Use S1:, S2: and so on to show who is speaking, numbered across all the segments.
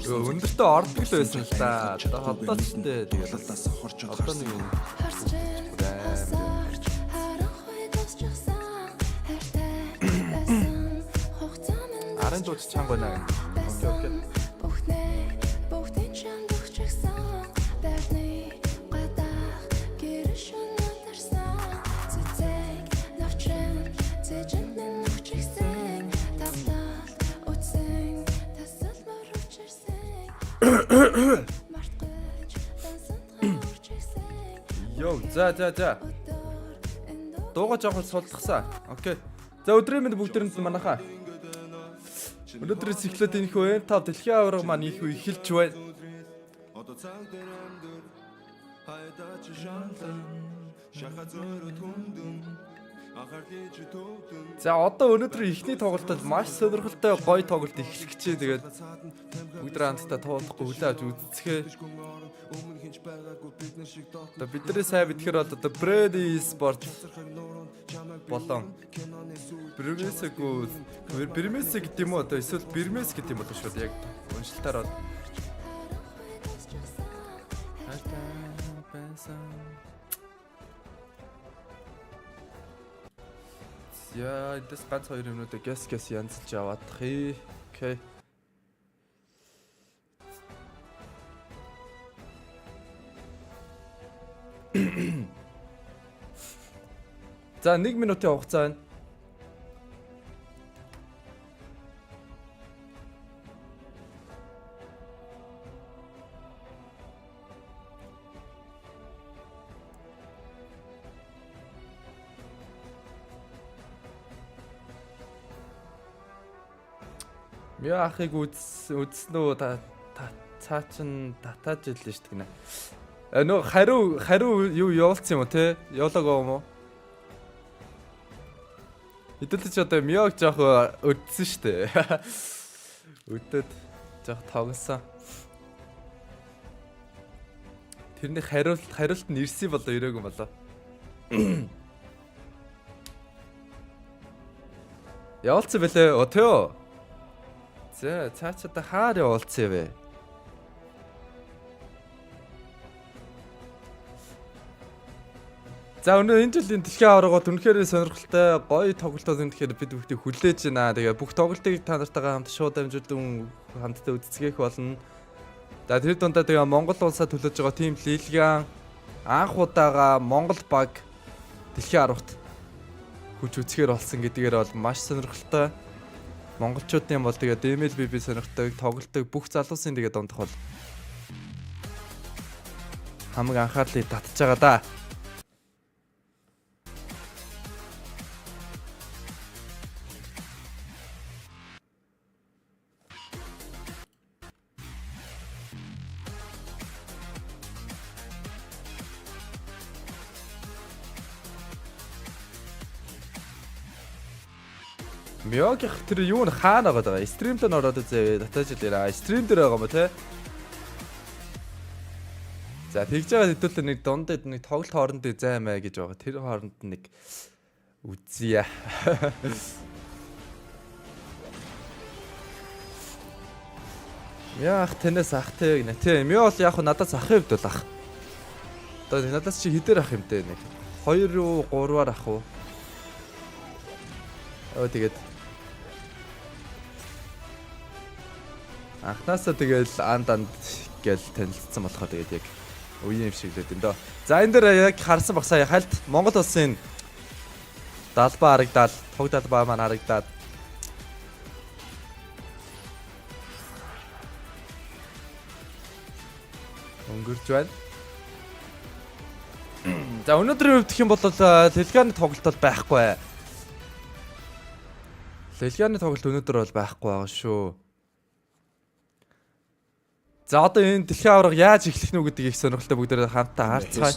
S1: Өндөртөө ордог л байсан л да. Одоо ч тээ тэгээд одоо нэг Аран дууч чанга байна. Окей. Йоо, за. Дууга жоохон сулдахсан. Окей. За өдрийн мэнд бүгдээрэнд манайхаа. Өнөөдрөөс эхлээд энэ хөө тав дэлхийн аварга маань их үе эхэлж байна. За одоо өнөөдрийн эхний тоглолтод маш сонирхолтой гоё тоглолт эхлэх гэж. Тэгээд бүгд хамтдаа туулахгүй хүлээж авч үзцгээе. Одоо бидний сайн битгэр бол одоо Брэди спорт болон Бэрмэс гэдэг юм уу одоо эсвэл Бэрмэс гэдэг юм болоо шүү яг уншилтаар бол яа эдээс ганц хоёр юмнуудаа гэс янзлж аваадах ээ. Окей. За 1 минутын хугацаа байна. Яа ахыг үзснөө цаа чин татаж ирлээ шүү дээ. Нөө хариу юу явуулсан юм уу те? Явуулаагүй юм уу? Хэдүүлж одоо мёг жоох өдсөн шүү дээ. Өдөд жоох тоглосон. Тэрний хариулт нь ирсэн болоо ирээгүй болоо. Явуулсан бэлээ. Өтөө. За цаачаа хаар явуулсан юм бэ? За өнөө энэ жилийн дэлхийн аваргууд үнэхээр сонирхолтой гоё тоглолтууд үнэхээр бид бүгдийг хүлээж байна. Тэгээ бүх тоглолтыг та нартайгаа хамт шууд дамжуулан хамтдаа үзцгээх болно. За тэр дундаа тэгээ Монгол улсаа төлөөж байгаа тим Дэлхийн анх удаага Монгол баг дэлхийн аваргад хүч үзэхээр болсон гэдгээр бол маш сонирхолтой. Монголчуудын бол тэгээ дэмэл би сонирхдаг тоглолтыг бүх залуусын тэгээ дундах бол хамаг анхаарлыг татж байгаа да. Мёг тэр юу н хаана байгаа даа. Стримд нь ороод үзээ. Татаж илэрээ. Стрим дээр байгаа юм те. За тэгж байгаа хэдүүлээ нэг дундад нэг тоглолт хоорондын займаа гэж байгаа. Тэр хооронд нэг Үзье. Яах тэнэс ах тэ гинэ. Тийм юу бол яг надад захын хувьд бол ах. Одоо надаас чи хідээр ах юм дээ нэг. 2 уу 3-аар ах уу. Тэгээд анхнаасаа тэгэл анд гэл танилцсан болохоор тэгээд яг үеийн юм шиг лээд энэ дөө. За энэ дээр яг харсан баг сая хальт Монгол улсын далбаа харагдаад, тог далбаа маань харагдаад. Өнгөрч байна. За өнөөдрийн хувьд гэх юм бол Дэлхийн тоглолт бол байхгүй. Дэлхийн тоглолт өнөөдөр бол байхгүй байгаа шүү. За одоо энэ Дэлхийн аварга яаж эхлэх нү гэдэг их сонирхолтой бүгдээ хамтаа харцгаая.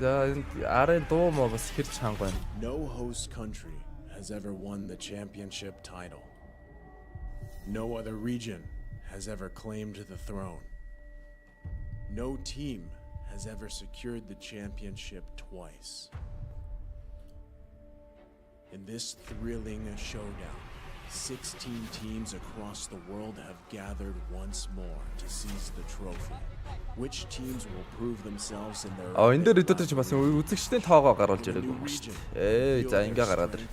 S1: За энэ арын дуу мó бас хэрч ханг байна.
S2: No host country has ever won the championship title. No other region has ever claimed the throne. No team has ever secured the championship twice. In this thrilling showdown, 16 teams across the world have gathered once more to seize the trophy. Which teams will prove themselves in their
S1: энэ дээр өдөртөө ч бас үзэгчдийн тоогоо гаруулж ирэх юм шүү дээ. За ингээ гараад ир.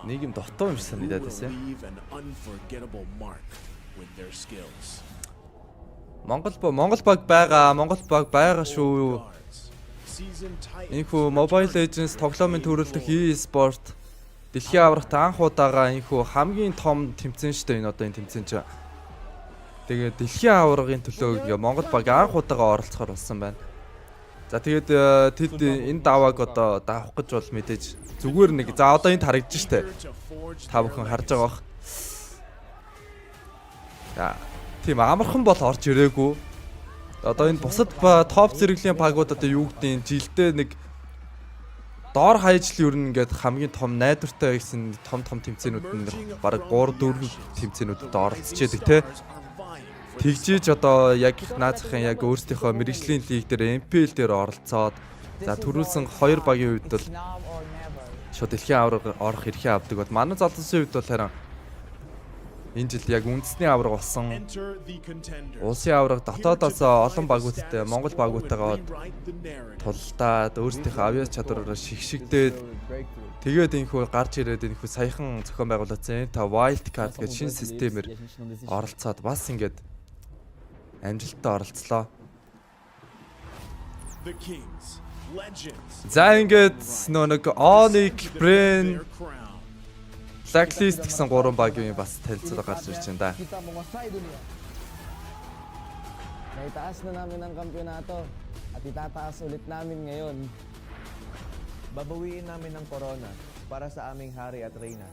S1: Нэг юм дотоо юм шиг санагдаад байсан. Монгол баг байгаа шүү. Энэхүү Mobile Legends тоглоомын төрөлдөх e-sport Дэлхийн аваргт анх удаага энэхүү хамгийн том тэмцээн шүү дээ. Энэ одоо энэ тэмцээн чинь. Тэгээд Дэлхийн аваргын төлөө Монгол баг анх удаага оролцохоор болсон байна. За тэгээд тэд энэ давааг одоо даавах гэж бол мэдээж зүгээр нэг. За одоо энд харагдаж штэ. Та бүхэн харж байгаа бах. За тийм амархан бол орж ирээгүй. Одоо энэ бусад топ зэрэглийн багууд одоо юу гэдэг жилдээ нэг доор хаяжл юу нэгээд хамгийн том найдвартай гэсэн том тэмцээнүүд нь бараг 3-4 тэмцээнүүдэд оролцож яадаг те. Тэгжиж одоо яг наацхан яг өөрсдийнхөө мэрэгжлийн лиг дээр MPL дээр оролцоод за төрүүлсэн 2 багийн хувьд бол шууд Дэлхийн аварга орох эрхээ авдаг бол манай залуусын хувьд бол харин энэ жилд яг үндэсний аварга болсон. Улсын аварга дотоодоос олон багуудтай Монгол багуудтайгаа тулдаад өөрсдийнхөө авиас чадвараараа шигшигдээд тэгээд энэхүү гарч ирээд энэхүү саяхан зохион байгуулагдсан та wild card гэж шинэ системээр оролцоод бас ингээд амжилттай оролцлоо. За ингээд нэг Onyx Brain Blacklist гэсэн 3 багийн бас танилцуулга гарч ирж байна да.
S3: Naitaas na namin ang kampyonato at itataas ulit namin ngayon. Babawiin namin ang corona para sa aming hari at reyna.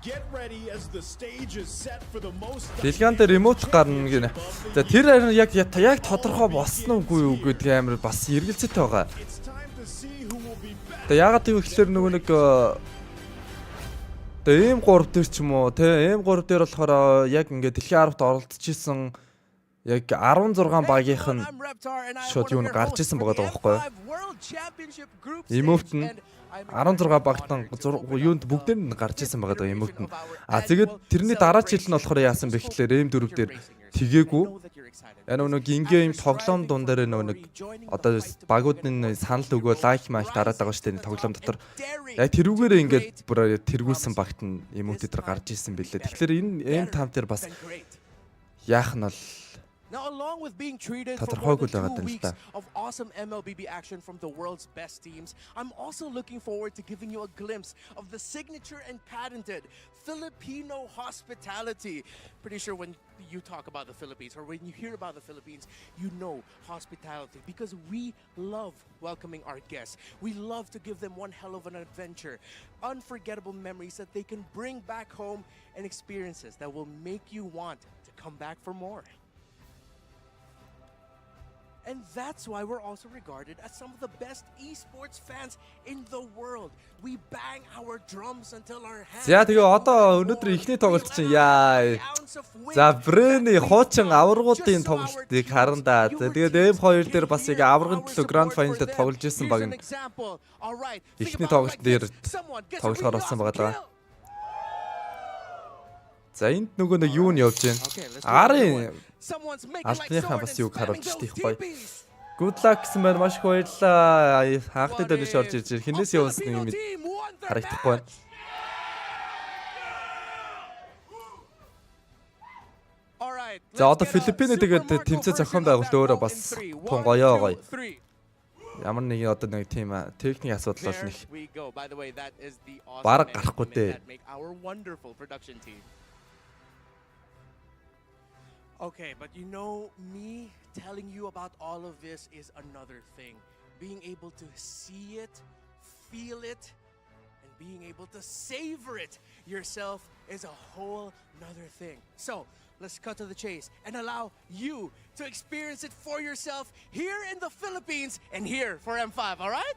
S2: Get ready as the stage is set for the most.
S1: Дэлхийн дээр ремоут гарна гинэ. За тэр харин яг тодорхой болсон уугүй юу гэдэг амар бас эргэлзээтэй байгаа. Тэгээ ягаад гэвэл нөгөө нэг тэгээ M3 дээр ч юм уу те M3 дээр болохоор яг ингээд Дэлхийн 10-т оролцож исэн яг 16 багийнх нь шууд юу н гарч исэн байгаа байхгүй юу? Эмөвт нь 16 багтан юунд бүгдээр нь гарч исэн байгаа эмөвт нь. Тэгээд тэрний дараа жил нь болохоор яасан бэ гэхлээр M4 дээр тгээгүү. Нэг ингээм тоглоом дундаар нэг одоо багуудын санал өгөө лайк майк дараад байгаа шүү дээ тоглоом дотор. Яг тэрүүгээрээ ингээд бүр тэргүүлсэн багт нь эмөөт дээр гарч исэн бэлээ. Тэгэхээр энэ там дээр бас яах нь бол
S4: Now, along with being treated for
S1: тодорхой
S4: more than 2
S1: л
S4: weeks
S1: байгаа
S4: of awesome MLBB action from the world's best teams, I'm also looking forward to giving you a glimpse of the signature and patented Filipino hospitality. Pretty sure when you talk about the Philippines or when you hear about the Philippines, you know hospitality because we love welcoming our guests. We love to give them one hell of an adventure, unforgettable memories that they can bring back home and experiences that will make you want to come back for more. And that's why we're also regarded as some of the best esports fans in the world. We bang our drums until our hands.
S1: За тэгээ одоо өнөөдөр ихний тоглолт чинь яа. За Брэний хуучин аваргуудын тоглолтыг харандаа. Тэгээд M2 дээр бас яг аваргын төлөө гранд финалд тоглож исэн баг нь. Ихний тоглолт дээр тоглохоор болсон байгаа. За энд нөгөө нэг юу нь явж байна? Арын алтныхаа бас юуг харуулж штий гоё. Good luck гэсэн байна. Маш их баярлалаа. Хаахтай дөрөж орж ирж хинээс явуулсан юм харагдахгүй байна. За одоо Филиппинэ тэгээд тэмцээ зохион байгуулалт өөрөө бас тун гоё. Ямар нэг одоо нэг тийм техник асуудал бол нэг бараг гарахгүй дээ.
S4: Okay, but you know, me telling you about all of this is another thing. Being able to see it, feel it, and being able to savor it yourself is a whole nother thing. So, let's cut to the chase and allow you to experience it for yourself here in the Philippines and here for M5, all right?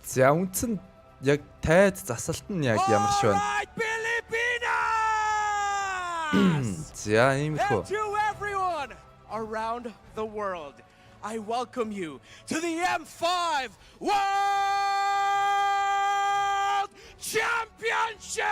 S1: За үндсэн яг тайз засалт нь яг ямар шиг байна? За иймэрхүү.
S4: And to everyone around the world, I welcome you to the M5 World Championship!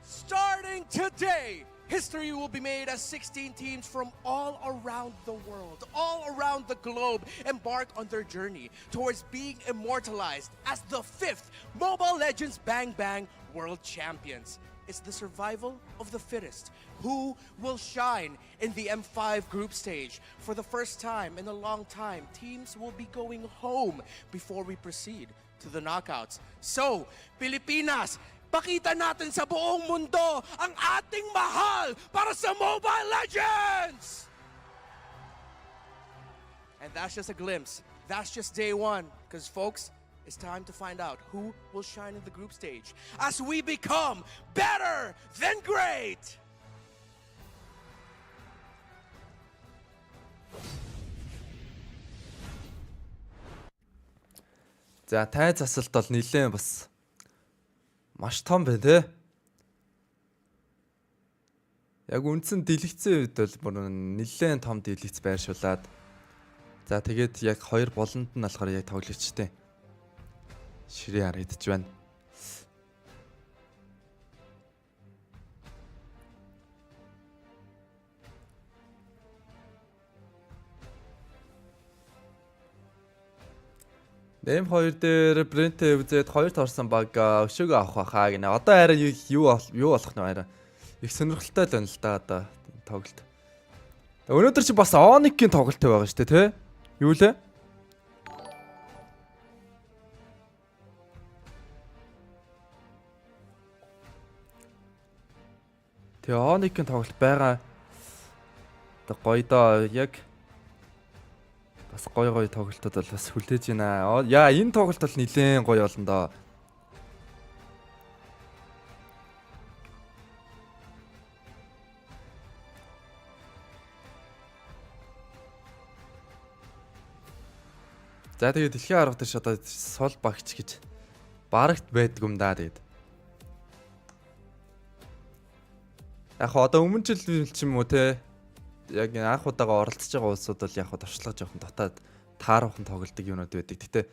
S4: Starting today, history will be made as 16 teams from all around the world, all around the globe, embark on their journey towards being immortalized as the 5th Mobile Legends Bang Bang World Champions. It's the survival of the fittest. Who will shine in the M5 group stage? For the first time in a long time, teams will be going home before we proceed to the knockouts. So, Pilipinas, pakita natin sa buong mundo ang ating mahal para sa Mobile Legends! And that's just a glimpse. That's just day one. Because folks, it's time to find out who will shine in the group stage as we become better than great!
S1: За тайз засалт бол нэлээд бас маш том байна те. Яг үндсэн дэлгэцэн үед бол нэлээд том дэлгэц байршуулад. За тэгээд яг хоёр болонд нь болохоор яг тоглогчтой. Ширээ харагдаж байна. M2 дээр Брентээ үзээд 2 торсон баг өшөөгөө авах байхаа гинэ. Одоо арай юу болох нь арай их сонирхолтой л байна л да одоо тоглолт. Өнөөдөр чи бас Оникийн тоглолттой байгаа шүү дээ, тэ? Юу лээ? Тэгээ Оникийн тоглолт байгаа. Одоо гоё доо яг бас гоё тоглолтууд бол бас хүлээж байна. Яа энэ тоглолт бол нэлээд гоё болно доо. За тэгээд дэлхийн арга дээр одоо сул багч гэж барагт байдаг юм да тэгээд. Яг одоо өмнө жил ч юм уу те яг анх удаага оролцож байгаа улсууд бол яг туршлага жоохон дотоод тааруухан тоглолтог юмнууд байдаг. Гэтэ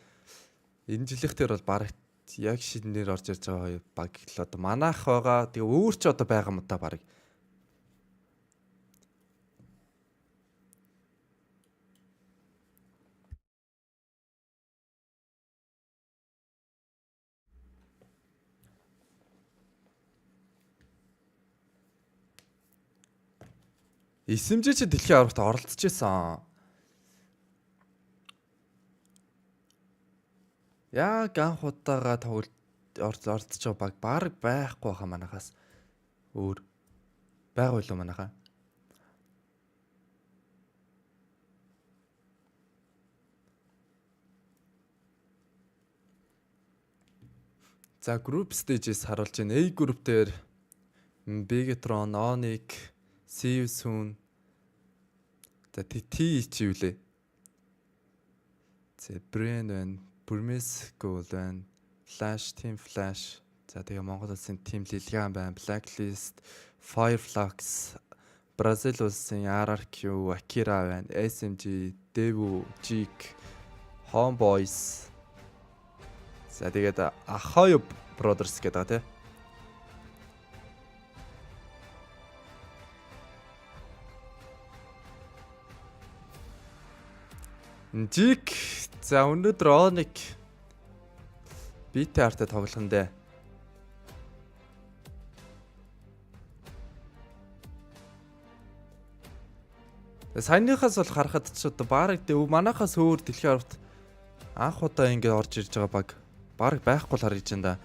S1: энэ жилийнх дээр бол барагт яг шинээр орж ирж байгаа баг л одоо манайх байгаа. Тэгээ өөр ч одоо байгаа юм да бараг. Эсэмжээ чи дэлхийн аврагт оролцож исэн. Яг анх удаага тоглолт оролцож байгаа баг байхгүй хаа манахаас өөр байгаа юу манайхаа. За group stages харуулж байна. A group дээр Bigetron, Onyx, See You Soon. За T чи юу лээ? За Brain байна, Burmese Gold байна, Flash, Team Flash. За тэгээ Монгол улсын Team Lilian байна, Blacklist, Fireflux, Бразил улсын RRQ, Akira байна, SMG, Devu, Jig, Homeboys. За тэгээд Ahoy Brothers гэдэг байгаа тий. Jig за өнөөдөр Onyx битээ артай тоглох нь дээ. Саяныхаас бол харахад ч одоо баг манахаас өөр дэлхийн аварт анх удаа ингэ орж ирж байгаа баг байхгүй л харагдаж байна да.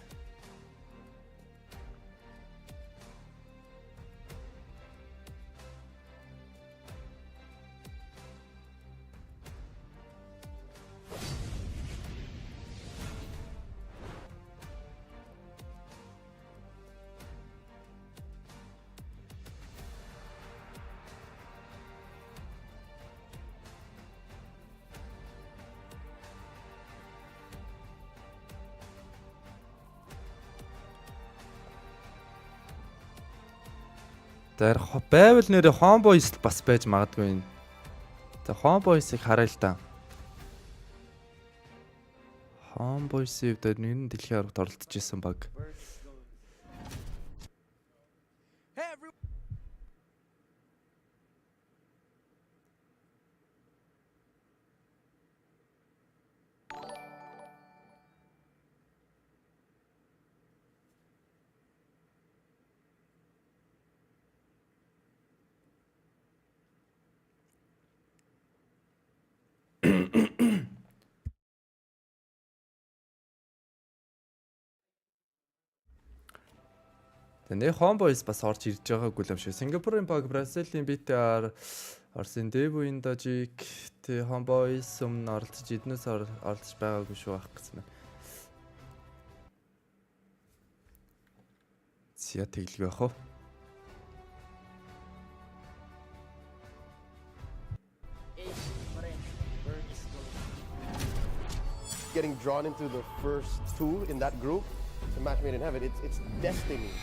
S1: Тэр байвал нэрээ Homeboys бас байж магадгүй. За Homeboys-ыг харъя л да. Homeboys-ийг дээр нэр нь дэлхийн аваргад оролцож исэн баг. Тэгээ Homeboys бас орж ирж байгаагүй юм шиг. Сингапурын баг, Бразилийн BTR, Орсын Devu Indojig, тэ Homeboys өмнө оролцож эднээс оролцож байгаагүй шүү байх гэсэн байна. Зя тэглэг байх уу?
S5: Getting drawn into the first two in that group, the match made in heaven, it's destiny.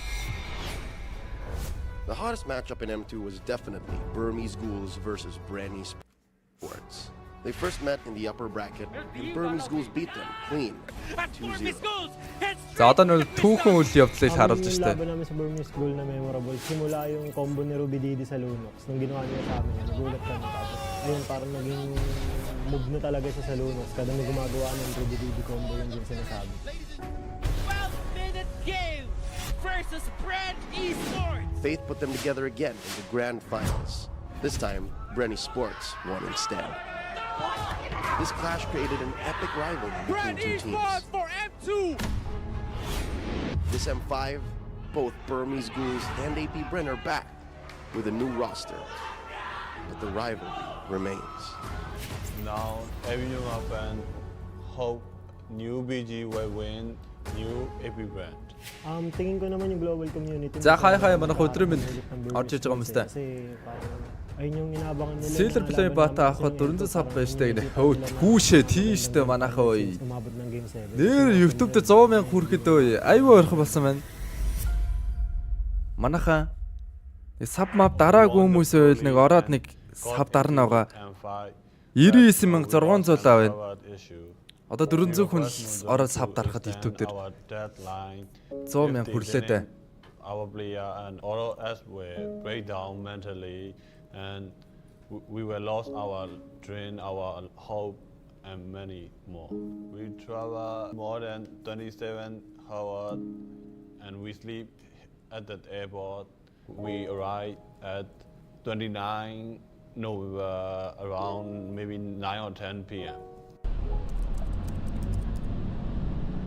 S5: The hottest matchup in M2 was definitely Burmese Ghouls versus Branny Sports. They first met in the upper bracket, and Burmese Ghouls beat them clean, 2-0.
S1: За одоо нэг түүхэн үйл явдлыг харуулж штэ.
S6: Laban namin sa Burmese Ghoul na memorable. Simula yung combo ni Rubididi sa Lunox. Nung ginawa niya sa amin, nagulat kami. Tapos ayun, parang naging move na talaga siya sa Lunox. Kada may gumagawa ng Rubididi combo yung din sinasabi.
S7: 12-minute game versus Brand Esports.
S5: Faith put them together again in the grand finals. This time, Branny Sports won instead. This clash created an epic rivalry between two teams.
S7: For M2.
S5: This M5, both Burmese Ghouls and AP Bren are back with a new roster. But the rivalry remains.
S8: Now, everyone up and hope new BG will win new AP brand.
S6: Tingin ko naman yung global community.
S1: За хай манайх өдрөө минь орж иж байгаа юм өстэй.
S6: Kasi parang ayun yung inaabangan nila.
S1: Silver Play бата авахд 400 саб байж таа гинэ. Хүүшээ тийштэй манайхаа ой.
S6: Umabot ng game 7.
S1: Нэр YouTube дээр 100 мянга хүрэхэд ой. Аюу ойрхон болсон байна. Манайхаа саб мап дараагүй хүмүүс ойл нэг ороод нэг саб дарна байгаа. 99600 авна. Одоо 400 хүн ороод саб дарахад YouTube дээр 100 мянга хүрлээ дээ.
S8: Our player and all of us were break down mentally, and we were lost our dream, our hope, and many more. We travel more than 27 hours, and we sleep at that airport. We arrived at 29. No, we were around maybe 9 or 10 p.m.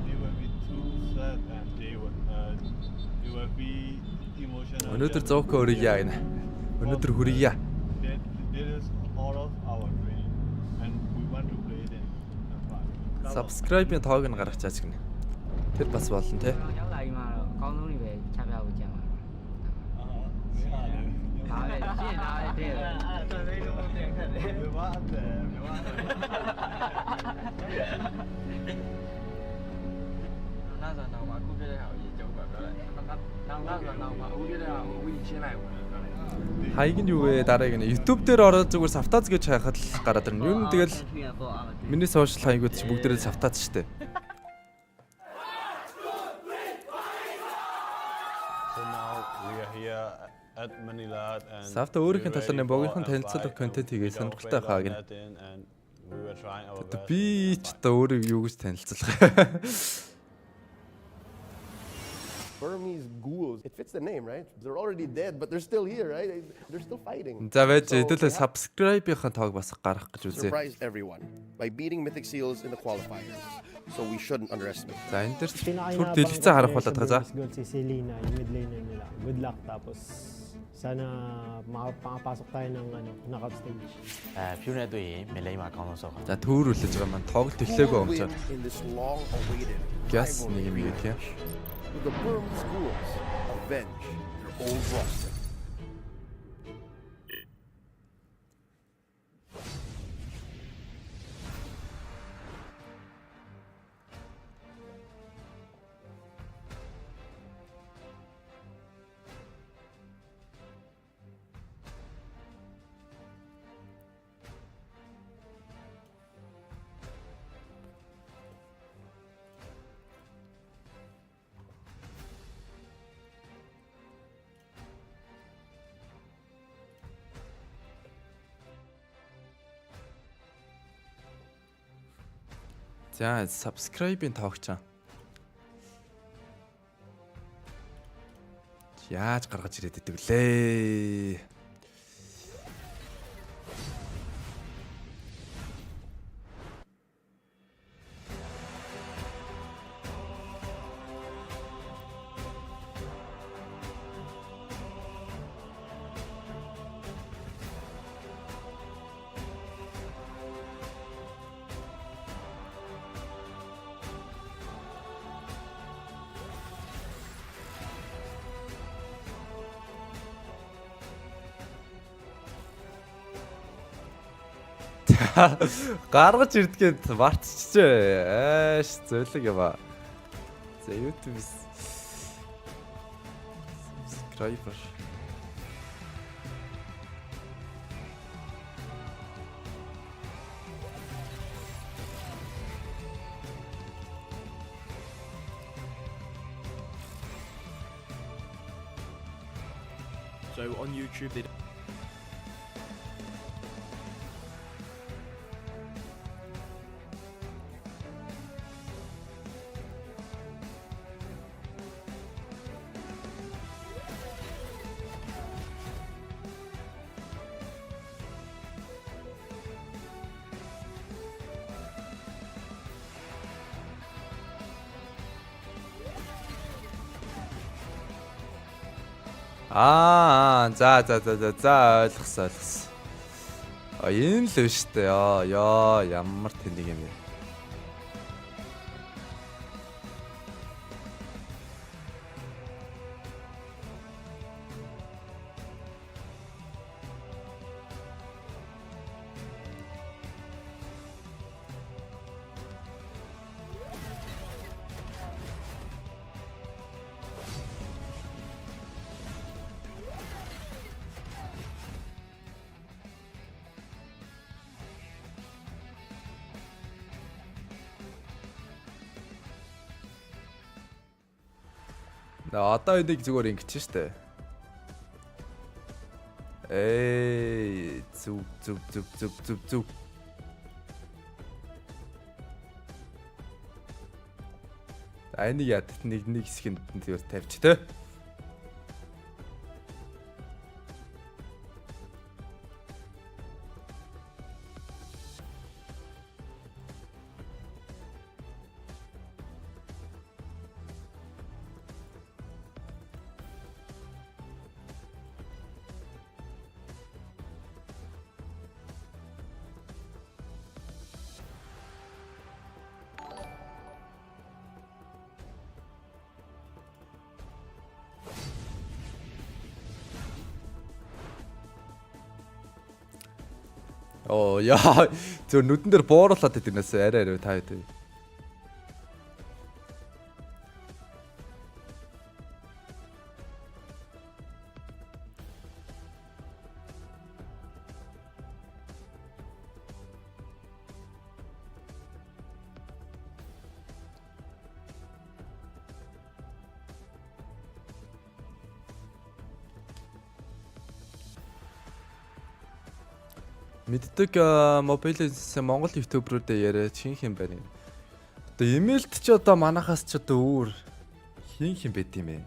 S9: They were a bit too sad, and they were be emotional.
S1: Өнөөдөр зоoko өрийе гинэ. Өнөөдөр хүрийе.
S9: This is all of our dream, and we want to play it in fun.
S1: Subscribe-ийн тоог нь гаргаж чаач гинэ. Тэр бас болно те.
S10: Cháu lại mà con nó đi về cha vào chào
S1: Хаяг нь юу вэ? Дарааг нь YouTube дээр ороод зүгээр савтааз гэж хайхад л гараад ирнэ. Юу н тэгэл миний сошиал хаягууд чи бүгдээрээ савтааз штэ.
S8: So now we are here at Manila and
S1: Савта өөрийнх нь талаар нэг богинохон танилцуулах контент хийгээ сонирхолтой хаа гин. Би ч та өөрөө юу гэж танилцуулах.
S5: Burmese ghouls. It fits the name, right? They're already dead, but they're still here, right? They're still fighting.
S1: За байж хэдүүлээ subscribe-ийн тоог бас гаргах гэж үзье.
S5: Surprised everyone by beating Mythic Seals in the qualifiers. So we shouldn't underestimate.
S1: За энэ дээр түр дэлгэцэн харах болоод байгаа.
S6: Si Selena, yung mid laner nila. Good luck tapos sana makapasok tayo ng knockout stage.
S1: За төөрүүлж байгаа маань тоглолт эхлэегүй юм чад.
S5: In this long-awaited
S1: Gas
S5: rivalry
S1: нэг юм
S5: match,
S1: гэх юм.
S5: will the Burmese ghouls avenge their old roster?
S1: За subscribe-ийн тоогч. Яаж гаргаж ирээд идэв лээ. Гаргаж ирдгээд мартчихжээ. Ааш зөөлөг ява. За YouTube subscriber.
S10: So on YouTube they
S1: За ойлгосон. Энэ л биш үү? Яа ямар тэнэг юм бэ? Одоо энийг зүгээр ингэж штэ. Зүг. Энийг яд нэг хэсгэнд тэр тавьчих те. Оо яа. Зөв нүдэн дээр бууруулаад идэнээс арай та хэд. Мэддэг мобилээс Монгол ютуберуудаа яриа чинх юм байна. Одоо имэйлт ч одоо манахаас ч одоо өөр хин байд юм бэ.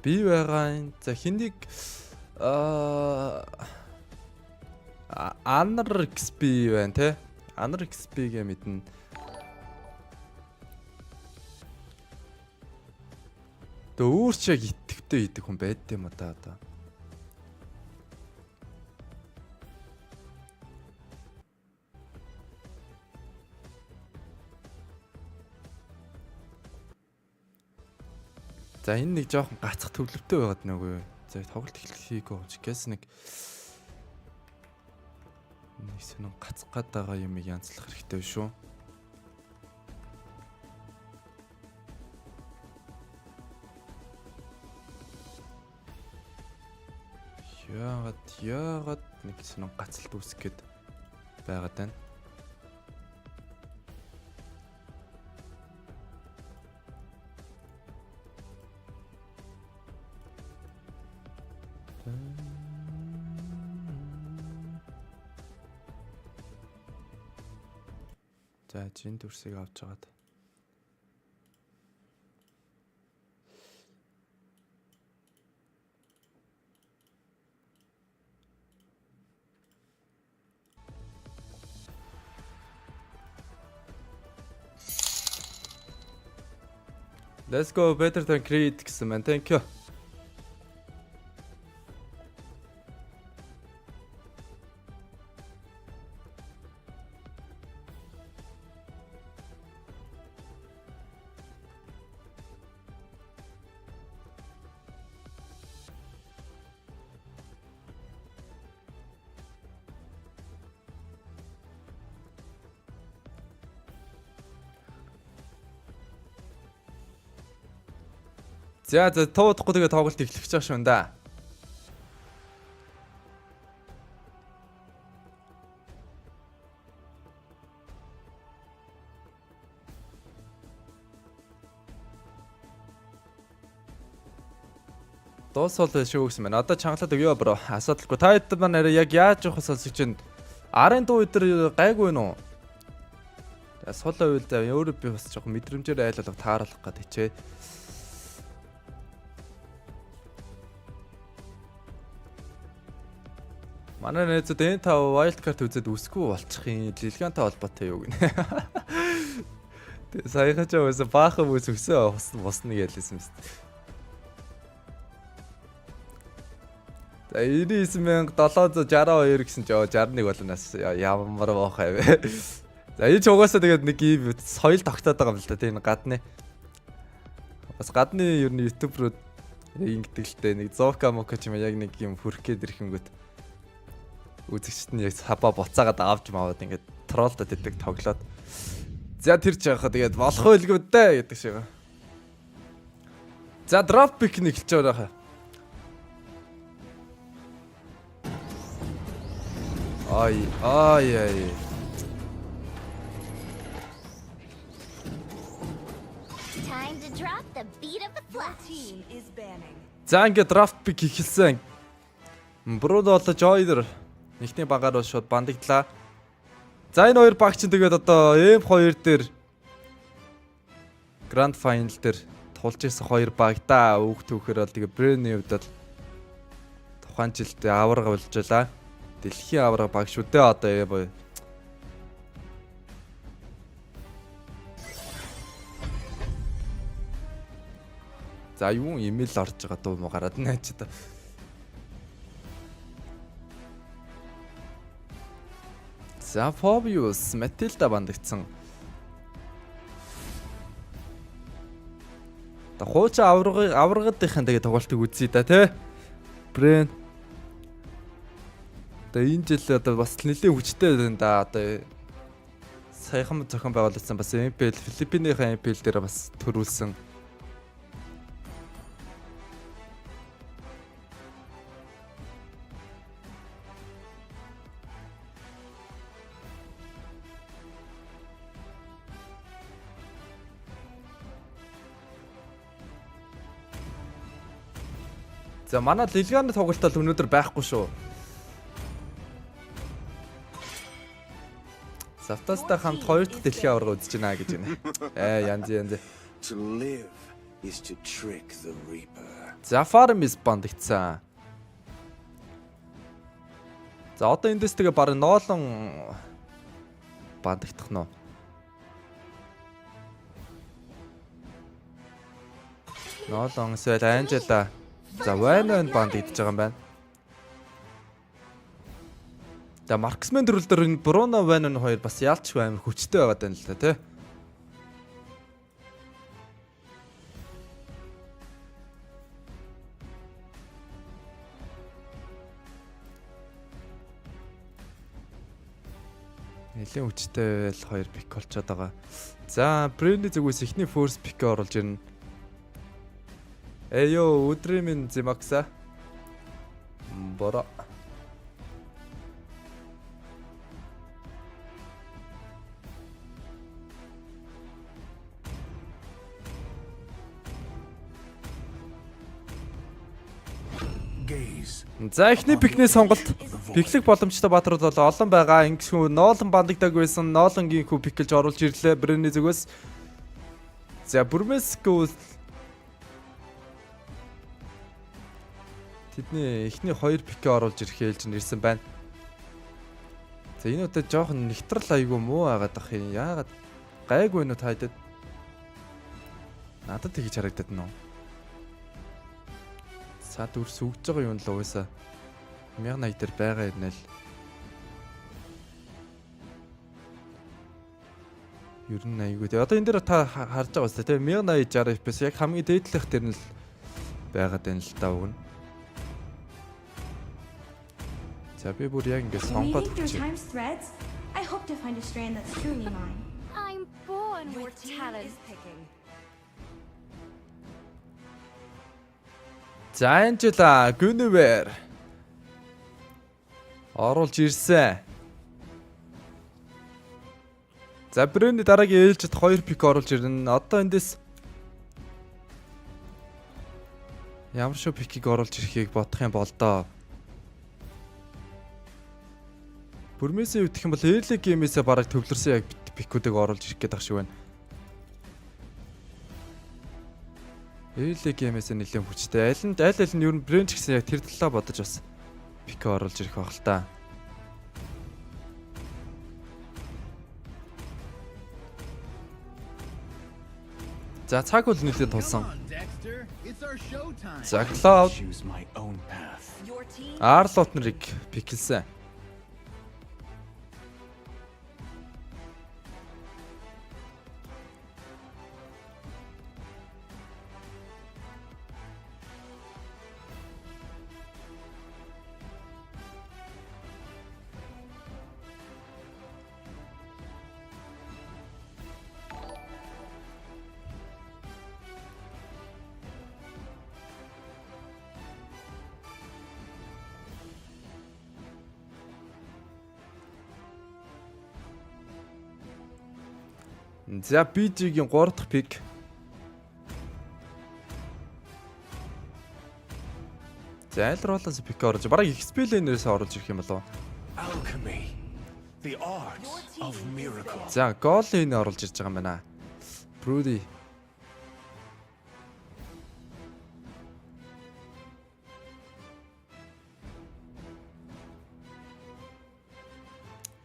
S1: Би байгаа. За хэнийг XP байна те. XP-гээ мэднэ. Тэгээ өөр ч яг итгэвтэй идэх хүн байд юм уу та одоо. За энэ нэг жоохон гацх төвлөвтэй байгаад нөгөө. За тоглолт эхлэхийг гэс нэг сонин гацх гад байгаа юмыг янзлах хэрэгтэй шүү. Яагаад нэг сонин гацалт үүсэх гээд байгаад байна. За жин дүрсийг авч жагаад. Let's go better than create гэсэн man. Thank you. За туудахгүй тэгээ тоглолт эхлэх гэж шүүн да. Дуусвал шүү гэсэн байна. Одоо чангалаад өгөө бро. Асуудалгүй. Та хэд маань арай яг яаж явах сонсож чинь арын дуу өдр гайгүй нүү. Сул уйл да өөрөө би бас жоохон мэдрэмжээр айлуулга тааруулах гэдэг хичээ. Манай нэзэд энэ тав wild card үзээд үсгүй болчих юм. Дэлхийнтэй холбоотой юу гинэ. Тэгээ саяхан ч байсан баахан үс өсөө босно гэлээсэн мэт. За 99762 гэсэн чи 61 болоонаас ямар боохоо вэ? За энэ ч угаасаа тэгээд нэг ийм соёл тогтоод байгаа юм л да тийм гадны. Бас гадны ер нь ютуберүүд ингэдэг л дээ нэг зовка мока ч юм яг нэг юм хүрх гээд ирэхэнгүүт үзэгчд нь яг хапа буцаагаад авч маваад ингээд троллдод идэг тоглоод. За тэр ч яхаа тэгээд болох байлгүй дээ гэдэг шиг. За drop pick нэг хэлж байгаа. Ай.
S11: Time to drop the beat of the flash.
S1: За ингээд draft pick эхэлсэн. Бруно болоо Joyder нэгний багаар шууд бандагдлаа. За энэ хоёр баг чинь тэгээд одоо M2 дээр Grand Final дээр тулж ирсэн хоёр баг да. Өөх түүхээр бол тэгээд Brand-ийн хувьд тухайн жилдээ аварга болж байлаа. Дэлхийн аварга баг шүү дээ одоо боо. За юу имэйл орж байгаа дуу муу гараад наач та. За Fobius Matilda бандагдсан. Та хуучин аваргадынхаа тэгээ тоглолтыг үзье да тий. Брэн. Одоо энэ жил одоо бас нэлийн хүчтэй байна да. Одоо саяхан зохион байгуулсан бас MPL Филиппинийн MPL дээр бас төрүүлсэн. За манай Дэлхийн тоглолтол өнөөдөр байхгүй шүү. Савтастай хамт 2 дахь Дэлхийн аварга үзэж байна гэж байна. Янз.
S2: To live is to trick the Reaper.
S1: За Farmis бандагцсан. За одоо эндээс тэгээ баг ноолон бандагдах нь. Ноолон эсвэл Анжела. За Вайн бандагдж байгаа юм байна. За Марксмен төрөл дээр энэ Бруно Вайн хоёр бас яалчгүй амар хүчтэй байгаа даа л та тий. Нэлийн хүчтэй л хоёр пик болчиход байгаа. За Брэнди зүгээс ихний форс пик оруулж ирнэ. Эё өдрийн минь зимакса. Бора. За эхний пикний сонголт пиклэх боломжтой бааtruуд бол олон байгаа. Ингэсгүй ноолон бандагдаг байсан. Ноолонгийн хүү пиклж оруулж ирлээ Брэнди зүгээс. За Бүрмэскөө тэдний эхний 2 пикээ оруулж ирэх ээлж нэрсэн байна. За энэ удаа жоохон нэгтрал айгүй муу агаад ах юм. Яагаад гайгүй нү тайдад. Надад тэгж харагдаад нөө. Саад үр сүгж байгаа юм л угаасаа 1080 дээр байгаа юм л. Ер нь айгүй. Одоо энэ дээр та харж байгаа үстэй тийм 1080 60 FPS яг хамгийн дээдлэх дээр нь л байгаад байна л да уг нь. За би бүр яг ингэ сонгоод
S11: I hope to find a strand that's truly mine. I'm born with talent picking.
S1: За Анжела Гүнивер оруулж ирсэн. За Брэнди дараагийн ээлжид 2 пик оруулж ирнэ. Одоо эндээс ямар шүү пикийг оруулж ирэхийг бодох юм бол доо. Бүрмээсээ үтэх юм бол early game-ээсээ бараг төвлөрсөн яг пикүүдийг оруулж ирэх гээд ах шиг байна. Early game-ээсээ нэлээд хүчтэй. Аль нь ер нь брэнд гэсэн яг тэр талаа бодож бас пик оруулж ирэх байх л та. За цаг бол нэлээд тулсан. За Cloud Арлот нарыг пиклсэн. За BG-гийн 3 дахь пик. За аль ролоос пик оруулж бараг XP лейнерээс оруулж ирэх юм болов.
S2: Alchemy, the art of miracle.
S1: За гол лейнээ оруулж ирж байгаа юм байна. Brody.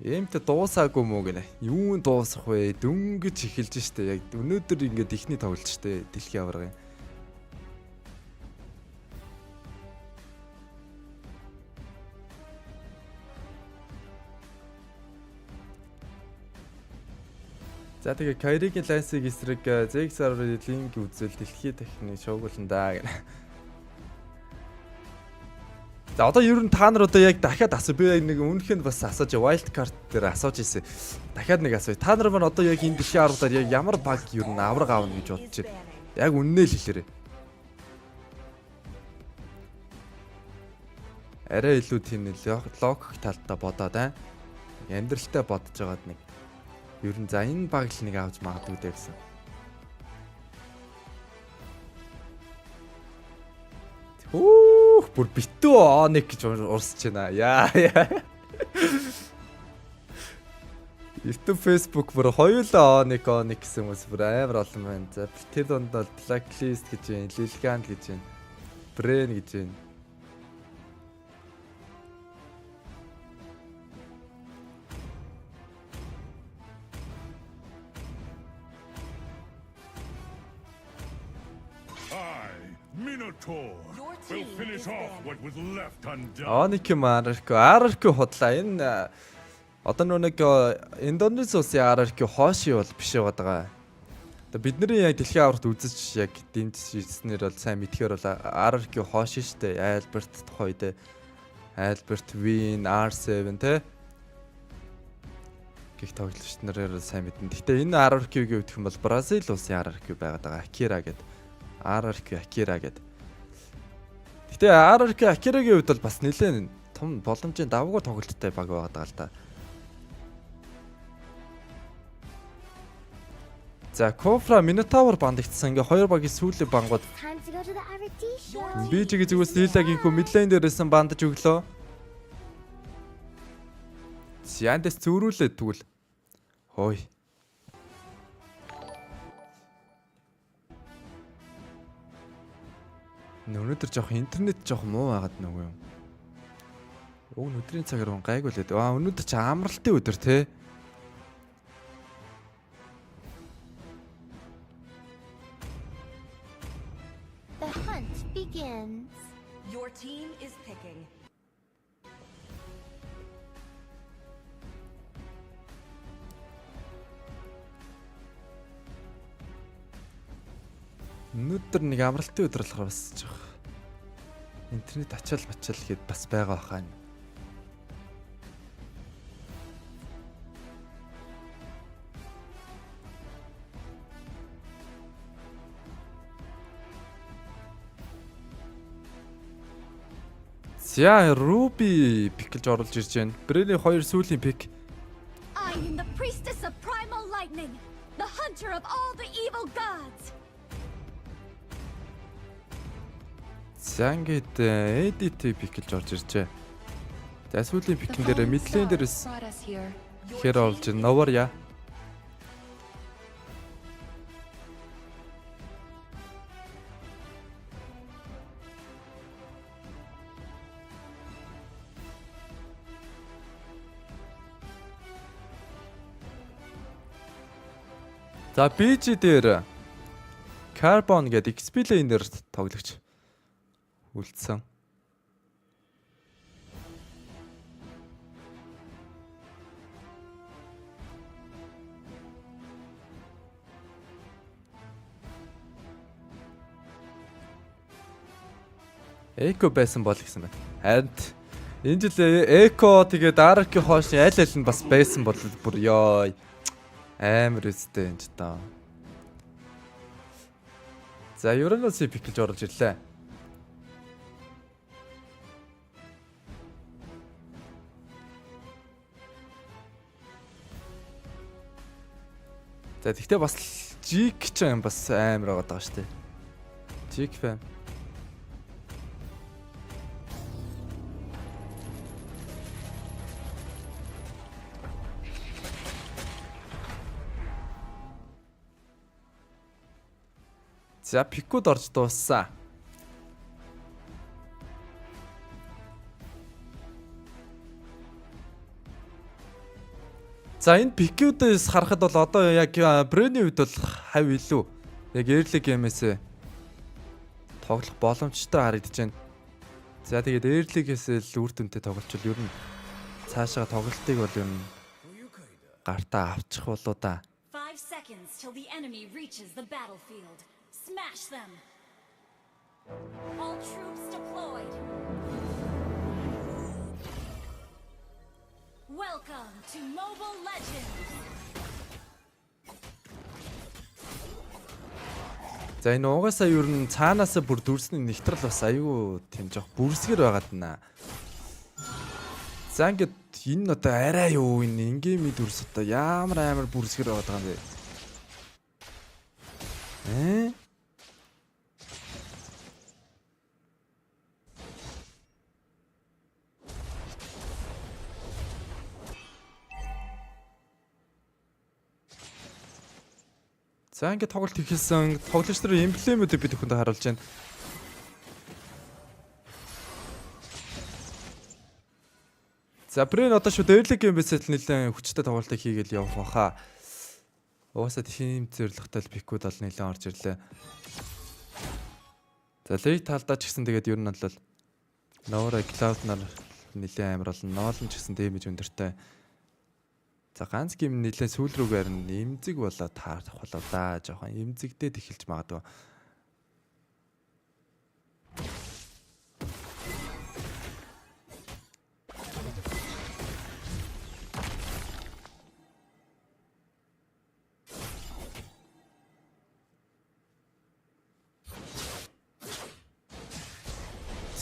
S1: Эмтэ дуусаагүй мүү гэнэ. Юун дуусах вэ? Дөнгөж эхэлж штэ. Яг өнөөдөр ингээд ихний тоглолт штэ. Дэлхийн аваргын. За тэгээ Кайригийн лансыг эсрэг ZXR-ийн линк үзэл дэлхийн техник шоугуулна даа гэнэ. За одоо ер нь та нар одоо яг дахиад асуу. Би нэг өмнөх нь бас асууж wild card дээр асууж ирсэн. Дахиад нэг асууя. Та нар маань одоо яг энэ дэлхийн аврагаар яг ямар баг ер нь авраг аавна гэж бодож байна. Яг үннээ л хэлээрэй. Арай илүү тийм логик талдаа бодоод амьдралтай бодож байгаад нэг ер нь за энэ баг л нэг авч магадгүй дээ гэсэн. Бүр битүү оник гэж урсж байна. Яа. YouTube, Facebook бүр хоёулаа оник гэсэн хүмүүс бүр амар олон байна. За тэр донд бол blacklist гэж байна, Lilgan гэж байна, Brain гэж байна. Оник Арарко хотлаа. Энэ одоо нэг Индонез улсын Арарко хооши бол биш байгаа. Одоо бидний яг дэлхийн аварт үзэж яг дэмжижснээр бол сайн мэдхээр бол Арарко хооши штэ. Альберт тухайд Альберт Вин R7 те. Гэх тоглогч нараар сайн мэднэ. Гэхдээ энэ Араркигийн өвдөх юм бол Бразил улсын Арарки байгаад байгаа. Акира гэдэг. Арарки Акира гэдэг. Гэтэ Арарки Акирагийн хувьд бол бас нэлээд том боломжийн давгүй тоглолттой баг байгаа л да. За Кофра Минотавр бандагдсан. Ингээ хоёр багийн сүүлийн бангууд би ч гэж зүгээс Лилагийн хөө мэдлэн дээрсэн бандаж өглөө. Сиандэс зөөрүүлээд тэгвэл. Хой. Өнөөдөр жоох интернет жоох муу байгаад нөгөө юм. Уг өдрийн цагаар гайгүй лээд. Өнөөдөр чи амралтын өдөр те.
S11: The hunt begins. Your team is picking.
S1: Өнөөдөр нэг амралтын өдөр болохоор бас жоох интернет ачаал гэхэд бас байгаа хаа. За Руби пик гэж оруулж ирж байна. Брэний 2 сүүлийн пик.
S11: I am the priestess of primal lightning, the hunter of all the evil gods.
S1: За ингээд edit пик гэж орж иржээ. За сүүлийн пикэн дээр мэдлэн дээрээс хэр олж Новоря. За BG дээр Carbon гэдэг XP laner тоглогч үлдсэн. Эко байсан бол гэсэн байна. Харин энэ жил Эко тэгээд Арарки хоошны аль аль нь бас байсан бол бүр ёо амар үстэй энэ ч таа. За Uranus-ийг пик гэж оруулж ирлээ. За тэгтээ бас Jig ч юм бас амар байгаа шүү дээ. Jig fan. За пикууд орж дууссан. За энэ пикүүдээс харахад бол одоо яг Брэний үед бол хав илүү яг early game-ээс тоглох боломжтой харагдаж байна. За тэгээд early-гээс л үр дүнтэй тоглолчвол ер нь цаашаа тоглолтыг бол ер нь гартаа авчих болоо да.
S11: 5 seconds till the enemy reaches the battlefield. Smash them. All troops deployed. Welcome to Mobile Legends.
S1: За энэ угаасаа ер нь цаанаасаа бүр дүрсний нэгтрэл бас аюу тийм жоох бүрсгэр байгаад байна. За ингээд энэ одоо арай юу энэ ингээми дүрс одоо ямар амар бүрсгэр байгаад байгаа юм бэ? За ингээд тоглолт хийсэн тоглогч нарын эмблемүүдийг бид бүхэнд харуулж байна. За Брэн одоо шууд early game бэсэл нэлээд хүчтэй тоглолтыг хийгээл явах баха. Угаасаа тийм зөвлөгтэй пикүүд бол нэлээд орж ирлээ. За лейт талдаа ч гэсэн тэгээд ер нь бол Нора Cloud нар нэлээд амар болно. Ноолн ч гэсэн дэмэж өндөртэй. За ганц гим нэлээд сүүл рүүгээр нь эмзэг болоо таарах болоо да. Жохон эмзэгдээд эхэлж магадгүй.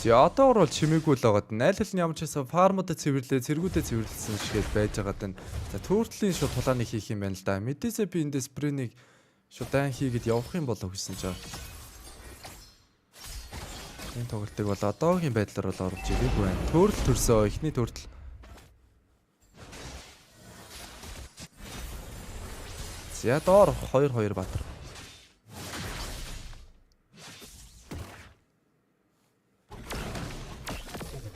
S1: Ятоор бол чимээгүй л байгаад найл хэл нь ямар ч байсан фармуудад цэвэрлээ, цэргүүдэд цэвэрлсэн шигээл байж байгаа даа. За түүртлийн шууд тулааны хийх юм байна л да. Мэдээсээ би эндээс спрэнийг шууд дан хийгээд явах юм болоо гэсэн чинь. Энэ тоглолтыг бол одоогийн байдлаар бол оруулж ирээгүй байна. Төрөл төрсөө эхний төрөл. За доор 2-2 Баатар.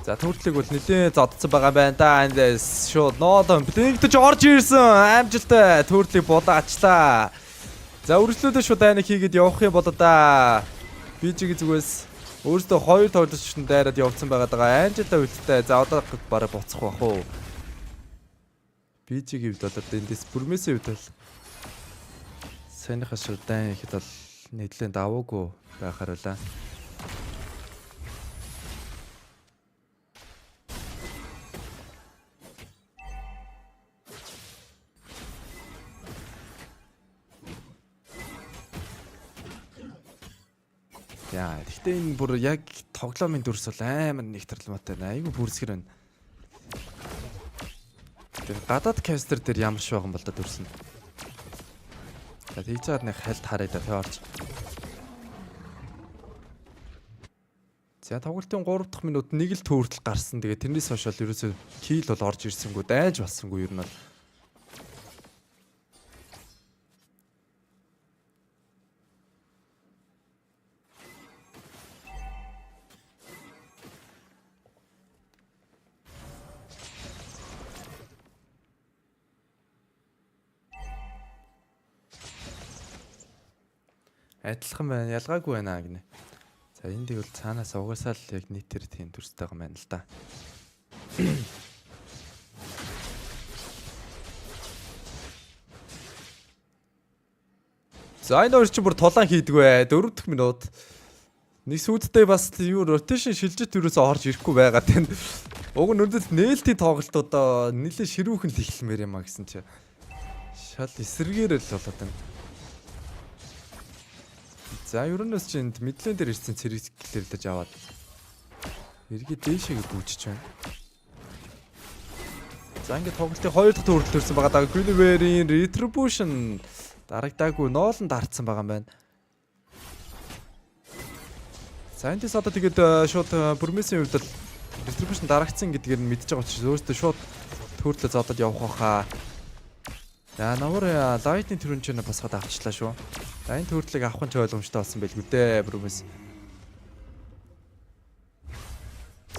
S1: За төрөлийг бол нэлээд зодцсон байгаа байна да. Эндээс шууд ноолон блинкдэж орж ирсэн. Амжилттай төрөлийг булаачлаа. За үргэлжлүүлээ шууд дайныг хийгээд явах юм болоо да. Бижиг зүгээс өөрөөсөө 2 тоглолтчд дайраад явцсан байгаа даа. Амжилттай үлдээ. За одоо бараг буцах бах уу. Бижиг хэвд болоод эндээс бүрмээсээ хэвд бол санийхаа шууд дайн ихэд бол нэлээд даваагүй байхаар байлаа. Яа, гэхдээ энэ бүр яг тоглоомын дүрс бол амар нэгтрэлмаатай байна. Айгу бүрсгэр байна. Тэр гадаад кастер дээр ямар ч байгаа юм бол та дүрс нь. За тийж чад нэг хальт хараа да таарч. За тоглолтын 3 дахь минут нэг л төөртөл гарсан. Тэгээ тэрнээс хойш бол ерөөсөө кил бол орж ирсэнгүй, дайж бассангүй ер нь бол. Адилхан байна, ялгаагүй байна гинэ. За энд бол цаанаас угаасаа л яг нийтээр тийм төрстэй байгаа юм байна л да. За энэ өөр чинь бүр тулаан хийдгвэ. 4 дахь минут. Нэг сүйдтэй бас юу ротейшн шилжит юусоо орж ирэхгүй байгаа тань. Уг нь өндөд нээлтийн тоглолтуудаа нэлээд ширүүхэн л эхлэмээр юм а гэсэн чи. Шал эсэргээр л болоод байна. За ерөнөөс чи энд мэдлэн дээр ирсэн цэрэг гэлэрлэж аваад эргээ дээшээгээ гүйчих байна. За ингээд тоглолтын 2 дахь төрөлд төрсэн байгаа даа. Гүлверийн Retribution дарагдаагүй ноолн дарцсан байгаа юм байна. За эндээс одоо тэгээд шууд Бүрмэсийн хувьд л Retribution дарагдсан гэдгээр нь мэдчихэж байгаа учраас өөртөө шууд төрөлөө зодод явах хаа. За намар лайтны төрөн чинь басгаад авчлаа шүү. За энэ төрөлийг авах нь ч ойлгомжтой болсон байлгүй дээ Бүрмэс.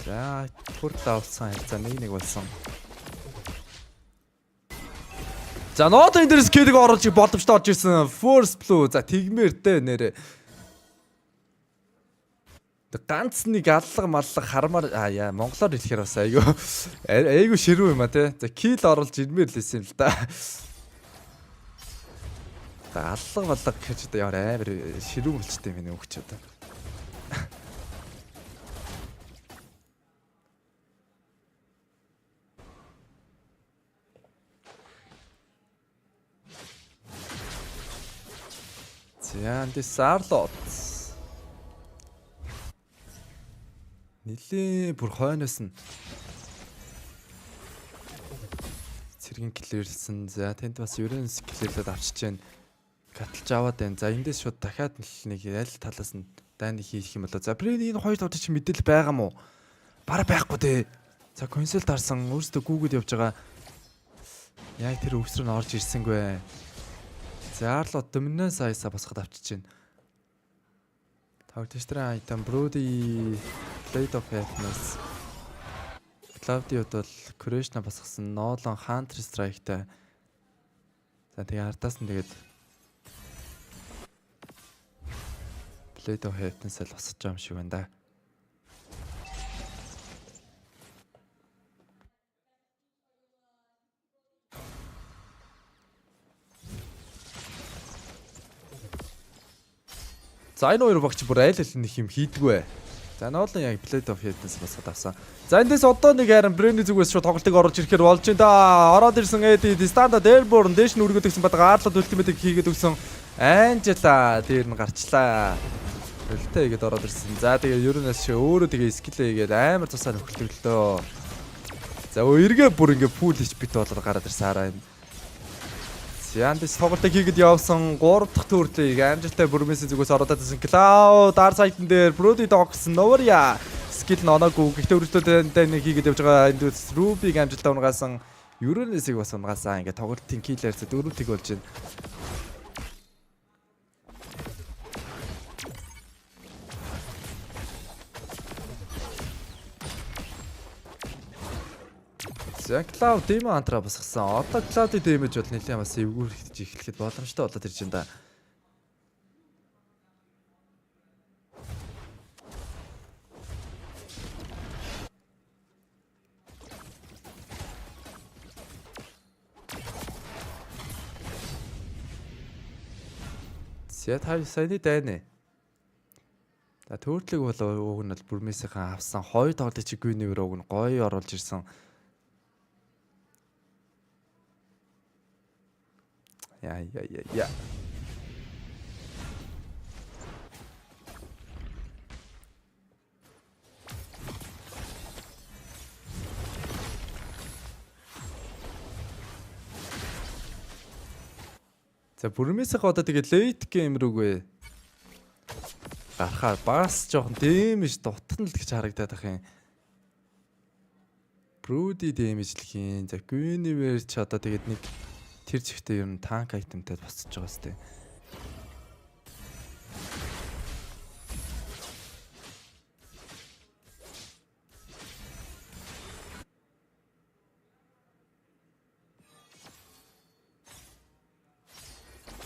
S1: За төрөл авсан харьцаа 1-1 болсон. За ноот энэ дээрс кэдэг оруулж боломжтой орж ирсэн. First Blue. За тэгмээр дээ нэрэ. Ганц нэг аллага маллага хармаар яа монголоор хэлэхээр бас айгүй ширүү юм а те. За кил оруулж ирмээр л байсан юм л да. За аллага маллага гэж одоо ямар амар ширүү болчтой юм өгч одоо. За энд Сарлот. Нилийн бүр хойноос нь цэргийн клирсэн. За тэнд бас ерөнс клирлээд авчиж जैन. Каталж аваад байна. За эндээс шууд дахиад нэг аль талаас нь дайны хийх юм болоо. За энэ хоёр тавд чи мэдээлэл байгаа мó? Бара байхгүй дээ. За консоль дарсан өөрөөсөө гүүгээд явж байгаа. Яг тэр өвс рүү н орж ирсэнгүй. За Арлот доминанс айсаа босгоод авчиж जैन. Тавташтраа айтам Броди Blade of Happiness. Клаудиуд бол Кришна босгосон. Нолон Hunter Strike-тай. За тэгээ ардаас нь тэгээд Blade of Happiness-эл босгож байгаа юм шиг байна да. За энэ хоёр багч бүр айл аль нэг юм хийдгвэ. За ноолон яг Blade of Happiness босгоод авсан. За эндээс одоо нэг харин Брэний зүгээс шууд тоглолтыг оруулж ирэхээр болж байна да. Ороод ирсэн Эди Стандарт Airborne дээш нь үргээд өгсөн бадаг Арлот ультиматыг хийгээд өгсөн. Анжела дээр нь гарчлаа. Өлтөө игээд ороод ирсэн. За тэгээ ерөнөөс чи өөрөө тэгээ скиллээ игээд амар тусаа нөхөлтөглөө. За эргээ бүр ингээ фул HP доллар гараад ирсэн хараа юм. Яндис тоглолтыг хийгээд явсан 3 дахь төрлийг амжилттай бүрмэсийн зүгээс ороод ирсэн. Cloud Dark Side-н дээр Brody тогсон Novaria скил нь оноогүй. Гэхдээ өрсөлдөөтэй нэг хийгээд явж байгаа эндээс Ruby-г амжилттай унгаасан. Юрэнэсийг бас унгаасан. Ингээ тоглолтын киллерс 4 тэг болж байна. За Cloud Demon Hunter босгосон. Одоо Cloud-ийн damage бол нэлээд бас эвгүүрхэж эхлэхэд боломжтой болоод ирж байна да. Зэ та саяны дайны. За төрөлөг бол ууг нь бол бүрмээсээ авсан. Хоёр тоглолт чи гүнээр ууг нь гоё оруулж ирсэн. Я. За бүрмээсээ одоо тэгээд late game рүүгээ гарахаар бас жоохон damage дутна л гэж харагдаад ах юм. Brody damage л хийн. За Guinevere ч одоо тэгээд нэг тэр зэгтээ ер нь танк айтемтай босч байгаа сте.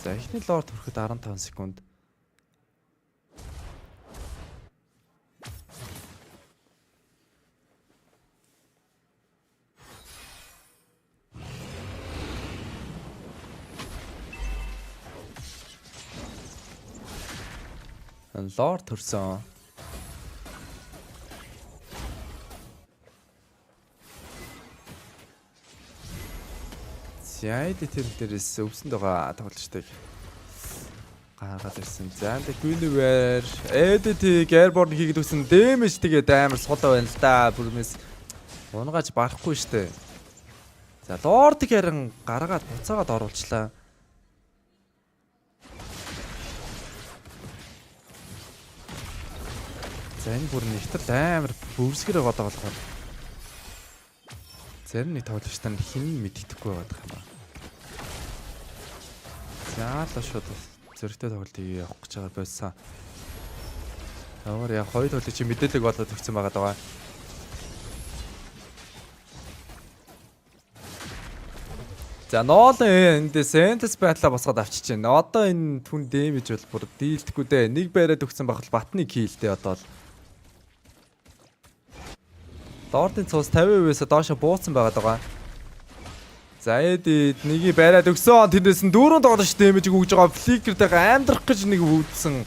S1: За эхний лорд хүрэхэд 15 секунд. Лорд төрсөн. Зяйд тэр дээрээс өвсөнд байгаа тоглолчдыг гаргаад ирсэн. За энэ Guinevere Edit Airborne хийгээд өгсөн damage тэгээд амар сул байна л да. Бүрмэс унгааж барахгүй штэ. За Lord-ыг харин гаргаад буцаагаад оруулчлаа. За энэ бүр нэгтэл амар бүрсгэр байгаа даа болохоор зарим нэг тоглогчтой хин мэддэхгүй байгаа юм байна. За л шууд зөрөгтэй тоглолтыг явах гэж байгаа байсан. Тавар яг хоёр тоглогч мэдээлэл болоод өгсөн байгаа даа. За Nolan эндээс Sentis байтлаа босгоод авчиж байна. Одоо энэ түн damage бол бүр дийлдэхгүй дээ. Нэг байраад өгсөн баг батны киллтэй одоо л Лордын цус 50%-ээс доошо бууцсан байгаад байгаа. За Эдид нэгийг байраад өгсөн. Тэрнээс нь дөрөв тоглож дэмэж өгж байгаа. Фликертэйгээ амьдрах гэж нэг үүдсэн.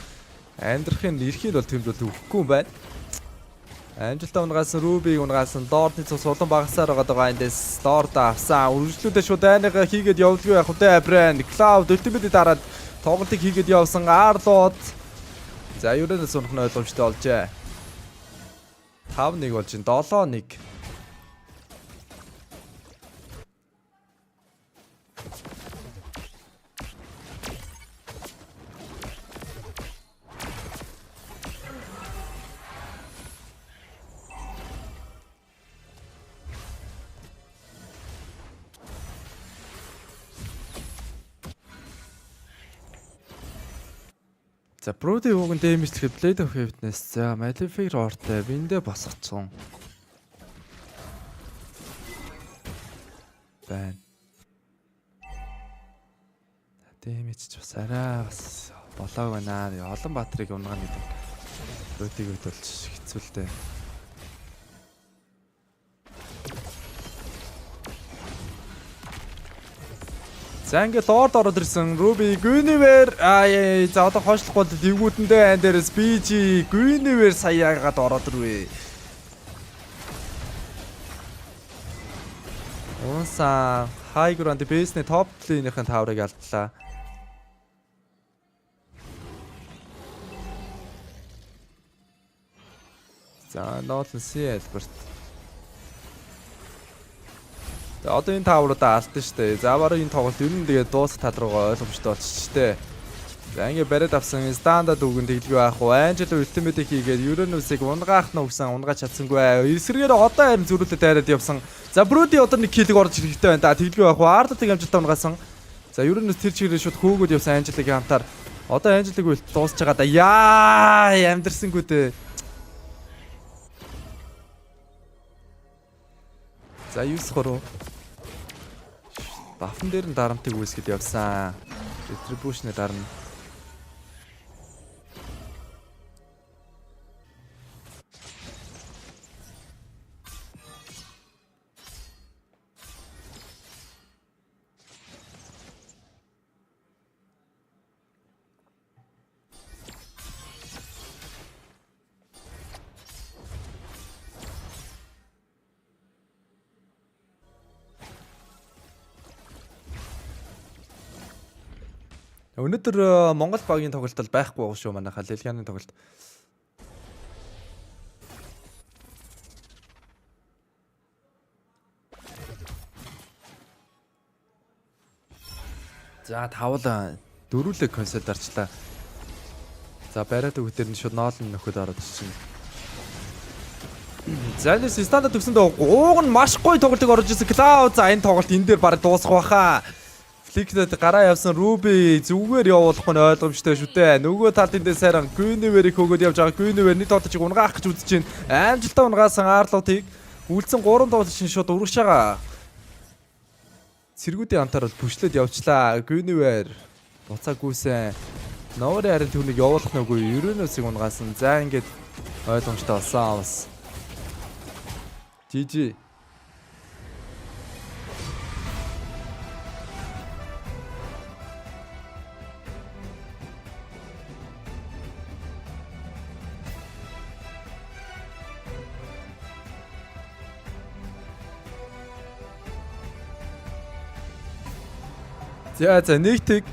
S1: Амьдрахын эрхийг бол тэнд бол өгөхгүй юм байна. Амжилттай унгаасан Ruby унгаасан Лордын цус улан багасаар байгаа эндээс Лорд авсан. Үргэлжлүүлээ шууд дайныгаа хийгээд явуулгүй явах үдэ Брand Cloud өлтөмөд дараад Тоглолтыг хийгээд явсан Арлууд. За ерөнхийдөө сунах нь ойлгомжтой болжээ. 5-1 болж байна. 7-1. За Brody ууган дэмжлэхэд Blade of Heaviness. За Malefic ортой биндэ босгоцсон. Байна. Дэмэж ч бас арай бас болоог байна. Олон баатрыг унгана гэдэг. Brody-г хөдөлж хэцүү л дээ. За ингээд лорд ороод ирсэн Ruby Guinevere за одоо хойшлох бол дэвгүүтэндээ айн дээрээс BG Guinevere саяагаад ороод ирвэ. Унса high ground base-ний топ линейхэн таврыг алдлаа. За Nolan Albert. Одоо энэ таавруудаа алдсан шүү дээ. За баруун энэ тоглолт ер нь тэгээд дуусах тал руугаа ойлгомжтой болчих дээ. За ингэ бариад авсан стандарт үгэн тэглгүй байх уу? Angelo ultimate хийгээд Uranus-ыг унгаах нь өгсөн, унгаж чадсангүй. Эсрэгээр одоо харин зөрүүлээд дайраад явсан. За Brody одоо нэг киллиг орж ирэхтэй байна. Да тэглгүй байх уу? Ardтыг амжилттай унгаасан. За Uranus тэр чигээр шууд хөөгөөд явсан Angelo-гийн хамтаар. Одоо Angelo-г үл дуусч байгаа да. Яа, амдэрсэнгүү дээ. За 9-3. Бафн дээр нь дарамтыг үүсгэж явсан. Retribution-ы дарна. Өнөөдөр Монгол багийн тоглолт бол байхгүй байгаа шүү манайха Дэлхийн тоглолт. За тавал дөрүүлэг консоль дарчлаа. За бариад өгдөр нь шууд ноолн нөхөд ороод ирчихнэ. За энэ стандарт төгсөндөө ууг нь маш гоё тоглолтыг оруулж ирсэн. Cloud за энэ тоглолт энэ дээр бараг дуусах байхаа. Фликтэд гараа явсан Ruby зүгээр явуулах нь ойлгомжтой шүү дээ. Нөгөө талын дээр сайран Guinevere-ийг хөөгөөд явж байгаа. Guinevere нэг тоглолтыг унгаах гэж үзэж байна. Амжилттай унгаасан Арлуудыг үлдсэн 3 тоглолт шин шууд урагш байгаа. Цэргүүдийн амтаар бол бүшлээд явчлаа. Guinevere буцаагүйсэн. Новри харин түүнийг явуулах нүггүй Uranus-ыг унгаасан. За ингээд ойлгомжтой болсон бас. GG. За нэгтэг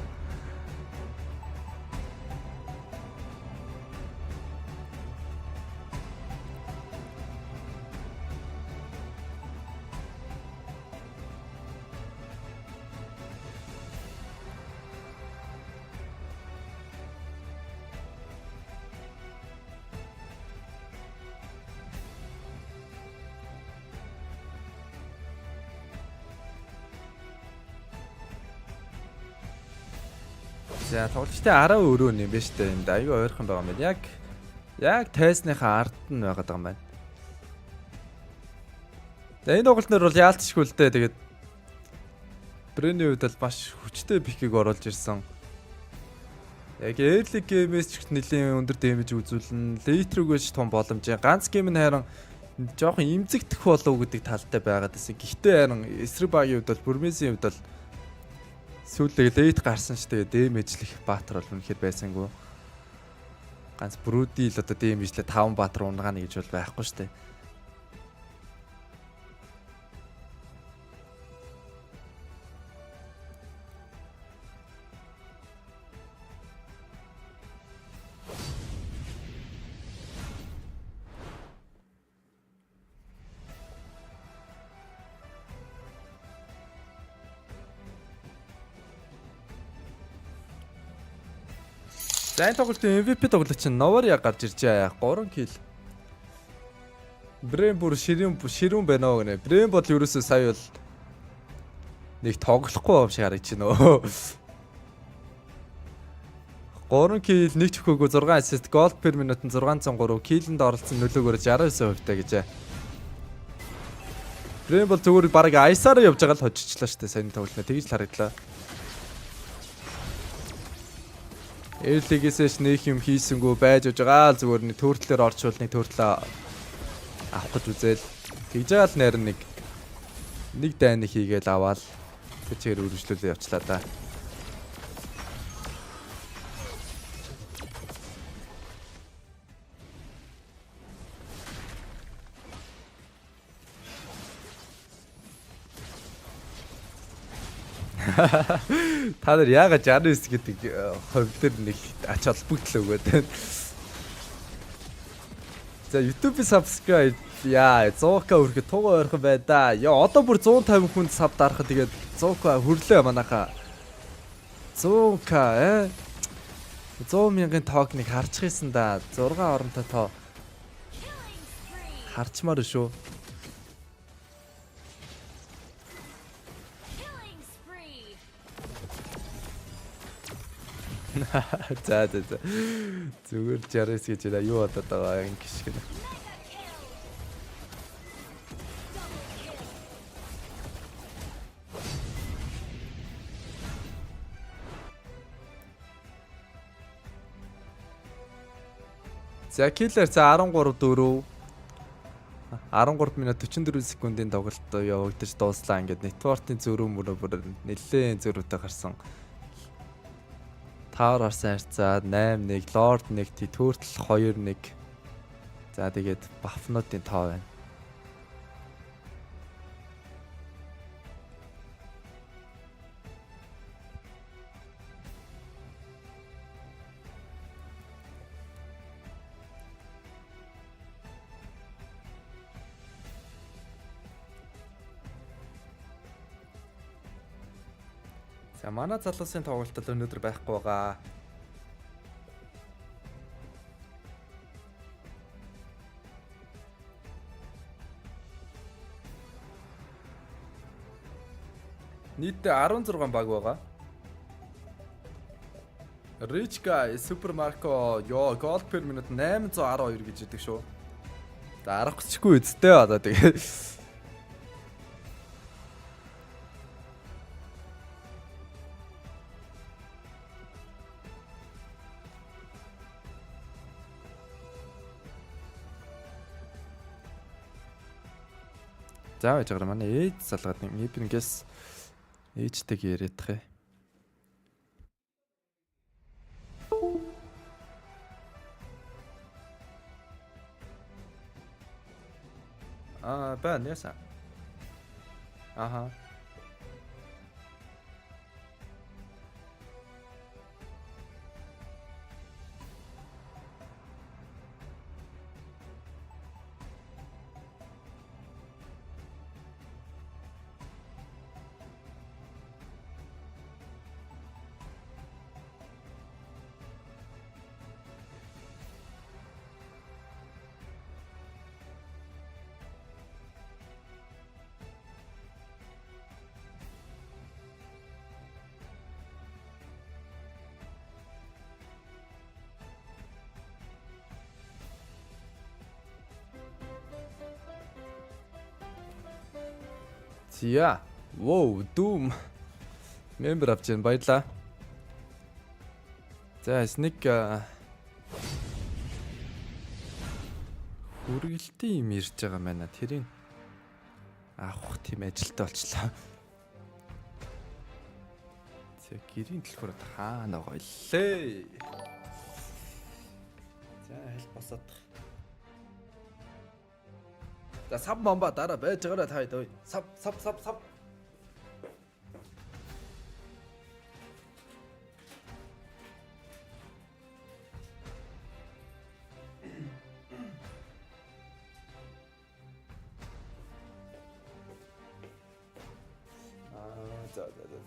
S1: За тоглолттой араа өрөө юм байна шүү дээ. Энд аюу ойрхон байгаа юм байна. Яг тайсныхаа ард нь байгаад байгаа юм байна. За энэ тоглолтноор бол яалтчгүй л дээ. Тэгээд Брэний үед бол маш хүчтэй пикийг оруулж ирсэн. Яг early game-с ч нэлийн өндөр дэмэж үзүүлнэ. Late рүүгээс том боломж. Ганц гейм нь харин жоохон имзэгдэх болов гэдэг талтай байгаад байсан. Гэхдээ харин эсрэг багийн үед бол Burmese-ийн үед бол сүүлдээ лейт гарсан ч тэгээ дэмэжлэх баатар бол үнэхээр байсангүй. Ганц Brody л одоо дэмэжлээ 5 баатар унгаана гэж бол байхгүй шүү дээ. За энэ тоглолтын MVP тоглолт чинь Аварга гарч иржээ. 3 kill. Брэм бүр ширүүн байна уу гэнэ. Брэм бол ерөөсөө сая бол нэг тоглохгүй юм шиг харагдаж байна өө. 3 kill, 1 төхөөгөө 6 assist, gold per minute 603, kill-д оролцсон нөлөөгөөр 69% гэжээ. Брэм бол зүгээр бараг айсаараа явж байгаа л хожчихлаа шүү дээ. Сайн тоглолтоо тэгж л харагдлаа. Эрлигээс нэг юм хийсэнгүү байж байгаа л зүгээр нэг төртлөөр орчуул нэг төртлөө авах гэж үзэл. Тэгж байгаа л нэр нэг дайны хийгээл аваад тэр чигээр үргэлжлүүлээ явчлаа да. Та нар яагаад 69 гэдэг хувь дээр нэг ач холбогдол өгөөд байна. За YouTube-ийн subscribe яа 100k хүрэхэд тугаа ойрхон бай да. Яа одоо бүр 150 хүнд sub дарахад тэгээд 100k хүрлээ манайхаа. 100k 100 мянган тоокныг харчихсан да. 6 оронтой тоо харчмаар шүү. За зүгээр 69 гэж байна. Юу болоод байгаа юм гიშг гэнэ. За killer за 13-4 13 минут 44 секундын тоглолт явагдаж дууслаа. Ингээд network-ийн зөрүү мөрөөр нэлээд зөрүүтэй гарсан. Tower арсан харьцаа 8-1, Lord 1, Turtle 2-1. За тэгээд buff-нуудын тоо байна. За манай залуусын тоглолт өнөөдөр байхгүй байгаа. Нийтдээ 16 баг байгаа. Rich guy Supermarco ёо gold per minute 812 гэж идэг шүү. За арах гэчихгүй үсттэй одоо тэгээ. За байж байгаа манай ээж залгаад нэг эбэнгээс ээжтэйг яриадах юм. Байна яса. Аха. Зя. Воу, Doom. Member авч байна. Баярлаа. За, Sneak хүргэлтийн юм ирж байгаа маа. Тэрийг авах тийм ажилтаа болчлаа. За, гэрийн төлхөр хаана байгаа илээ. За, хэл босоод. За сав момба дараа байж байгаараа та хэд ой. Сав.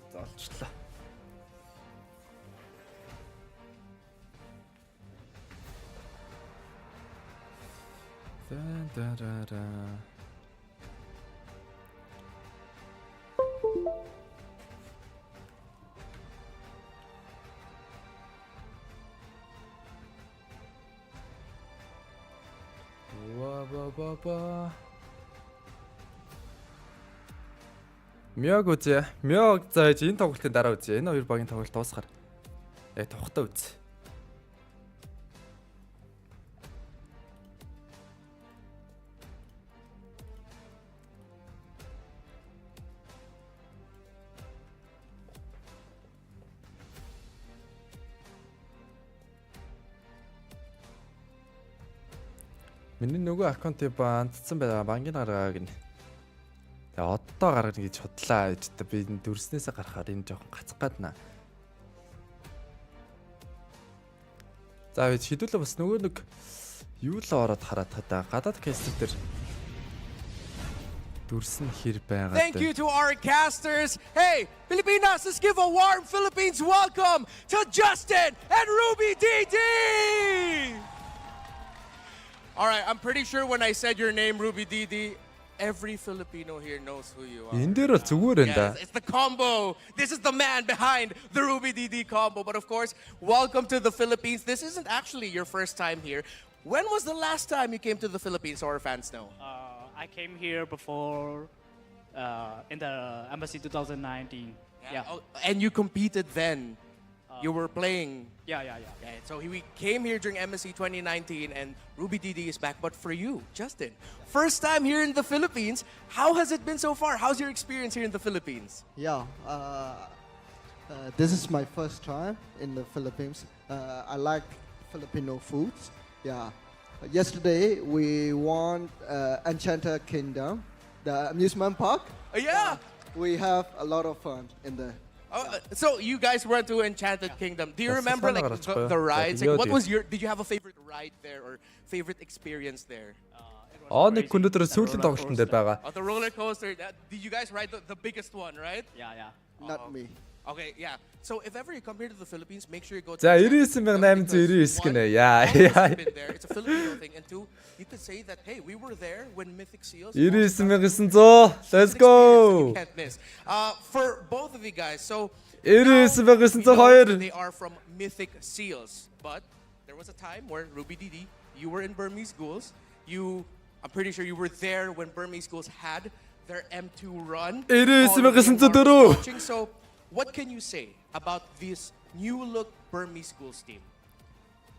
S1: За олчлаа. Мёг үзье. Мёг зааж энэ тоглолтын дараа үзье. Энэ хоёр багийн тоглолт дуусгаар. Яг тухтаа үз. Миний нөгөө аккаунтыг бандцсан байгаа. Бангийн гаргаа гинэ. Тэгээ одоо гаргана гэж бодлаа. Би энэ дүрснээсээ гарахаар энэ жоохон гацх гаднаа. За бид хідүүлээ бас нөгөө нэг юу л ороод хараад та гадаад кастер дээр дүрсэн хэр байгаа.
S4: Thank you to our casters. Hey, Filipinas, let's give a warm Philippines welcome to Justin and Ruby DD. All right, I'm pretty sure when I said your name, Ruby DD, every Filipino here knows who you are.
S1: Энэ дээр бол зүгээр энэ да.
S4: It's the combo. This is the man behind the Ruby DD combo. But of course, welcome to the Philippines. This isn't actually your first time here. When was the last time you came to the Philippines, so our fans know?
S12: I came here before in the embassy 2019. Yeah.
S4: Oh, and you competed then. You were playing.
S12: Yeah.
S4: So we came here during MSC 2019 and Ruby DD is back. But for you, Justin, first time here in the Philippines, how has it been so far? How's your experience here in the Philippines?
S13: Yeah, this is my first time in the Philippines. I like Filipino foods. Yeah. Yesterday we won Enchanted Kingdom, the amusement park.
S4: Yeah.
S13: We have a lot of fun in there.
S4: So you guys went to Enchanted Kingdom. Do you remember like the rides? Like, what was your? Did you have a favorite ride there or favorite experience there?
S1: Нэг өнөөдөр сүүлийн тоглолтын дээр байгаа.
S4: The roller coaster. Did you guys ride the biggest one, right?
S12: Yeah.
S13: Not me.
S4: Okay, yeah. So if ever you come here to the Philippines, make sure you go to.
S1: За 99899 гинэ. Яа.
S4: It's a Filipino thing, and two, you could say that hey, we were there when Mythic Seals.
S1: 99900. Let's go.
S4: You can't miss. For both of you guys, so
S1: 99902.
S4: they are from Mythic Seals, but there was a time where Ruby DD, you were in Burmese Ghouls. I'm pretty sure you were there when Burmese Ghouls had their M2 run.
S1: 99904.
S4: So, what can you say about this new look Burmese Ghouls team?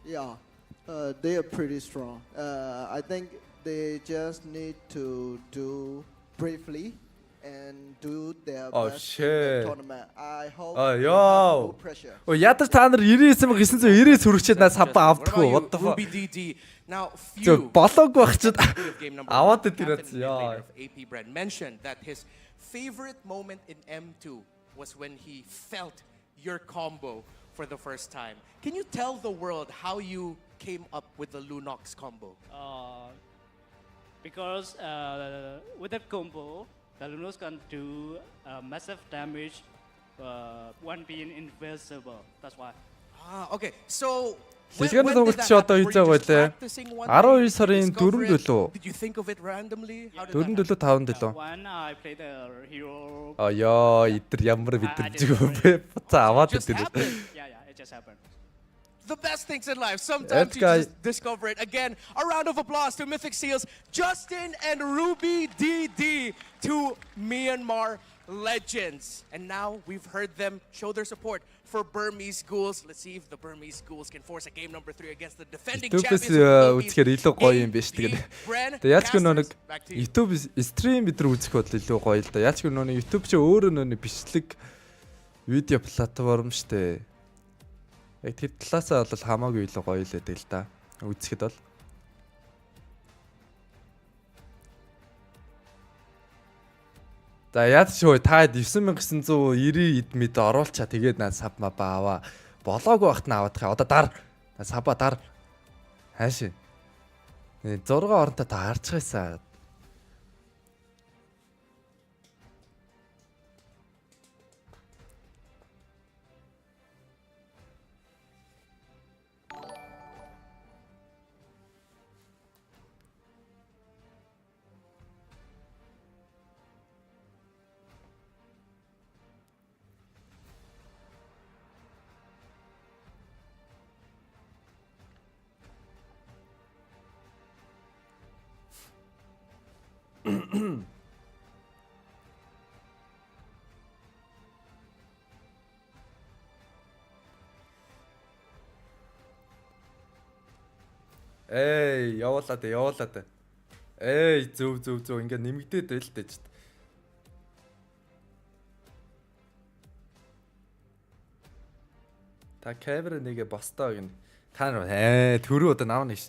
S13: Yeah, they are pretty strong. I think they just need to do bravely and do their best in the tournament. I hope they have no pressure.
S1: Ядар та нар 99990 сүрэгчээд нас хаваа авдаггүй. What the fuck?
S4: Ruby DD. Now, few
S1: болоог багчаад аваад идэрээс
S4: яа. AP Brand mentioned that his favorite moment in M2 was when he felt your combo for the first time. Can you tell the world how you came up with the Lunox combo?
S12: Because with that combo, the Lunox can do massive damage when being invisible. That's why.
S4: Okay. So
S1: Дэлхийн тоглолт чи одоо хийж байгаа байлаа. 12 сарын 4-нд лөө.
S4: Did you think of it randomly?
S1: 4-нд лөө 5-нд лөө.
S12: When I played the hero.
S1: Идэр ямар бидэрж байгаа бэ? Буцаа аваад идэр.
S12: Yeah, it just happened.
S4: The best things in life. Sometimes you just discover it. Again, a round of applause to Mythic Seals, Justin and Ruby DD, two Myanmar legends. And now we've heard them show their support for Burmese Ghouls. Let's see if the Burmese Ghouls can force a game number 3 against the defending champions.
S1: Үзэхээр илүү гоё юм биш тэгээд. Яачгүй нэг YouTube стрим бид нар үзэх бодол илүү гоё л да. Яачгүй нэг YouTube чи өөрөө нэг бичлэг видео платформ штэ. Яг тэр талаасаа бол хамаагүй илүү гоё л байдаг л да. Үзэхэд бол. За яад шүү та 9990 эдмэд оруулчаа тэгээд наа саб мапа аваа. Болоогүй багт нь аваад хаа. Одоо дар саба дар. Хааши. 6 оронтой та харчихсан. Эй, явуулаад. Эй, зөв. Ингээ нэмэгдээд байл л дээ ч. Та камера нэгэ бостоо гин. Та нар түрүү одоо нав нэг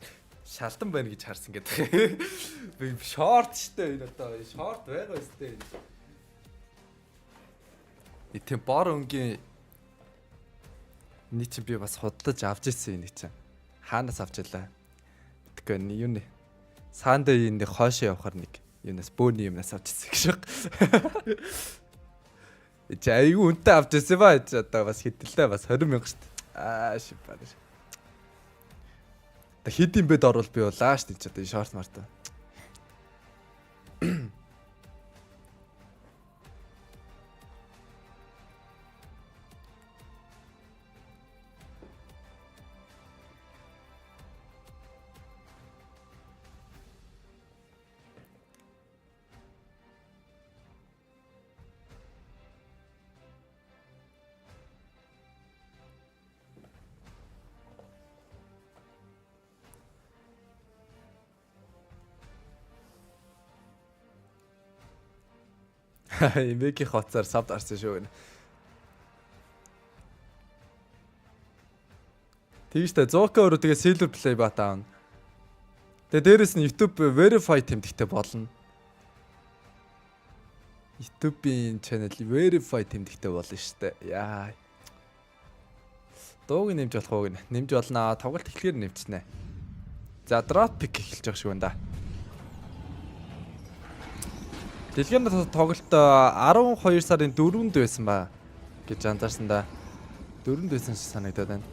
S1: шалтан байна гэж харсан гэдэг. Би шорт штэ энэ одоо шорт байгаа штэ. Итэм бор өнгийн нэг чи би бас худалдаж авч ирсэн нэг чинь. Хаанаас авч илаа? Тэгвэл юу нэ? Саанда энэ хойшоо явахаар нэг юунаас бөөний юмнаас авч ирсэн гэж байна. Чи айгүй үнэтэй авч ирсэн ба одоо бас хэдэлээ бас 20,000 шүү дээ. Шипаар. Та хэдийн бэд орвол би болаа шүү дээ чи одоо шорт марта. Имеки хоцоор савд арсан шүү гэнэ. Тэгэж та 100к өрөө тэгээ silver play бат аавна. Тэгээ дээрэс нь YouTube verify тэмдэгтэй болно. YouTube-ийн channel verify тэмдэгтэй болно штэ. Яа. Дууг нэмж болох уу гэнэ. Нэмж болно. Тоглолт эхлэхээр нэмчихнэ. За drop pick эхэлж байгаа шүү энэ да. Дэлхийн тоглолт 12 сарын 4-нд байсан ба гэж анзаарсан да. 4-нд байсан шиг санагдаад байна.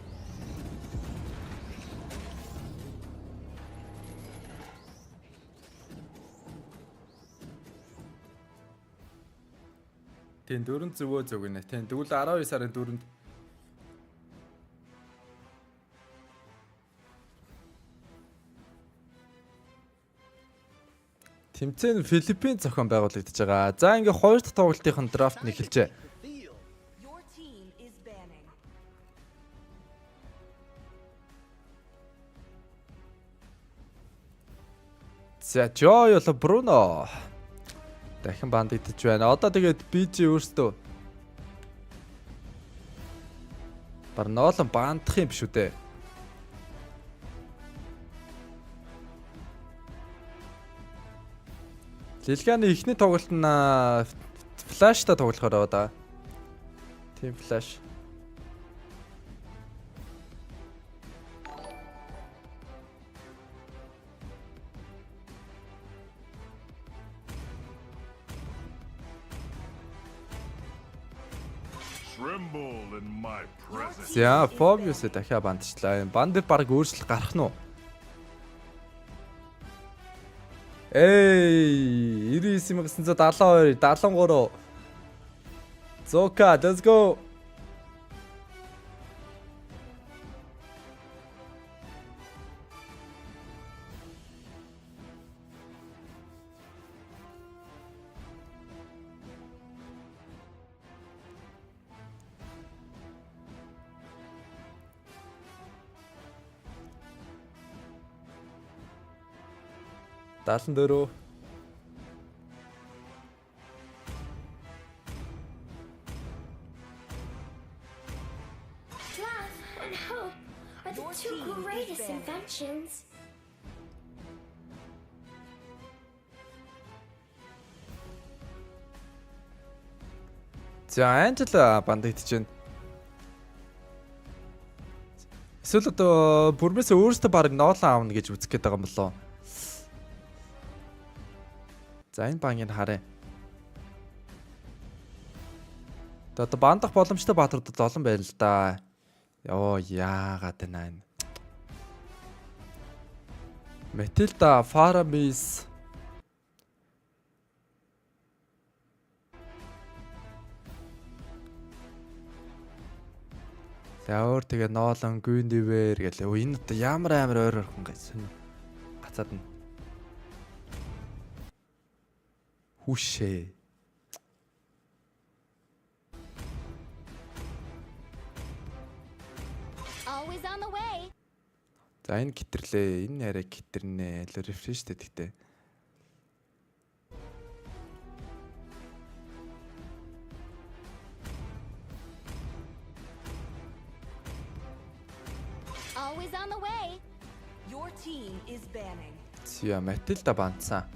S1: Тийм 4 зөвөө зөв гинэ. Тийм тэгвэл 12 сарын 4-нд тэмцээн Филиппин зохион байгуулагдаж байгаа. За ингээ хоёр дахь тоглолтын драфт нь эхэлжээ. За Joy боло Бруно дахин бандагдаж байна. Одоо тэгээд BG өөртөө бар ноолон бандах юм биш үү дээ. Дэлхийн ихний тоглолт нь флаштай тоглохоор байгаа да. Тим флаш. За, Fobius дахиад бандчлаа. Банд баг өөрчлөлт гарах нь уу? Эй, 99,972, 73. Зока, let's go. Даалан дөрөв. За Анжела бандагдж байна. Эсвэл одоо бүрмээс өөрөөсөө баг ноолон аавна гэж үзэх гээд байгаа юм болоо. За энэ бангийг харъя. Одоо бандах боломжтой баатруудад олон байна л да. Йоо яагаад байна. Метилда, Фарамис. Яавар тэгээ ноолон гүндивэр гэлээ. Энэ одоо ямар амар ойр орхон гэсэн. Гацаад нь. Хүшээ.
S11: Always on the way.
S1: За энэ гитрлээ. Энэ арай гитрнэ. Л рефреш гэдэгтэй.
S11: Always on the way. Your team is banning.
S1: Зя Матилда бандсан.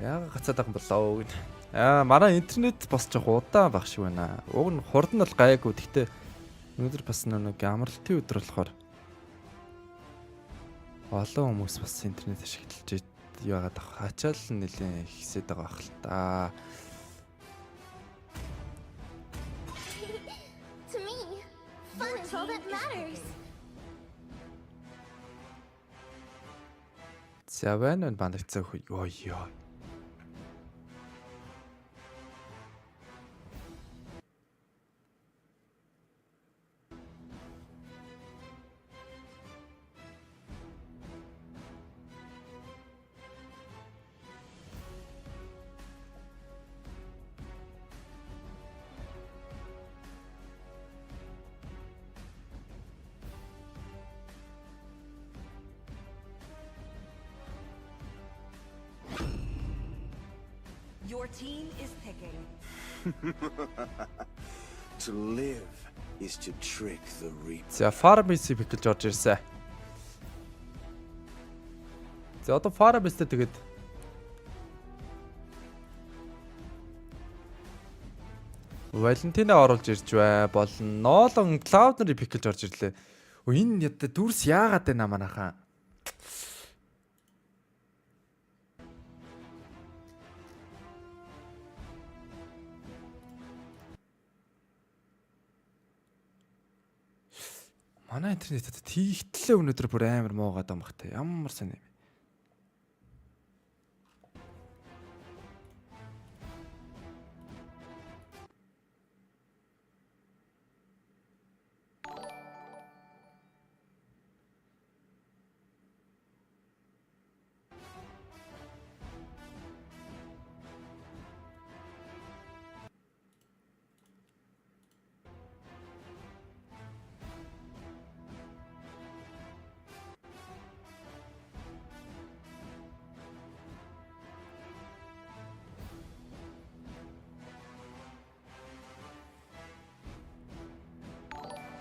S1: Яага гацаад байгаа юм болоо гэнэ. Манай интернет бас жоох удаан баг шиг байна. Уг нь хурд нь бол гайгүй. Гэхдээ өнөөдөр бас нэг амралтын өдөр болохоор олон хүмүүс бас интернет ашиглаж яагаад хачаал нэлээд ихсээд байгаа бах л та.
S11: To me, fun is all that matters.
S1: За байна бандагцаа хөө. Йоо.
S11: Your team is picking.
S2: To live is to trick the reaper.
S1: За фармиси биклж орж ирсэн. За одоо фармистэй тэгээд Валентина оруулж ирж болно. Ноолон Клауднери биклж орж ирлээ. Энэ ядаа дүрс яагаад байна манайхаа? Манай интернетэд тийгтлээ өнөөдөр бүр амар муугаад байгаа юм бах та. Ямар сайн юм.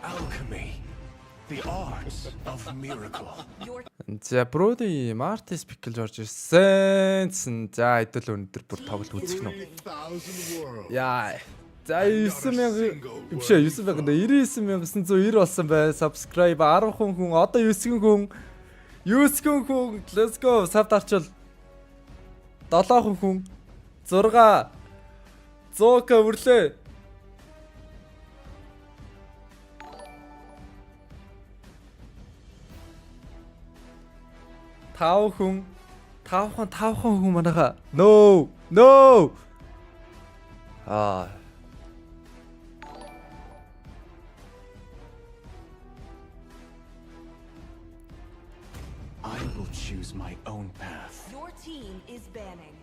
S2: Alchemy, the arts of miracle.
S1: За Броди Мартис биклж орж ирсэн. За хэдүүл өнөдөр бүр тоглолт үзэх нь. Яа. За 9000 биш 99,990 болсон бай. Subscribe 10 хүн одоо 9 хүн. Let's go. Савд арчвал 7 хүн 6 100к өрлөө. 5 хүн манайха. No.
S2: I will choose my own path.
S11: Your team is banning.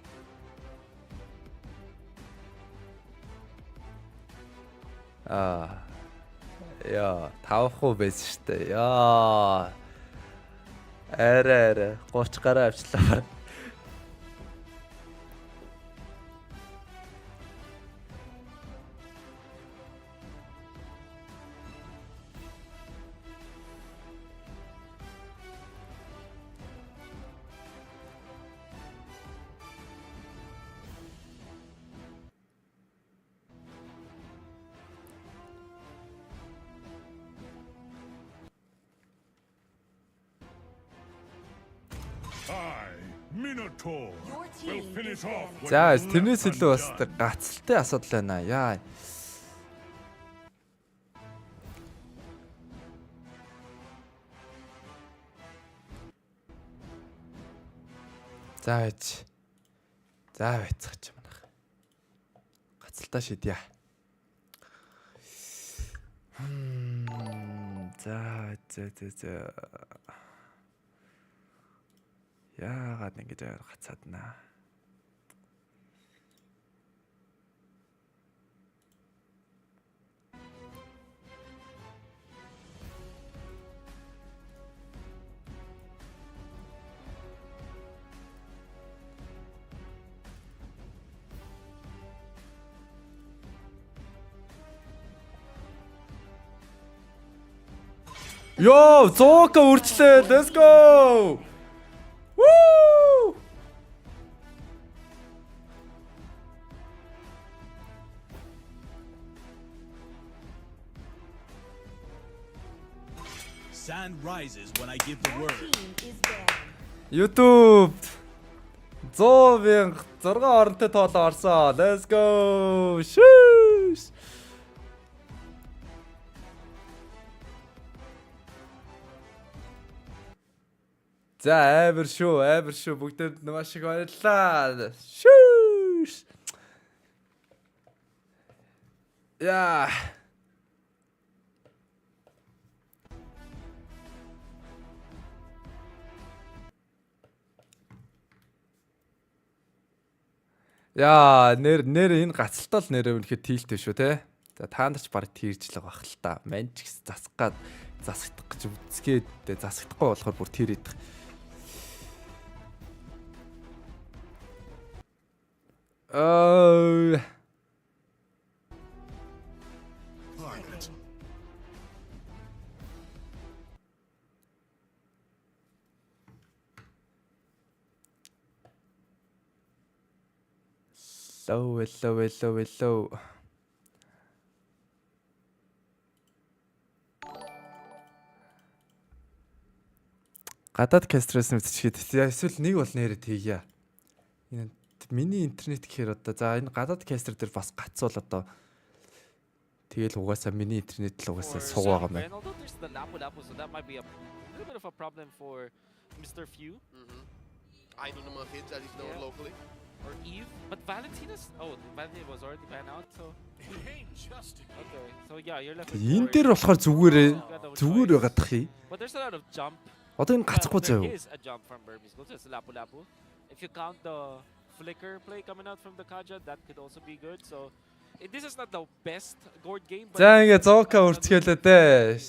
S1: Яа, 5% байсан шүү дээ. Яа. Арай 30 гараа авчлаа. За тэрнээс илүү бас гацалтай асуудал байна. Яа. За байж. За байцгаач манайх. Гацалтаа шидья. За. Яагаад ингэж гацаад наа. Yo, зоока үрчлээ. Let's go. Woo!
S14: Sand rises when I give the word.
S1: YouTube 100,000 6 оронтой тоолоо орсон. Let's go. Shoosh. За амар шүү бүгдэд маш их баярлалаа. Шүүш. Яа. Яа, нэр энэ гацалтал нэр үнэхээр тийлтэй шүү те. За та нар ч баг тийржлэг бах л та. Манч гэс засах гэж үзгээд засахдахгүй болохоор бүр тийрээд. Hello. Гадаад кастрээс мэдчихээд эсвэл нэг бол нэрээ тэгье. Энэ миний интернет гэхээр одоо за энэ гадаад кастер дээр бас гацвал одоо тэгэл угаасаа миний интернет л угаасаа суг байгаа мэн.
S5: I don't know if it's at least known locally.
S10: Or Eve, but Valentina's. Oh, Valentina was already banned out, so. Okay, so yeah, you're left.
S1: Энэ дээр болохоор зүгээр байгаадах юм.
S10: But there's a lot of jump.
S1: Одоо энэ гацхгүй заяа.
S10: There is a jump from Burmese Gold. It's Lapu-Lapu. If you count the flicker play coming out from the Kaja, that could also be good. So this is not the best gourd game.
S1: За ингээ зоока үрцгэлээ дээ.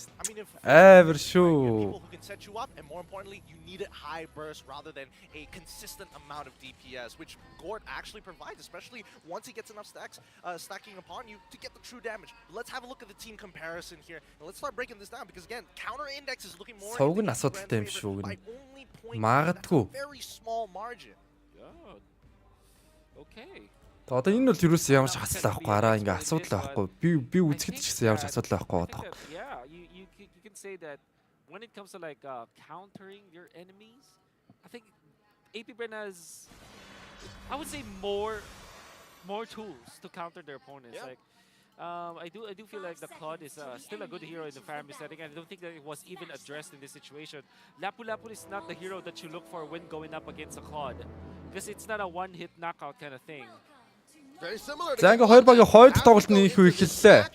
S1: Амар шүү.
S15: People who can set you up, and more importantly, you need a high burst rather than a consistent amount of DPS, which Gord actually provides, especially once he gets enough stacks stacking upon you to get the true damage. Let's have a look at the team comparison here, and let's start breaking this down because again, counter index is looking more
S1: Сувг нь асуудалтай юм шүү гэнэ. Магадгүй.
S15: Very small margin.
S10: Okay.
S1: Одоо энэ бол юусэн ямар ч асуудал байхгүй араа ингээ асуудал байхгүй. Би үзэхэд ч гэсэн ямар ч асуудал байхгүй байна.
S10: Yeah, you can say that when it comes to like countering your enemies, I think AP Bren has, I would say, more tools to counter their opponents. Yeah. Like I do feel like the Claude is still a good hero in the Faramir setting, and I don't think that it was even addressed in this situation. Lapu-Lapu is not the hero that you look for when going up against a Claude, because it's not a one-hit knockout kind of thing.
S1: За ингээ хоёр багийн хоёр тоглолтны их эхэллээ.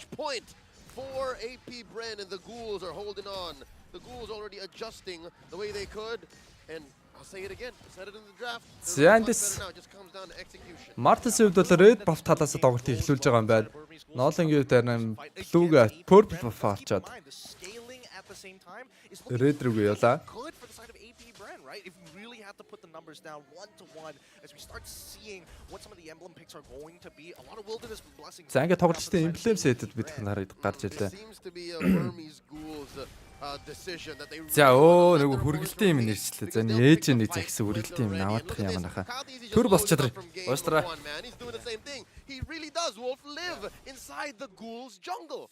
S5: For AP Bren and the Ghouls are holding on. The Ghouls already adjusting the way they could, and I'll say it again. Said it in the draft.
S1: За эндээс Мартас хувьд бол Red Buff талаас тоглолтыг эхлүүлж байгаа юм байна. Ноолынгийн хувьд харин Blue-га Purple Buff авчаад Red рүүгээ явлаа.
S15: Right? If we really have to put the numbers down 1-to-1 as we start seeing what some of the emblem picks are going to be, a lot of wilderness blessings.
S1: За ингээ тоглолтын emblem set-д бид гарч ирлээ. За нөгөө хүргэлтийн юм нэрчлээ. За ээж нэг загсан хүргэлтийн юм наваадах юм анаха. Төр босч чадраа. Уустраа.
S5: He really does wolf live inside the Ghouls jungle.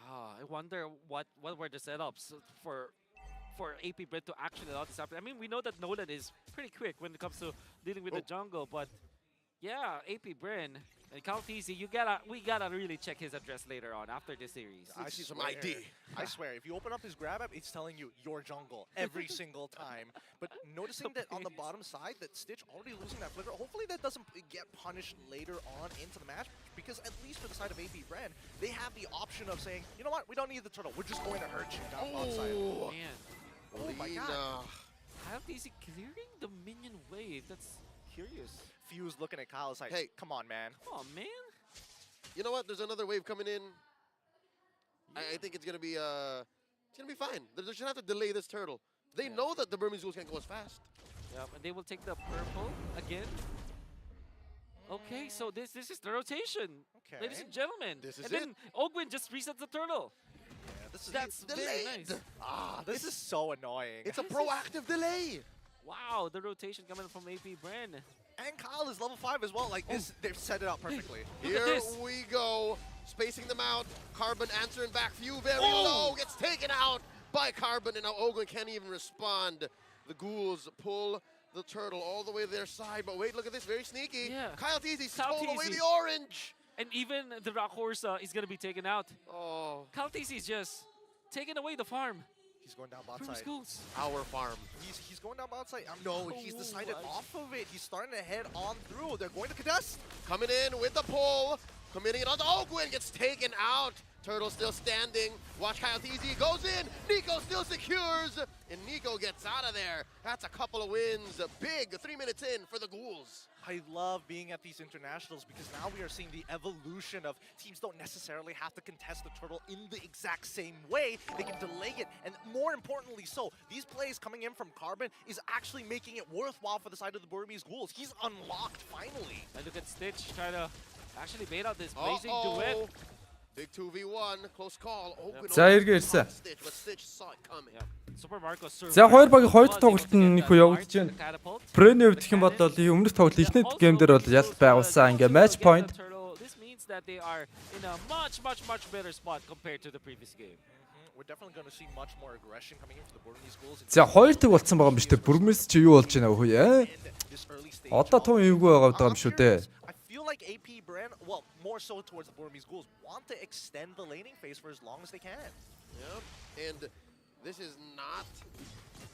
S10: I wonder what were the setups for AP Bren to actually allow this happen. I mean, we know that Nolan is pretty quick when it comes to dealing with the jungle, but yeah, AP Bren And Kaltisi, we gotta really check his address later on after this series.
S5: I see some ID.
S15: I swear, if you open up his grab app, it's telling you your jungle every single time. But noticing that on the bottom side, that Stitch already losing that flicker, hopefully that doesn't get punished later on into the match, because at least for the side of AP Brand, they have the option of saying, you know what, we don't need the turtle, we're just going to hurt you down bottom side.
S10: Oh, man.
S15: Oh my god.
S10: Kaltisi clearing the minion wave. That's curious.
S15: Fuse looking at Kyle is like,
S5: Hey,
S15: come on, man.
S10: Come on, man.
S5: You know what? There's another wave coming in. I think it's gonna be fine. They just have to delay this turtle. They know that the Burmese Ghouls can't go as fast.
S10: Yep, and they will take the purple again. Okay, so this is the rotation.
S15: Okay.
S10: Ladies and gentlemen.
S5: This is
S10: and then Ogwin just resets the turtle. That's very nice.
S15: This is so annoying.
S5: It's a proactive delay.
S10: Wow, the rotation coming from AP Brand.
S15: And Kyle is level 5 as well. Like this, they've set it up perfectly.
S5: Here we go. Spacing them out. Carbon answering back. Few very low. Gets taken out by Carbon. And now Ogwin can't even respond. The Ghouls pull the turtle all the way to their side. But wait, look at this. Very sneaky.
S10: Yeah.
S5: Kyle Teasy stole away the orange.
S10: And even the Rock Horse is going to be taken out.
S5: Oh.
S10: Kaltisi is just taking away the farm.
S15: He's going down bot side.
S5: Our farm.
S15: He's going down bot side. No, he's decided off of it. He's starting to head on through. They're going to contest.
S5: Coming in with the pull. Committing it on the Ogwin. Gets taken out. Turtle still standing. Watch Kyle TZ goes in. Nico still secures. And Nico gets out of there. That's a couple of wins. Big 3 minutes in for the Ghouls.
S15: I love being at these internationals because now we are seeing the evolution of teams don't necessarily have to contest the turtle in the exact same way. They can delay it, and more importantly so, these plays coming in from Carbon is actually making it worthwhile for the side of the Burmese Ghouls. He's unlocked finally.
S10: And look at Stitch trying to actually bait out this blazing duet.
S5: Big 2v1, close call.
S1: За эргээ ирсэн.
S5: But Stitch saw it coming.
S10: Super Marco serve.
S1: За хоёр багийн хоёр дахь тоглолт нь их явагдаж байна. Брэний хувьд гэх юм бол өмнөх тоглолт ихний гейм дээр бол ялт байгуулсан. Ингээ match point.
S10: This means that they are in a much better spot compared to the previous game.
S15: We're definitely going to see much more aggression coming in for the Burmese Ghouls.
S1: За хоёр тэг болцсон байгаа юм биш үү? Burmese чи юу болж байна вэ? Одоо тун эвгүй байгаа юм шүү дээ.
S15: I feel like AP Brand, well, more so towards the Burmese Ghouls, want to extend the laning phase for as long as they can.
S5: Yeah, and this is not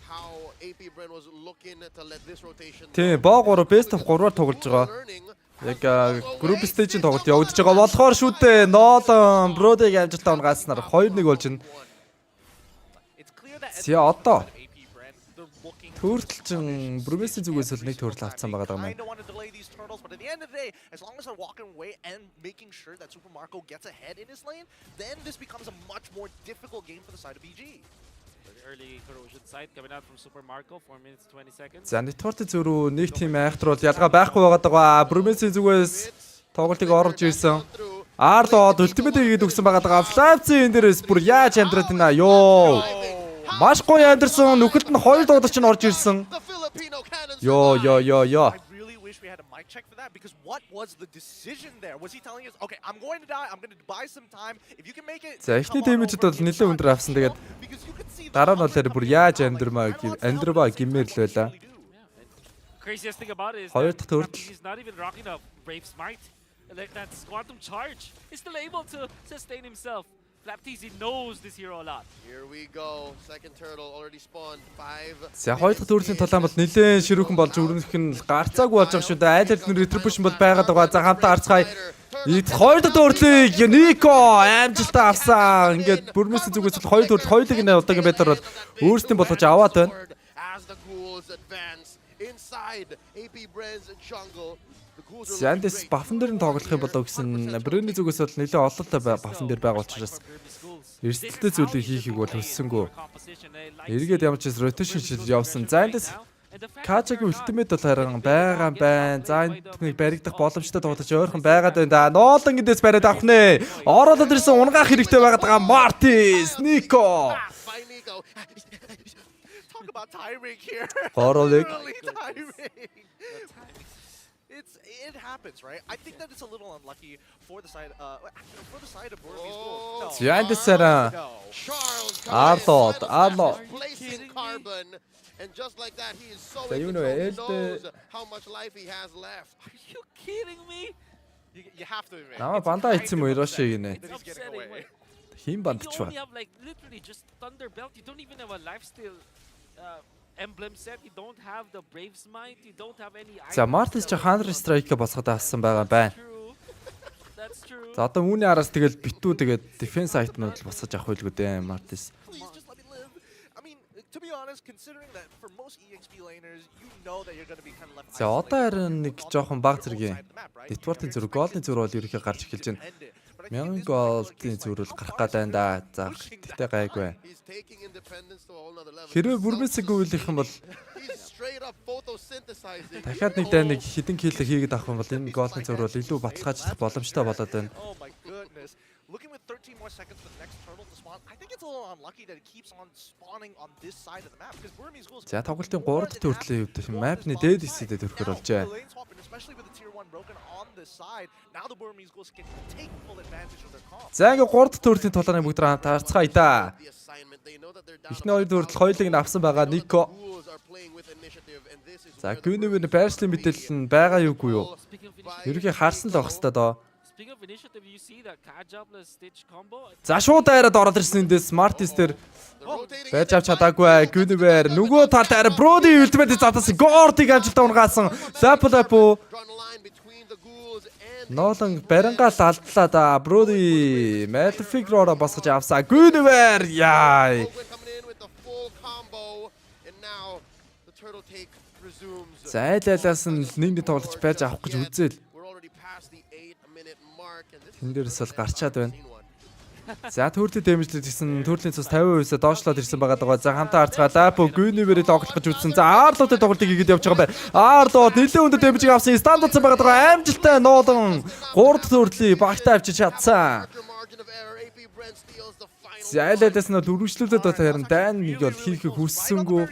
S5: how AP Brand was looking to let this rotation.
S1: Тийм, боо 3 best of 3-аар тоглож байгаа. Яг group stage-ийн тоглолт явагдаж байгаа болохоор шүү дээ. Nolan Brody-г амжилттай унгааснаар 2-1 болж байна. За одоо Төрөлчин Burmese-ийн зүгээс л нэг төрөл авцсан байгаа юм.
S15: But at the end of the day, as long as they're walking away and making sure that Super Marco gets ahead in his lane, then this becomes a much more difficult game for the side of BG.
S10: Early corrosion side coming out from Super Marco, 4 minutes 20 seconds.
S1: За network зөрүү нэг тим айхтруул ялгаа байхгүй байгаа даа. Burmese-ийн зүгээс тоглолтыг орж ирсэн. Arlo ultimate хийгээд өгсөн байгаа даа. Flapsy энэ дээрээс бүр яаж амьдраад байна ёо. Маш гоё амьдсан. Нүхэлд нь хоёр дуудач нь орж ирсэн. Ёо.
S15: We had a mic check for that because what was the decision there? Was he telling us, okay, I'm going to die, I'm going to buy some time. If you can make it.
S1: За ихний дэмэжэд бол нэлээд өндөр авсан. Тэгээд дараа нь бол бүр яаж амьдрмаа гэмээр л байла.
S10: Craziest thing about it is
S1: хоёр дахь төрөл.
S10: He's not even rocking a brave smite. Like that quantum charge. He's still able to sustain himself. Flapteasy knows this hero a lot.
S5: Here we go. Second turtle already spawned 5.
S1: За хоёр дахь төрлийн талаан бол нэлээд ширүүхэн болж өрнөх нь гарцаагүй болж байгаа шүү дээ. Айл аль retribution бол байгаад байгаа. За хамтаа харцгаая. Хоёр дахь төрлийг Nico амжилттай авсан. Ингээд Burmese зүгээс л хоёр төрөл хоёулыг нь удаагийн байдлаар бол өөрсдийн болгож аваад байна.
S5: As the Ghouls advance inside AP Brand's jungle.
S1: Зандис бафан дээр нь тоглох юм болоо гэсэн Брэний зүгээс бол нэлээд ололтой бафан дээр байгаа учраас эрсдэлтэй зүйлийг хийхийг бол хүссэнгүй. Эргээд ямар ч зүйл rotation шил явсан. Зандис Качагийн ultimate бол харин байгаа юм байна. За энийг баригдах боломжтой тоглож ойрхон байгаад байна. Nolan гэдээс бариад авах нэ. Ороод ирсэн унгаах хэрэгтэй байгаад байгаа Martis, Nico.
S15: Talk about tiring here.
S1: Horror-ыг.
S15: It happens, right? I think that it's a little unlucky for the side of Burmese Ghouls.
S1: Зяндсара Arlo
S5: Placing Carbon, and just like that he is so
S1: knows
S5: how much life he has left.
S10: Are you kidding me?
S15: You have to admit.
S1: Наа
S15: it's
S1: бандаа
S15: kind
S1: хийсэн
S15: of
S1: мө Ироши
S15: upsetting
S1: гинэ.
S15: that he's getting away.
S1: Хин
S10: You
S1: бандч
S10: only
S1: ба.
S10: have like literally just Thunder Belt. You don't even have a lifesteal emblem set. You don't have the Brave's Might. You don't have any.
S1: За Мартис ч Counter Strike босгоод авсан байгаа байна.
S10: That's true.
S1: За одоо үүний араас тэгэл битүү тэгээд defense item-ууд л босгож авах байлгүй дээ Мартис.
S15: Please just let me live. I mean, to be honest, considering that for most EXP laners, you know that you're going to be kind of left.
S1: За одоо харин нэг жоохон баг зэрэг network-ийн зүрх, голдын зүрх бол ерөнхийдөө гарч эхэлж байна. 1000 голдын зүрх бол гарах гэдэг да. За тэгтээ гайгүй. Хэрвээ бүрмэсэг үйлэх юм бол дахиад нэг дай нэг хідэн кил хийгээд авах юм бол энэ голдын зүрх бол илүү баталгаажлах боломжтой болоод байна.
S15: Oh my goodness. Looking with 13 more seconds for the next turtle to spawn, I think it's a little unlucky that it keeps on spawning on this side of the map because Burmese goals.
S1: За тоглолтын 3 дахь төрлийн хувьд мапны дээд хэсэгт төрөхөр болжээ.
S15: Especially with the tier 1 broken on this side, now the Burmese goals can take full advantage of their comp.
S1: За ингээ 3 дахь төрлийн тулааны бүгд хамт таарцгаая да. Эхний хоёр төрөл хоёулыг нь авсан байгаа Нико. За Гүнэвэр байршлын мэдээлэл нь байгаа юугүй юу? Ерөнхий харсан л байх хэвээр доо.
S10: Speaking of initiative, you see that Kaja plus Stitch combo.
S1: За шууд дайраад ороод ирсэн эндээс Martis дээр байж авч чадаагүй. Гүнэвэр нөгөө тал дайраа Brody ultimate затасан Gordy амжилтаа унгаасан. Лапу Нолан барингаал алдлаа да. Brody Malefic-роо босгож авсан. Гүнэвэр яй. За айлаас нь нэг тоглож байж авах гэж үзэл. Тэн дээрээс бол гарчаад байна. За төрлийн дэмжлэл гэсэн төрлийн цус 50%-аас доошлоод ирсэн байгаа даа. За хамтаа харцгаа Лапу Гүнэвэрийг тоглох гэж үзсэн. За Арлуудын тоглолтыг хийгээд явж байгаа юм байна. Арлууд нэлээд өндөр дэмжиг авсан. Стандартсан байгаа даа. Амжилттай нуулан 3 төрлийн багтаа авчиж чадсан. Зайлалаас нь үргэлжлүүлээд одоо харин дайн нэг бол хийхийг хүссэнгүй.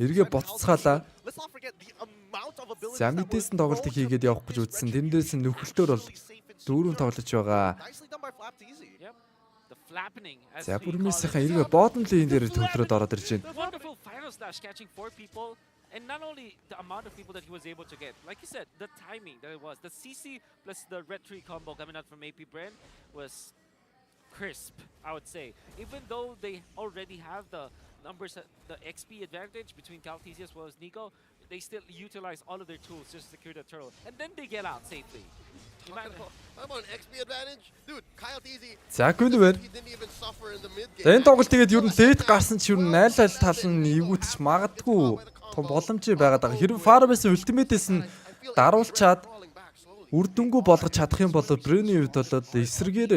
S1: Эргээ боццгаалаа. За мэдээс нь тоглолтыг хийгээд явах гэж үзсэн. Тэндээс нь нөхөлтөөр бол дөрөв тоглож байгаа. За бүрмээсийнхаа эргээ bottom lane дээр төвлөрөөд ороод ирж байна.
S10: Wonderful final slash catching 4 people. And not only the amount of people that he was able to get, like you said, the timing that it was, the CC plus the red tree combo coming out from AP Brand was crisp, I would say. Even though they already have the numbers, the XP advantage between Caltesi as well as Nico, they still utilize all of their tools just to secure the turtle. And then they get out safely.
S5: I'm on XP advantage. Dude, Caltesi.
S1: За Гүнэвэр. За энэ тоглолт тэгээд ер нь лейт гарсан ч ер нь айл айл тал нь эвгүүтч магадгүй том боломжтой байгаад байгаа. Хэрвээ Farmers Ultimate-с нь даруулчаад үр дүнгүй болгож чадах юм бол Brand-ийн хувьд бол эсрэгээр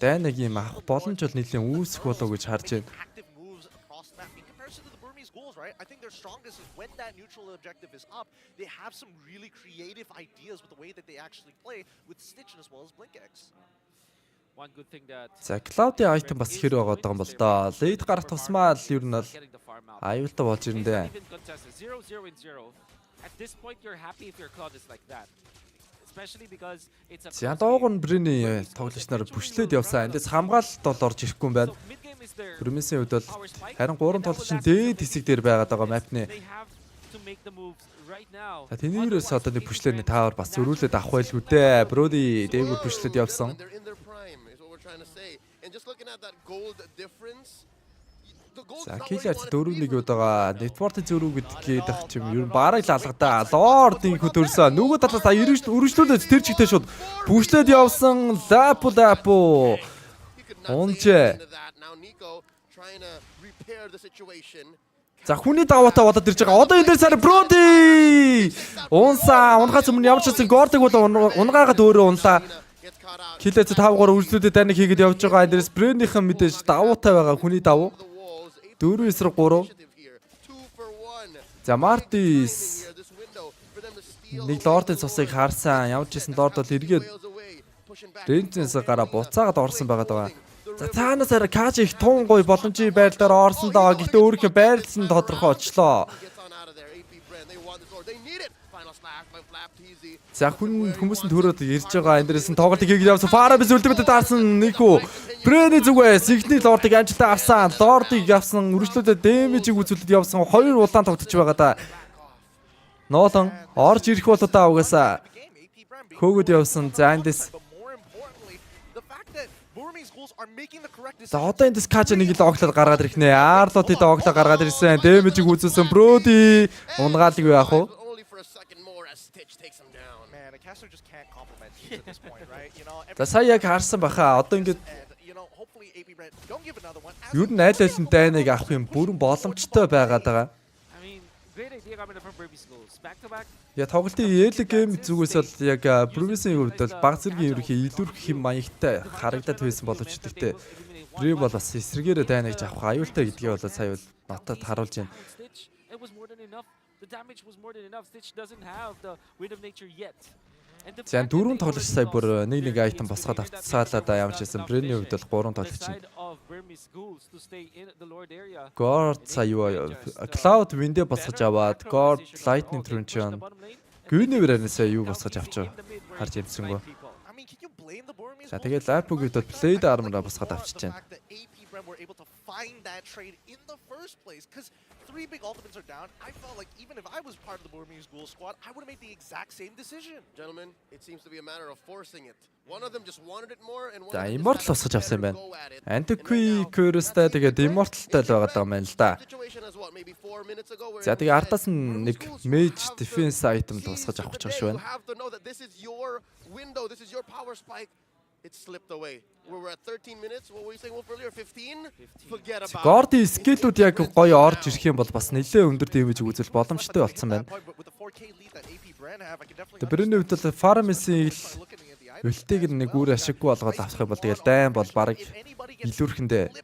S1: дайнаг юм авах боломж бол нэлээд үүсэх болов гэж харж байна.
S15: Right? I think their strongest is when that neutral objective is up, they have some really creative ideas with the way that they actually play with Stitch as well as BlinkX.
S10: One good thing that
S1: За Cloud-ийн item бас хэр байгаа юм бол доо. Late гарах тусмаа л ер нь бол аюултай болж ирэндээ.
S10: 0-0-0. At this point you're happy if your Cloud is like that. Especially because it's a
S1: За доогон Brand-ийн тоглогчноор бүшлээд явсан. Эндээс хамгаалалт бол орж ирэхгүй юм байна. Бүрмээсийн хувьд бол харин 3 тоглогч нь дээд хэсэг дээр байгаад байгаа мапны. За тэнийрээс одоо нэг бүшлээний таавар бас зөрүүлээд авах байлгүй дээ. Brody дээгүүр бүшлээд явсан. За Killers 4-1 удаага network-ийн зөрүү гэдгийг ч юм ер нь бараг л алгадаа. Lord-ийн хөдөлсөн. Нөгөө талаас өргөжлүүлээд тэр чигтээ шууд бүшлээд явсан. Лапу. Онжээ. За хүний даваатаа бодоод ирж байгаа. Одоо энэ дээр сар Brody. Унсаа унахаас өмнө ямар ч гэсэн Gordy бол унгаагаад өөрөө унлаа. Killers 5-3 үржлүүлээд дайныг хийгээд явж байгаа. Энэ дээрс Brand-ийнхэн мэдээж давуутай байгаа. Хүний давуу. 4-3. За Martis нэг Lord-ын цусыг харсан. Ямар ч гэсэн Lord бол эргээд Rangers гараа буцаагаад орсон байгаа. За цаанаас арай Kaja их тун гоё боломжийн байдлаар орсон доо. Гэхдээ өөрийнхөө байрлал нь тодорхой очлоо. За хүмүүс нь төрөөд ирж байгаа. Эндээс нь тоглолт хийгээд явсан. Farmers Ultimate даарсан Nico. Brand зүгээс ихний Lord-ыг амжилтаа авсан. Lord-ыг авсан. Үргэлжлүүлээд damage-ийг үзүүлээд явсан. 2 улаан тогтож байгаа да. Нолан орж ирэх бол удаа угаасаа. хөөгд явсан. За эндээс за одоо эндээс Кача нэг л оглоод гаргаад ирэх нэ. Арлууд хэд оглоо гаргаад ирсэн. Дэмэжиг үзүүлсэн. Броди унгаалг юу яах вэ? За сая яг харсан баха. Одоо ингээд юу н айл айлын дайныг авах юм бүрэн боломжтой байгаад байгаа. Я тоглолтын ээлэг гейм зүгээс бол яг Брумисийн хувьд бол баг зэргийн ерөнхий илүүрх хэм маягтай харагдаад байсан боловч гэхдээ Брим бол бас эсрэгээрээ дайнагж авах аюултай гэдгийг бол сая бол нотод харуулж байна. За дөрвөн тоглогч сая бүр нэг айтем босгоод авцгаалаа да ямар ч байсан Бринний хувьд бол гурван тоглогч чинь. Горд сая Cloud Wind босгож аваад Горд Lightning Truncheon Гүнэвэрээс юу босгож авч харж ирсэнгөө. За тэгээд Lapug-д бол Blade Armor босгоод авчиж байна.
S15: Three big ultimates are down. I felt like even if I was part of the Burmese Ghoul squad, I would have made the exact same decision.
S5: Gentlemen, it seems to be a matter of forcing it. One of them just wanted it more and one
S1: За Immortal босгож авсан юм байна. Antiqui Curse-тай тэгээд Immortal-тай л байгаа юм байна л да. За тэгээд ардаас нь нэг Mage Defense item босгож авах гэж байна.
S5: It slipped away. We were at 13 minutes. What were you saying, Wolf, earlier? 15? Forget about it.
S1: Горди скиллүүд яг гоё орж ирэх юм бол бас нэлээд өндөр дэмэж үзэл боломжтой болсон байна. Тэгээд Бринний хувьд бол Farming-ийг үлтэйг нэг үр ашиггүй болгоод авах юм бол тэгээд дайн бол баг илүүрхэндээ.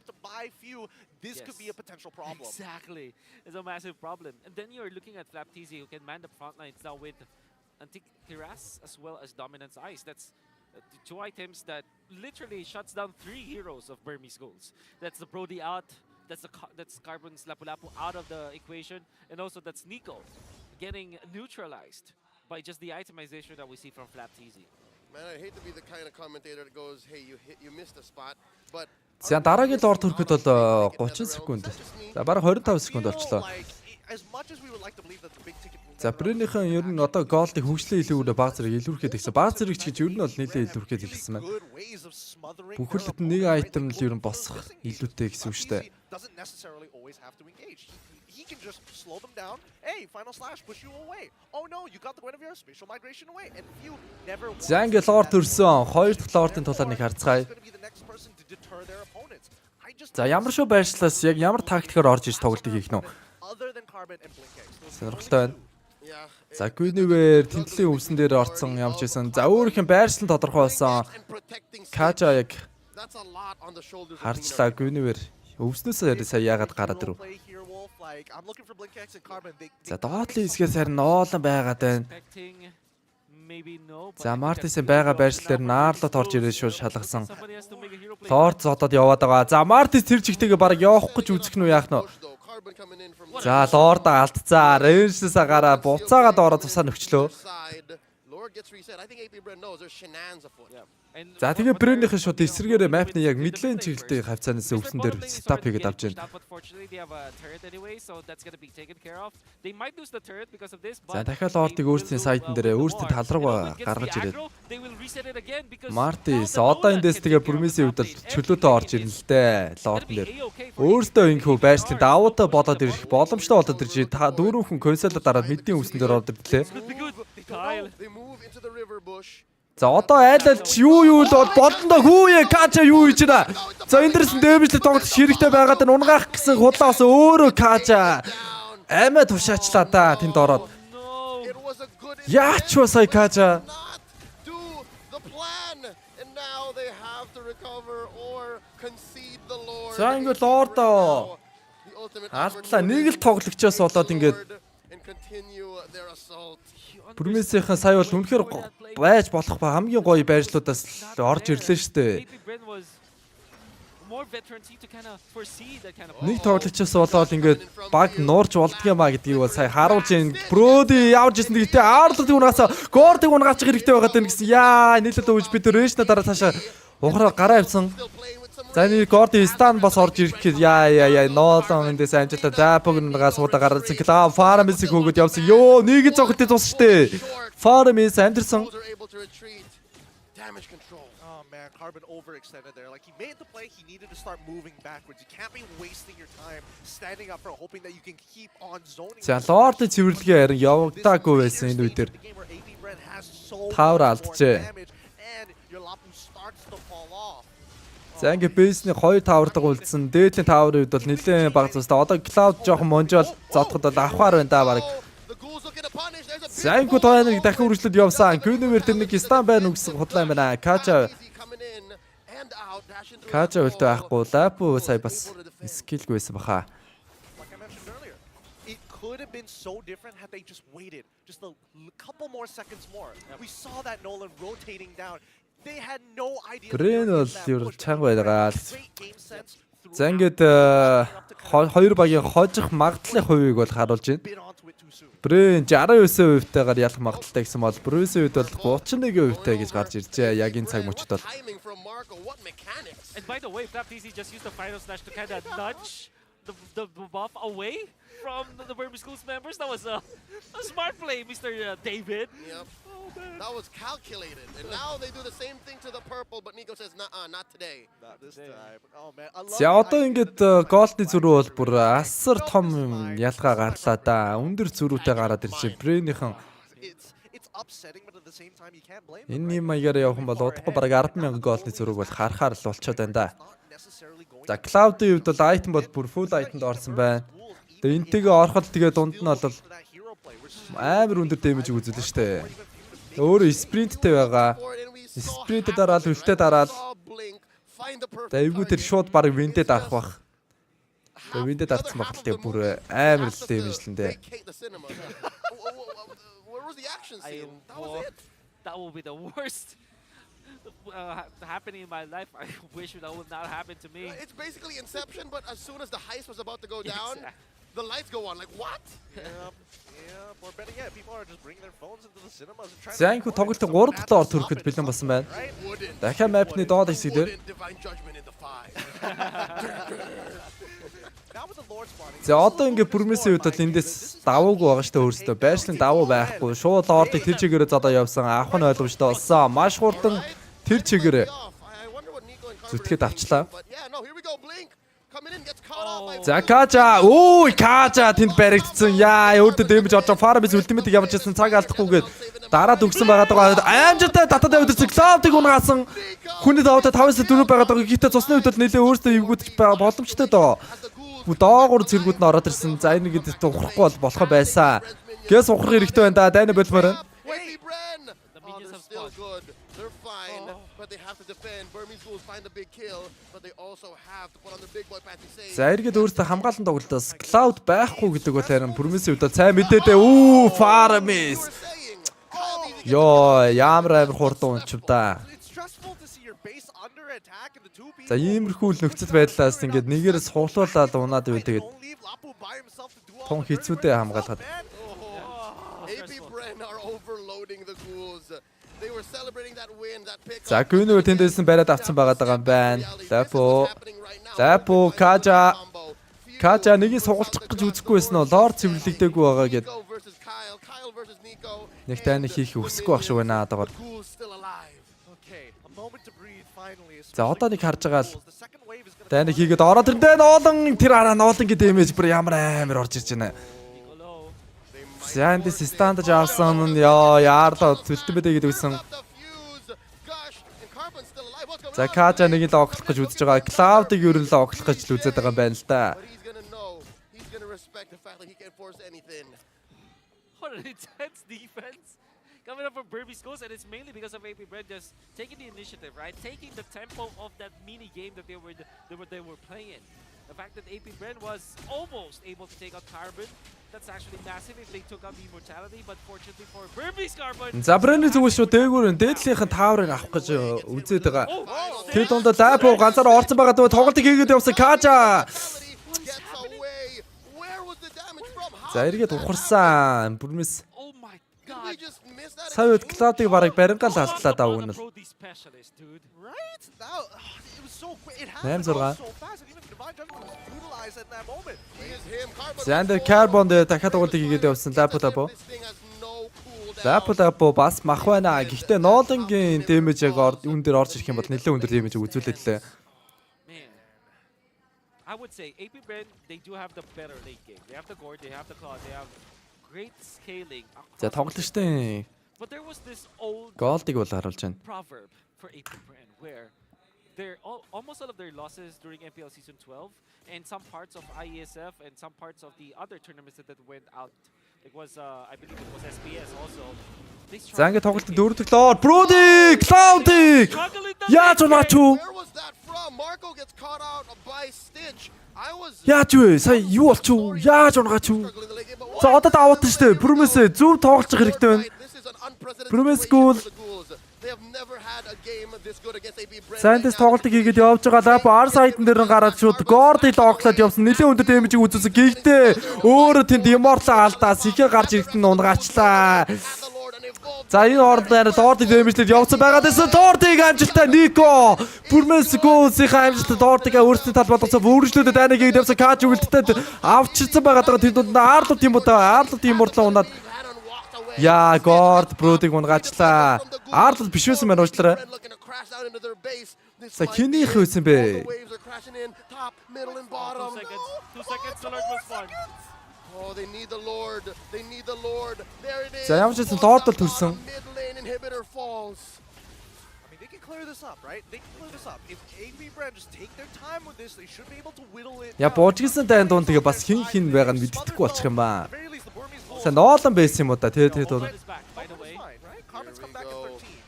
S15: This could be a potential problem.
S10: Exactly. It's a massive problem. And then you're looking at Flapteasy who can man the front lines now with Antiquiras as well as Dominance Ice. That's two items that literally shuts down 3 heroes of Burmese Ghouls. That's the Brody out, that's Carbon's Lapu-Lapu out of the equation, and also that's Nico getting neutralized by just the itemization that we see from Flapteasy.
S5: Man, I hate to be the kind of commentator that goes, hey, you missed a spot, but
S1: За дараагийн доор төрөхөд бол 30 секунд. За бараг 25 секунд болчлоо. За Бринийхэн ер нь одоо голдыг хөгжлөө илүүрээ баг зэрэг илүүрхэд гэсэн. Баг зэрэг ч гэж ер нь бол нэлээд илүүрхэд хэлсэн байна. Бүхэлд нэг айтем л ер нь босох илүүтэй гэсэн үг шүү дээ.
S15: He can just slow them down. Hey, final slash, push you away. Oh no, you got the Guinevere spatial migration away, and you never.
S1: За ингээд лорд төрсөн. Хоёр дахь лордын тулаар нэг харцгаая. За ямар шүү байршлаас яг ямар тактикаар орж иж тоглолтыг хийх нь вэ? Сонирхолтой байна. За Guinevere тэнцлийн өвсөн дээр орцсон ямар ч байсан. За өөр их байршлан тодорхой болсон. Кача яг харчлаа Guinevere өвснөөсөө сая яагаад гараад ирв. За доотлын хэсгээс харин ноолон байгаад байна. За Мартисэн байгаа байршил дээр наарлаад орж ирээ шүү шалгасан. Лорд зодод яваад байгаа. За Мартис тэр чигтэйгээ баг явах гэж үзэх нь яах нь вэ? За лорд алдцаа. Рэншээс гараа буцаагаад ороо тусаа нөхчлөө. За тэгээ Брэнийхэн шууд эсрэгээрээ мапны яг мэдлэн чиглэлтэй хавцаанаас өвсөн дээр стап хийгээд авч байна. За дахиад лордыг өөрсдийн сайтн дээр өөрсдийн тал руу гаргаж ирээд. Мартис одоо эндээс тэгээ Бурмисийн хувьд чөлөөтэй орж ирнэ л дээ лордн дээр. Өөртөө ингэв байршлын давуудаа болоод ирэх боломжтой болоод ирж та дөрөв хүн консолоо дараад мэдийн өвсөн дээр ороод ирлээ. За одоо айлалч юу л болондоо хүүе Кача юу хийж байна. За эндэрс дэмжлэг тоглох хэрэгтэй байгаад нь унгаах гэсэн худлаас өөрөө Кача амиа тушаачлаа да тэнд ороод. Яач вэ сая Кача? За ингээд лордоо алдлаа нэг л тоглогчоос болоод ингээд Бурмисийнхэн сая бол үнэхээр байж болох ба хамгийн гоё байршлуудаас орж ирлээ шүү дээ. Нэг тоглогчоос болоод ингээд баг нуурж болдгиймаа гэдгийг бол сая харуулж байна. Броди явж ирсэн гэхдээ Арлыг унаасаа Гордыг унгаачих хэрэгтэй байгаад байна гэсэн. Яа нийлээд өвж бид рэшнэ дараа цаашаа ухраа гараа авсан. За нэг Горди стан бас орж ирэхэд яа ноолон эндээс амжилттай Дапогнгаа суудаа гаргасан. Клав Фармисыг хөөгд явсан. Йоо нэг зогттой тус штэ. Фармис Андерсон.
S5: Damage control.
S15: Oh man, Carbon overextended there. Like he made the play, he needed to start moving backwards. You can't be wasting your time standing up for hoping that you can keep on zoning.
S1: За Лорд цэвэрлэгээ харин явагдаагүй байсан энэ үедэр. Тавар алдчихэ. За ингээ бейсний 2 тавардаг үлдсэн. Дээдлийн таврын үед бол нэлээд баг цустай. Одоо Cloud жоохон монжол зодоход бол авахаар байна да баг. За ингээ тооны дахин үргэлжлэлд явсан. Гүнээр тэр нэг стан байна үгсэн худлаа юм байна. Кача үлдээ байхгүй. Лапу сая бас скиллгүй байсан баха.
S15: It could have been so different had they just waited just a couple more seconds more. We saw that Nolan rotating down. They had no idea.
S1: Брэн бол юу чанга байгаа. За ингээд хоёр багийн хожих магадлалын хувийг бол харуулж байна. Брэн 69%-тайгаар ялах магадaltaй гэсэн бол Брүсийн үед бол 31%-тай гэж гарч иржээ. Яг энэ цаг мөчид бол.
S10: And by the way, FlapTC just used the final slash to kind of nudge the buff away from the Burmese Schools members. That was a smart play, Mr. David.
S5: Yep. That was calculated. And now they do the same thing to the purple, but Nico says, nah, not today.
S15: Not this time. Oh man, I love
S1: За одоо ингээд голдны зөрүү бол бүр асар том ялгаа гарлаа да. Өндөр зөрүүтэй гараад ирж Брэнийхэн
S15: it's upsetting, but at the same time you can't blame them.
S1: энэ юм аягаар явах юм бол удахгүй бараг 10,000 голдны зөрүүг бол харахаар л болчиход байна да. За Cloud-ийн хувьд бол item бол бүр full item-д орсон байна. Тэгээ энтэйгээ ороход тэгээ дунд нь бол амар өндөр damage үзүүлнэ штэ. Өөрөө спринттэй байгаа. Спринттэй дараал хөлтэй дараал. За эвгүй тэр шууд баг виндээ дарах бах. Тэгээ виндээ дарсан багт тэгээ бүр амар л дэмжлэндээ.
S10: That will be the worst happening in my life. I wish that would not happen to me.
S5: It's basically Inception, but as soon as the heist was about to go down, the lights go on. Like what?
S15: Yeah, or better yet, people are just bringing their phones into the cinemas and trying to.
S1: За энэ тоглолт 3 дахь ор төрөхөд бэлэн болсон байна. Дахиад map-ны доод хэсэг дээр. За одоо ингээд Бүрмэсийн үед бол эндээс давуугүй байгаа штэ өөрөөсөө байршлын давуу байхгүй. Шууд ордыг тэр чигээрээ зодоо явсан. Авах нь ойлгомжтой болсон. Маш хурдан тэр чигээрээ зүтгээд авчлаа. За Кача Кача тэнд баригдсан. Яа өөртөө дэмэж орж Фармис ультимейт явж ирсэн цаг алдахгүйгээд дараад өгсөн байгаа даа. Амжилттай татаад явдсан. Cloud-ыг унгаасан. Хүний даваатай 5-4 байгаа даа. Гэхдээ цусны үед бол нэлээ өөртөө эвгүүд боломжтой доо. Доогуур зэргүүд нь ороод ирсэн. За энэ гэдэг ухрахгүй болох байсан. Гэс ухрах хэрэгтэй байна да. Дайна болмоор.
S5: They're fine, but they have to defend. Burmese Schools find the big kill, but they also have to put on the big boy patch to save.
S1: За эргээд өөртөө хамгаалсан тоглолтоос Cloud байхгүй гэдэг бол харин Burmese үед сайн мэдээдээ. Farmis. Йоо, ямар хурдан унчив да. За иймэрхүү л нөхцөл байдлаас ингээд нэгээрээ суулуулаад унаад ивэл тэгээд тун хэцүүдээ хамгаалахад.
S5: AP Bren are overloading the ghouls. They were celebrating that win, that pick.
S1: За гүнөө тэндээс нь бариад авсан байгаа юм байна. Лапо Кача нэгийг сугалчих гэж үзэхгүй байсан нь лор цэвэрлэгдээгүй байгаа гэд. Нэг тань хийх хүсэхгүй байх шүү байна одоогор. За одоо нэг харж байгаа л тань хийгээд ороод ирэндээ ноолон тэр араа ноолон гэдэг имиж бүр ямар амар орж ирж байна. За эндээс стандаж авсан нь яарлаа зүлтэмэдэ гэдэг үсэн. За Кача нэгийг л оглох гэж үзэж байгаа. Cloud-ыг юу л оглох гэж л үзээд байгаа юм байна л да.
S10: What an intense defense coming up from Burmese Schools, and it's mainly because of AP Bren just taking the initiative, right? Taking the tempo of that mini game that they were playing. The fact that AP Bren was almost able to take out Carbon, that's actually massive if they took out the immortality, but fortunately for Burmese Carbon.
S1: За Брэний зүгээс шүү дээгүүр дээдлийнхэн тааврыг авах гэж үзээд байгаа. Тэр донд Лапо ганцаараа орцсон байгаа дөө тоглолтыг хийгээд явсан Кача. За эргээд ухарсан Burmese.
S10: Oh my god.
S5: we just miss that?
S1: Сая үед Cloud-ыг бараг барингаал алтлаа даа өгнө.
S15: Right? Now, it was so quick. It
S1: 8-6.
S15: happened so fast. And even Divine Judgment was brutalized at that moment.
S5: Here's him, Carbon.
S1: Зандер Carbon дээр дахиад угуулыг хийгээд явсан Lapo. Lapo бас мах байна. Гэхдээ Nolan-гийн damage яг үн дээр орж ирэх юм бол нэлээд өндөр damage үзүүлээд лээ.
S10: I would say AP Brand, they do have the better late game. They have the Gore, they have the Claw, they have great scaling.
S1: За тоглолт штэ.
S10: But there was this old
S1: Gold-ыг бол харуулж байна.
S10: proverb for AP Brand where almost all of their losses during MPL Season 12 and some parts of IESF and some parts of the other tournaments that went out. It was, I believe it was SBS also.
S1: За ингээд тоглолт дөрөвдөглөө. Brody, Cloud-ыг яаж унаач уу?
S5: Where was that from? Marco gets caught out by Stitch. I was
S1: Яаж вэ? Сая юу болчих вэ? Яаж унаач уу? За одоо даваад штэ. Promise зөв тоглож хэрэгтэй байна. Promise goal.
S5: They have never had a game this good against AB Brand.
S1: Scientist тоглолтыг хийгээд явж байгаа. Lapo R side-н дээр нь гараад шууд Gord-ыг логлоод явсан. Нэлээд өндөр damage-ийг үзүүлсэн. Гэхдээ өөрөө тэнд Immortal алдаас ихэ гарч ирэхэд нь унгаачлаа. За энэ хоорондоо Lord-ыг damage-лээд явсан байгаа дэсэн. Lord-ыг амжилттай Nico. Promise goal-ийн амжилттай Lord-ыг өөрсдийн тал болгосон. Өөрчлөлтөд дайныг хийгээд явсан. Catch үлдтэд авчирсан байгаа тэнд дунд Arlo team удаа Arlo team Immortal унаад яа Gord Brody-г унгаачлаа. Arlo биш байсан байна уучлаарай. За хинийх байсан бэ?
S10: 2 seconds, the Lord was fun.
S5: Oh, they need the Lord. They need the Lord. There it is.
S1: За ямар ч байсан Lord бол төрсөн.
S5: Mid lane inhibitor falls.
S15: I mean, they can clear this up, right? They can clear this up. If AB Brand just take their time with this, they should be able to whittle it.
S1: Я боожгисэн дайн дунд тэгээ бас хин байгаа нь мэддэхгүй болчих юм ба. За Nolan байсан юм уу да тэр дунд.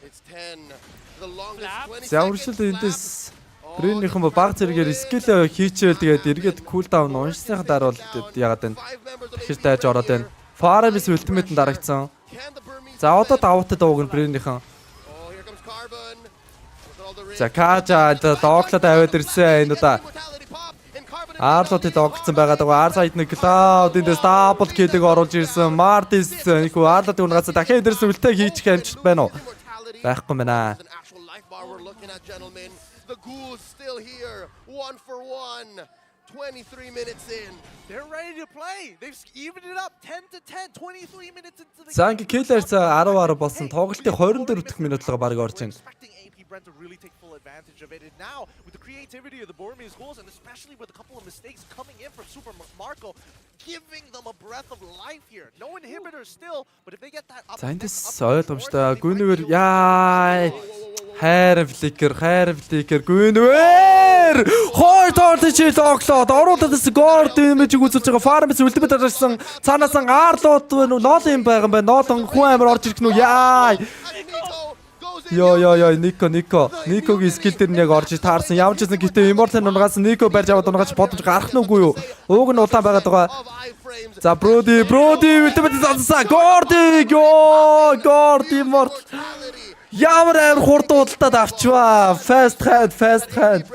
S5: It's 10. The longest 20
S1: За үргэлжлэл эндээс Бринийхэн баг зэрэгээр skill хийчихэл тэгээд эргээд cooldown уншсныхаа дараа бол яагаад байна. Тэгэхээр дайж ороод байна. Farm's ultimate-д дарагдсан. За одоо даваатад ууг нь Бринийхэн. За Kaja доглоод аваад ирсэн энэ удаа. Arlo-д догцсон байгаад байгаа. R-side-ны Cloud эндээс double kill-ийг оруулж ирсэн. Martis нөхөө Arlo-д унгаас дахиад ирсэн үлтэй хийчих амжилт байна уу? Байхгүй мэнэ.
S5: The Ghouls still here. 1 for 1. 23 minutes in.
S15: They're ready to play. They've evened it up 10 to 10. 23 minutes into the game.
S1: За ингээ Killer-с 10 болсон. Тоглолтын 24 дахь минутлага баг орж байна.
S15: Brent to really take full advantage of it, and now with the creativity of the Boromese goals, and especially with a couple of mistakes coming in from Super Marco, giving them a breath of life here. No inhibitor still, but if they get that up,
S1: За эндээс ойлгомжтой. Гүнээр яа хайр фликер Гүнээр хой тоорч чил оглоод оруулаад Gord имиж үзүүлж байгаа. Farm's үлдэмэд дарсан. Цаанаас Arlo Nolan юм байгаа юм байна. Nolan хүн амир орж ирэх нь яа. Йоо Никогийн скил дээр нь яг орж таарсан. Ямар ч гэсэн гэтээ Immortal унгаас Nico барьж аваад унгаас бодож гарах нь үгүй юу? Ууг нь улаан байгаад байгаа. За Brody үлдэмэд зансан. Gord Immortal. Ямар амар хурдуудалтад авчваа. Fast hand.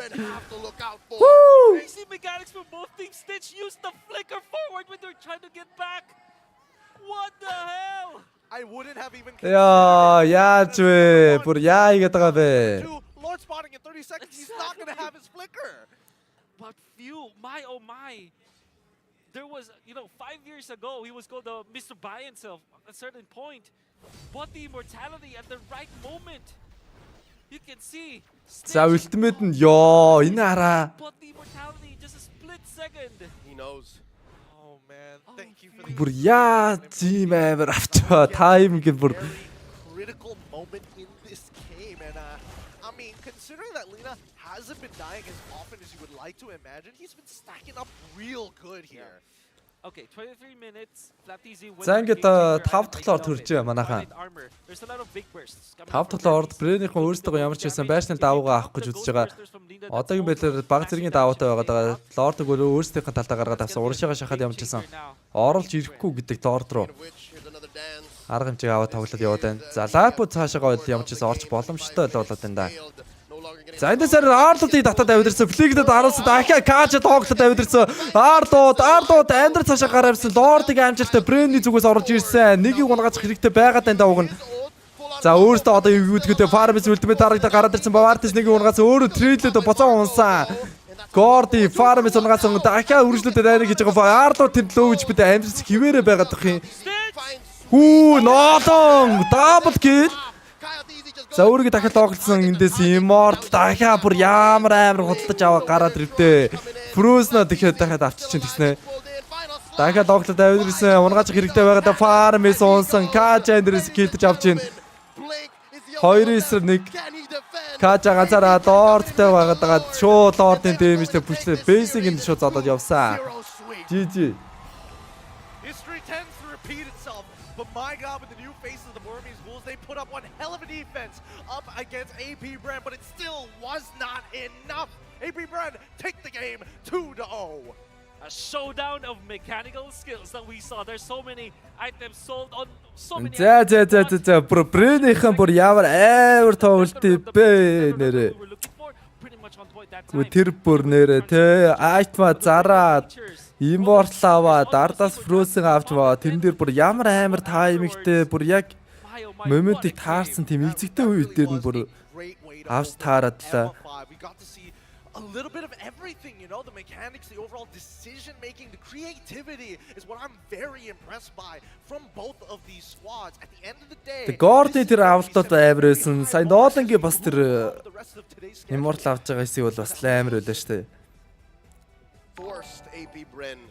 S10: Crazy mechanics from both teams. Stitch used the flicker forward when they're trying to get back. What the hell?
S15: I wouldn't have even
S1: яаж вэ? Бүр яа игээд байгаа бэ?
S15: Lord spotting in 30 seconds. He's not going to have his flicker.
S10: But my oh my. There was, 5 years ago, he was called Mr. By himself at a certain point. But the immortality at the right moment. You can see.
S1: За ultimate нь энэ хараа.
S10: But the immortality just a split second.
S5: He knows.
S15: Oh man, thank you for the
S1: Бүр яа зим амар авчаа. Time гэ бүр
S15: critical moment in this game, and I mean, considering that Lina hasn't been dying as often as you would like to imagine, he's been stacking up real good here.
S10: Okay, 23 minutes.
S1: За ингээд 5 дахь лорд төрж манайхаа. 5 дахь лорд Брэнийхэн өөрсдөө ямар ч байсан байшны давуугаа авах гэж үзэж байгаа. Одоогийн байдлаар баг зэргийн даваатай байгаа. Лордог өөрсдийнхээ талдаа гаргаад авсан. Урагшаага шахаад ямар ч байсан. Оролж ирэхгүй гэдэг лорд руу арга хэмжээг аваад тоглоод яваад байна. За Lapo цаашаа гоё ямар ч байсан орч боломжтой л болоод байна да. За энэ сар Арлуудыг татаад авид ирсэн. Флигдэд харуулсан. Дахиад Каача тоглолтод авид ирсэн. Арлууд амьдрал цаашаа гараавсан. Лордыг амжилттай Брэнний зүгээс орж ирсэн. Нэгийг унгаж хэрэгтэй байгаад энэ давг нь. За өөрөөсөө одоо юу гэдэгтэй Farmers Ultimate таргад гараад ирсэн. Бавартис нэгийг унгаас өөрөө трейлэд боцоо унсан. Горди Farmers унгаас дахиад үргэлжлүүлээд байна гэж байгаа. Арлууд тэнд лөө гэж бид амжилт хിവэрэ байгаад бах юм. Ноолон дабл кил. За өөрийгөө дахиад тоглолцсон эндээс Immortal дахиад бүр ямар худалдаж аваа гараад ирэвдээ. Frozen дахиад авчиж тэгснэ. Дахиад тоглолтод аваад ирсэн. Унгааж хэрэгтэй байгаад Farmers унсан. Кача эндээс килдэж авч ийн. 2-1 Кача ганцаараа доорттай байгаад шууд доортын дэмжтэй бүчлээ. Basic энд шууд зодоод явсан. GG.
S15: History tends to repeat itself, but my God, with the new faces of the Burmese Bulls, they put up one hell of a defense up against AP Brand, but it still was not enough. AP Brand take the game 2-0.
S10: A showdown of mechanical skills that we saw. There's so many items sold on so many.
S1: За Брэнийхэн бүр ямар амар тоглолт бэ нэрээ. Тэр бүр нэрээ те айтма зараад Immortal аваад ардаас Frozen авч баа. Тэрэн дээр бүр ямар таймingтэй бүр яг моментыг таарсан тийм эзэгтэй үе дээр нь бүр авч таарадлаа.
S15: A little bit of everything, you know, the mechanics, the overall decision making, the creativity is what I'm very impressed by from both of these squads. At the end of the day,
S1: the Gordy тэр авалтууд амарсэн. Сайн Ноолангийн бас тэр Immortal авч байгаа хэсэг бол бас амар байлаа шүү дээ.
S5: Forced AP Bren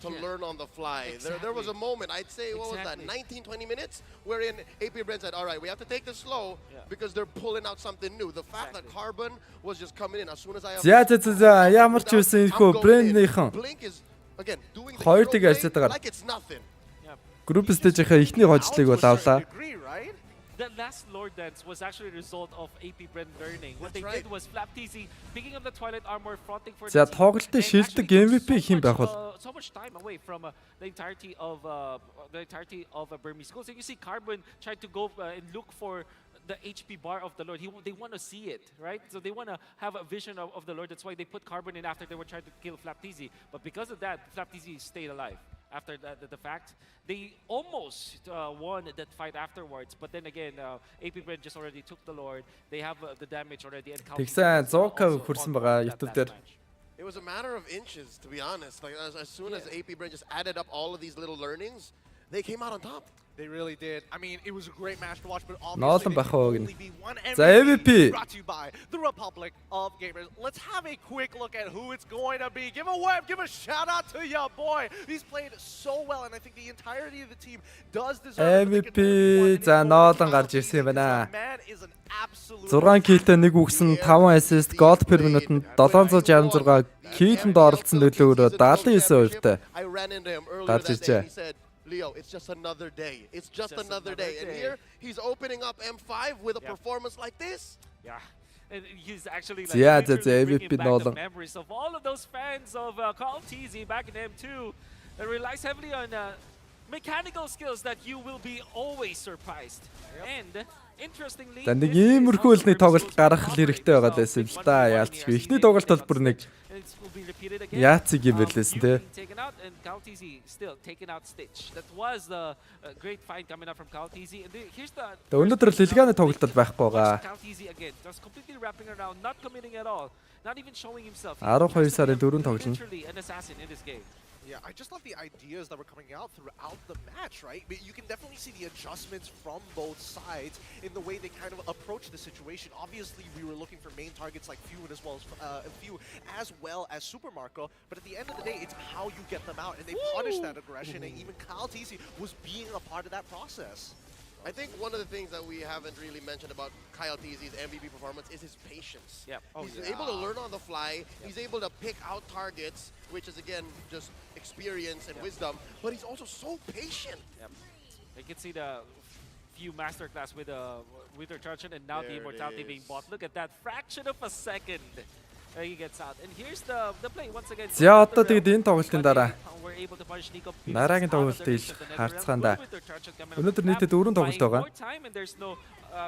S5: to learn on the fly. There was a moment, I'd say, what was that, 19-20 minutes, wherein AP Bren said, all right, we have to take this slow because they're pulling out something new. The fact that Carbon was just coming in as soon as I...
S1: За ямар ч үсэн ихөө Brand-ийнхэн
S5: Blink is, again, doing the
S1: хоёр тийг
S5: hero
S1: арьсаад
S5: like it's nothing.
S1: Group stage-ийнхээ ихний хожлыг бол авлаа.
S10: The last Lord Dance was actually a result of AP Brand learning. What they did was Flap TZ picking up the Twilight Armor, fronting for
S1: За тоглолтын шилдэг MVP хэн байх бол
S10: so much time away from the entirety of Burmese schools. And you see Carbon tried to go and look for the HP bar of the Lord. They want to see it, right? So they want to have a vision of the Lord. That's why they put Carbon in after they were trying to kill Flap TZ. But because of that, Flap TZ stayed alive. After the fact, they almost won that fight afterwards. But then again, AP Brand just already took the Lord. They have the damage already. And
S1: Тэгсэн 100k хүрсэн байгаа YouTube дээр.
S5: It was a matter of inches, to be honest. Like as soon as AP Brand just added up all of these little learnings, they came out on top.
S15: They really did. I mean, it was a great match to watch, but
S1: Ноолон
S15: obviously
S1: бах
S15: there
S1: уу
S15: can
S1: гэнэ.
S15: only be one
S1: За MVP.
S15: brought to you by the Republic of Gamers. Let's have a quick look at who it's going to be. Give a wave, give a shout out to your boy. He's played so well, and I think the entirety of the team does deserve
S1: MVP за Ноолон гарч ирсэн юм байна. 6 киллтэй 1 үгсэн 5 assist, gold per minute-нд 766 киллэнд оролцсон нөлөөгөөр 79%-тай.
S5: I ran into him earlier
S1: Гарч
S5: that day.
S1: ирчээ.
S5: He said, Leo, it's just another day. It's just another day. And here, he's opening up M5 with a performance like this.
S10: Yeah. And he's actually like
S1: Yeah,
S10: literally
S1: that's MVP
S10: bringing back the
S1: Nolan.
S10: memories of all of those fans of Call TZ back in M2 that relies heavily on mechanical skills that you will be always surprised. And interestingly,
S1: За нэг иймэрхүү үлний тоглолт гаргах хэрэгтэй байгаа байсан л да. Яалтчгүй. Эхний тоглолт бол бүр нэг яацыг юм байлээсэн те.
S10: taken out and Call TZ still taken out Stitch. That was the great fight coming out from Call TZ. And here's the
S1: Өнөөдөр л Илгааны тоглолтод байхгүй байгаа.
S10: Call TZ again, just completely wrapping around, not committing at all, not even showing himself.
S1: 12 сарын 4 тоглоно.
S10: Literally an assassin in this game.
S15: Yeah, I just love the ideas that were coming out throughout the match, right? But you can definitely see the adjustments from both sides in the way they kind of approach the situation. Obviously, we were looking for main targets like Few as well as Super Marco, but at the end of the day, it's how you get them out, and they punish that aggression, and even Kyle TC was being a part of that process.
S5: I think one of the things that we haven't really mentioned about Kyle TZ's MVP performance is his patience.
S10: Yeah.
S5: He's able to learn on the fly. He's able to pick out targets, which is again just experience and wisdom. But he's also so patient.
S10: Yep. You can see the Few masterclass with their charge and now the immortality being bought. Look at that fraction of a second. He gets out. And here's the play once again.
S1: За одоо тэгээд энэ тоглолтын дараа дараагийн тоглолтыг харцгаанда. Өнөөдөр нийтдээ 4 тоглолт байгаа.
S10: And there's no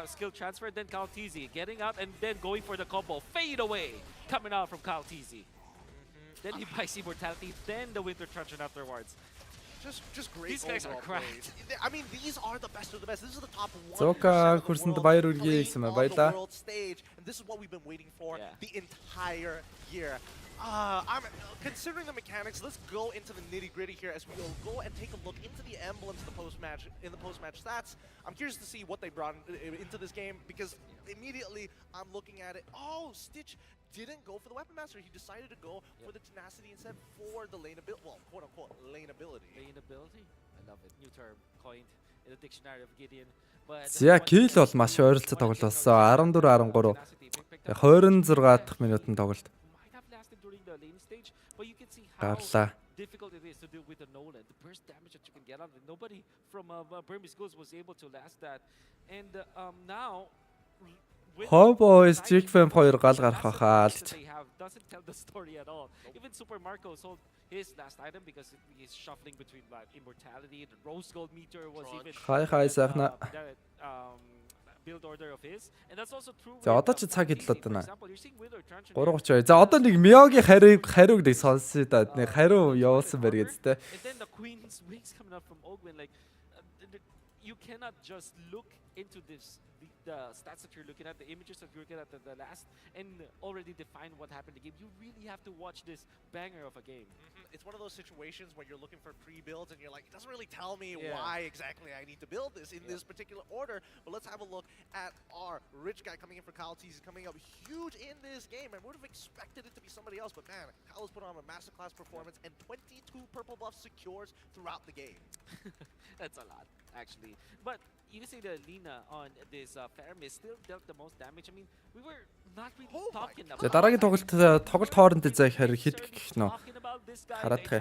S10: skill transfer. Then Kaltizi getting out and then going for the combo. Fade away coming out from Kaltizi. Then he buys immortality. Then the Winter Truncheon afterwards.
S15: Just great.
S10: These guys are cracked.
S15: I mean, these are the best of the best. This is the top 1%
S1: Зока
S15: of the
S1: хүрсэнд
S15: world
S1: баяр хүргэе
S15: playing
S1: гэсэн
S15: on the
S1: баярлаа.
S15: world stage, and this is what we've been waiting for the entire year. I'm considering the mechanics. Let's go into the nitty-gritty here as we will go and take a look into the emblems the post-match stats. I'm curious to see what they brought into this game because immediately I'm looking at it. Oh, Stitch didn't go for the Weapon Master. He decided to go for the tenacity instead for the lane ability. Well, quote-unquote lane ability.
S10: Lane ability? I love it. New term coined in the dictionary of Gideon.
S1: За кил бол маш ойролцоо тоглолт болсон. 14-13. 26 дахь минутын тоглолт. Гарлаа.
S10: Difficult it is to deal with the Nolan. The burst damage that you can get out of it. Nobody from Burmese Schools was able to last that. And now
S1: Хобоис Jigfam 2 гал гарах хаа л гэж.
S10: Doesn't tell the story at all. Even Super Marco sold his last item because he's shuffling between like immortality. The rose gold meter was even
S1: Хай сайхна.
S10: Build order of his, and that's also true.
S1: За одоо ч цаг хэлээд байна. 3:32. За одоо нэг Миогийн хариуг нэг сонсъё да. Нэг хариу явуулсан байр гэдэгтэй.
S10: And then the Queen's wings coming up from Ogwin, like you cannot just look into this. The stats that you're looking at, the images that you're looking at the last, and already define what happened in the game. You really have to watch this banger of a game.
S15: It's one of those situations where you're looking for pre-builds and you're like, it doesn't really tell me why exactly I need to build this in this particular order. But let's have a look at our rich guy coming in for Kyle T's coming up huge in this game. And would have expected it to be somebody else, but man, Kyle has put on a masterclass performance and 22 purple buffs secures throughout the game.
S10: That's a lot, actually. But you can see that Lina on this Fermis still dealt the most damage. I mean, we were not really talking about.
S1: За дараагийн тоглолт хооронд зай хэрэг хэд гэх нөө. Хараад хэ.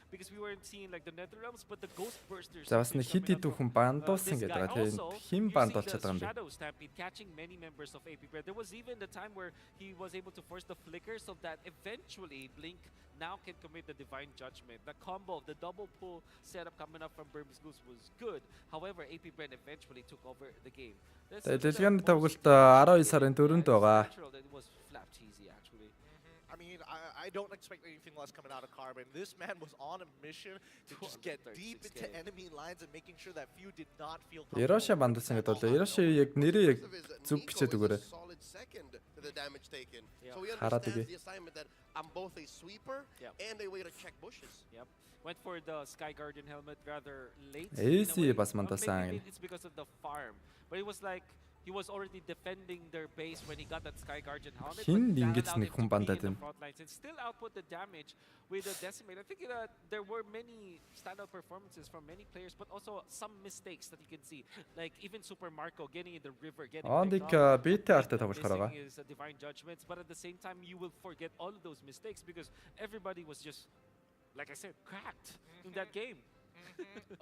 S10: Because we weren't seeing like the Nether Realms, but the Ghost Bursters.
S1: За бас нэг хит идүүхэн бандуулсан гэдэг байгаа. Тэгээд хим бандуулчихад байгаа юм бэ?
S10: Shadow Stampede catching many members of AP Bread. There was even the time where he was able to force the flicker so that eventually Blink now can commit the Divine Judgment. The combo of the double pull setup coming up from Burmese Goose was good. However, AP Bread eventually took over the game.
S1: Дэлхийн тоглолт 12 сарын 4-нд байгаа.
S10: It was flap cheesy actually.
S15: I mean, I don't expect anything less coming out of Carbon. This man was on a mission to just get deep into enemy lines and making sure that few did not feel comfortable.
S1: Ероша бандуулсан гэдэг бол Ероша яг нэрээ яг зүг бичээд өгөөрэй. Хараад өгье.
S5: I'm both a sweeper and a way to check bushes.
S10: Yep. Went for the Sky Guardian helmet rather late.
S1: Easy бас мандасан.
S10: Maybe it's because of the farm. But it was like he was already defending their base when he got that Sky Guardian helmet.
S1: Хин ингэж нэг хүн бандаад байна.
S10: And still output the damage with the Decimate. I think that there were many standout performances from many players, but also some mistakes that you can see. Like even Super Marco getting in the river, getting
S1: BT артай тоглохоор байгаа.
S10: Is Divine Judgments, but at the same time you will forget all of those mistakes because everybody was just, like I said, cracked in that game.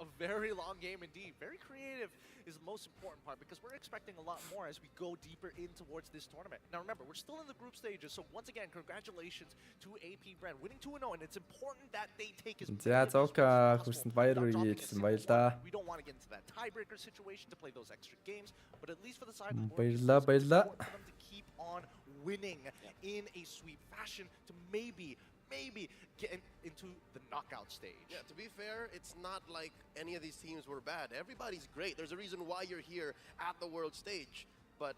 S15: A very long game indeed. Very creative is the most important part because we're expecting a lot more as we go deeper in towards this tournament. Now remember, we're still in the group stages, so once again, congratulations to AP Brand winning 2-0, and it's important that they take as
S1: За Зока хүрсэнд баяр хүргэе гэсэн баярлаа.
S15: We don't want to get into that tiebreaker situation to play those extra games, but at least for the side of the
S1: баярлаа баярлаа.
S15: for them to keep on winning in a sweep fashion to maybe get into the knockout stage.
S5: Yeah, to be fair, it's not like any of these teams were bad. Everybody's great. There's a reason why you're here at the world stage. But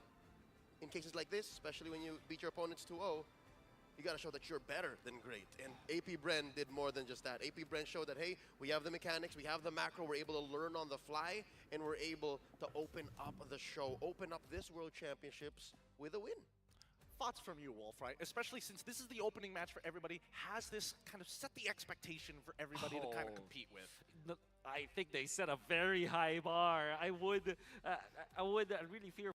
S5: in cases like this, especially when you beat your opponents 2-0, you got to show that you're better than great. And AP Bren did more than just that. AP Bren showed that, hey, we have the mechanics, we have the macro, we're able to learn on the fly, and we're able to open up the show, open up this World Championships with a win.
S15: Thoughts from you, Wolf, right? Especially since this is the opening match for everybody, has this kind of set the expectation for everybody to kind of compete with?
S10: I think they set a very high bar. I would really fear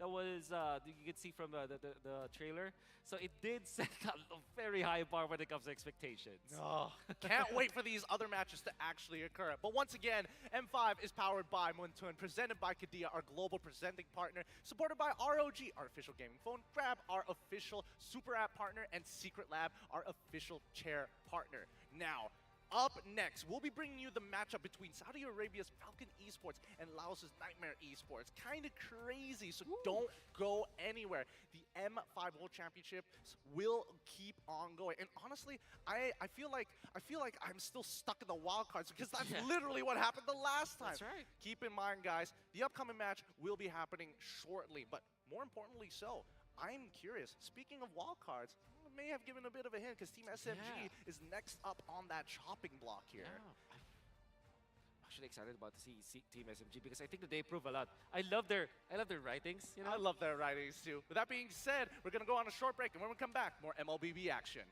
S10: that was you could see from the trailer. So it did set a very high bar when it comes to expectations.
S15: Oh, can't wait for these other matches to actually occur. But once again, M5 is powered by Muntun, presented by Kadia, our global presenting partner, supported by ROG, our official gaming phone, Grab, our official super app partner, and Secret Lab, our official chair partner. Now, up next, we'll be bringing you the matchup between Saudi Arabia's Falcon Esports and Laos's Nightmare Esports. Kind of crazy, so don't go anywhere. The M5 World Championships will keep on going. And honestly, I feel like I'm still stuck in the wild cards because that's literally what happened the last time.
S10: That's right.
S15: Keep in mind, guys, the upcoming match will be happening shortly, but more importantly so, I'm curious, speaking of wildcards, I may have given a bit of a hint because Team SMG is next up on that chopping block here.
S10: Yeah. I'm actually excited about to see Team SMG because I think that they prove a lot. I love their writings. You know?
S15: I love their writings too. With that being said, we're going to go on a short break, and when we come back, more MLBB action.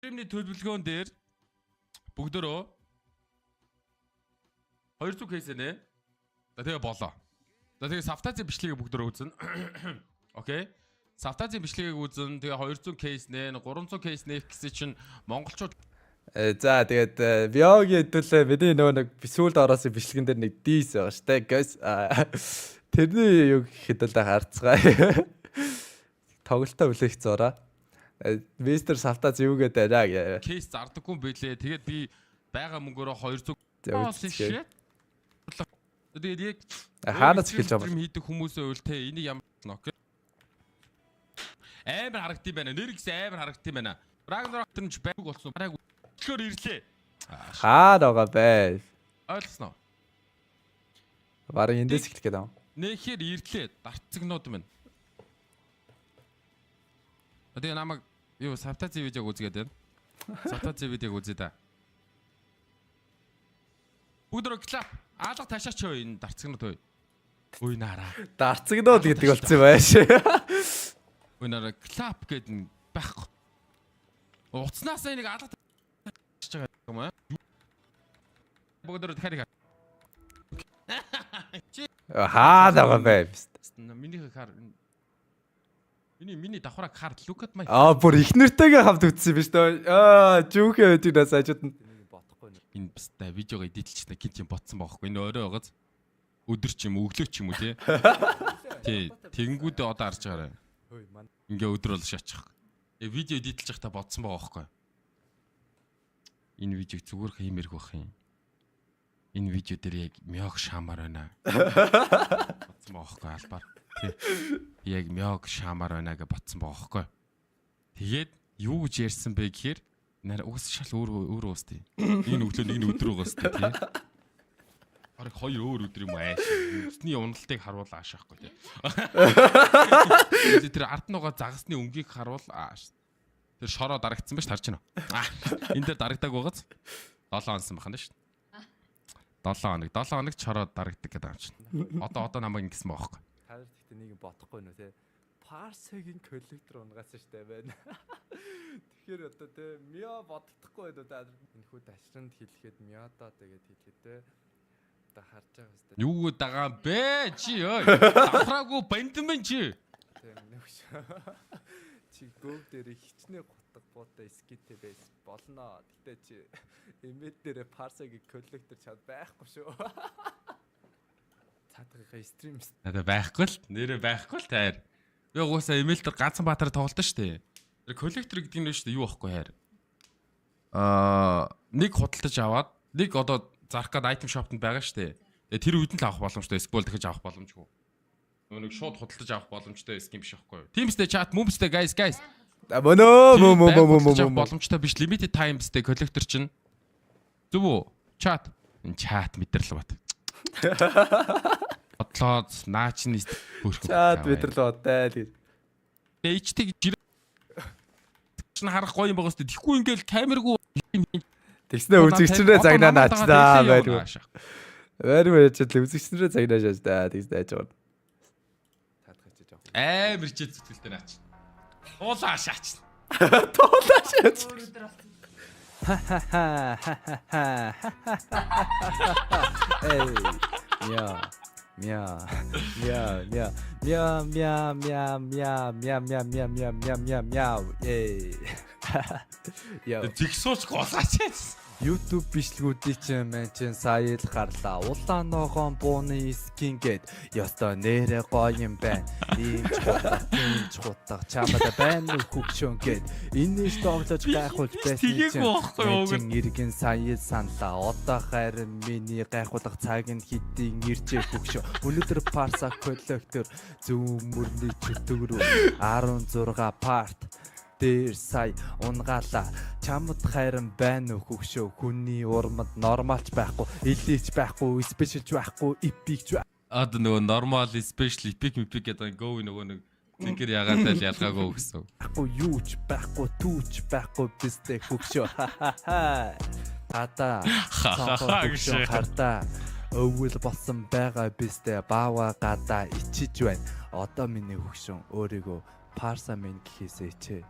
S16: Стримний төлөвлөгөөн дээр бүгдөө 200 кейс нэ. За тэгээ болоо. За тэгээ сафтази бичлэгийг бүгдөө үзнэ. Окей. Савтазын бичлэгийг үзэн тэгээ 200 кейс нэ 300 кейс нэ гэсэн чинь монголчууд
S1: За тэгээд Биогийн хэдүүлээ бидний нөгөө нэг сүүлд ороосын бичлэгэн дээр нэг дис байгаа штэ guys. Тэрний юу хэдүүлээ харцгаая. Тоглолтоо үлээх зураа. Мистер Савтаз юу гэдэг аа.
S16: Кейс зардаггүй юм байлээ. Тэгээд би байгаа мөнгөөрөө 200 shit. Тэгээд яг
S1: хаанаас эхэлж байгаа
S16: юм хийдэг хүмүүсээ үл те энийг ямар нок. Амар харагдсан байна. Нэргс амар харагдсан байна. Ragnarok тэрч байг болсон. Бараг өчгөр ирлээ.
S1: Хаад байгаа бай.
S16: Ойлгосноо.
S1: Бараг эндээс эхлэх гэдэг юм.
S16: Нэхэр ирлээ. Дарцгнууд минь. Тэгээ намайг юу Савтазын видеог үзгээд байна. Савтазын видеог үзээ да. Бүгд клап. Аалга таашаач юу энэ дарцгнууд уу. Үй наараа.
S1: Дарцгнууд гэдэг болцсон байш.
S16: Үй наараа клап гэдэг байхгүй. Уцнаасаа нэг аалга таашаач байгаа юм аа. Бүгд дахиад
S1: хаад байгаа бай.
S16: Миний хар Миний давхраа хар look at my.
S1: Бүр их нэртэйгээ хамт үзсэн биз дээ. Жүүхээ өдөрөөс ажууд нь
S16: энэ баста видеого эдитэлчихсэн гин чинь ботсон байхгүй. Энэ өөрөө байгааз өдөр ч юм өглөө ч юм уу тий. Тий. Тэгэнгүүтээ одоо харж байгаарай. Ингээ өдөр бол шаачих. Видео эдитэлж байхдаа ботсон байгаа байхгүй. Энэ видеог зүгээр хиймэрх байх юм. Энэ видео дээр яг мёг шамаар байна. Ботсон байгаа байхгүй албаар. Яг мёг шамаар байна гэж ботсон байгаа байхгүй. Тэгээд юу гэж ярьсан бэ гэхээр нэр уус шал өөр уус тий. Энэ өглөө нэг өдөр угаас тий. Бараг хоёр өөр өдөр юм ааш. Өсний уналтыг харуул аашаахгүй тий. Тэр ард нугаа загасны өнгийг харуул ааш. Тэр шороо дарагдсан байж тарч байна. Энэ дээр дарагдаг байгааз 7 онсон байна шүү. 7 хоног шороо дарагдаг гэдэг юм чинь. Одоо намайг ингэсэн байхгүй.
S1: Та ихтэй нэг бодохгүй нөө те. Парсегийн коллектор унгаасан штэ байна. Тэгэхээр одоо те мио бодохдохгүй байна да. Энэ хүү дашранд хэлэхэд миодоо тэгээд хэлээ те. Одоо харж байгаа хэвээр.
S16: Юу дагаа бэ чи ой. Давхраагүй бандмэн чи.
S1: Тийм нэг чи гов дээр хичнээн гутга буута скиттэй байс болно. Гэтэ чи эмэд дээр парсегийн коллектор чад байхгүй шүү. Цаатгийнхаа стрим
S16: надад байхгүй л нэрээ байхгүй л таар. Би угаасаа эмэйлтэр ганцхан баатар тоглолтоо штэ. Тэр коллектор гэдэг нь штэ юу байхгүй хайр. Нэг худалдаж аваад нэг одоо зарах гээд айтем шоптод байгаа штэ. Тэгээ тэр үед нь л авах боломжтой сквол дахиж авах боломжгүй. Нэг шууд худалдаж авах боломжтой ским биш байхгүй юу? Teamsтэй chat мөмстэй guys. Мөө боломжтой биш limited timesтэй коллектор чинь. Зүг үү? Chat. Энэ chat мэдрэл бат. Бодлоод наачны хөөрхөн.
S1: Чаад мэдрэл бодаа л.
S16: HT чинь харах гоё юм байгаа сте. Тэгэхгүй ингээл камергүй
S1: тэгснэ үзэгчнэрээ загнаа наачдаа байргүй. Байргүй яж л үзэгчнэрээ загнаа шааждаа тэгснэ ажиг. Таадгачиж авах.
S16: Амар чид зүтгэлтэй наач. Туулаа шаач.
S1: Туулаа шаач. Эй. Мяу. Эй.
S16: Тэгсууч голаач.
S1: YouTube бичлгүүдийн чинь мэн чин сая л гарлаа. Улаан ногоон бууны скин гээд ёстой нэрэ гоё юм байна. Ийм чухал чамда байна уу хөгшөн гээд энэш тоглож гайхуулж байсан чинь иргэн сая саналаа. Одоо харин миний гайхуулах цаг нь хэдийн иржээ хөгшөө. Өнөөдөр парса коллектор зүүмөрний чөтгөр 16 part дээр сая унгаалаа. Чамд хайран байна уу хөгшөө. Хүний урмад нормалч байхгүй, элитч байхгүй, спешиалч байхгүй, эпикч.
S16: Одоо нөгөө нормал, спешиал, эпик гэдэг го нөгөө нэг зинхэр ягаатай л ялгаагүй гэсэн.
S1: Байхгүй юуч байхгүй, түүч байхгүй бистэй хөгшөө. Хата. Хагшаа хартаа. Өвөл болсон байгаа бистэй баава гадаа ичиж байна. Одоо миний хөгшөн өөрийгөө парса мен гэхээсээ ичээ.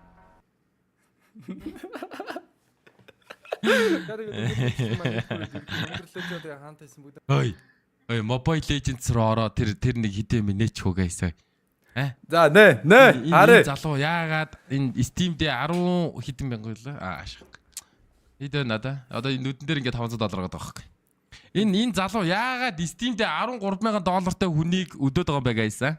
S16: Ой, Mobile Legends руу ороо тэр нэг хідээ минь нээч хөө гайсаа.
S1: За нэ
S16: энэ залуу яагаад энэ Steam дээр 10 хэдэн мянга байлаа. Эдэ надаа. Одоо энэ нүдэн дээр ингээд $500 гэдэг байхгүй. Энэ залуу яагаад Steam дээр $13,000 хүнийг өдөөд байгаа юм бэ гайсаа?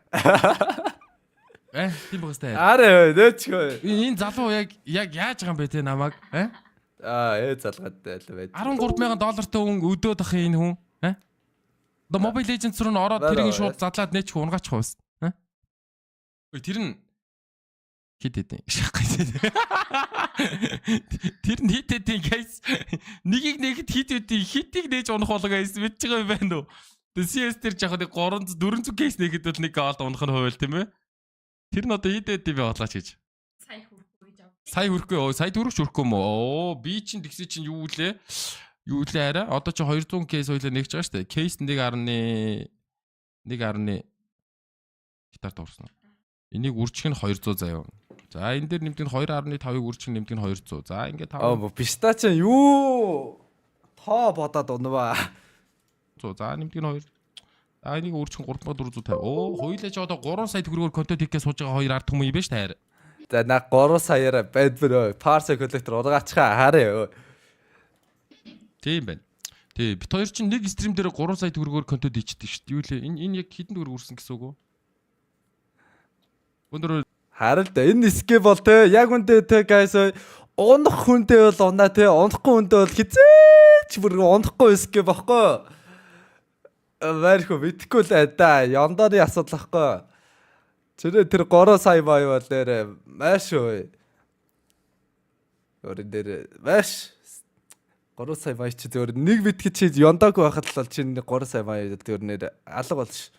S16: Тийм багстай.
S1: Нээчгүй.
S16: Энэ залуу яг яаж байгаа юм бэ те намайг?
S1: Залгаатай л байд.
S16: $13,000 хүн өдөөд ах энэ хүн. Одоо Mobile Legends руу ороод тэрийг шууд задлаад нээчих унгаачих уус. Тэр нь хит хэдэн шахах. Тэр нь хит хэдэн гайс. Нэгийг нэгэд хитийг нээж унах болго гайс мэдж байгаа юм байна уу? Тэгээ CS дээр жахад 300 400 кейс нэгэд бол нэг голд унах нь хууль тийм ээ. Тэр нь одоо хит хэдэн бэ бодлаач гэж. Сая хүрхгүй. Сая түрүүч хүрхгүй юм уу? Би чинь тэгсэн чинь юу лээ? Юу лээ арай? Одоо чи 200 кейс хоёлаа нэгж байгаа шүү дээ. Кейс 1.1 гитар дуурсан. Энийг үржих нь 200 заяа. За энэ дээр нэмдэг нь 2.5-ыг үржих нь нэмдэг нь 200. За ингээд 5.
S1: Пистач юу? Тоо бодоод унваа.
S16: За нэмдэг нь 2. За энийг үржих нь 3450. Хоёулаа ч одоо 3 сая төгрөгөөр контент хийхээ сууж байгаа хоёр ард хүмүүс юм байна шүү дээ.
S1: За на 3 саяар бэдбэр парсер коллектор ургаачхаа харъя.
S16: Тийм байна. Тий, бит хоёр чинь нэг стрим дээр 3 сая төгрөгөөр контент хийчихдэг шүү дээ. Юу лээ? Энэ яг хэдэн төгрөг үрсэн гэсэн үг үү? Өндөр
S1: харал да энэ скеп бол те яг үнтэй те guys унах хүнтэй бол унаа те унахгүй хүнтэй бол хизээч бүр унахгүй скеп баггүй. Вэрхүү мэдхгүй л да яндарын асуудал баггүй. Тэр 3 сая бай бол нэр маш уу. Өөрөөр дээр маш 3 сая бай чи зөвөр нэг битгэж чи яндаг байхад л чинь 3 сая бай зөвөр нэр алга бол ш.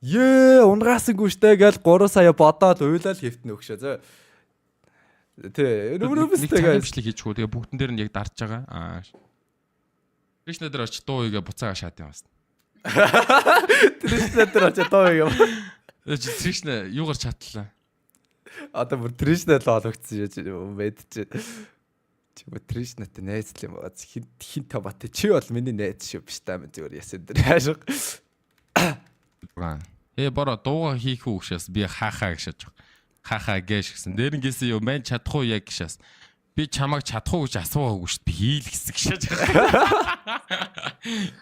S1: Унгаасангүй штэ гэл 3 сая бодоод уйлал хэвтэн өгшөө зөө. Тэ
S16: өрөөмстэй гайшлиг хийчихүү. Тэгээ бүгдэн дээр нь яг дарж байгаа. Тришнэ дээр очи дуу игээ буцаага шаат юм байна.
S1: Тришнэ дээр очи дуу игээ.
S16: Тришнэ юугаар чатлаа?
S1: Одоо бүр Тришнэ л олгдсон юм байд чи. Чи бүр Тришнэтэй найзлаа юм бааз хин табат чи бол миний найз шүү биш таа минь зүгээр ясан дээр хаашиг.
S16: Бороо дууга хийх үү гэшээс би хаахаа гэшэж байгаа. Хаахаа гээш гэсэн. Дээрнгээс юу мэн чадах уу яг гэшээс. Би чамайг чадах уу гэж асуугаагүй шүү дээ. Би хийл гэсэн гэшэж байгаа.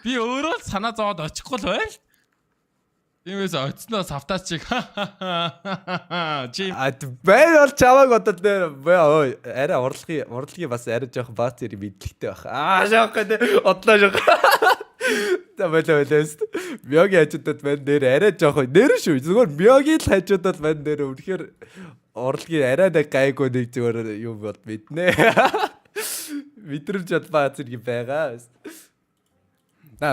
S16: Би өөрөө л санаа зовоод очихгүй л байл. Тиймээс оцсноо савтаач чиг. Чи
S1: бай бол чамайг одоо нэр арай урлагийн бас арай жоох баатери мэдлэгтэй байх. Шохгүй одлоо шок. Тавэлээс Мёги хажуудад байна нэр арай жоох нэр шүү. Зүгээр Мёги л хажуудад байна нэр үнэхээр урлагийн арай нэг гайгүй нэг зүгээр юм бол мэднэ. Мэдрэмж бод баа зэрэг байгаа.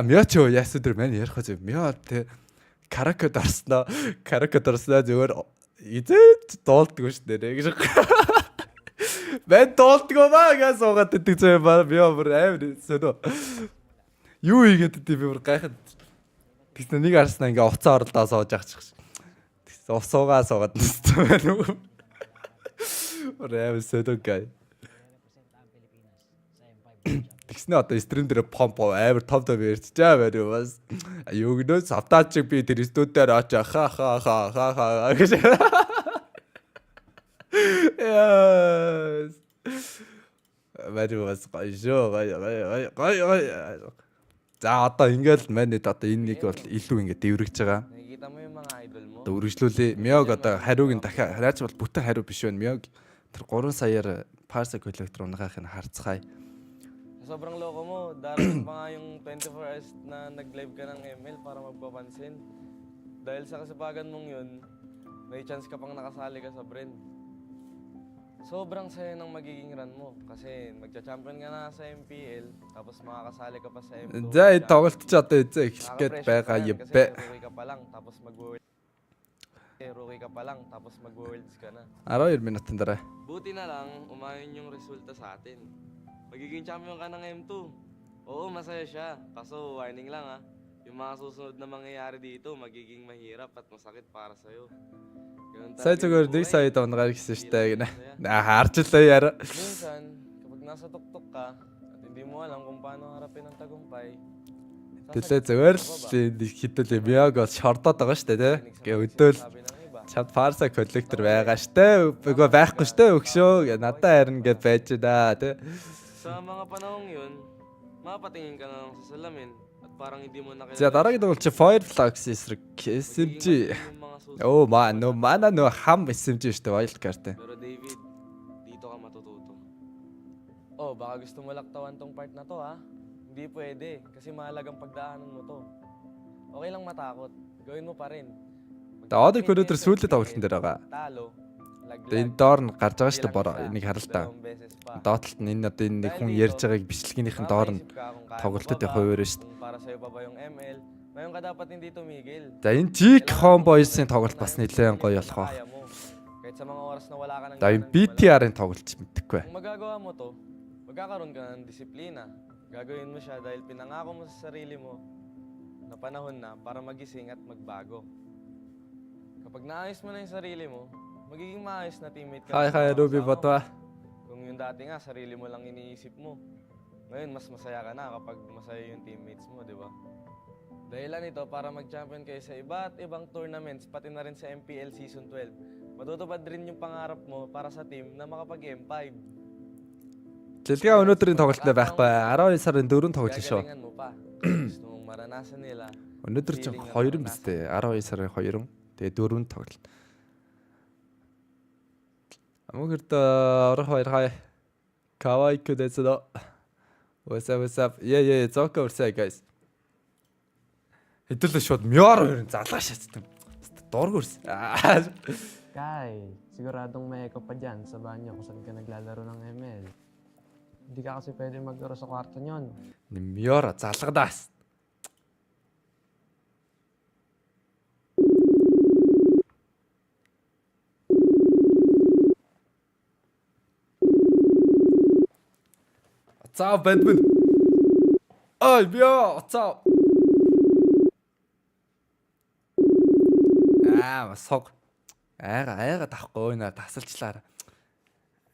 S1: Мёч юу яасан дэр мань ярих үү Мё тэ каракад орсноо зүгээр эзэд дуулдгүй ш нэрэ гэж. Мэн дуулдгүй маа гэж суугаад идэх зөө баа Мё бүр аим сөнөө. Юу хийгээд би бүр гайхад. Тэгсэн нэг арснаа ингээ уцаа орлоо сууж ахчих. Тэгсэн усуугаа суугаад нэстэ байна уу. Орой сэдэгэй. Тэгснэ одоо стрим дээр помп амар том ярьж байгаа байна уу бас. Юу гэнэ савтаач би тэр студиудаар очоо ха гэж. Яс. Вэрвас гой. За одоо ингээл манайд одоо энэ нэг бол илүү ингээд дэврэгж байгаа.
S3: Nakikita mo yung mga idol mo?
S1: Одоо үргэлжлүүлээ. Мёг одоо хариуг нь дахиад хараач бол бүтэн хариу биш байна. Мёг тэр 3 саяар парса коллектор унгахыг нь харцгаая.
S3: Sobrang loko mo. Darating pa nga yung 24 hours na nag-live ka ng ML para magpapansin. Dahil sa kasipagan mong yun, may chance ka pang nakasali ka sa brand. Sobrang saya ng magiging run mo kasi magcha-champion ka na sa MPL tapos makakasali ka pa sa M2.
S1: За тоглолт ч одоо эхлэх гээд байгаа юм бэ.
S3: Rookie ka pa lang tapos mag-worlds ka na.
S1: 12 minutын дараа.
S3: Buti na lang umayon yung resulta sa atin. Magiging champion ka ng M2. Oo, masaya siya. Kaso warning lang ha. Yung mga susunod na mangyayari dito magiging mahirap at masakit para sa'yo.
S1: Сая зүгээр нэг сая донгаар гэсэн штэ гинэ. Хаарчлаа яра.
S3: Minsan, kapag nasa tuktok ka at hindi mo alam kung paano harapin ang tagumpay,
S1: Тэлээ зүгээр л хитүүлээ Миагоос шордоод байгаа штэ тий. Гэ өдөөл чад фарса коллектор байгаа штэ. Үгүй байхгүй штэ өгшөө. Надад харин гэд байж да тий.
S3: Sa mga panahong yun, mapatingin ka na lang sa salamin at parang hindi mo na
S1: За дараагийн дугуйл чи Fireflux эсрэг SMG. Оо мана хам SMG штэ wild card.
S3: Pero David, dito ka matututo. Oh, baka gusto mo laktawan tong part na to ha? Hindi pwede kasi mahalagang pagdaanan mo to. Okay lang matakot, gawin mo pa rin.
S1: За одоо их өнөөдөр сүүлийн тоглолтын дээр байгаа.
S3: Talo,
S1: Энэ доор нь гарч байгаа штэ бороо энийг харалтаа. Доотлолт нь энэ одоо энэ хүн ярьж байгааг бичлэгийнхэн доор нь тоглолтод явах хуваар штэ.
S3: Para sa'yo pa ba yung ML? Ngayon ka dapat hindi tumigil.
S1: За энэ Geek Homeboys-ийн тоглолт бас нэлээд гоё болох ба.
S3: Kahit sa mga oras na wala ka nang
S1: За энэ BTR-ийн тоглолт ч мэдэхгүй.
S3: Kung magagawa mo to, magkakaroon ka ng disiplina. Gagawin mo siya dahil pinangako mo sa sarili mo na panahon na para magising at magbago. Kapag naayos mo na yung sarili mo, magiging maayos na teammate ka.
S1: Hi Ruby Batwa.
S3: Kung yung dati nga, sarili mo lang iniisip mo. Ngayon, mas masaya ka na kapag masaya yung teammates mo, di ba? Dahilan ito para mag-champion kayo sa iba't ibang tournaments, pati na rin sa MPL Season 12. Matutupad rin yung pangarap mo para sa team na makapag-M5.
S1: Дэлхийн өнөөдрийн тоглолтод байхгүй 12 сарын 4 тоглолт шүү.
S3: Gusto mong maranasan nila.
S1: Өнөөдөр ч 2 юм биз дээ. 12 сарын 2. Тэгээ 4 тоглолт. Амгэрд орох хоёр хай. Кавай кудэцдо. What's up? Yeah, Zoka урсаа guys. Хэдүүлээ шууд Мёр 2 залгаа шатсан. Дург урс.
S17: Kay, siguradong may echo pa dyan sa banyo kung saan ka naglalaro ng ML. Hindi ka kasi pwede maglaro sa kwarto nyon.
S1: Мёр залгадаас. Цаа бэдбэн. Ой, Мёр, цаа. Сог. Айга тахгүй наа тасалчлаараа.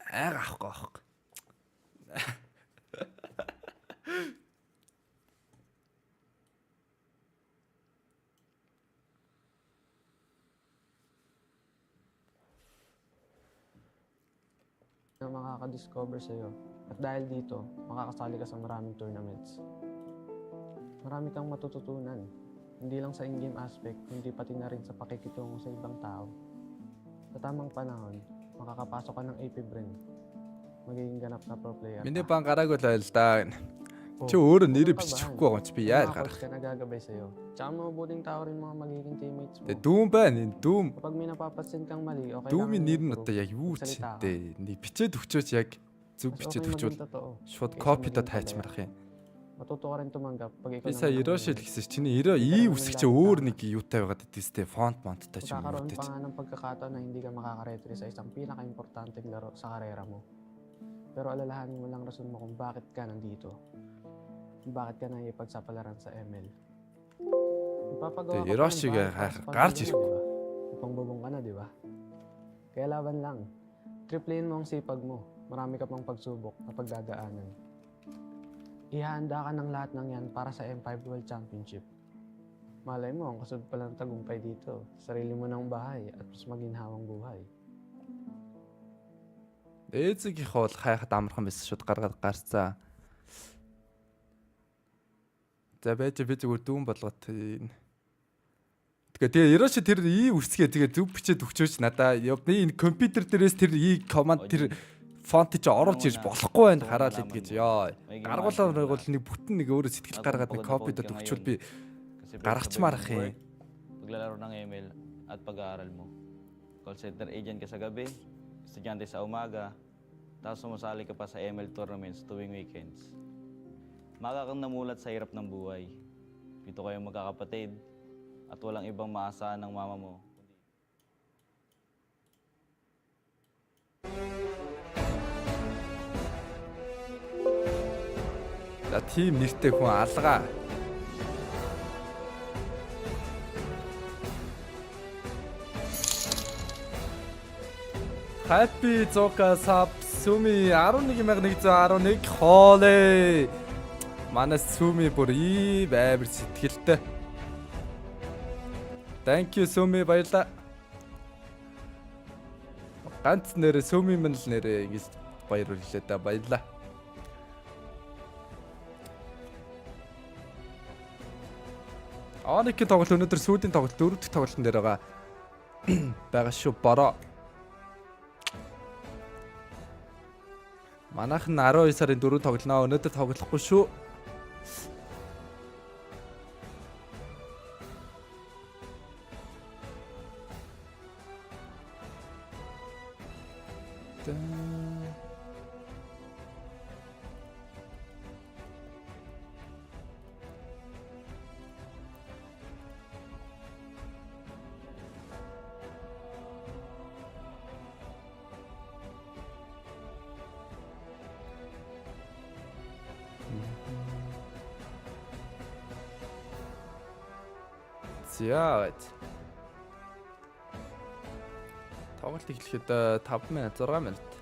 S1: Айга авахгүй.
S17: Na makaka-discover sa'yo. At dahil dito, makakasali ka sa maraming tournaments. Marami kang matututunan. Hindi lang sa in-game aspect, kundi pati na rin sa pakikitungo sa ibang tao. Sa tamang panahon, makakapasok ka ng AP Brain. Magiging ganap na pro player.
S1: Миний бан гараагүй л байл да. Чи өөрөө нэрээ бичихгүй байгаа ч би яаж гарах.
S17: Ka nagagabay sa'yo. Tsaka mabubuting tao rin mga magiging teammates mo.
S1: Дүүм байна энэ дүүм.
S17: Kapag may napapansin kang mali, okay lang.
S1: Дүүмийн нэр нь одоо яг юу ч дээ. Бичээд өгчөөч яг зөв бичээд өгчвөл шууд копидо тайчмарах юм.
S17: Matuto ka rin tumanggap pag ikaw
S1: би сая Ирошил гэсэн чиний и үсэг чи өөр нэг юутай байгаад дистэй фонт монттай ч юм уу
S17: дээ. Magkakaroon pa nga ng pagkakataon na hindi ka makaka-retry sa isang pinaka-importanteng laro sa karera mo. Pero alalahanin mo lang rason mo kung bakit ka nandito. Kung bakit ka nakikipagsapalaran sa ML. Ipapagawa ka
S1: гарч ирэх.
S17: Pangbubong ka na, di ba? Kaya laban lang. Triplein mo ang sipag mo. Marami ka pang pagsubok na pagdadaanan. Ihahanda ka ng lahat ng yan para sa M5 World Championship. Malay mo, ang kasunod pa lang tagumpay dito. Sarili mo ng bahay at mas maginhawang buhay.
S1: Ээзийг хол хайхад амархан байсан шууд гарцаа. За байж би зүгээр дүүн болгоод тэгээ Ироши тэр үрсгээ тэгээ зөв бичээд өгчөөч надаа. Энэ компьютер дээрээс тэр команд тэр фонт чи оруулж ирж болохгүй байна хараад ид гэж ёо. Гаргуулаар бол нэг бүтэн нэг өөрөө сэтгэл гаргаад нэг копидод өгчвөл би гаргачмаар ах юм.
S18: Paglalaro ng ML at pag-aaral mo. Call center agent ka sa gabi, estudyante sa umaga, tapos sumasali ka pa sa ML tournaments tuwing weekends. Maga kang namulat sa hirap ng buhay. Pito kayong magkakapatid at walang ibang maasahan ng mama mo.
S1: За тийм нэртэй хүн алгаа. Happy Zoka Sub Sumi 11111 хоолой. Манай Сүми бүр амар сэтгэлтэй. Thank you Сүми баярлаа. Ганц нэрээ Сүми мэн л нэрээ ингэж баяр хүргэлээ да баярлаа. Аникийн тоглолт өнөөдөр сүүлийн тоглолт 4 дахь тоглолтын дээр байгаа шүү бороо. Манайх нь 12 сарын 4 тоглоно. Өнөөдөр тоглохгүй шүү. За. Тоглолт эхлэхэд 5 минут 6 минут.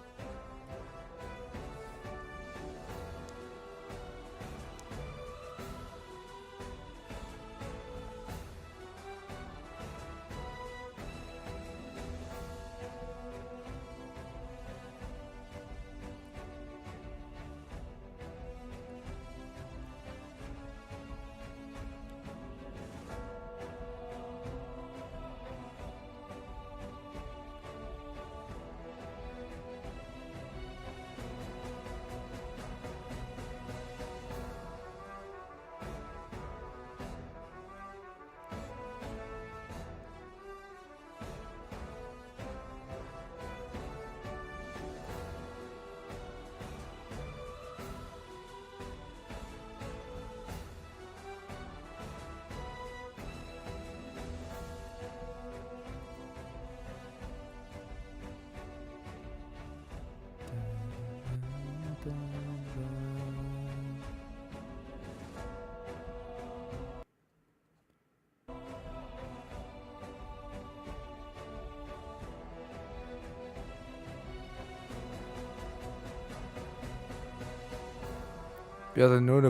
S1: Би одоо нөө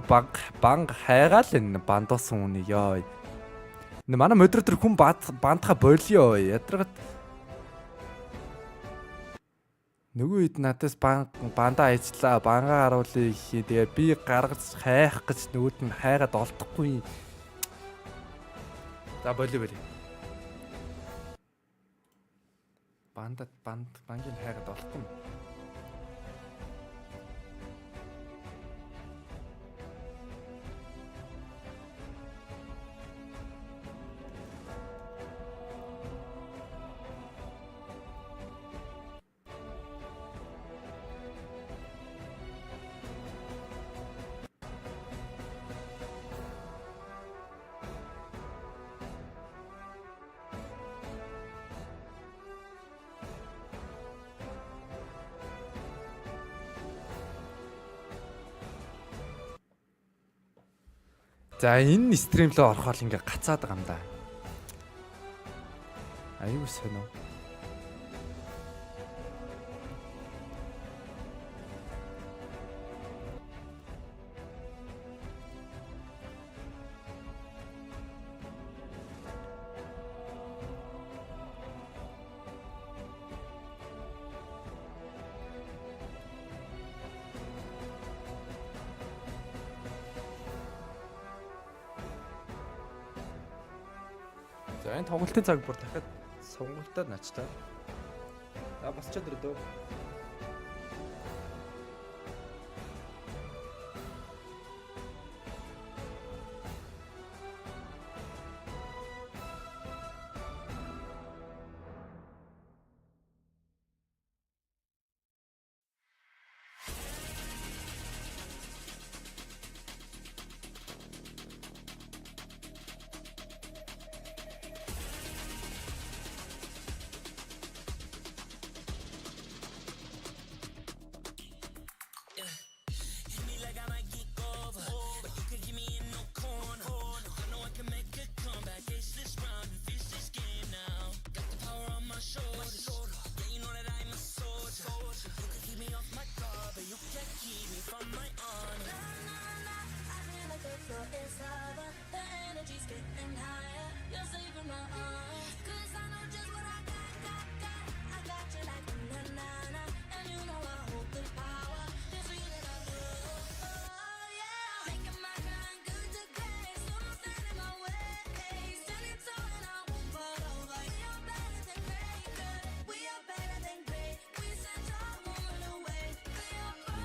S1: банг хайгаал энэ бандуусан үний ёо. Энэ манай модератор хүн бандха болио ядрагт. Нөгөө хэд надаас бандаа ажиллаа, бангаа харуулъя гэхий. Тэгээ би гаргаж хайх гэж нөгөөд нь хайгаад олдохгүй. За болио. Бангийн хайгаад олохгүй. За энэ стрим рүү орохоор ингээ гацаад байгаа юм да. Аюу сонио. За энэ тоглолтын цаг бүр дахиад сонгогдоод наачтаа. За босчод ирдөө.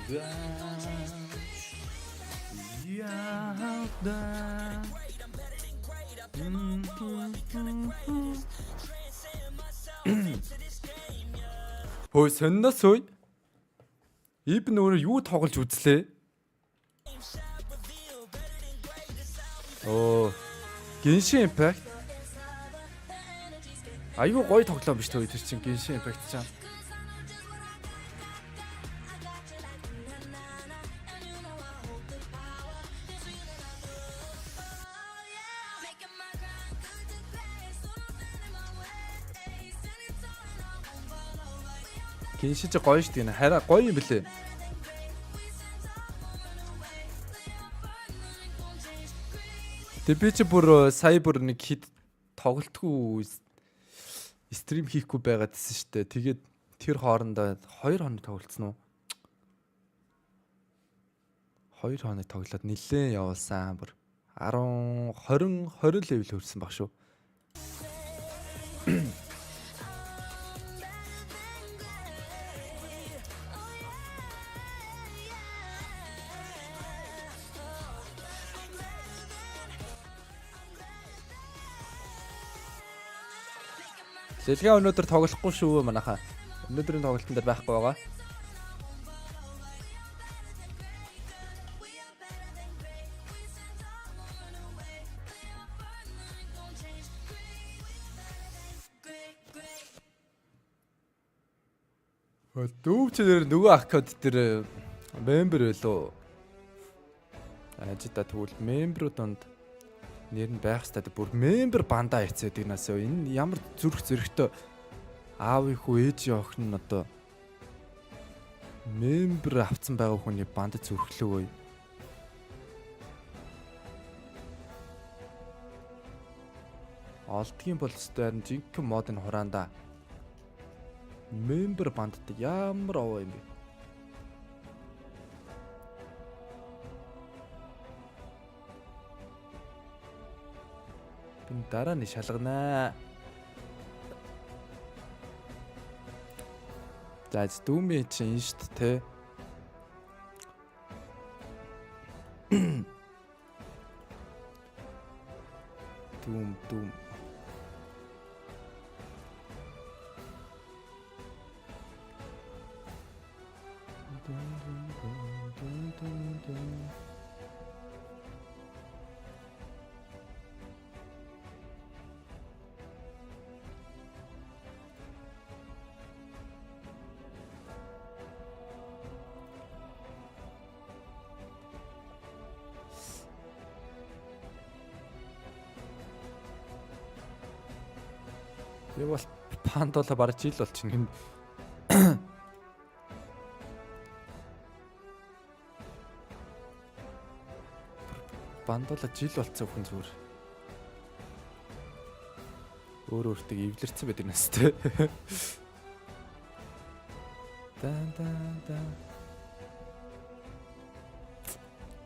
S1: Хөөе сонноос үй. Ибн өөрөө юу тоглож үзлээ? Оо. Genshin Impact. Аюу гоё тоглоом биш тэр чинь Genshin Impact чам. Genshin ч гоё шүү дээ. Хараа гоё юм блэ. Тэг би ч бүр сая бүр нэг хит тоглолтгүй стрим хийхгүй байгаад байсан шүү дээ. Тэгээд тэр хоорондоо 2 хоног тоглолцсон уу? 2 хоног тоглоод нилээн явуулсан бүр 10 20 левел хүрсэн баг шүү. Дэлхийн өнөөдөр тоглохгүй шүү манайхаа. Өнөөдрийн тоглолтын дээр байхгүй байгаа. Дүүчээр нөгөө аккаунт дээр мембер байлоо. Ажида тэгвэл мемберүүд донд нэр нь байх хэрэгтэй. Бүр мембер бандаа хийцээд гинээс энэ ямар зүрх зөрөгтэй аав их үү ээж охин нь одоо мембер авцсан байгаа хүний бандад зүрхлөө. Олдгийн бол өстэй жинхэнэ модын хураанда мембер бандад ямар овоо юм бэ? Би дараа нь шалганаа. За дүүмээ чинь шүү дээ. Дүүм. Би бол пандола бараг жил болчихно. Пандола жил болцсон хүн зүгээр. Өөртөө эвлэрсэн байд энэ нэстэй. Дан.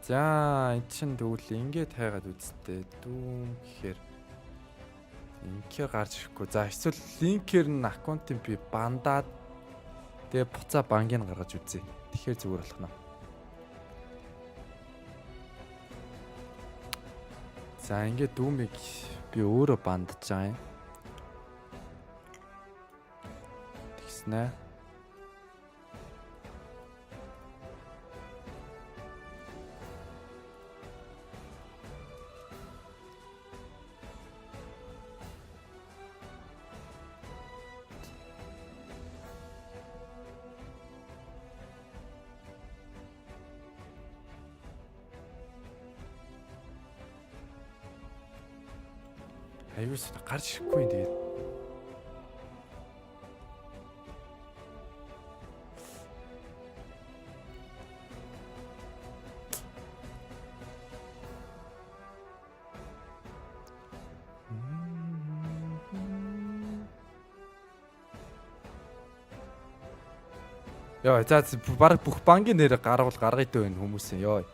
S1: За энэ чинь тэгвэл ингээд хайгаад үзтээ. Дүүм гэхээр линкээр гарч ирэхгүй. За эсвэл линкээр нь аккаунтын би бандаад тэгээ буцаа бангийг гаргаж үзье. Тэгэхээр зүгээр болох нь. За ингээд дүүмийг би өөрөө бандаж байгаа юм. Тэгснэ. Аюус гарч ирэхгүй юм тэгээд. Яа, за баг бүх банкны нэр гаргавал гаргая дөө энэ хүмүүсээ. Йоо.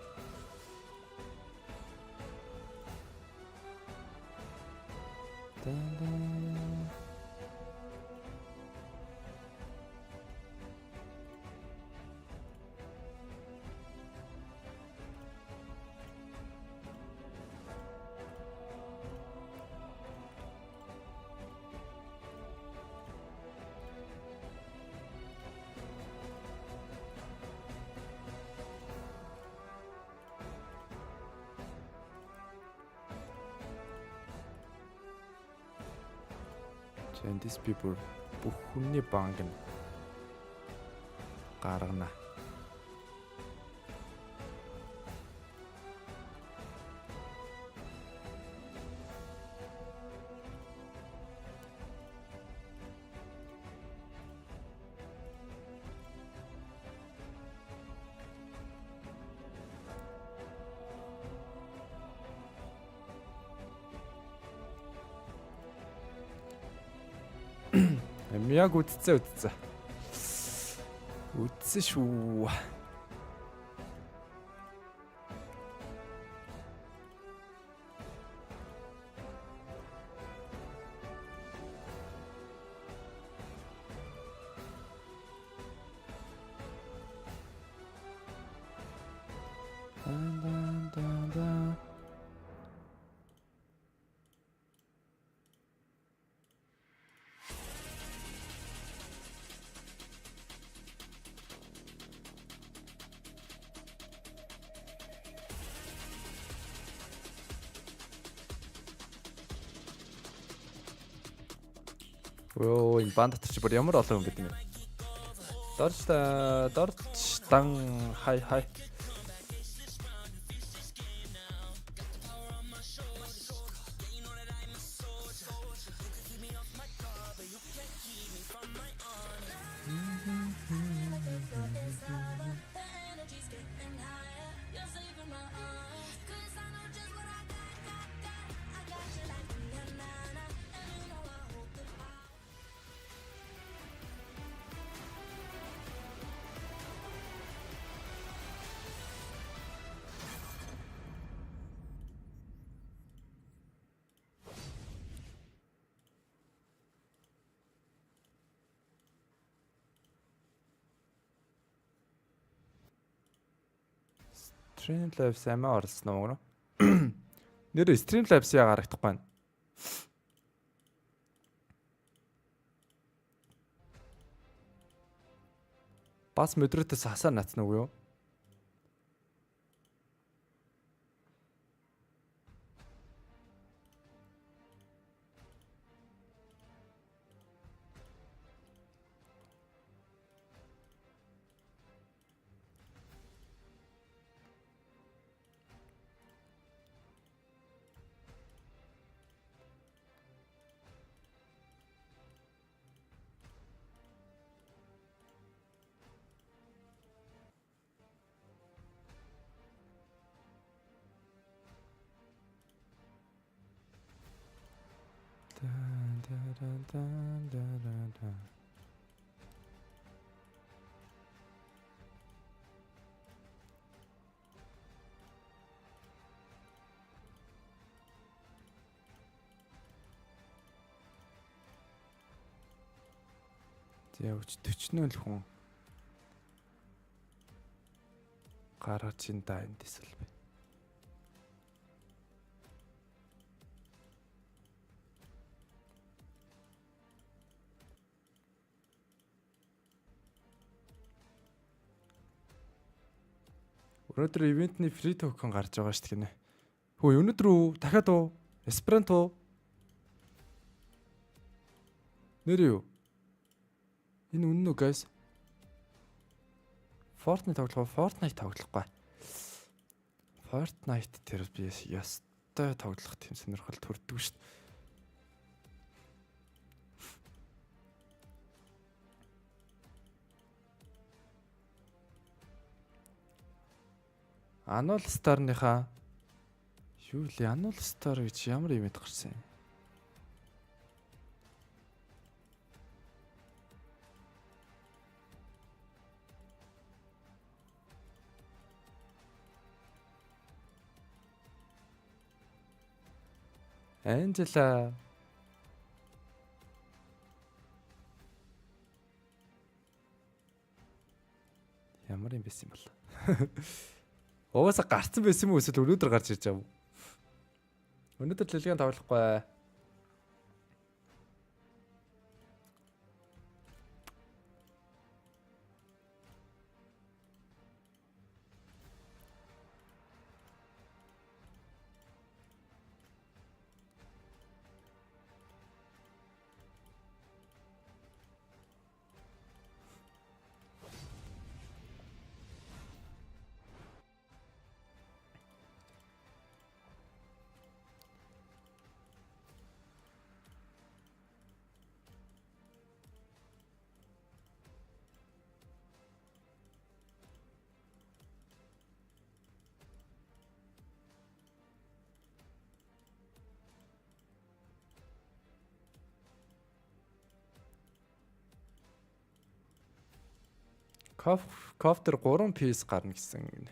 S1: And these people бүх хүний банк нь гаргана. Яг үтцээ. Үтсэн шүү. Өө энэ банд дотор чи бүр ямар олон хүн гэдэг юм бэ? Дорж дан хай. Streamlabs амиа орсон уу гэнэ? Нэр Streamlabs яа гарагдахгүй байна. Бас мөдрөөс хасаа нацна уу юу? Явж 40 л хүн гаргаж ин да энэ дэсэл бай. Өнөөдөр ивентний фри токен гарч байгаа шүү дээ гинэ. Хөөе өнөөдөр үү? Дахиад уу? Эсперанто. Нэр юу? Энэ үнэн үү guys? Fortnite тоглохгүй. Fortnite тэр би ястай тоглох тийм сонирхол төрдөг шүү дээ. Annual Star-ныхаа юу л Annual Star гэж ямар ивент гарсан юм? Angela ямар юм байсан юм бол? Угаасаа гарцсан байсан юм уу эсвэл өнөөдөр гарч ирж байгаа юм? Өнөөдөр Дэлхийн тоглохгүй. Кофтер 3 piece гарна гэсэн.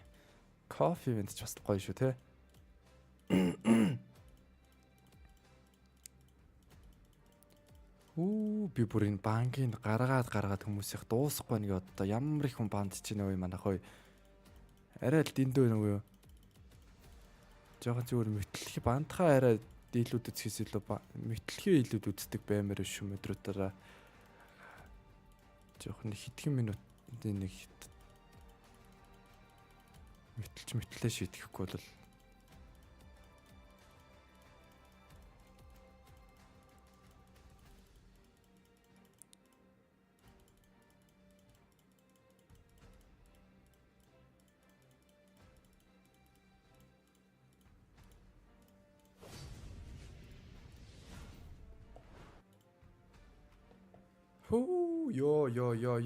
S1: Кофе ивент ч бас гоё шүү те. Би бүр энэ банкыг гаргаад хүмүүсийг дуусахгүй нэг одоо ямар их хүн банд ч нөө манайх хой. Арай л дэндүү нөгөө юу. Жохон зүгээр мэтлэх бандхаа арай дийлүүд үзэхээс илүү мэтлэхээ илүүд үздэг баймаар шүү өдрөдөө. Жохон хэдхэн минутын нэг мэтлээ шийдэхгүй бол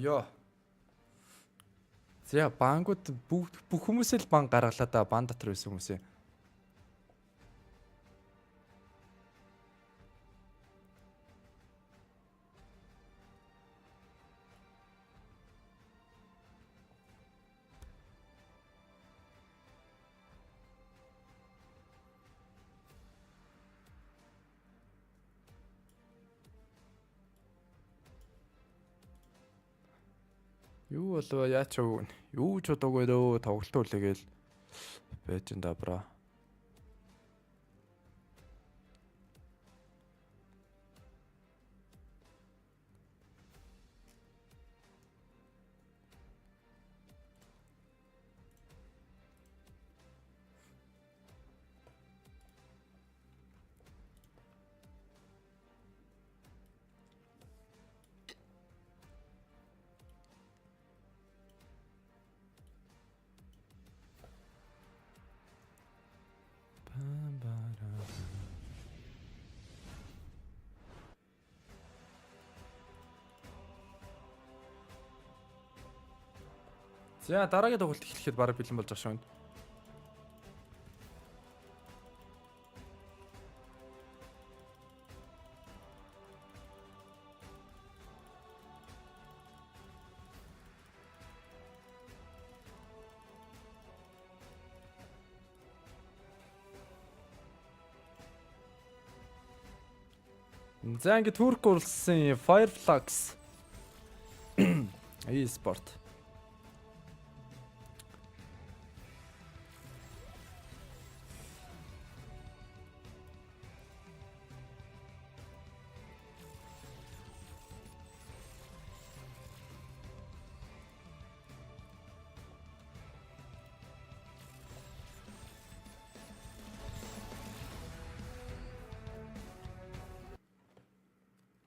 S1: ёо. За бангууд бүх хүмүүсээ л банк гаргалаа да бан дотор байсан хүмүүсээ. Юу болов яач юу ч удаагүй дөө тоглолтоо үлээгээл байж энэ добро. За дараагийн тоглолт эхлэхэд бараг бэлэн болж байгаа шүү. За ингэ Турк улсын Fireflux e-sport.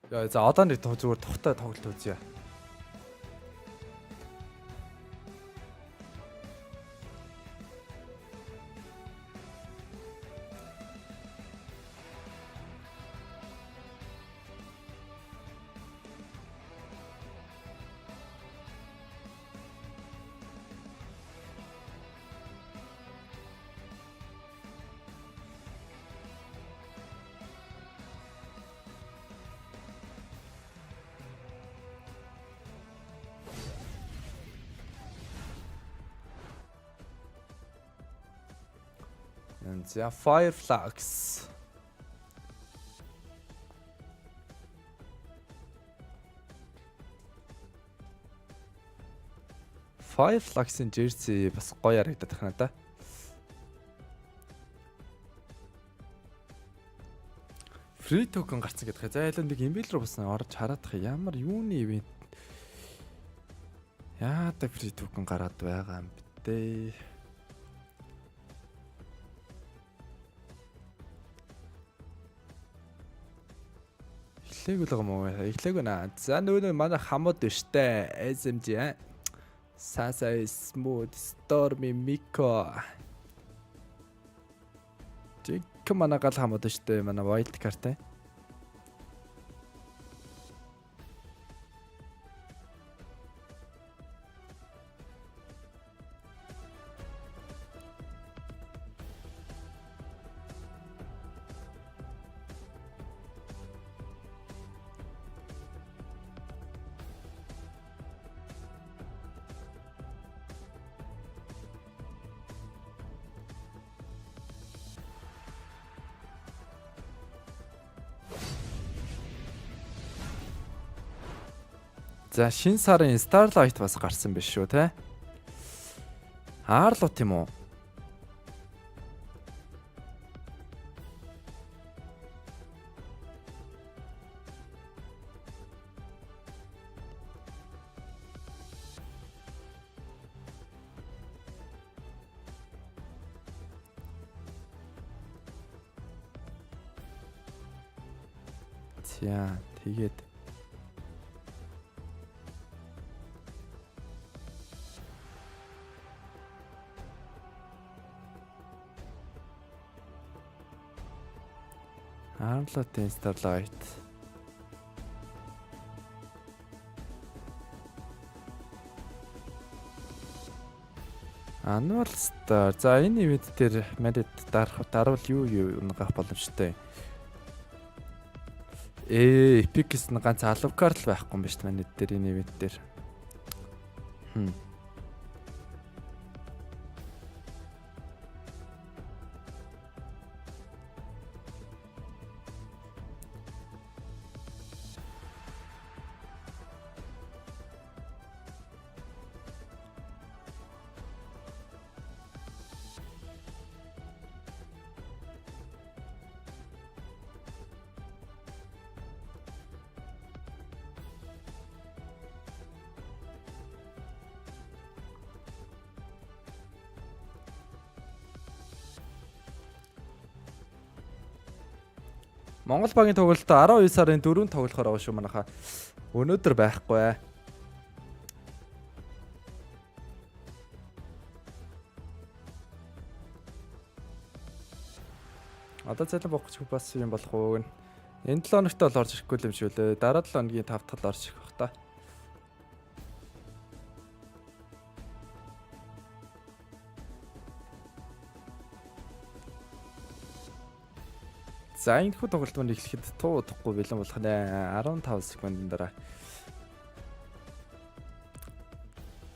S1: За одоо нэг зүгээр тухтай тоглолт үзье. За Fireflux. Fireflux-ын jersey бас гоё харагдаад байна да. Free token гарцсан гэдэг. За ялаа нэг email руу бас орж хараадах ямар юуны ивент. Яадаг free token гараад байгаа юм бэ? Эхлэегүй л юм уу? Эхлэегүй наа. За нөгөө манай хамууд штэ. SMG Sasa Smooth Stormy Miko. Тэг манай гал хамууд штэ. Манай wild card. За шинэ сарын Starlight бас гарсан биш шүү те. Аарлуу тийм үү? За тэгээд Armlot-ийн Starlight. Annual Star. За энэ ивент дээр Merit дарвал юу гарах боломжтой. Epic-с нь ганц алав карт л байхгүй юм байна шүү дээ Merit дээр энэ ивент дээр. Монгол багийн тоглолт 12 сарын 4-нд тоглохоор байгаа шүү манайха. Өнөөдөр байхгүй. Одоо цалин бохч бас юм болох уу гэн. Энэ 7 хоногт бол орж ирэхгүй юм шүү лээ. Дараа 7 хоногийн 5 дахь орж ирэх бах та. За энэ хүү тоглолт мань эхлэхэд туу удахгүй бэлэн болох нэ 15 секундын дараа.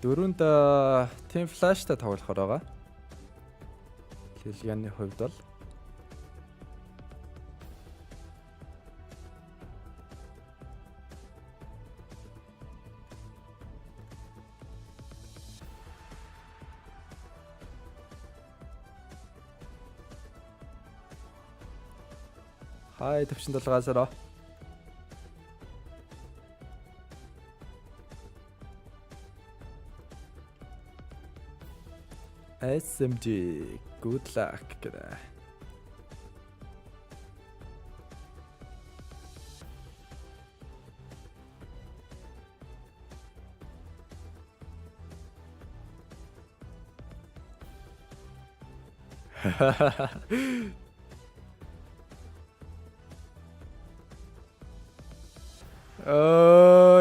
S1: Дөрөнд Team Flash-тай тоглохоор байгаа. Лилианы хувьд бол Хай төвчин толгоосоо. SMG good luck гэдэг.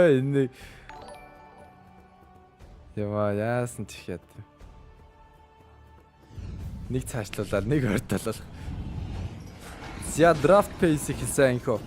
S1: Энэ яасан ч ихэд нэг цаашлуулаад нэг ойртолол. За драфт пейс ихсэн хөө.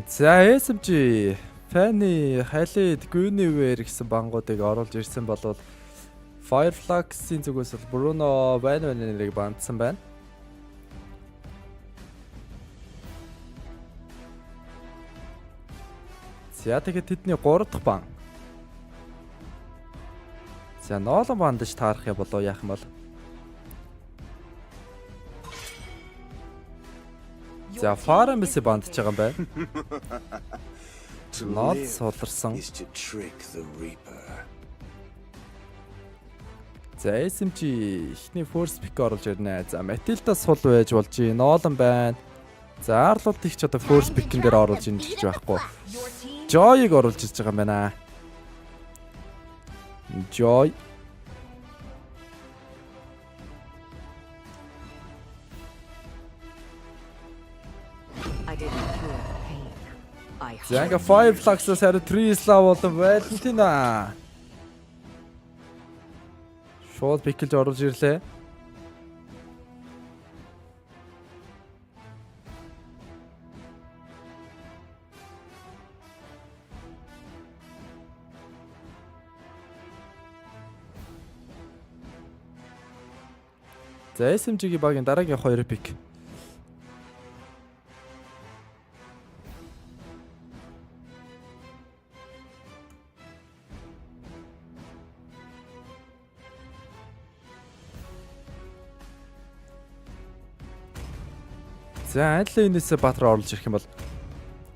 S1: За SMG Fanny Halid Guinevere гэсэн бангуудыг оруулж ирсэн болвол Fireflux-ийн зүгээс бол Bruno Van-Ven-ийг бандсан байна. За тэгээд тэдний 3 дахь бан. За Nolan бандаж таарах юм болоо яах юм бол. За Farm-с бандж байгаа юм байна. Нод суларсан. За SMG ихний first pick оруулж ирнэ. За Matilda сул байж болж байна. Nolan байна. За Arlold их ч одоо first pick-ин дээр оруулж ин гэж байхгүй. Joy-ыг оруулж ирж байгаа юм байна. Joy За ингээ Fireflux-аас харин 3 slot болон Valentina. Шууд пикэлж оруулж ирлээ. За SMG-ийн багийн дараагийн 2 пик. За аль энэс Баатар оруулж ирэх юм бол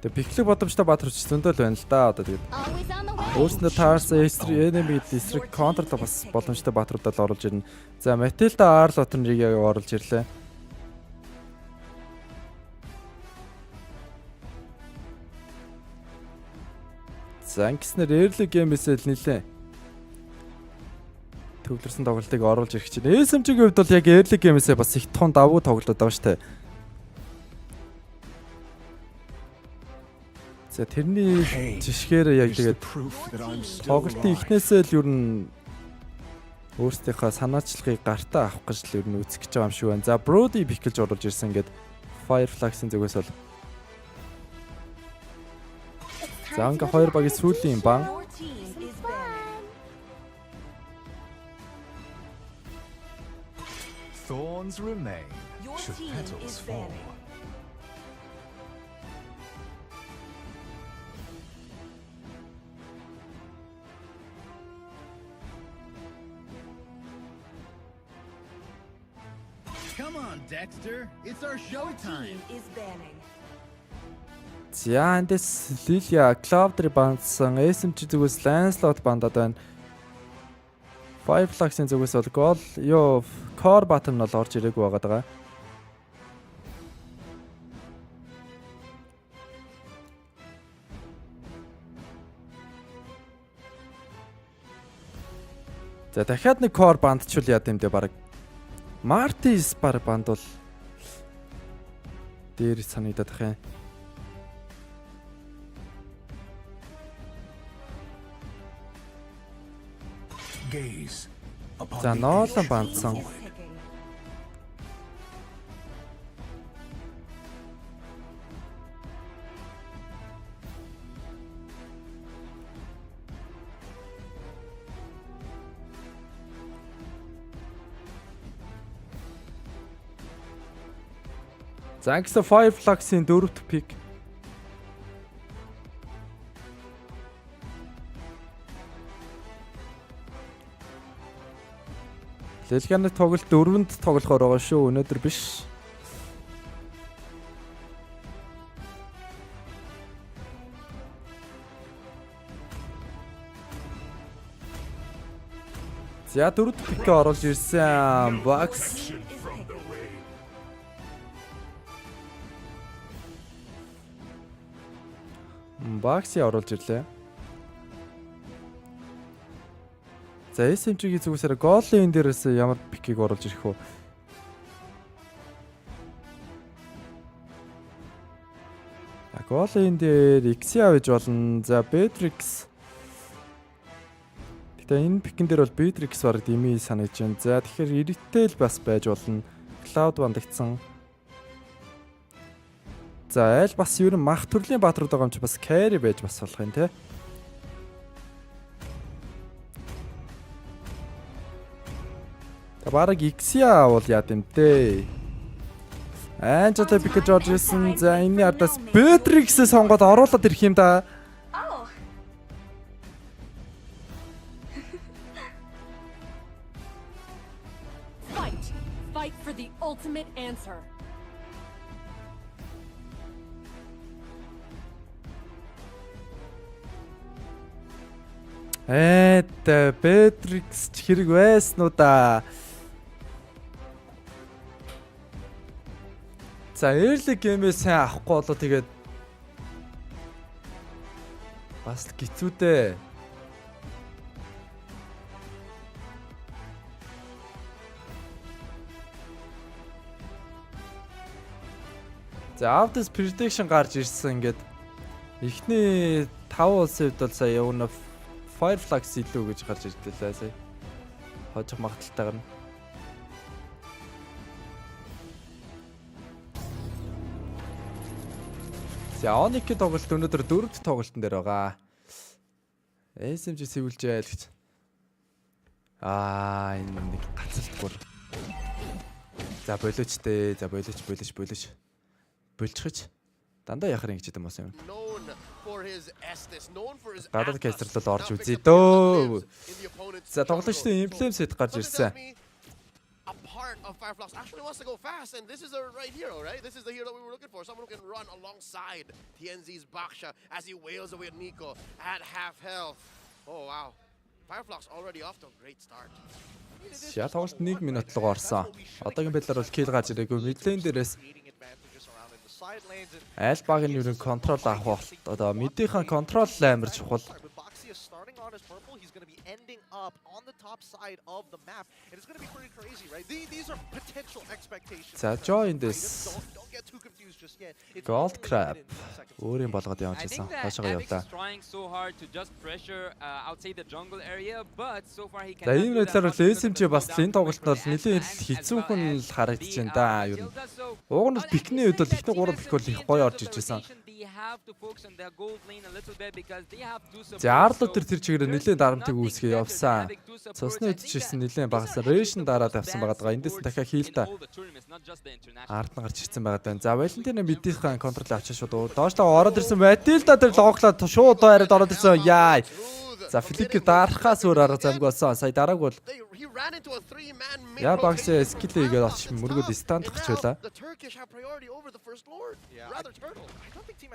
S1: тэг пиклэг бодомжтой Баатар ч зөндөл байна л да одоо тэгээд өөрснөө таарсан enemy district counter бас боломжтой Баатаруудад оруулж ирнэ. За Matilda Arlot-ыг оруулж ирлээ. За ингэснээр early game-ээс л нилээ төвлөрсөн тоглолтыг оруулж ирэх чинь. SMG-ийн хувьд бол яг early game-ээс бас их тун давуу тоглоод байгаа шүү дээ. За тэрний жишгээр яг тэгээд тоглолтын эхнээсээ л ер нь өөрсдийнхөө санаачлагыг гартаа авах гэж л ер нь үзэх гэж байгаа юм шиг байна. За Brody пикэлж оруулж ирсэн ингээд Fireflux-ын зүгээс бол за ингээ хоёр багийн сүүлийн бан
S19: Thorns remain should petals fall.
S14: Come on, Dexter. It's our showtime.
S20: Is banning.
S1: За эндээс Lilia Cloudry бандсан SMG зүгээс Lancelot бандад байна. Fireflux-ын зүгээс бол гол ёо Core Button нь бол орж ирээгүй байгаа. За дахиад нэг Core бандчул яа гэм дэ баг Martis бар банд бол дээр санагдах юм. За ноолон бандсан. За гэсэн Fireflux-ийн 4-р пик. Дэлхийн тоглолт 4-нд тоглохоор байгаа шүү. Өнөөдөр биш. За 4-р пик оруулж ирсэн Box. Box-ийг оруулж ирлээ. За SMG-ийн зүгээс голын дээрээс ямар пикийг оруулж ирэх вэ? Голын дээр X-ийг авч болно. За Beatrix. Гэтэ энэ пикэн дээр бол Beatrix баг дими санаж байна. За тэгэхээр Irrital бас байж болно. Cloud бандагдсан. За айл бас ер нь мах төрлийн баатрууд байгаа юм чи бас carry байж бас болох юм те. Бараг X-я бол яа гэм дээ. Анжата пикэж орж ирсэн. За энэний ардаас Beatrix-ээ сонгоод оруулаад ирэх юм да.
S20: Fight for the ultimate answer.
S1: Beatrix хэрэг байсан уу да. За early game-ээ сайн авахгүй болоо тэгээд бас гизүү дээ. За Out's prediction гарч ирсэн ингээд Эхний 5 улсын хувьд бол сая явна Fireflux илүү гэж гарч ирдээ сая. Хожих магадaltaйгаар нь. За Onyx-ийн тоглолт өнөөдөр 4-р тоглолтын дээр байгаа. SMG сэвүүлжээ л гэж. Энэ нэг гацалтгүй. За болооч дээ. За болооч. Болчихж. Дандаа яхаар ингэж юм байна. Гадаад кастер л орж үзье дөө. За тоглогчдын имплемсэд гарч ирсэн.
S5: A part of Fireflux actually wants to go fast, and this is the right hero, right? This is the hero that we were looking for. Someone who can run alongside TNZ's Baksha as he wails away at Nico at half health. Oh wow. Fireflux already off to a great start.
S1: За тоглолт 1 минут л орсон. Одоогийн байдлаар бол kill гарч ирээгүй. Midlane дээрээс аль багийн юу контрол авах одоо midийн контрол амар чухал.
S15: Ending up on the top side of the map, and it's going to be pretty crazy, right? These are potential expectations.
S1: За join this.
S15: Don't get too confused just yet.
S1: Gold crab. Өөрийн болгоод явж байсан. Хаашаа явлаа.
S21: Trying so hard to just pressure outside the jungle area, but so far he can.
S1: За ийм байдлаар бол SMG бас энэ тоглолтод бол нэлээд хэцүүхэн л харагдаж байна да юу. Уг нь пикний үед бол ихний 3 пик бол их гоё орж иж байсан. За Арло тэр чигээр нэлээд дарамтыг үүсгэж явсан. Цусны үед ч ирсэн нэлээд багасаа рэшн дараад авсан байгаа. Эндээс дахиад хийлдэ. Ард нь гарч ирсэн байгаа даа. За Валентина мэдийнхэн контрол авчих шууд. Доошлоо ороод ирсэн Матилда тэр логоглоод шууд дайраад ороод ирсэн. Яа. За Филипп дарахаас өөр арга замгүй болсон. Сая дарааг бол яа багш скил хийгээд очиж мөргөд стант гарч байлаа.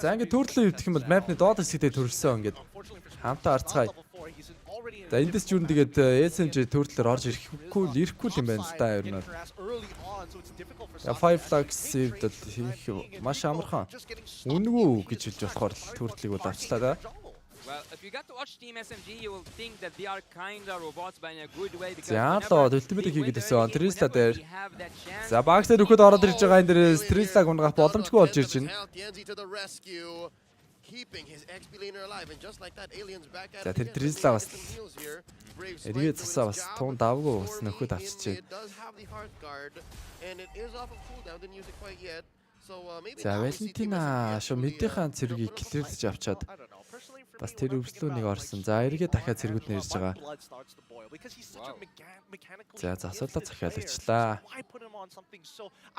S1: За ингээд төрлийн өвдөх юм бол мапны доод хэсэгтээ төрсөн ингээд хамтаа арцгаая. За эндээс ч юу нэгээд SMG төрөлөөр орж ирэхгүй юм байна л да ер нь. Fireflux saved хийх маш амархан. Үнгүй гэж хэлж болохоор төрөлийг бол авчлаа да.
S21: Well, if you got to watch Team SMG, you will think that they are kind of robots by in a good way because
S1: ultimate хийгээд байсан. Трисла дээр. За багсаар өгөхөд ороод ирж байгаа энэ дээр Трислаг унгах боломжгүй болж ирж байна. За тэр Трисла бас эргээд цусаа бас тун давгүй бас нөхөд авчижээ. За Валентина шо мэдийнхэн цэргийг клирлж авчаад бас тэр өвслүүнийг орсон. За эргээ дахиад цэргүүд нэрж байгаа. За засуулаа захиалагчлаа.
S15: I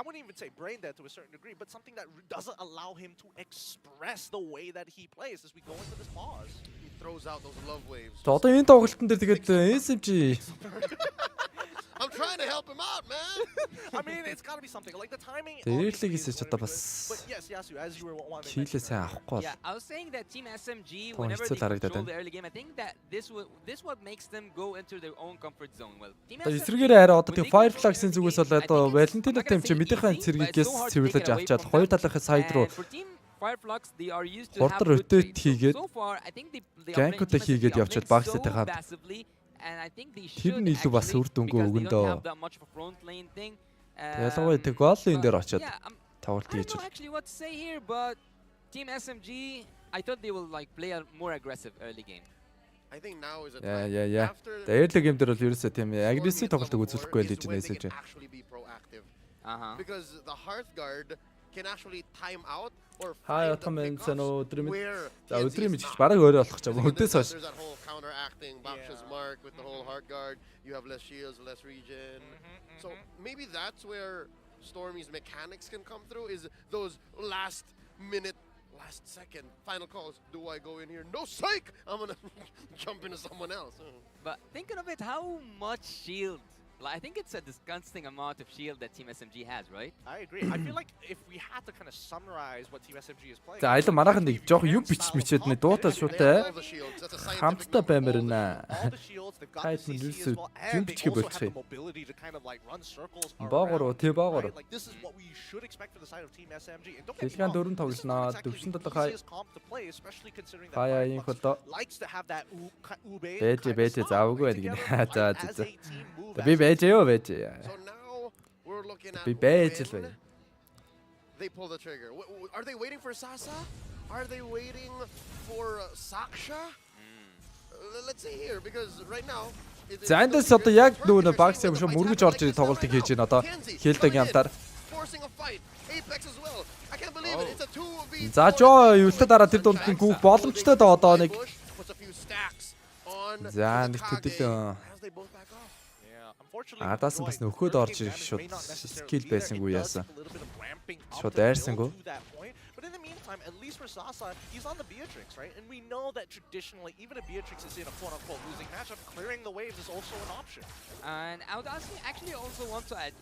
S15: wouldn't even say brain dead to a certain degree, but something that doesn't allow him to express the way that he plays as we go into this pause.
S5: He throws out those love waves.
S1: За одоо энэ тоглолтын дээр тэгээд SMG
S5: I'm trying to help him out, man.
S15: I mean, it's got to be something like the timing.
S1: Дээрлэг хийсэж одоо бас
S15: as you were wanting.
S1: Хийлээсээ авахгүй.
S21: Yeah, I was saying that Team SMG whenever they control the early game, I think that this what makes them go into their own comfort zone. Well, Team SMG
S1: эсрэгээрээ хараа одоо тийм Fireflux-ийн зүгээс бол одоо Валентина тайм чи мэдээхэн цэргийгээс цэвэрлэж авчаад хоёр талынхаа сайд руу
S21: Fireflux they are used to have
S1: rotate хийгээд
S21: so far I think they
S1: gank-уудаа хийгээд явчаад багстай хамт.
S21: And I think they
S1: Тэр
S21: should
S1: нь илүү бас үр дүнгүй өгөндөө. Ялангуяа тэг голын дээр очиод тоглолт хийж
S21: байна. Actually what to say here, but Team SMG I thought they will like play a more aggressive early game.
S5: I think now is a
S1: time. Yeah. Early game дээр бол ерөөсөө тийм агрессив тоглолтыг үзүүлэхгүй л гэж нээсэж байна.
S5: Because the Hearthguard can actually time out or
S1: find за өдрийн мэдж бараг өөрөө болох ч юм уу өдөөс хойш.
S5: There's that whole counteracting Baksha's mark with the whole Hearthguard. You have less shields, less regen. So maybe that's where Stormy's mechanics can come through, is those last second final calls. Do I go in here? No, psych! I'm gonna jump into someone else.
S21: But thinking of it, how much shield? I think it's a disgusting amount of shield that Team SMG has, right?
S15: I agree. I feel like if we had to kind of summarize what Team SMG is playing.
S1: За айл манайхан нэг жоох юу бичмэчээд нэ дуутаа шуутай. Хамтдаа баймаар нэ. Хайт нүрс юм бичгээ болчих. Боогоор тий боогоор.
S15: This is what we should expect for the side of Team SMG.
S1: Дэлхийн 4 тоглосноо 47 хай. Хаяа юм хөлөө.
S15: Likes to have that ube.
S1: Бэж заавгүй байг гинэ. За. Би бэж.
S5: So now we're looking at
S1: They
S5: they pull the trigger. Are they waiting for Sasa? Are they waiting for Saksha? Let's see here because right now
S1: За эндээс одоо яг нөгөө багс юм шиг мөргөж орж ирэх тоглолтыг хийж байна одоо. Хэлдэг юмтаар. За жоо юултаа дараа тэр дунд нэг гүөх боломжтой да одоо нэг. За нэг төдөл. Адаас бас нөхөд орж ирэх шууд скил байсангүй яасан. Шууд дайрсангүй.
S15: But in the meantime, at least for Sasa, he's on the Beatrix, right? And we know that traditionally, even if Beatrix is in a quote-unquote losing matchup, clearing the waves is also an option.
S21: And I would actually also want to add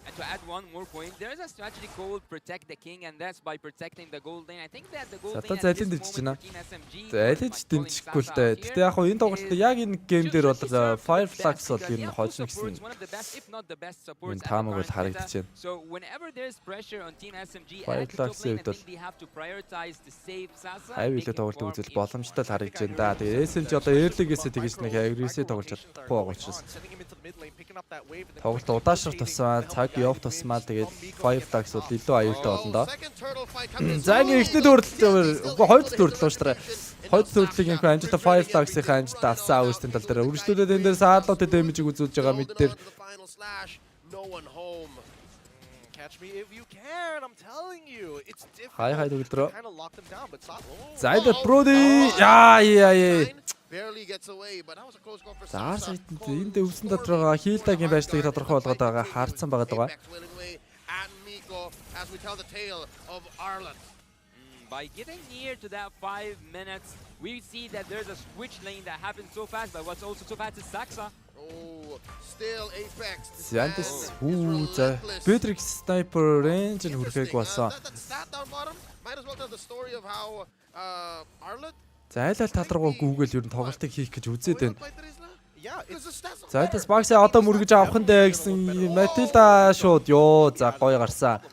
S21: one more point. There is a strategy called Protect the King, and that's by protecting the gold lane. I think that the gold lane at this moment for Team SMG...
S1: За элэж дэмжихгүй л дээ. Гэтэ яг энэ тоглолтод яг энэ гейм дээр бол Fireflux бол ер нь хожно гэсэн. Энэ таамаг бол харагдаж байна.
S21: So whenever there's pressure on Team SMG,
S1: Fireflux-ийг бол хайвилээ тоглолтыг үзэл боломжтой л харагдаж байна да. Тэгээ SMG одоо early-гээс тэгэж нэг aggressive тоглож чадахгүй байгаа учраас. Тоглолт удаашрах тусмаа цаг яв тусмаа тэгээд Fireflux бол илүү аюултай болно доо. За ингээ ихний төрөл хоёрд төрөл ууштраа. Хоёрд төрлийг ингээ амжилттай Fireflux-ийн амжилттай авсан өөрсдийн тал дээр үргэлжлүүлээд энэ дээр саарлуудын дэмжиг үзүүлж байгаа мэд дээр.
S15: Catch me if you can, I'm telling you. It's difficult.
S1: Хай
S15: to kind of lock them down, but
S1: Зайд Броди яа.
S5: Barely gets away, but that was a close call for
S1: За энд өвсөн дотороо хийлдагийн байжлыг тодорхой болгоод байгаа харцсан байгаа даа.
S5: As we tell the tale of Arlet.
S21: By getting near to that 5 minutes, we see that there's a switch lane that happens so fast, but what's also so fast is Saxa.
S5: Oh, still Apex.
S1: Зяндэс за Beatrix sniper range нь хүрэхэг болсон.
S5: Might as well tell the story of how Arlet.
S1: За айл тал руу гүүгэл ер нь тоглолтыг хийх гэж үзээд байна. За эдээс багсаа одоо мөргөж авах нь дээ гэсэн Matilda шууд ёо за гоё гарсан.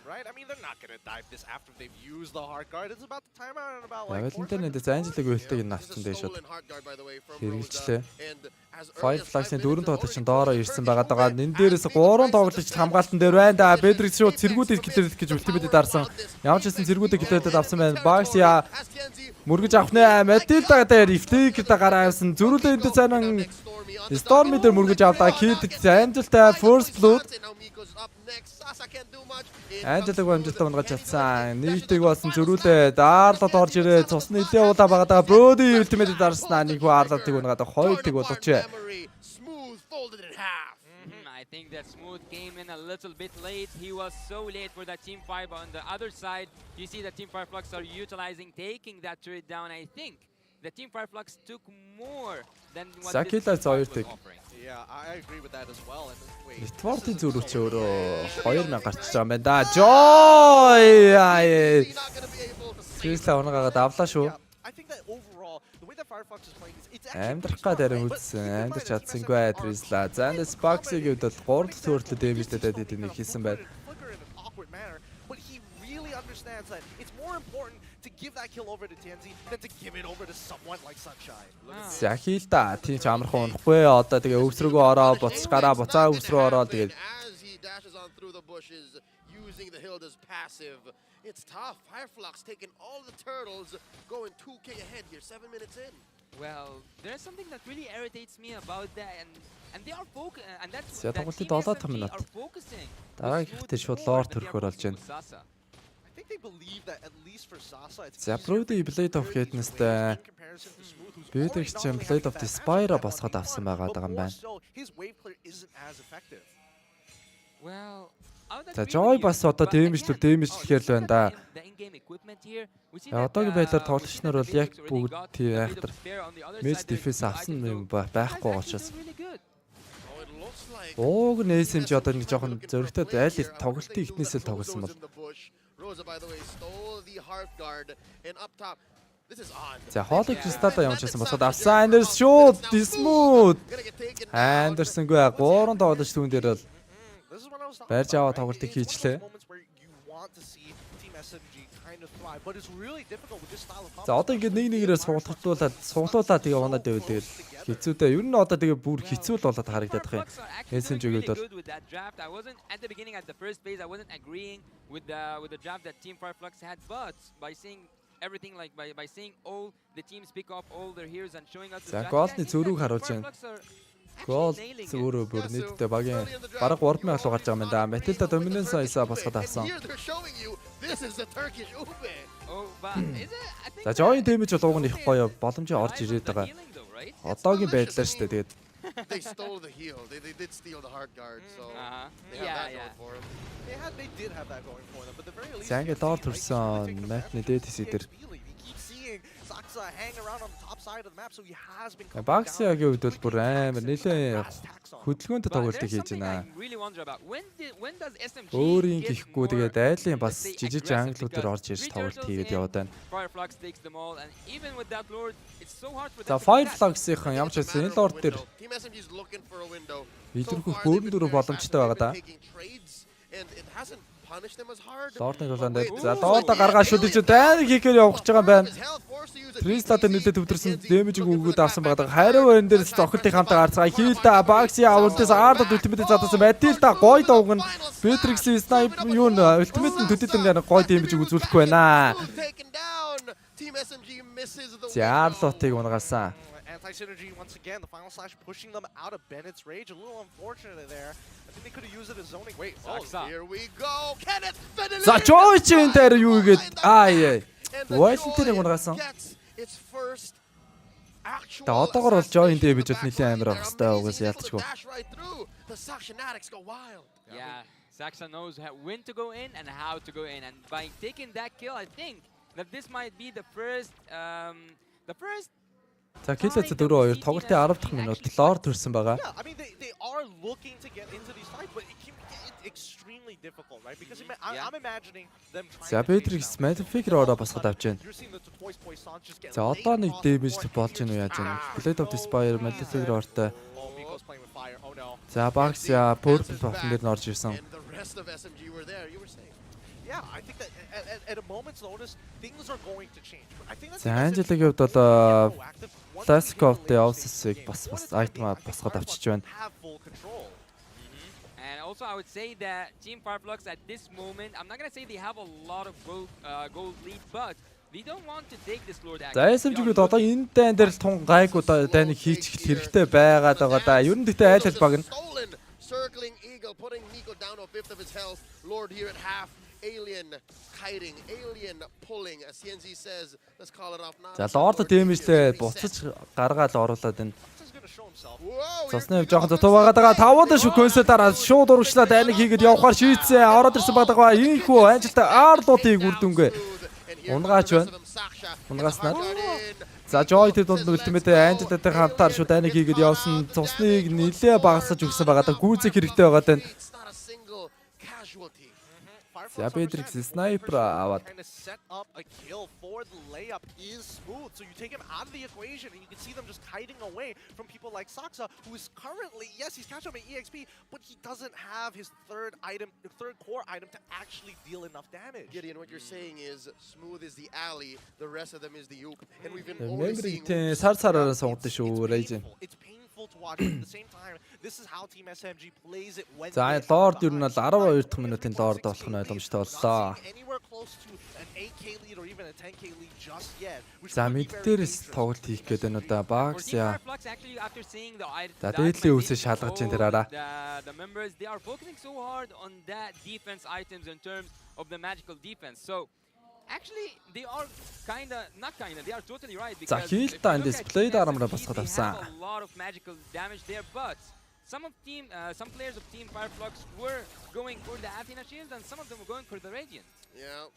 S1: Валентин дээр занжлаг үйлтэг энэ авсан дээ шууд. Хэрэгжилээ. Fireflux-ийн дөрөв тоглолт чинь доороо ирсэн байгаа даа. Энэ дээрээс 3 тоглолт хамгаалтан дээр байна да. Beatrix шууд цэргүүд хэлээд гэж ultimate дарсан. Ямар ч хэсэн цэргүүд хэлээд авсан байна. Багсаа мөргөж авах нэ. Matilda дээр iftik гараа авсан. Зөрүүлээ энэ цаанан Stormy дээр мөргөж авлаа. Kid Angelтай first blood. Анжелаг амжилттай унгаж чадсан. Нийтийг болсон зөрүүлээ. Daарлаад орж ирээ. Цусны нэлээ удаа байгаа даа. Brody ultimate дарснаа нэг Daарлаад унгаад хоёр тэг болооч.
S21: I think that Smooth came in a little bit late. He was so late for that Team 5 on the other side. You see that Team Fireflux are utilizing, taking that turret down. I think the Team Fireflux took more than what this was offering.
S15: Yeah, I agree with that as well. And wait.
S1: Network-ийн зүрхч өөрөө 2000 гарч байгаа юм байна да. Joy! Тэсла унаагаад авлаа шүү.
S15: I think that overall the way that Firefox is playing it's
S1: Амдрах гадараа үзсэн. Амдрч чадсангүй Тэсла. За энэ Sparks-ийг бол 3 төрөлд дэмжтэй дэд энийг хийсэн байна.
S15: But he really understands that it's more important to give that kill over to Tianzi than to give it over to someone like Sunshine.
S1: За хийлда. Тийм ч амархан унахгүй. Одоо тэгээ өвс рүүгөө ороо буцаж гараа буцаа өвс рүү ороо тэгээд
S5: using the Hilda's passive. It's tough. Fireflux taking all the turtles, going 2k ahead here, 7 minutes in.
S21: Well, there's something that really irritates me about that, and they are focusing, and that's
S1: that Team SMG are focusing. Дараагийнхтэй шууд лоор төрөхөр болж байна.
S15: I think they believe that at least for Sasa it's
S1: За Brody Blade of Hatness-тэй Beatrix ч Blade of Despair босгоод авсан байгаа юм байна.
S15: His wave clear isn't as effective.
S21: Well,
S1: за Joy бас одоо дэмжлэхээр л байна да. Одоогийн байдлаар тоглогч нар бол яг бүгд тийм айхтар match defense авсан юм байхгүй учраас. Ууг нээсэмж одоо нэг жоохон зөрөгтэй айл тоглолтын ихнээсээ тоглосон бол. За хоолой кристалда ямар ч байсан босоод авсан. Андерс шууд Smooth. Андерсонгүй 3 тоглож түүн дээр бол барьж аваа тоглолтыг хийчлээ. За одоо ингээд нэг нэгээрээ суулуулаад тэгээ унаад байвал тэгэл хэцүүтэй. Ер нь одоо тэгээ бүр хэцүү л болоод харагдаад байгаа юм. SMG-гээд бол
S21: I wasn't at the beginning at the first phase I wasn't agreeing with the draft that Team Fireflux had, but by seeing everything like by seeing all the teams pick up all their heroes and showing us the
S1: За
S21: strategy,
S1: голны
S21: I think
S1: зөрүүг
S21: that
S1: харуулж
S21: Fire
S1: байна.
S21: Flux are
S1: Гол
S21: actually nailing it.
S1: зөрүү бүр нийтдээ багийн бараг 3000 алуу гарч байгаа юм да. Matilda dominance айсаа босгоод авсан.
S5: Here they're showing you this is the Turkish ube.
S21: Oh, but is it? I think
S1: За Joy damage бол уг нь их гоё боломжийн орж ирээд байгаа. Одоогийн байдлаар шүү дээ. Тэгээд
S5: They stole the heal. They did steal the heart guard, so they have that going for them.
S15: They did have that going for them, but the very least.
S1: Зангид доор төрсөн мапны дээд хэсэг дээр
S15: Saksa hang around on the top side of the map, so he has been.
S1: Багсиагийн үед бол бүр амар нэлээд хөдөлгөөнтэй тоглолтыг хийж байна. Өөрийн гихгүй тэгээд айлын бас жижиг англиудаар орж ирж тоглолт хийгээд яваад байна. За Fireflux-ийн ямар ч байсан энэ лорд дээр илэрхүүх бөөрн дөрөв боломжтой байгаа да. Лордны тулаанд за доодо гаргаа шүдэж дайныг хийхээр явах гэж байгаа юм байна. Тристад нэлээд төвдөрсөн дэмэжиг өгөөд авсан байгаа. Хариу энэ дээр зохилтын хамтаа гарцгаа хийлдэ Багси авалтаас ардад ультимэт задсан Matilda гоё дууган Beatrix snipe юу н ультимэт нь төдөлдөн гоё дэмэжиг үзүүлэхгүй байна. Зарлотыг унгаасан.
S15: Anti-synergy once again. The final slash pushing them out of Bennett's rage. A little unfortunate there. I think they could have used it as zoning. Wait,
S5: here we go. Kenneth Benedict.
S1: За Joy ч энэ дээр юу игээд аа. Волонтерийг унгаасан. Та одоогор бол Joy энэ дэмэж бол нэлээд амар авах хэрэгтэй угаас ялцчихгүй.
S21: Yeah, Saxa knows when to go in and how to go in, and by taking that kill, I think that this might be the first.
S1: За Killets 4-2 тоглолтын 10 дахь минут лор төрсэн байгаа.
S15: Yeah, I mean they are looking to get into these fights, but it can get extremely difficult, right? Because I'm imagining them trying.
S1: За Beatrix Malefic-роо босгоод авч байна. За одоо нэг damage болж ийн үү яаж байна. Blade of Despair Malefic-роотой. За Багсиа Purple Button дээр нь орж ирсэн.
S15: Yeah, I think that at a moment's notice, things are going to change. I think that's.
S1: За Angela-гийн хувьд бол Classic of the Oasis-ыг бас item босгоод авчиж байна.
S21: And also I would say that Team Fireflux at this moment, I'm not going to say they have a lot of gold lead, but they don't want to take this Lord action.
S1: За SMG-үүд одоо энэ дайн дээр л тун гайгүй дайныг хийчих хэрэгтэй байгаад байгаа да. Ер нь гэхдээ айл баг нь.
S5: Circling Eagle, putting Nico down to a fifth of his health. Lord here at half. Alien kiting, alien pulling, as CNZ says. Let's call it off now.
S1: За Lord damage-тэй буцаж гаргаад оруулаад байна. Цосны жоохон зотоо байгаад байгаа. Тавууд шүкөөсөө дараа шууд урагшлаад айныг хийгээд явахаар шийдсэн. Ороод ирсэн байгаа. Ийхүү Анжилтай аарлуудыг үрдүнгээ. Унгаач байна. Унгааснаа. За Joy тэр дунд ультимэт Анжилтай хамтаар шууд айныг хийгээд явсан. Цосныг нилээ багасгаж өгсөн байгаа. Гүйцэх хэрэгтэй байгаа даа. За Beatrix sniper аваад.
S15: Trying to set up a kill for the layup is smooth. So you take him out of the equation and you can see them just kiting away from people like Saksa, who is currently, yes, he's catching up at EXP, but he doesn't have his third core item to actually deal enough damage.
S5: Gideon, what you're saying is Smooth is the alley, the rest of them is the oop. And we've been only seeing
S1: сар-сараар сонгодог шүү Rage.
S15: It's painful to watch, but at the same time, this is how Team SMG plays it when
S1: За Lord ер нь бол 12 дахь минутын Lord болох нь ойлгомжтой боллоо. За мэд дээрээс тоглолт хийх гээд байна уу да Багсиа. За дээдлийн үсээ шалгаж чинь тэр араа.
S21: The members, they are focusing so hard on that defense items in terms of the magical defense. So actually they are they are totally right because
S1: За хийл та энэ display дарамраа босгоод авсан.
S21: A lot of magical damage there, but some players of Team Fireflux were going for the Athena shields and some of them were going for the Radiant.
S5: Yeah,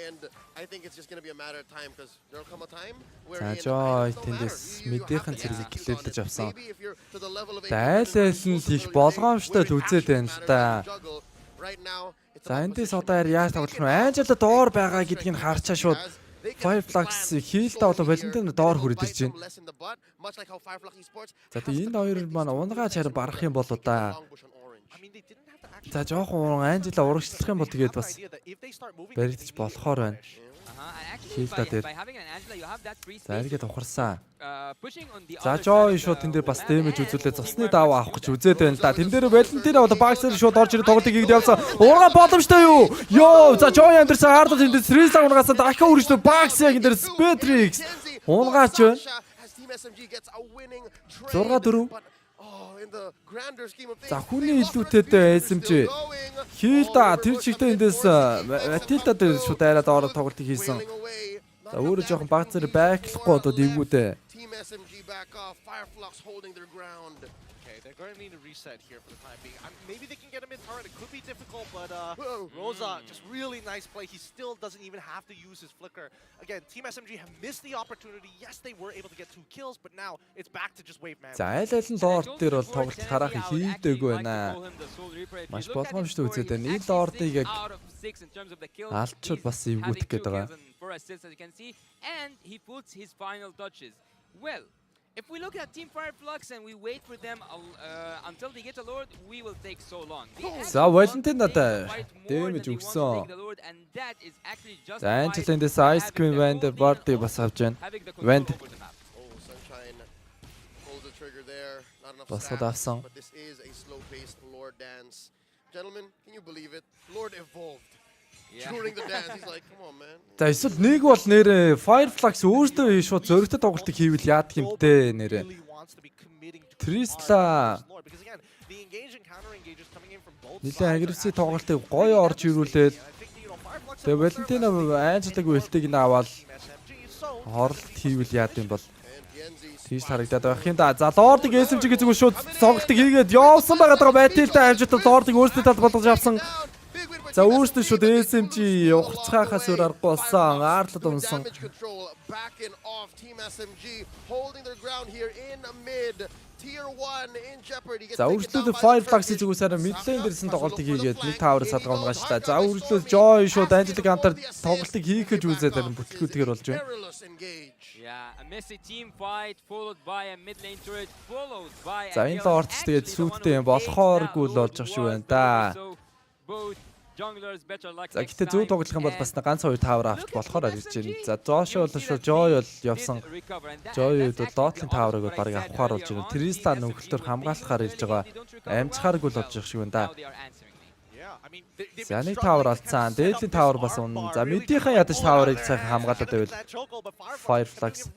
S5: and I think it's just going to be a matter of time because there'll come a time where
S1: Joy тэндээс мэдийнхэн зэрэг эхлүүлж авсан. Дайлал нь их болгоомжтой үзээд байна л да. За эндээс одоо яаж тоглох нь Анжела доор байгаа гэдгийг харчаа шууд Fireflux хийлдэ болон Valentine доор хүрээд ирж байна. За тэгээ энэ хоёр маань унгааж харин барах юм болоо да. За жоохон Анжела урагшлах юм бол тэгээд бас баригдчих болохоор байна. Хийлдэ дээр. За эргээд ухарсан. За Joy шууд тэн дээр бас дэмэж үзүүлээ цусны даваа авах гэж үзээд байна л да. Тэн дээр Валентина одоо баксер шууд орж ирээд тоглолтыг хийгээд явсан. Урга боломжтой юу? Йоо, за Joy Anderson хардад тэн дээр Срилса унгасаа дахиад үргэлж бакс яг энэ дээр Spetrix унгаач байна. 6-4. За хүний илүүтэйдээ SMG Хийлда тэр чигтээ эндээс Матилда дээр шууд араад ороод тоглолтыг хийсэн. За өөрөө жоохон баг зэрэг байклахгүй одоо дивгүүдээ.
S5: Team SMG back off. Fireflux holding their ground.
S15: Okay, they're going to need a reset here for the time being. Maybe they can get him in turret. It could be difficult, but Rosa, just really nice play. He still doesn't even have to use his flicker. Again, Team SMG have missed the opportunity. Yes, they were able to get 2 kills, but now it's back to just wave man.
S1: За айл нь лорд дээр бол тоглолт харах хийдэггүй байна. Маш боломжтой үзээд байна. Энэ лордыг яг алчуул бас эвгүүтэх гээд байгаа.
S21: For assists, as you can see, and he puts his final touches. Well, if we look at Team Fireflux and we wait for them until they get a Lord, we will take so long.
S1: За Valentina дэмэж өгсөн. За Angel's Ice Queen Wand Barty бас авч байна. Wand бас авсан.
S5: But this is a slow-paced Lord dance. Gentlemen, can you believe it? Lord evolved. During the dance, he's like, come on, man.
S1: За эсвэл нэг бол нэрээ Fireflux өөртөө шууд зөрөгтэй тоглолтыг хийвэл яадаг юм бэ нэрээ. Трисла нэлээд агрессив тоглолтыг гоё орж ирүүлээд тэгээ Valentina Angel-ыг бэлтгийг нь аваад хорлолт хийвэл яадаг юм бол тийш харагдаад байх юм да. За Lord-ыг SMG-гээ зүгээр шууд тоглолтыг хийгээд явсан байгаа даа Battleтай амжилттай Lord-ыг өөрсдөө талд болгож авсан. За өөрсдөө шууд SMG ухарцгаахаас өөр аргагүй болсон. Аарлаад унсан.
S5: Back and off Team SMG holding their ground here in mid tier 1 in jeopardy.
S1: За өөрсдөө Fireflux-ийг зүгээрсээр мэдлэн дэрсэн тоглолтыг хийгээд нэг таваар садгаа унгаачлаа. За өөрсдөө Joy шууд Angel-ыг хамтар тоглолтыг хийх гэж үзээд байна. Бүтлгүүтэйгэр болж байна.
S21: Yeah, a messy team fight followed by a mid lane turret followed by
S1: За энэ лорд ч тэгээд сүйдтэй юм болохооргүй л болж ах шүү байна да. За гэтээ зөв тоглох юм бол бас ганц хоёр тавар авч болохоор ирж байна. За Josh бол шүү Joy бол явсан. Joy бол Dot-ын таврыг бол барыг авахаар болж байна. Trista нөхөлтөөр хамгаалахаар ирж байгаа. Амжихааргүй л болж ах шүү байна да. За нэг тавар алдсан. Дээдлийн тавар бас унна. За мэдийнхэн ядаж таварыг сайхан хамгаалаад байвал Fireflux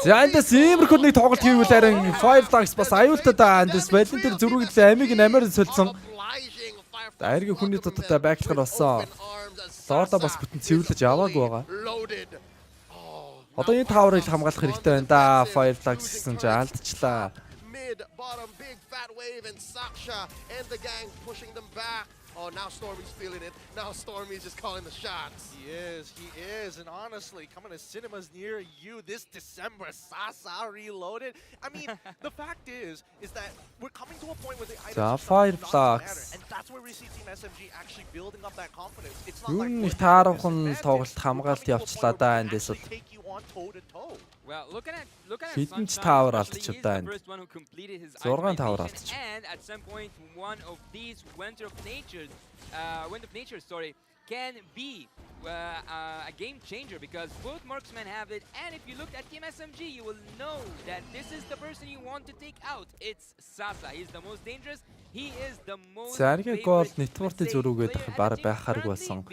S1: За эндээс иймэрхүү нэг тоглолт хийвэл харин Fireflux бас аюултай да. Эндээс Valentina зөрүүглээ амиг нэмээр солисон. За эргийн хүний дотор байглахаар болсон. Лорда бас бүтэн цэвэрлэж яваагүй байгаа. Одоо энэ таврыг хамгаалах хэрэгтэй байна да. Fireflux гэсэн чинь алдчихлаа.
S5: Bottom, big fat wave, and Saksha and the gang pushing them back. Oh, now Stormy's feeling it. Now Stormy's just calling the shots.
S15: He is, and honestly, coming to cinemas near you this December, Sasa Reloaded. I mean, the fact is that we're coming to a point where they either
S1: Fireflux,
S15: and that's where we see Team SMG actually building up that confidence. It's
S1: not like нэг таархан тоглолт хамгаалт явчлаа да эндээс бол.
S21: Well, look at
S1: Хитэн ч тавар алдчих удаа энэ. 6 тавар алдчих.
S21: And at some point one of these Wind of Nature can be a game changer because both marksmen have it, and if you look at Team SMG you will know that this is the person you want to take out. It's Sasa. He's the most dangerous. He is the most
S1: Заргийн гол нэтворкийн зөрүүгээд баг байхааргүй болсон.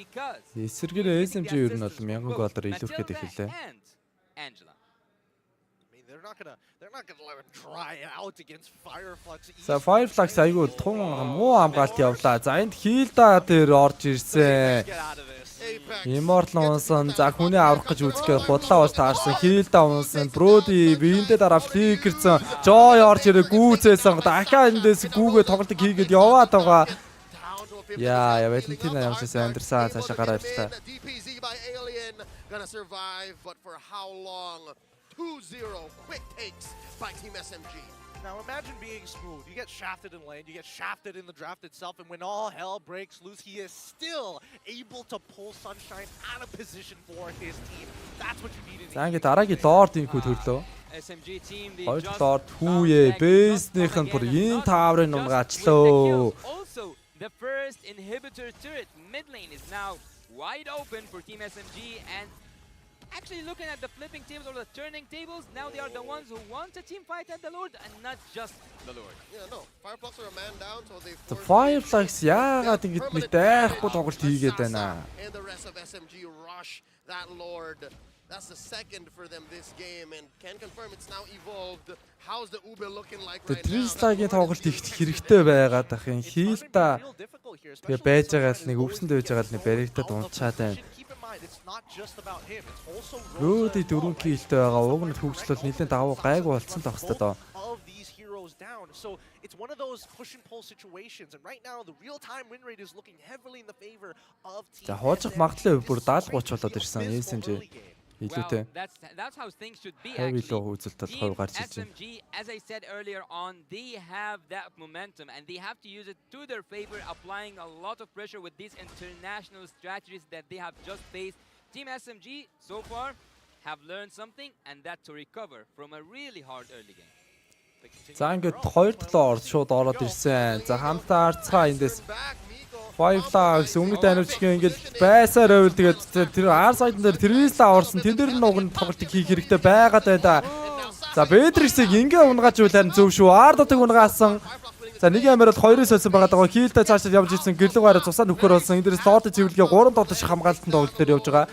S1: Эсвэргээр SMG ер нь бол 1000 голоор илүүрхэд эхэллээ.
S21: Angela.
S15: They're not gonna let him try out against Fireflux.
S1: За Fireflux айгүй тун муу хамгаалт явлаа. За энд Хийлда дээр орж ирсэн. Immortal унсан. За хүний аврах гэж үзэхээр худлаа ууш таарсан. Хийлда унсан. Brody биендээ дараа фликерсэн. Joy орж ирээ гүүцээсэн. Дахиад эндээс гүүгээ тоглолтыг хийгээд яваад байгаа. Яа, Valentina ямсаас Anderson цаашаа гараа ирлээ.
S5: DPZ by Alien gonna survive, but for how long? 2-0 quick takes by Team SMG.
S15: Now imagine being Smooth. You get shafted in lane, you get shafted in the draft itself, and when all hell breaks loose, he is still able to pull Sunshine out of position for his team. That's what you need in
S1: За ингээд дараагийн Lord-ийн хөл төрлөө.
S21: SMG team they
S1: Хоёр Lord хүүе бэснийх нь бүр энэ таврын унгаачлоо.
S21: The first inhibitor turret mid lane is now wide open for Team SMG, and actually looking at the flipping tables or the turning tables, now they are the ones who want a team fight at the Lord and not just the Lord.
S5: Yeah, no. Fireflux are a man down, so they
S1: The Fireflux яагаад ингэж нэг дайрахгүй тоглолт хийгээд байна.
S5: and the rest of SMG rush that Lord. That's the second for them this game, and can confirm it's now evolved. How's the Ube looking like right now?
S1: Trisлагийн тоглолт ихт хэрэгтэй байгаад ах юм. Хийлта тэгээ байж байгаа л нэг өвсөнд байж байгаа л нэг баригтад унтчаад байна. Рүүди 4 киллтэй байгаа. Уг нь хөгжлөл нэлээд давуу гайгүй болцсон л байх хэвээр доо.
S15: So it's one of those push and pull situations, and right now the real-time win rate is looking heavily in the favor of Team.
S1: За хоожих магадлал бүр 70-30 болоод ирсэн SMG.
S21: Well, that's how things should be actually. SMG, as I said earlier on, they have that momentum and they have to use it to their favor, applying a lot of pressure with these international strategies that they have just faced. Team SMG so far have learned something, and that to recover from a really hard early game.
S1: За ингээд 2-7 орд шууд ороод ирсэн. За хамтаа арцгаа эндээс Fireflux өмнөд дайнавчгийн ингээд байсаар байвал тэгээд тэр R side-н дээр Trisla орсон. Тэн дээр нь уг нь тоглолтыг хийх хэрэгтэй байгаад байна. За Bedrix-ийг ингээ унгааж үлээр зөв шүү. R-дотыг унгаасан. За нэг ямаар бол 2-оос олсон байгаа даа. Хийлдэ цаашаа явж ирсэн. Гэрлэг гараа цусаа нөхөр болсон. Эндээс Lord цэвэрлэгээ 3 дотор шиг хамгаалтын тоглолт дээр явж байгаа.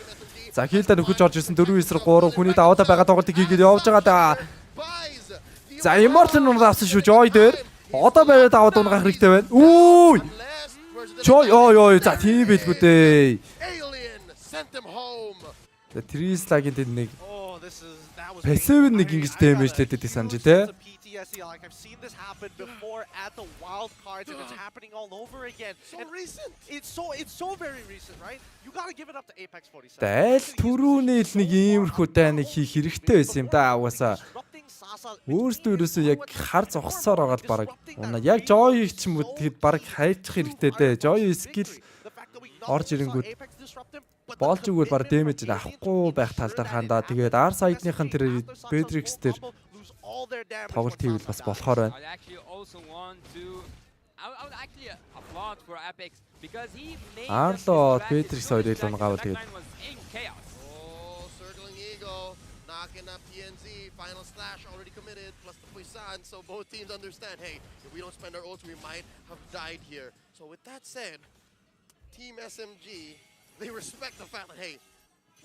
S1: За Хийлдэ нөхөж орж ирсэн 4-9-3 хүний даваа байгаа тоглолтыг хийгээд явж байгаа даа. За Immortal нь авсан шүү Joy дээр. Одоо байгаад аваад унгаах хэрэгтэй байна. Үуй! Joy ой за тийм байлгүй дээ. За Trisla-гийн тэнд нэг Passive нэг ингэж дэмэжлээд санаж тий.
S15: Like I've seen this happen before at the wild cards, and it's happening all over again. So recent. It's so very recent, right? You got to give it up to Apex 47.
S1: Дайл түрүүний л нэг иймэрхүү дайныг хийх хэрэгтэй байсан юм да угаасаа. Өөрсдөө ерөөсөө яг хар зогссоор байгаа л баг. Яг Joy-ийг ч юм уу тэгэд баг хайчих хэрэгтэй дээ. Joy skill орж ирэнгүүт болж өгвөл баг дэмэж авахгүй байх тал дээр хандаа. Тэгээд R side-ийн тэр Bedrix дээр тоглолт хийвэл бас болохоор байна. Arlo Bedrix хоёрыг л унгаавал тэгээд
S5: knocking up PNZ, final slash already committed, plus the Puisan, so both teams understand, hey, if we don't spend our ults, we might have died here. So with that said, Team SMG, they respect the fact that, hey,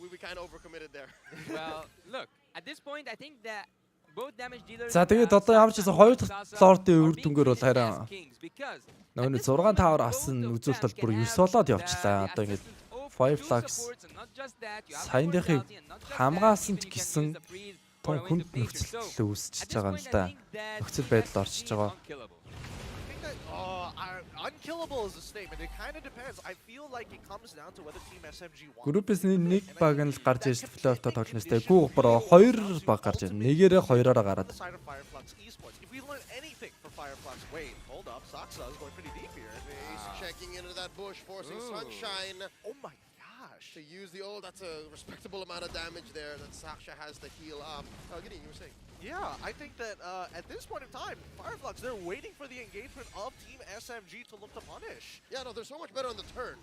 S5: we kind of overcommitted there.
S21: Well, look, at this point, I think that both damage dealers...
S1: За тэгээд одоо ямар ч гэсэн хоёр дахь лордын үр дүнгээр бол харин нөгөө 6 тавар авсан үзүүлэлт бол бүр 9 болоод явчлаа. Одоо ингээд Fireflux саяныхыг хамгаалсан ч гэсэн тун хүнд нөхцөл үүсчихэж байгаа юм л да. Нөхцөл байдал орчиж байгаа.
S15: Unkillable is a statement. It kind of depends. I feel like it comes down to whether Team SMG wants.
S1: Группээс нэг баг нь л гарч ирж плей-оффто тоглоностой. Гүү бороо 2 баг гарч ирнэ. Нэгээрээ 2-ороо гараад.
S15: If we learn anything from Fireflux, wait, hold up. Saksa is going pretty deep here.
S5: He's checking into that bush, forcing Sunshine.
S15: Oh my gosh.
S5: To use the ult, that's a respectable amount of damage there that Saksha has to heal up. Oh, Gideon, you were saying?
S15: Yeah, I think that at this point in time, Fireflux, they're waiting for the engagement of Team SMG to look to punish.
S5: Yeah, no, they're so much better on the turn.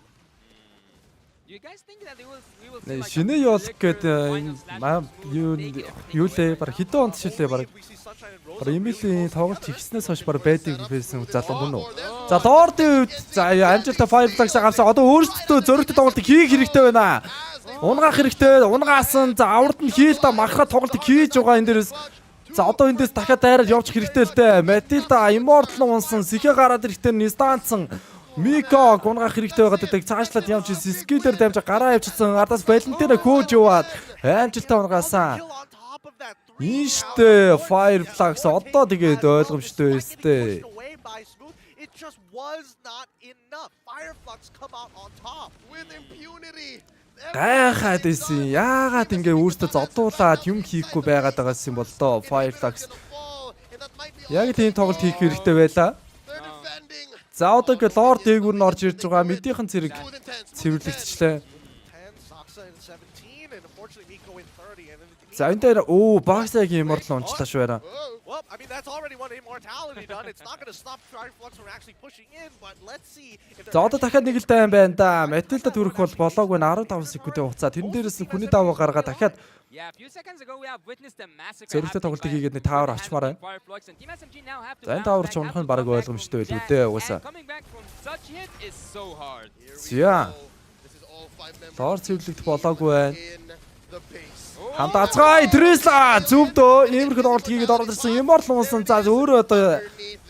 S21: Do you guys think that we will see like
S1: шинэ ёолк гэдэг юу лээ баг хэдэн онд шилээ баг Эмилийн тоглолт хийснээс хойш баг байдаг байсан залуу мөн үү. За Lord-ийн үед за амжилттай Fireflux-аа авсан одоо өөрсдөө зөрөгтэй тоглолтыг хийх хэрэгтэй байна. Унгаах хэрэгтэй. Унгаасан за авард нь хийлдэ махра тоглолтыг хийж байгаа энэ дээрээс за одоо эндээс дахиад дайраад явчих хэрэгтэй л дээ. Matilda Immortal унсан, Сихэ гараад ирэхдээ Nistanцсан Мико гунгаах хэрэгтэй байгаад байдаг. Цаашлаад явж скиллээр дамж гараа явчихсан. Ардаас Valentina көөж яваад амжилттай унгаасан. Ийштэй Fireflux одоо тэгээд ойлгомжтой байстэй.
S15: It just was not enough. Fireflux come out on top with impunity.
S1: Гайхаад байсан. Яагаад ингэ өөртөө зодуулаад юм хийхгүй байгаад байгаас юм бол доо Fireflux. Яг тийм тоглолт хийх хэрэгтэй байлаа. За одоо гэ Lord дээгүүр нь орж ирж байгаа мэдийнхэн зэрэг цэвэрлэгдчихлээ. За энэ дээр багсаг immortal унчлаа шүү яра.
S15: Well, I mean that's already one immortality done. It's not going to stop Fireflux from actually pushing in, but let's see if
S1: За одоо дахиад нэг л дай юм байна да. Матилда төрөх бол болоогүй 15 секундын хугацаа. Тэрэн дээрээс нь хүний даваа гаргаа дахиад зөрөгтэй тоглолтыг хийгээд нэг таавар авчмаар байна. За энэ таавар ч унах нь баг ойлгомжтой байл үдээ угаасаа. Зя. Лор цэвэрлэгдэх болоогүй байна. Хамт азгай Тресла зүвдөө иймэрхүү тоглолт хийгээд ороод ирсэн Immortal унсан. За өөрөө одоо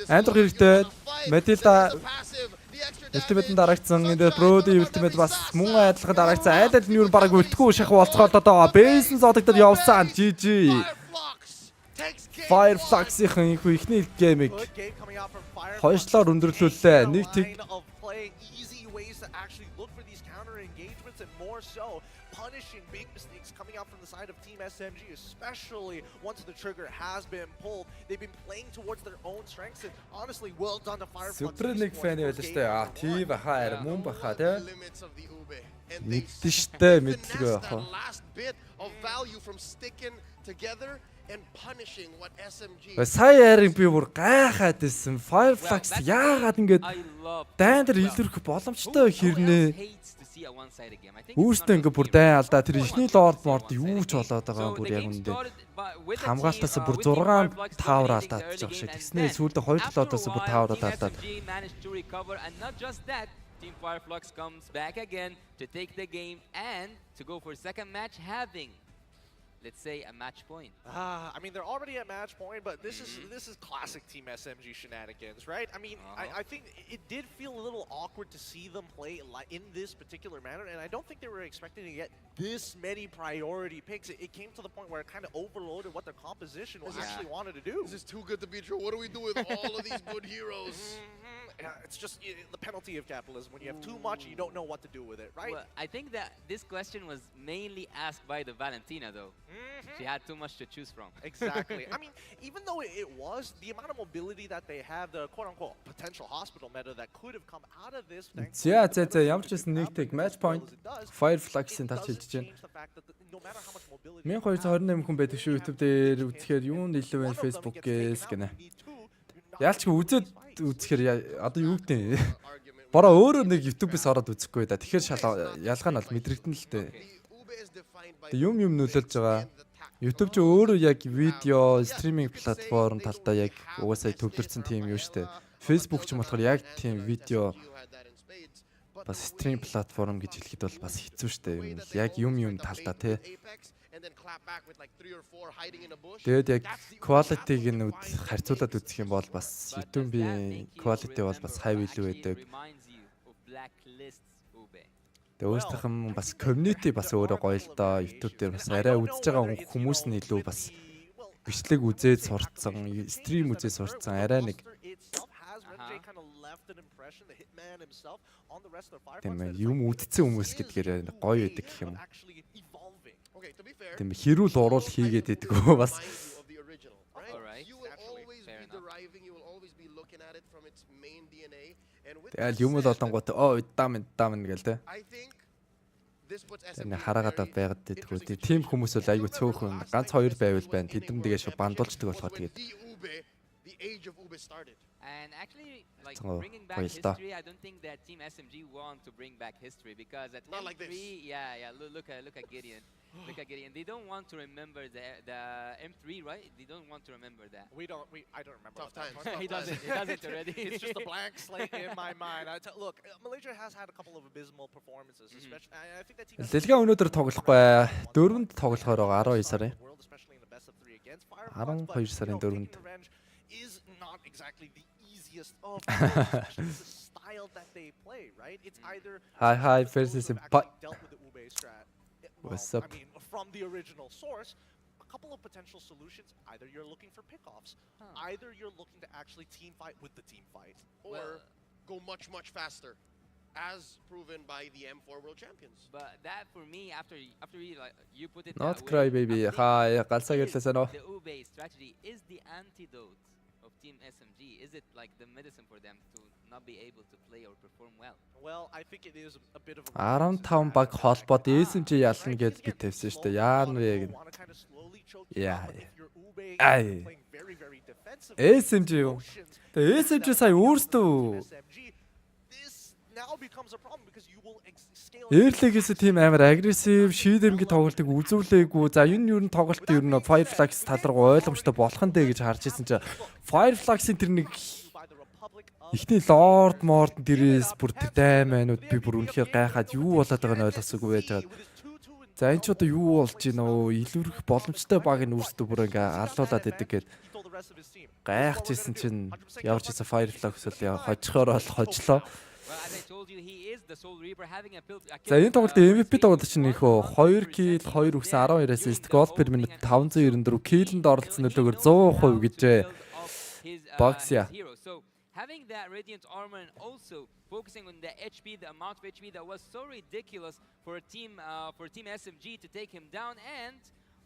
S1: амдрах хэрэгтэй. Матилда Ultimate дараагцсан. Энэ Brody Ultimate бас мөн адилхан дараагцсан. Айдад нь юу бараг үлдэхгүй шахах болцоход одоо бейсэн зодогдод явсан. GG. Fireflux-ийн ихний геймийг хойшлоор өндөрлүүллээ. Нэг тэг
S15: punishing big mistakes coming out from the side of Team SMG, especially once the trigger has been pulled. They've been playing towards their own strengths, and honestly, well done to Fireflux.
S1: Super нэг фэн байлаа штэ. Тийм баха мөн баха те. Мэдэн штэ мэдлгүй баха.
S5: Last bit of value from sticking together and punishing what SMG.
S1: Сая яриг би бүр гайхаад байсан. Fireflux яагаад ингэж дайн дээр илэрх боломжтой хэрнээ. Үүстэй ингээ бүр дай алдаа тэр ихний лорд морд юу ч болоод байгаа бүр яг үндэ хамгаалтаас бүр 6 таавар алдаад байгаа шиг тэгснэ сүүлдээ 2 лордоос бүр таавар алдаад
S21: Team Fireflux comes back again to take the game and to go for second match having, let's say, a match point.
S15: I mean, they're already at match point, but this is classic Team SMG shenanigans, right? I mean, I think it did feel a little awkward to see them play in this particular manner, and I don't think they were expecting to get this many priority picks. It came to the point where it kind of overloaded what their composition actually wanted to do.
S5: This is too good to be true. What do we do with all of these good heroes?
S15: It's just the penalty of capitalism. When you have too much, you don't know what to do with it, right?
S21: Well, I think that this question was mainly asked by the Valentina, though. She had too much to choose from.
S15: Exactly. I mean, even though it was, the amount of mobility that they have, the quote-unquote potential hospital meta that could have come out of this.
S1: За ямар ч гэсэн нэг тэг match point Fireflux-ийн талч хэлж байна. 1228 хүн байдаг шүү YouTube дээр үзэхээр юу нэлээд байна Facebook-ээс гэнэ. Яалч үзээд үзэхээр одоо юу гэдэг бороо өөрөө нэг YouTube-ээс ороод үзэхгүй да. Тэгэхээр шал ялгаа нь бол мэдрэгдэн л дээ. Юм нөлөөлж байгаа. YouTube ч өөрөө яг видео стриминг платформ талдаа яг угаасаа төвлөрсөн тийм юм шүү дээ. Facebook ч юм болохоор яг тийм видео бас стрим платформ гэж хэлэхэд бол бас хэцүү шүү дээ. Яг юм талдаа тий. Тэгээд яг quality-г нь харьцуулаад үзэх юм бол бас YouTube-ийн quality бол бас high илүү байдаг. Тэгээд өөрсдийнх бас community бас өөрөө гоё л доо. YouTube дээр бас арай үзэж байгаа хүмүүс нь илүү бас бичлэг үзээд сурцсан, стрим үзээд сурцсан арай нэг тийм юм үдцсэн хүмүүс гэдгээр гоё байдаг гэх юм. Тийм хэрүүл уруул хийгээд байдгүй бас. Тэгэл юм л олонгот дам гэл тэ. Энэ хараагаад байгаад байдгүй. Тийм хүмүүс бол айгүй цөөхөн ганц хоёр байвал байна. Тэдэн тэгээ шүү бандуулждаг болохоор тэгээд.
S21: And actually, like bringing back history, I don't think that Team SMG want to bring back history because at M3, like look at Gideon. Look at Gideon. They don't want to remember the M3, right? They don't want to remember that.
S15: I don't remember.
S5: Tough times.
S21: He doesn't already.
S15: It's just a blank slate in my mind. Look, Malaysia has had a couple of abysmal performances, especially. I think that Team
S1: Дэлхийн өнөөдөр тоглохгүй. 4-нд тоглохоор байгаа 12 сарын. 12 сарын 4-нд.
S15: Is not exactly the easiest of the style that they play, right? It's either
S1: Hi versus
S15: dealt with the Ube strat.
S1: What's up?
S15: I mean, from the original source, a couple of potential solutions. Either you're looking for pickoffs, either you're looking to actually team fight with the team fight,
S5: or go much faster, as proven by the M4 World Champions.
S21: But that for me, after you put it
S1: Not
S21: that
S1: cry
S21: way,
S1: baby.
S21: I think
S1: Hi, галсаа гэлээсэн нөө.
S21: The Ube strategy is the antidote of Team SMG? Is it like the medicine for them to not be able to play or perform well?
S15: Well, I think it is a bit of a
S1: 15 баг холбоод SMG ялна гэд би тавьсан шүү дээ. Яан вэ гэн. Яа. Ай. SMG юу? Тэгээ SMG сая өөртөө
S15: now becomes a problem because you will scale.
S1: Эхэллээс тийм амар агрессив, шийдэмгийн тоглолтыг үзүүлээгүй. За энэ юу н тоглолт ер нь Fireflux тал руу ойлгомжтой болох нь дээ гэж харж ирсэн чинь Fireflux-ийн тэр нэг ихний Lord Mord дээрээс бүр дайманууд би бүр үнэхээр гайхаад юу болоод байгааг нь ойлгосоогүй байж байгаа. За энэ ч одоо юу болж байна вэ? Илүүрэх боломжтой баг нь өөрсдөө бүр ингээ алуулаад идэг гээд гайхаж ирсэн чинь явж ирсэн Fireflux л хожихоор бол хожлоо. За энэ тоглолтын MVP тоглолт чинь нөхөө 2 kill 2 өгсөн 12 assist гол per minute 594 kill-д оролцсон нөлөөгөөр 100% гэжээ. Boxia.
S21: Having that radiant armor and also focusing on the HP, the amount of HP that was so ridiculous for Team SMG to take him down, and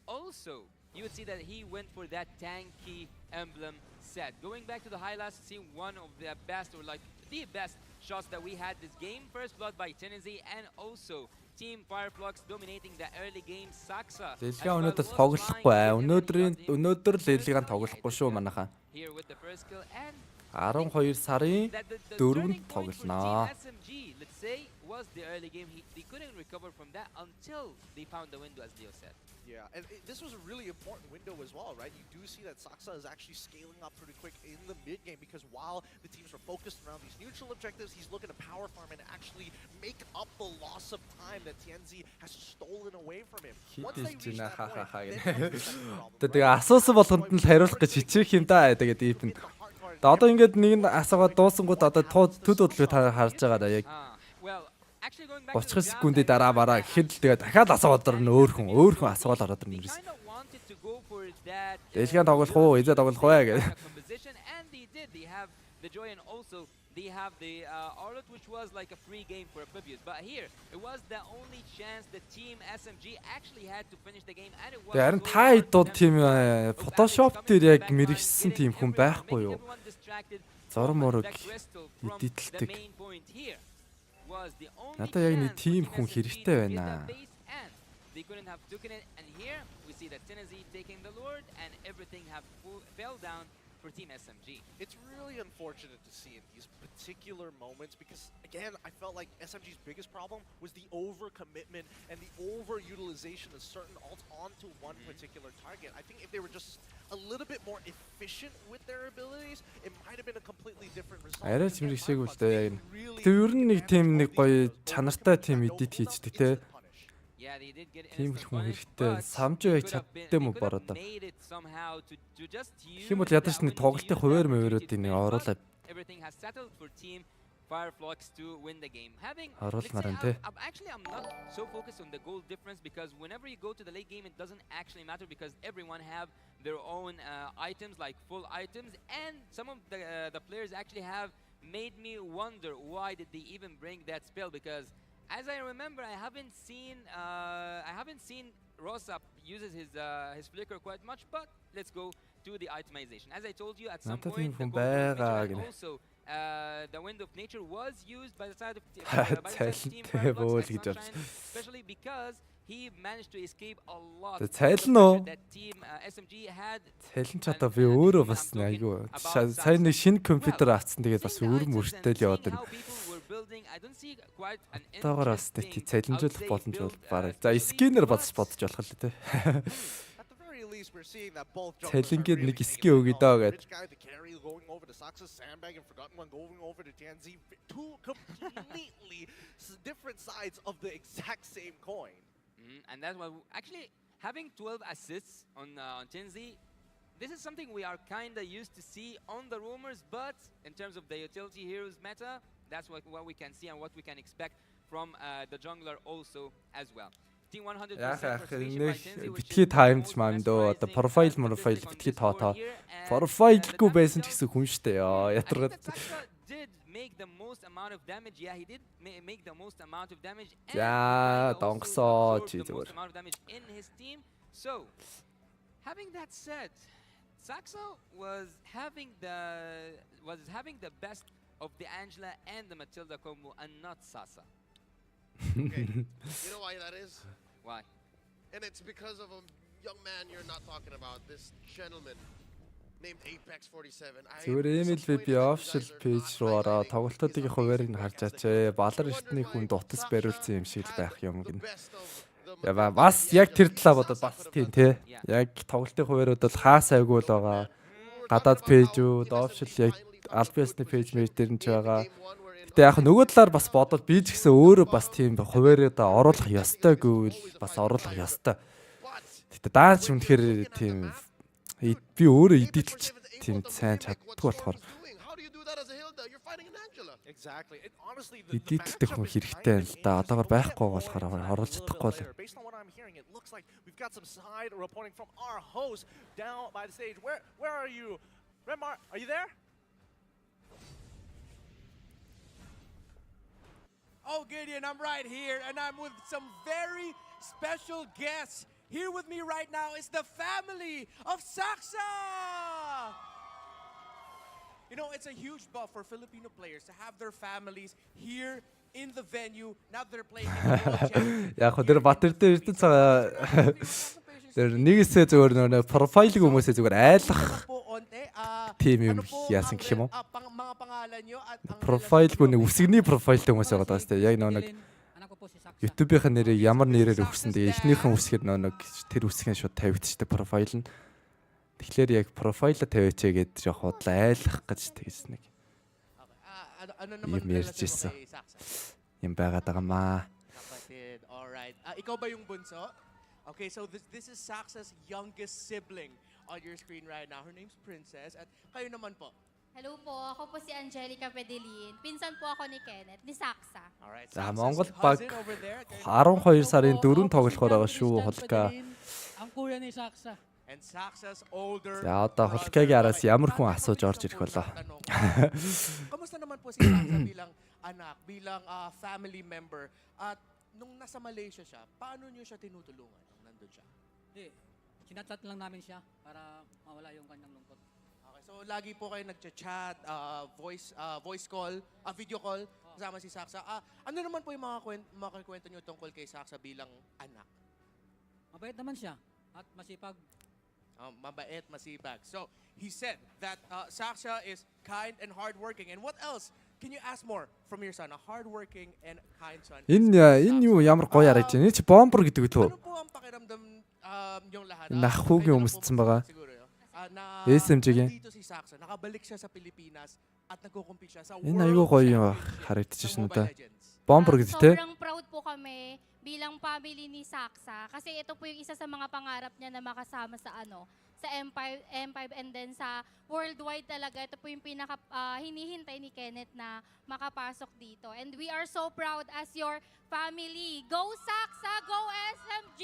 S21: also you would see that he went for that tanky emblem set. Going back to the highlights, seeing one of the best or like the best shots that we had this game. First blood by Tennessee and also Team Fireflux dominating the early game. Saxa.
S1: Дэлхийн өнөөдөр тоглохгүй. Өнөөдөр л Дэлхийн тоглохгүй шүү манайхаа.
S21: Here with the first kill and
S1: 12 сарын 4-нд тоглоно.
S21: SMG, let's say, was the early game. They couldn't recover from that until they found the window, as Leo said.
S15: Yeah, and this was a really important window as well, right? You do see that Saxa is actually scaling up pretty quick in the mid game because while the teams were focused around these neutral objectives, he's looking to power farm and actually make up the loss of time that TNZ has stolen away from him. Once they reach that point,
S1: тэгээ асуусан болгонд нь л хариулах гэж хичээх юм да. Тэгээд ийпэнд. Одоо ингээд нэг нь асуугаад дуусангууд одоо төд хөдлөө та харж байгаа да яг 30 секундын дараа бараа гэхэд л тэгээ дахиад асуугаад орно өөр хүн асуувал ороод ирнэ юм. Дэлхийн тоглох уу? Эзэ тоглох вэ гэдэг.
S21: They have the Arlet, which was like a free game for Amphibious, but here it was the only chance the Team SMG actually had to finish the game, and it was.
S1: Харин та идууд тийм Photoshop дээр яг мэрэгсэн тийм хүн байхгүй юу? Зорон морог эдитэлдэг. Надаа яг нэг тийм хүн хэрэгтэй байна.
S21: They couldn't have taken it, and here we see that Tennessee taking the Lord, and everything fell down for Team SMG.
S15: It's really unfortunate to see in these particular moments because, again, I felt like SMG's biggest problem was the overcommitment and the overutilization of certain ults onto one particular target. I think if they were just a little bit more efficient with their abilities, it might have been a completely different result.
S1: Арай ч мэрэгшээгүй л дээ яг. Тэг ер нь нэг тийм нэг гоё чанартай тийм эдит хийждэг те. Тийм л хүн хэрэгтэй. Самжуу яг чаддсан юм уу бороо да. Хэм бол ядаж нэг тоглолтын хуваар мөвөрөөд нэг оруулаад
S21: Everything has settled for Team Fireflux to win the game. Actually, I'm not so focused on the goal difference because whenever you go to the late game, it doesn't actually matter because everyone have their own items, like full items, and some of the players actually have made me wonder why did they even bring that spell because. As I remember, I haven't seen Rosap uses his flicker quite much, but let's go to the itemization. As I told you, at some point, the gold and also the wind of nature was used by the side of Team Fireflux, especially because he managed to escape a lot of pressure that Team SMG had.
S1: Цайлан чадаа би өөрөө бас айгүй. Сайн нэг шинэ компьютер авцсан тэгээд бас өөр мөртэй л яваад байна. Тагаар бас тий цайланжуулах боломж бол бараг. За скинер бодож болох л тий. Цайлангийн нэг скин өгье доо гэдэг.
S15: Two completely different sides of the exact same coin.
S21: And that's why actually having 12 assists on Tennessee, this is something we are kind of used to see on the rumors, but in terms of the utility heroes meta, that's what we can see and what we can expect from the jungler also as well. Team 100%
S1: битгий таймч маань дөө одоо профайл битгий тоо профайлгүй байсан ч гэсэн хүн штэ яа ятаргаад
S21: make the most amount of damage. Yeah, he did make the most amount of damage.
S1: Yeah, донгсоо чи зүгээр.
S21: In his team. So, having that said, Saxo was having the best of the Angela and the Matilda combo and not Sasa.
S5: Okay. You know why that is?
S21: Why?
S5: And it's because of a young man you're not talking about, this gentleman named Apex 47.
S1: Зүгээр MLB official page руу ороо тоглолтуудын хуваарийг нь харж ачаа. Балар эртний хүн дутас бариулсан юм шиг л байх юм гин. Яа бас яг тэр талаа бодоод бас тийм тий. Яг тоглолтын хуваарууд бол хаа сайгүй л байгаа. Гадаад пэйжүүд official яг албасны пэйж мэж дээр нь ч байгаа. Гэтэ яг нөгөө талаар бас бодоод би ч гэсэн өөрөө бас тийм хуваарууд оруулах ёстой гэвэл бас оруулах ёстой. Гэтэ даанч үнэхээр тийм би өөрөө эдэлж тийм сайн чаддгүй болохоор
S15: Exactly. And honestly,
S1: эдэлдэг хүн хэрэгтэй л да. Одоогор байхгүй болохоор оруулж чадахгүй л.
S15: Based on what I'm hearing, it looks like we've got some side reporting from our host down by the stage. Where are you? Remar, are you there?
S7: Oh, Gideon, I'm right here, and I'm with some very special guests. Here with me right now is the family of Saxa! You know, it's a huge buff for Filipino players to have their families here in the venue. Now they're playing in the World Championship.
S1: Яг тэр Батэр дээр ирдэ цагаа тэр нэгээсээ зөвөр нөө профайлыг хүмүүсээ зөвөр айлах тим юм яасан гэх юм уу? Профайл гүн үсгний профайлтай хүмүүс байгаа даа сте. Яг нэг YouTube-ийн нэрийг ямар нэрээр өгсөн. Тэгээ эхнийхэн үсгээр нэг тэр үсгийн шууд тавигдчихдаг профайл нь. Тэгэхээр яг профайлаа тавиачаа гэд жоох бодлоо айлах гэж тэгс нэг юм ярьжсэн. Юм байгаад байгаа маа.
S7: Alright. Ikaw ba yung bunso? Okay, so this is Saxa's youngest sibling on your screen right now. Her name's Princess. At kayo naman po.
S11: Hello po, ako po si Angelica Pedelin. Pinsan po ako ni Kenneth, ni Saxa.
S1: За Монгол баг 12 сарын 4 тоглохоор байгаа шүү Холка.
S7: Ang kuya ni Saxa. And Saxa's older.
S1: За одоо Холкагийн араас ямар хүн асууж орж irэх болоо.
S7: Kamusta naman po si Saxa bilang anak, bilang family member? At nung nasa Malaysia siya, paano niyo siya tinutulungan nung nandun siya?
S22: Chinat-chat lang namin siya para mawala yung kanyang lungkot.
S7: Okay, so lagi po kayo nagchat-chat, voice call, video call kasama si Saxa. Ano naman po yung mga kwento niyo tungkol kay Saxa bilang anak?
S22: Mabait naman siya at masipag.
S7: Mabait, masipag. So, he said that Saxa is kind and hardworking. And what else can you ask more from your son? A hardworking and kind son.
S1: Энэ юу ямар гоё харагдаж байна. Чи бомбер гэдэг үү?
S7: Ano po ang pakiramdam yung lahat?
S1: Нахуугийн өмсцэн байгаа. SMG-гийн.
S7: Dito si Saxa, nakabalik siya sa Pilipinas at nagko-compete siya sa
S1: Энэ аюу гоё харагдаж байна да. Бомбер гэдэг те.
S11: Sobrang proud po kami bilang family ni Saxa kasi ito po yung isa sa mga pangarap niya na makasama sa sa M5 and then sa worldwide talaga. Ito po yung pinaka hinihintay ni Kenneth na makapasok dito. And we are so proud as your family. Go Saxa, go SMG!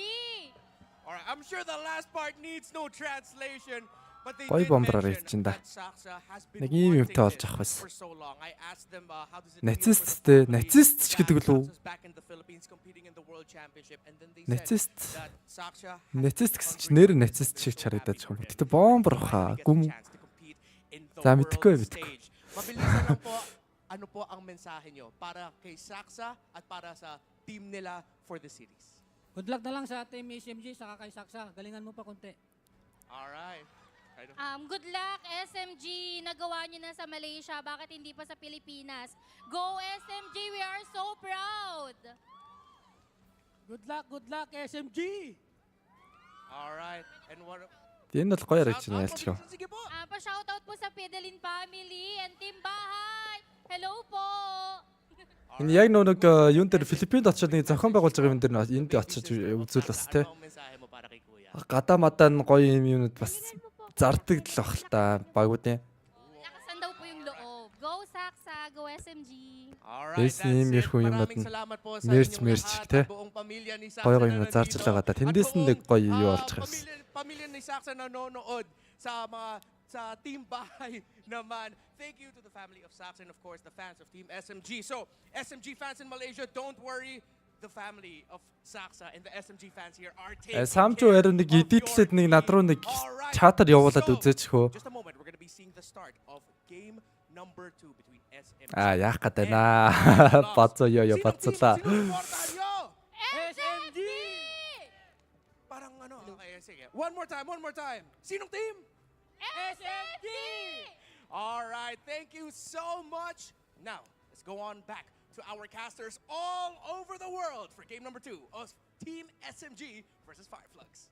S7: Alright, I'm sure the last part needs no translation. But they
S1: Гоё
S7: did
S1: бомбераар
S7: mention
S1: ирчихэн да.
S7: that Saxa has been
S1: Нэг ийм юмтай болж
S7: wanting
S1: авах
S7: this
S1: байсан.
S7: for so long. I asked them how does it
S1: Нацисттэй, нацист ч гэдэг лүү.
S7: back in the Philippines competing in the World Championship and then they said
S1: Нацист.
S7: that Saxa
S1: Нацист гэсэн чинь нэр нацист шиг харагдаж байгаа юм. Гэтэ бомбер хаа гүм. За мэдхгүй мэдхгүй.
S7: Mabilisan lang po, ano po ang mensahe nyo para kay Saxa at para sa team nila for the series?
S22: Good luck na lang sa team SMG saka kay Saxa. Galingan mo pa konti.
S7: Alright.
S11: Good luck, SMG. Nagawa niyo na sa Malaysia. Bakit hindi pa sa Pilipinas? Go, SMG. We are so proud.
S22: Good luck, SMG.
S7: Alright. And what...
S1: Энэ бол гоё харагдаж байна ялч.
S7: Sige po.
S11: Pa-shoutout po sa Pedelin family and Team Bahay. Hello po.
S1: Энэ яг нэг юун дээр Филиппинд очоод нэг зохион байгуулж байгаа юм дээр энд очиж үзүүл бас те. Гадаа мадаа гоё юмнууд бас зардаг л бах л та багуудын.
S11: Lakasan daw po yung loob. Go Saxa, go SMG.
S1: Yes, ийм ярих юмнууд нь мерч те. Гоё гоё юм зарж л байгаа да. Тэндээс нь нэг гоё юу болж байгаа юм.
S7: Pamilya ni Saxa nanonood sa mga sa Team Bahay naman. Thank you to the family of Saxa and of course the fans of Team SMG. So, SMG fans in Malaysia, don't worry.
S4: the family of Saksa and the SMG fans here are taking
S1: Самжуу яруу нэг эдитлээд нэг над руу нэг чатаар явуулаад үзээч хөө.
S4: Just a moment, we're going to be seeing the start of game number 2 between SMG.
S1: Яах гэдэг наа. Бацоо ёо бацлаа.
S4: SMG! Parang ano, okay, sige. One more time. Sinong team? SMG! All right, thank you so much. Now, let's go on back to our casters all over the world for game number 2 of Team SMG versus Fireflux.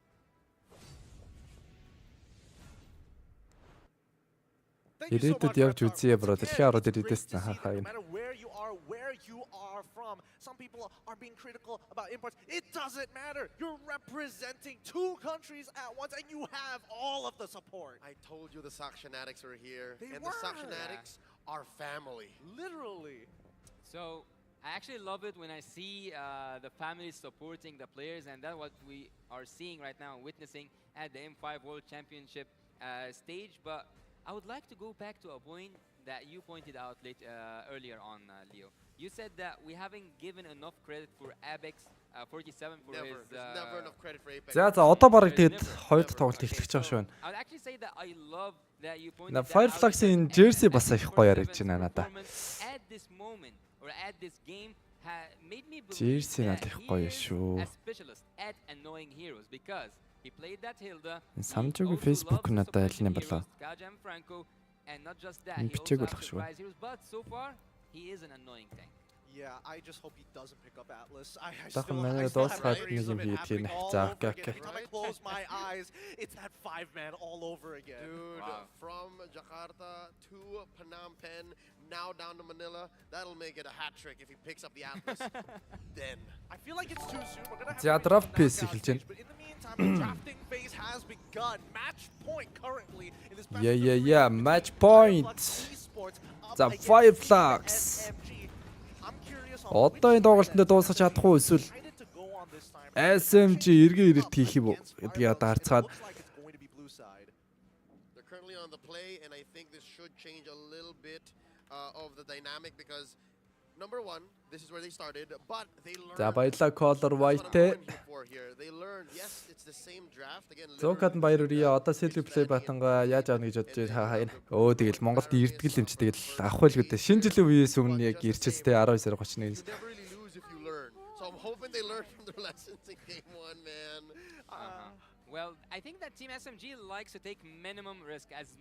S1: Ирээдүйд явж үзье бро. Дэлхийн ороод ирээдээс
S15: No matter where you are from, some people are being critical about imports. It doesn't matter. You're representing 2 countries at once, and you have all of the support.
S5: I told you the Sakshanatics are here, and
S15: were.
S5: the Sakshanatics are family.
S15: Literally.
S21: So I actually love it when I see the families supporting the players, and that's what we are seeing right now, witnessing at the M5 World Championship stage. But I would like to go back to a point that you pointed out earlier on, Leo. You said that we haven't given enough credit for Abex 47 for
S5: Never.
S21: his.
S5: There's never enough credit for Apex.
S1: За одоо бараг тэгээд хоёр дахь тоглолт эхлэх гэж байгаа шүү.
S21: I would actually say that I love that you pointed
S1: На
S21: that out.
S1: Fireflux-ийн jersey бас их гоё яригдж байна надаа.
S21: At this moment or at this game made me believe
S1: Jersey
S21: that
S1: надад их
S21: he
S1: гоё
S21: is
S1: шүү.
S21: a specialist at annoying heroes because he played that Hilda.
S1: Самжуугийн Facebook надаа ялны болоо.
S21: And not just that,
S1: Энэ
S21: he
S1: бичээг
S21: also
S1: болох
S21: has
S1: шүү.
S21: surprise heroes, but so far he is an annoying tank.
S15: Yeah, I just hope he doesn't pick up Atlas. I
S1: Дахин
S15: still
S1: манай
S15: have
S1: дуусгаад
S15: memories
S1: нэг юм
S15: of it
S1: хийх
S15: happening
S1: юм.
S15: all
S1: За
S15: over
S1: окей
S15: again.
S1: окей.
S15: Every time I close my eyes, it's that 5-man all over again.
S5: Dude, from Jakarta to Phnom Penh, now down to Manila, that'll make it a hat trick if he picks up the Atlas. Then
S15: I feel like it's too soon. We're gonna have
S1: За
S15: to
S1: draft
S15: wait
S1: pace
S15: for
S1: эхэлж
S15: knockout
S1: байна.
S15: stage, but in the meantime, the drafting phase has begun. Match point currently in this best of
S1: Yeah, match point. За Fireflux. Одоо энэ тоглолтод дуусгах чадах уу эсвэл SMG эргээ ирэлт хийх юм уу гэдгийг одоо харцгаад.
S5: they're currently on the play, and I think this should change a little bit of the dynamic because number 1, this is where they started, but they learned.
S1: За баярлалаа Color White.
S5: They learned, yes, it's the same draft again.
S1: Зөөхөд баяр үрээ одоо Silver Play батангаа яаж авна гэж бодож байна. Өө тэгэл Монголд ирдгэл юм чи тэгэл авах байл гэдэг. Шинэ жилийн үеэс өмнө яг ирчээстэй 19-31.
S5: Never really lose if you learn. So I'm hoping they learn from their lessons in game 1, man.
S21: Well, I think that Team SMG likes to take minimum risk as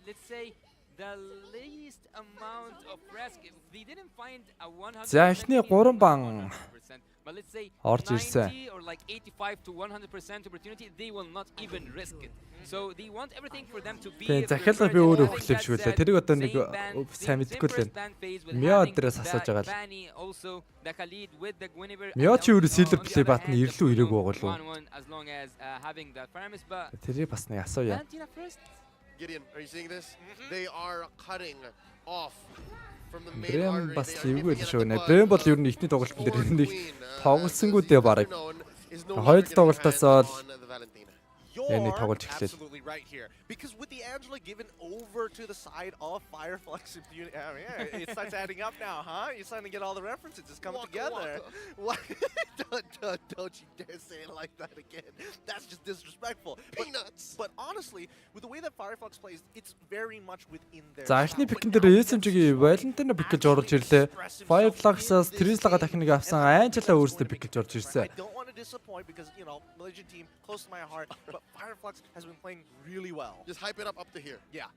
S21: let's say the least amount of risk. If they didn't find a 100%.
S1: За эхний 3 бан
S21: But let's say
S1: орж ирсэн.
S21: 90 or like 85 to 100% opportunity, they will not even risk it. So they want everything for them to be.
S1: Тэгээ захиалга би өөрөө хөглөвшгүүлээ. Тэрийг одоо нэг сайн мэдгүй л байна. Мио дээрээс асууж байгаа л. Мио чи өөрөө Silver Play батны ирлүү ирээгүй байгаа л уу? Тэрийг бас нэг асууя.
S5: Gideon, are you seeing this? They are cutting off from the main
S1: Брэм
S5: artery.
S1: бас эвгүй л шүү нэ. Брэм бол ер нь ихний тоглолтын дээр нэг тоглосонгүү дээ бараг. Хоёр тоглолтоос бол энэ тоглож эхлэв.
S15: Absolutely right here. Because with the Angela given over to the side of Fireflux, it starts adding up now, huh? You're starting to get all the references just coming together. What? Don't you dare say it like that again. That's just disrespectful. Peanuts. But honestly, with the way that Fireflux plays, it's very much within their.
S1: За эхний пикэн дээр SMG-гийн Valentine пик гэж орж ирлээ. Fireflux-аас Trislaga дахин нэг авсан Angela өөрсдөө пик гэж орж ирсэн.
S15: I don't want to disappoint because, you know, Malaysian team close to my heart, but Fireflux has been playing really well.
S5: Just hype it up to here.
S15: Yeah.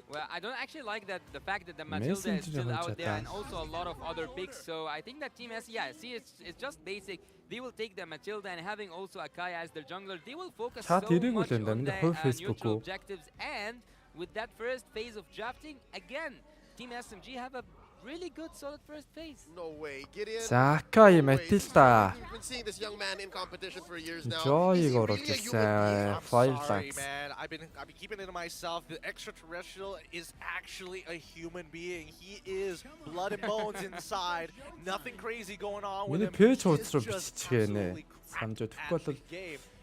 S21: Well, I don't actually like that the fact that the Matilda is still out there and also a lot of other picks. So I think that Team S, it's just basic. They will take the Matilda and having also Akaya as their jungler. They will focus so much on the neutral objectives. And with that first phase of drafting, again, Team SMG have a really good solid first phase.
S5: No way, Gideon.
S1: За Акай Matilda.
S5: We've been seeing this young man in competition for years now.
S1: Joy оруулж ирсэн. Fireflux.
S15: Man, I've been keeping it to myself. The extraterrestrial is actually a human being. He is blood and bones inside. Nothing crazy going on with
S1: Миний
S15: him.
S1: пэйж хуудас руу биччихээ нэ. Самжууд тэгэхгүй бол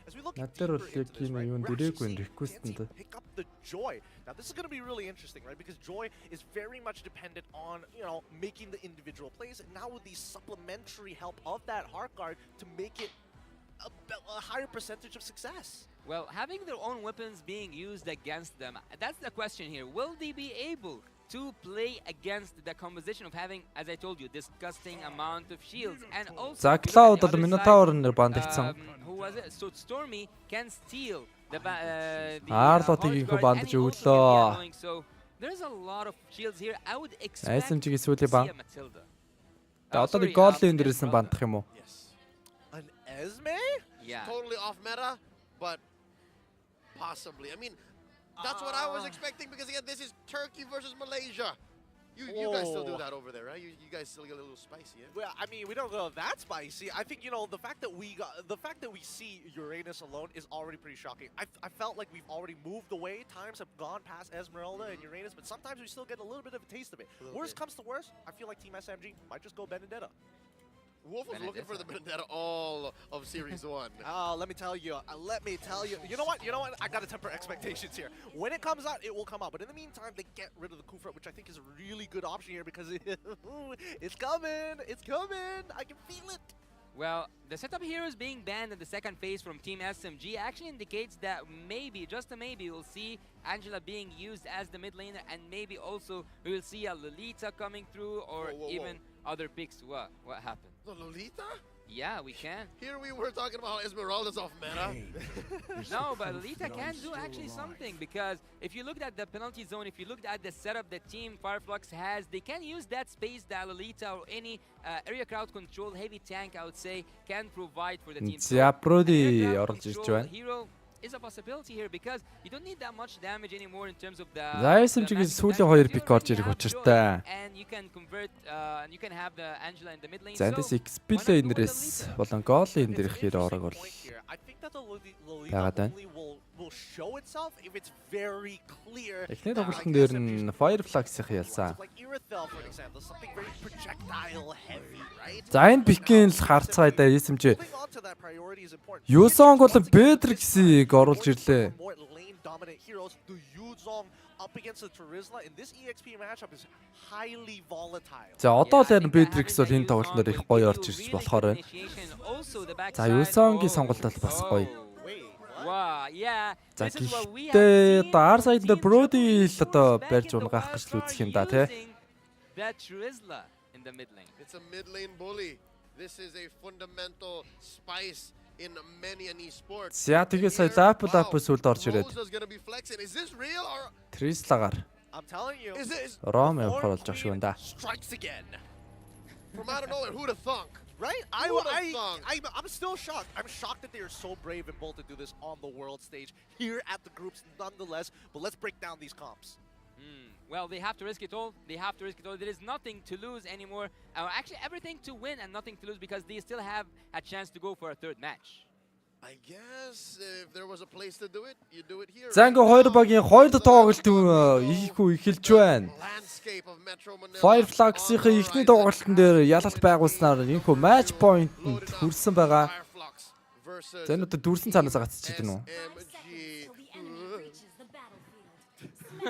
S15: As we look
S1: Надад бол яг
S15: deeper into this,
S1: юм
S15: right,
S1: юунд
S15: we're actually
S1: ирээгүй
S15: seeing
S1: request
S15: Etsy
S1: нь.
S15: pick up the Joy. Now this is going to be really interesting, right? Because Joy is very much dependent on, making the individual plays. And now with the supplementary help of that Heart Guard to make it a higher percentage of success.
S21: Well, having their own weapons being used against them, that's the question here. Will they be able to play against the composition of having, as I told you, disgusting amount of shields? And also,
S1: За Cloud бол Minotaur нэр бандагдсан.
S21: Who was it? So Stormy can steal the
S1: Arlo-ыг их бандж өглөө.
S21: So there's a lot of shields here. I would expect
S1: SMG-г
S21: to
S1: сүүлийн
S21: see
S1: бан.
S21: a Matilda.
S1: Одоо нэг Goal-ийн дээрээс нь бандах юм уу?
S5: An Esme?
S21: Yeah.
S5: Totally off meta, but possibly. I mean, that's what I was expecting because again, this is Turkey versus Malaysia. You guys still do that over there, right? You guys still get a little spicy, yeah?
S15: Well, I mean, we don't go that spicy. I think the fact that we see Uranus alone is already pretty shocking. I felt like we've already moved away. Times have gone past Esmeralda and Uranus, but sometimes we still get a little bit of a taste of it. Worst comes to worst, I feel like Team SMG might just go Benedetta.
S5: Wolf was looking for the Benedetta all of Series 1.
S15: Let me tell you. You know what? I gotta temper expectations here. When it comes out, it will come out. But in the meantime, they get rid of the Kufra, which I think is a really good option here because it's coming. It's coming. I can feel it.
S21: Well, the setup heroes being banned in the second phase from Team SMG actually indicates that maybe, just a maybe, we'll see Angela being used as the mid laner, and maybe also we will see a Lolita coming through, or even other picks. What happened?
S5: The Lolita?
S21: Yeah, we can.
S5: Here we were talking about how Esmeralda's off meta.
S21: No, but Lolita can do actually something, because if you looked at the penalty zone, if you looked at the setup that Team Fireflux has, they can use that space that Lolita or any area crowd control heavy tank, I would say, can provide for the team.
S1: За Brody орж ирж байна.
S21: Hero is a possibility here because you don't need that much damage anymore in terms of the.
S1: За SMG-гийн сүүлийн 2 пик орж ирэх учиртай.
S21: And you can convert, you can have the Angela in the mid lane.
S1: За эндээс XP-лээ энэрэс болон Goal-ийн дээрх хэр орог бол
S15: I think that the
S1: байгаад
S15: Lolita
S1: байна.
S15: only will show itself if it's very clear.
S1: Эхний тоглолтын дээр нь Fireflux-ийн ялсан.
S15: Like Irithel, for example, something very projectile heavy, right?
S1: За энэ пикийн л харцгаая да SMG.
S15: Holding on to that priority is important.
S1: Yuzong бол Beatrix-ийг оруулж ирлээ.
S15: More lane dominant heroes. The Yuzong up against the Terizla in this EXP matchup is highly volatile.
S1: За одоо л энэ Beatrix бол энэ тоглолтоор их гоё орж ирж болохоор байна. За Yuzong-гийн сонголт бол бас гоё.
S21: Wow, yeah.
S1: За гэхдээ даар сайд дээр Brody л одоо барьж унгаах гэж л үзэх юм да тий.
S21: That Terizla in the mid lane.
S5: It's a mid lane bully. This is a fundamental spice in many an esports.
S1: За тэгээ сая Lapul сүлд орж ирээд.
S5: Rosa's gonna be flexing. Is this real or
S1: Trislaгаар
S15: I'm telling you.
S1: Ром явах болж байгаа шүү да.
S15: Strikes again.
S5: From out of nowhere, who'd have thunk?
S15: Right? I'm still shocked. I'm shocked that they are so brave and bold to do this on the world stage here at the groups nonetheless. But let's break down these comps.
S21: Well, they have to risk it all. They have to risk it all. There is nothing to lose anymore. Actually, everything to win and nothing to lose because they still have a chance to go for a third match.
S5: I guess if there was a place to do it, you do it here.
S1: За ингээ хоёр багийн хоёр дахь тоглолт ийхүү эхэлж байна. Fireflux-ийн эхний тоглолтын дээр ялалт байгуулснаар энэхүү match point-д хүрсэн байгаа. За энэ одоо дүрсэн цаанаас гацчихж байна уу?
S5: I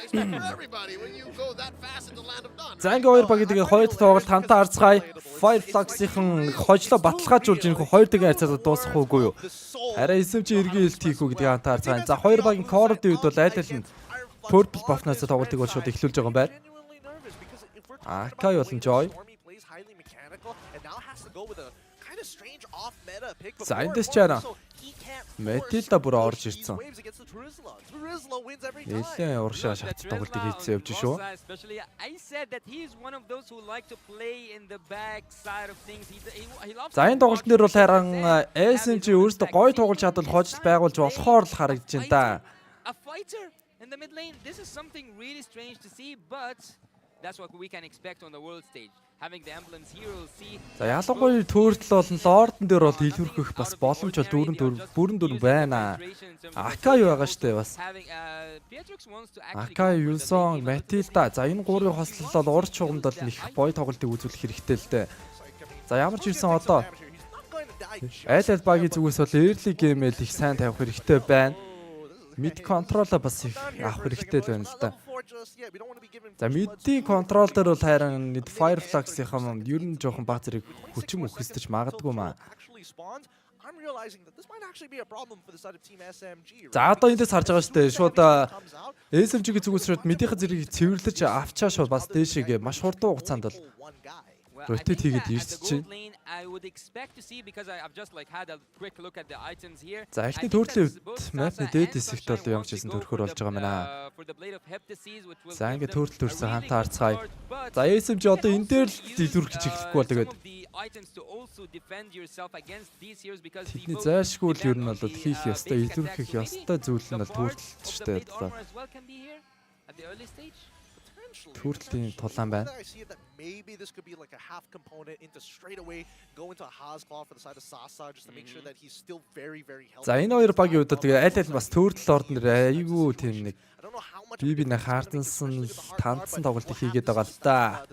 S5: expect for everybody when you go that fast in the land of dawn.
S1: За ингээ хоёр багийн тэгээ хоёр дахь тоглолт хамтаа харцгаая. Fireflux-ийн хожлоо баталгаажуулж энэхүү хоёр дахь хайцаа дуусгах уугүй юу? Арай SMG эргийн хэлт хийх үү гэдгийг хамтаа харцгаая. За хоёр багийн core-ийн үед бол аль аль нь Purple buff-наас тоглолтыг бол шууд эхлүүлж байгаа юм байна. Akai болон Joy. За эндээс ч яана. Matilda бүр орж ирсэн. Нэлээд уршаа шат тоглолтыг хийцээ явж шүү. За энэ тоглолтын дээр бол харин SMG өөрсдөө гоё тоглож чадвал хожил байгуулж болохоор л харагдаж байна да.
S21: A fighter in the mid lane. This is something really strange to see, but that's what we can expect on the world stage. Having the emblems here, we'll see.
S1: За ялангуяа төртөл болон лордон дээр бол илүүрхэх бас боломж бүрэн дүр байна. Akai байгаа штэ бас. Akai, Yuzong, Matilda. За энэ гурвын хослол бол урд чугамд бол их гоё тоглолтыг үзүүлэх хэрэгтэй л дээ. За ямар ч ирсэн одоо Аль аль багийн зүгээс бол early game-эл их сайн тавих хэрэгтэй байна. Mid control-а бас их авах хэрэгтэй л байна л да. За mid-ийн control дээр бол хайран Fireflux-ийн ер нь жоохон баг зэрэг хүчим өгөхөстөж магадгүй маа.
S15: I'm realizing that this might actually be a problem for the side of Team SMG.
S1: За одоо эндээс харж байгаа шүү дээ. Шууд SMG-ийн зүгээс шууд мэдийнхэн зэрэг цэвэрлэж авчаа шууд бас дээшээгээ маш хурдан хугацаанд бол rotate хийгээд ирж чинь. За эхний төрлийн үед map-ны дээд хэсэгт бол ямар ч хэсэн төрөхөр болж байгаа мэнаа. За ингээд төрөл төрсөн хамтаа харцгаая. За SMG одоо энэ дээр л илүүрх гэж эхлэхгүй бол тэгээд тэдний зайлшгүй л ер нь бол хийх ёстой, илүүрхэх ёстой зүйл нь бол төрөлчтэй бодлоо. Төрлийн тулаан байна.
S15: Maybe this could be like a half component into straight away go into a Haas Claw for the side of Sasa just to make sure that he's still very healthy.
S1: За энэ хоёр багийн үед тэгээ аль аль бас төрөл ордон нэр айгүй тийм нэг бибинэ хаартансан тандсан тоглолтыг хийгээд байгаа л да.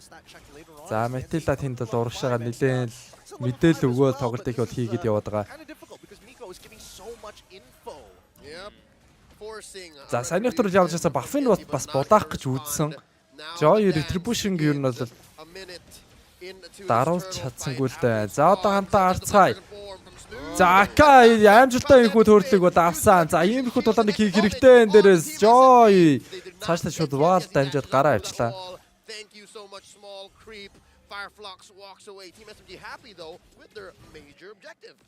S1: За Матила тэнд бол урагшаага нэлээд мэдээлэл өгөөл тоглолтыг бол хийгээд яваад байгаа. За саяных tur явж байгаа бафын бас будаах гэж үзсэн. Joy retribution ер нь бол даруулж чадсангүй л дээ. За одоо хамтаа харцгаая. За Ака амжилттай энэхүү төрлийг бол авсан. За иймэрхүү тулааныг хийх хэрэгтэй энэ дээрээс Joy цаашдаа шууд вал дамжаад гараа авчлаа.
S5: Thank you so much, small creep. Fireflux walks away. Team SMG happy though with their major objective.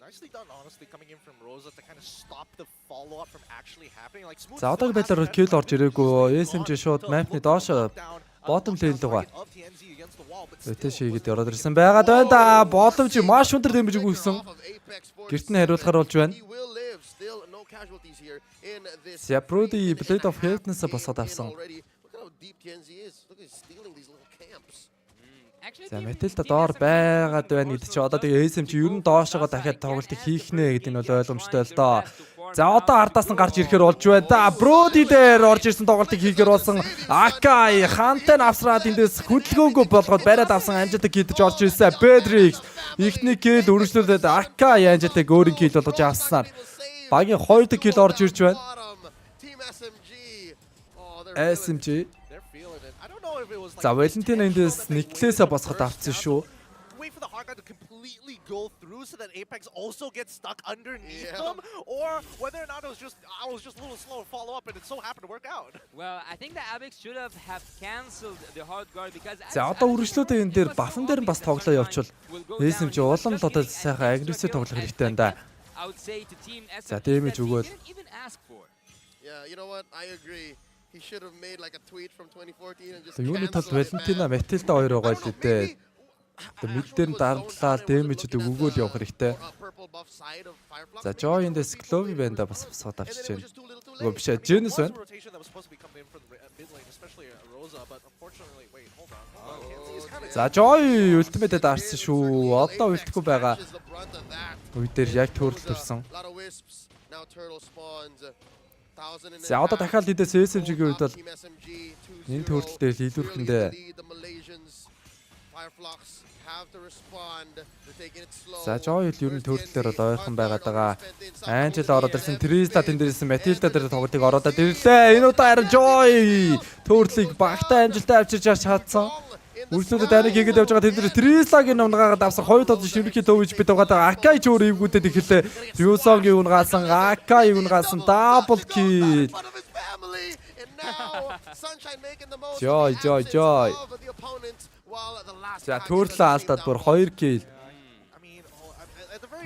S15: Nicely done, honestly, coming in from Rosa to kind of stop the follow-up from actually happening. Like smooth.
S1: За одоогийн байдлаар kill орж ирээгүй. SMG шууд map-ны доош bottom lane лугаа. Өтөш хийгээд ороод ирсэн байгаад байна да. Боломж маш өндөр дэмж өгсөн. Гэрт нь хариулахар болж байна. Seproudi Blade of Health-наас босоод авсан. За Матилда доор байгаад байна гэдэг чи одоо тэгээ SMG ер нь доошоо дахиад тоглолтыг хийх нэ гэдэг нь бол ойлгомжтой л доо. За одоо ардаас нь гарч ирэхээр болж байна да. Brody дээр орж ирсэн тоглолтыг хийхээр болсон. Akai хантай авсраад эндээс хөдөлгөөнгөө болгоод бариад авсан амжилтыг хийдэж орж ирсэн. Bedrix ихний kill үргэлжлүүлээд Akai амжилтыг өөрийн kill болгож авснаар багийн 2 дахь kill орж ирж байна. SMG За Valentina эндээс Nicholas-а босоход авсан шүү.
S15: Wait for the hard guy to completely go through so that Apex also gets stuck underneath them, or whether or not I was just a little slow to follow up and it so happened to work out.
S21: Well, I think the Apex should have cancelled the hard guard because
S1: За одоо үргэлжлүүлээ энэ дээр бафан дээр нь бас тоглоо явуучвал SMG улам л одоо сайхан агрессив тоглох хэрэгтэй энэ да. За дэмэж өгөөл.
S5: Yeah, you know what? I agree. He should have made like a tweet from 2014 and just
S1: Юуны тал Valentina Matilda хоёр байгаа л дээ. Тэгээ мэддэр нь дарамтлаа дэмэж өгөөл явах хэрэгтэй. За Joy эндээс Clovey байна да бас босоод авчиж байна. Үгүй биш ээ, Genesis байна. За Joy ultimate даарсан шүү. Одоо үлдэхгүй байгаа. Үе дээр яг төрөл төрсөн. За одоо дахиад эдээс SMG-ийн үед бол энэ төрөл дээр илүүрхэндээ За Joy ер нь төрөл дээр бол ойрхон байгаад байгаа. Angel ороод ирсэн, Trista тэндэрсэн, Matilda дээр тоглолтыг ороод ирлээ. Энэ удаа харин Joy төрлийг багтаа амжилттай авчирч чадсан. Үргэлжлүүлээд таныг хийгээд явж байгаа тэнд Trista-гийн унгаагаад авсан 2 тод шимрхий төвж бит байгаа. Akai ч өөр эвгүүдэд ихлээ. Ryusong-ийг унгаасан, Akai-ийг унгаасан, double kill. Joy. За төрлөө алдаад бүр 2 kill.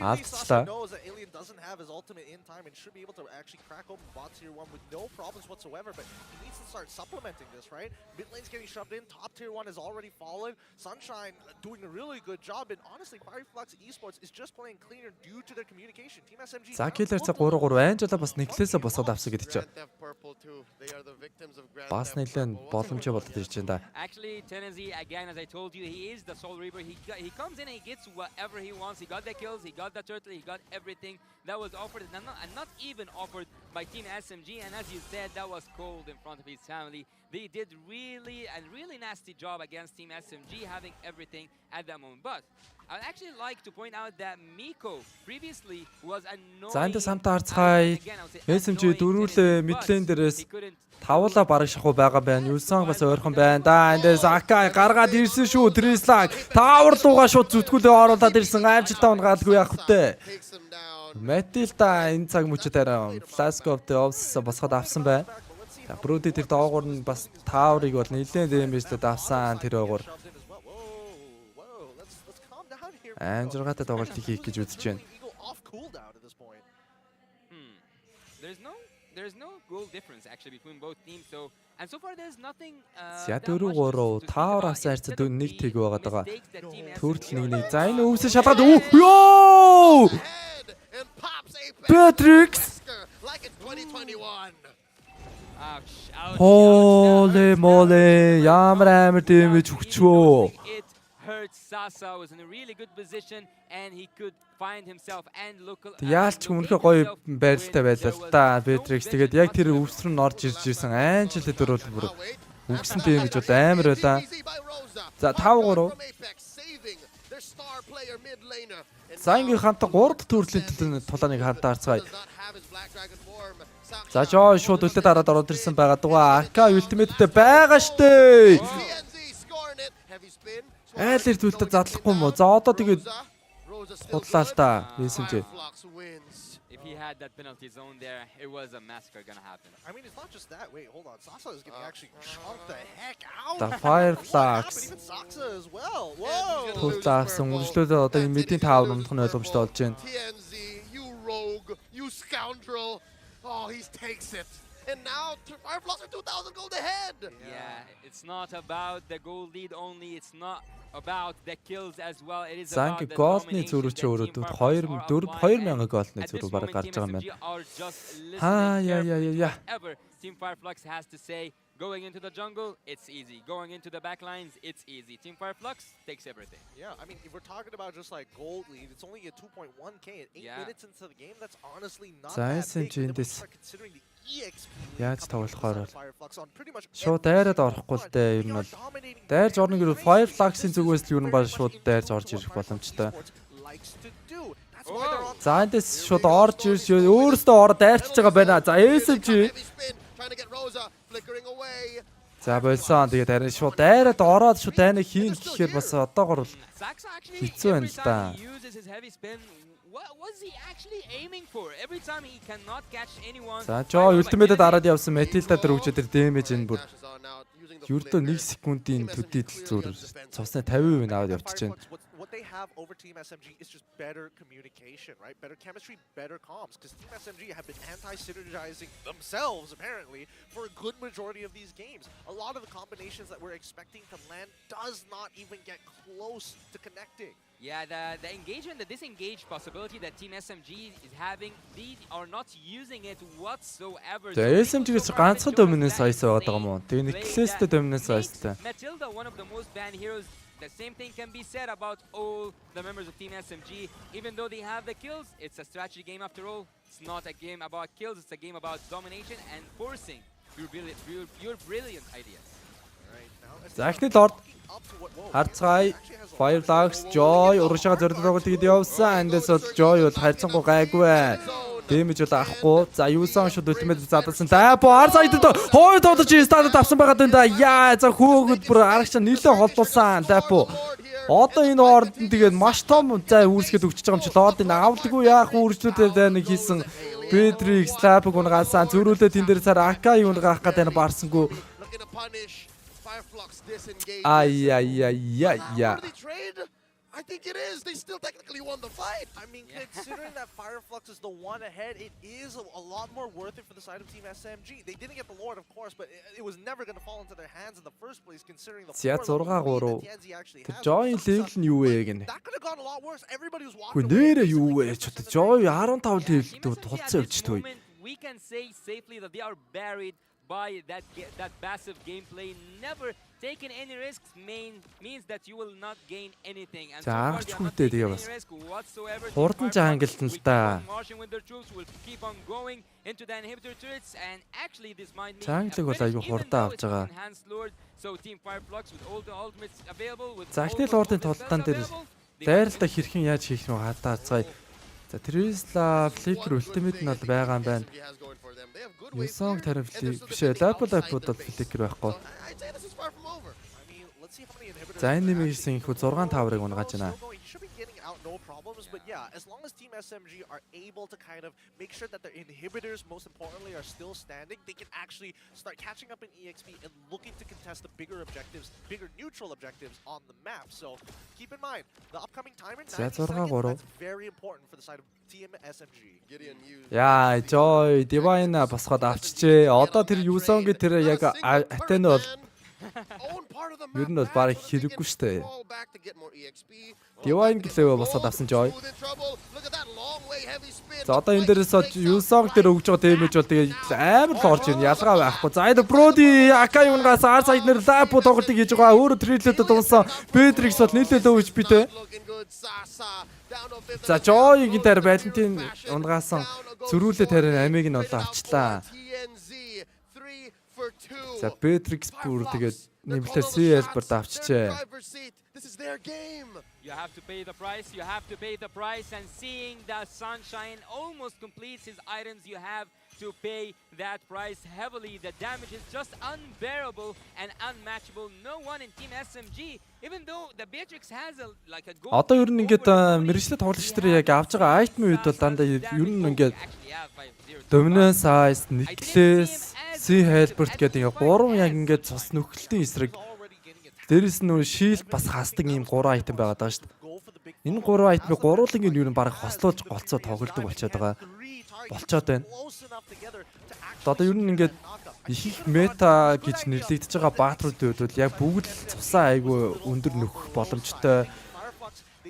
S1: Алдчихлаа.
S15: Doesn't have his ultimate in time and should be able to actually crack open bot tier 1 with no problems whatsoever, but he needs to start supplementing this, right? Mid lane's getting shoved in, top tier 1 has already fallen. Sunshine doing a really good job, and honestly, Fireflux Esports is just playing cleaner due to their communication. Team SMG.
S1: За киллер цаг 3-3 Angela бас Nicholas-а босоод авсан гэдэг чинь. Бас нэлээд боломжтой болоод ирж байна да.
S21: Actually, Tennessee, again, as I told you, he is the Soul Reaper. He comes in and he gets whatever he wants. He got the kills, he got the turtle, he got everything that was offered, and not even offered by Team SMG, and as you said, that was cold in front of his family. They did really nasty job against Team SMG, having everything at that moment. But I'd actually like to point out that Miko previously was annoying.
S1: За энд самтаа харцгаая. SMG дөрвөлээ мэдлэн дээрээс тавлаа бараг шахуу байгаа байна. Юусан бас ойрхон байна. Да эндээс Акай гаргаад ирсэн шүү. Трислаг таавар луугаа шууд зүтгүүлээ оруулаад ирсэн. Амжилтаа унгаалгүй явах втэ. Метилта энэ цаг мөчөдөө Flask of the Ops босгоод авсан байна. Брүди тэр доогуур нь бас тааврыг бол нэлээд дэмэжлээд авсан тэр ойгоор. Амжиргаатай тоглолтыг хийх гэж үзэж байна.
S21: There's no goal difference actually between both teams, so and so far there's nothing.
S1: За 4-3 таавраас хайрцад нэг тэг байгаад байгаа. Төрөл нэг. За энэ өвсө шалгаад ёо! Patrix. Holy moly, ямар амар дэмэж өгчөө.
S21: Sasa was in a really good position and he could find himself and local.
S1: Яалч өмнөхөө гоё байралтай байлаа л та Patrix. Тэгээд яг тэр өвсрөн орж ирж ирсэн анжилт дөрөв бүр өгсөн дэмэж бол амар байлаа. За 5-3. За ингээ хамтаа 3 дахь төрлийн тулааныг хамтаа харцгаая. За жоо шууд үлдээд дараад ороод ирсэн байгаа дугаа. Ака ультимейттэй байгаа штэ. Айл эрт үлдээд задлахгүй юм уу? За одоо тэгээд худлаа л та. SMG.
S21: If he had that penalty zone there, it was a massacre gonna happen.
S15: I mean, it's not just that. Wait, hold on. Sasa is getting actually chomped the heck out.
S1: The Fireflax.
S15: Even Sasa as well. Whoa.
S1: Тултаасан үргэлжлүүлээ одоо энэ мэдийн таавар унах нь ойлгомжтой болж байна.
S5: TNZ, you rogue, you scoundrel. Oh, he takes it. And now Fireflax are 2,000 gold ahead.
S21: Yeah, it's not about the goal lead only. It's not about the kills as well. It is
S1: За
S21: about
S1: ингээ
S21: the
S1: голны
S21: domination
S1: зүрх
S21: that
S1: чи өөрөө
S21: Team
S1: 2000 голны зүрх бараг гарч байгаа юм байна.
S21: Whatever Team Fireflux has to say. Going into the jungle, it's easy. Going into the backlines, it's easy. Team Fireflux takes everything.
S15: Yeah, I mean, if we're talking about just like gold lead, it's only a 2.1k at 8 minutes into the game. That's honestly not that big. But if we start considering the EXP
S1: Яаж тоглохоор
S15: Fireflux on pretty much
S1: шууд дайраад орохгүй л дээ юм бол дайрж орно гэвэл Fireflux-ийн зүгээс л юу нь ба шууд дайрж орж ирэх боломжтой. За эндээс шууд орж ирж өөрөөсөө ороод дайрчж байгаа байна. За SMG За болсон. Тэгээд харин шууд дайраад ороод шууд дайныг хийн гэхээр бас одоогор бол хэцүү байна л да.
S21: What was he actually aiming for? Every time he cannot catch anyone.
S1: За жоо ультимейтэд дараад явсан Метилта тэр өгч тэр дэмэж энэ бүр ердөө 1 секундын төдийд зүр цусны 50% аваад явчихжээ.
S15: What they have over Team SMG is just better communication, right? Better chemistry, better comms. Because Team SMG have been anti-synergizing themselves, apparently, for a good majority of these games. A lot of the combinations that we're expecting to land does not even get close to connecting.
S21: Yeah, the engagement, the disengage possibility that Team SMG is having, they are not using it whatsoever.
S1: За SMG-гээс ганцхан доминанс айс байгаа юм уу? Тэгээ Necklace-тэй доминанс айстай.
S21: Matilda, one of the most banned heroes. The same thing can be said about all the members of Team SMG. Even though they have the kills, it's a strategy game after all. It's not a game about kills, it's a game about domination and forcing your brilliant ideas.
S1: За эхний дорд харцгаая. Fireflax, Joy урагшаа зорилт руу тэгэд явсан. Эндээс бол Joy бол харьцангуй гайгүй. Дэмэж бол авахгүй. За юусан шууд ультимейт задсан. Дайпо ар сайдд хой тодож стадад авсан байгаа юм да. Яа за хөөгд бүр аргач нэлээд холбуулсан. Дайпо. Одоо энэ орд нь тэгээд маш том зай үүсгээд өгч байгаа юм чи лордын авалгүй яах үржлүүдээ нэг хийсэн. Patrix Slap-ыг унгаасан. Зөрүүлээ тэн дээр цаар Aka юунд гарах гэдэг нь барсангүй. Ay.
S5: I think it is. They still technically won the fight.
S15: I mean, considering that Fireflux is the one ahead, it is a lot more worth it for the side of Team SMG. They didn't get the Lord, of course, but it was never going to fall into their hands in the first place, considering the
S1: 6-3. Joy level нь юу вэ гэнэ?
S15: That could have gone a lot worse. Everybody was walking.
S1: Нэрээ юу вэ? Joy 15 level тулцсан өвчтэй.
S21: We can say safely that they are buried by that passive gameplay. Never taking any risks means that you will not gain anything. And so far they are not taking any risk whatsoever.
S1: Хурдан жангилт нь л та.
S21: Marching with their troops will keep on going into the inhibitor turrets, and actually this might mean
S1: Жанглыг бол аюу хурдан авч байгаа.
S21: enhanced lord. So Team Fireflux with all the ultimates available with
S1: Захны лордын толтон дээр дайралтаа хэрхэн яаж хийх нь хадаа цай. За Трисла Flicker Ultimate нь бол байгаа юм байна. Юсонг тарифли биш Level Up-ууд бол Flicker байхгүй. За энэ нэмийсэн их 6-5-ыг унгааж байна.
S15: No problems, but yeah, as long as Team SMG are able to kind of make sure that their inhibitors, most importantly, are still standing, they can actually start catching up in EXP and looking to contest the bigger objectives, bigger neutral objectives on the map. So keep in mind, the upcoming timer, 90 seconds, that's very important for the side of Team SMG.
S1: Яа, Joy, Divine босгоод авчижээ. Одоо тэр Юсонгийн тэр яг Атен бол ер нь бол баг хэрэггүй штэ. Divine гэлээ босоод авсан Joy. За одоо энэ дээрээс Юсонг дээр өгж байгаа дэмэж бол тэгээ амар л орж ирнэ. Ялгаа байхгүй. За энэ Brody Akai унгаас ар сайд нэр лапо тоглолтыг хийж байгаа. Өөрөө трилэдэд дунсан. Beatrix бол нийлээд өвж битээ. За Joy-гийн дээр Valentine унгаасан зөрүүлээ тарин амиг нь олоо авчлаа. За Beatrix бүр тэгээд нэмэлтээр CL-бэрд авчижээ.
S21: You have to pay the price. You have to pay the price. And seeing that Sunshine almost completes his items, you have to pay that price heavily. The damage is just unbearable and unmatchable. No one in Team SMG, even though the Beatrix has a goal.
S1: Одоо ер нь ингээд мэрэгчлээ тоглогч нар яг авж байгаа айтмын үед бол дандаа ер нь ингээд Dominance Ice, Necklace, Sea Halberd гэдэг яг 3 яг ингээд цус нөхөлтийн эсрэг. Дээрээс нь shield бас хасдаг ийм 3 айтем байгаад байгаа шүү дээ. Энэ 3 айтмыг гуруулын нь ер нь баг хослуулж голцоо тоглолдог болчиход байгаа. Болчоод байна. Одоо ер нь ингээд их мета гэж нэрлэгдэж байгаа баатруудын үед бол яг бүгд цусаа айгүй өндөр нөхөх боломжтой.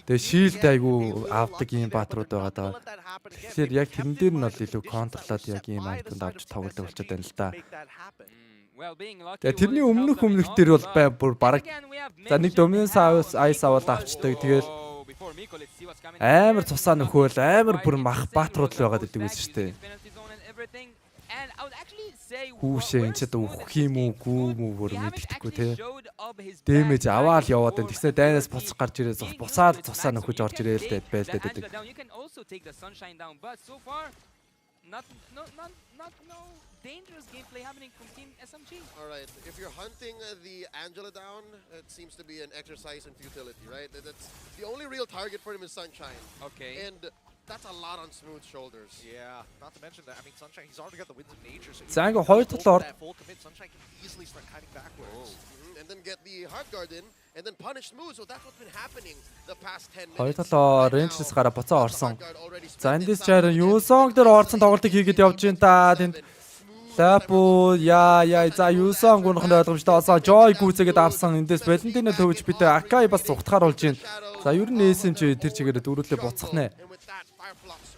S1: Тэгээ shield айгүй авдаг ийм баатрууд байгаа даа. Тэгэхээр яг тэрэн дээр нь бол илүү контрлаад яг ийм айтемд авч тоглолдог болчиход байна л да. Тэгээ тэрний өмнөх дээр бол бүр бараг за нэг Dominance Ice аваад авчдаг. Тэгээд амар цусаа нөхөөл амар бүр мах баатрууд л байгаад идэг байсан шүү дээ. Хүүшээ энэ ч өөх юм уу бүр мэддэхгүй те. Дэмэж аваал яваад байна. Тэгснэ дайнаас буцах гарч ирээ буцаад цусаа нөхөж орж ирээ л дээ байлдаад байдаг.
S21: Dangerous gameplay happening from Team SMG.
S5: All right, if you're hunting the Angela down, it seems to be an exercise in futility, right? That's the only real target for him is Sunshine.
S21: Okay.
S5: And that's a lot on Smooth's shoulders.
S15: Yeah, not to mention that, I mean, Sunshine, he's already got the winds of nature, so
S1: even that
S15: full commit, Sunshine can easily start cutting backwards.
S5: And then get the hard guard in, and then punish Smooth, so that's what's been happening the past 10 minutes.
S1: Хоёулаа range-с гараа буцаа орсон. За эндээс чаар Юсонг дээр орсон тоглолтыг хийгээд явж байна та. Тэнд Лапо яа за Юсонг гонхонд ойлгомжтой олсон. Joy гүцээгээд авсан. Эндээс Valentine төвж битээ Akai бас ухтахаар болж байна. За ер нь SMG тэр чигээрээ дөрүүлээ буцах нэ.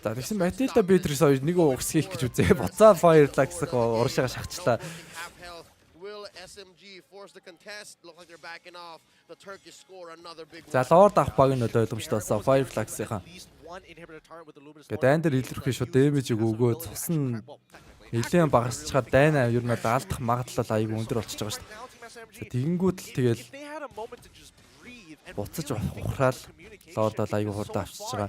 S1: За тэгсэн Matilda Beatrix хоёр нэг угсгийх гэж үзээ. Буцаа Fireflux урагшаага шахчихлаа. За Lord авах баг нь ойлгомжтой болсон Fireflux-ийнхан. Тэгээд дайн дээр илэрхий шүү дэмэж өгөөгөө цус нь нэлээд багасчаад дайна ер нь алдах магадлал аягүй өндөр болчихж байгаа шүү дээ. Тэгэнгүүт л тэгэл буцаж ухраал Lord бол аягүй хурдан авчиж байгаа.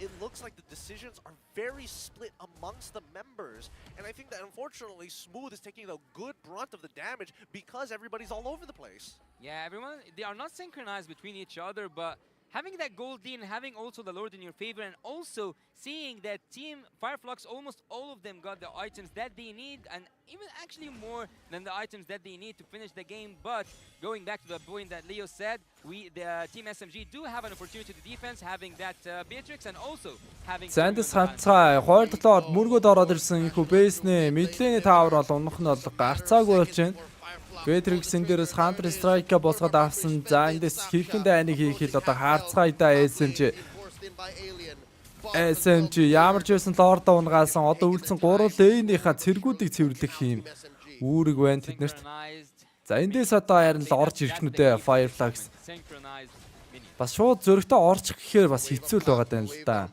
S15: Very split amongst the members, and I think that unfortunately Smooth is taking a good brunt of the damage because everybody's all over the place.
S21: Yeah, everyone, they are not synchronized between each other, but having that gold D and having also the Lord in your favor, and also seeing that Team Fireflux, almost all of them got the items that they need, and even actually more than the items that they need to finish the game. But going back to the point that Leo said, the Team SMG do have an opportunity to defense, having that Beatrix and also having...
S1: Сандис хацгаа 2-7-оор мөргөд ороод ирсэн их бэснэ мэдлэний таавар бол унах нь бол гарцаагүй болж байна. Beatrix-ын дээрээс Hunter Strike босгоод авсан. За эндээс хэрхэн дайныг хийх хэл одоо хаарцгаая SMG ямар ч байсан Lord унгаасан одоо үлдсэн 3 лейнийхаа цэргүүдийг цэвэрлэх юм Үүрэг байна тэднэрт. За эндээс одоо харин л орж ирэх нүдэ Fireflux. Бас шууд зөрөгтэй орчих гэхээр бас хэцүү л байгаа даа л да.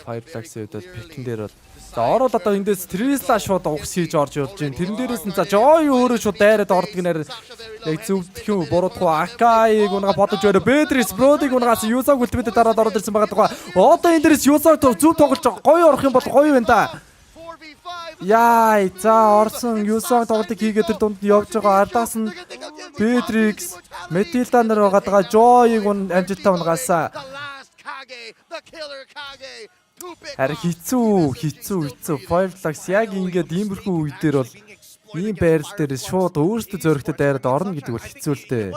S1: Fireflux-ийн үед бол пикэн дээр бол за орол одоо эндээс Trisla шууд угс хийж орж явж байна. Тэрэн дээрээс нь за Joy өөрөө шууд дайраад ордог нэр яг зөвдөх юм буруудахгүй Akai-г унага бодож өрөө Beatrice Brody-г унагаас Yusog үлдмэд дараад ороод ирсэн байгаа даа. Одоо энэ дээрээс Yusog зөв тоглож гоё орох юм бол гоё байна да. Яй за орсон Yusog тоглолтыг хийгээд тэр дунд нь явж байгаа ардаас нь Beatrix Matilda нар байгаа Joy-г амжилттай унагаасаа. Харин хэцүү Fireflux яг ингээд иймэрхүү үе дээр бол ийм байрал дээр шууд өөрсдөө зөрөгтэй дайраад орно гэдэг бол хэцүү л дээ.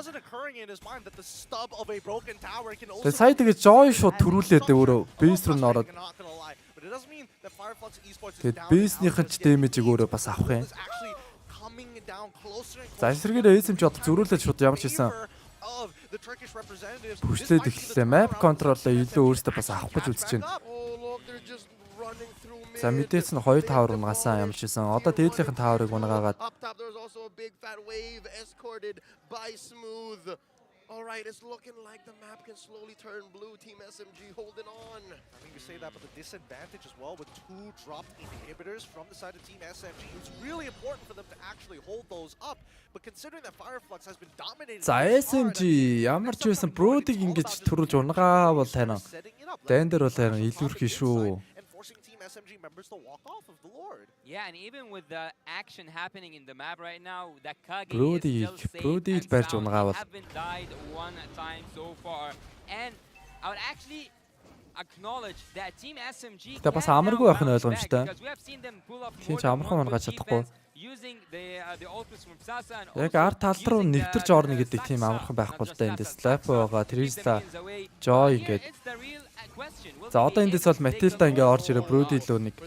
S1: Тэгээ сая тэгээ Joy шууд төрүүлээд өөрөө base руу н ороод. Тэгээд base-ийнхэн ч damage-ийг өөрөө бас авах юм. За эсрэгээр SMG одоо зөрүүлээд шууд ямар ч хийсэн. Бүшлээд эхэллээ. Map control-аа илүү өөрсдөө бас авах гэж үзэж байна. За мэдээч нь 2 тавар унагаасаа ямар ч хийсэн. Одоо дээдлийнхэн таварыг унагаагаад.
S5: All right, it's looking like the map can slowly turn blue. Team SMG holding on.
S15: I mean, you say that, but the disadvantage as well with 2 dropped inhibitors from the side of Team SMG, it's really important for them to actually hold those up. But considering that Fireflux has been dominated.
S1: За SMG ямар ч байсан Brody-г ингэж төрүүлж унагаа бол харин дайн дээр бол харин илүүрхий шүү.
S15: SMG members to walk off of the Lord.
S21: Yeah, and even with the action happening in the map right now, that Kage
S1: Brody
S21: is still safe and
S1: барьж
S21: sound.
S1: унагаа бол.
S21: Haven't died one time so far, and I would actually acknowledge that Team SMG.
S1: Тэ бас амаргүй байх нь ойлгомжтой. Тийм ч амархан унгаж чадахгүй. Яг арт тал руу нэвтэрч орно гэдэг тийм амархан байхгүй л да. Эндээс Slap байгаа, Trisla, Joy ингээд. За одоо эндээс бол Matilda ингээ орж ирээ Brody лөө нэг.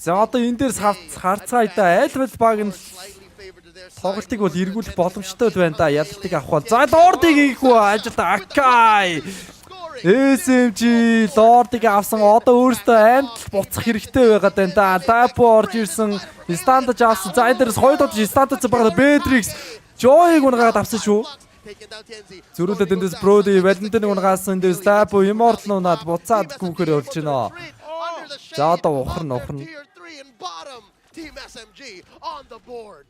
S1: За одоо энэ дээр харцгаа да аль бол баг нь тоглолтыг бол эргүүлэх боломжтой л байна да. Ялалтыг авах бол. За Lord-ыг хийхгүй ажилт Akai. SMG Lord-ыг авсан одоо өөртөө амт буцах хэрэгтэй байгаад байна да. Tapo орж ирсэн. Standard авсан. За энэ дээрс хоёр дот Standard байгаа Beatrix Joy-г унгаад авсан шүү. Зүрүүлээд эндээс Brody Valentine унагаасан эндээс Tapo Immortal унаад буцаад гүүхээр явж байна. За одоо ухарна.
S5: Team SMG on the board.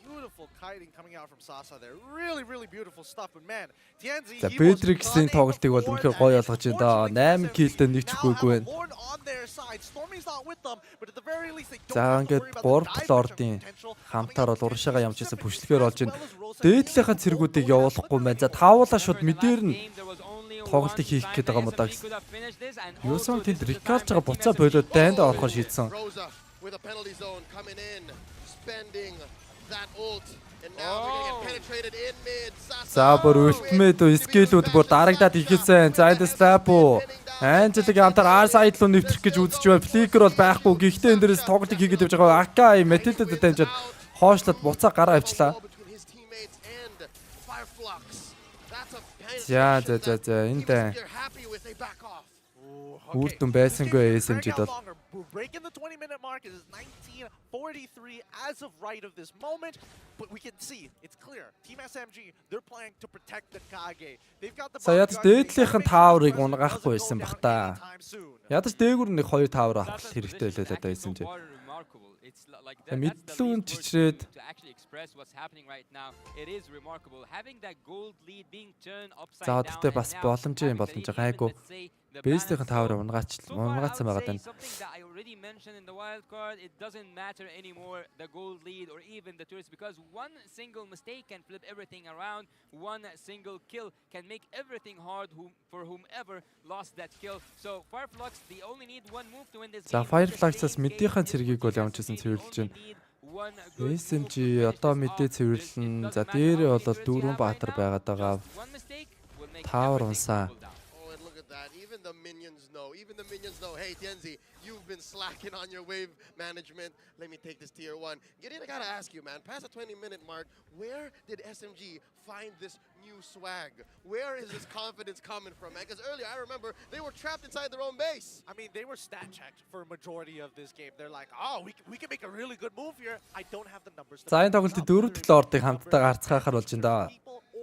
S15: Beautiful kiting coming out from Sasa there. Really beautiful stuff, but man, TNZ.
S1: За Beatrix-ийн тоглолтыг бол үнэхээр гоё болгож байна да. 8 киллтэй нэг ч үгүйгүй байна. За ингээд 3 Lord-ийн хамтаар бол урагшаага ямж хийсэн бүшлэгээр олж байна. Дээдлийнхаа цэргүүдийг явуулахгүй байна. За таавуулаа шууд мэдээр нь тоглолтыг хийх гээд байгаа юм да. Юусан тэнд Рикалж байгаа буцаа болоод дайнд орохоор шийдсэн.
S5: With a penalty zone coming in, spending that ult, and now they're gonna get penetrated in mid.
S1: За бүр ultimate scale-үүд бүр дарагдаад ихэсэн. За энд Tapo Анжелиг хамтаар R-side руу нэвтрэх гэж үзэж байна. Flicker бол байхгүй. Гэхдээ энэ дээрээс тоглолтыг хийгээд явж байгаа Akai Matilda дамжаад хоошлоод буцаа гараа авчлаа. За энэ дэ үрдэн байсангүй SMG-д бол
S15: breaking the 20-minute mark is 19:43 as of right of this moment, but we can see it's clear. Team SMG, they're playing to protect the Kage. They've got the.
S1: За ядаж дээдлийнхэн тааврыг унгаахгүй байсан бах та. Ядаж дээгүүр нэг 2 таавар авах хэрэгтэй л байлаа да SMG. Мэдлүүн чичрээд за тэгтээ бас боломж гайгүй бэйсийнхэн таавар унгаацсан байгаа даа.
S21: I already mentioned in the wild card, it doesn't matter anymore the gold lead or even the tourist, because one single mistake can flip everything around. One single kill can make everything hard for whomever lost that kill. So Fireflux, they only need one move to win this game.
S1: За Fireflux-аас мэдийнхэн цэргийг бол ямж хийсэн цэвэрлэж байна. SMG одоо мэдээ цэвэрлэн. За дээрээ бол 4 баатар байгаад байгаа. Таавар унсаа.
S5: even the minions know. Hey, Tienzi, you've been slacking on your wave management. Let me take this tier 1. Gideon, I gotta ask you, man, past the 20-minute mark, where did SMG find this new swag? Where is this confidence coming from, man? Because earlier, I remember, they were trapped inside their own base.
S15: I mean, they were stat checked for a majority of this game. They're like, oh, we can make a really good move here. I don't have the numbers.
S1: За энэ тоглолтын дөрөвт лордыг хамтдаа гарцгаахаар болж байна да.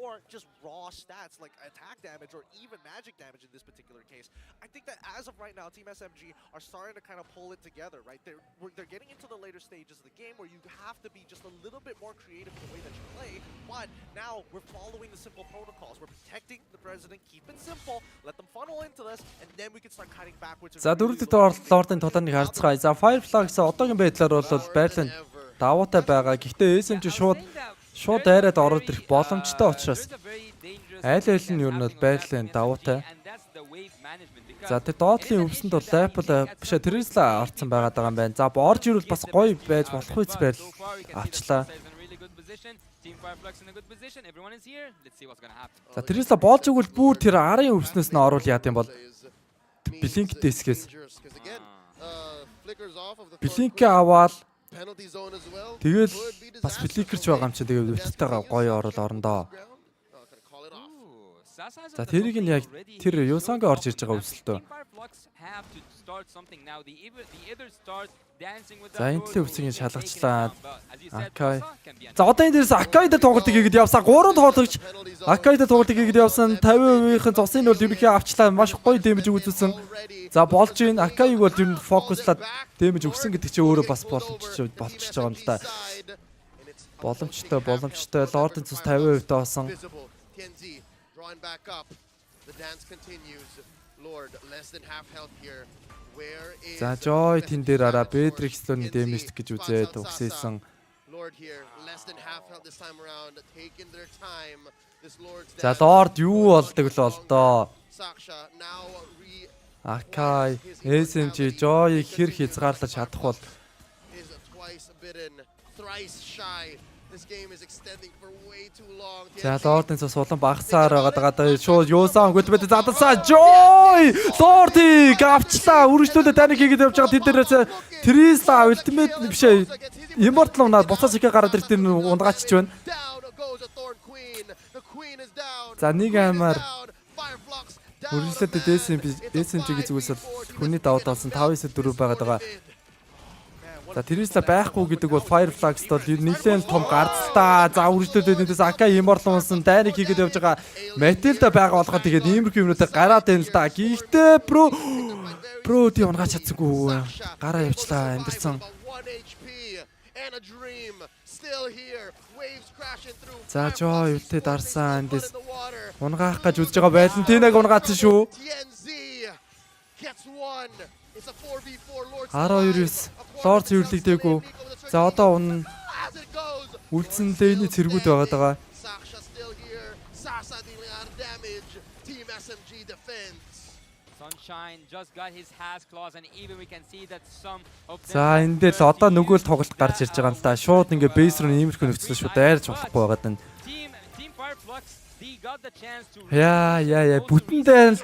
S15: Or just raw stats like attack damage or even magic damage in this particular case. I think that as of right now, Team SMG are starting to kind of pull it together, right? They're getting into the later stages of the game where you have to be just a little bit more creative in the way that you play. But now we're following the simple protocols. We're protecting the president. Keep it simple. Let them funnel into this, and then we can start cutting backwards.
S1: За дөрөвт лордын тулааныг харцгаая. За Fireflies одоогийн байдлаар бол байрлал давуутай байгаа. Гэхдээ SMG шууд дайраад ороод ирэх боломжтой учраас айл нь юу нь бол байрлалын давуутай. За тэр доотлын өвсөнд бол Apple биш Tesla орцсон байгаад байгаа юм байна. За орж ирвэл бас гоё байж болох үс байл авчлаа. За Tesla болж игэл бүр тэр арын өвснөөс нь оруул яад юм бол Blink дискээс Blink аваад тэгэл бас фликерч байгаа юм чи тэгээд өвттэйгээ гоё орол орондоо. За тэрийг нь яг тэр Юсанга орж ирж байгаа өсөлтөө. За энэ төлөв өвсгийн шалгачлаа. Акай. За одоо энэ дээрс Акайда тоглолтыг хийгээд явсаа 3 тоглогч Акайда тоглолтыг хийгээд явсан 50%-ийн цосын бол ерөнхий авчлаа маш гоё дэмэж үзүүлсэн. За болж ийн Акайг бол ер нь фокуслаад дэмэж өгсөн гэдэг чинь өөрөө бас боломжтой байгаа юм л да. Боломжтой Лордын цус 50% тоосон. За Joy тэн дээр араа Bedrix-ийн дэмэж гэж үзээд өгсөөсөн. За Lord юу болдог л болдоо. Акай, SMG Joy-ыг хэр хязгаарлаж чадах бол За Lord-ын цус улан багасаар байгаа шууд Юусан гүтбэд задалсан Joy Lord-ыг авчлаа үргэлжлүүлээд таныг хийгээд явж байгаа тэднээс Tesla Ultimate биш ээ Immortal унаад буцаас ихэ гараад ирэх тэр унгаач байна. За нэг аймаар үргэлжлүүлээд SMG-ийн зүгээс хүний давуу талсан 5-9-4 байгаа. За Tesla байхгүй гэдэг бол Fireflies бол нэлээд том гарцтай. За үргэлжлүүлээд эндээс Акай Immortal унсан дайныг хийгээд явж байгаа. Matilda байгаа болохоо тэгээд иймэрхүү юмнуудаар гараад байна л да. Гэхдээ бро тий унгаач чадсангүй. Гараа явчлаа амьдэрсэн. За Joy үлдээ дарсан эндээс унгаах гэж үзэж байгаа Valentine-г унгаацсан шүү. 12-9 Lord цэвэрлэгдээгүй. За одоо үлдсэн лейний цэргүүд байгаа. За энэ дээр л одоо нөгөө л тоглолт гарч ирж байгаа юм л да. Шууд ингээ бейс руу иймэрхүү нөхцөл шүү дайрч болохгүй байгаад байна. Яа бүтэн дээр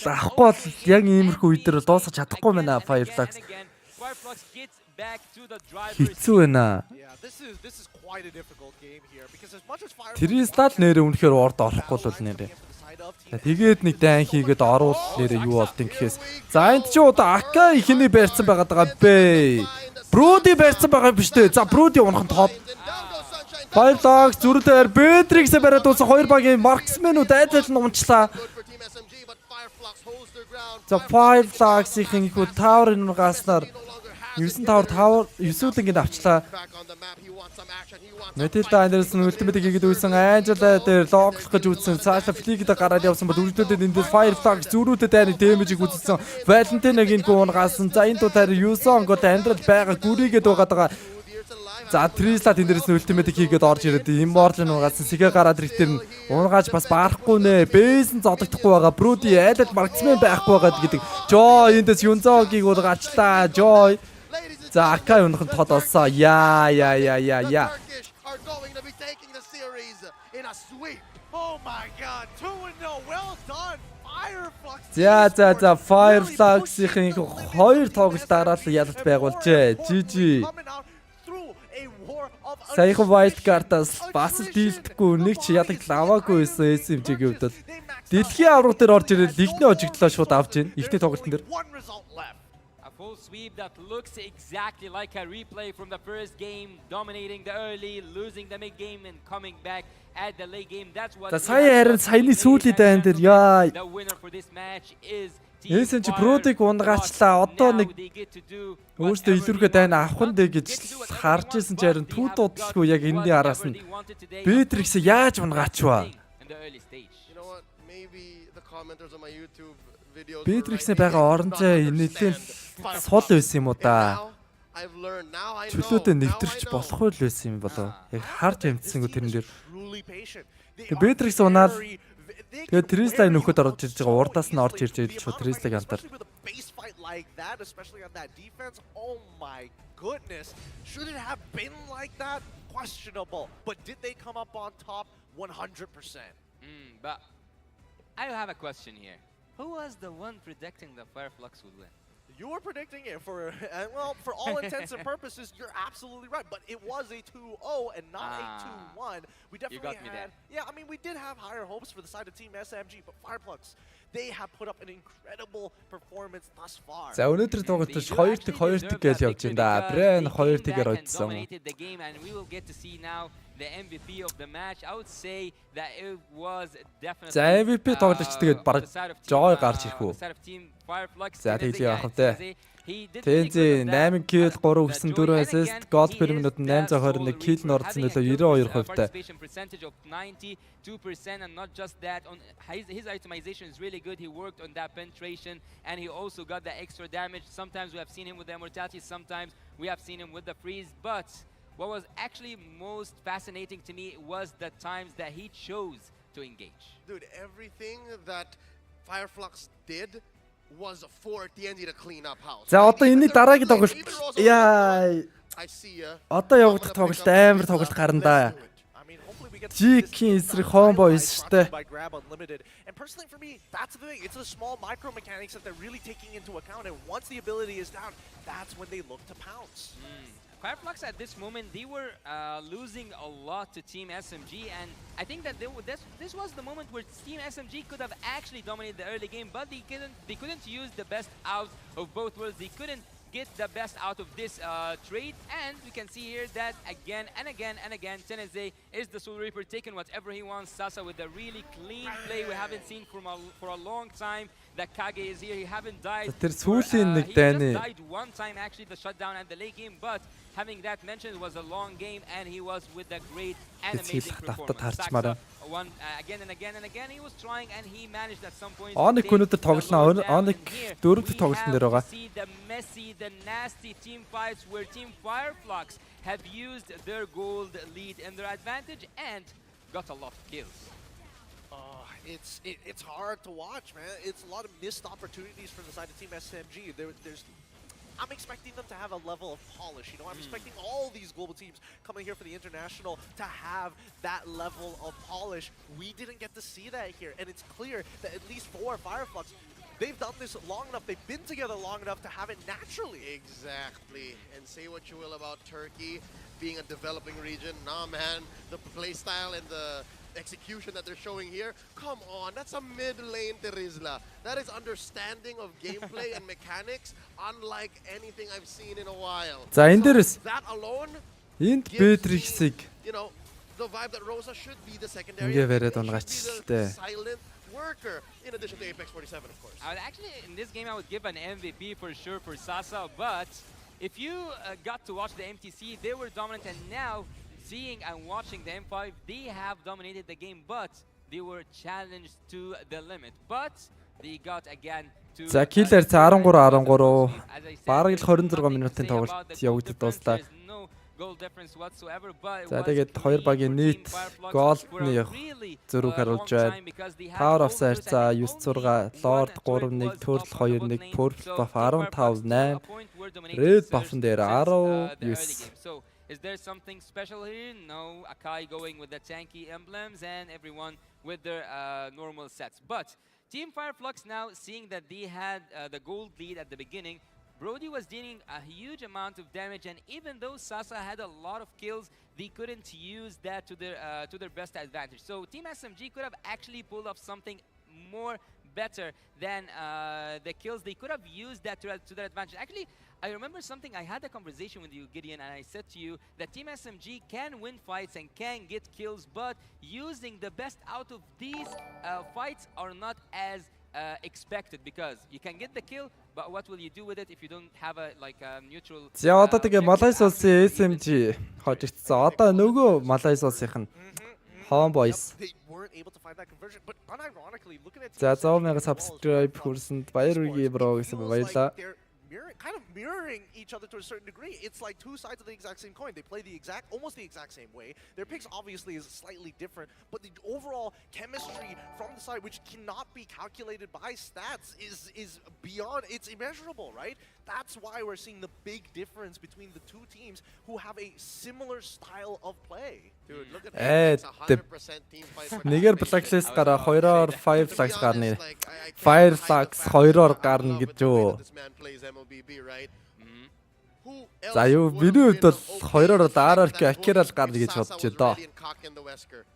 S1: авахгүй бол яг иймэрхүү үе дээр дуусгах чадахгүй байна Fireflies. Хэцүү байна. Tesla л нэрээ үнэхээр урд орохгүй л нэрээ. Тэгээд нэг дайн хийгээд оруул нэрээ юу болдیں гэхээс. За энд чи одоо Акай ихний байрцсан байгаад байгаа бэ. Brody байрцсан байгаа биш үү? За Brody унах нь топ. Fireflies зүрдээр Bedrix-ээ бариад дууссан 2 багийн марксмэнүүд айдал нь унчлаа. За Fireflies-ийн их tower-ын гааснаар 9 tower 9-ийг авчлаа. Matilda Anderson Ultimate хийгээд үйсэн Angela дээр логлох гэж үзсэн. Цаашаа флигдээ гараад явсан бол үргэлжлүүлээд эндээс Fireflies зүрүүдэд дайны дэмэжийг үзсэн. Valentine-гийн гуунгаасан. За энэ дутаар Yuson гол амьдрал байгаа гүрийгээд байгаа. За Tesla тэндээс Ultimate хийгээд орж ирээд Immortal нугасан. Сэгэ гараад ирэх тэр унгааж бас баарахгүй нэ. Бэйс нь зодогдохгүй байгаа. Brody айлд марксмен байхгүй байгаа гэдэг. Joy эндээс Yunzog-ыг ургаачлаа. Joy За Акай унах нь тод олсоо. Яа.
S15: Oh my god, 2-0, well done,
S1: За Fireflux-ийн хоёр тоглолт дараа л ялалт байгуулжээ. GG. Саяхан wildcard-аас бас л дийлдэхгүй нэг ч ялагдал аваагүй байсан SMG-ийн хувьд. Дэлхийн авраг дээр орж ирээд лигний ожигдлоо шууд авч ийн. Ихний тоглолтын дээр.
S21: Full sweep that looks exactly like a replay from the first game, dominating the early, losing the mid game and coming back at the late game. That's what
S1: саяны сүүлийн дайн дээр яа.
S21: The winner for this match is
S1: Эсэн чи Бродыг унгаачлаа. Одоо нэг өөртөө илүүргээ дайна авах нь дээ гэж харж исэн чи харин түү дуудлаггүй яг энэний араас нь Бэтрикс яаж унгаачваа. Бэтриксээ байгаа оронжоо нэлээд сул байсан юм уу да. Чөлөөдөө нэвтэрч болохгүй л байсан юм болоо. Яг харж амтсангүй тэрэн дээр. Бэтрикс унаал тэгээд Трислай нөхөд орж ирж байгаа урдаас нь орж ирж байгаа шүү Трислайг антар.
S15: Like that, especially on that defense. Oh my goodness. Should it have been like that? Questionable. But did they come up on top? 100%.
S21: But I have a question here. Who was the one predicting the Fireflux would win?
S15: You were predicting it for all intents and purposes, you're absolutely right. But it was a 2-0 and not a 2-1. We definitely had, yeah, I mean, we did have higher hopes for the side of Team SMG, but Fireflux, they have put up an incredible performance thus far.
S1: За өнөөдөр тоглолт 2-2 гэж явж байна. Брэн 2-2-ээр очсон.
S21: The MVP of the match, I would say that it was definitely.
S1: За MVP тоглогч тэгээд бараг жоо гарч ирэх үү. За тэгээд яах вэ? Тэнзи 8 kill 3 өгсөн 4 assist, gold per minute 821 kill нордсон нөлөө 92%.
S21: 92% and not just that, on his itemization is really good. He worked on that penetration and he also got the extra damage. Sometimes we have seen him with the immortality, sometimes we have seen him with the freeze, but what was actually most fascinating to me was the times that he chose to engage.
S5: Dude, everything that Fireflux did was for TNG to clean up house.
S1: За одоо энэ дараагийн тоглолт яа. Одоо явагдах тоглолт амар тоглолт гарна да. G-ийн эсрэг homeboys штэ.
S15: And personally for me, that's the thing. It's the small micro mechanics that they're really taking into account, and once the ability is down, that's when they look to pounce.
S21: Fireflux at this moment, they were losing a lot to Team SMG, and I think that this was the moment where Team SMG could have actually dominated the early game, but they couldn't use the best out of both worlds. They couldn't get the best out of this trade, and we can see here that again and again and again, Teneze is the Soul Reaper taking whatever he wants. Sasa with a really clean play we haven't seen for a long time. The Kage is here, he haven't died. He just died one time actually, the shutdown and the late game, but having that mentioned, it was a long game and he was with a great and amazing performance. Saxa won again and again and again, he was trying and he managed at some point.
S1: Оник өнөөдөр тоглоно. Оник дөрөвдөх тоглолтын дээр байгаа.
S21: See the messy, the nasty team fights where Team Fireflux have used their gold lead and their advantage and got a lot of kills.
S15: It's hard to watch, man. It's a lot of missed opportunities for the side of Team SMG. I'm expecting them to have a level of polish. You know, I'm expecting all these global teams coming here for the international to have that level of polish. We didn't get to see that here, and it's clear that at least for Fireflux, they've done this long enough. They've been together long enough to have it naturally.
S5: Exactly. And say what you will about Turkey being a developing region. Nah, man, the playstyle and the execution that they're showing here, come on, that's a mid-lane Terizla. That is understanding of gameplay and mechanics unlike anything I've seen in a while.
S1: За энэ дээрээс
S5: that alone
S1: энд Бэтриксийг
S5: you know, the vibe that Rosa should be the secondary.
S1: Ингээ бариад унгаачлаа.
S5: Silent worker in addition to Apex 47 of course.
S21: I would actually in this game I would give an MVP for sure for Sasa, but if you got to watch the MTC, they were dominant, and now seeing and watching the M5, they have dominated the game, but they were challenged to the limit. But they got again to.
S1: За киллер 13 бараг л 26 минутын тоглолт явагдаж дуслаа. За тэгээд хоёр багийн нийт голдны зөрүүг харуулж байна. Power of Sight за 9-6, Lord 3-1, Turtle 2-1, Purple Buff 15-8, Red Buff-н дээр 19.
S21: Is there something special here? No, Akai going with the tanky emblems and everyone with their normal sets. But Team Fireflux now seeing that they had the gold lead at the beginning, Brody was dealing a huge amount of damage, and even though Sasa had a lot of kills, they couldn't use that to their best advantage. So Team SMG could have actually pulled off something more better than the kills. They could have used that to their advantage. Actually, I remember something. I had a conversation with you, Gideon, and I said to you that Team SMG can win fights and can get kills, but using the best out of these fights are not as expected, because you can get the kill, but what will you do with it if you don't have a neutral?
S1: За одоо тэгээ Малайс улсын SMG хожигдсан. Одоо нөгөө Малайс улсынх нь Homeboys. За 100,000 subscribe хүрсэнд баяр хүргэе бро гэсэн баярлаа.
S15: Kind of mirroring each other to a certain degree. It's like two sides of the exact same coin. They play almost the exact same way. Their picks obviously is slightly different, but the overall chemistry from the side, which cannot be calculated by stats, is beyond, it's immeasurable, right? That's why we're seeing the big difference between the two teams who have a similar style of play.
S5: Dude, look at that. It's 100% team fight.
S1: Нэгээр blacklist гараа 2-оор 5 flags гарна. Fire flags 2-оор гарна гэж юу. За юу миний хувьд бол 2-оор RRQ Akira-л гарна гэж бодож байна.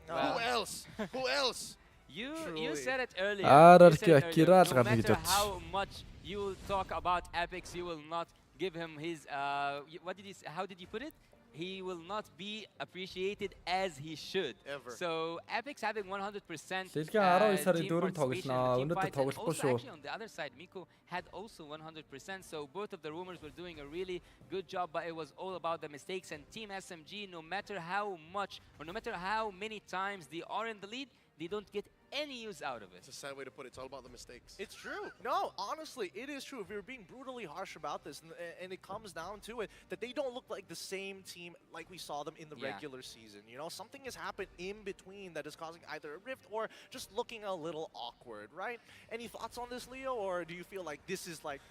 S5: Who else? Who else?
S21: You said it earlier.
S1: RRQ Akira-л гарна гэж бодож.
S21: How much you will talk about Apex, you will not give him his how did you put it? He will not be appreciated as he should.
S5: Ever.
S21: So Apex having 100%
S1: Дэлхийн 12 сарын 4 тоглоно. Өнөөдөр тоглохгүй шүү.
S21: Actually on the other side, Miko had also 100%. So both of the rumors were doing a really good job, but it was all about the mistakes. And Team SMG, no matter how much or no matter how many times they are in the lead, they don't get any use out of it.
S5: It's a sad way to put it. It's all about the mistakes.
S15: It's true. No, honestly, it is true. If we were being brutally harsh about this, and it comes down to it, that they don't look like the same team like we saw them in the regular season. You know, something has happened in between that is causing either a rift or just looking a little awkward, right? Any thoughts on this, Leo, or do you feel like this is like...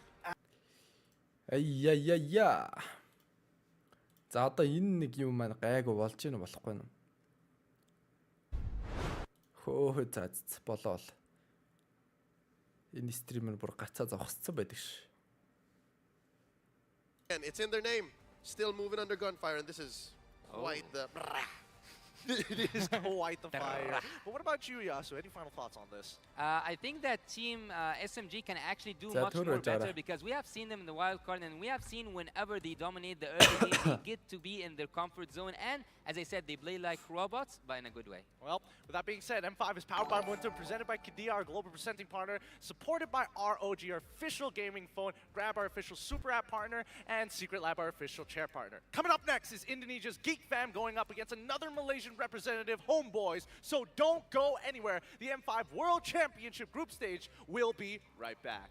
S1: Аяяя. За одоо энэ нэг юм маань гайгүй болж гин болохгүй юм. Хөө заац болоо. Энэ стример бүр гацаа зогсцсон байдаг ш.
S5: And it's in their name. Still moving under gunfire, and this is quite the...
S15: It is quite the fire. But what about you, Yasu? Any final thoughts on this?
S21: I think that Team SMG can actually do much more better, because we have seen them in the wild card, and we have seen whenever they dominate the early game, they get to be in their comfort zone. And as I said, they play like robots, but in a good way.
S15: Well, with that being said, M5 is powered by Momentum, presented by Kadia, our global presenting partner, supported by ROG, our official gaming phone, Grab, our official super app partner, and Secret Lab, our official chair partner. Coming up next is Indonesia's Geek Fam going up against another Malaysian representative, Homeboys. So don't go anywhere. The M5 World Championship group stage will be right back.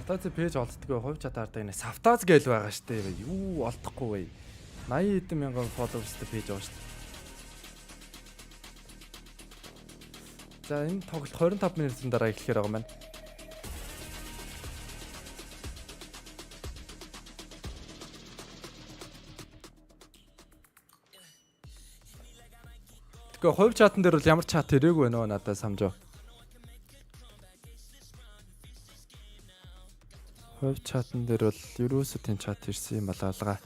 S1: Савтаз пэйж олддоггүй хувь чадаартай энэ Савтаз гээл байгаа штэ. Юу олдохгүй вэ? 80 хэдэн мянган фолловерстэй пэйж байгаа штэ. За энэ тоглолт 25 минутын дараа эхлэхээр байгаа маань. Тэгэхгүй хувь чатан дээр бол ямар чат ирээгүй байна уу надад самжоо. Хувь чатан дээр бол ерөөсөө тийм чат ирсэн юм болоолгаа.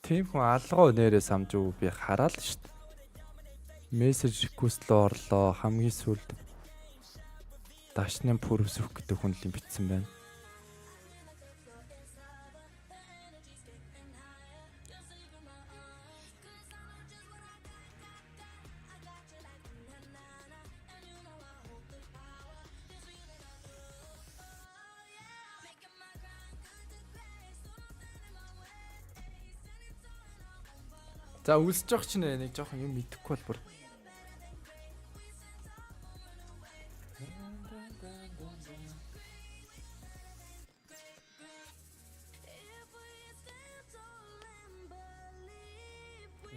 S1: тийм хүн алгоо нэрээ самж уу би хараад л шүү дээ. Мессеж request руу орлоо. Хамгийн сүүлд дашны пүрвс өгөх гэдэг хүн л бичсэн байна. За үлсэж явах чинь нэг жоохон юм мэдэхгүй бол бүр.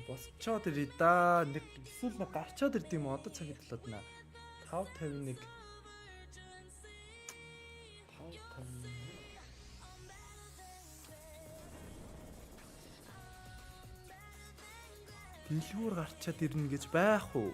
S1: Босчоод ирээ да. Нэг эсвэл нэг гарчаад ирд юм одоо цагт болоод наа. 551 Дэлгүүр гарчаад ирнэ гэж байх уу?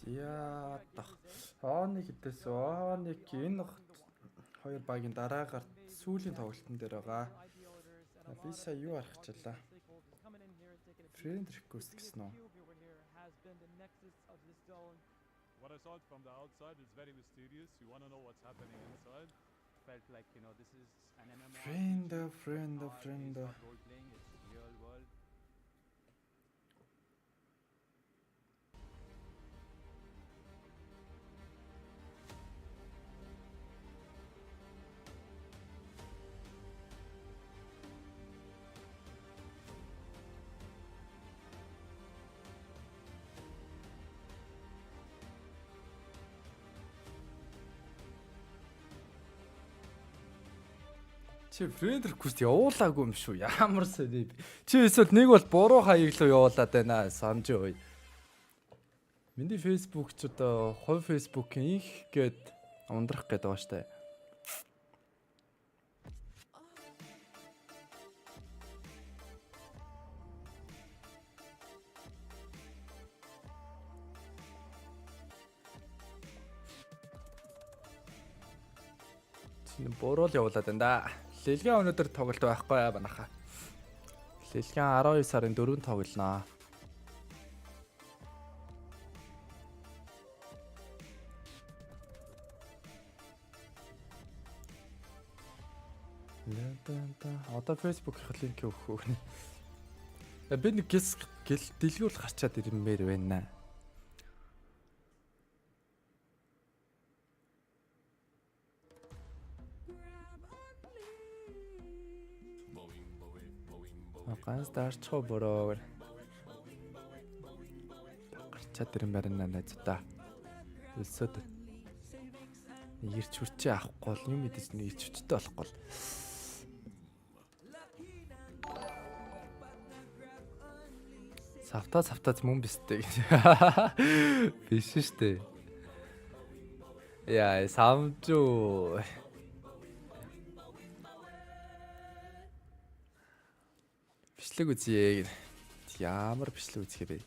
S1: Яа дах. Нэг хэдээс нэг энэ хоёр багийн дараагаар сүүлийн тоглолтын дээр байгаа. Би сая юу аргачлаа? Friend request гэсэн үү?
S8: What I saw from the outside is very mysterious. You want to know what's happening inside? Felt like, you know, this is an MMO.
S1: Friend.
S8: Role playing, it's real world.
S1: Чи friend request явуулаагүй юм шүү. Ямар сони. Чи эсвэл нэг бол буруу хаяг руу явуулаад байна санаж ой. Миний Facebook ч одоо хувь Facebook-ийн их гээд ундрах гээд байгаа штэ. Чи буруу л явуулаад байна да. Дэлхийн өнөөдөр тоглолт байхгүй банаха. Дэлхийн 12 сарын 4-нд тоглоно. Одоо Facebook-ийн линк өгөх үү? Би нэг дэлгүүр гарчаад ирмээр байна. Ганц даарчхаа бороо. Гарчаад ирэн барина найзуудаа. Өлсөд. Ирч хүрчээ авахгүй бол юм мэдээж нэг ирч хүчтэй болохгүй бол. Савтаа мөн бистэй. Биш штэ. Яа, самжуу. Бичлэг үзье. Ямар бичлэг үзэх бэ?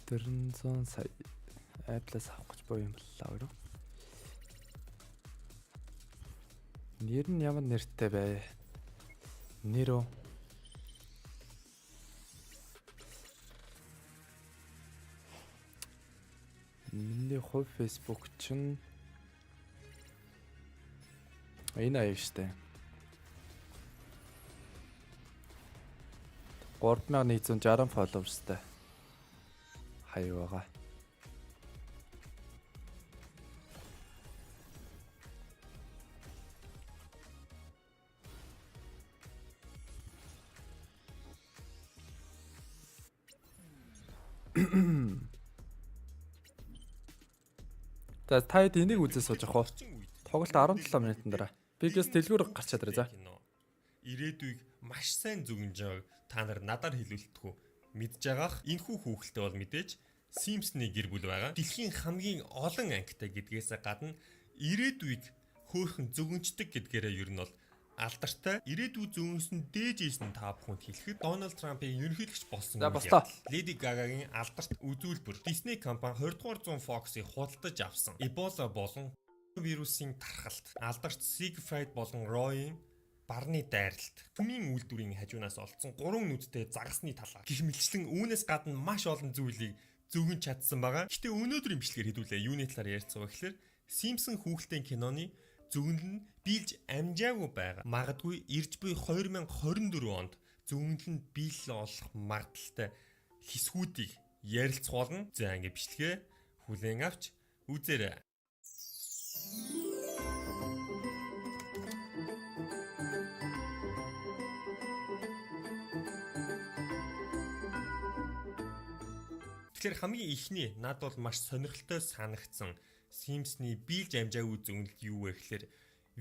S1: 400 сая Apple-аас авах гэж боо юм боллоо гэх. Нэр нь ямар нэртэй бэ? Нэрөө. Миний хувь Facebook чинь энэ аяг штэ. 3160 followersтай. Хаяа байгаа. За таад энийг үзээ сууж ах уу. Тоглолт 17 минутын дараа. Бигээс дэлгүүр гарчаад ирээ за.
S6: Ирээдүйг маш сайн зүгнж байгааг та нар надаар хэлүүлтгүү. Мэдж байгаах энэхүү хүүхэлтэй бол мэдээж Симпсны гэр бүл байгаа. Дэлхийн хамгийн олон ангитай гэдгээс гадна ирээдүйг хөөхөн зүгнждэг гэдгээрээ ер нь бол алдартай ирээдүй зүүнсэн дээжсэн та бүхэнд хэлэхэд Дональд Трампын ерөнхийлөгч болсон үйл. Леди Гагагийн алдарт үзүүлбэр Disney компани 20-р зуун Fox-ыг худалдаж авсан. Эбола болон вирусын тархалт, алдарт Siegfried болон Roy-ийн барны дайралт, хүмийн үйлдвэрийн хажуунаас олдсон 3 нүдтэй загасны талаар гэх мэтчлэн үүнээс гадна маш олон зүйлийг зүгэн чадсан байгаа. Гэхдээ өнөөдрийн бичлэгээр хэдүүлээ юуны талаар ярьцгаа гэхээр Симпсон хүүхэлдэйн киноны зөвнөл нь биелж амжаагүй байгаа. Магадгүй ирж буй 2024 онд зөвнөл нь биелэл олох магадaltaй хэсгүүдийг ярилцуулна. За ингэ бичлэгээ хүлээн авч үзээрэй. Тэгэхээр хамгийн ихний над бол маш сонирхолтой санагдсан Симпсны биелж амжаагүй зөвнөл юу вэ гэхээр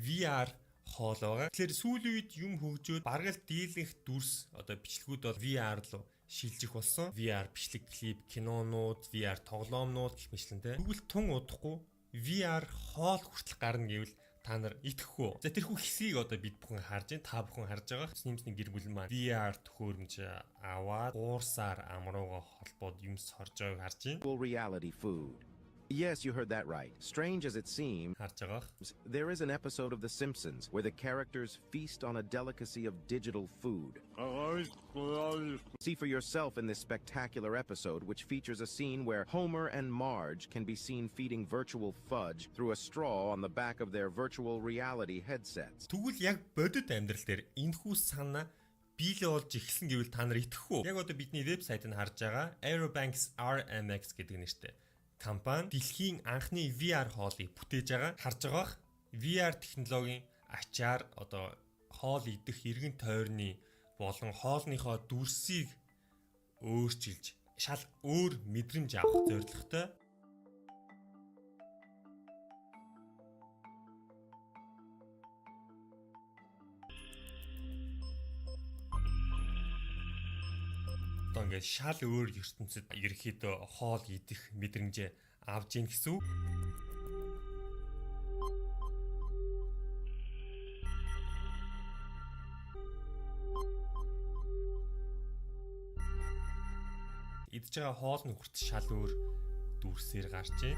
S6: VR хоол байгаа. Тэгэхээр сүүлийн үед юм хөгжөөд бараг л дийлэнх дүрс одоо бичлэгүүд бол VR руу шилжих болсон. VR бичлэг клип, кинонууд, VR тоглоомнууд гэх мэтлэн тэгвэл тун удахгүй VR хоол хүртэл гарна гэвэл та нар итгэхгүй. За тэрхүү хэсгийг одоо бид бүхэн харж байна. Та бүхэн харж байгаа. Симпсны гэр бүл маань VR төхөөрөмж аваад уурсаар амрууга холбоод юм сорж байгааг харж байна.
S9: Reality food. Yes, you heard that right. Strange as it seems, there is an episode of The Simpsons where the characters feast on a delicacy of digital food. See for yourself in this spectacular episode, which features a scene where Homer and Marge can be seen feeding virtual fudge through a straw on the back of their virtual reality headsets.
S6: Тэгвэл яг бодит амьдрал дээр энэхүү санаа биелээ болж эхэлсэн гэвэл та нар итгэхгүй. Яг одоо бидний вебсайт нь харж байгаа Aerobanks RMX гэдэг нэртэй компани дэлхийн анхны VR хоолыг бүтээж байгаа. Харж байгаах VR технологийн ачаар одоо хоол идэх эргэн тойрны болон хоолныхоо дүрсийг өөрчилж шал өөр мэдрэмж авах зорилготой. Ингээд шал өөр ертөнцид ерөөхдөө хоол идэх мэдрэмжээ авж ийн гэсэн үг. Идж байгаа хоол нь хүртэл шал өөр дүрсээр гарч ийн.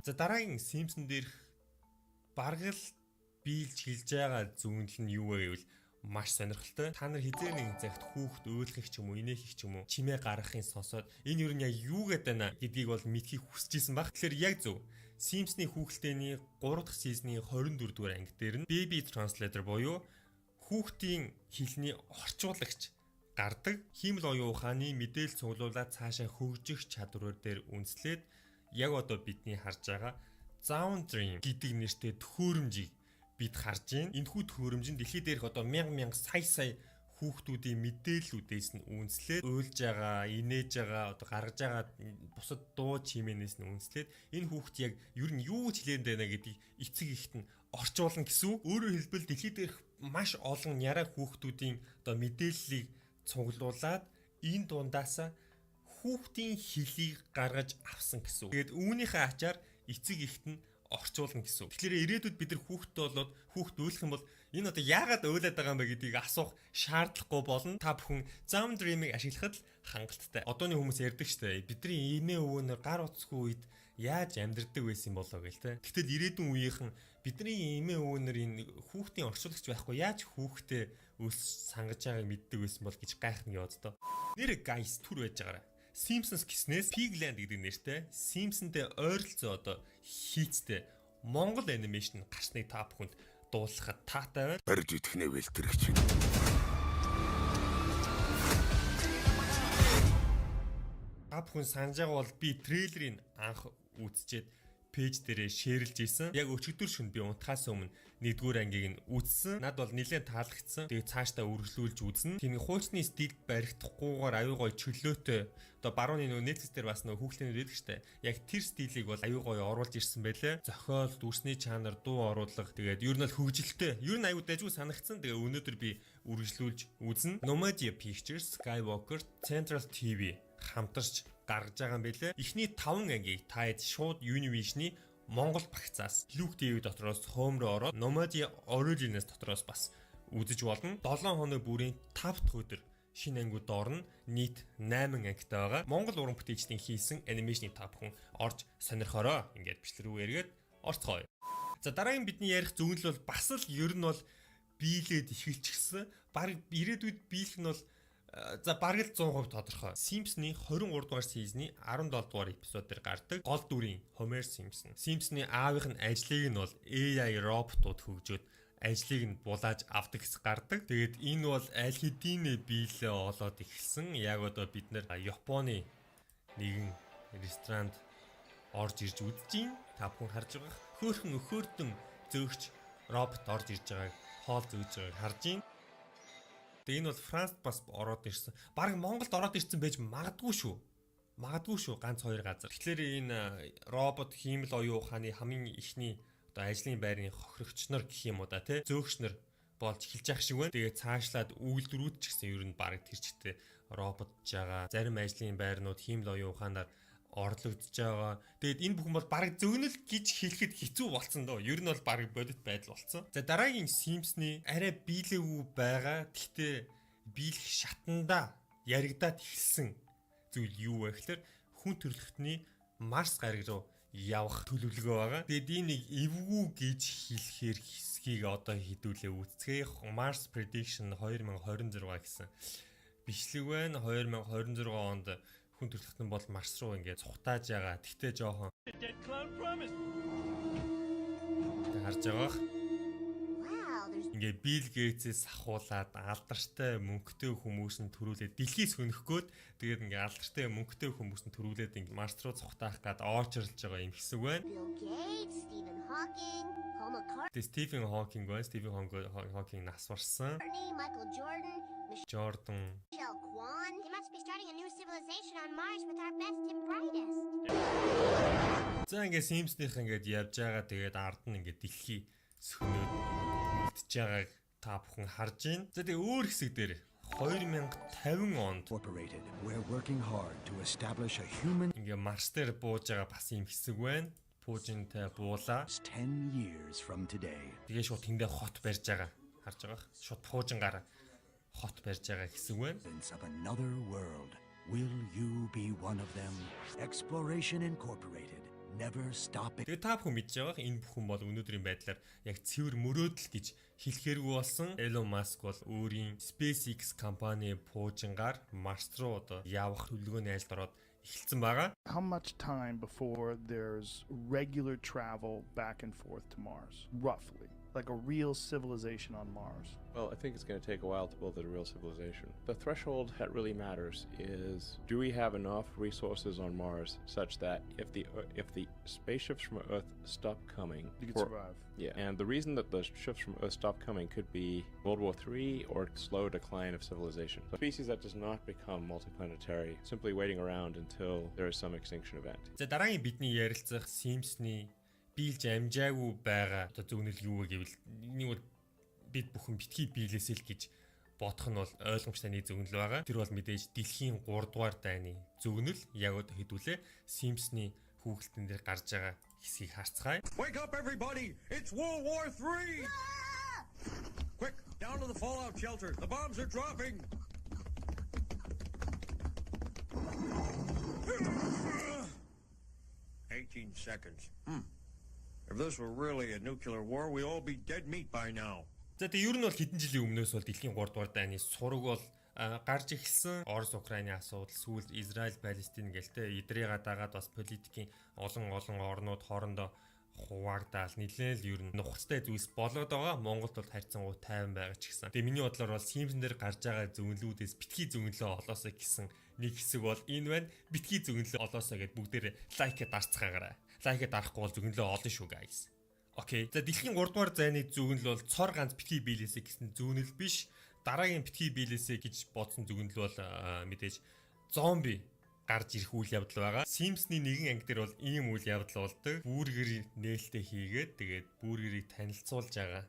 S6: За дараагийн Симпсон дээрх бараг л биелж хилж байгаа зөвнөл нь юу вэ гэвэл маш сонирхолтой. Та нар хизээ нэг цагт хүүхд өөлхөх ч юм уу, инээх ч юм уу, чимээ гаргахын сонсоод энэ юу нь яг юу гэдэг байна гэдгийг бол мэдхийг хүсэж исэн баг. Тэгэхээр яг зөв. Симпсны хүүхэлдэйний 3 дахь сизны 24 дугаар анги дээр нь Baby Translator буюу хүүхдийн хэлний орчуулагч гардаг. Хиймэл оюун ухааны мэдээлэл цуглуулаад цаашаа хөгжих чадвар дээр үндэслээд яг одоо бидний харж байгаа Sound Dream гэдэг нэртэй төхөөрөмжийг бид харж байна. Энэхүү төхөөрөмж нь дэлхий дээрх одоо мянган сая хүүхдүүдийн мэдээллүүдээс нь үндэслээд уйлж байгаа, инээж байгаа, одоо гаргаж байгаа бусад дуу чимээнээс нь үндэслээд энэ хүүхд яг ер нь юу ч хэлээд байна гэдгийг эцэг эхт нь орчуулна гэсэн үг. Өөрөөр хэлбэл дэлхий дээрх маш олон яраа хүүхдүүдийн одоо мэдээллийг цуглуулад энэ дундаасаа хүүхдийн хэлийг гаргаж авсан гэсэн үг. Тэгээд үүнийхээ ачаар эцэг эхт нь орчуулна гэсэн үг. Тэгэхээр ирээдүйд бид нар хүүхдтэй болоод хүүхд уйлах юм бол энэ одоо яагаад уйлаад байгаа юм бэ гэдгийг асуух шаардлагагүй болно. Та бүхэн Sound Dream-ыг ашиглахад л хангалттай. Одооны хүмүүс ярьдаг штэ. Бидний эмээ өвөнөр гар утсгүй үед яаж амьдэрдэг байсан болоо гэл те. Гэтэл ирээдүйн үеийнхэн бидний эмээ өвөнөр энэ хүүхдийн орчуулагч байхгүй яаж хүүхдээ өс сангаж байгааг мэддэг байсан бол гэж гайхна яваад доо. Нэр guys түр байж байгаарай. Simpsons гиснээс Pigland гэдэг нэртэй Simpsons-тэй ойролцоо одоо хийцтэй Монгол анимашн гарсныг та бүхэнд дуулахад таатай байна.
S12: Барьж идэхнээ бэлтэрэгч.
S6: Та бүхэн санаж байгаа бол би трейлерыг анх үзчихэд пэйж дээрээ шеэрлж ийсэн. Яг өчигдөр шөнө би унтахаас өмнө 1-р ангийг нь үзсэн. Над бол нэлээд таалагдсан. Тэгээд цаашдаа үргэлжлүүлж үзнэ. Тийм хуучны стилд баригдахгүйгээр аюу гой чөлөөтэй. Одоо барууны нөө Netflix дээр бас нөө хүүхдийн байдаг штэ. Яг тэр стилийг бол аюу гой оруулж ирсэн байлээ. Зохиол, дүрсний чанар, дуу оруулга тэгээд ер нь л хөгжилтэй. Ер нь аюу дайггүй санагдсан. Тэгээд өнөөдөр би үргэлжлүүлж үзнэ. Nomadia Pictures, Skywalker, Central TV хамтарч гаргаж байгаа юм байлээ. Эхний 5 ангийг таад шууд Univision-ы Монгол багцаас Luke TV дотроос Home руу ороод Nomadia Origins дотроос бас үзэж болно. 7 хоног бүрийн 5 дахь өдөр шинэ ангиуд орно. Нийт 8 ангитай байгаа. Монгол уран бүтээлчдийн хийсэн анимашны та бүхэн орж сонирхороо. Ингээд бичлэг рүү эргээд орцгоё. За дараагийн бидний ярих зөвнөл бол бас л ер нь бол биелээд эхэлчихсэн. Бараг ирээдүйд биелэх нь бол за бараг л 100% тодорхой. Simpsons-ы 23 дугаар сизны 17 дугаар эпизод дээр гардаг гол дүрийн Homer Simpson. Simpsons-ы аавынх нь ажлыг нь бол AI роботууд хөгжөөд ажлыг нь булааж авдаг хэсэг гардаг. Тэгээд энэ бол аль хэдийн биелээ олоод эхэлсэн. Яг одоо бид нэр Японы нэгэн ресторанд орж ирж үзэж байна. Та бүхэн харж байгаа. Хөөхөн өхөөрдөн зөөгч робот орж ирж байгааг хоол зөөж байгааг харж байна. Тэгээ энэ бол Францд бас ороод ирсэн. Бараг Монголд ороод ирсэн байж магадгүй шүү. Магадгүй шүү ганц 2 газар. Тэгэхээр энэ робот хиймэл оюун ухааны хамгийн ихний одоо ажлын байрны хохирогчнор гэх юм уу да тий зөөгчнөр болж эхэлж явах шиг байна. Тэгээ цаашлаад үйлдвэрүүд ч гэсэн ер нь бараг тэр чигтээ роботж байгаа. Зарим ажлын байрнууд хиймэл оюун ухаанаар орлогдож байгаа. Тэгээд энэ бүхэн бол бараг зөгнөл гэж хэлэхэд хэцүү болцсон доо. Ер нь бол бараг бодит байдал болцсон. За дараагийн Simpsons-ы арай биелээгүй байгаа. Гэхдээ биелэх шатанда яригадаад эхэлсэн зүйл юу вэ гэхээр хүн төрөлхтний Марс гариг руу явах төлөвлөгөө байгаа. Тэгээд энийг эвгүй гэж хэлэхээр хэсгийг одоо хэдүүлээ үүсгэе. Mars Prediction 2026 гэсэн бичлэг байна. 2026 онд хүн төрөлхтөн бол Марс руу ингээд цухтааж байгаа. Тэгтээ жоохон харж байгаа. Ингээд Билл Гейтсээс ахуулаад алдартай мөнгөтэй хүмүүс нь төрүүлээд дэлхийс хөнөхгөөд тэгээд ингээд алдартай мөнгөтэй хүмүүс нь төрүүлээд ингээд Марс руу цухтаах гад оочрлж байгаа юм хэсэг байна. Стивен Хокинг байна. Стивен Хокинг нас барсан. Jordan. They must be starting a new civilization on Mars with our best and brightest. За ингээд Simpsons-ийнх ингээд явж байгаа. Тэгээд ард нь ингээд дэлхий сөнөөд үлдчихэж байгааг та бүхэн харж байна. За тэгээд өөр хэсэг дээр 2050 онд
S19: we're working hard to establish a human
S6: ингээд Марс дээр бууж байгаа бас юм хэсэг байна. Пуужинтай буулаа.
S19: 10 years from today.
S6: Тэгээ шууд тэндээ хот барьж байгаа. Харж байгаа. Шууд пуужингаар хот барьж байгаа хэсэг байна.
S19: Of another world. Will you be one of them? Exploration Incorporated. Never stop it.
S6: Тэгээ та бүхэн мэдж байгаа энэ бүхэн бол өнөөдрийн байдлаар яг цэвэр мөрөөдөл гэж хэлэхээргүй болсон. Elon Musk бол өөрийн SpaceX компани пуужингаар Марс руу одоо явах төлөвлөгөөний айлд ороод эхэлсэн байгаа.
S13: How much time before there's regular travel back and forth to Mars? Roughly.
S12: like a real civilization on Mars?
S13: Well, I think it's going to take a while to build a real civilization. The threshold that really matters is, do we have enough resources on Mars such that if the spaceships from Earth stop coming,
S12: You could survive.
S13: Yeah, and the reason that the ships from Earth stop coming could be World War III or slow decline of civilization. A species that does not become multiplanetary, simply waiting around until there is some extinction event.
S6: За дараагийн бидний ярилцах Simpson-ы биелж амжаагүй байгаа одоо зөвнөл юу вэ гэвэл нэг бол бид бүхэн битгий биелээсэй л гэж бодох нь бол ойлгомжтой нэг зөвнөл байгаа. Тэр бол мэдээж дэлхийн 3 дугаар дайны зөвнөл яг одоо хэдүүлээ Simpson-ы хүүхэлтэн дээр гарч байгаа хэсгийг харцгаая.
S23: Wake up everybody! It's World War III! Quick, down to the fallout shelter. The bombs are dropping. 18 seconds. If this were really a nuclear war, we'd all be dead meat by now.
S6: За тэгээ ер нь бол хэдэн жилийн өмнөөс бол дэлхийн 3 дугаар дайны сураг бол гарч ирсэн. Орос Украины асуудал, сүүлд Израиль, Палестин гэлтэй эдрийга дагаад бас политикийн олон орнууд хоорондоо хуваагдаал нэлээл ер нь нухацтай зүйлс болоод байгаа. Монголд бол харьцангуй тайван байгаа ч гэсэн. Тэгээ миний бодлоор бол Simpson дээр гарч байгаа зөвнлүүдээс битгий зөвнлөө олоосоо гэсэн нэг хэсэг бол энэ байна. Битгий зөвнлөө олоосоо гэд бүгдээрээ лайкэ дарцгаагаарай. Лайкэ дарахгүй бол зөвнлөө олно шүү guys. Окей. За дэлхийн 3 дугаар зайны зөвнөл бол цор ганц битгий биелээсэй гэсэн зөвнөл биш. Дараагийн битгий биелээсэй гэж бодсон зөвнөл бол мэдээж зомби гарч ирэх үйл явдал байгаа. Simpson-ы нэгэн анги дээр бол ийм үйл явдал болдог. Бүргэрийг нээлттэй хийгээд тэгээд бүргэрийг танилцуулж байгаа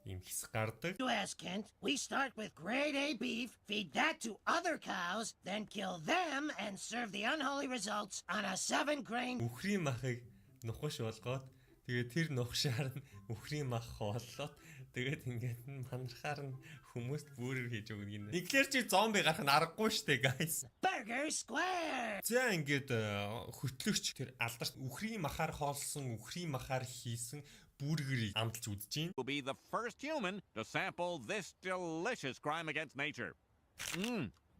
S6: ийм хэсэг гардаг.
S24: U.S. Kent, we start with grade A beef, feed that to other cows, then kill them and serve the unholy results on a 7-grain.
S6: Үхрийн махыг нухаш болгоод тэгээд тэр нухшаар нь үхрийн мах хооллоод тэгээд ингээд манархаар нь хүмүүст бүрээр хийж өгнө гинэ. Ингээр чи зомби гарах нь аргагүй штэ guys.
S24: Burger Square.
S6: За ингээд хөтлөгч тэр алдарт үхрийн махаар хоолсон, үхрийн махаар хийсэн бүргэрийг амталж үзэж байна.
S25: Will be the first human to sample this delicious crime against nature.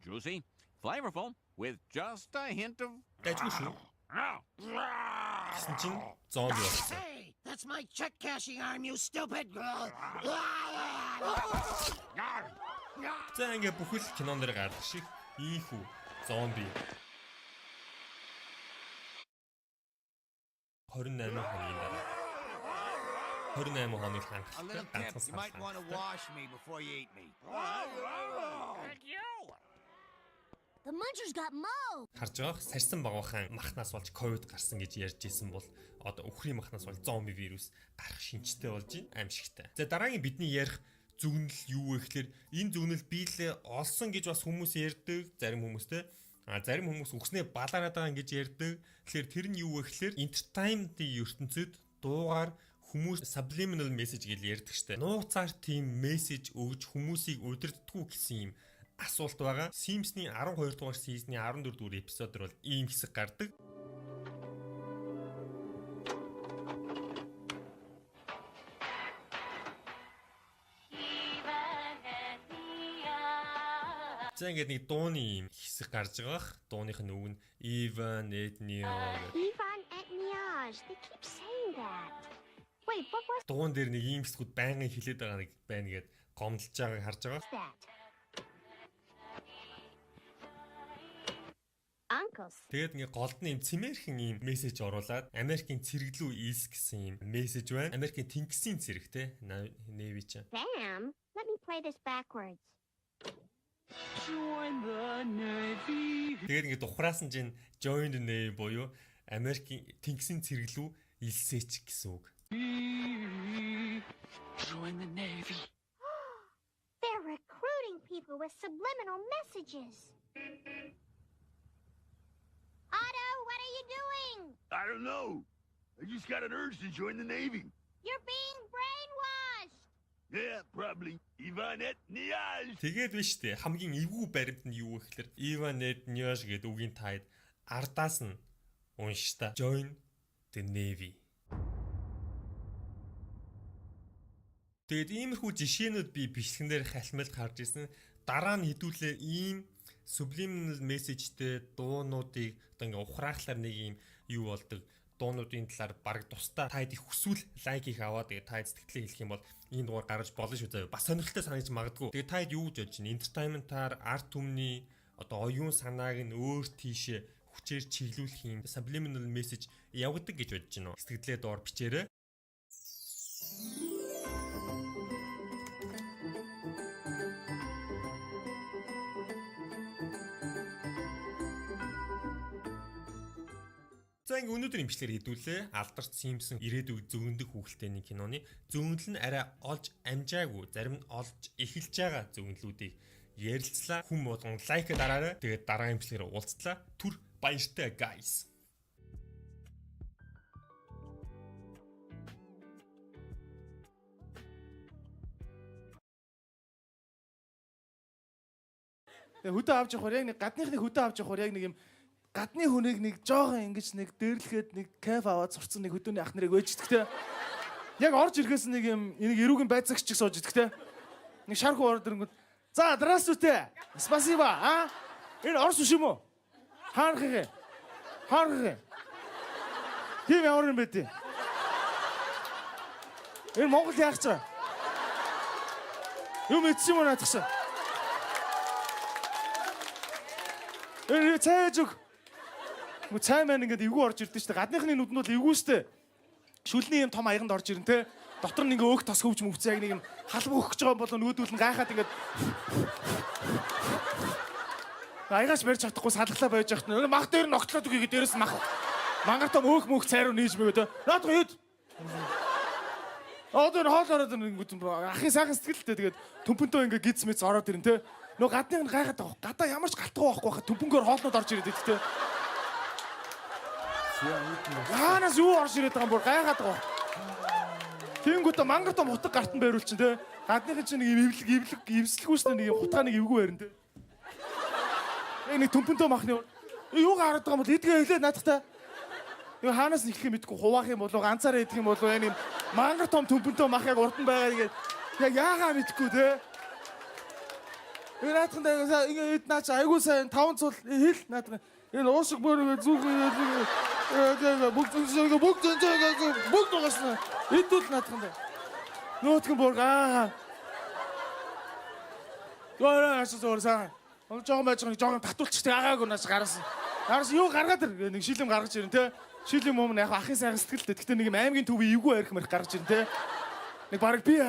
S25: Juicy, flavorful, with just a hint of.
S6: Дайггүй шүү. Гэсэн зомби болсон.
S24: Hey, that's my check cashing arm, you stupid girl.
S6: За ингээд бүхэл кинон дээр гарах шиг ийхүү зомби 28 хоногийн дараа 28 хоног хангалттай ганцхан
S19: You might want to wash me before you eat me.
S25: Thank you.
S26: The munchers got Mo.
S6: Харж байгаа сарсан багвахан махнаас болж ковид гарсан гэж ярьж исэн бол одоо үхрийн махнаас болж зомби вирус гарах шинжтэй болж байна аимшигтай. За дараагийн бидний ярих зөвнөл юу вэ гэхээр энэ зөвнөл биелээ олсон гэж бас хүмүүс ярьдаг зарим хүмүүстэй. Зарим хүмүүс үгснээ балаараад байгаа гэж ярьдаг. Тэгэхээр тэр нь юу вэ гэхээр entertainment-ийн ертөнцид дуугаар хүмүүс subliminal message гэж ярьдаг штэ. Нууцаар тийм мессеж өгж хүмүүсийг удирддаггүй гэсэн юм асуулт байгаа. Simpson-ы 12 дугаар сизны 14 дугаар эпизодор бол ийм хэсэг гардаг. За ингээд нэг дууны юм хэсэг гарч байгаа. Дууных нь үг нь Ivan Etnio.
S26: Ivan Etnioj. They keep saying that. Wait, what was
S6: Дуун дээр нэг ийм хэсгүүд байнгын хилээд байгаа нэг байна гэд гомдолж байгааг харж байгаа.
S26: that? Uncles.
S6: Тэгээд ингээ голд нь юм цэмэрхэн юм мессеж оруулаад Америкийн цэргэлүү ийс гэсэн юм мессеж байна. Америкийн тэнгисийн цэрэг те Navy ч.
S26: Damn. Let me play this backwards.
S25: Join the Navy.
S6: Тэгээд ингээ тухраасан чинь Join the Navy буюу Америкийн тэнгисийн цэргэлүү илсээч гэсэн үг.
S25: Join the Navy.
S26: They're recruiting people with subliminal messages. Otto, what are you doing?
S19: I don't know. I just got an urge to join the Navy.
S26: You're being brainwashed.
S19: Yeah, probably. Ivan Etnioj.
S6: Тэгээд биш үү хамгийн эвгүй баримт нь юу вэ гэхээр Ivan Etnioj гэдэг үгийн таад ардаас нь унш та. Join the Navy. Тэгээд иймэрхүү жишээнүүд би бичлэгэн дээр халмалт харж ирсэн. Дараа нь хэдүүлээ ийм subliminal messageтэй дуунуудыг одоо ингээ ухраахлаар нэг юм юу болдог дуунуудын талаар баг тусдаа та их хүсвэл лайк хийх аваад тэгээ та сэтгэлээ хэлэх юм бол энэ дугаар гаргаж болно шүү заяа. Бас сонирхолтой санагдаж магадгүй. Тэгээ та юу гэж бодож байна? Entertainment-аар арт түмний одоо оюун санааг нь өөр тийшээ хүчээр чиглүүлэх юм subliminal message явагддаг гэж бодож байна уу? Сэтгэлдээ доор бичээрэй. За ингээ өнөөдрийн бичлэгээр хэдүүлээ. Алдарт Симпсон ирээдүйг зөгөндөх хүүхэлтэйний киноны зөгнөл нь арай олж амжаагүй, зарим нь олж эхэлж байгаа зөгнөлүүдийг ярилцлаа. Хүм болгон лайк дараарай. Тэгээд дараагийн бичлэгээр уулзтлаа. Түр баяртай guys.
S2: Хөдөө авч явахаар яг нэг гадныхны хөдөө авч явахаар яг нэг юм гадны хүнийг нэг жоохон ингэж нэг дээрлэхэд нэг кайф аваад сурцсан нэг хөдөөний ах нарыг өөждөгтэй. Яг орж ирэхээс нэг юм энийг эрүүгийн байцаагч чиг сууж идэгтэй. Нэг шархуу ороод ирэнгүүт за здравствуйте. Спасибо. А? Энэ орс биш юм уу? Хаарах. Тийм ямар юм бэ тий? Энэ Монгол яах чаа? Юу мэдсэн юм наадахсан? Энэ цайж өг. Мө цай маань ингээд эвгүй орж ирдэ штэ. Гадныхны нүдэнд бол эвгүй штэ. Шүлний юм том аяганд орж ирэн те. Дотор нь ингээ өөх тос хөвж мөвцөө яг нэг юм халбаг өгч байгаа болоо нөгөөдөл нь гайхаад ингээд аягаас барьж чадахгүй салглаа байж яхад нэг мах дээр нь огтлоод үгүй дээрээс мах. Мангар том өөх мөх цайруу нээж мэгөө те. Наадах хэд. Одоо хоол ороод ирэнгүүт ахын сайхан сэтгэлтэй тэгээд төмпөнтөө ингээ гидс мэц ороод ирэн те. Нөө гадныг нь гайхаад байгаа. Гадаа ямар ч галтгүй байхгүй хаа төмпөнгөөр хоолнууд орж ирээд идэх те. Яанаас юу орж ирээд байгаа юм бүр гайхаад байгаа. Тэнгүүтээ мангар том хутаг гартан байруулчин те. Гадныхын чинь нэг эвслэхгүй шүү дээ нэг хутгааныг эвгүй барин те. Нэг төмпөнтөө махны юугаар хараад байгаа юм бол эдгээ хэлээ наадахтай. Юу хаанаас нэг их мэдгүй хуваах юм болов ганцаараа идэх юм болов энэ мангар том төмпөнтөө мах яг урд нь байгаа тэгээд яг яагаа мэдгүй те. Энэ наадахтай ингээд наач айгуу сайн 5 цул хэл наадах. Энэ уушиг бүр зүг бүгд угаасна. Эдүүл наадахтай. Нөтгөн бүр Яа асуусан. Он жоохон байж жоохон татуулчих тэг агаагүй нааш гарсан. Гарсан юу гаргаад ир нэг шилэм гаргаж ирэн те. Шилэм юм яг ахын сайхан сэтгэлтэй. Гэтэ нэг аймгийн төвийн эвгүй арих мэрх гаргаж ирэн те. Нэг баг би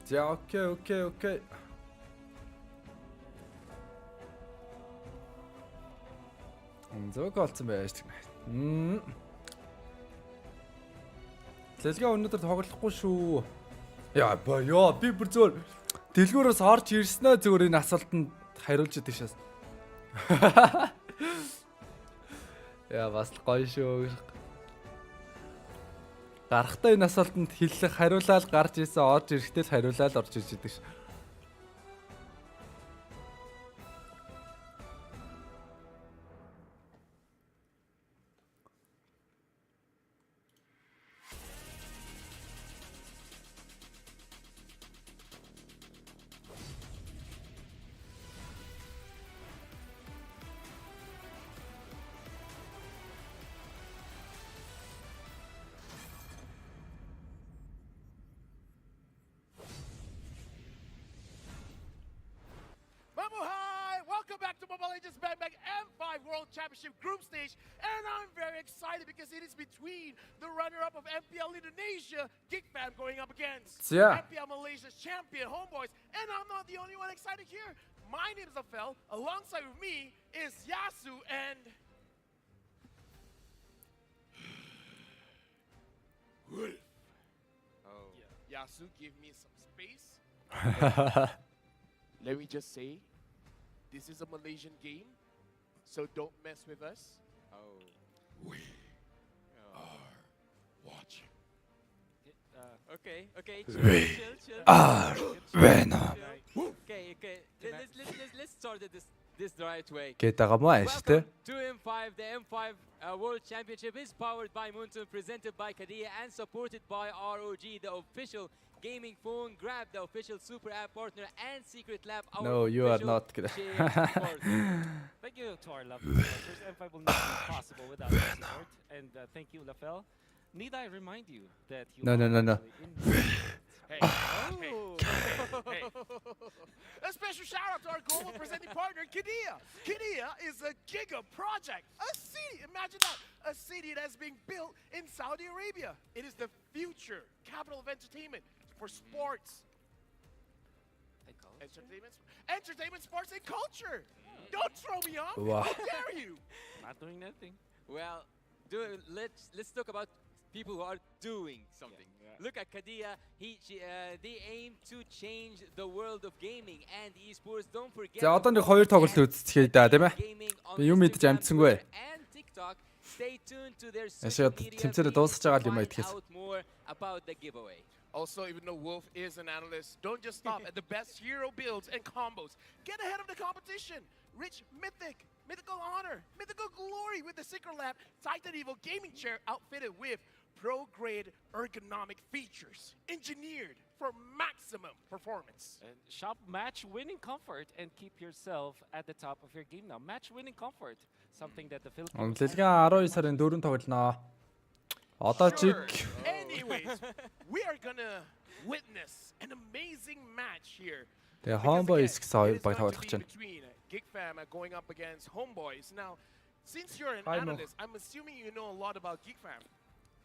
S1: За окей. Зөг олцсон байж тийм. Дэлхийн өнөөдөр тоглохгүй шүү. Яа би бүр зөвөр дэлгүүрээс орж ирснээ зөвөр энэ асуултанд хариулж идэг шээс. Яа бас гоё шүү. Гарахтаа энэ асуултанд хэллэх хариулаад гарч ирсэн орж ирэхдээ л хариулаад орж ирж идэг ш.
S4: Championship group stage, and I'm very excited because it is between the runner-up of MPL Indonesia, Geek Fam, going up against MPL Malaysia's champion, Homeboys, and I'm not the only one excited here. My name is Afel, alongside with me is Yasu and Wolf. Oh, yeah. Yasu, give me some space. Let me just say, this is a Malaysian game. So don't mess with us. We are watching.
S21: Okay.
S1: We
S21: Chill.
S1: are Venom.
S21: Okay. Let's start this the right way.
S1: Гэдэг байгаа мó ааш те.
S21: Welcome to M5. The M5 World Championship is powered by Moonton, presented by Kadia, and supported by ROG, the official gaming phone. Grab the official super app partner and Secret Lab. Our
S1: No, you are
S21: official
S1: not good.
S21: cheer partner.
S3: Thank you to our lovely sponsors. M5 will not be possible without your support. And thank you, Lafel. Need I remind you that you
S1: No.
S5: Hey. A special shout out to our global presenting partner, Kadia. Kadia is a giga project. A city, imagine that. A city that's being built in Saudi Arabia. It is the future capital of entertainment for sports. Entertainment, sports, and culture. Don't throw me off.
S1: Wow.
S5: How dare you?
S3: Not doing nothing.
S21: Well, let's talk about people who are doing something. Look at Kadia. They aim to change the world of gaming and esports. Don't forget.
S1: За одоо нэг хоёр тоглолт үзчихье да тийм ээ. Би юм мэдэж амжсангүй.
S21: Stay tuned to their
S1: social media. Тэмцээрээ дуусах байгаа юм итгэс.
S21: About the giveaway.
S5: Also, even though Wolf is an analyst, don't just stop at the best hero builds and combos. Get ahead of the competition. Rich mythical honor, mythical glory with the Secret Lab Titan Evo gaming chair outfitted with pro-grade ergonomic features, engineered for maximum performance.
S3: And shop match-winning comfort and keep yourself at the top of your game now. Match-winning comfort, something that the Philippines.
S1: Дэлхийн 12 сарын 4 тоглоно. Одоо жиг.
S5: Anyways, we are gonna witness an amazing match here.
S1: Тэгээ Homeboys гэсэн хоёр баг тоглох гэж байна.
S5: Geek Fam going up against Homeboys. Now, since you're an analyst, I'm assuming you know a lot about Geek Fam.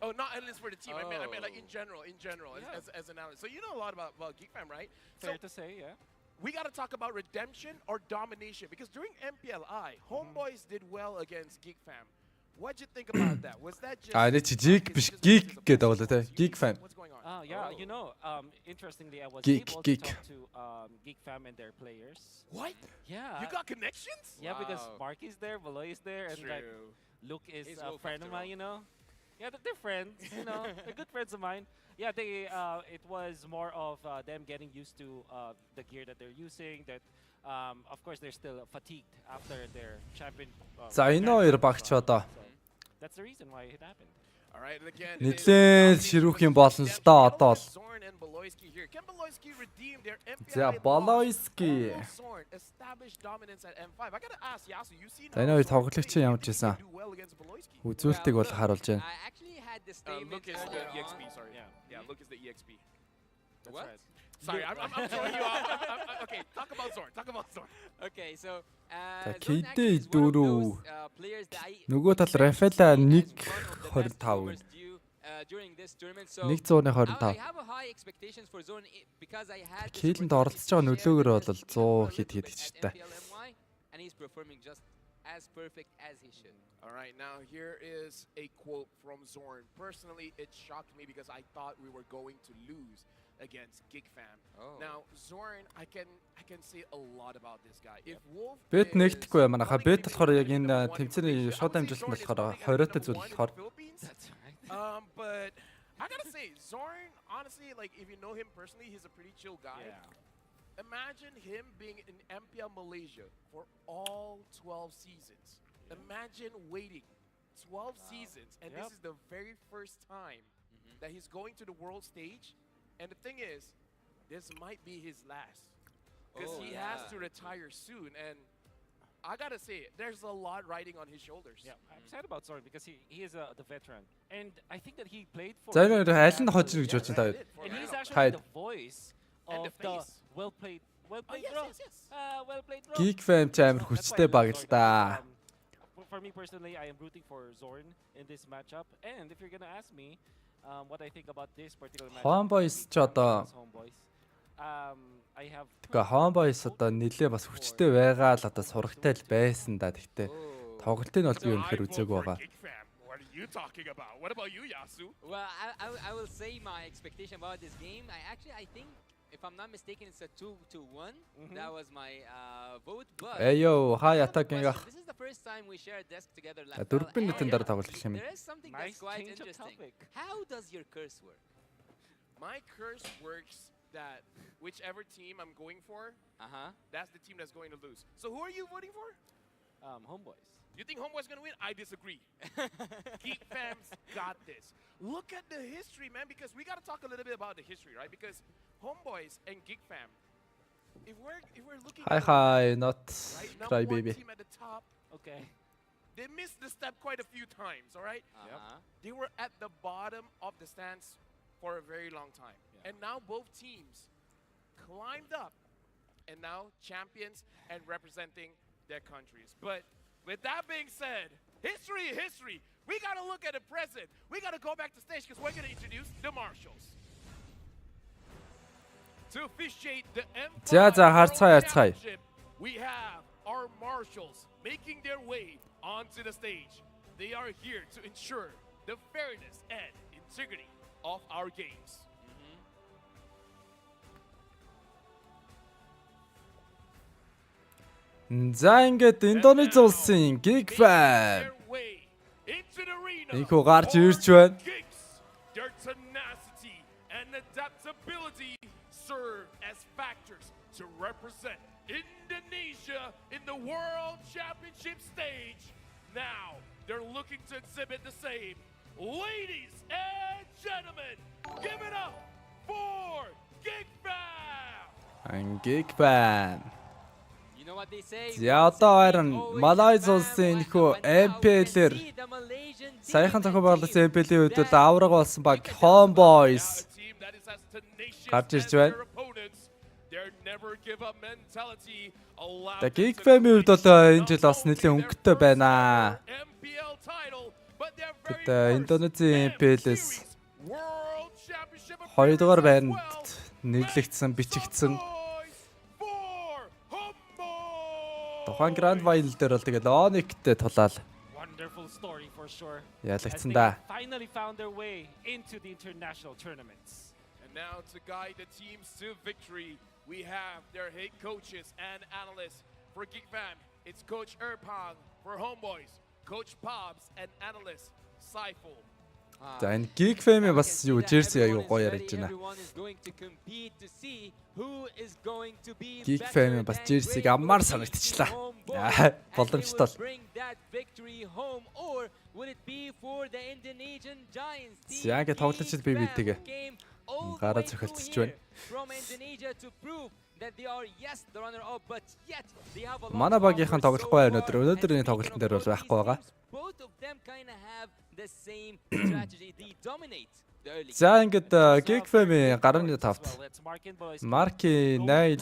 S5: Oh, not analyst for the team. I meant like in general, yeah. as an analyst. So you know a lot about Geek Fam, right?
S3: Fair to say, yeah.
S5: We got to talk about redemption or domination, because during MPLI, Homeboys did well against Geek Fam. What'd you think about that? Was that just...
S1: Нэг жиг биш geek гэдэг болоо те. Geek Fam.
S5: What's going on?
S3: Yeah, you know, interestingly, I was able to talk to Geek Fam and their players.
S5: What?
S3: Yeah.
S5: You got connections?
S3: Yeah, because Marky's there, Valoy is there, and like Luke is a friend of mine, you know. Yeah, they're friends, you know. They're good friends of mine. Yeah, it was more of them getting used to the gear that they're using. That, of course, they're still fatigued after their champion.
S1: За энэ хоёр багч одоо.
S3: That's the reason why it happened.
S5: All right, and again,
S1: Нэлээд ширүүх юм болно л да одоо л. За Болойски. За энэ хоёр тоглогч ямар ч байсан. Үзүүлэлтийг бол харуулж байна.
S5: Look is the EXP, sorry. Yeah, look is the EXP.
S3: That's what?
S5: Right. Sorry, I'm throwing you off. Okay, talk about Zorn.
S21: Okay, so
S1: За KD 4 нөгөө тал Рафаэла 1.25.
S21: During this tournament, so
S1: 125.
S21: I have a high expectations for Zorn because I had
S1: Кейлэнд оролцож байгаа нөлөөгөөр бол 100 хит гэдэг чтэй.
S21: And he's performing just as perfect as he should.
S5: All right, now here is a quote from Zorn. Personally, it shocked me because I thought we were going to lose against Geek Fam. Now, Zorn, I can say a lot about this guy. If Wolf
S1: Бэт нэгдэхгүй манайха бэт болохоор яг энэ тэмцээний шууд амжилтанд болохоор 20-тай зүйл болохоор.
S5: But I gotta say, Zorn, honestly, like if you know him personally, he's a pretty chill guy. Yeah. Imagine him being in MPL Malaysia for all 12 seasons. Imagine waiting 12 seasons, and this is the very first time that he's going to the world stage. And the thing is, this might be his last, because he has to retire soon. And I gotta say, there's a lot riding on his shoulders.
S3: Yeah, I'm sad about Zorn because he is the veteran, and I think that he played for.
S1: За энэ аль нь хожно гэж бодож байна та.
S3: And he's actually the voice of the well played bro. Well played bro.
S1: Geek Fam ч амар хүчтэй баг л да.
S3: For me personally, I am rooting for Zorn in this matchup. And if you're gonna ask me, what I think about this particular matchup,
S1: Homeboys ч одоо
S3: I have.
S1: Тэгээ Homeboys одоо нэлээ бас хүчтэй байгаа л одоо сурагтай л байсан да. Тэгтээ тоглолтыг нь бол би өнөхөр үзээгүй байгаа.
S5: What are you talking about? What about you, Yasu?
S21: Well, I will say my expectation about this game. I think, if I'm not mistaken, it's a 2-1. That was my vote. But
S1: Эйё, хай атакинг.
S21: this is the first time we share a desk together.
S1: Дөрвөн минутын дараа тоглох юм.
S21: There is something that's quite interesting. How does your curse work?
S10: My curse works that whichever team I'm going for, that's the team that's going to lose. So who are you voting for?
S3: Homeboys.
S10: You think Homeboy's gonna win? I disagree. Geek Fam's got this. Look at the history, man, because we gotta talk a little bit about the history, right? Because Homeboys and Geek Fam, if we're looking
S1: Hi, not
S10: right,
S1: cry
S10: number one
S1: baby.
S10: team at the top,
S3: Okay.
S10: they missed the step quite a few times, all right? They were at the bottom of the stands for a very long time. And now both teams climbed up and now champions and representing their countries. But with that being said, history. We gotta look at the present. We gotta go back to stage because we're gonna introduce the marshals. To officiate the
S1: За за харцгаа яцгаая.
S10: we have our marshals making their way onto the stage. They are here to ensure the fairness and integrity of our games.
S1: За ингээд Индонез улсын Geek Fam Ийхүү гарч ирж байна.
S10: Their tenacity and adaptability serve as factors to represent Indonesia in the World Championship stage. Now, they're looking to exhibit the same. Ladies and gentlemen, give it up for Geek Fam!
S1: Geek Fam.
S21: You know what they say?
S1: За одоо харин Малайз улсын энэхүү MPL-ээр саяхан зохион байгуулсан MPL-ийн үед бол авраг болсон баг Homeboys гарч ирж байна. The Geek Fam-ийн үед бол энэ жил бас нэлээд өнгөтэй байна. Гэтэл Индонезийн MPL-с 2 дугаар байранд нэрлэгдсэн, бичигдсэн. Тухайн Grand Final дээр бол тэгээд Onyx-тэй тулаал.
S3: Wonderful story for sure.
S1: Ялагдсан да.
S3: Finally found their way into the international tournaments.
S10: And now to guide the teams to victory, we have their head coaches and analysts. For Geek Fam, it's Coach Erpang. For Homeboys, Coach Pobs and analyst Saiful.
S1: За энэ Geek Fam-ийн бас юу jersey аягүй гоё ярьж байна. Geek Fam-ийн бас jersey-г аммаар санагдчихлаа. Боломжтой л. За ингэ тоглолч би битэйгээ гараа зохиолцож байна. Манай багийнхан тоглохгүй өнөөдөр. Өнөөдрийн тоглолтын дээр бол байхгүй байгаа. За ингээд Geek Fam-ийн гарааны 5-т Marky, Nail,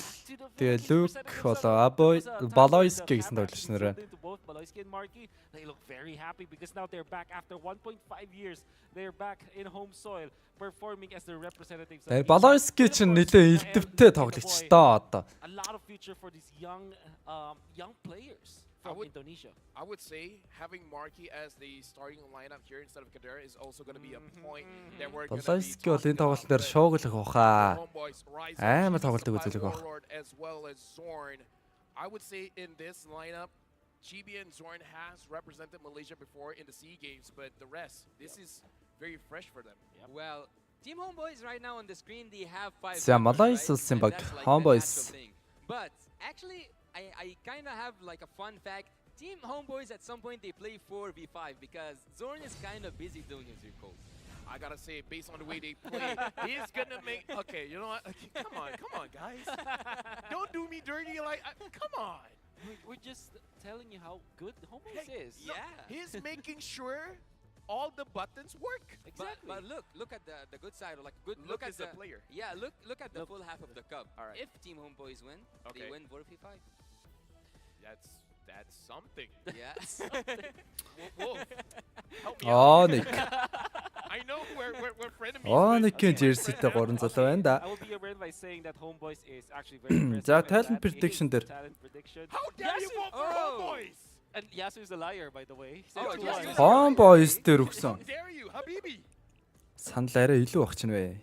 S1: тэгээ Luke болоо Boloiski гэсэн тоглогч нар байна.
S3: Both Boloiski and Marky, they look very happy because now they're back after 1.5 years. They're back in home soil performing as the representatives.
S1: Boloiski ч нэлээд элдвтэй тоглогч тоо одоо.
S3: A lot of future for these young players from Indonesia.
S10: I would say having Marky as the starting lineup here instead of Kader is also going to be a point that we're going to be
S1: Boloiski бол энэ тоглолт дээр шууглах баха. Амар тоглолтыг үзүүлэх бах.
S10: As well as Zorn. I would say in this lineup, Chibi and Zorn has represented Malaysia before in the SEA Games, but the rest, this is very fresh for them.
S21: Well, Team Homeboys right now on the screen, they have 5
S1: За
S21: members,
S1: Малайз
S21: right?
S1: улсын
S21: And
S1: баг
S21: that's like the
S1: Homeboys.
S21: natural thing. But actually, I kind of have like a fun fact. Team Homeboys at some point they play 4v5 because Zorn is kind of busy doing his recall.
S10: I gotta say, based on the way they play, he's gonna make. Okay, you know what? Okay, come on, guys. Don't do me dirty. Like, come on.
S3: We're just telling you how good Homeboys is.
S10: Look, he's making sure all the buttons work.
S3: Exactly.
S21: But look at the good side, or like good
S10: Look
S21: at
S10: as the player.
S21: Yeah, look at the full half of the cup.
S10: All right.
S21: If Team Homeboys win, they
S10: Okay.
S21: win 4v5.
S10: That's something.
S21: Yeah.
S10: Whoa. Help me out.
S1: Onyx.
S10: I know we're frenemies.
S1: Onyx-ийн jersey-тэй 3 залуу байна да.
S3: I will be aware by saying that Homeboys is actually very impressive.
S1: За
S3: and
S1: talent
S3: that
S1: prediction
S3: is
S1: дээр.
S3: Talent prediction.
S10: How dare you vote for Homeboys?
S3: And Yasu is a liar, by the way.
S10: Oh, Yasu is a
S1: Homeboys дээр өгсөн.
S10: How dare you, Habibi?
S1: Санал арай илүү баг ч нэ.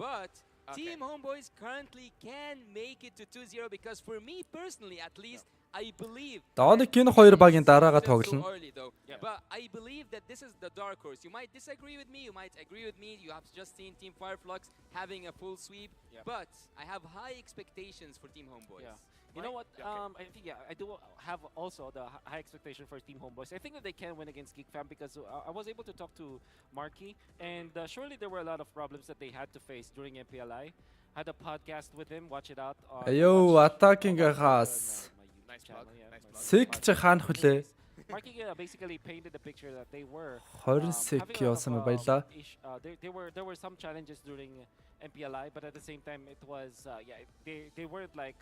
S21: But Team Homeboys currently can make it to 2-0 because for me personally, at least, I believe.
S1: Дооник энэ хоёр багийн дараагаа тоглоно.
S21: But I believe that this is the dark horse. You might disagree with me, you might agree with me. You have just seen Team Fireflux having a full sweep, but I have high expectations for Team Homeboys.
S3: Yeah. You know what? I think I do have also the high expectation for Team Homeboys. I think that they can win against Geek Fam because I was able to talk to Marky, and surely there were a lot of problems that they had to face during MPLI. Had a podcast with him. Watch it out.
S1: Ayoo, attacking хаас. Сик ч хаан хүлээ.
S3: Marky basically painted the picture that they were
S1: 26 явсан байлаа.
S3: There were some challenges during MPLI, but at the same time it was they weren't like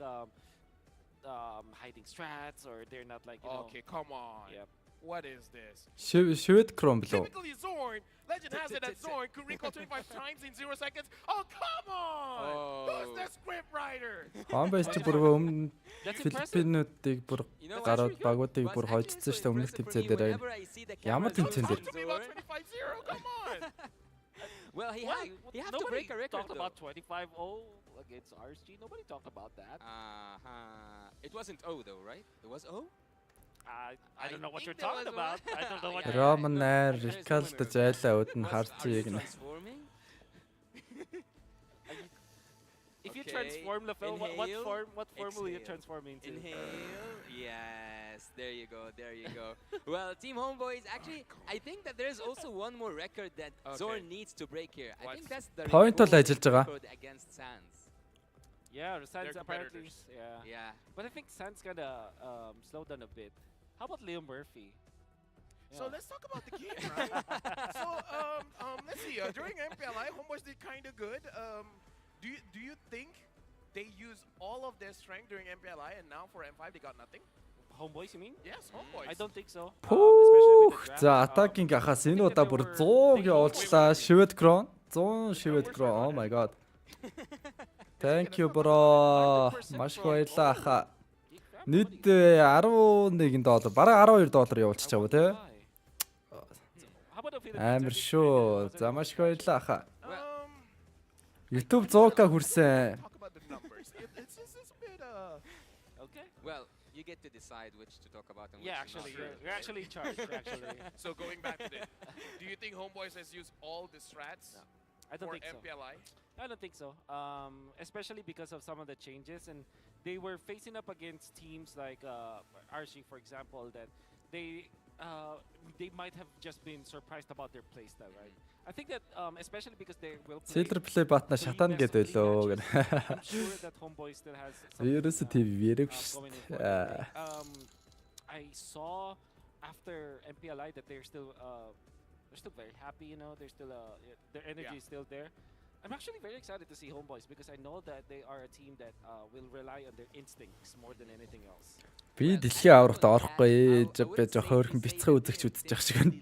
S3: hiding strats, or they're not like, you know.
S10: Okay, come on.
S3: Yep.
S10: What is this?
S1: Шивэд Chrome блөө.
S10: Typically Zorn. Legend has it that Zorn could recall 25 times in 0 seconds. Oh, come on! Who's the script writer?
S1: Homeboys ч бүр өмнө Филиппинуудыг бүр гараад багуудыг бүр хойцсон шүү дээ өмнөх тэмцээн дээр. Ямар тэмцээн дээр?
S21: Well, he had to break a record.
S3: Talked about 25-0 against RSG. Nobody talked about that.
S21: It wasn't O though, right? It was O?
S3: I don't know what you're talking about. I don't know what.
S1: Романаар Рикалд зайлаа өдн харцыг нэ.
S3: If you transform the film, what form will you transform into?
S21: Inhale. Yes, there you go. Well, Team Homeboys, actually, I think that there's also one more record that Zorn needs to break here. I think that's the record against Sans.
S3: Yeah, Sans apparently. Yeah. But I think Sans kinda slowed down a bit. How about Leo Murphy?
S10: So let's talk about the game, right? So let's see. During MPLI, Homeboys did kind of good. Do you think they used all of their strength during MPLI, and now for M5 they got nothing?
S3: Homeboys, you mean?
S10: Yes, Homeboys.
S3: I don't think so.
S1: За attacking ахаас энэ удаа бүр 100 явуулчлаа. Шивэд Chrome 100 Шивэд Chrome. Oh my god. Thank you bro. Маш их баярлалаа аха. Нийт $11, бараг $12 явуулчих чав тий. Амар шүү. За маш их баярлалаа аха. YouTube 100k хүрсэн.
S10: Okay.
S21: Well, you get to decide which to talk about and which
S3: actually, you're actually charged. Actually.
S10: So going back to this, do you think Homeboys has used all the strats?
S3: No. I don't think
S10: MPLI?
S3: I don't think so. Especially because of some of the changes, and they were facing up against teams like RC, for example, that they might have just been surprised about their playstyle, right? I think that especially because they will play
S1: Silver play батна шатан гэдэг лөө гэнэ.
S3: I'm sure that Homeboy still has
S1: Вирус TV вэрэг шүү.
S3: I saw after MPLI that they're still very happy, you know, they're still their energy is still there. I'm actually very excited to see Homeboys because I know that they are a team that will rely on their instincts more than anything else.
S1: Би дэлхийн аврагт орохгүй би жоох хөөрхөн бяцхан үзэгч үзэж явах шиг байна.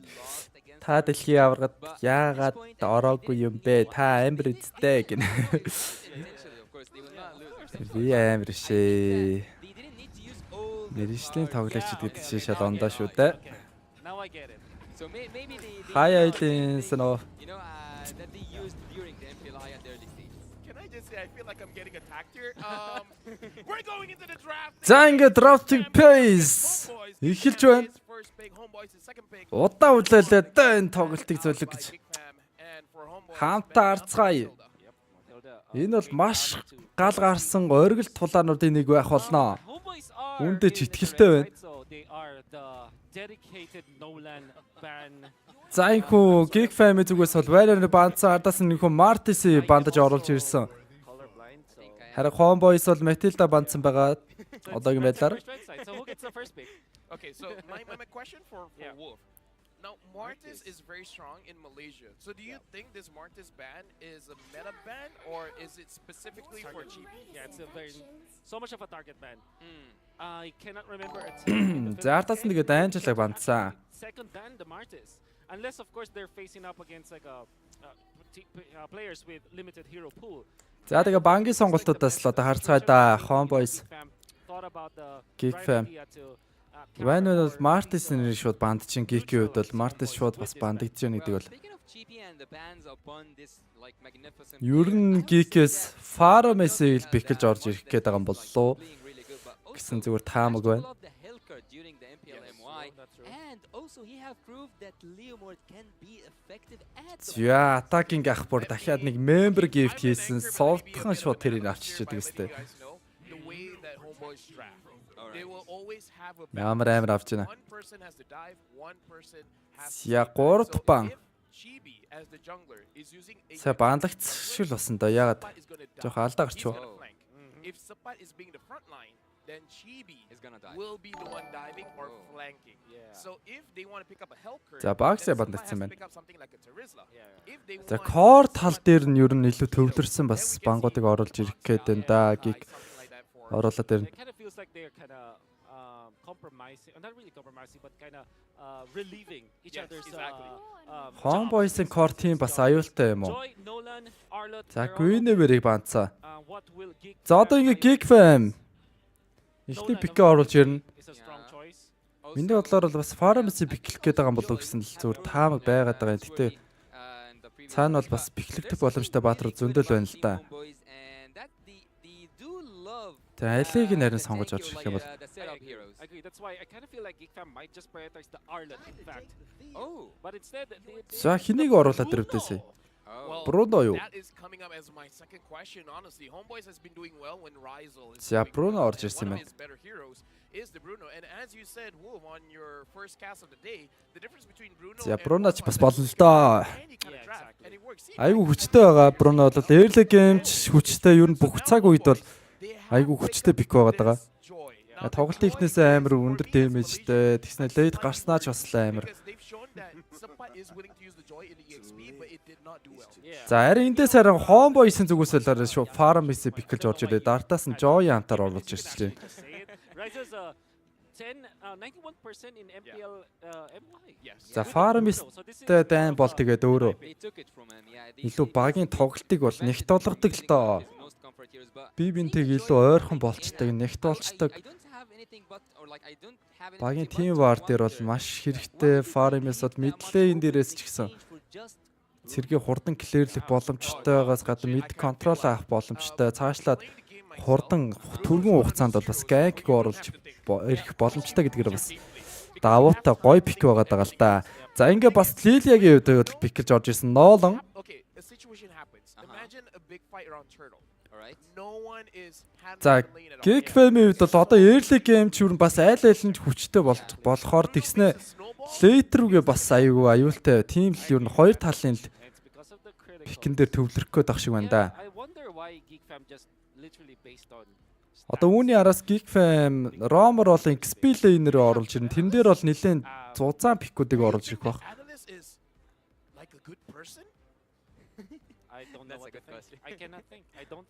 S1: Та дэлхийн аврагт яагаад ороогүй юм бэ? Та амир эзтэй гэнэ. Би амир шээ. Мэришлийн тоглогч гэдэг чинь шал ондоо шүү дээ.
S3: Now I get it.
S21: So maybe the
S1: Хаяйлын санаа.
S21: That they used during the MPLI at the early stages.
S10: Can I just say I feel like I'm getting attacked here? We're going into the draft.
S1: За ингэ drafting pace. Эхэлж байна. Удаа үлээлээ даа энэ тоглолтыг зөвлөг гэж. Хамтаа арцгаая. Энэ бол маш гал гарсан оргил тулаануудын нэг байх болно. Үүндээ ч итгэлтэй байна. За энэ хүн Geek Fam зүгээс бол Valorant бандсан ардаас нэг хүн Martis бандаж оруулж ирсэн. Харин Homeboys бол Matilda бандсан байгаа. Одоогийн байдлаар.
S10: Okay, so my question for Wolf. Now, Martis is very strong in Malaysia. So do you think this Martis ban is a meta ban, or is it specifically for GP?
S3: Yeah, it's so much of a target ban. I cannot remember a team.
S1: За ардаас нэг дайнчлаг бандсан.
S3: Second ban the Martis. Unless of course they're facing up against like players with limited hero pool.
S1: За тэгээ бангийн сонголтуудаас л одоо харцгаая да Homeboys. Geek Fam. Вайн бол Martis нэр шууд банд чинь Geek-ийн хувьд бол Martis шууд бас бандагдж байна гэдэг бол. Ер нь Geek-ээс Farm-ээс ил бихэж орж ирэх гээд байгаа юм боллоо. гэсэн зүгээр таамаг байна. За атакинг ахбор дахиад нэг member gift хийсэн совдхон шууд тэрийг авчиж идэг өстэй. Ямар амар авч байна. Я 3 бан. Са банлагцшил басан да. Ягаад жоохон алдаа гарч юу?
S10: If Sapat is being the front line, then Chibi will be the one diving or flanking. So if they want to pick up a Hellcurt,
S1: За багсаа бандагцсан байна.
S10: pick up something like a Terizla. If they
S1: За core тал дээр нь ер нь илүү төвлөрсөн бас бангуудыг оруулж ирэх гээд байна да. Гиг оруулаад ирнэ.
S3: Kind of feels like they're kind of compromising, not really compromising, but kind of relieving each other's.
S1: Homeboys-ын core team бас аюултай юм уу? За Guinevere-ийг бандцаа. За одоо ингээ Gig Fam ихний пикээ оруулж ирнэ. Миний бодлоор бол бас Farmers-ийг биклэх гээд байгаа юм болов гэсэн л зүгээр таамаг байгаад байгаа. Гэтэ цаана бол бас биклэгдэх боломжтой баатар зөндөл байна л да. За алийг нь харин сонгож орж ирэх юм бол.
S3: That's why I kind of feel like Geek Fam might just prioritize the Arlet, in fact. But instead,
S1: За хэнийг оруулаад ирвдээсэй? Bruno юу?
S10: That is coming up as my second question. Honestly, Homeboys has been doing well when Rizal is.
S1: За Bruno орж ирсэн юм.
S10: Better heroes is the Bruno, and as you said, Wolf, on your first cast of the day, the difference between Bruno.
S1: За Bruno ч бас болно л доо. Айгу хүчтэй байгаа. Bruno бол early game ч хүчтэй. Ер нь бүх цаг үед бол айгу хүчтэй пик байгаа. Тоглолт ихнээсээ амар өндөр дэмэжтэй. Тэгснэ лейд гарснаа ч бас амар. За харин эндээс харин Homeboys-ын зүгээс л шүү Farmers-ийг пиклж орж ирээ. Дартаас нь Joy антаар оруулж ирсэн.
S3: Rises 91% in MPL MY.
S1: За Farmers-тэй дайн бол тэгээд өөрөө илүү багийн тоглолтыг бол нэгт болгодог л доо. Би бинтийг илүү ойрхон болцдог, нэгт болцдог. Багийн team war дээр бол маш хэрэгтэй. Farmers-од мэдлээ энэ дээрээс ч гэсэн цэргийн хурдан клирлэх боломжтойгоос гадна мид контрол авах боломжтой. Цаашлаад хурдан түргэн хугацаанд бол бас гайг оруулж ирэх боломжтой гэдгээр бас давуутай гоё пик байгаад байгаа л да. За ингээ бас Lilia-гийн хувьд пикэлж орж ирсэн Nolan. За Gig Fam-ийн хувьд бол одоо early game ч бас айл нь хүчтэй болохоор тэгснэ later үгээ бас аюултай. Тим л ер нь хоёр талын л пикэн дээр төвлөрөх гээд ах шиг байна да. Одоо үүний араас Gig Fam Romer болон XP laner-ыг оруулж ирнэ. Тэн дээр бол нэлээд зузаан пикүүдийг оруулж ирэх баг.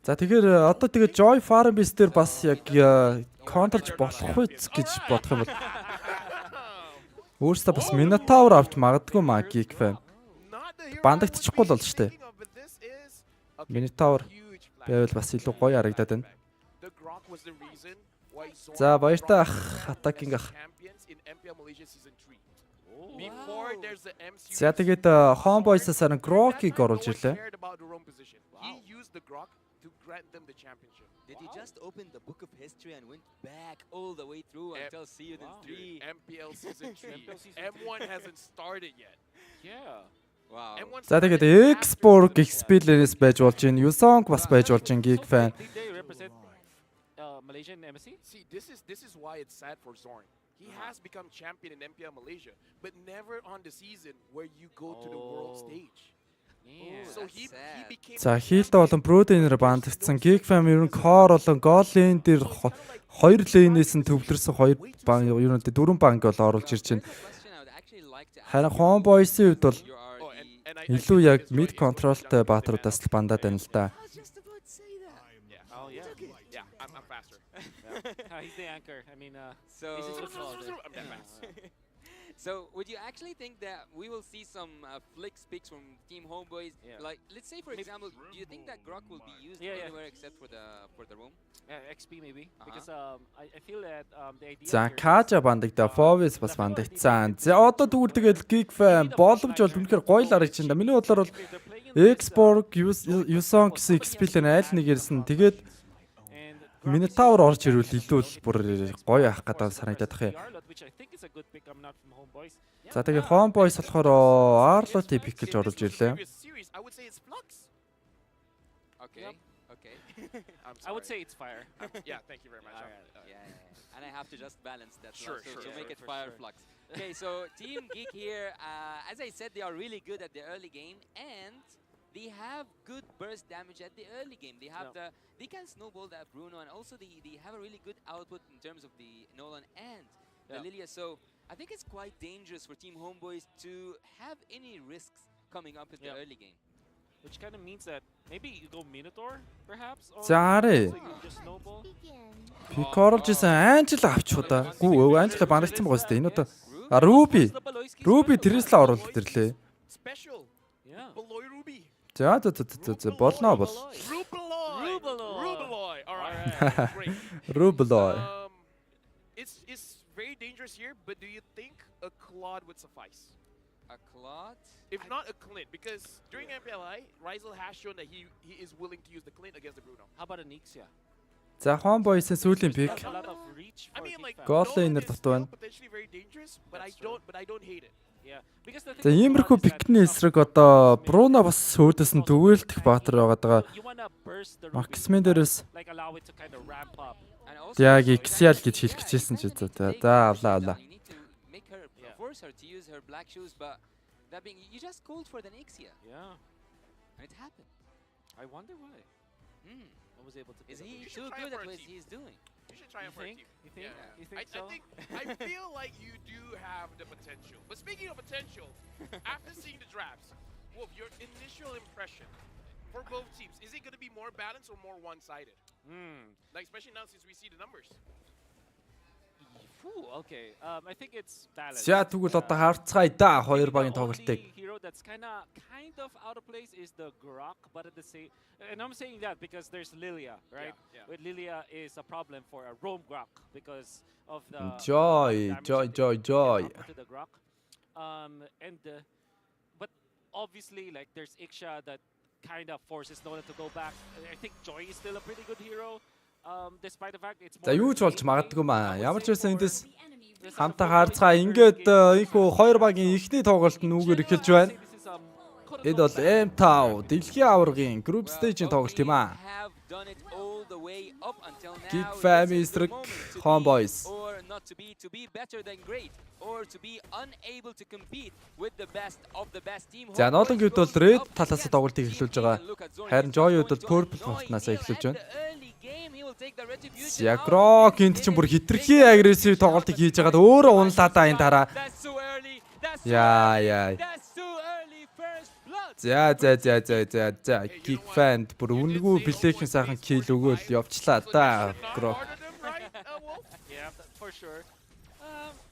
S1: За тэгэхээр одоо тэгээ Joy Farmers дээр бас яг контрч болох үз гэж бодох юм бол өөрөөсөө бас Minotaur авч магадгүй маа Gig Fam. Бандагдчихгүй л бол штэ. Minotaur байвал бас илүү гоё харагдаад байна. За баяртай ах атакинг ах. За тэгээд Homeboys-аас харин Grok-ыг оруулж ирлээ.
S21: Did he just open the book of history and went back all the way through until season 3?
S10: MPL season 3. M1 hasn't started yet.
S3: Yeah.
S21: Wow.
S1: За тэгээд Export Experience байж болж байна. Yusong бас байж болж байна Gig Fam.
S3: Malaysian embassy?
S10: See, this is why it's sad for Zorn. He has become champion in MPL Malaysia, but never on the season where you go to the world stage. So he became.
S1: За хийлдэ болон Broden-ээр бандагдсан Gig Fam ер нь Core болон Gold Lane дээр хоёр лейнээс нь төвлөрсөн хоёр баг ер нь дөрвөн банк бол оруулж ирж байна. Харин Homeboys-ийн хувьд бол илүү яг mid control-тай баатруудаас л бандаад байна л да.
S3: He's the anchor. I mean,
S21: So would you actually think that we will see some flicks picks from Team Homeboys? Like, let's say for example, do you think that Grok will be used anywhere except for the room?
S3: XP maybe, because I feel that the idea.
S1: За Kaja бандагда Fovis бас бандагдсан. За одоо тэгвэл тэгэл Gig Fam боломж бол үнэхээр гоё л харагдаж байна. Миний бодлоор бол Export Yusong гэсэн XP-ээр айл нэг ирсэн. Тэгээд Minotaur орж ирвэл илүү л бүр гоё авах гэдэг санагдаад тах юм.
S3: which I think is a good pick coming out from Homeboys.
S1: За тэгээ Homeboys болохоор Arlo-тэй пик гэж оруулж ирлээ.
S10: I would say it's Flux.
S21: Okay. Okay.
S3: I would say it's Fire.
S10: Yeah, thank you very much.
S21: Yeah. And I have to just balance that
S10: Sure,
S21: to
S10: sure,
S21: make it
S10: for
S21: Fire
S10: sure.
S21: Flux. Okay, so Team Geek here, as I said, they are really good at the early game, and they have good burst damage at the early game. They have they can snowball that Bruno, and also they have a really good output in terms of the Nolan and the Lilia. So I think it's quite dangerous for Team Homeboys to have any risks coming up in the early game.
S3: Which kind of means that maybe you go Minotaur, perhaps? Or
S1: За харъя.
S3: just snowball?
S1: Пик оруулж исэн Анжел авч удаа. Гүү Анжел банагдсан байгаа сте. Энэ одоо Руби тэрээс л оруулалт ирлээ.
S10: Special.
S3: Yeah.
S10: Beloy Ruby.
S1: За болно бол.
S10: Rubaloy. All right. Great.
S1: Rubaloy.
S10: It's very dangerous here, but do you think a Claude would suffice?
S21: A Claude?
S10: If not a Clint, because during MPLI, Rizal has shown that he is willing to use the Clint against the Bruno.
S3: How about an Ixia?
S1: За Homeboys-ийн сүүлийн пик.
S10: I mean, like,
S1: Гол
S10: Nolan
S1: инер
S10: is
S1: дутуу байна.
S10: still potentially very dangerous, but I don't hate it.
S3: Yeah. Because the
S1: За иймэрхүү пикний эсрэг одоо Бруно бас өөдөөс нь түгээлдэх баатар байгаа даа. Максимын дээрээс
S3: like allow it to kind of ramp up.
S1: яг Excel гэж хэлэх гэжсэн ч за авлаа.
S21: You need to make her force her to use her black shoes, but that being you just called for the Nixia.
S3: Yeah.
S21: And it happened.
S3: I wonder why. I was able to.
S21: Is he too good at what he's doing?
S10: You should try him for a team.
S3: You think?
S10: Yeah.
S3: You think so?
S10: I feel like you do have the potential. But speaking of potential, after seeing the drafts, Wolf, your initial impression for both teams, is it going to be more balanced or more one-sided? Like, especially now since we see the numbers.
S3: Okay. I think it's balanced.
S1: За тэгвэл одоо харцгаая да хоёр багийн тоглолтыг.
S3: Hero that's kind of out of place is the Grok, but at the same, and I'm saying that because there's Lilia, right?
S10: Yeah.
S3: With Lilia is a problem for a roam Grok because of the
S1: Joy.
S3: to the Grok. But obviously, like there's Iksha that kind of forces Nolan to go back. I think Joy is still a pretty good hero. Despite the fact it's
S1: За юу ч болж магадгүй маа. Ямар ч байсан эндээс хамтаа харцгаа ингээд ийхүү хоёр багийн ихний тоглолт нь үүгээр эхэлж байна. Энд бол M5 Дэлхийн аваргын group stage-ийн тоглолт юм аа. Geek Family эсрэг Homeboys.
S21: Or not to be better than great, or to be unable to compete with the best of the best team.
S1: За Nolan-д бол Red талаас тоглолтыг эхлүүлж байгаа. Харин Joy-уд бол Purple талаас эхлүүлж байна. За Grok энд чинь бүр хитрхи агрессив тоглолтыг хийж байгаад өөрөө унлаа да энэ дараа. Яа. За Geek Fan бүр үнэгүй Дэлхийн сайхан kill өгөөл явчлаа да Grok.
S3: Yeah, for sure.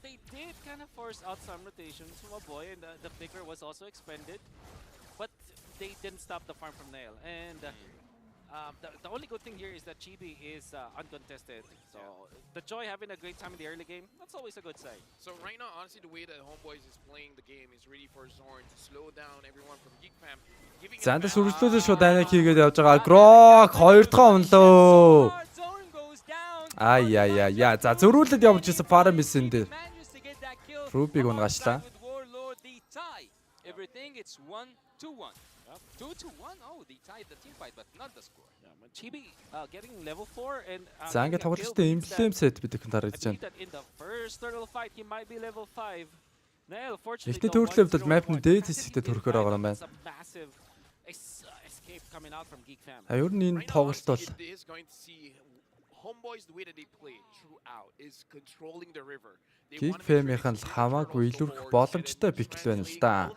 S3: They did kind of force out some rotations from a boy, and the flicker was also expended, but they didn't stop the farm from Nail. And the only good thing here is that Chibi is uncontested. So the Joy having a great time in the early game, that's always a good sign.
S10: So right now, honestly, the way that Homeboys is playing the game is really for Zorn to slow down everyone from Geek Fam.
S1: За энэ сүржлүүдээ шууд дайнаг хийгээд явж байгаа. Grok хоёр дахь унлоо. Яа. За зөрүүлээд явж исэн Paramis-ын дээр. Ruby-г унгаачлаа.
S21: Everything it's 1-1. 2-1. Oh, they tied the team fight, but not the score.
S3: Chibi getting level 4 and
S1: За ингээд тоглолттой emblem set бид их тарагдж байна.
S3: in the first turtle fight he might be level 5. Nail fortunately
S1: Эхний төрөлөв бол map-ны дээд хэсэгтээ төрөхөр байгаа юм байна.
S3: Massive escape coming out from Geek Fam.
S1: Ер нь энэ тоглолт бол
S10: is going to see Homeboys the way that they play throughout is controlling the river.
S1: Geek Fam-ийнх нь хамаагүй илүүрх боломжтой пикл байна л да.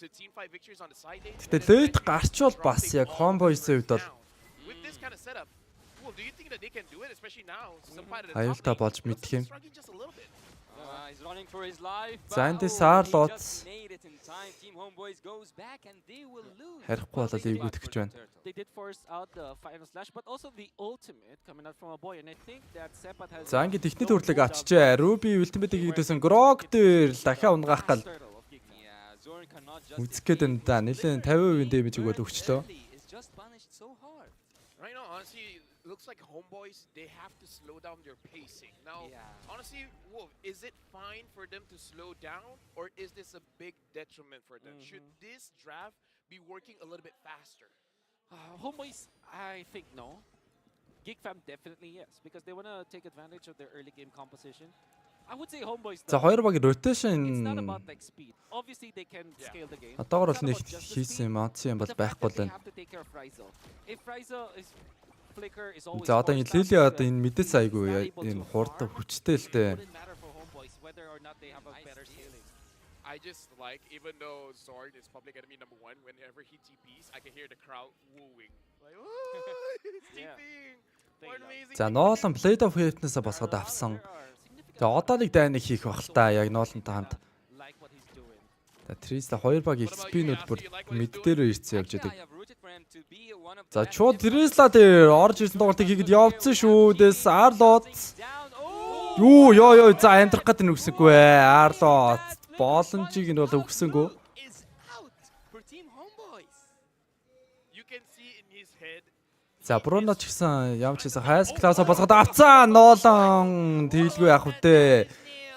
S10: To team fight victories on the side day.
S1: Гэтэ лейт гарчвал бас яг Homeboys-ийн хувьд бол
S10: With this kind of setup, well, do you think that they can do it, especially now?
S1: аюултай болж мэдэх юм.
S21: He's running for his life.
S1: За эндээс Arlo-ц
S21: Team Homeboys goes back and they will lose.
S1: харихгүй болол эвгүйдэх гэж байна.
S3: They did force out the final slash, but also the ultimate coming out from a boy, and I think that Sepat has.
S1: За ингээд ихний төрлөг авчижээ. Ruby ultimate-ийг хийдсэн Grok дээр дахиад унгаах гал үзэх гээд энэ да нэлээд 50% damage өгөөд өгчлөө.
S21: just punished so hard.
S10: Right now, honestly, it looks like Homeboys, they have to slow down their pacing. Now, honestly, Wolf, is it fine for them to slow down, or is this a big detriment for them? Should this draft be working a little bit faster?
S3: Homeboys, I think no. Geek Fam definitely yes, because they want to take advantage of their early game composition. I would say Homeboys.
S1: За хоёр багийн
S3: It's not
S1: rotation
S3: about like speed. Obviously they can scale the game.
S1: одоогор бол нэг хийсэн юм бол байхгүй л байна.
S3: Have to take care of Frizo. If Frizo is flicker is always.
S1: За одоо энэ Лили одоо энэ мэдээс айгүй энэ хурд хүчтэй л дээ.
S3: Matter for Homeboys whether or not they have a better scaling.
S10: I just like, even though Zord is public enemy number 1, whenever he TPs, I can hear the crowd wooing. Like, oh, it's TPing. What amazing.
S1: За Nolan Blade of Hate-нээс босгоод авсан. За одоо нэг дайныг хийх бах л та яг Nolan-тай хамт. За Trisla хоёр баг XP-нүүд бүр мэд дээр ирсэн явж байдаг. За чууд Trisla дээр орж ирсэн тоглолтыг хийгээд явцсан шүү. Дэс Arlot. Ёо за амьдрах гэдэг нь үгсэхгүй Arlot. Боломжийг нь бол өгсөнгөө. За Bruno ч гэсэн ямар ч гэсэн хайс классаа босгоод авцсан. Nolan тэглгүй явах үдээ.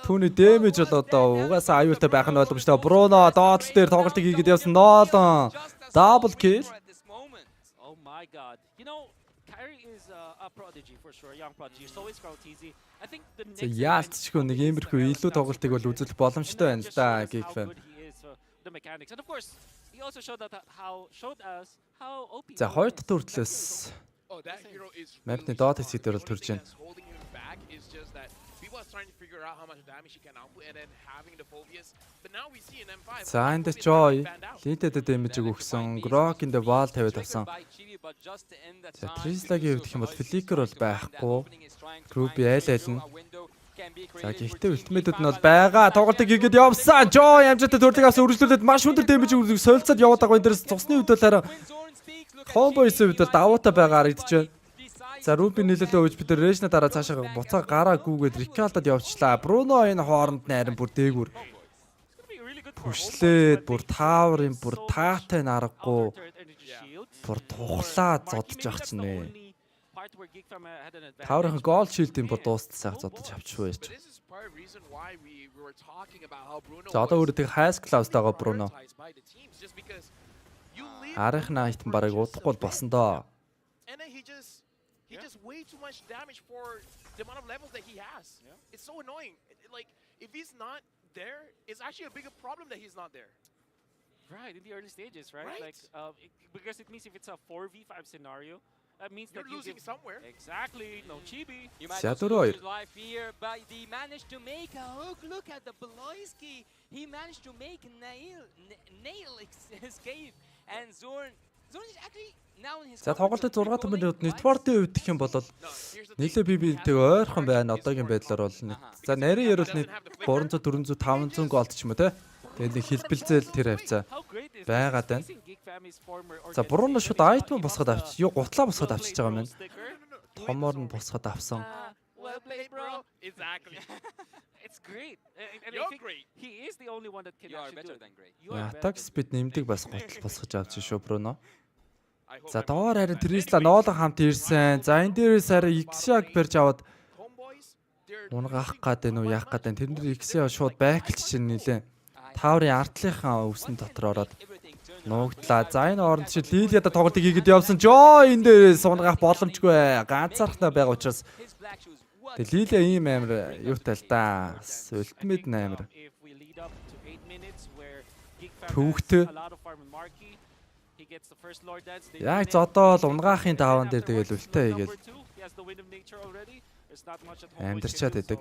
S1: Түүний дэмэж бол одоо угаасаа аюултай байх нь ойлгомжтой. Bruno доотлол дээр тоглолтыг хийгээд явсан Nolan. Double kill.
S3: Oh my god. You know, Kyrie is a prodigy for sure, young prodigy. So is Crowd TZ. I think the next
S1: Яалтчгүй нэг иймэрхүү илүү тоглолтыг бол үзэл боломжтой байна л да Geek Fam.
S3: The mechanics. And of course, he also showed us how OP.
S1: За хоёр дахь төртлөөс Map-ны доод хэсэг дээр бол төрж байна. За энэ дэс Joy лидэд дэмжиг өгсөн. Grok in the wall тавиад авсан. За Trisla-гийн хувьд гэх юм бол Flicker бол байхгүй. Ruby айл нь. За гэхдээ ультимейтэд нь бол байгаа. Тоглолтыг хийгээд явсан. Joy амжилттай төрлөг авсан үргэлжлүүлээд маш өндөр дэмэж өгөх солилцоод яваад байгаа. Энэ дээрс цусны үед бол хараа Homeboys-ийн үед бол давуутай байгаа харагдаж байна. За Ruby нэлээд өвж бид Rage-на дараа цаашаа буцаа гараа гүүгээд Recall-дад явчлаа. Bruno энэ хооронд найран бүр дээгүр. Пүшлээд бүр Tower-ын бүр таатай наргагүй. Бүр тухлаад зодж ах чинь нэ. Tower-ын Gold Shield-ийн бүр дуустал сайх зодж авчихвэ. За одоо өөрөө тэг High Class-тайгаа Bruno. Арих найтан барыг удахгүй болсон доо.
S10: He just way too much damage for the amount of levels that he has. It's so annoying. Like, if he's not there, it's actually a bigger problem that he's not there.
S3: Right, in the early stages, right? Like, because it means if it's a 4v5 scenario, that means
S10: you're
S3: that
S10: losing somewhere.
S3: Exactly, no chibi.
S21: You might also lose life here, but he managed to make a hook. Look at the Beloyski. He managed to make nail escape. And Zorn is actually now in his.
S1: За тоглолтод 6 минут network-ийн үед гэх юм бол нийлээ бибинтэй ойрхон байна. Одоогийн байдлаар бол за нарийн ярил нэг 300 400 500 голд ч юм уу те. Тэгээд нэг хэлбэлзэл тэр хавцаа байгаад байна. За Bruno шууд item босгоод авч. Юу гутлаа босгоод авчиж байгаа юм. Томоор нь босгоод авсан.
S10: Well played, bro. Exactly.
S3: It's great. And
S10: You're
S3: I think
S10: great.
S3: he is the only one that can actually do it.
S1: Attack speed нэмдэг бас гутал босгож авч шүү Bruno. За доор харин Trisla Nolan хамт ирсэн. За энэ дээрээс харин X-яг барьж аваад унгаах гэдэг нь уу яах гэдэг нь тэрнэр X-яг шууд байклч чинь нилээ. Tower-ын ардлынхаа өвсөн дотор ороод нуугдлаа. За энэ оронд чи Lilia-да тоглолтыг хийгээд явсан. Joy энэ дээрээс унгаах боломжгүй. Ганцаархнаа байгаа учраас тэгээ Lilia ийм амар юутай л да. Ultimate амар. Түүхтэй. Яг зодоол унгаахын даваан дээр тэгэл үлтэй хийгээл амьдарчаад байдаг.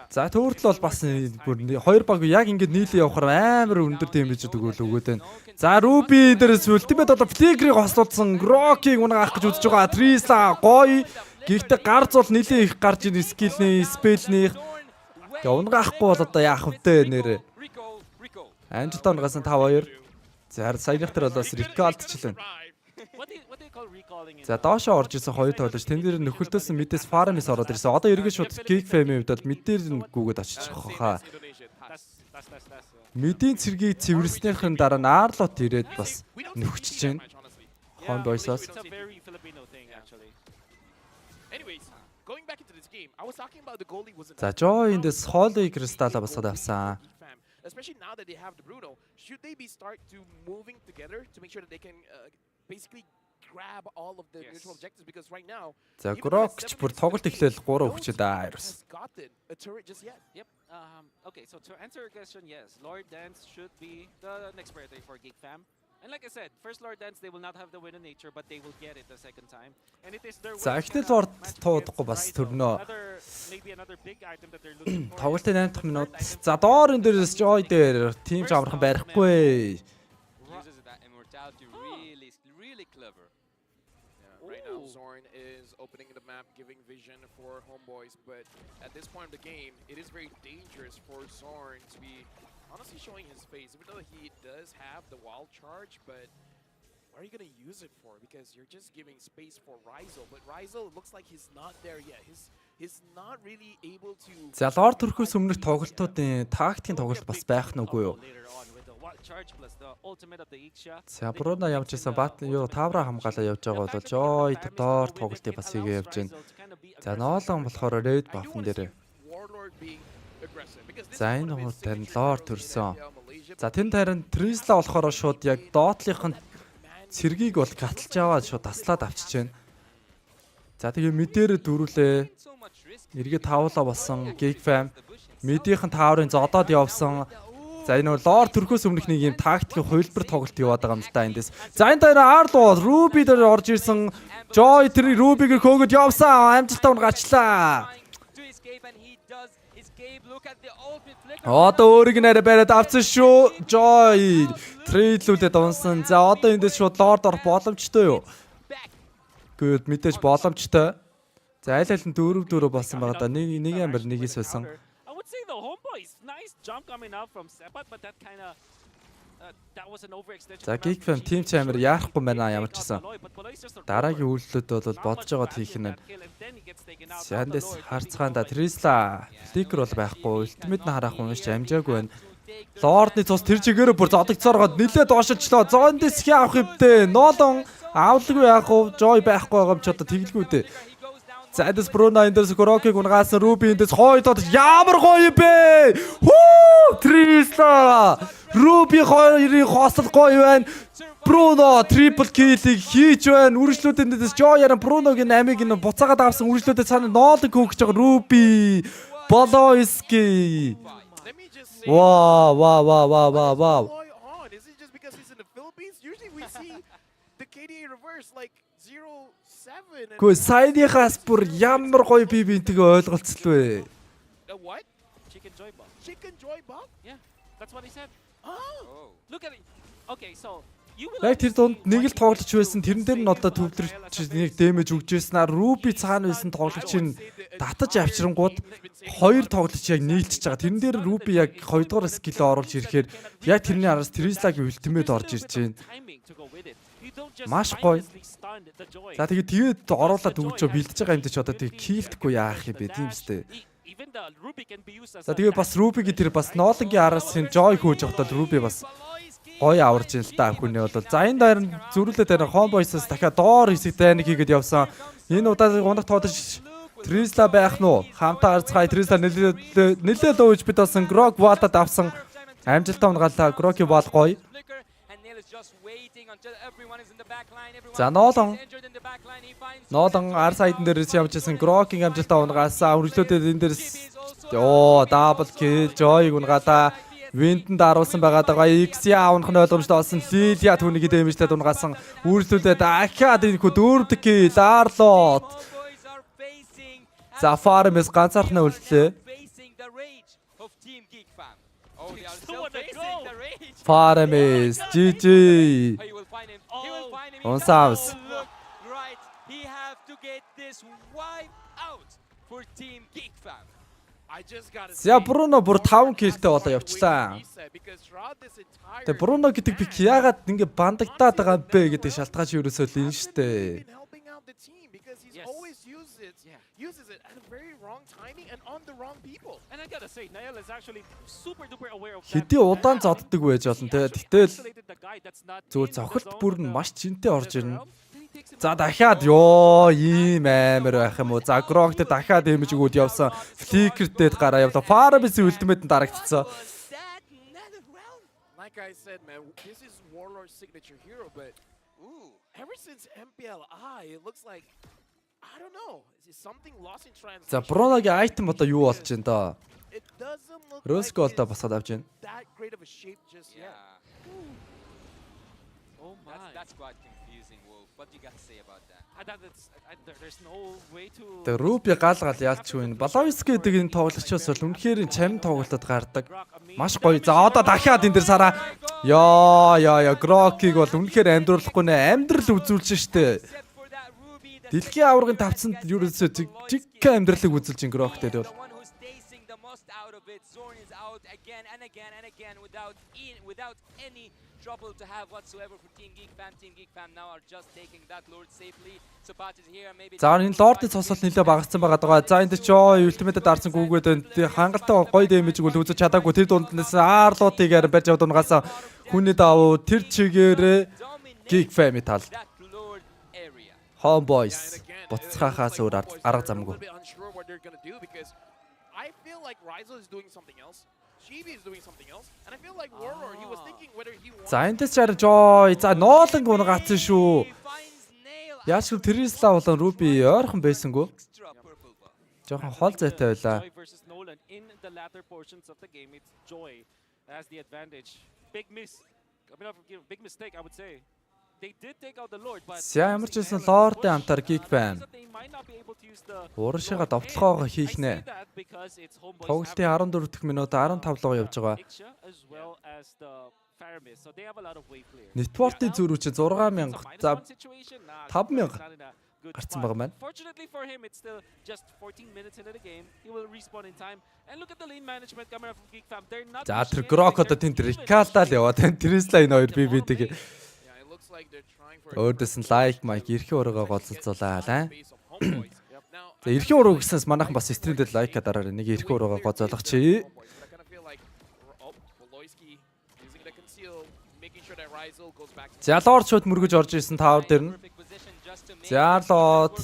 S1: За төөртөл бол бас бүр хоёр баг яг ингэж нийлээ явахаар амар өндөр дэмэж өгөөд байна. За Ruby дээрээс Ultimate одоо Flicker-ыг хослуулсан. Grok-ыг унгаах гэж үзэж байгаа. Trisla гоё. Гэхдээ гарц бол нэлээ их гарч ийн скиллний, спелний. Тэгээ унгаахгүй бол одоо яах вэ нэрэ. Амжилттай унгасан 5-2. За саяных тэр бол бас Recall-члэн. За доошоо орж исэн хоёр тоглож тэн дээр нөхөлдөөсөн мэдээс Farm-ис ороод ирсэн. Одоо эргэж шууд Geek Fam-ийн хувьд бол мэд дээр нь гүгээд очиж байгаа. Мэдийн цэргийг цэвэрснийхэн дараа Arlot ирээд бас нөхчж байна. Homeboys-аас.
S3: It's a very Filipino thing actually.
S10: Anyways, going back into this game, I was talking about the goalie wasn't.
S1: За Joy эндээс хоолыг кристалла босгоод авсан.
S10: Especially now that they have the Bruno, should they be start to moving together to make sure that they can basically grab all of the neutral objectives because right now.
S1: За Grokч бүр тоглолт эхлээл 3 хүчтэй даарс.
S10: A turret just yet.
S3: Yep. Okay, so to answer your question, yes, Lord Dance should be the next priority for Geek Fam. And like I said, first Lord Dance, they will not have the win in nature, but they will get it the second time. And it is their way.
S1: За ихтэй Lord туудахгүй бас төрнөө.
S3: Maybe another big item that they're looking for.
S1: Тоглолтын 8 дахь минут. За доор энэ дээрээс Joy дээр team ч амархан барихгүй.
S21: Uses that immortality really clever.
S10: Right now, Zorn is opening the map, giving vision for Homeboys, but at this point of the game, it is very dangerous for Zorn to be honestly showing his face, even though he does have the wild charge, but what are you going to use it for? Because you're just giving space for Ryzel, but Ryzel looks like he's not there yet. He's not really able to...
S1: За Lord төрхөөс өмнөх тоглолтуудын тактикийн тоглолт бас байх нь үгүй юу? За Bruno явж исэн бат юу тавра хамгаалаа явж байгаа бол Joy доор тоглолтыг бас хийгээ явж байна. За Nolan болохоор red buff-н дээр. За энэ хуу тань Lord төрсөн. За тэн тарин Trisla болохоор шууд яг доотлынх нь цэргийг бол гаталж аваад шууд таслаад авчиж байна. За тэгээ мэдээр дөрүлээ. Эргээ тавлаа болсон Geek Fam. Мэдийнхэн тааврын зодоод явсан. За энэ Lord төрхөөс өмнөх нэг юм тактикийн хувилбар тоглолт яваад байгаа юм л да эндээс. За энэ дээр Arlo Ruby дээр орж ирсэн. Joy тэр Ruby-г хөөгд явсан. Амжилттай гарчлаа. Одоо өөрийг нэрэ бариад авсан шүү. Joy трейлүүлээд унсан. За одоо эндээс шууд Lord орох боломжтой юу? Good мэдээж боломжтой. За аль аль нь 4-4 болсон байгаа да. Нэг амбар нэгээс байсан.
S3: I would say the Homeboys, nice jump coming out from Sepat, but that kind of that was an overextension.
S1: За Geek Fam team чамер яахгүй байна ямар ч гэсэн. Дараагийн үйлдэлүүд бол бодож байгаад хийх нь. Сандес харцгаанда Trisla фликер бол байхгүй. Ultimate нь харах юм шиг амжаагүй байна. Lord-ны цус тэр чигээрээ бүр зодогцооргоод нилээд оошочлоо. Зондис хий авах юмтэй. Nolan авлаггүй яах вэ? Joy байхгүй байгаа юм ч одоо тэгэлгүй дээ. За эндээс Bruno эндээс Grokig унгаасан Ruby эндээс хойдод ямар гоё бэ? Хүү! Trisla! Ruby хоёрын хослол гоё байна. Bruno triple kill-ийг хийж байна. Үргэлжлүүд эндээс Joy яран Bruno-гийн амиг нь буцаагаад авсан үргэлжлүүдэд цаана Nolan хөөгч байгаа Ruby. Bolowski. Wow.
S10: Is it just because he's in the Philippines? Usually we see the KDA reverse like 0-7.
S1: Гү сайныхаас бүр ямар гоё би бинтгээ ойлголцлоо.
S10: What?
S3: Chicken Joy Bug.
S10: Chicken Joy Bug?
S3: Yeah, that's what he said. Oh. Look at it. Okay, so
S1: Яг тэр донд нэг л тоглож байсан. Тэрэн дээр нь одоо төвлөрч нэг дэмэж өгч байсан. Ruby цаана байсан тоглогчийн татаж авчрангууд хоёр тоглогч яг нийлчихэж байгаа. Тэрэн дээр Ruby яг 2 дугаар скиллээ оруулж ирэхээр яг тэрний араас Trisla-гийн ultimate орж ирж байна. Маш гоё. За тэгээд оруулаад өгч бэлдэж байгаа юм дэ ч одоо тэг килдэхгүй яах юм бэ тийм үстэй. За тэгээд бас Ruby-гийн тэр бас Nolan-гийн араас энэ Joy хөөж явахдаа Ruby бас гоё аварж ин л та хүний бол. За энэ дээр зөрүүлээд байна Homeboys-аас дахиад доор хэсэгтэй нэг хийгээд явсан. Энэ удаа гонх тоодож Trisla байх нь уу? Хамтаа арцгай Trisla нэлээд ууж бид болсон Grok Wall-ад авсан. Амжилттай унгаалаа. Grok Wall гоё. За Nolan ар сайдн дээрээс явж исэн Grok-ийн амжилттай унгаасан. Үргэлжлүүлээд энэ дээрээс double kill Joy-г унгаалаа. Винтэнд аруулсан байгаа даа X авах нь ойлгомжтой болсон. Lilia түүнийг дэмжлээд унгаасан. Үргэлжлүүлээд ахаад энэ хүү дөрөвдөг Arlo. За Farm-с ганцаархнаа үлдлээ. Farm-с GG. Унсаавс.
S21: He have to get this wipe out for Team Geek Fam.
S1: За Bruno бүр 5 киллтэй болоо явчлаа. Тэгээ Bruno гэдэг би яагаад ингэ бандагдаад байгаа юм бэ гэдэг шалтгаан чи ерөөсөө л энэ штэ.
S10: out the team because he's
S3: Yes.
S10: always uses it at a very wrong timing and on the wrong people.
S3: And I gotta say, Nael is actually super duper aware of that.
S1: Хэдий удаан зодддаг байж болно те. Гэтэл зүгээр цохолт бүр нь маш чинтэй орж ирнэ. За дахиад ёо ийм амар байх юм уу? За Grok дээр дахиад дэмэж өгөөд явсан. Flicker дээр гараа явлаа. Farabis ultimate нь дарагдчихсан.
S10: Like I said, man, this is Warlord's signature hero, but ever since MPLI, it looks like I don't know. Is something lost in translation?
S1: За Bruno-гийн item одоо юу болж байна доо?
S10: It doesn't look
S1: Roscoe-то босоод авч байна.
S10: that great of a shape just yet.
S3: Oh my.
S21: That's quite confusing, Wolf. What do you got to say about that?
S3: There's no way to.
S1: Тэгээ Ruby гаалгаал яалчгүй энэ Bolovisky гэдэг энэ тоглогчоос бол үнэхээр чамд тоглолтод гардаг. Маш гоё. За одоо дахиад энэ дэр сараа. Яа Grok-ийг бол үнэхээр амьдруулахгүй нэ. Амьдрал үзүүлж штэ. Дэлхийн аваргын тавцанд ерөөсөө жиг амьдралыг үзүүлж ин Grok дээр бол.
S21: Out of it, Zorn is out again and again and again without any trouble to have whatsoever for Team Geek Fam. Team Geek Fam now are just taking that Lord safely. So Pat is here, maybe.
S1: За энэ Lord-ийн цосолт нэлээд багассан байгаа даа. За энэ Joy ultimate даарсан гүгээд байна. Хангалттай гоё дэмэж өгөл үзэж чадаагүй. Тэр дунднаас Arlot-ыг арай барьж авд унгаас хүний давуу тэр чигээрээ Geek Fam-ийн тал. Homeboys буцхаахаас өөр арга замгүй.
S10: I feel like Rizal is doing something else. Chibi is doing something else. And I feel like Warlord, he was thinking whether he wants.
S1: За эндээс чаар Joy за ноолон унгацсан шүү. Яаж ч Trisla болон Ruby ойрхон байсангүй. Жохон хол зайтай байлаа.
S3: Joy versus Nolan in the latter portions of the game. It's Joy has the advantage. Big miss. Big mistake, I would say. They did take out the Lord, but
S1: Ямар ч байсан Lord-ийн амтар Geek Fam. Ууршига довтлогоогоо хийх нэ. Тоглолтын 14 дахь минут 15 лоо явж байгаа. Network-ийн зөрүү чи 6000 за 5000 гарцсан байгаа маань.
S3: Fortunately for him, it's still just 14 minutes into the game. He will respawn in time. And look at the lane management camera from Geek Fam. They're not.
S1: За тэр Grok одоо тэнд Recall-даа л яваа. Тэнд Trisla энэ хоёр бибидэг. Өөрөөс нь лайк майк эрхийн уруугаа гоцолцуулаа. За эрхийн уруу гэснээс манайхан бас стрим дээр лайка дараарай. Нэг эрхийн уруугаа гоцоолгоч. За Lord шууд мөргөж орж ирсэн таавар дээр нь. За Lord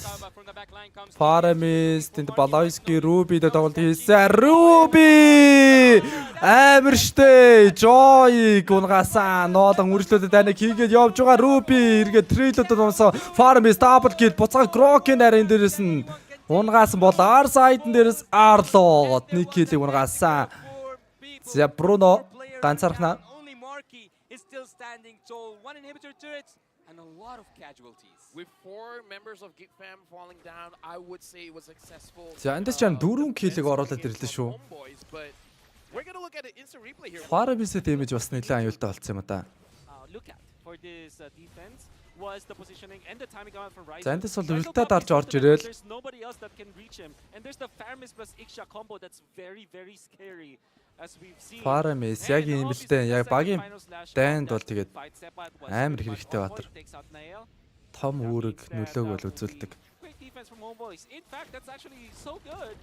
S1: Paramis тэнд Bolovisky Ruby дээр тоглолт хийсэн. Ruby амар штэ. Joy гунгасаа ноолон үржлүүдэд таныг хийгээд явж байгаа. Ruby эргээд трейлүүд унсан. Paramis double kill буцаага Grok-ийн нарийн дээрээс нь унгаасан бол R side-н дээрээс Arlot нэг киллийг унгаасан. За Bruno ганцаархнаа.
S21: Is still standing tall. One inhibitor turret and a lot of casualties.
S10: With 4 members of Geek Fam falling down, I would say it was successful.
S1: За эндээс ч 4 киллийг оруулаад ирлээ шүү.
S10: We're going to look at an instant replay here.
S1: Paramis дэмэж бас нэлээд аюултай болцсон юм да.
S3: Look at for this defense was the positioning and the timing out for Rizal.
S1: За эндээс бол үлдээд дарж орж ирээл.
S3: There's nobody else that can reach him. And there's the Paramis plus Iksha combo that's very scary.
S1: Paramis яг юм л дээ. Яг багийн дайнд бол тэгээд амар хэрэгтэй баатар. Том үүрэг нөлөөг бол үзүүлдэг.
S3: Great defense from Homeboys. In fact, that's actually so good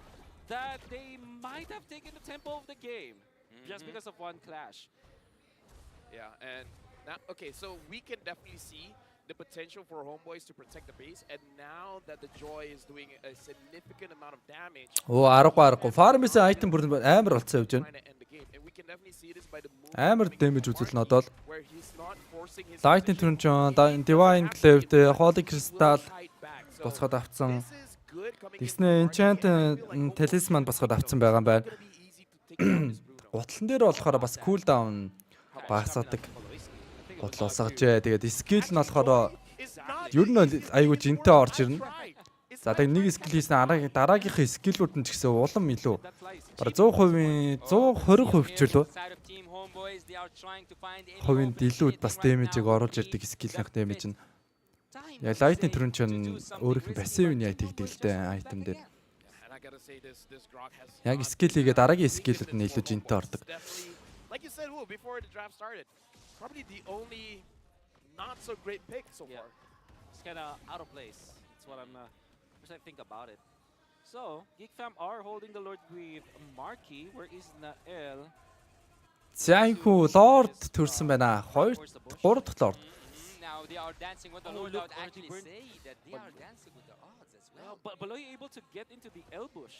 S3: that they might have taken the tempo of the game just because of one clash.
S10: Yeah, and now, okay, so we can definitely see the potential for Homeboys to protect the base, and now that the Joy is doing a significant amount of damage.
S1: Оо аргагүй. Paramis item бүр амар болцсон явж байна. Амар дэмэж үзүүлнэ одоо л. Lightning Turn-John, Divine Cleft, Holy Crystal босгоод авцсан. Тэгснэ Enchant Talisman босгоод авцсан байгаа юм байна. Гутлан дээр болохоор бас cooldown багасгадаг. Гутлаасгажээ. Тэгээд skill нь болохоор ер нь айгүй жинтэй орж ирнэ. За тэгээд нэг skill хийсэн дараагийнхын skillүүд нь ч гэсэн улам илүү. Бараг 100%, 120% ч лөө. Хувийн дэлүүд бас дэмэжийг оруулж ирдэг скиллийнх дэмэж нь. Яг Lightning Turn-John өөрийнх нь пассив нь яг тэгдэг л дээ айтем дээр. Яг skill хийгээ дараагийн skillүүд нь илүү жинтэй ордог.
S10: Like you said, before the draft started, probably the only not so great pick so far.
S3: It's kind of out of place. That's what I think about it. So, Geek Fam are holding the Lord with Marky. Where is Nael?
S1: За энэ хүү Lord төрсэн байна. 2 3 дахь Lord.
S21: Now they are dancing with the Lord. I would actually say that they are dancing with the odds as well.
S3: But Baloy able to get into the elbush.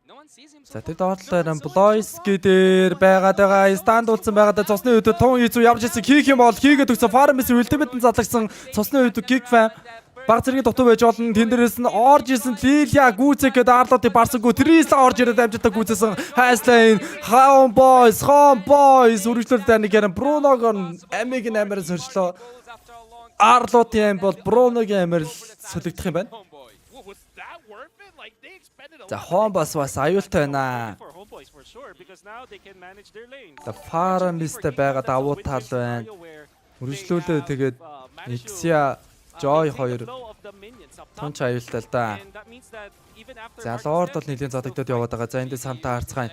S21: No one sees him.
S1: За тэд доотлоор Bloisky дээр байгаа stand уулсан байгаад цусны үед тун хийцүү явж ирсэн хийх юм бол хийгээд өгсөн Farmers ultimate-н залгсан цусны үед Geek Fam баг зэргийн дутуу байж болно. Тэн дээрээс нь орж ирсэн Lilia гүйцэхэд Arlot-ыг барсангүй Theresa орж ирээд амжилттай гүйцэсэн Hasslane Homeboys үргэлжлүүлээд байна гэрэн Bruno-г амиг нэмэр сорчлоо. Arlot-ийн бол Bruno-гийн амир сүлэгдэх юм байна. За Homeboys бас аюултай байна. За Farmers-тэй байгаа давуу тал байна. Үргэлжлүүлээ тэгээд Xia Joy 2 тунч аюултай л да. За Lord бол нэлийн зодогдод яваад байгаа. За эндээс хамтаа харцгаая.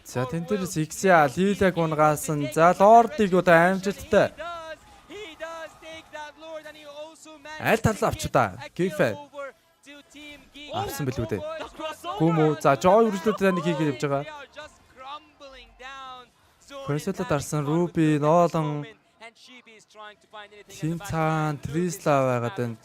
S1: За тэн дээрс Xia Lilia гунгаасан. За Lord-ыг одоо амжилттай. Аль талаа авч удаа. Geek Fam авсан билүү дээ. Гүмүү. За Joy үргэлжлүүлээд таны хийгээд явж байгаа. Консолд дарсан Ruby, Nolan, Team Цаан, Theresa байгаад байна.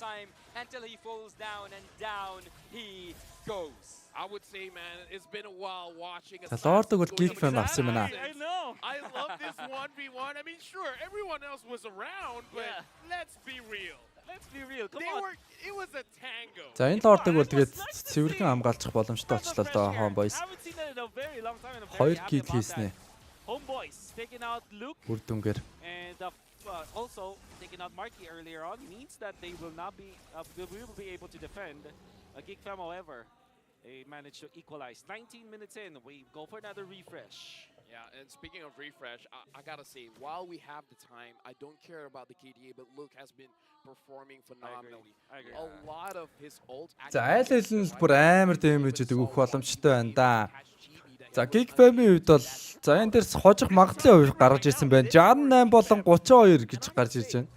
S10: I would say, man, it's been a while watching.
S1: За Lord-ыг бол Geek Fam авсан байна.
S10: I know. I love this 1v1. I mean, sure, everyone else was around, but let's be real.
S3: Let's be real. Come
S10: on. It was a tango.
S1: За энэ Lord-ыг бол тэгээд цэвэрхэн хамгаалчих боломжтой болчлоо л доо Homeboys. 2 kill хийснэ.
S3: Homeboys taking out Luke.
S1: Үр дүнгээр.
S3: And also taking out Marky earlier on means that they will not be will be able to defend. Geek Fam, however, they managed to equalize. 19 minutes in, we go for another refresh.
S10: Yeah, and speaking of refresh, I gotta say, while we have the time, I don't care about the KDA, but Luke has been performing phenomenally.
S3: I agree.
S10: A lot of his ult.
S1: За айл хэлэн л бүр амар дэмэж өгөх боломжтой байна да. За Geek Fam-ийн үед бол за энэ дээрс хожих магадлалын хувь гаргаж ирсэн байна. 68 болон 32 гэж гарч ирж байна.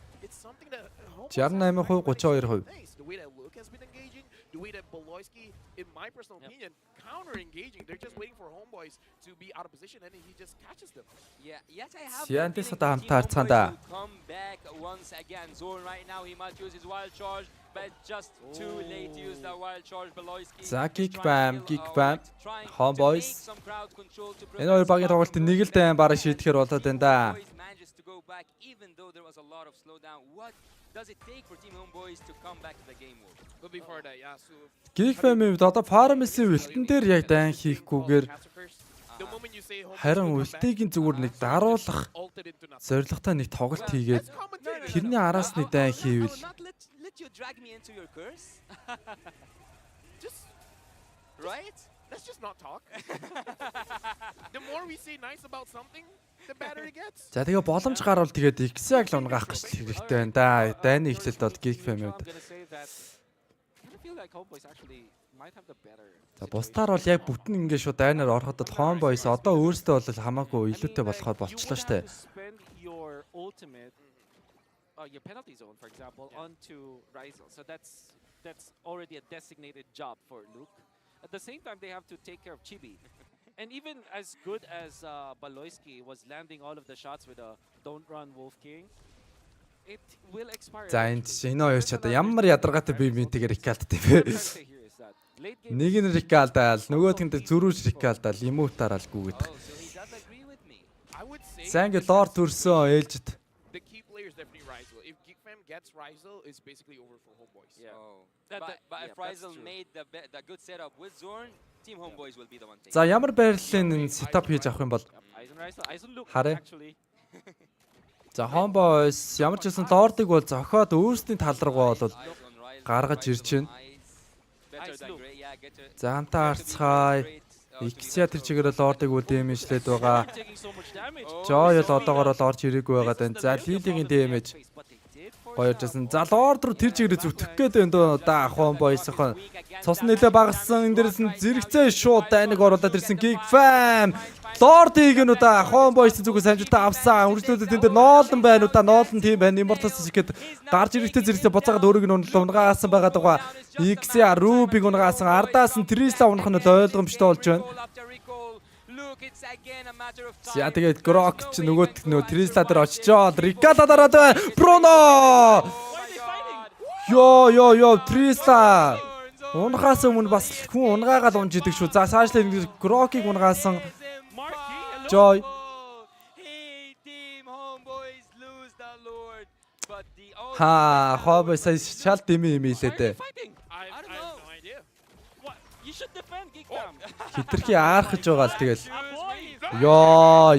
S1: 68%, 32%.
S10: The way that Luke has been engaging, the way that Boloisky, in my personal opinion, counter-engaging. They're just waiting for Homeboys to be out of position, and then he just catches them.
S21: Yeah, yes, I have.
S1: Сиантес одоо хамтаа харцгаанда.
S21: Come back once again. Zone right now, he might use his wild charge, but just too late to use the wild charge. Boloisky.
S1: За Geek Fam, Homeboys. Энэ хоёр багийн тоглолтын нэг л дан бараг шийдэхэр болоод байна да.
S21: Manages to go back even though there was a lot of slowdown. What does it take for Team Homeboys to come back to the game mode?
S10: But before that, yeah, so
S1: Geek Fam-ийн үед одоо Farmers-ийн үлтэн дээр яг дан хийхгүйгээр харин үлтийг зүгээр нэг даруулах зорилготой нэг тоглолт хийгээд тэрний араас нэг дан хийвэл
S21: Let you drag me into your curse?
S10: just
S21: right?
S10: Let's just not talk. The more we say nice about something, the better it gets.
S1: За тэгээ боломж гарвал тэгээд Xia-г л унгаах гэж хэрэгтэй байна да. Дайны эхлэлд бол Geek Fam-ийн үед. За бусдаар бол яг бүтэн ингэ шууд дайнаар ороход бол Homeboys одоо өөрсдөө бол хамаагүй илүүтэй болохоор болчлоо штэ.
S3: Your penalty zone, for example, onto Rizal. So that's already a designated job for Luke. At the same time, they have to take care of Chibi. And even as good as Baloisky was landing all of the shots with a Don't Run Wolf King, it will expire.
S1: За энэ хоёр ч одоо ямар ядаргаатай бие биентэйгээр рекалдтай бэ? Нэг нь рекалдаал, нөгөөх нь зөрүүж рекалдаал, эмуутаар л гүгээд. За ингэ Lord төрсөн ээлжид.
S10: The key players definitely Rizal. If Geek Fam gets Rizal, it's basically over for Homeboys.
S21: Yeah. But if Rizal made the good setup with Zorn, Team Homeboys will be the one.
S1: За ямар байрлалын сетап хийж авах юм бол харъя. За Homeboys ямар ч гэсэн Lord-ыг бол зохиод өөрсдийн тал руугаа бол гаргаж ирж байна. За хамтаа харцгаая. Xia тэр чигээр Lord-ыг үл дэмэжлээд байгаа. Joy л одоогоор л орж ирээгүй байгаа даа. За Lilia-гийн дэмэж гоёжсэн. За Lord руу тэр чигээр зүтгэх гээд байна доо да Homeboys-хон. Цус нэлээ багассан. Энд дээрс нь зэрэгцээ шууд дайныг оруулаад ирсэн Geek Fam. Лордыг нь удаа Homeboys зүгээс амжилттай авсан. Үргэлжлүүлээд энэ ноолн байна удаа. Ноолн тийм байна. Immortals ихэд гарч ирэхдээ зэрэгцээ буцаагаад өөрийг нь унгаасан байгаа даа. X-а Ruby-г унгаасан. Ардаас нь Trisla унах нь ойлгомжтой болж байна. За тэгээд Grok ч нөгөө Trisla дээр очичоод Ricala дараад байна. Bruno! Йоо Trisla унахаас өмнө бас хүн унгаагаад унж идэг шүү. За цаашлаа Grok-ыг унгаасан. Joy. Homeboys шал дими имэлээ дээ. Хитрхи аархаж байгаа л тэгэл. Йоо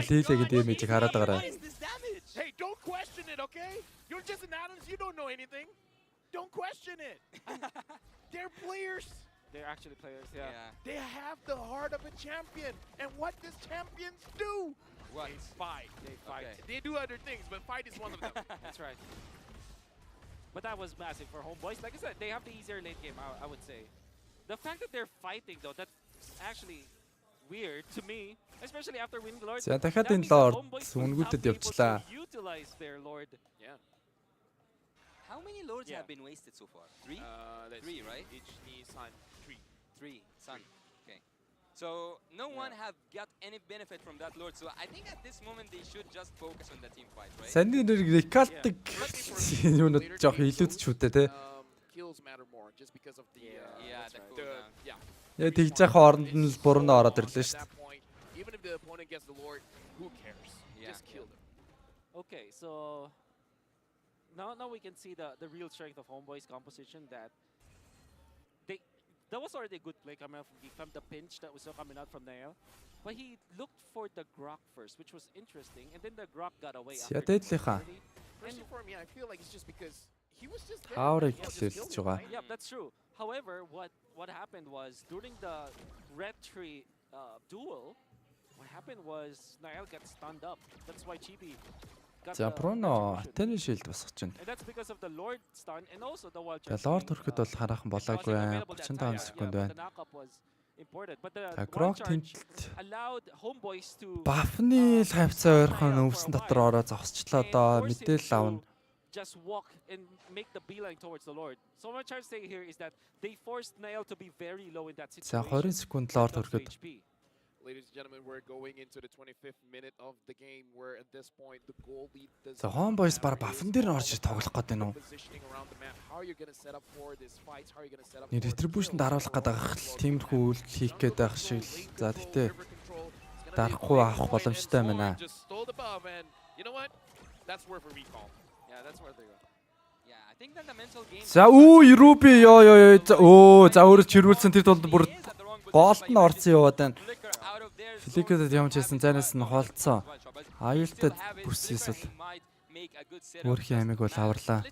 S1: лилэгийн димэжийг хараад байгаарай.
S10: Hey, don't question it, okay? You're just an analyst, you don't know anything. Don't question it. They're players.
S3: They're actually players, yeah.
S10: They have the heart of a champion. And what does champions do?
S3: What?
S10: They fight.
S3: Okay.
S10: They do other things, but fight is one of them.
S3: That's right. But that was massive for Homeboys. Like I said, they have the easier late game, I would say. The fact that they're fighting, though, that's actually weird to me, especially after winning Lord.
S1: За дахиад энэ Lord үнгүүдэд явчлаа.
S3: Utilize their Lord.
S10: Yeah.
S14: How many Lords have been wasted so far? 3?
S10: Three,
S14: right?
S10: Each knee, Sun. Three.
S14: Sun. Okay. So no one have got any benefit from that Lord. So I think at this moment they should just focus on the team fight, right?
S1: Саний нэр Ricalдаг юунод жоох илүүдч хүтээ те.
S10: Kills matter more just because of the
S14: yeah.
S1: Яа тэгж яхаа оронд нь л Bruno ороод ирлээ шүү дээ.
S10: Even if the opponent gets the Lord, who cares? Just kill them.
S3: Okay, so now we can see the real strength of Homeboy's composition, that that was already a good play coming out from Geekfam, the pinch that we saw coming out from Nael. But he looked for the Grok first, which was interesting, and then the Grok got away after.
S10: Personally for me, I feel like it's just because he was just there.
S3: Yeah, that's true. However, what happened was during the red tree duel, what happened was Nael got stunned up. That's why Chibi got
S1: За Bruno Atene shield басгаж байна.
S3: And that's because of the Lord stun and also the wall.
S1: За Lord хүрэхэд бол хараахан болоогүй байна. 35 секунд байна. За Grok тэмцэлт Buff-ны л хавцаа ойрхон өвсөн дотор ороо зогсчлоо доо. Мэдээл авна.
S3: Just walk and make the beeline towards the Lord. So what I'm trying to say here is that they forced Nael to be very low in that
S1: За
S3: situation.
S1: 20 секунд Lord хүрэхэд.
S10: Ladies and gentlemen, we're going into the 25th minute of the game where at this point the goal lead does.
S1: За Homeboys баг Buff-н дээр орж тоглох гэдэг нь үү?
S10: How are you going to set up for this fight? How are you going to set up?
S1: Retribution дараалах гэдэг тиймэрхүү үйлдэл хийх гээд байх шиг л. За тэгтээ дарахгүй авах боломжтой байна.
S10: Just stole the buff and you know what? That's worth a recall.
S14: Yeah, that's worth a recall. Yeah, I think that the mental game.
S1: За Ruby ёо. За өөрөө чирүүлсэн тэр тулд бүр гоолд нь орсон яваад байна. Фликэдэд ямч хэлсэн зайнаас нь холцсон. Аюултай бүс эсвэл өөрхийн амиг бол аварлаа.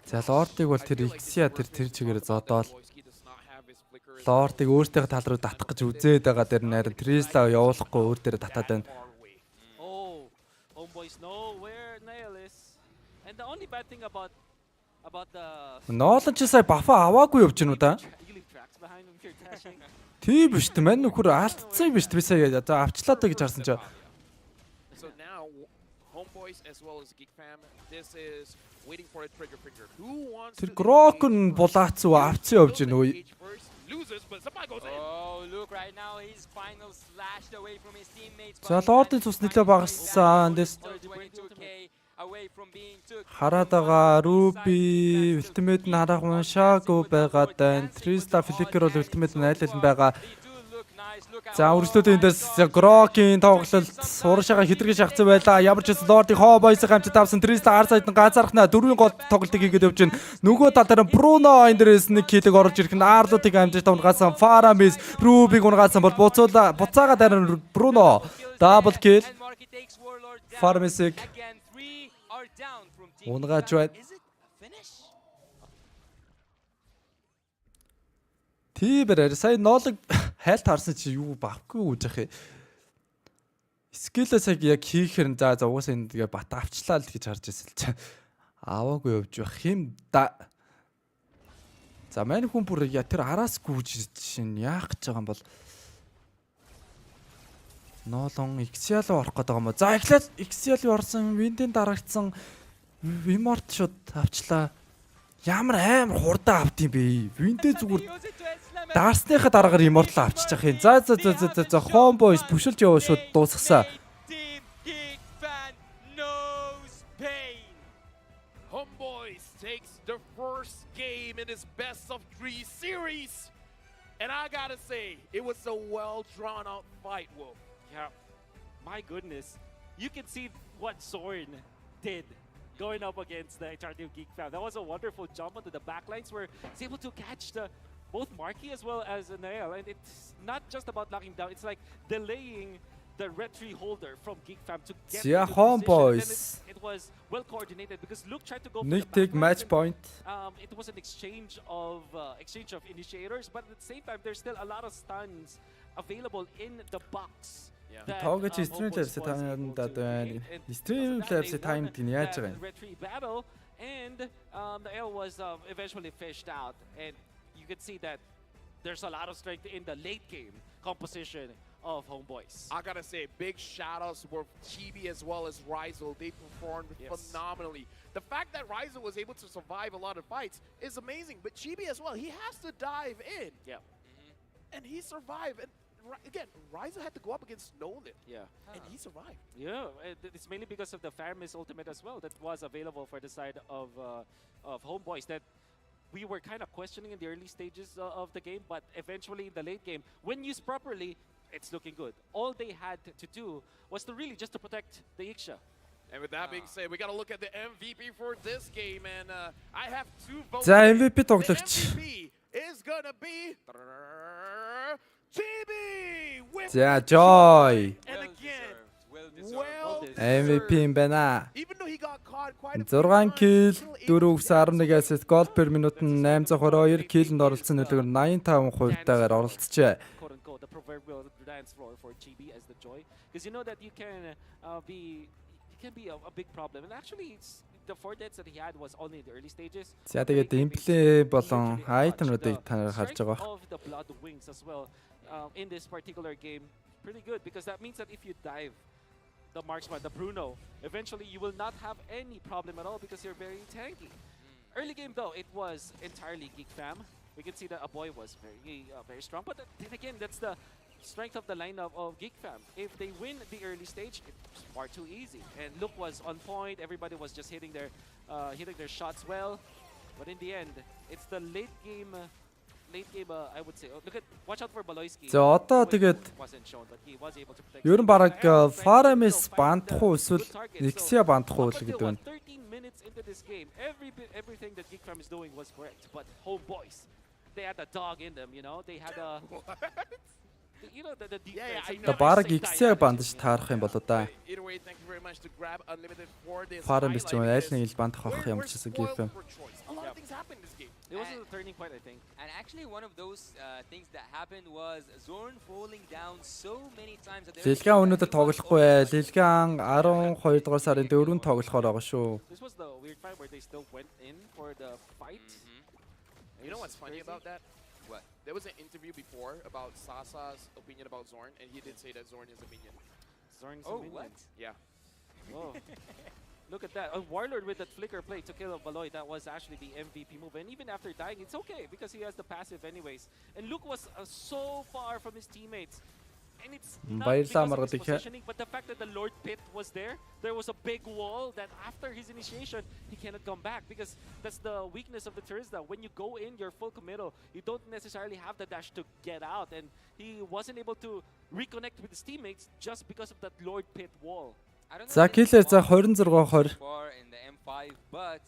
S1: За Лордыг бол тэр X-я тэр чигээр зодоол. Лордыг өөртөө тал руу татах гэж үзээд байгаа дэр нэр Trisla явуулахгүй өөр дээрээ татаад байна.
S3: Oh, Homeboys know where Nael is. And the only bad thing about the
S1: Ноолон ч сая Buff-а аваагүй явж гэнэ үү та? Тийм биш үү? Мань нөхөр алдсан юм биш үү? Би сая за авчлаа даа гэж харсан чи.
S10: So now Homeboys as well as Geekfam, this is waiting for a trigger finger. Who wants
S1: Тэр Grok нь булаац уу авцсан явж гэнэ үү?
S10: loses but somebody goes in.
S14: Oh, look right now he's final slashed away from his teammates.
S1: За Lord-ын цус нэлээ багассан. Дэс
S14: away from being took.
S1: хараад байгаа Ruby Ultimate нь харах уншаагүй байгаад байна. Trisla Flicker бол Ultimate нь айлал нь байгаа. За үргэлжлүүлэн дээрс Grok-ийн тоглолт урагшаага хитргэж шахсан байлаа. Ямар ч гэсэн Lord-ийн Homeboys-ийн хамт авсан Trisla Arside нь ганцаархнаа дөрвийн гол тоглолтыг хийгээд явж байна. Нөгөө тал дээр Bruno энэ дээрээс нэг килэг орж ирэх нь Arlo-ыг амжилт унгасан. Faramis Ruby-г унгасан бол буцаагаа дараа Bruno double kill. Faramis-ыг унгааж байна. Тиймэр сая ноолог хайлт харсан чи юу бавхгүй үүж ах. Скиллээс яг хийхэр нь за угаасаа энэ тэгээ бат авчлаа л гэж харж байсан л чи. Аваагүй явж байх юм да. За мань хүн бүр тэр араас гүйж шин яах гэж байгаа юм бол Ноолон Excel руу орох гэдэг юм уу? За эхлээд Excel-ийг орсон, Wind-ийн дарагдсан Immort шууд авчлаа. Ямар амар хурдан авд юм бэ? Wind-ээ зүгээр даарсныхаа дараагаар Immort-л авчиж явах юм. За Homeboys бүшилж яваа шууд дуусгасан.
S10: Team Geek fan knows pain. Homeboys takes the first game in his best of 3 series. And I gotta say, it was a well drawn out fight, Wolf.
S3: Yeah, my goodness. You can see what Zorn did going up against the HRT Geek Fam. That was a wonderful jump onto the backlines where he's able to catch both Marky as well as Nael. And it's not just about knocking down, it's like delaying the red tree holder from Geek Fam to get
S1: Yeah,
S3: into
S1: Homeboys.
S3: position. And it was well coordinated because Luke tried to go for
S1: Нэг
S3: the
S1: take match point.
S3: it was an exchange of initiators, but at the same time, there's still a lot of stuns available in the box.
S1: Тоогч Streamlabs таандаад байна. Streamlabs таймд гин яаж байгаа юм?
S3: Red tree battle, and the L was eventually fished out, and you can see that there's a lot of strength in the late game composition of Homeboys.
S10: I gotta say, big shout-outs for Chibi as well as Rizel. They performed phenomenally. The fact that Rizel was able to survive a lot of fights is amazing, but Chibi as well, he has to dive in.
S3: Yeah.
S10: And he survived. And again, Rizel had to go up against Nolan.
S3: Yeah.
S10: And he survived.
S3: Yeah, it's mainly because of the Faramis ultimate as well that was available for the side of Homeboys that we were kind of questioning in the early stages of the game, but eventually in the late game, when used properly, it's looking good. All they had to do was to really just to protect the Iksha.
S10: And with that being said, we got to look at the MVP for this game, and I have 2 votes.
S1: За MVP
S10: The
S1: тоглогч.
S10: MVP is gonna be Chibi with
S1: За Joy.
S10: and again, well
S1: MVP юм байна.
S10: even though he got caught quite a
S1: 6 kill, 4.11 assist, гол per минут нь 822 kill-д оролцсон нөлөөр 85%-аар оролцжээ.
S3: Quote unquote, the proverbial dance floor for Chibi as the Joy, because you know that you can be a big problem, and actually it's the 4 deaths that he had was only in the early stages.
S1: За тэгээд gameplay болон item-уудыг та нар харж байгаа.
S3: Of the blood wings as well in this particular game, pretty good, because that means that if you dive the marksman, the Bruno, eventually you will not have any problem at all because you're very tanky. Early game though, it was entirely Geek Fam. We can see that a boy was very strong, but then again, that's the strength of the lineup of Geek Fam. If they win the early stage, it's far too easy. And Luke was on point. Everybody was just hitting their shots well. But in the end, it's the late game. I would say. Watch out for Baloyski.
S1: За одоо тэгээд
S3: Wasn't shown, but he was able to protect.
S1: ер нь бараг Faramis бандах уу эсвэл Nexia бандах уу л гэдэг байна.
S3: 13 minutes into this game, everything that Geek Fam is doing was correct. But Homeboys, they had a dog in them, you know. They had a you know the defense.
S1: Одоо бараг Nexia бандаж таарах юм болоо да.
S10: Either way, thank you very much to grab Unlimited for this.
S1: Faramis ч юм аль нэг л бандах авах юм ч гэсэн GF.
S10: A lot of things happened in this game.
S3: It was a turning point, I think.
S14: And actually, one of those things that happened was Zorn falling down so many times.
S1: Дэлхийн өнөөдөр тоглохгүй бай. Дэлхийн 12 дугаар сарын 4-нд тоглохоор байгаа шүү.
S3: This was the weird fight where they still went in for the fight.
S10: You know what's funny about that?
S14: What?
S10: There was an interview before about Sasa's opinion about Zorn, and he did say that Zorn is a minion.
S3: Zorn's
S14: Oh,
S3: a minion.
S14: what?
S10: Yeah.
S3: Oh. Look at that. A Warlord with that flicker play to kill Baloy. That was actually the MVP move. And even after dying, it's okay because he has the passive anyways. And Luke was so far from his teammates. And it's not because of his positioning, but the fact that the Lord Pit was there was a big wall that after his initiation, he cannot come back because that's the weakness of the Terizda. When you go in, you're full committal. You don't necessarily have the dash to get out. And he wasn't able to reconnect with his teammates just because of that Lord Pit wall.
S1: За Killer за 26-20.
S14: In the M5, but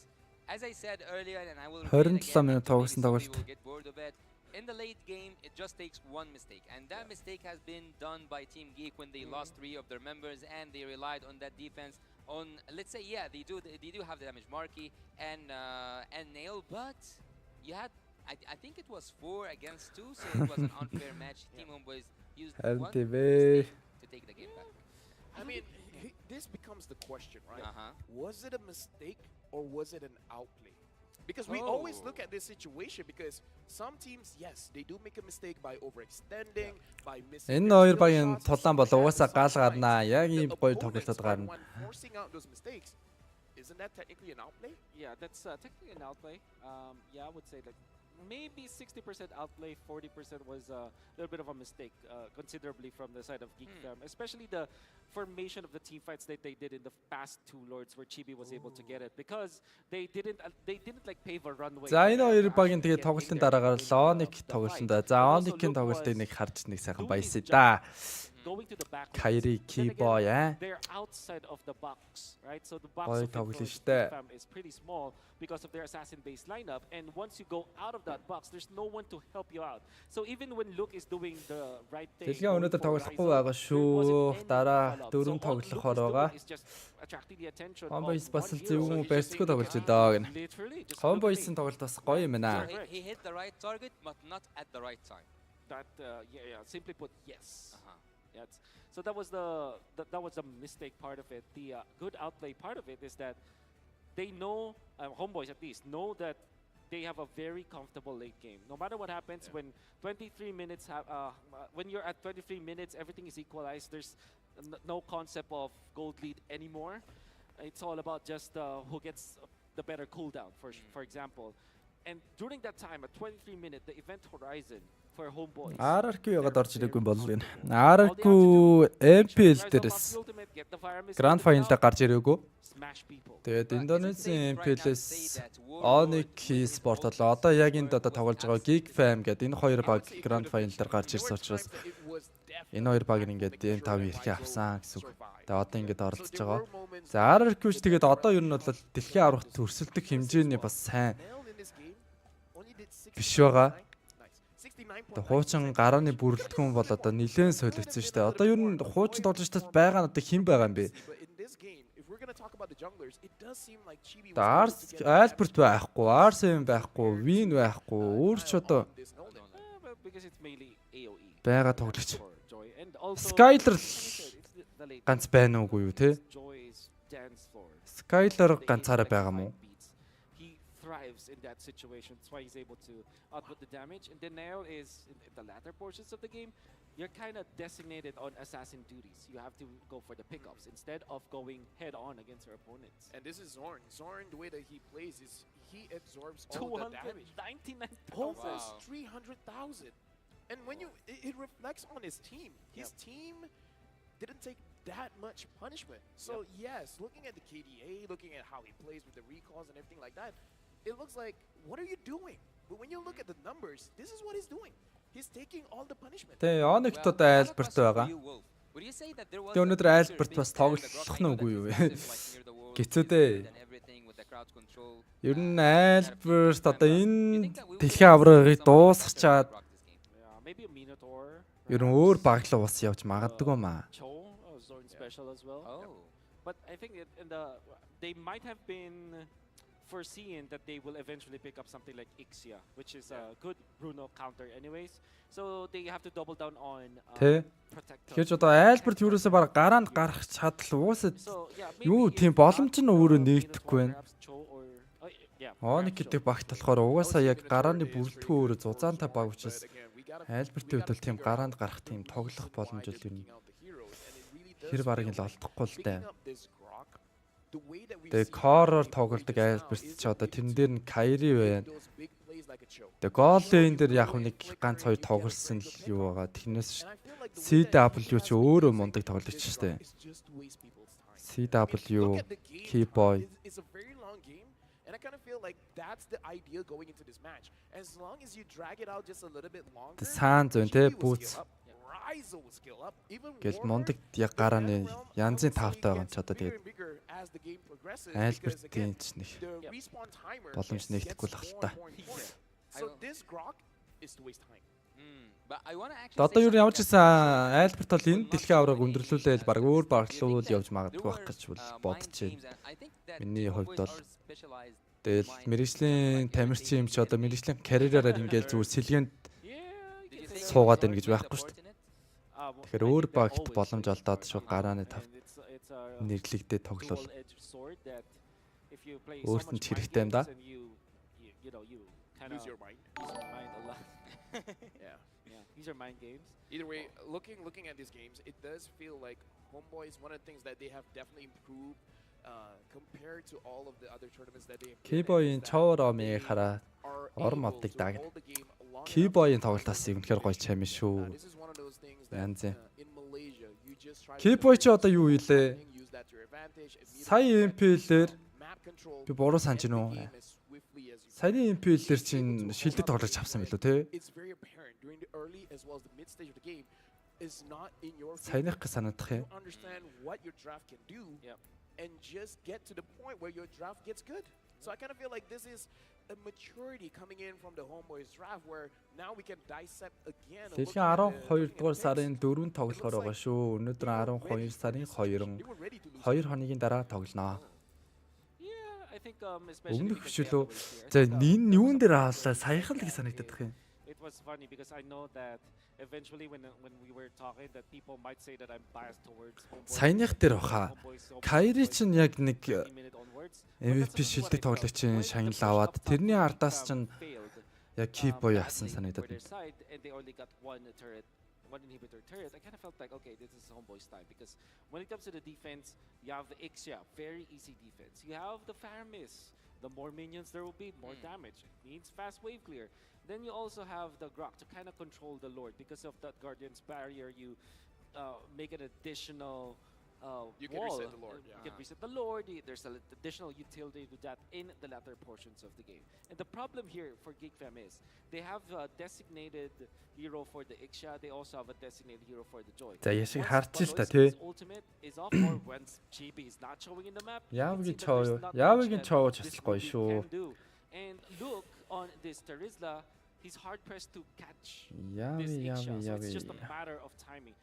S14: as I said earlier, and I will
S1: 27 минут тоглосон тоглолт.
S14: get bored of it. In the late game, it just takes one mistake, and that mistake has been done by Team Geek when they lost 3 of their members and they relied on that defense. On let's say, yeah, they do have the damage Marky and Nail, but you had I think it was 4 against 2, so it was an unfair match. Team Homeboys used one mistake to take the game back.
S10: I mean, this becomes the question, right? Was it a mistake or was it an outplay? Because we always look at this situation because some teams, yes, they do make a mistake by overextending, by missing
S1: Энэ
S10: their
S1: хоёр
S10: skill
S1: багийн
S10: shots.
S1: тулаан бол угаасаа гал гарнаа. Яг ийм гоё
S10: Opponents
S1: тоглолтод
S10: are the
S1: гарна.
S10: one forcing out those mistakes. Isn't that technically an outplay?
S3: Yeah, that's technically an outplay. Yeah, I would say like maybe 60% outplay, 40% was a little bit of a mistake, considerably from the side of Geek Fam, especially the formation of the team fights that they did in the past two Lords, where Chibi was able to get it because they didn't like pave a runway.
S1: За энэ хоёр багийн тэгээ тоглолтын дараагаар Лоник тоглосон да. За Оникийн тоглолтыг нэг харж нэг сайхан баясаа да.
S3: Going to the back.
S1: Kyrie Keyboy
S3: They're outside of the box, right? So the box
S1: Гоё
S3: of
S1: тоглолт
S3: Geek
S1: штэ.
S3: Fam is pretty small because of their assassin-based lineup, and once you go out of that box, there's no one to help you out. So even when Luke is doing the right thing,
S1: Дэлхийн өнөөдөр тоглохгүй байгаа шүү. Дараа 4 тоглохоор байгаа. Homeboys бас л зөв юм барьцгүй тоглож байгаа гэнэ. Homeboys-ын тоглолт бас гоё юм байна.
S14: He hit the right target, but not at the right time.
S3: That yeah, simply put, yes. Yes. So that was the mistake part of it. The good outplay part of it is that they know, Homeboys at least know that they have a very comfortable late game. No matter what happens, when 23 minutes when you're at 23 minutes, everything is equalized. There's no concept of gold lead anymore. It's all about just who gets the better cooldown, for example. And during that time, at 23 minutes, the event horizon for Homeboys.
S1: RRQ ягаад орж ирээгүй бол гэнэ. RRQ MPL дээрээс Grand Final-д гарч ирээгүй. Тэгээд Индонезийн MPL-с Onyx Sport болоо. Одоо яг энд тоглож байгаа Geek Fam гэдэг энэ хоёр баг Grand Final-д гарч ирсэн учраас энэ хоёр баг ингээд энэ 5 ирэхээ авсан гэсэн үг. Тэгээд одоо ингээд оролцож байгаа. За RRQ-ч тэгээд одоо ер нь бол дэлхийн аврагт өрсөлдөх хэмжээний бас сайн биш байгаа. Одоо хуучин гарааны бүрэлдэхүүн бол одоо нэлээд солигдсон шүү дээ. Одоо ер нь хуучин тоглогчдод байгаа нь одоо хэн байгаа юм бэ? Альберт байхгүй, Арсен байхгүй, Вин байхгүй, өөрч одоо байгаа тоглогч. Skyler ганц байна уугүй юу те? Skyler ганцаараа байгаа мó?
S3: Thrives in that situation. That's why he's able to output the damage. And then Nail is in the latter portions of the game. You're kind of designated on assassin duties. You have to go for the pickups instead of going head on against your opponents.
S10: And this is Zorn. Zorn, the way that he plays is he absorbs all the damage.
S3: 299,000.
S10: Almost 300,000. And when it reflects on his team. His team didn't take that much punishment. So yes, looking at the KDA, looking at how he plays with the recalls and everything like that, it looks like, what are you doing? But when you look at the numbers, this is what he's doing. He's taking all the punishment.
S1: Тэ Onyx-тод Альберт байгаа. Тэ өнөөдөр Альберт бас тоглох нь үгүй юу? Гэцүү дээ. Ер нь Альберт одоо энэ дэлхийн аврагыг дуусгачаад ер нь өөр баг л ус явж магадгүй маа.
S3: Special as well. But I think they might have been foreseeing that they will eventually pick up something like Ixia, which is a good Bruno counter anyways. So they have to double down on protector.
S1: Тэгэхээр одоо Альберт юурээсээ баг гараанд гарах чадал уусаад юу тийм боломж нь өөрөө нэгдэхгүй байна. Оник гэдэг багт болохоор угаасаа яг гарааны бүрэлдэхүүн өөрөө зузаантай баг учраас Альбертийн хувьд бол тийм гараанд гарах тийм тоглох боломж л юм. Тэр барыг л олдохгүй л дээ. Тэгээ короор тоглодог Альберт ч одоо тэрэн дээр нь Kyrie байна. Тэгээ голын дээр яг нэг ганц хоёр тоглосон л юу байгаа. Тэрнээс CW ч өөрөө мундаг тоглогч шүү дээ. CW, Keyboy.
S10: And I kind of feel like that's the idea going into this match. As long as you drag it out just a little bit longer,
S1: Сан зүүн те бүүц.
S10: Rise will scale up. Even
S1: Гэл мундаг яг гарааны янзын тавтай байгаа юм ч одоо тэгээд Альбертийн ч нэг боломж нэгдэхгүй л ахalta.
S10: So this grok is to waste time.
S1: Одоо юу ямар ч гэсэн Альберт бол энэ дэлхийн авраг өндөрлүүлээл баг өөр баглуул явж магадгүй байх гэж бодож байна. Миний хувьд бол тэгэл мэрэгжлийн тамирчин юм чи одоо мэрэгжлийн карьераараа ингээл зүгээр сэлгээнд суугаад байна гэж байхгүй шүү дээ. Тэгэхээр өөр багт боломж олдоод шүү гарааны тав нэрлэгдээ тоглол. Өөрт нь ч хэрэгтэй юм да.
S3: you know, you kind of
S10: Lose your mind.
S3: Use your mind a lot.
S10: Yeah.
S3: Yeah. These are mind games.
S10: Either way, looking at these games, it does feel like Homeboys. One of the things that they have definitely improved compared to all of the other tournaments that they.
S1: Keyboy-ийн Chowромыг хараад орон модыг даагна. Keyboy-ийн тоглолтоос үнэхээр гоё чамь шүү. Янз. Keyboy ч одоо юу хийлээ? Сая MP-лэр би буруу санаж байна уу? Саяны MP-лэр чинь шилдэг тоглож авсан билүү те? Саяных гэж санагдах юм.
S10: And just get to the point where your draft gets good. So I kind of feel like this is a maturity coming in from the Homeboys draft where now we can dissect again.
S1: Дэлхийн 12 дугаар сарын 4-нд тоглохоор байгаа шүү. Өнөөдөр 12 сарын 2 хоногийн дараа тоглоно. Өмнөх хөшөлөө. За энэ юун дээр авлаа? Саяхан л гэж санагдаад байна.
S3: It was funny because I know that eventually when we were talking that people might say that I'm biased towards
S1: Саяных дээр баха. Кайри чинь яг нэг MVP шилдэг тоглогчийн шагнал аваад тэрний ардаас чинь яг Keyboy авсан санагдаад байна.
S3: One inhibitor turret, I kind of felt like, okay, this is Homeboy's time because when it comes to the defense, you have the Ixia, very easy defense. You have the Faramis, the more minions there will be, more damage. It means fast wave clear. Then you also have the Grok to kind of control the Lord because of that Guardian's barrier. You make an additional
S10: you can
S3: wall.
S10: Reset the Lord.
S3: You can reset the Lord. There's an additional utility to that in the latter portions of the game. And the problem here for GeekFam is they have a designated hero for the Ixia. They also have a designated hero for the Joy.
S1: За яшиг харж л та тий.
S3: Ultimate is off or when GB is not showing in the map.
S1: Яавгийн чоо ч бас гоё шүү.
S3: And look on this Terizla, he's hard pressed to catch
S1: this
S3: Ixia. So it's just a matter of timing.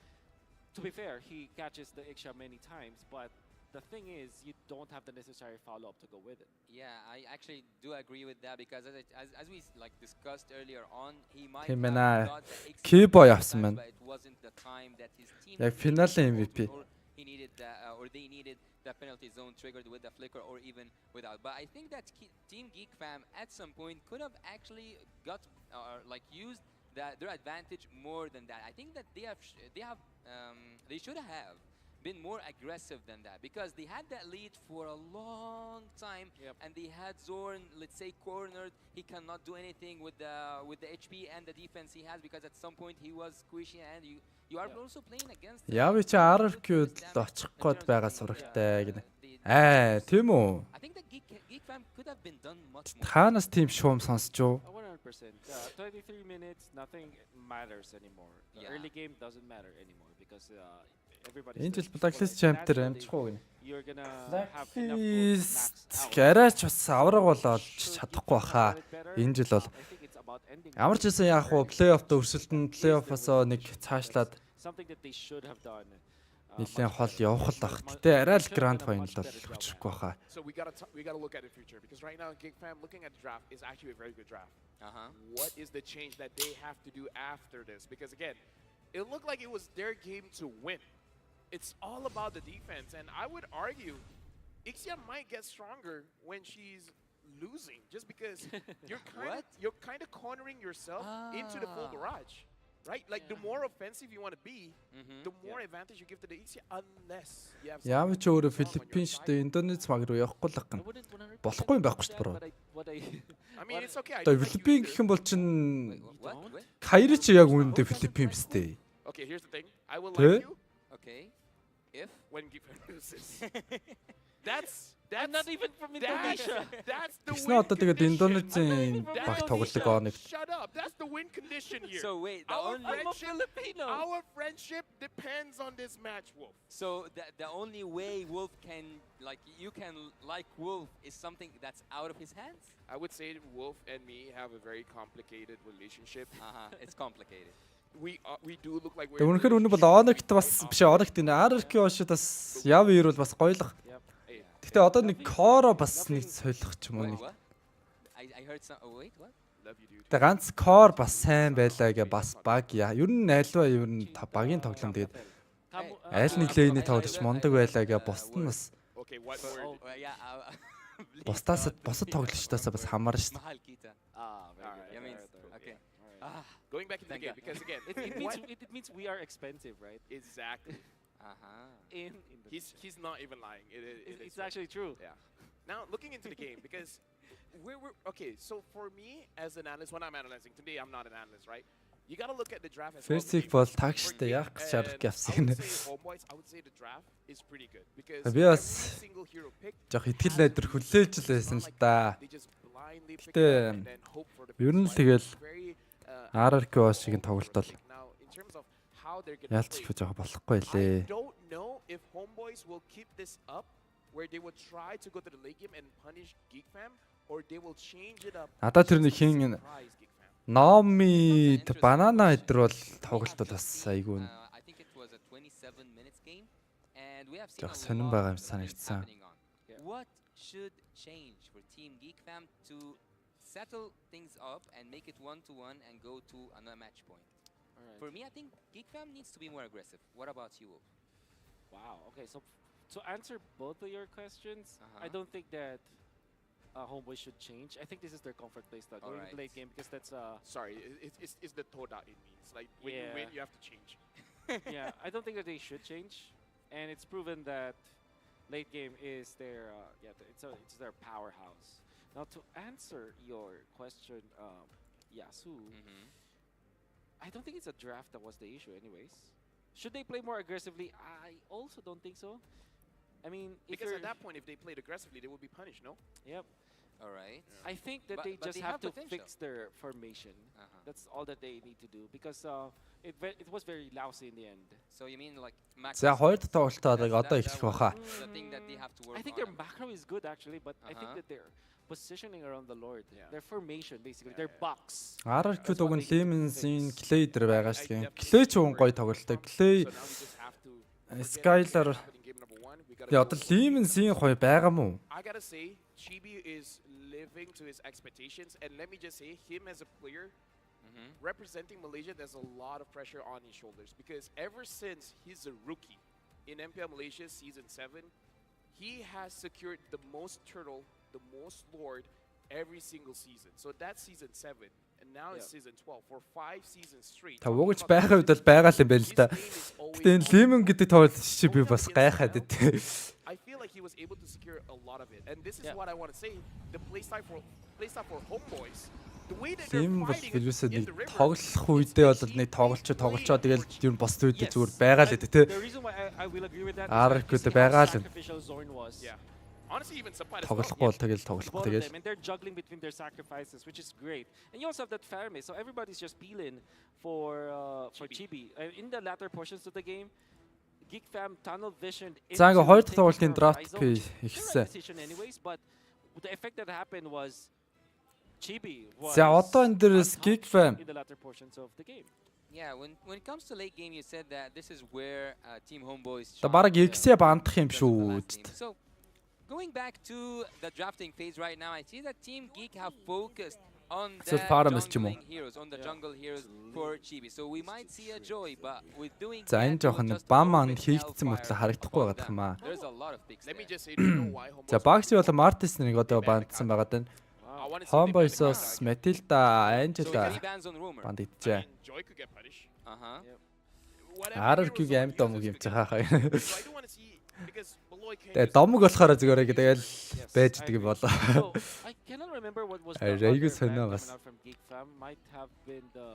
S3: To be fair, he catches the Ixia many times, but the thing is, you don't have the necessary follow-up to go with it.
S14: Yeah, I actually do agree with that because as we like discussed earlier on, he might
S1: have
S14: thought that
S1: Keyboy авсан маань.
S14: But it wasn't the time that his team.
S1: Яг финалийн MVP.
S14: He needed or they needed the penalty zone triggered with the flicker or even without. But I think that Team Geek Fam at some point could have actually got like used their advantage more than that. I think that they should have been more aggressive than that because they had that lead for a long time and they had Zorn, let's say, cornered. He cannot do anything with the HP and the defense he has because at some point he was squishy and you are also playing against.
S1: Яа чи RFQ-д очих гээд байгаа сурагтай гэнэ. Тийм үү?
S14: I think that Geek Fam could have been done much more.
S1: Хаанаас тийм шуум сонсч юу?
S3: 100%. 23 minutes, nothing matters anymore. The early game doesn't matter anymore because everybody's.
S1: Энэ жил Blacklist champ дээр амжих уу гэнэ.
S3: You're gonna have enough gold.
S1: Гараач бас авраг болоод чадахгүй баха. Энэ жил бол ямар ч гэсэн яах вэ? Плей-оффд өрсөлдөн плей-оффосоо нэг цаашлаад
S3: Something that they should have done.
S1: Нилээн хол явах л баг. Гэтэ арай л Grand Final бол хүчрэхгүй баха.
S10: So we gotta look at the future because right now Geek Fam looking at the draft is actually a very good draft. What is the change that they have to do after this? Because again, it looked like it was their game to win. It's all about the defense, and I would argue Ixia might get stronger when she's losing, just because you're kind of cornering yourself into the full garage. Right? Like the more offensive you want to be, the more advantage you give to the Ixia unless you have.
S1: Яавч өөрөө Филиппин штэ Индонез маг руу явахгүй л гэн. Болохгүй юм байхгүй штэ бро.
S10: I mean it's okay.
S1: Одоо Филиппин гэх юм бол чин Кайри ч яг үүндээ Филиппин бистэй.
S10: Okay, here's the thing. I will like you.
S14: Okay. If
S10: when Geek Fam loses. That's
S3: not even from Indonesia.
S10: That's the
S1: win. Одоо тэгээд Индонезийн баг тоглолт оныг.
S10: Shut up. That's the win condition here.
S14: So wait,
S10: I'm a Filipino. Our friendship depends on this match, Wolf.
S14: So the only way Wolf can you can like Wolf is something that's out of his hands?
S10: I would say Wolf and me have a very complicated relationship.
S14: It's complicated.
S10: We do look like we're.
S1: Тэгвэл өнөө бол Оногт бас биш Оногт энэ RFQ ошид бас яв ирвэл бас гоёлох. Гэтэ одоо нэг Коро бас нэг солих ч юм уу нэг.
S14: I heard some wait what?
S1: Тэг ганц Core бас сайн байлаа гэ бас баг яа. Ер нь альва ер нь багийн тоглоом тэгээд аль нэг лейний тоглож мундаг байлаа гэ бусд нь бас.
S10: Okay, what word?
S1: бусдаас босод тоглогчдоос бас хамаарна шүү дээ.
S14: Mahal kita. Ah, very good. That means okay. Ah,
S10: Going back into the
S14: thank
S10: game
S14: God.
S10: because again,
S3: It means we are expensive, right?
S10: exactly.
S3: In the
S10: He's not even lying.
S3: it's actually true.
S10: Yeah. Now looking into the game because we're okay. So for me as an analyst, when I'm analyzing today, I'm not an analyst, right? You gotta look at the draft as well.
S1: Ферсик бол тагштай яг шарах явсан.
S10: Homeboys, I would say the draft is pretty good because
S1: Би
S10: every
S1: бас
S10: single hero pick
S1: жоох итгэл найдар хүлээж л байсан л да. Гэтэ ер нь л тэгэл RRQ шиг тоглолт бол яалтч жоох болохгүй лээ.
S10: I don't know if Homeboys will keep this up where they will try to go to the late game and punish Geek Fam or they will change it up.
S1: Надад тэр нэг хин Номи банана эдэр бол тоглолт бол бас айгүй.
S14: I think it was a 27 minutes game and we have seen
S1: Жоох сонирн байгаа юм санагдсан.
S14: What should change for Team Geek Fam to settle things up and make it 1-1 and go to another match point? For me, I think Geek Fam needs to be more aggressive. What about you, Wolf?
S3: Wow. Okay, so to answer both of your questions, I don't think that Homeboy should change. I think this is their comfort play style going to late game because that's
S10: sorry, it's the Toda it means. Like when you win, you have to change.
S3: Yeah, I don't think that they should change, and it's proven that late game is their it's their powerhouse. Now to answer your question, Yasu, I don't think it's a draft that was the issue, anyways. Should they play more aggressively? I also don't think so. I mean,
S10: Because at that point, if they played aggressively, they would be punished, no?
S3: Yep.
S14: All right.
S3: I think that they just have to fix their formation. That's all that they need to do because it was very lousy in the end.
S14: So you mean like
S1: За хоёр дахь тоглолтоо одоо эхлэх баха.
S14: the thing that they have to work
S3: I think their macro is good actually, but I think that their positioning around the Lord, their formation basically, their box.
S1: RRQ дуг нь Lemons-ийн Clay дээр байгаа шүү дээ. Clay ч уун гоё тоглолттой. Clay Skylar одоо Lemons-ийн гоё байгаа мó?
S10: I gotta say, Chibi is living to his expectations, and let me just say, him as a player, representing Malaysia, there's a lot of pressure on his shoulders because ever since he's a rookie in MPL Malaysia Season 7, he has secured the most turtle, the most lord every single season. So that's Season 7, and now it's Season 12 for 5 seasons straight.
S1: Та угаж байгаа үед бол байгаа л юм байл л да. Гэтэ энэ Lemon гэдэг тоглолт чи би бас гайхаад дээ.
S10: I feel like he was able to secure a lot of it, and this is what I want to say: the playstyle for Homeboys. The way that they're
S1: Тийм бол
S10: fighting
S1: вирусээ
S10: in
S1: нэг
S10: the river.
S1: тоглох үедээ бол нэг тоглолцоо тэгэл ер нь бос үедээ зүгээр байгаа л дээ тий.
S3: The reason why I will agree with that
S1: RRQ-д байгаа л.
S3: sacrificial Zorn was.
S10: Yeah. Honestly, even Sapai
S1: Тоглохгүй бол тэгэл тоглохгүй
S3: Both of
S1: тэгэл.
S3: them, and they're juggling between their sacrifices, which is great. And you also have that Faramir, so everybody's just peeling for Chibi. In the latter portions of the game, Geek Fam tunnel visioned
S1: За ингээ хоёр дахь
S3: taking
S1: тоглолтын
S3: from
S1: драфт
S3: Rizzo,
S1: би
S3: which is the right
S1: ихсэн.
S3: decision anyways, but the effect that happened was Chibi was
S1: За одоо энэ дээрс Geek Fam
S3: in the latter portions of the game.
S14: Yeah, when it comes to late game, you said that this is where Team Homeboys.
S1: та бараг X-ээ бандах юм шүү.
S14: So, going back to the drafting phase right now, I see that Team Geek have focused on the jungling heroes, on the jungle heroes for Chibi. So we might see a joy, but with doing
S1: За энэ жоохон нэг бам ан хийгдсэн мэтлээ харагдахгүй байгаа юм аа.
S14: there's a lot of picks
S10: Let me
S14: there.
S10: just say, do you know why Homeboys?
S1: За Багси болон Martis нэг одоо бандсан байгаа даа. Homeboys-оос Matilda, Angela бандчихжээ.
S10: Joy could get punished.
S1: RRQ-гийн амьд домог юм цаа хаа.
S10: So I do want to see because Beloy came.
S1: Тэгээ домог болохоор зүгээр тэгэл байж идэг юм болоо.
S3: So I cannot remember what was the
S1: Айгүй
S3: other
S1: сонио
S3: band
S1: бас.
S3: coming out from Geek Fam. Might have been the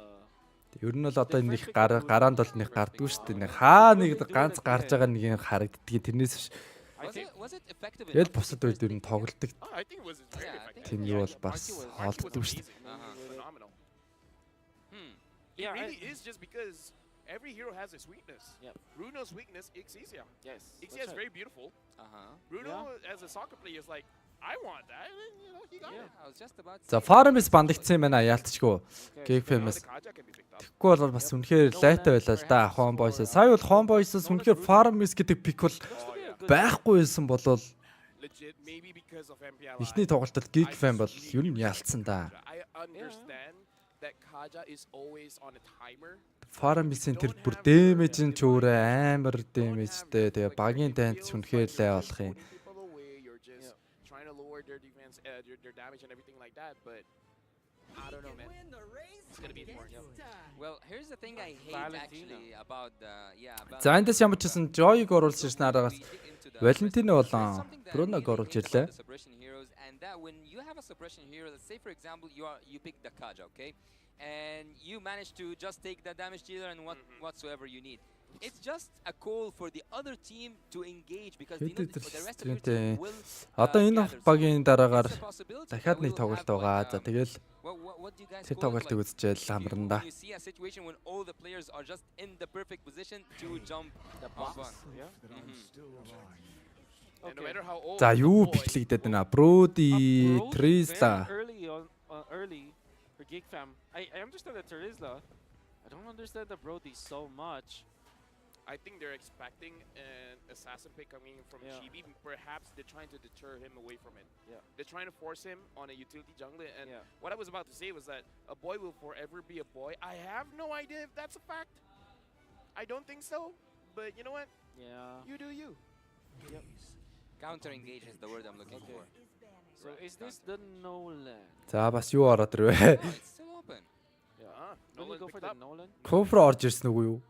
S1: Ер нь бол одоо нэг гараанд бол нэг гардгүй шүү дээ. Нэг хаа нэг ганц гарч байгаа нэг юм харагддгийг тэрнээс биш.
S14: Was it effective
S1: Тэгэл
S14: enough?
S1: бусад үед ер нь тоглолдог.
S10: I think it was very effective.
S1: Тийм юу бол бас олддог шүү дээ.
S10: Phenomenal.
S3: Yeah,
S10: It really is just because every hero has its weakness.
S3: Yeah.
S10: Bruno's weakness, Ixia.
S3: Yes.
S10: Ixia is very beautiful. Bruno, as a soccer player, is like, I want that. And, you know, he got it.
S14: I was just about to
S1: За Farmers бандагдсан юм байна яалтчгүй. Geek Fam-аас. Тэгэхгүй бол бас үнэхээр лайтай байлаа л да Homeboys. Сая бол Homeboys-оос үнэхээр Farmers гэдэг пик бол байхгүй байсан болол
S10: Legit, maybe because of MPL.
S1: эхний тоглолтод Geek Fam бол ер нь ялцсан да.
S10: I understand that Kaja is always on a timer.
S1: Farmers-ийн тэр бүр дэмэж нь ч өөрөө амар дэмэжтэй. Тэгээ багийн дайнд ч үнэхээр лай болох юм.
S10: lower their defense, their damage and everything like that. But I don't know, man. It's gonna be important.
S14: Well, here's the thing I hate actually about the
S1: За эндээс ямар ч гэсэн Joy-г оруулж ирсэн араас Valentino болон Bruno-г оруулж ирлээ.
S14: And that when you have a suppression hero, let's say for example you pick the Kaja, okay, and you manage to just take the damage dealer and whatsoever you need. It's just a call for the other team to engage because they know the rest of your team will.
S1: Одоо энэ багийн дараагаар дахиад нэг тоглолт байгаа. За тэгэл тэр тоглолтыг үзчихэл хамарна да.
S14: You see a situation when all the players are just in the perfect position to jump the box.
S10: And no matter how old.
S1: За юу бичлэгдээд байна? Brody, Trisla.
S3: Early for Geek Fam. I understand the Trisla. I don't understand the Brody so much.
S10: I think they're expecting an assassin pick coming from Chibi. Perhaps they're trying to deter him away from it.
S3: Yeah.
S10: They're trying to force him on a utility jungler. And what I was about to say was that a boy will forever be a boy. I have no idea if that's a fact. I don't think so. But you know what?
S3: Yeah.
S10: You do you.
S3: Yep.
S14: Counter engage is the word I'm looking for.
S3: So is this the Nolan?
S1: За бас юу ороод ирвэ?
S14: It's still open.
S3: Yeah. Will you go for the Nolan?
S1: Kofra орж ирсэн үгүй юу?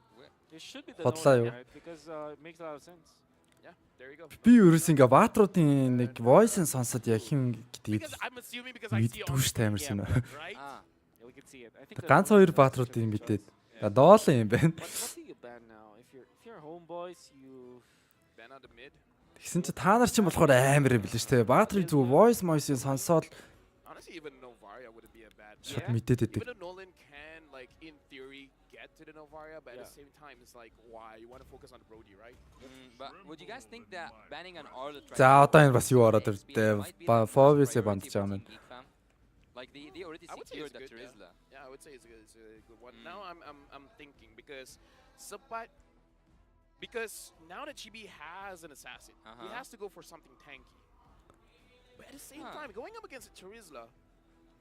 S3: It should be the
S1: Бодлоо юу?
S3: Nolan, right? Because it makes a lot of sense.
S10: Yeah, there you go.
S1: Би ерөөс ингээ Баатруудын нэг voice-ын сонсоод яг хин гэдгийг
S10: I'm assuming because I see on
S1: мэддүүш таймерсэн үү?
S10: right?
S3: Yeah, we can see it. I think
S1: Ганц хоёр Баатруудын мэдээд доолын юм байна.
S3: What do you ban now? If you're homeboys, you
S10: ban out the mid.
S1: Тэгсэн чи та нар ч юм болохоор амар юм билээ шүү дээ. Баатрыг зүгээр voice-ийн сонсоод
S10: Honestly, even Novaria wouldn't be a bad.
S1: шууд мэдээд байдаг.
S10: Even though Nolan can, like, in theory, get to the Novaria, but at the same time, it's like, why? You want to focus on the Brody, right?
S14: But would you guys think that banning an Arlet
S1: За одоо энэ бас юу ороод ирлээ. Fovius-ийг бандж байгаа юм.
S14: Like they already secured the Trisla.
S10: Yeah, I would say it's a good one. Now I'm thinking because Sabat, because now that Chibi has an assassin, he has to go for something tanky. But at the same time, going up against a Trisla,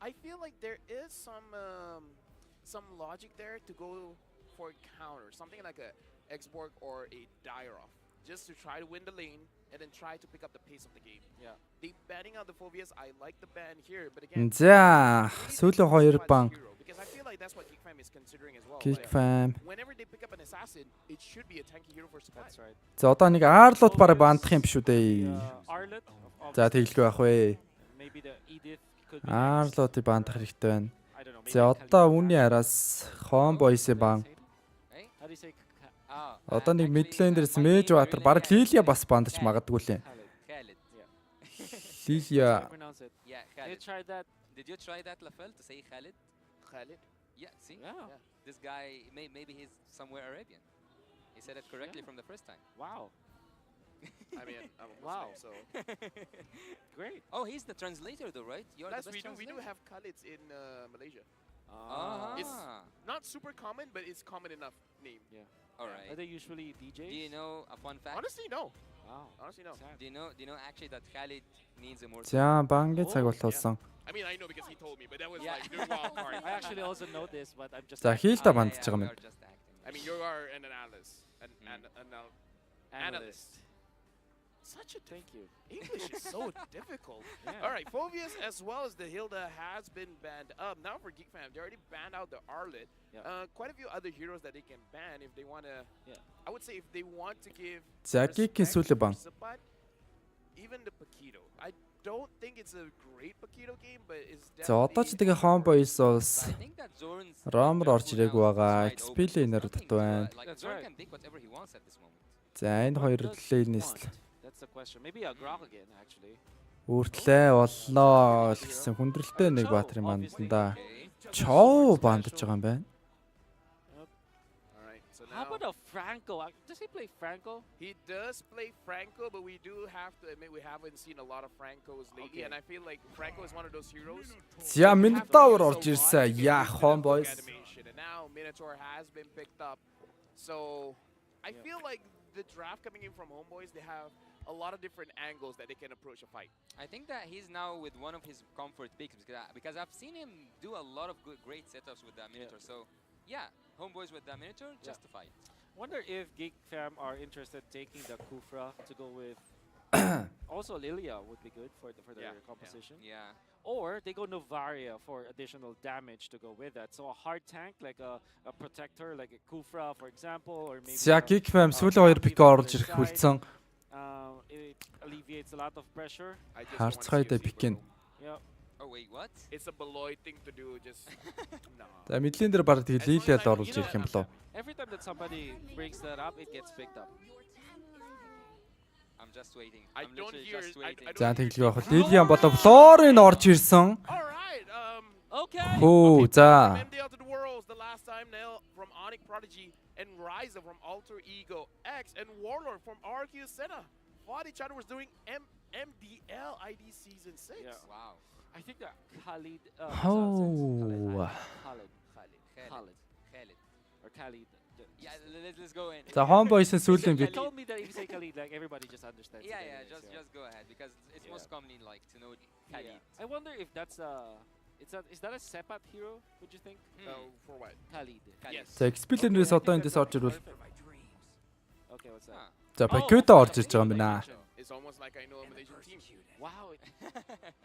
S10: I feel like there is some logic there to go for a counter, something like a Xborg or a Dairoff, just to try to win the lane and then try to pick up the pace of the game.
S3: Yeah.
S10: They banning out the Phobias. I like the ban here, but again,
S1: За сүүлийн хоёр баг
S10: because I feel like that's what Geek Fam is considering as well.
S1: Geek
S10: Like,
S1: Fam.
S10: whenever they pick up an assassin, it should be a tanky hero for supply.
S3: That's right.
S1: За одоо нэг Arlot бараг бандах юм биш үү дээ.
S3: Arlet.
S1: За тэгэлгүй байх вэ.
S3: Maybe the Edith could be.
S1: Arlot-ыг бандах хэрэгтэй байна. За одоо үүний араас Homeboys-ийн бан.
S3: How do you say?
S1: Одоо нэг mid lane дээрс Mage Water бараг Lilia бас бандаж магадгүй лээ.
S14: Khalid.
S1: Lilia
S3: Pronounce it.
S14: Yeah,
S3: Did you
S14: Khalid.
S3: try that?
S14: Did you try that, Lafel, to say Khalid?
S10: Khalid.
S14: Yeah, see?
S3: Yeah.
S14: This guy, maybe he's somewhere Arabian. He said it correctly from the first time.
S3: Wow.
S10: I mean, I'm a
S3: Wow.
S10: Muslim, so
S3: Great.
S14: Oh, he's the translator though, right? You're
S10: plus
S14: the best
S10: we do
S14: translator.
S10: have Khalids in Malaysia. It's
S14: Ah.
S10: not super common, but it's common enough name.
S3: Yeah.
S14: All right.
S3: Are they usually DJs?
S14: Do you know a fun fact?
S10: Honestly, no.
S3: Wow.
S10: Honestly, no.
S14: Do you know actually that Khalid means immortal?
S1: За бангийн цаг болсон.
S10: I mean, I know because he told me, but that was like the wild card.
S3: I actually also know this, but I'm just.
S1: За хийлдэ бандж байгаа юм.
S14: We are just acting.
S10: I mean, you are an analyst, analyst. Such a
S3: Thank you.
S10: English is so difficult.
S3: Yeah.
S10: All right, Phobius as well as the Hilda has been banned up. Now for Geek Fam, they already banned out the Arlet.
S3: Yeah.
S10: Quite a few other heroes that they can ban if they want to.
S3: Yeah.
S10: I would say if they want to give.
S1: За Geek-ийн сүүлийн бан.
S10: Sabat, even the Paquito. I don't think it's a great Paquito game, but it's
S1: За одоо ч тэгээ Homeboys бас Romer орж ирээгүй байгаа. XP-лийнээр татв байна.
S14: Like Zoran can pick whatever he wants at this moment.
S1: За энэ хоёр лейнээс л
S3: That's the question. Maybe a Grok again, actually.
S1: үртлээ боллоо л гэсэн хүндрэлтэй нэг баатар юм байна. Чоо бандж байгаа юм байна.
S10: All right, so
S3: How
S10: now
S3: about a Franco? Does he play Franco?
S10: he does play Franco, but we do have to admit we haven't seen a lot of Francos lately, and I feel like Franco is one of those heroes.
S1: За Minotaur орж ирсэн. Яа Homeboys.
S10: Animation, and now Minotaur has been picked up. So I feel like the draft coming in from Homeboys, they have a lot of different angles that they can approach a fight.
S14: I think that he's now with one of his comfort picks because I've seen him do a lot of great setups with the Minotaur. So yeah, Homeboys with the Minotaur, justified.
S3: Wonder if Geek Fam are interested taking the Kufra to go with Also, Lilia would be good for their composition.
S14: Yeah.
S3: Or they go Novaria for additional damage to go with that. So a hard tank like a protector like a Kufra, for example, or maybe.
S1: За Geekfam сүүлийн 2 пик орж ирэх хүлцэн.
S3: It alleviates a lot of pressure.
S1: Харцгайдаа пикэн.
S3: Yeah.
S14: Oh wait, what?
S10: It's a Beloy thing to do. Just no.
S1: За midlane дээр баг тэгээ Lilia л оруулж ирэх юм болов.
S3: Every time that somebody brings that up, it gets picked up.
S14: I'm just waiting.
S10: I
S14: I'm
S10: don't
S14: literally
S10: hear.
S14: just waiting.
S1: За тэглэгээ авах. Lilia болов Florine орж ирсэн.
S10: All right.
S3: Okay.
S1: Хөө за.
S10: MDL to the Worlds the last time. Nail from Onyx Prodigy and Ryza from Alter Ego X and Warlord from RQ Senna. What each other was doing MDL ID Season 6.
S3: Yeah.
S14: Wow.
S3: I think that Khalid.
S1: Oh.
S3: Khalid. Or Khalid.
S14: Yeah, let's go in.
S1: За Homeboys-ын сүүлийн
S3: You
S1: бит.
S3: told me that if you say Khalid, like everybody just understands.
S14: Yeah,
S3: what
S14: yeah,
S3: it is,
S14: just go ahead because it's most commonly like to know Khalid.
S3: Yeah. I wonder if that's is that a Sepat hero? Would you think?
S10: For what?
S3: Khalid.
S10: Yes.
S1: За Expellion-ээс одоо эндээс орж ирвэл.
S3: Okay, what's that?
S1: За Pacuto орж irж байгаа юм байна.
S10: It's almost like I know him Malaysian team.
S3: Wow.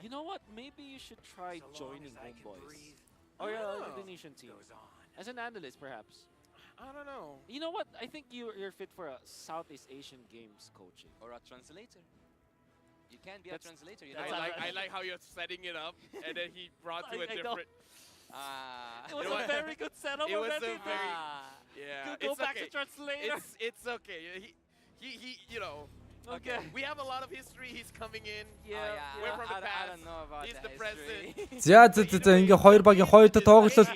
S3: You know what? Maybe you should try joining Homeboys. Or Indonesian team. As an analyst, perhaps.
S10: I don't know.
S3: You know what? I think you're fit for a Southeast Asian Games coaching.
S14: Or a translator. You can be a translator. You
S10: I like how you're setting it up, and then he brought to a different.
S3: It was a very good setup.
S10: It was
S3: already.
S10: a very yeah.
S3: Go
S10: It's
S3: back
S10: okay.
S3: to translator.
S10: It's okay. He you know.
S3: Okay.
S10: We have a lot of history. He's coming in.
S14: Yeah.
S10: We're from the
S14: I
S10: past.
S14: don't know about
S10: He's
S14: the
S10: the present.
S1: За ингээ хоёр багийн хоёртой тоглолт.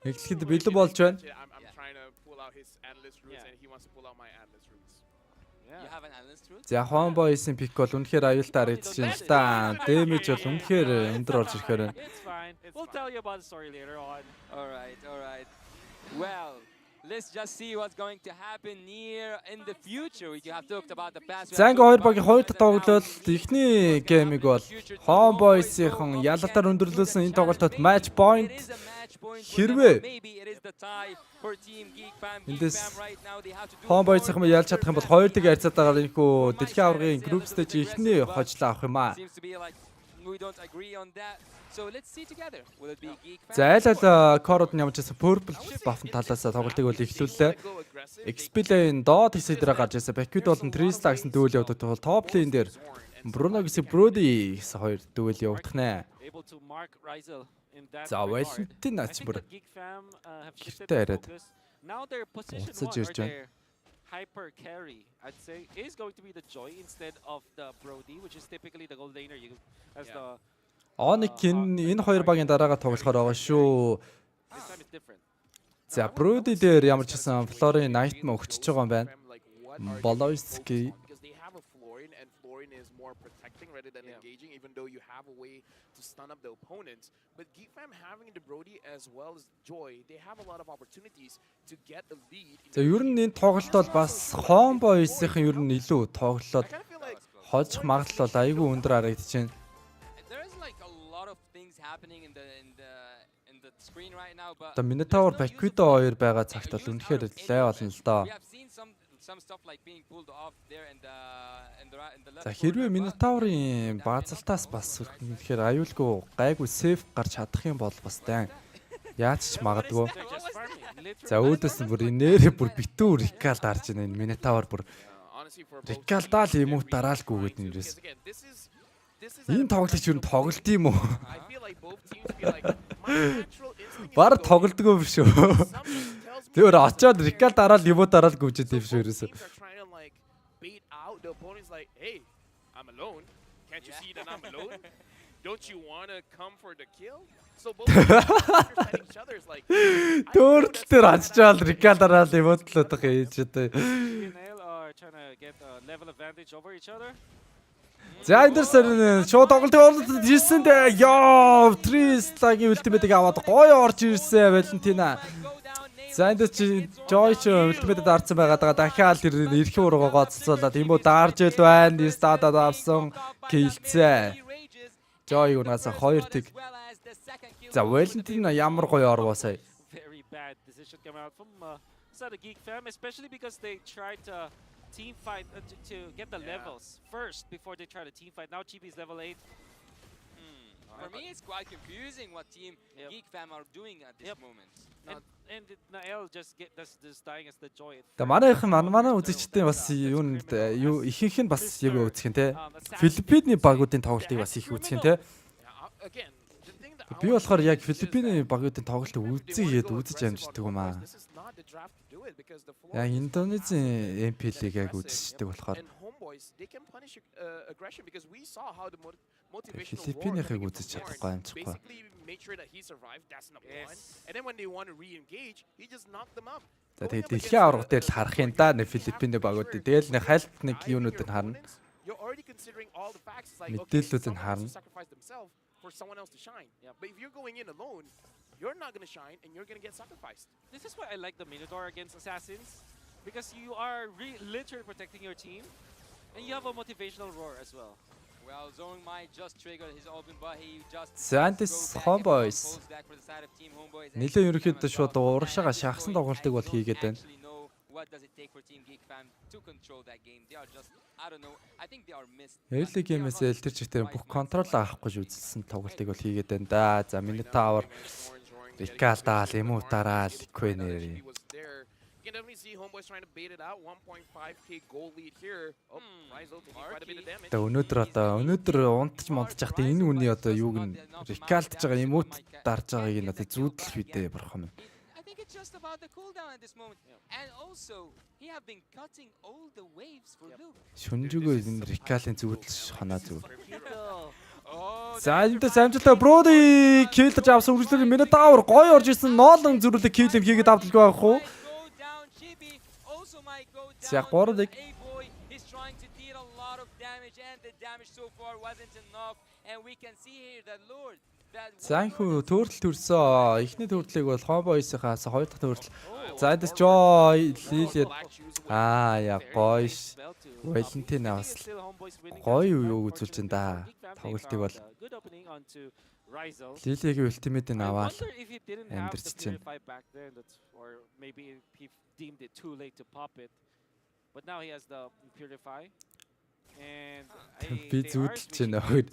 S1: Эхлэхэд бэлэн болж байна.
S10: I'm trying to pull out his analyst roots, and he wants to pull out my analyst roots.
S14: You have an analyst route?
S1: За Homeboys-ын пик бол үнэхээр аюултаар эзэн л та. Дэмэж бол үнэхээр өндөр орж ирэхээр байна.
S3: It's fine. We'll tell you about the story later on.
S14: All right. Well, let's just see what's going to happen near in the future. We have talked about the past.
S1: За ингээ хоёр багийн хоёр дахь тоглолт эхний геймиг бол Homeboys-ийн ялалтаар өндөрлүүлсэн энэ тоглолтод match point хэрвээ эндээс Homeboys-ийн ялж чадах юм бол хоёр дэг харьцаатаагаар энэхүү Дэлхийн аваргын group stage эхний хожлоо авах юм аа.
S14: We don't agree on that. So let's see together. Will it be Geek Fam?
S1: За айл Кород нь ямар ч гэсэн Purple buff-ын талаас тоглолтыг бол эхлүүллээ. Expellion доод хэсэг дээр гарч ирсэн. Pacuit болон Trista гэсэн дүүл явдаг тул top lane дээр Bruno гэсэн Brody гэсэн хоёр дүүл явагдах нэ.
S3: Able to mark Ryzel in that.
S1: За Valentin ач бүр. Гэртээ яриад.
S3: Now their position
S1: Уцаж
S3: one or
S1: ирж байна.
S3: their hyper carry, I'd say, is going to be the Joy instead of the Brody, which is typically the gold laner. As the
S1: Onyx-ийн энэ хоёр багийн дараагаар тоглохоор байгаа шүү.
S3: this time it's different.
S1: За Brody дээр ямар ч гэсэн Florine Knight ма өгчөж байгаа юм байна. Boloiski
S10: Because they have a Florian, and Florian is more protecting rather than engaging, even though you have a way to stun up the opponents. But Geek Fam having the Brody as well as Joy, they have a lot of opportunities to get a lead.
S1: За ер нь энэ тоглолт бол бас Homeboys-ийн ер нь илүү тоглолоод хожих магадлал бол айгүй өндөр харагдаж байна.
S14: There is like a lot of things happening in the screen right now, but
S1: Одоо Minotaur Pacuit хоёр байгаа цагт бол үнэхээр лай болно л доо.
S14: we have seen some stuff like being pulled off there in the left.
S1: За хэрвээ Minotaur-ын баазалтаас бас үнэхээр аюулгүй гайгүй сейф гарч чадах юм бол бас дан. Яаж ч магадгүй. За өөдөөс нь бүр нэрээ бүр битүү Рикал дарж байна энэ Minotaur бүр. Рикалдаа л юм уу дараалгүй гэдэг юм ерөөс. Энэ тоглолт юу тоглолт юм уу? Бар тоглолтгоо биш үү? Тэр очоод Рикал дараал юм уу дараал гүжээд юм шүү ерөөсөө.
S10: Bait out the opponent's like, hey, I'm alone. Can't you see that I'm alone? Don't you want to come for the kill? So both fighting each other is like.
S1: Төрөл тэр очоод Рикал дараал юм уу талах ээж одоо.
S3: Nail are trying to get a level advantage over each other.
S1: За эндэрсэн шууд тоглолтыг олж ирсэн дээ. Ёо, Trista-гийн ультимейтийг аваад гоё орж ирсэн Valentina. За энд чи Joy ч ультимейтэд дарсан байгаа даа. Дахиад тэр эрхийн ургаа гоцолцуулаад юм уу даарж ил байна. Стадад авсан килцээ. Joy унаасаа хоёр тэг. За Valentina ямар гоё орвоо сая.
S3: Very bad decision came out from side of Geek Fam, especially because they tried to team fight to get the levels first before they try to team fight. Now Chibi's level 8.
S14: For me, it's quite confusing what Team Geek Fam are doing at this moment.
S3: And Nael just dying as the joy.
S1: Тэгээ манай үзэгчдийн бас юу ихэнх нь бас яг үзэх юм те. Филиппиний багуудын тоглолтыг бас их үзэх юм те. Би болохоор яг Филиппиний багуудын тоглолтыг үзэж амждаг юм аа. Яг Индонезийн MP-лиг яг үзчихдэг болохоор. Филиппинийхийг үзэж чадахгүй амжихгүй. Тэгээд дэлхийн аварга дээр л харах юм да нэг Филиппиний багуудыг. Тэгэл нэг хайлт нэг юунуудыг харна. Мэдээллүүдийг харна.
S10: For someone else to shine. But if you're going in alone, you're not going to shine and you're going to get sacrificed.
S3: This is why I like the Minotaur against Assassins, because you are literally protecting your team and you have a motivational roar as well.
S14: Well, Zone might just trigger his open, but he just
S1: Scientist Homeboys. Нилээ ерөнхийдөө шууд урагшаага шахсан тоглолтыг бол хийгээд байна.
S14: What does it take for Team Geek Fam to control that game? They are just, I don't know. I think they are missed.
S1: Early game-ээс элтэр чигтэр бүх контрол авахгүй үзэлсэн тоглолтыг бол хийгээд байна да. За Minotaur, Ricaldaал, Emutaraal, Queener.
S10: You can definitely see Homeboys trying to bait it out. 1.5k goal lead here. Oh, Rizal taking quite a bit of damage.
S1: Өнөөдөр унтж модчих энэ үний одоо юуг нь Ricaldж байгаа Emut дарж байгааг нь одоо зүүдлэх үедээ бурхан.
S14: It's just about the cooldown at this moment. And also, he have been cutting all the waves for Luke.
S1: Шүнжүгөө энэ Ricalын зүүдлж ханаа зүг. За энэ самжилтаа Brody киллж авсан үргэлжлэл Minotaur гоё орж ирсэн ноолон зүрүүлэг киллэм хийгээд авдаг байх уу? За 3-1.
S14: He's trying to deal a lot of damage and the damage so far wasn't enough. And we can see here that Lord
S1: Занхүү төрөл төрсөн. Эхний төрөлийг бол Homeboys-аас хоёр дахь төрөл. За эндээс Joy Liliet яа гоё. Valentina бас гоё юу үзүүлж энэ да. Тоглолтыг бол Liliet-ийн ультимейдыг аваад амьдэрч чинь.
S3: Or maybe he deemed it too late to pop it. But now he has the Purify. And
S1: би зүудэлж байна хоёр.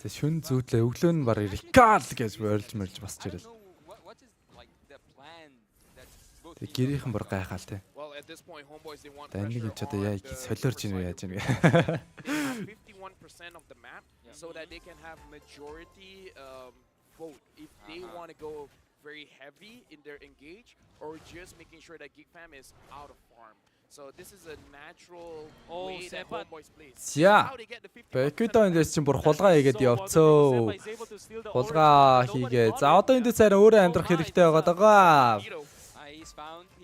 S1: Тэ шүн зүудлээ өглөө нь барыг Rical гэж ойрлж мэрж басч ирэл. Тэ гэрийнхэн бүр гайхаал тэ. Энийг ч одоо яа солиорж ийн яаж ийн.
S10: 51% of the map so that they can have majority vote if they want to go very heavy in their engage or just making sure that Geek Fam is out of farm. So this is a natural way that Homeboys plays.
S1: За. Бэкэдэн дэс чинь бүр хулгай хийгээд явцөө. Хулгай хийгээ. За одоо энэ цаараа өөрөө амьдрах хэрэгтэй байгаа.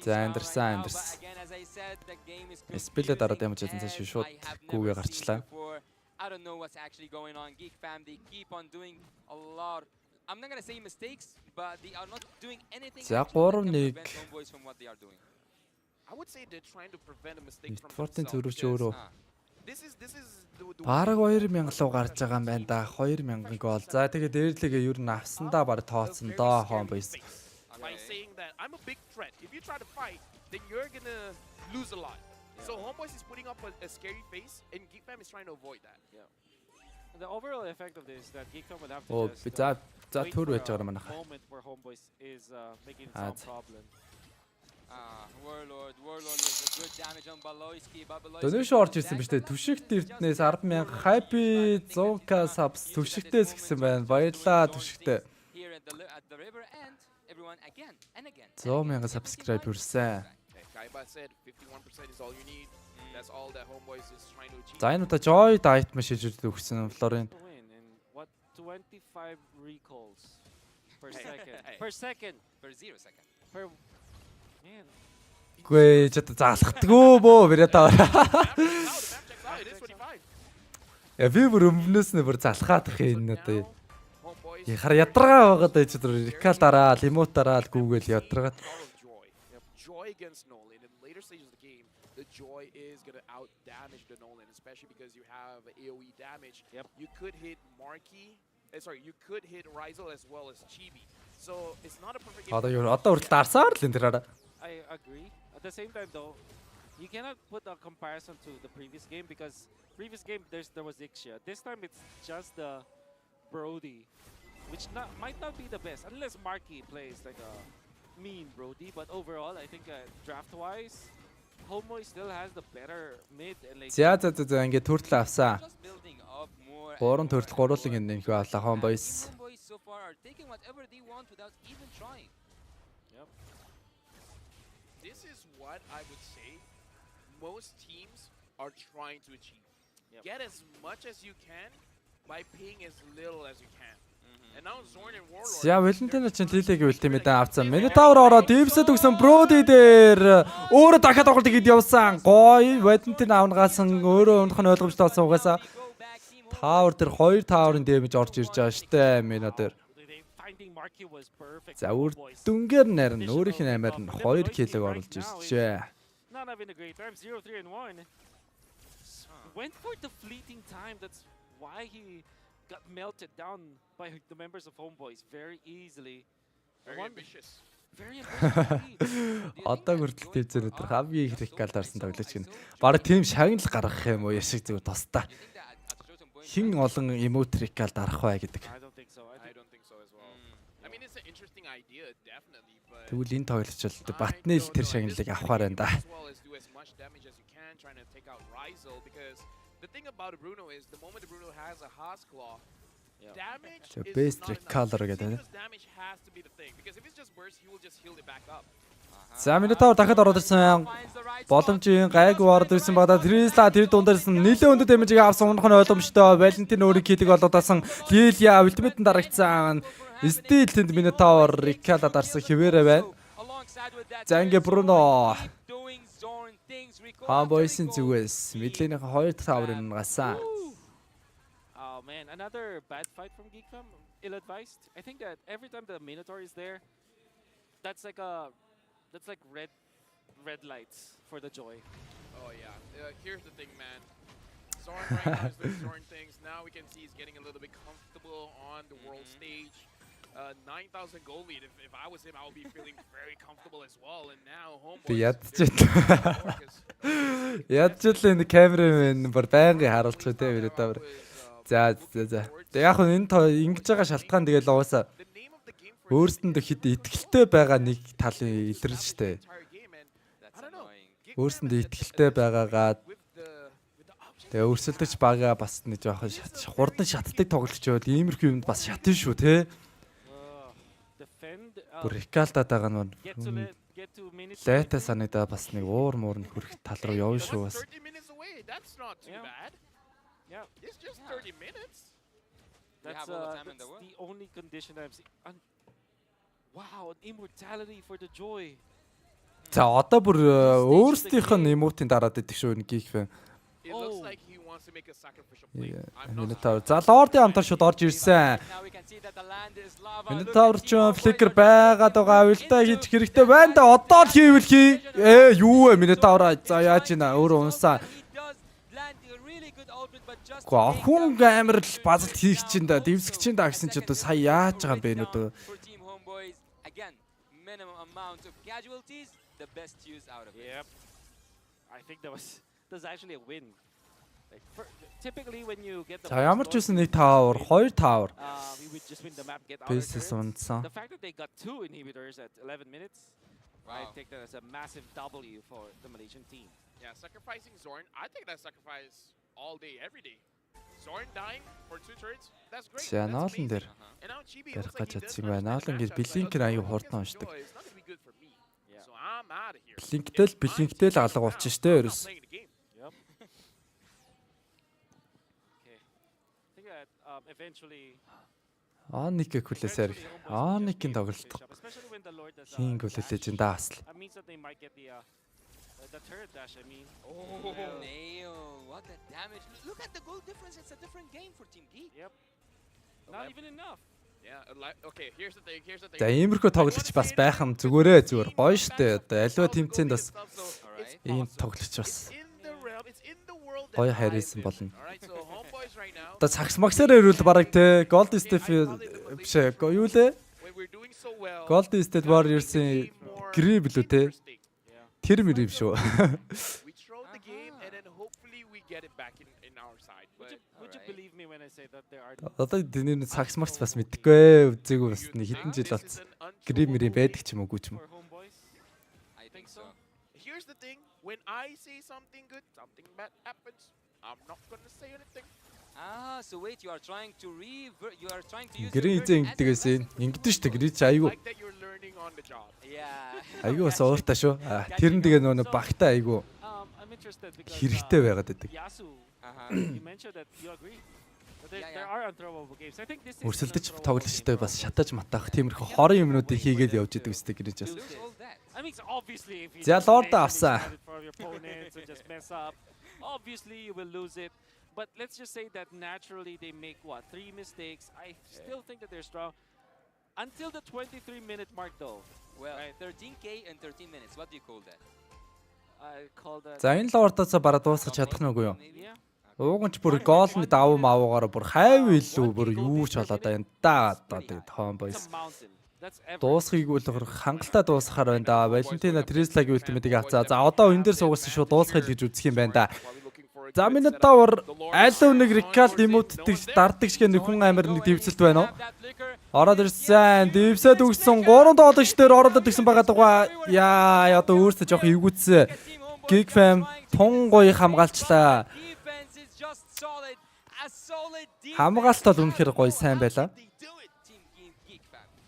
S1: За Андерсон. Спилээ дараад ямж чадсан цааш шууд гүүгээ гарчлаа.
S14: I don't know what's actually going on. Geek Fam, they keep on doing a lot. I'm not going to say mistakes, but they are not doing anything
S1: За 3-1.
S14: Homeboys from what they are doing.
S10: I would say they're trying to prevent a mistake from
S1: Fortune
S10: themselves.
S1: зүрвч өөрөө.
S10: This is
S1: Бараг 2000 луу гарч байгаа юм байна да. 2000 гол. За тэгээ дээрлэгээ ер нь авсандаа баг тооцсон доо Homeboys.
S10: By saying that I'm a big threat. If you try to fight, then you're going to lose a lot. So Homeboys is putting up a scary face and Geek Fam is trying to avoid that.
S3: Yeah. The overall effect of this is that Geek Fam would have to
S1: Oh,
S3: just
S1: за төр байж байгаа манайха.
S3: moment where Homeboys is making some problem.
S14: Warlord is a good damage on Baloyski.
S1: Дөнөш орж ирсэн биз дээ. Түшигт эрднээс 10,000 Happy 100k subs түшигтээс гисэн байна. Баярлалаа түшигтээ.
S14: Here at the river and everyone again and again.
S1: 100,000 subscribe хүрсэн.
S10: Kaiba said 51% is all you need. That's all that Homeboys is trying to achieve.
S1: За энэ удаа Joy Diet маш шижирд өгсөн Florine.
S3: What 25 recalls per second. Per second.
S14: Per 0 second.
S3: Per man.
S1: Гүй ч одоо заалхдаггүй бөө Virata. Я би бүр өмнөөс нь бүр залхаадах энэ одоо. Хар ядаргаа байгаад байж одоо Rical дараал, Emote дараал гүүгээл ядаргаад.
S10: Joy against Nolan in later stages of the game. The Joy is going to out damage the Nolan, especially because you have AoE damage. You could hit Marky. You could hit Rizal as well as Chibi. So it's not a perfect game.
S1: Одоо үргэлж дарсаар л энэ тэраараа.
S3: I agree. At the same time though, You cannot put a comparison to the previous game because previous game there was Ixia. This time it's just the Brody, which might not be the best unless Marky plays like a mean Brody. But overall, I think draft-wise, Homeboy still has the better mid and like.
S1: За ингээд төртөл авсан. 3 төртөл гурлыг нэмэх авлаа Homeboys.
S14: Homeboys so far are taking whatever they want without even trying.
S10: Yep. This is what I would say most teams are trying to achieve. Get as much as you can by paying as little as you can. And now Zorn and Warlord.
S1: За Valentin чинь Lily-г ультимэд авсан. Minotaur ороод Deepset өгсөн Brody дээр өөрөө дахиад тоглолт хийгээд явсан. Гоё Valentin авнагасан өөрөө өмнөх нь ойлгомжтой болсон угаасаа. Tower дээр 2 Tower-ын damage орж ирж байгаа штэ Minotaur. За үрдүнгээр нарийн өөрийнх нь амаар нь 2 килог оруулж иржээ.
S3: Not having a great time. 0-3 and 1. Went for the fleeting time. That's why he got melted down by the members of Homeboys very easily.
S10: Very ambitious.
S3: Very ambitious.
S1: Одоо хүртэл төвзөр өдр хамгийн их рекал дарсан тоглож гин. Бараг тийм шагнал гаргах юм уу яшиг зүгээр тусдаа. Хин олон emote рекал дарах бай гэдэг.
S10: I don't think so. I don't think so as well. I mean, it's an interesting idea, definitely, but
S1: Тэгвэл энэ тоглолч бол батны л тэр шагналыг авахаар байна да.
S10: Trying to take out Rizal because the thing about Bruno is the moment Bruno has a Haas Claw, damage
S1: So
S10: is
S1: best
S10: not
S1: recolor
S10: enough.
S1: гэдэг.
S10: Damage has to be the thing because if it's just burst, he will just heal it back up.
S1: За Minotaur дахиад ороод ирсэн. Боломжийн гайгүй ороод ирсэн багада Trisla тэр дундаас нэлээд өндөр дэмжиг авсан унах нь ойлгомжтой. Valentin өөрийн килийг олоодасан. Lilia ультимэт дарагцсан. Стил тэнд Minotaur рекала дарсан хിവэрэ байна. За ингээ Bruno Homeboys-ийн зүгээс Midlane-ийн 2 Tower-ыг гасан.
S3: Oh man, another bad fight from Geekfam. Ill-advised. I think that every time the Minotaur is there, that's like red lights for the Joy.
S10: Oh yeah. Here's the thing, man. Zorn right now is doing Zorn things. Now we can see he's getting a little bit comfortable on the world stage. 9,000 gold lead. If I was him, I would be feeling very comfortable as well. And now Homeboy.
S1: Ядчил энэ камерамын бүр байнгын харуулж байгаа те Minotaur. За. Тэг яг нь энэ ингэж байгаа шалтгаан тэгэл угаасаа өөрсөндөө хэд итгэлтэй байгаа нэг талын илэрл штэ. Өөрсөндөө итгэлтэй байгаагаад тэгээ өрсөлдөж байгаа бас нэг жоохон хурдан шатдаг тоглогч байвал иймэрхүү юмд бас шатна шүү те. Бүр рекалтаад байгаа нь лайта санагдаа бас нэг уур муур нь хүрэх тал руу явна шүү бас.
S10: That's not too bad.
S3: Yeah.
S10: It's just 30 minutes.
S3: That's the only condition I've seen. Wow, an immortality for the Joy.
S1: За одоо бүр өөрсдийнх нь emote-ийн дараад идэх шүү нэг гих вэ.
S10: It looks like he wants to make a sacrificial play.
S1: Minotaur. За Lord-ийн амтар шууд орж ирсэн. Minotaur ч фликер байгаад байгаа авилтаа хийж хэрэгтэй байна да. Одоо л хийвэл хий. Юу вэ Minotaur? За яаж ийна өөрөө унсаа. Хүн амар л базалт хийх чинь да. Дэвсгэж чинь да гэсэн чи одоо сая яаж байгаа юм бэ нүд.
S14: Again, minimum amount of casualties, the best use out of it.
S3: Yep. I think that's actually a win. Like typically when you get the
S1: За ямар ч үсэн нэг Tower, 2 Tower.
S3: We would just win the map, get out of it. The fact that they got 2 inhibitors at 11 minutes, I take that as a massive W for the Malaysian team.
S10: Yeah, sacrificing Zorn, I think that's sacrifice all day, every day. Zorn dying for 2 turrets, that's great.
S1: За ноолн дээр барих гэж чадсан байна. Ноолн гэж Blink-ээр аюу хурдан уншдаг. Blink-тэй л алга болчих штэ ерөөс. Аник хүлээсээр. Аникийн тоглолт. Хин хүлээлж энэ даасл.
S3: The turret dash, I mean.
S14: Oh, nail! What a damage! Look at the goal difference. It's a different game for Team Geek.
S3: Yep. Not even enough.
S10: Yeah. Okay. Here's the thing.
S1: За иймэрхүү тоглогч бас байх юм зүгээр гоё штэ. Одоо альва тэмцээнд бас ийм тоглогч бас гоё харьсан болно. Одоо цагс максаар ирвэл бараг те Gold Step биш юу лээ? Gold Step Warriors-ийн гриб лүү те. Тэр мэр юм шүү.
S10: get it back in our side. But
S3: Would you believe me when I say that there are
S1: Одоо тэний сакс марч бас мэдгүй үзээгүй бас нэг хэдэн жил болсон. Гриммери байдаг ч юм уугүй ч юм.
S14: I think so.
S10: Here's the thing: when I say something good, something bad happens. I'm not gonna say anything.
S14: Ah, so wait, you are trying to use
S1: Грин эзэн ингэдэгээс ингэдэж штэ грин чи айгүй.
S10: Like that you're learning on the job.
S14: Yeah.
S1: Айгүй бас ууртаа шүү. Тэр нь тэгээ нөө багтаа айгүй.
S3: I'm interested because
S1: Хэрэгтэй байгаад байдаг.
S3: Yasu, you mentioned that you agree. But there are unthrowable games. I think this is
S1: Өрсөлдөж тоглолчтой бас шатаж матаах тиймэрхүү хорон юмнуудыг хийгээд явж идэг үстэй гэрэж бас.
S3: I mean, obviously, if you
S1: За
S3: just
S1: лорд
S3: play
S1: авсан.
S3: it for your opponents and just mess up, obviously you will lose it. But let's just say that naturally they make what 3 mistakes. I still think that they're strong until the 23-minute mark, though.
S14: Well, 13K and 13 minutes. What do you call that?
S3: I call that.
S1: За энэ лордоос бараа дуусгаж чадах нь үгүй юу?
S3: Yeah.
S1: Ууган ч бүр гоолны давуу маавуугаар бүр хайв илүү бүр юу ч болоод байна да. Одоо тэгээд Homeboys дуусхийг бол хангалттай дуусгахаар байна да. Валентина Трислагийн ультиматыг авцаа. За одоо энэ дээр суугасан шүү дуусгах гэж үзэх юм байна да. За Минотавр аль нэг Рикал эмүүддэг дардаг шиг нэг хүн амир нэг дэвсэлт байна уу? Ороод ирсэн. Дэвсэд өгсөн 3 доологч дээр ороод ирсэн байгаа даа. Яа одоо өөртөө жоох эвгүүцсэн. Gig fam тун гоё хамгаалчлаа. Хамгаалт бол үнэхээр гоё сайн байлаа.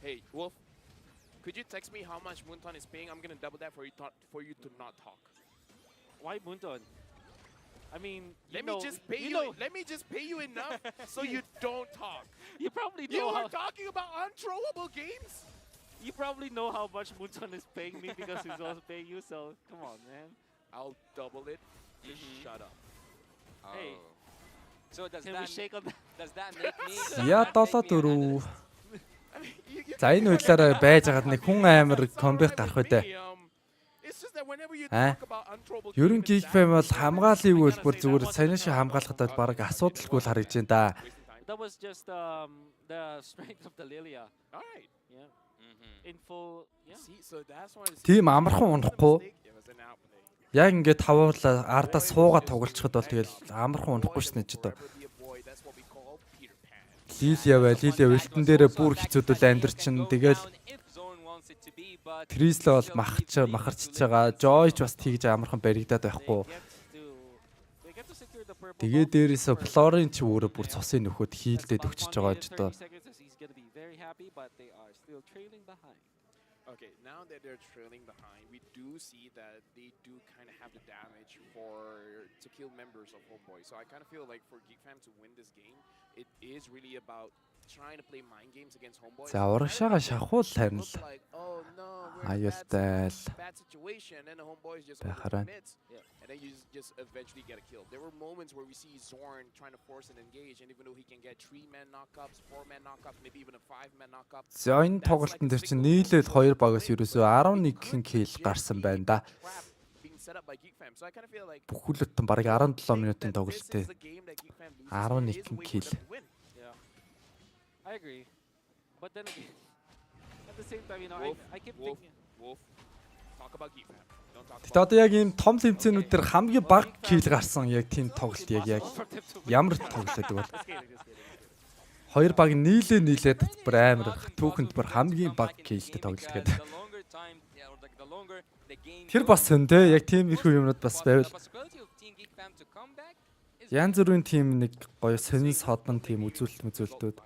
S10: Hey, Wolf, could you text me how much Moonton is paying? I'm gonna double that for you to not talk.
S3: Why Moonton? I mean,
S10: Let me just pay you enough so you don't talk.
S3: You probably know.
S10: You are talking about unthrowable games.
S3: You probably know how much Moonton is paying me because he's also paying you. So come on, man.
S10: I'll double it. Just shut up.
S3: Hey.
S14: So does
S3: Can we shake on that?
S14: Does that make me?
S1: Я 7-4. За энэ үйлээр байж хагаад нэг хүн амир комбек гарах үү? Ерөн Geek Fam бол хамгаалыг бол бүр зүгээр саяны шиг хамгаалахад бол баг асуудалгүй л харагдаж байна да.
S3: That was just the strength of the Lilia.
S10: All right.
S3: Yeah. In full. Yeah.
S10: See, so that's why.
S1: Тим амархан унахгүй. Яг ингээд тавуулаа ардаа суугаад тоглолцоход бол тэгэл амархан унахгүй шнэ ч одоо. Лилия вэлтэн дээрээ бүр хэцүүдэл амьдэр чин тэгэл Трислэ бол махарчж байгаа. Жойч бас тэгж амархан баригдаад байхгүй. Тэгээ дээрээс Флорин ч өөрөө бүр цусын нөхөд хийлдээд өгчөж байгаа ч одоо.
S10: Okay, now that they're trailing behind, we do see that they do kind of have the damage to kill members of Homeboy. So I kind of feel like for Geek Fam to win this game, it is really about trying to play mind games against Homeboy.
S1: За урагшаага шахуул харин л. Аюултай л.
S10: Bad situation and the Homeboys just
S1: Харин.
S10: and then you just eventually get a kill. There were moments where we see Zorn trying to force an engage, and even though he can get 3-man knockups, 4-man knockups, maybe even a 5-man knockup.
S1: За энэ тоглолтын дээр чинь нийлээд 2 багаас ерөөсөө 11 килл гарсан байна да. Бүхүүлдэн бараг 17 минутын тоглолттой. 11 килл.
S3: Yeah. I agree. But then again, at the same time, you know, I keep thinking.
S10: Wolf, talk about Geek Fam. Don't talk
S1: Тэгтээ одоо яг ийм том тэмцээнүүд дээр хамгийн бага килл гарсан яг тийм тоглолт яг ямар тоглолт гэдэг бол. Хоёр баг нийлээд бүр амар түүхэнд бүр хамгийн бага киллтэй тоглолт гэдэг. Тэр бас зөндөө яг тийм их юмнууд бас байвал. Янз бүрийн тийм нэг гоё сонин содон тийм үзүүлэлтүүд.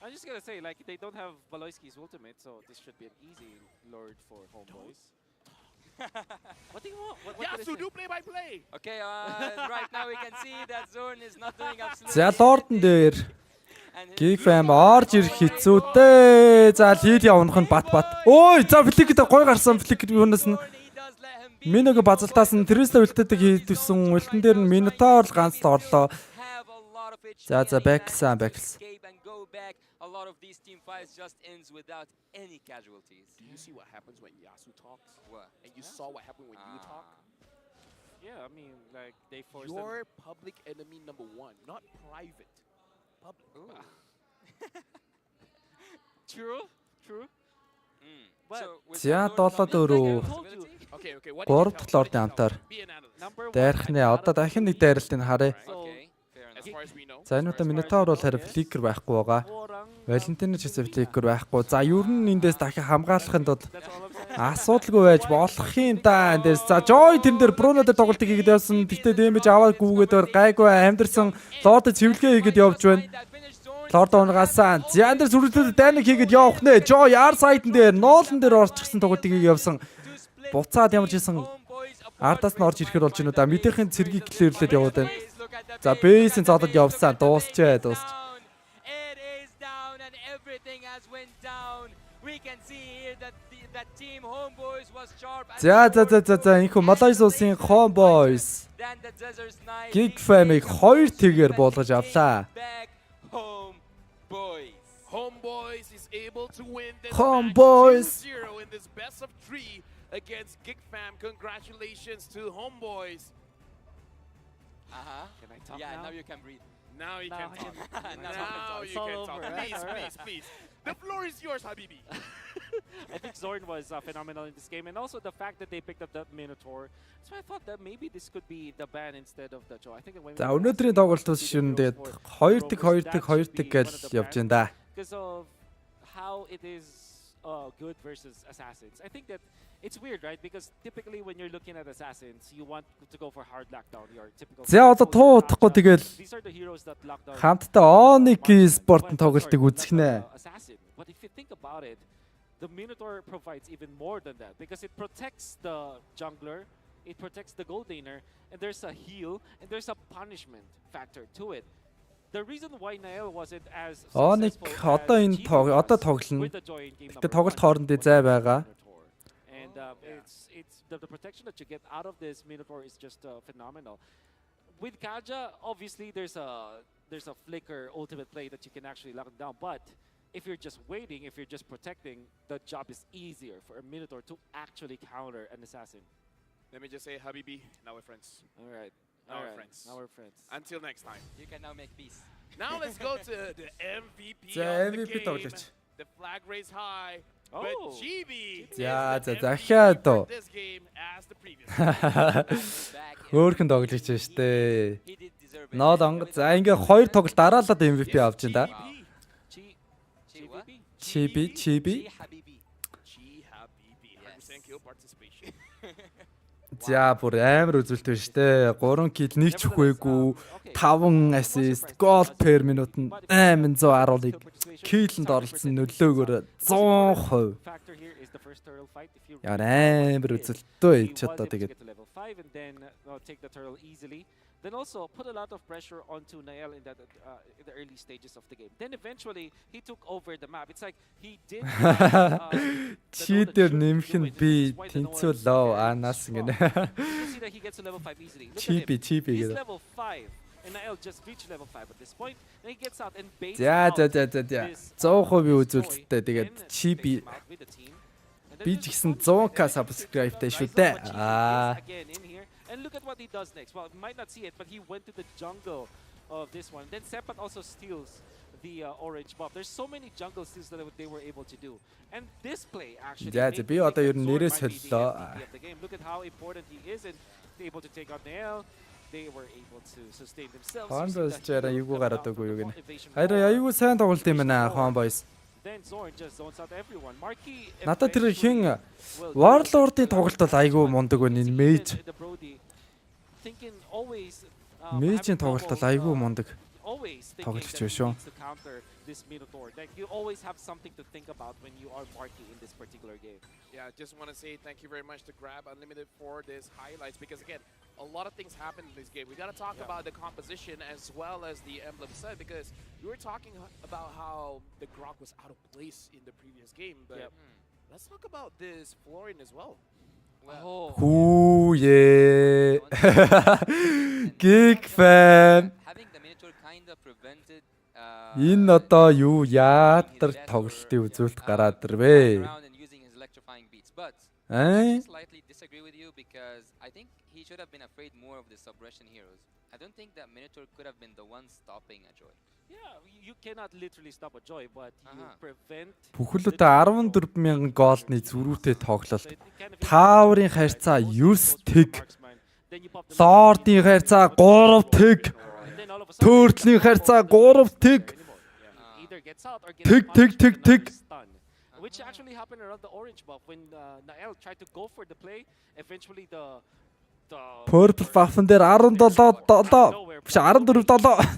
S3: I'm just gonna say, like, they don't have Baloyski's ultimate, so this should be an easy lord for Homeboys. What do you want? What
S10: Yasu, do play by play.
S14: Okay, right now we can see that Zorn is not doing absolutely.
S1: За лордон дээр Geek Fam орж ирэх хэцүүтэй. За Лили явах нь бат. Ой, за фликэд гой гарсан фликэд юунаас нь Миног базалтаас нь Трисла үлдээдэг хийдсэн үлдэн дээр нь Минотавр ганц л орлоо. За Бэкс.
S14: A lot of these team fights just ends without any casualties.
S10: Do you see what happens when Yasu talks?
S14: What?
S10: And you saw what happened when you talk?
S3: Yeah, I mean, like, they forced
S10: You're public enemy number 1, not private. Public.
S3: True.
S1: За 7-4. 3 дахь лордын амтаар. Дайрхны одоо дахин нэг дайралтыг харъя. За энэ удаа Минотавр бол харин фликер байхгүй байгаа. Валентин ч гэсэн фликер байхгүй. За ер нь эндээс дахин хамгаалахын тулд асуудалгүй байж болох юм да. Эндээс за Joy тэрэн дээр Бруно дээр тоглолтыг хийгээд явсан. Тэгтээ дэмэж аваагүйгээд гайгүй амдэрсэн лорд цэвэрлэгээ хийгээд явж байна. Лорд унгасан. За энэ сүрэлтүүд дайныг хийгээд явах нэ. Joy R сайдн дээр ноолн дээр орчихсан тоглолтыг хийгээд явсан. Буцаад ямар ч хийсэн ардаас нь орж ирэхээр болж байна уу да. Мэдээхэн цэргийг клирлээд яваад байна. За бейсийн цаадад явсан. Дуусчээ.
S21: It is down and everything has went down. We can see here that team Homeboys was sharp.
S1: За энэ Малайз улсын Homeboys Geek Fam-ыг 2 тэгээр болгож авлаа.
S10: Homeboys is able to win this
S1: Homeboys
S10: 2-0 in this best of 3 against Geek Fam. Congratulations to Homeboys.
S21: Can I talk now you can breathe.
S10: Now you can talk.
S21: Now
S10: you can talk. Please. The floor is yours, Habibi.
S3: I think Zorn was phenomenal in this game, and also the fact that they picked up that Minotaur. So I thought that maybe this could be the ban instead of the Joe. I think
S1: За өнөөдрийн тоглолт бас шүндээд 2-2 гэж явж байна да.
S3: Because of how it is good versus assassins. I think that it's weird, right? Because typically when you're looking at assassins, you want to go for hard lockdown. Your typical.
S1: За одоо туу утахгүй тэгэл хамтдаа Onyx спортын тоглолтыг үзэх нэ.
S3: But if you think about it, the Minotaur provides even more than that because it protects the jungler, it protects the gold laner, and there's a heal and there's a punishment factor to it. The reason why Nael wasn't as
S1: Onyx одоо энэ одоо тоглоно. Гэтэ тоглолт хоорондын зай байгаа.
S3: And it's the protection that you get out of this Minotaur is just phenomenal. With Kaja, obviously there's a flicker ultimate play that you can actually lock it down, but if you're just waiting, if you're just protecting, the job is easier for a Minotaur to actually counter an assassin.
S10: Let me just say, Habibi, now we're friends.
S3: All right.
S10: Now we're friends.
S3: Now we're friends.
S10: Until next time.
S21: You can now make peace.
S10: Now let's go to the MVP
S1: За
S10: of the
S1: MVP
S10: game.
S1: тоглож.
S10: The flag raised high. But GB
S1: За дахиад оо.
S10: this game as the previous.
S1: Хөөрхөн тоглож байна шүү дээ. Нол онго. За ингээ 2 тоглолт дараалаад MVP авч байна да. Chibi.
S10: 100% kill participation.
S1: За бүр амар үзүүлэлт байна шүү дээ. 3 kill нэг ч өгөөгүй. 5 assist, goal per minute нь 811 kill-д оролцсон нөлөөгөөр 100%. Яа амар үзэлттэй ч одоо тэгээд.
S3: Then also put a lot of pressure onto Nael in the early stages of the game. Then eventually he took over the map. It's like he did.
S1: Cheater нэмэх нь би тэнцүү лоо анаас гинэ.
S3: You see that he gets to level 5 easily.
S1: Cheapy
S3: He's
S1: гэдэг.
S3: level 5. And Nael just reached level 5 at this point. And he gets out and baits
S1: За.
S3: out this,
S1: 100% үзүүлэлттэй тэгээд Chibi
S3: with the team.
S1: би ч гэсэн 100k subscribe-тэй шүү дээ.
S3: Again in here. And look at what he does next. Well, you might not see it, but he went to the jungle of this one. Then Sepat also steals the orange buff. There's so many jungle steals that they were able to do. And this play actually
S1: би одоо ер нь нэрээ солилоо.
S3: Look at how important he is and able to take out Nael. They were able to sustain themselves.
S1: Homeboys чара айгуу гараад өгөө юу гэнэ. Харин айгуу сайн тоглолт юм байна Homeboys.
S3: Then Zorn just zones out everyone. Marquee
S1: Надад тэр хин Warlord-ийн тоглолт бол айгүй мундаг байна энэ Mage. Mage-ийн тоглолт бол айгүй мундаг. тоглож байна шүү.
S3: This Minotaur. Like you always have something to think about when you are Marquee in this particular game.
S10: Yeah, just want to say thank you very much to Grab Unlimited for this highlights because again, a lot of things happen in this game. We got to talk about the composition as well as the emblem set because we were talking about how the Grok was out of place in the previous game, but let's talk about this Florian as well.
S1: Ooh yeah. Geek Fam.
S14: Having the Minotaur kind of prevented
S1: Энэ одоо юу яатар тоглолтын үзүүлэлт гараад ирвэ.
S14: I slightly disagree with you because I think he should have been afraid more of the suppression heroes. I don't think that Minotaur could have been the one stopping a Joy.
S3: Yeah, you cannot literally stop a Joy, but you prevent.
S1: Бүхэлдээ 14,000 голны зөрүүтэй тоглолт. Тааврын харьцаа 9 тэг. Лордын харьцаа 3 тэг. Turtle-ийн харьцаа 3 тэг.
S3: Either gets out or gets
S1: Тэг.
S3: Which actually happened around the orange buff when Nael tried to go for the play. Eventually the
S1: Purple buff-н дээр 14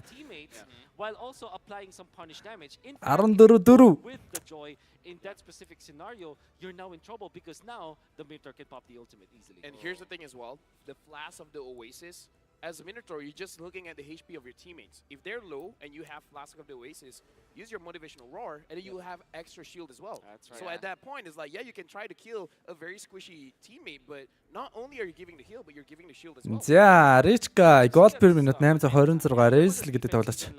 S3: teammates while also applying some punish damage. In
S1: 14
S3: with the Joy in that specific scenario, you're now in trouble because now the Minotaur can pop the ultimate easily.
S10: And here's the thing as well, the flash of the Oasis. As a Minotaur, you're just looking at the HP of your teammates. If they're low and you have Flask of the Oasis, use your motivational roar, and then you have extra shield as well.
S3: That's right.
S10: So at that point, it's like, yeah, you can try to kill a very squishy teammate, but not only are you giving the heal, but you're giving the shield as well.
S1: За, Ричка гол per minute 826 Рейсл гэдэг тоглогч.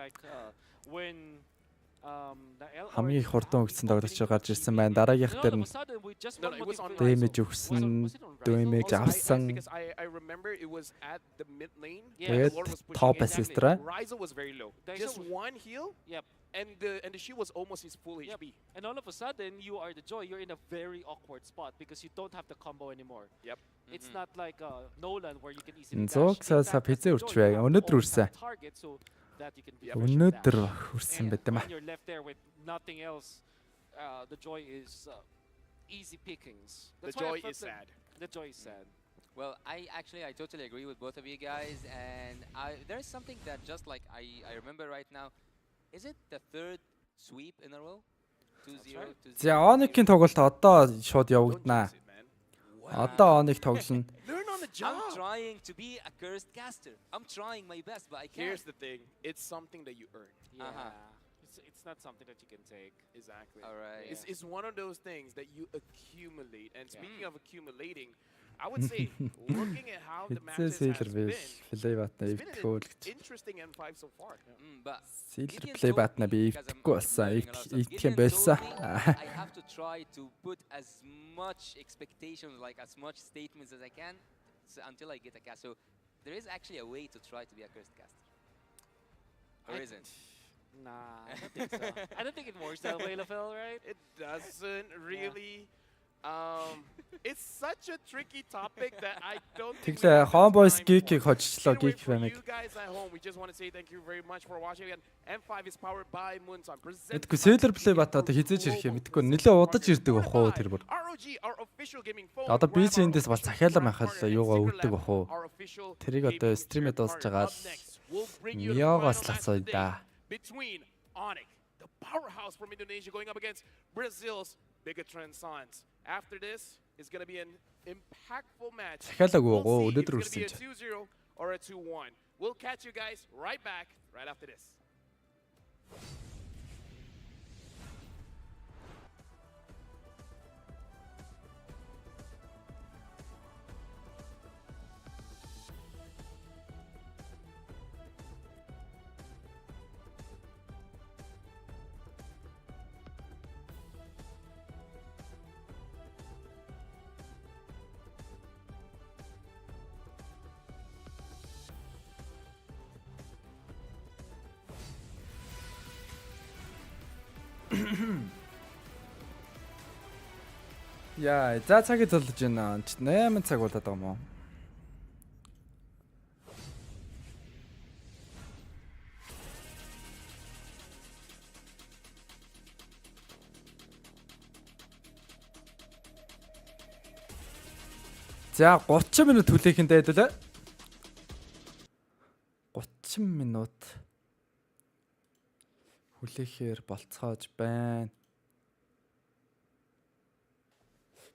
S1: Хамгийн их хурдан өгсөн тоглогч гарч ирсэн байна. Дараагийнх дээр нь дэмэж өгсөн, дэмэж авсан.
S10: I remember it was at the mid lane.
S1: Тэгээд топ ассистра.
S10: Ryza was very low. Just one heal.
S3: Yep.
S10: And the shield was almost his full HP.
S3: And all of a sudden, you are the Joy. You're in a very awkward spot because you don't have the combo anymore.
S10: Yep.
S3: It's not like Nolan where you can easily
S1: Зогсоосаа пизээ үрчвэ. Өнөөдөр үрсэн. Өнөөдөр үрсэн байт юм аа.
S3: When you're left there with nothing else, the Joy is easy pickings.
S10: The Joy is sad.
S3: The Joy is sad.
S14: Well, I totally agree with both of you guys, and there's something that just like I remember right now. Is it the third sweep in a row? 2-0.
S1: За, Оникийн тоглолт одоо шууд явагдана. Одоо Оник тоглоно.
S14: I'm trying to be a cursed caster. I'm trying my best, but I can't.
S10: Here's the thing. It's something that you earn.
S3: Yeah. It's not something that you can take.
S10: Exactly.
S14: All right.
S10: It's one of those things that you accumulate. And speaking of accumulating, I would say, looking at how the matches has been, interesting M5 so far.
S14: But
S1: Silver play button би ивдэхгүй болсон. Ивдэх юм байсан.
S14: I have to try to put as much expectations, like as much statements as I can, until I get a cast. So there is actually a way to try to be a cursed caster. Or isn't?
S3: Nah, I don't think so. I don't think it works that way, LaFell, right?
S10: It doesn't really. It's such a tricky topic that I don't think.
S1: Тэглээ Homeboys geek-ийг хожчлоо geek family.
S10: You guys at home, we just want to say thank you very much for watching again. M5 is powered by Moonson.
S1: Мэдгүй Silver play бат одоо хизээж ирэх юм мэдгүй нэлээ удаж ирдэг бах уу тэр бүр.
S10: ROG, our official gaming phone.
S1: Одоо BC-ндээс бол захиалаа махал юугаа өгдөг бах уу. Тэрийг одоо стримээ дуусж байгаа л Миогоос лацсан да.
S10: Between Onyx, the powerhouse from Indonesia, going up against Brazil's Bigatron Sons. After this, it's going to be an impactful match. We'll see if it's going to be a 2-0 or a 2-1. We'll catch you guys right back right after this.
S1: Яа, за цагийг золж байна. 8 цаг болоод байгаа юм уу? За 30 минут хүлээхэндээ хэдүүлээ. 30 минут хүлээхээр болцоож байна.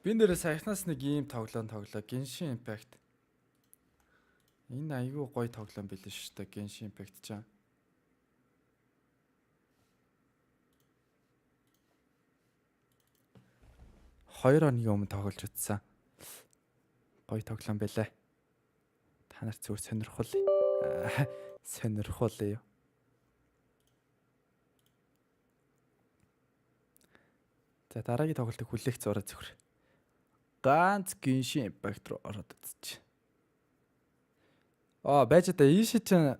S1: Би нэрээ саяхнаас нэг ийм тоглоом Genshin Impact. Энэ айгүй гоё тоглоом билээ шүү дээ Genshin Impact чаа. Хоёр оны өмнө тоглож утсан. Гоё тоглоом байлаа. Та нарт зүгээр сонирхол юу. За дараагийн тоглолтыг хүлээх зураг зөвхөр. Ганц Genshin Impact руу ороод үзчих. Байж та ийш чинь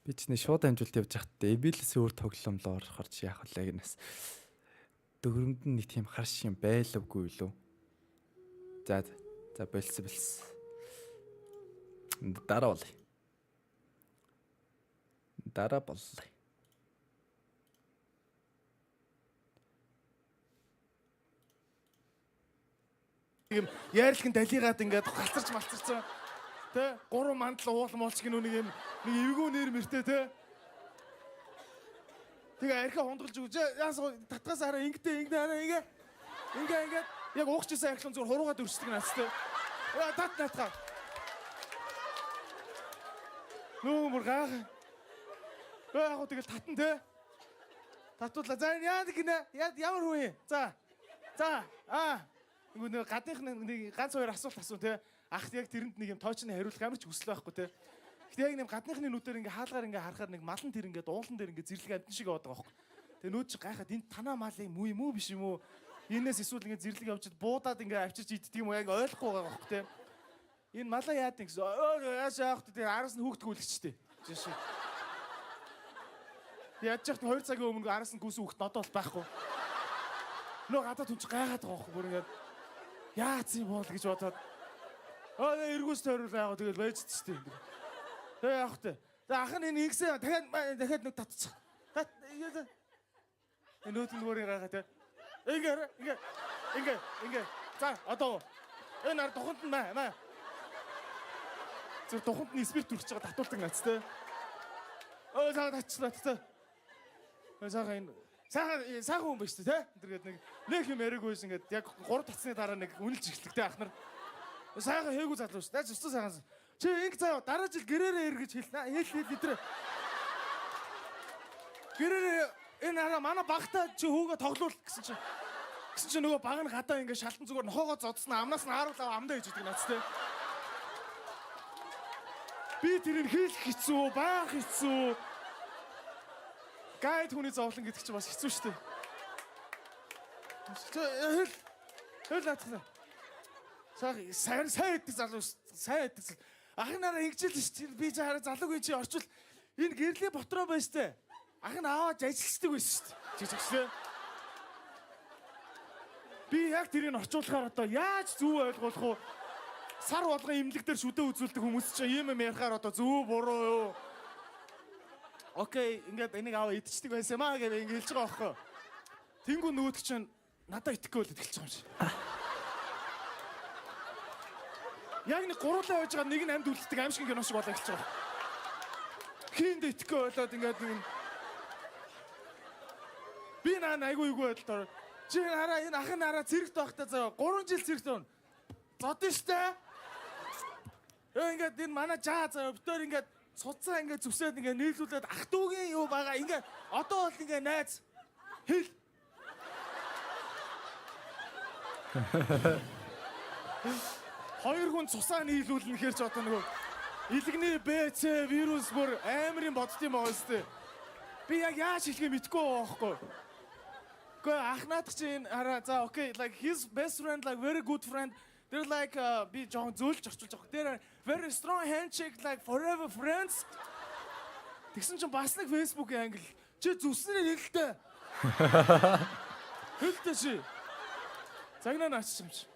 S1: би ч нэг шууд амжилт явж байхдаа эбилээс өөр тоглоомлоор орж яах вэ гэнэс. Дөрөнд нь нэг тийм харш юм байлгүй юу? За болс. Дараа болъё. Дараа боллоо.
S2: Ийм яарлахын далигаад ингээд галцарч малцарсан. Тэ? 3 мандал уул молч гин нэг юм нэг эвгүй нэр мэртэй тэ? Тэгээ архи хундгалж өгч яас татгаас хараа ингээд яг уухчихсан архилан зүгээр хуруугаад өрсдөг нац тэ. Татгаа. Нөө мургаах. Яг тэгэл татан тэ. Татуулаа. За яа гинэ? Ямар хүн юм? За. Нэг гадных нэг ганц хоёр асуулт асуу те. Ах яг тэрэнд нэг юм тоочны хариулах ямар ч хүсэл байхгүй те. Гэтэ яг нэг гадныхны нүдээр ингээ хаалгаар ингээ харахаар нэг малан тэр ингээ дуулан дээр ингээ зэрлэг амтан шиг байдаг байхгүй. Тэгээ нүүд чи гайхаад энэ танаа малын муу юм уу биш юм уу? Энээс эсвэл ингээ зэрлэг явж буудаад ингээ авчирч иддэг юм уу яг ойлгохгүй байгаа байхгүй те. Энэ малаа яад гэсэн. Яаш яах вэ? Араас нь хүүхдгүүлэгчтэй. Жишээ. Яаж ч 2 цагийн өмнө араас нь гүсэн хүүхд нодол байхгүй. Нөө гадаад хүн чи гайхаад байгаа байхгүй бүр ингээ яац юм бол гэж бодоод эргүүс тойруулаа яагаад тэгэл байж ч тийм. Тэгээ яах вэ? За ах нь энэ ихсэн дахиад нэг татчих. Энэ нөтөн бүрийн гайхаа те. Ингээ. За одоо энэ нар туханд нь маа. Зүр туханд нь спирт үргэж байгаа татуулдаг нац те. За татчихлаа. Сайхан хүн биш те. Тэргээд нэг юм яриаггүйс ингээд яг 3 татсны дараа нэг үнэлж эхлэхтэй ах нар. Сайхан хээгүү залуу ш. Даа зөвхөн сайхан. Чи инг заяа дараа жил гэрээрээ эргэж хэлнэ. Хэл өдрөө. Гэрээрээ энэ араа манай багтаа чи хүүгээ тоглоул гэсэн чи нөгөө баг нь гадаа ингээд шалтан зүгээр нохоогоо зодсон амнаас нь хааруулаа амдаа хийж идэг нац те. Би тэрийг хийх хэцүү, баах хэцүү. Гайд хүний зовлон гэдэг чинь бас хэцүү шүү дээ. Хэл наацсан. Сайн идэх залуу сайн идэх. Ах нараа ингэжэл шүү дээ. Би ч хараа залуугийн чи орчвол энэ гэрлийн ботроо байж тээ. Ах нь аваад ажиллаждаг байсан шүү дээ. Жижигсэн. Би яг тэрийг орчуулахаар одоо яаж зөв ойлгох вэ? Сар болгон имлэг дээр шүдэ үзүүлдэг хүмүүс чинь ийм юм ярихаар одоо зөв буруу юу? Окей, ингээд энийг аваа идчихдэг байсан юм аа гэж ингэ хэлж байгаа байхгүй. Тэнгүү нөгөөд чинь надад итгэхгүй л эхэлж байгаа юм шиг. Яг нэг гуруулаа байж байгаа нэг нь амьд үлддэг аим шиг кино шиг болоо эхэлж байгаа. Хинд итгэхгүй болоод ингээд нэг би айгүй байдал. Чи хараа энэ ах нараа цэрэгт байхдаа заа 3 жил цэрэгт байна. Зодсон штэ. Ингээд энэ манай жаа заа битээр ингээд суцаа ингээд зүсээд ингээд нийлүүлээд ах дүүгийн юу байгаа ингээд одоо бол ингээд найз хэл. Хоёр хүн цусаа нийлүүлнэ гэхэр ч одоо нөгөө илэгний БЦ вирус бүр аамрын бодд юм байгаа өстэй. Би яг яаж хэлхээ мэдэхгүй байгаа байхгүй. Гэхдээ ах наадах чинь хараа за окей like his best friend like very good friend. They're like би жоон зөөлж орчуулж байгаа. They're very strong handshake like forever friends. Тэгсэн чинь бас нэг Facebook-ийн англи. Чи зүснээ хэлтэй. Хэлтэй чи. Загнаа наач юм чи.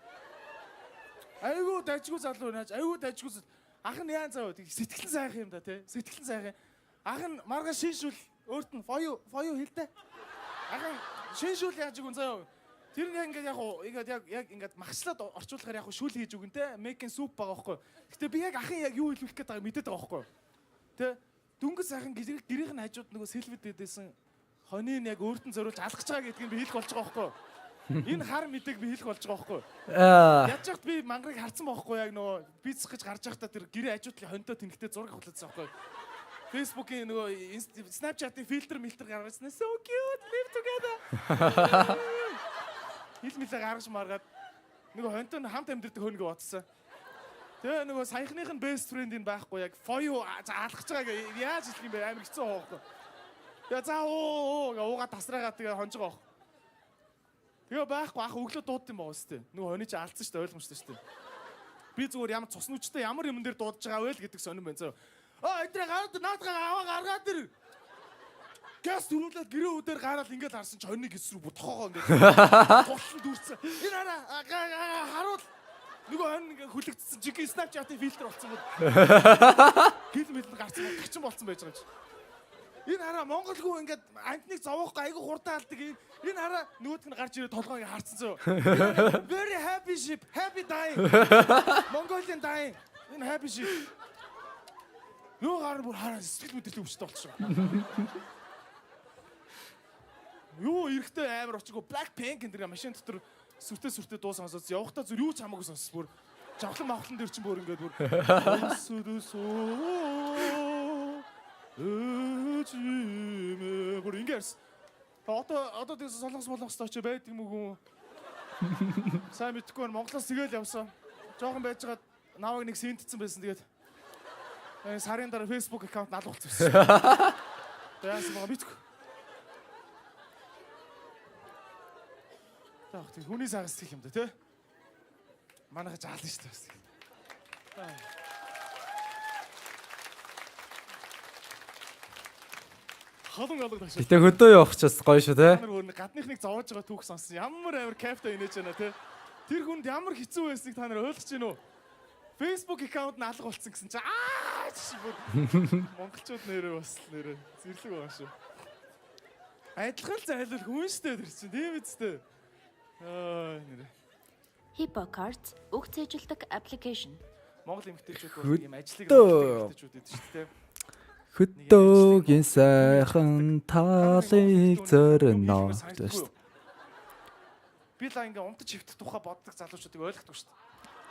S2: Айгуу дажгүй залуу нааж. Айгуу дажгүй. Ах нь яан зав. Сэтгэлэн сайхан юм да тий. Сэтгэлэн сайхан. Ах нь маргааш шинжүүл өөрт нь фою хэлтэй. Ах нь шинжүүл яаж игүн заяа. Тэр нэг ингээд яг ингээд махчлаад орчуулахаар яг шүүл хийж өгөн те мейкэн суп байгаа байхгүй. Гэтэ би яг ахын яг юу хэлүүлэх гээд байгааг мэдээд байгаа байхгүй. Тэ дүнгийн сайхан гэрийнх нь хажууд нөгөө селфид дэдсэн хонийн яг өөрт нь зориулж алгаж байгаа гэдгийг би хэлэх болж байгаа байхгүй. Энэ хар мэдээг би хэлэх болж байгаа байхгүй. Яаж ч би мангарыг харсан байхгүй яг нөгөө бицх гэж гарч байхдаа тэр гэрээ хажуудлын хоньтой тэнхтэй зураг авахлаадсан байхгүй. Facebook-ийн нөгөө Snapchat-ийн фильтр гаргажсэн. So cute, live together. Хилмилээ гаргаж маргаад нөгөө хоньтой хамт амьдэрдэг хөнг бодсон. Тэгээ нөгөө саяхных нь best friend энэ байхгүй яг фою алгаж байгааг яаж хэлэх юм бэ? Амар хэцүү байхгүй. Тэгээ за уугаа тасраагаа тэгээ хонж байгаа байхгүй. Тэгээ байхгүй ах өглөө дуудсан байгаа үстэй. Нөгөө хоны чи алдсан шүү дээ ойлгомжтой шүү дээ. Би зүгээр ямар цус нүчтэй ямар юм дээр дуудаж байгаа вэ л гэдэг сонирн байна зөө. Эдрээ гараад наадгаа аваа гаргаад ир. Газ түрүүлээд гэрээ үүдээр гараад ингээд харсан ч хоньны гис рүү тохоогоо ингээд тулсан дүүрсэн. Энэ хараа харуул нөгөө хонь ингээд хүлэгдсэн жиг Snapchat-ийн фильтр болсон бол. Фильм гарсан гачин болсон байж байгаа юм чи. Энэ хараа монголгүй ингээд амтныг зовоохгүй айгу хурдаалдаг. Энэ хараа нөгөөдг нь гарч ирээд толгойг харцсан зөө. Very happy ship, happy dying. Mongolian dying. Энэ happy ship. Нөгөө гараа бүр хараа сэтгэл мэдээлэл өвчтэй болчихсон. Юу эрэхтэй амар очиго Blackpink энэ машин дотор сүртэй дуу сонсоод явахдаа зүр юу ч хамаагүй сонсс бүр жавхлан мавхлан дээр чинь бүр ингээд бүр бүр ингээс одоо тийм солонгос очиж байд юм уу сайн мэдгүй Монголоос тэгэл явсан жоохон байж байгаа наваг нэг сентцсэн байсан тэгээд сарын дараа Facebook аккаунт наал болчихсон яасан бага мэдгүй таах тийм хүний сагас гэх юм да тий. Манайха жаална шүү дээ. Халуун алга ташаа.
S1: Гэтэ хөдөө явах ч бас гоё шүү те.
S2: Гадныхныг зовоож байгаа түүх сонсон. Ямар амар кайфтай инээж байна те. Тэр хүнд ямар хэцүү байсныг та нар ойлгож байна уу? Facebook аккаунт нь алга болцсон гэсэн чинь монголчууд нэрээ бас нэрээ зэрлэг байгаа шүү. Адилхан зайлуул хүн шүү дээ тэр чинь тийм үстэй.
S11: HippoCards үг цээжилдэг аппликейшн.
S2: Монгол эмэгтэйчүүд бол ийм ажлыг эмэгтэйчүүд гэдэг шүү дээ.
S1: Хөдөөгийн сайхан таалыг зөрнө гэж шүү дээ.
S2: Би л ингээ унтаж хөвтөх тухай боддог залуучуудыг ойлгохгүй шүү
S1: дээ.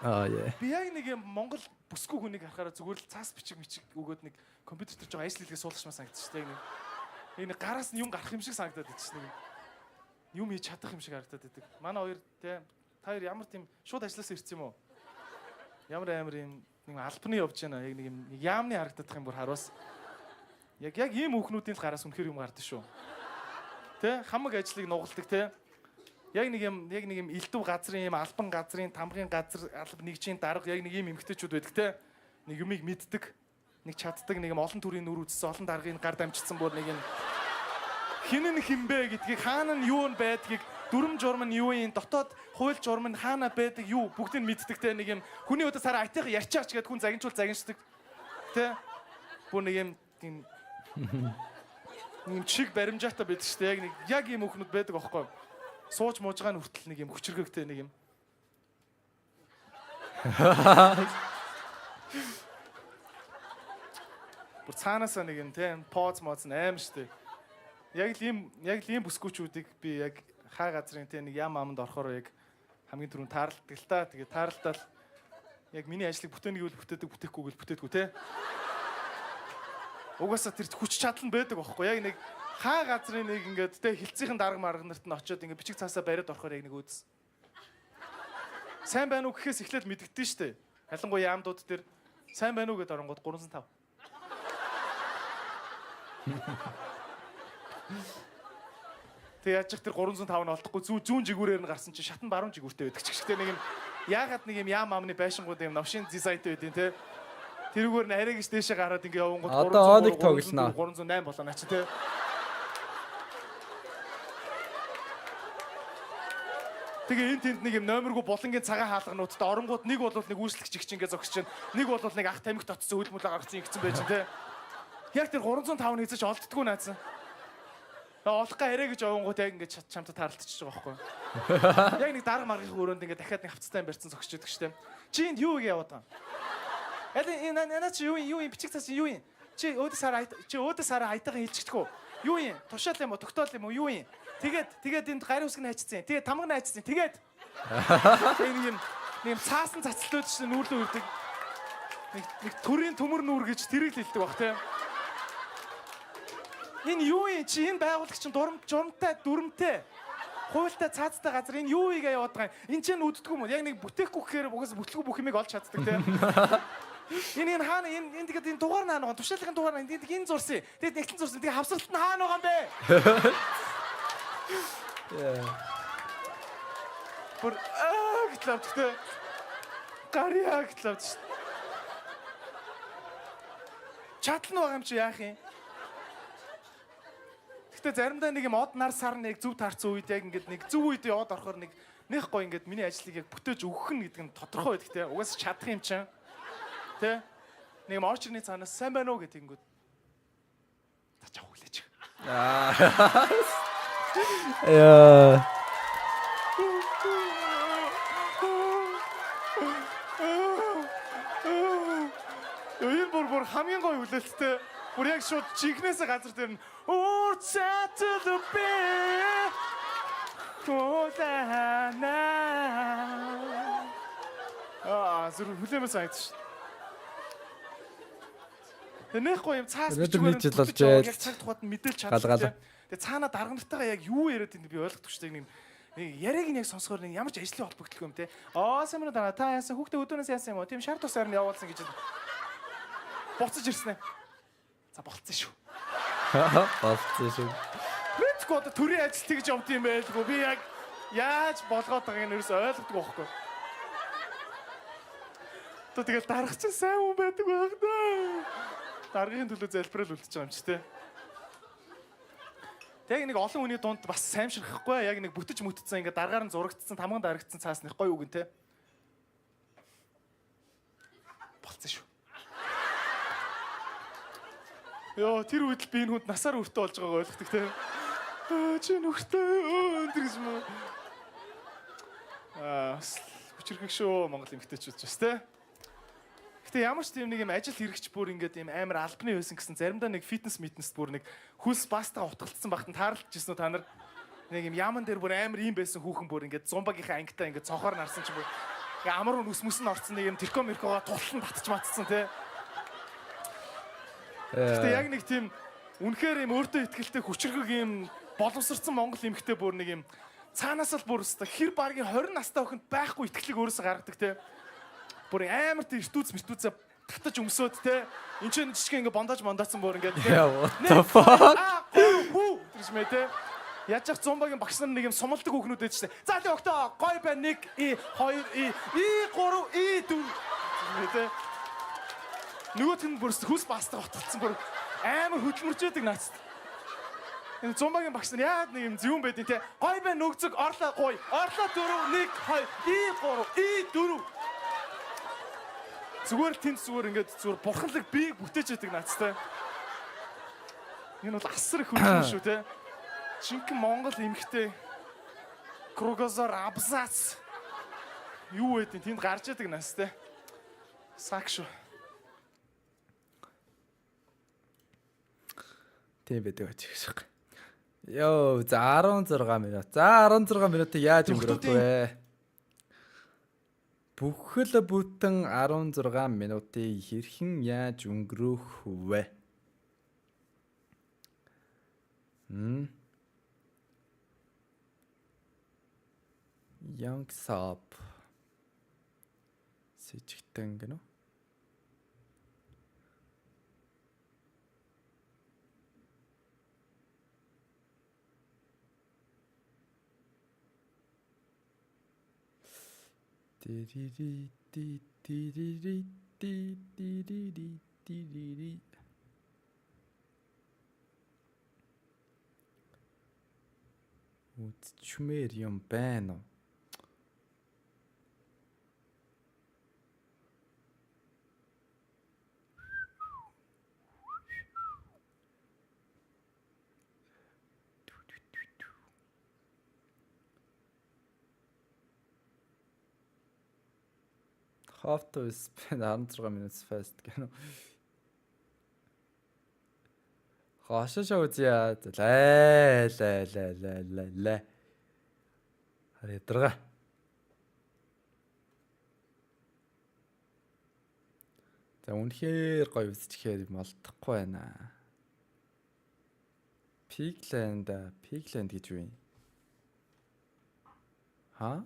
S2: Яа. Би яг нэг юм Монгол бүсгүй хүнийг харахаараа зүгээр л цаас бичиг өгөөд нэг компьютер дээр жоо ажил хийлгээ суулгачмаа санагдчих шүү дээ. Энэ гараас нь юм гарах юм шиг санагдаад байдаг шүү дээ. Юм хийж чадах юм шиг харагдаад байдаг. Манай хоёр те та хоёр ямар тийм шууд ажилласаа ирсэн юм уу? Ямар амар юм нэг албаны явж байна. Яг нэг юм яамны харагдах юм бүр харуус. Яг ийм хүүхнүүдийн л гараас үнэхэр юм гардаг шүү. Тэ хамаг ажлыг нугалдаг те. Яг нэг юм элдв газрын юм албан газрын тамгын газар алба нэгжийн дарга яг нэг ийм эмгтээчүүд байдаг те. Нэг юмыг мэддэг, нэг чаддаг, нэг юм олон төрлийн нүр үзсэн, олон даргын гар дамжчихсан бүр нэг юм хинэн химбэ гэдгийг хаана нь юу байдгийг дүрм журм нь юу юм дотоод хууль журм нь хаана байдаг юу бүгдийг мэддэг те нэг юм хүний өдөөс хараа айтайхан ярьчаач гэдэг хүн загинчул загинчдаг те бүр нэг юм чиг баримжаатай байдаг шүү дээ яг ийм хүүхнүүд байдаг аахгүй сууж муужгаа нь хүртэл нэг юм хүчрэгтэй нэг юм бүр цаанаасаа нэг юм те поз моз аим шүү дээ. Яг л ийм бүсгүүчүүдийг би яг хаа газрын те нэг ям аманд орохоор яг хамгийн түрүүнд тааралдаг л та. Тэгээ тааралдаад яг миний ажлыг бүтээнийг бүтээдэг бүтээхгүйг бүтээдэггүй те. Угаасаа тэр хүч чадал нь байдаг аахгүй яг нэг хаа газрын нэг ингээд те хилцээхэн дарга марга нарт нь очиод ингээд бичиг цаасаа бариад орохоор яг нэг үүдс. Сайн байна уу гэхээс эхлээд мэддэгдэн штэ. Ялангуяа яамдууд дээр сайн байна уу гэдээ оронгууд 305. Тэг яаж их тэр 305 нь олдохгүй зүүн жигүүрээр нь гарсан чинь шатан баруун жигүүртэй байдаг ч гэхдээ нэг юм яагаад нэг юм яам амны байшингууд юм новшин дизайнтэй байдیں۔ Тэ тэрүүгээр нь арай гэж дээшээ гараад ингээ явангууд 308 болоо наа чи тэ. Тэгээ энэ тэнд нэг юм номергүй булангийн цагаан хаалгануудтай оронгууд нэг бол нэг үүслэгч их чинь ингээ зогсож чинь нэг бол нэг ах тамхи татсан хөл мөлөө гаргацсан ингэсэн байж тэ. Яг тэр 305-ны хийж олддггүй наацсан. Олох га арай гэж овонгууд яг ингээд чамтай таарлтчихж байгаа байхгүй. Яг нэг дарга маргын өрөөнд ингээд дахиад нэг хавцтай барьсан зогсож байдаг штеп. Чи энд юу гэж яваад байгаа юм? Наа чи юу юм бичиг цаас юу юм? Чи өөдөөс хараа айтайхан хэлчихдэггүй. Юу юм? Тушаал юм уу? Тогтоол юм уу? Юу юм? Тэгээд энд гарын үсэг нь хайчсан. Тэгээд тамга нь хайчсан. Тэгээд нэг юм цаасан цацлууд чинь нүүрлөө үрдэг. Нэг төрийн төмөр нүүр гэж тэрийг л хэлдэг баг тийм. Энэ юу юм чи энэ байгууллага чинь дүрмтэй хуйлтай цаацтай газар энэ юу игээ яваад байгаа юм. Энд чинь үддэггүй юм. Яг нэг бүтээхгүй гэхээр угаас бүтлгүй бүх юмыг олж чаддаг тийм. Энэ хаана энэ тэгээд энэ дугаар наана тушаалын дугаар наана энэ зурсан. Тэгээд нэгэн зурсан. Тэгээд хавсралт нь хаана байгаа юм бэ? Бүр гэтлээ. Гарьяа гэтлээ. Чатлан байгаа юм чи яах юм? Гэтэ заримдаа нэг юм од нар сар нэг зөв таарсан үед яг ингээд нэг зөв үед яваад орохоор нэг гоё ингээд миний ажлыг яг бүтээж өгөх нь гэдэг нь тодорхой байдаг те. Угаас чадах юм чинь. Тэ? Нэг юм орчны цаанаас сайн байна уу гэдэг ингээд тачаа хүлээж.
S1: Яа.
S2: Бүр хамгийн гоё хүлээлттэй. Бүр яг шууд чихнээсээ газар дээр нь Уурчаатал бэ. Хөөдана. Зүр хүлээмээс айдаж. Тэнэх гоё юм цаас бичгээр яг цаг тухайд мэдээлж чаддаг. Тэгээ цаанаа дарга нартайгаа яг юу яриад байгааг би ойлгохгүй шүү дээ. Нэг яриаг нь яг сонсохоор нэг ямар ч ажлын холбогдлого юм те. Сэмрэ даа та яасан хүүхдээ өдөөнөөс яасан юм уу? Тийм шар тусаар нь явуулсан гэж буцаж ирсэн ээ. За болцсон шүү.
S1: Болцсон шүү.
S2: Мэдгүй одоо төрийн ажил тэгж явд юм байлгүй. Би яг яаж болгоод байгааг нь ерөөсөй ойлгодог байхгүй. То тэгэл дарга чинь сайн хүн байдаг байх даа. Даргын төлөө залбирал үлдчихэж байгаа юм чи тээ. Яг нэг олон хүний дунд бас саймширхгүй. Яг нэг бүтэж мүтцсэн ингээ даргаар нь зурагдсан, тамган дарагдсан цаас нэг гоё үг нь тээ. Болцсон шүү. Йоо, тэр үед л би энэ хүнд насаар өртөө болж байгааг ойлгодог те. Чи нүртэй гэж мөн. Хүчрхэг шүү Монгол эмэгтэйчүүд ч бас те. Гэтэ ямар ч тийм нэг юм ажил хэрэгч бүр ингээд юм амар албаны байсан гэсэн заримдаа нэг фитнес бүр нэг хөлс бастаа утгалтсан багтан таарлажсэн уу та нар? Нэг юм яман дээр бүр амар юм байсан хүүхэн бүр ингээд зумбагийнхаа ангитаа ингээд цонхоор нарсан ч бүр амар нүс нь орцсон нэг юм тэркомеркогоо тултан татч матцсан те. Гэтэ яг нэг тийм үнэхээр юм өөртөө ихтэй хүчрхэг юм боловсрсан монгол эмэгтэй бүр нэг юм цаанаас л бүр өстой хэр баргийн 20 настай охинд байхгүй итгэлийг өөрөөсөө гаргадаг те. Бүр амар тийм ертүүцээ татаж өмсөөд те. Энд чинь жишг ингээ бондоочсон бүр ингээ те.
S1: What the fuck?
S2: Тэрс мэ те. Яаж ч зумбагийн багш нар нэг юм сумалдаг хүүхнүүд байж штэ. За тий октоо гой бай 1 2 3 4 те. Нөгөөх нь бүр хүс бастаа утгацсан бүр амар хөдөлмөрч яадаг наац. Энэ зумбагийн багш нар яг нэг юм зөвөн байдیں۔ Те. Гой бай нөгцөг орлоо гой. Орлоо 4 1 2 4 зүгээр тэнд зүгээр ингээд зүгээр бурханлаг бийг бүтээж яадаг наацтай. Энэ бол асар их хөдөлмөр шүү те. Жинхэнэ Монгол эмэгтэй кругозор абзац юу байдیں۔ Тэнд гарч яадаг наацтай. Сак шүү.
S1: Тийм байдаг гэж байна. Йоо, за 16 минут. За 16 минутыг яаж өнгөрөх вэ? Бүхэл бүтэн 16 минутыг хэрхэн яаж өнгөрөх вэ? Young Sop. Сэжигтэн гэнэ үү? Үтчмээр юм байна уу? Have to spend 16 minutes fast гэнэ. Хашаа үзье. Лээ. Харъядрага. За үнэхээр гоё үзчихээр юм олдохгүй байна. Pigland гэж юу юм? Ха?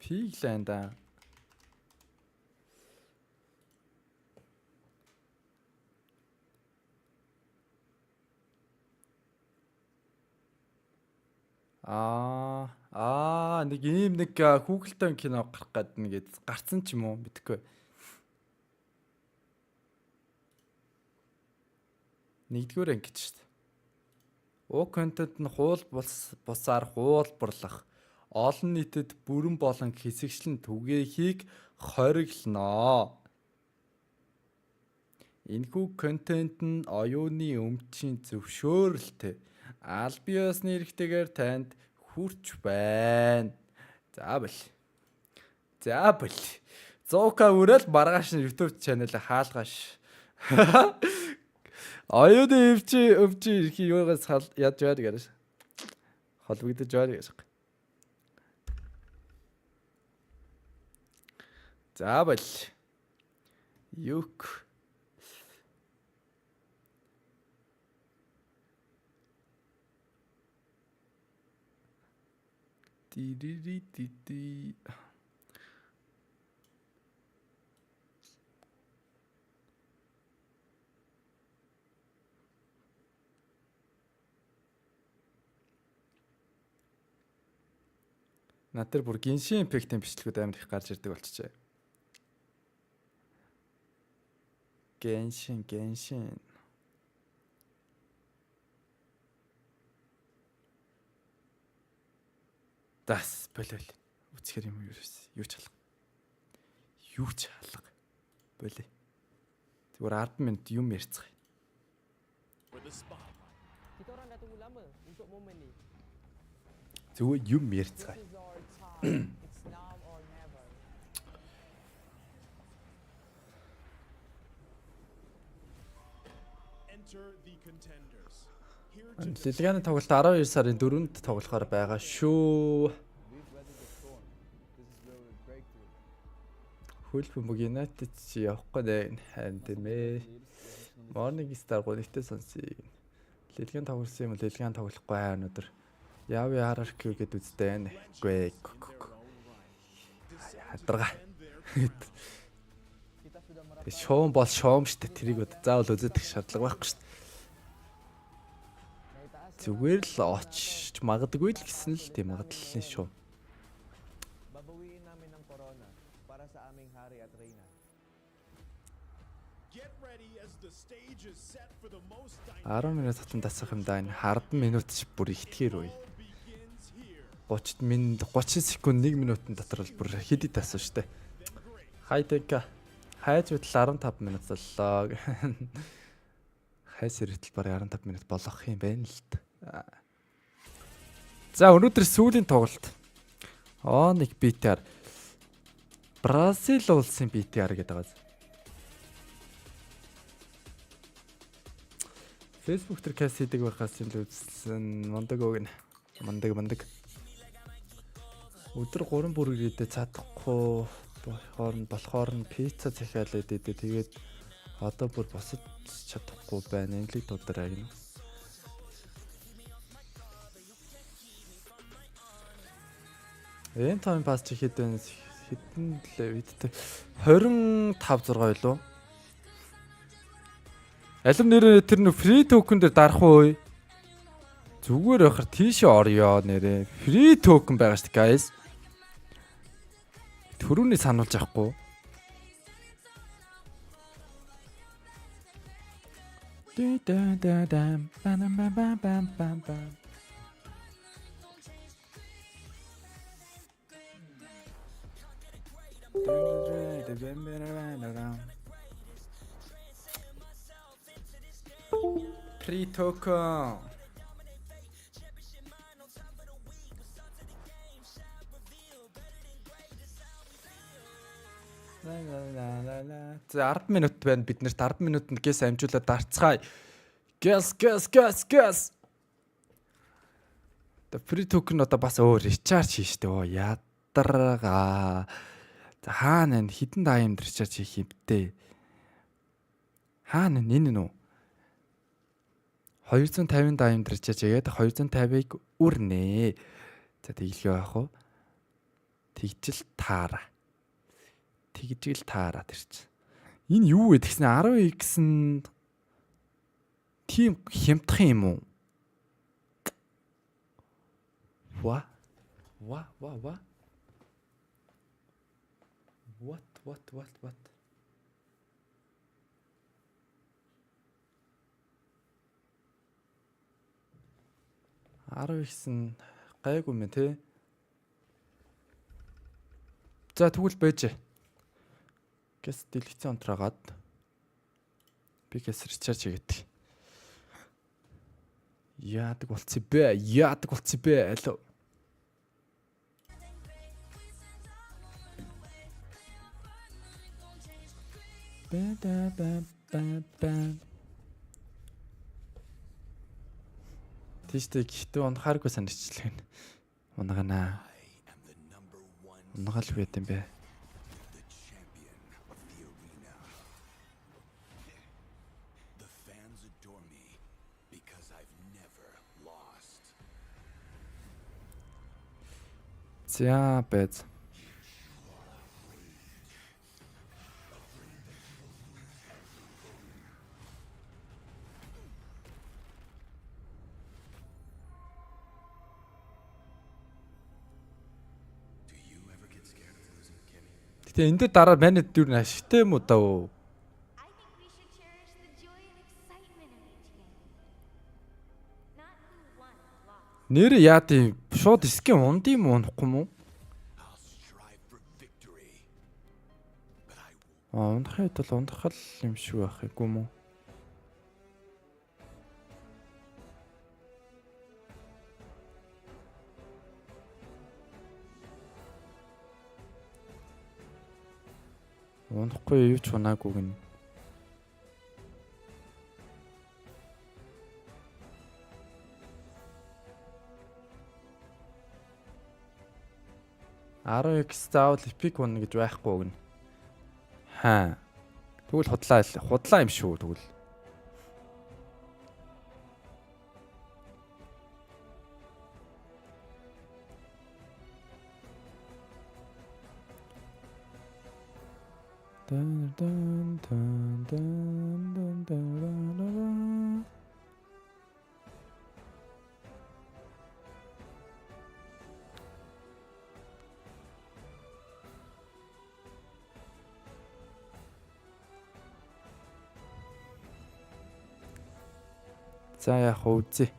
S1: Pigland Нэг ийм нэг хүүхэлтэй кино гарах гээд нэгэд гарцсан ч юм уу мэдэхгүй. Нэгдүгээр анги гэж шүү дээ. Уг контент нь хуул бусаар хуулбарлах, олон нийтэд бүрэн болон хэсэгчлэн түгээхийг хориглоно. Энэхүү контент нь оюуны өмчийн зөвшөөрөлтэй аль биесны эрхтэйгээр танд хүрч байна. За бэл. Зоока үрэл маргааш YouTube channel хаалгаш. Оюуны өмчийн эрхийг юугаас яаж яадаг гэж. Холбогдож байна гэж. За бэл. Юк. Ди. Натэр бүр гиншин импактын бичлэгүүд амар их гарч ирдэг болчихжээ. Геншин. Дас болол. Үцхээр юм юу ч алга. Болоо. Зүгээр 10 минут юм ярьцгаая. Зүгээр юм ярьцгаая. Дэлхийн тоглолт 12 сарын 4-нд тоглохоор байгаа шүү. Хөлбөмбөг United чи явахгүй дээ. Харин тиймээ. Morning Star гонигтэй сонсъё. Дэлхийн тоглосон юм уу? Дэлхийн тоглохгүй өнөөдөр. Яв RRQ гэд үзтэй. Гүй. Хадрага. Шоум бол шоум штэ. Тэрийг заавал үзэх шаардлага байхгүй штэ. Зүгээр л очиж магадгүй л гэсэн л тийм магадлалын шүү. Babawiin namin ng corona para sa aming hari at reyna. Get ready as the stage is set for the most 10 минут татан тасах юм да. Энэ 10 минут бүр ихтгэр үе. 30 секунд 1 минутын дотор л бүр хэдий тассан штэ. Хайтэка. Хайж битэл 15 минут боллоо. Хайс иртэл бараг 15 минут болох юм байна л та. За өнөөдөр сүүлийн тоглолт. Нэг BTR. Бразил улсын BTR гэдэг байгаа. Facebook дээр кас хийдэг байхаас л үзсэн мондаг өгнө. Мондаг. Өдөр 3 бүр ирээдээ чадахгүй болохоор нь пицца захиалаад идэ. Тэгээд одоо бүр босож чадахгүй байна. Инглиг дудараа гинэ. Энэ тайм пас чи хэдэн лээ видтэй 25 6 байлуу. Алим нэрээ тэр нэг фри токен дээр дарах уу? Зүгээр байхаар тийшээ орё нэрээ. Фри токен байгаа шүү дээ guys. Төрөний сануулж авахгүй. Free token. За 10 минут байна. Бид нэрт 10 минутанд гэс амжуулаад дарцгаая. Гэс. The free token одоо бас өөр recharge хийжтэй. Ядаргаа. За хаана хитэн даимд recharge хийх юм бэ? Хаана энэ нүү? 250 даимд recharge хийгээд 250-ыг үрнэ. За тэглэе яах вэ? Тэгжил таараа. Тэгжил таараа тэр чинь. Энэ юу вэ тэгснэ 10x нь тийм хямдхан юм уу? What? What? Арав ихсэн гайгүй мэн те. За тэгвэл байж. Гэс дэлгэцэн онтраагаад би гэс ричарж хийгээд. Яадаг болцсон бэ? Алло. Тийштэй ихтэй унахааргүй санагчлаа. Унаганаа. Унагаал байт юм бэ? За бэз. Гэтэ энэ дээр дараа манайд дүр ашигтай юм уу даа? Нэр яад юм шууд скин унд юм унахгүй мó? Унахад бол ундахал юм шиг байх юм уу? Унахгүй юу ч унаагүй гин. RX заавал epic one гэж байхгүй гин. Хаа. Тэгвэл худлаа юм шүү тэгвэл. За яах вэ?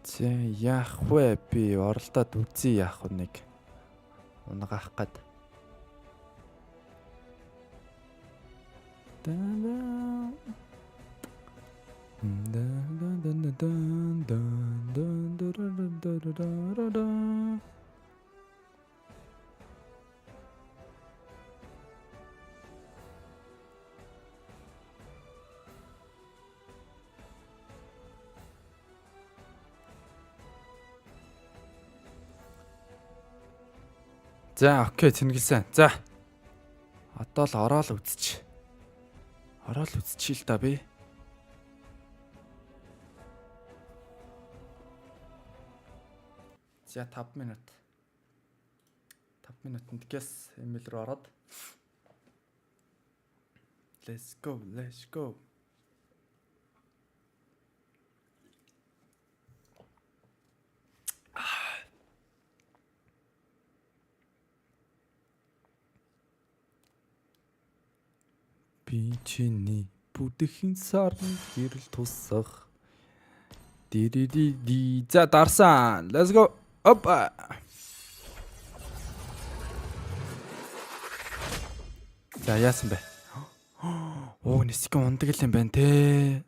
S1: За яах вэ? Би оролдоод үзье яах вэ нэг. Унгаах гээд. За окей тэнгэлсэн. За. Одоо л ороод үзчих. Ороод үзчихъя л да би. За 5 минут. 5 минутанд гэс эмэл рүү ороод. Let's go. Би чиний бүдэхин сарн гэрэл тусах. Ди. За дарсан. Let's go. Опа. За яасан бэ? Оо нэсгэн ундаг л юм байна те.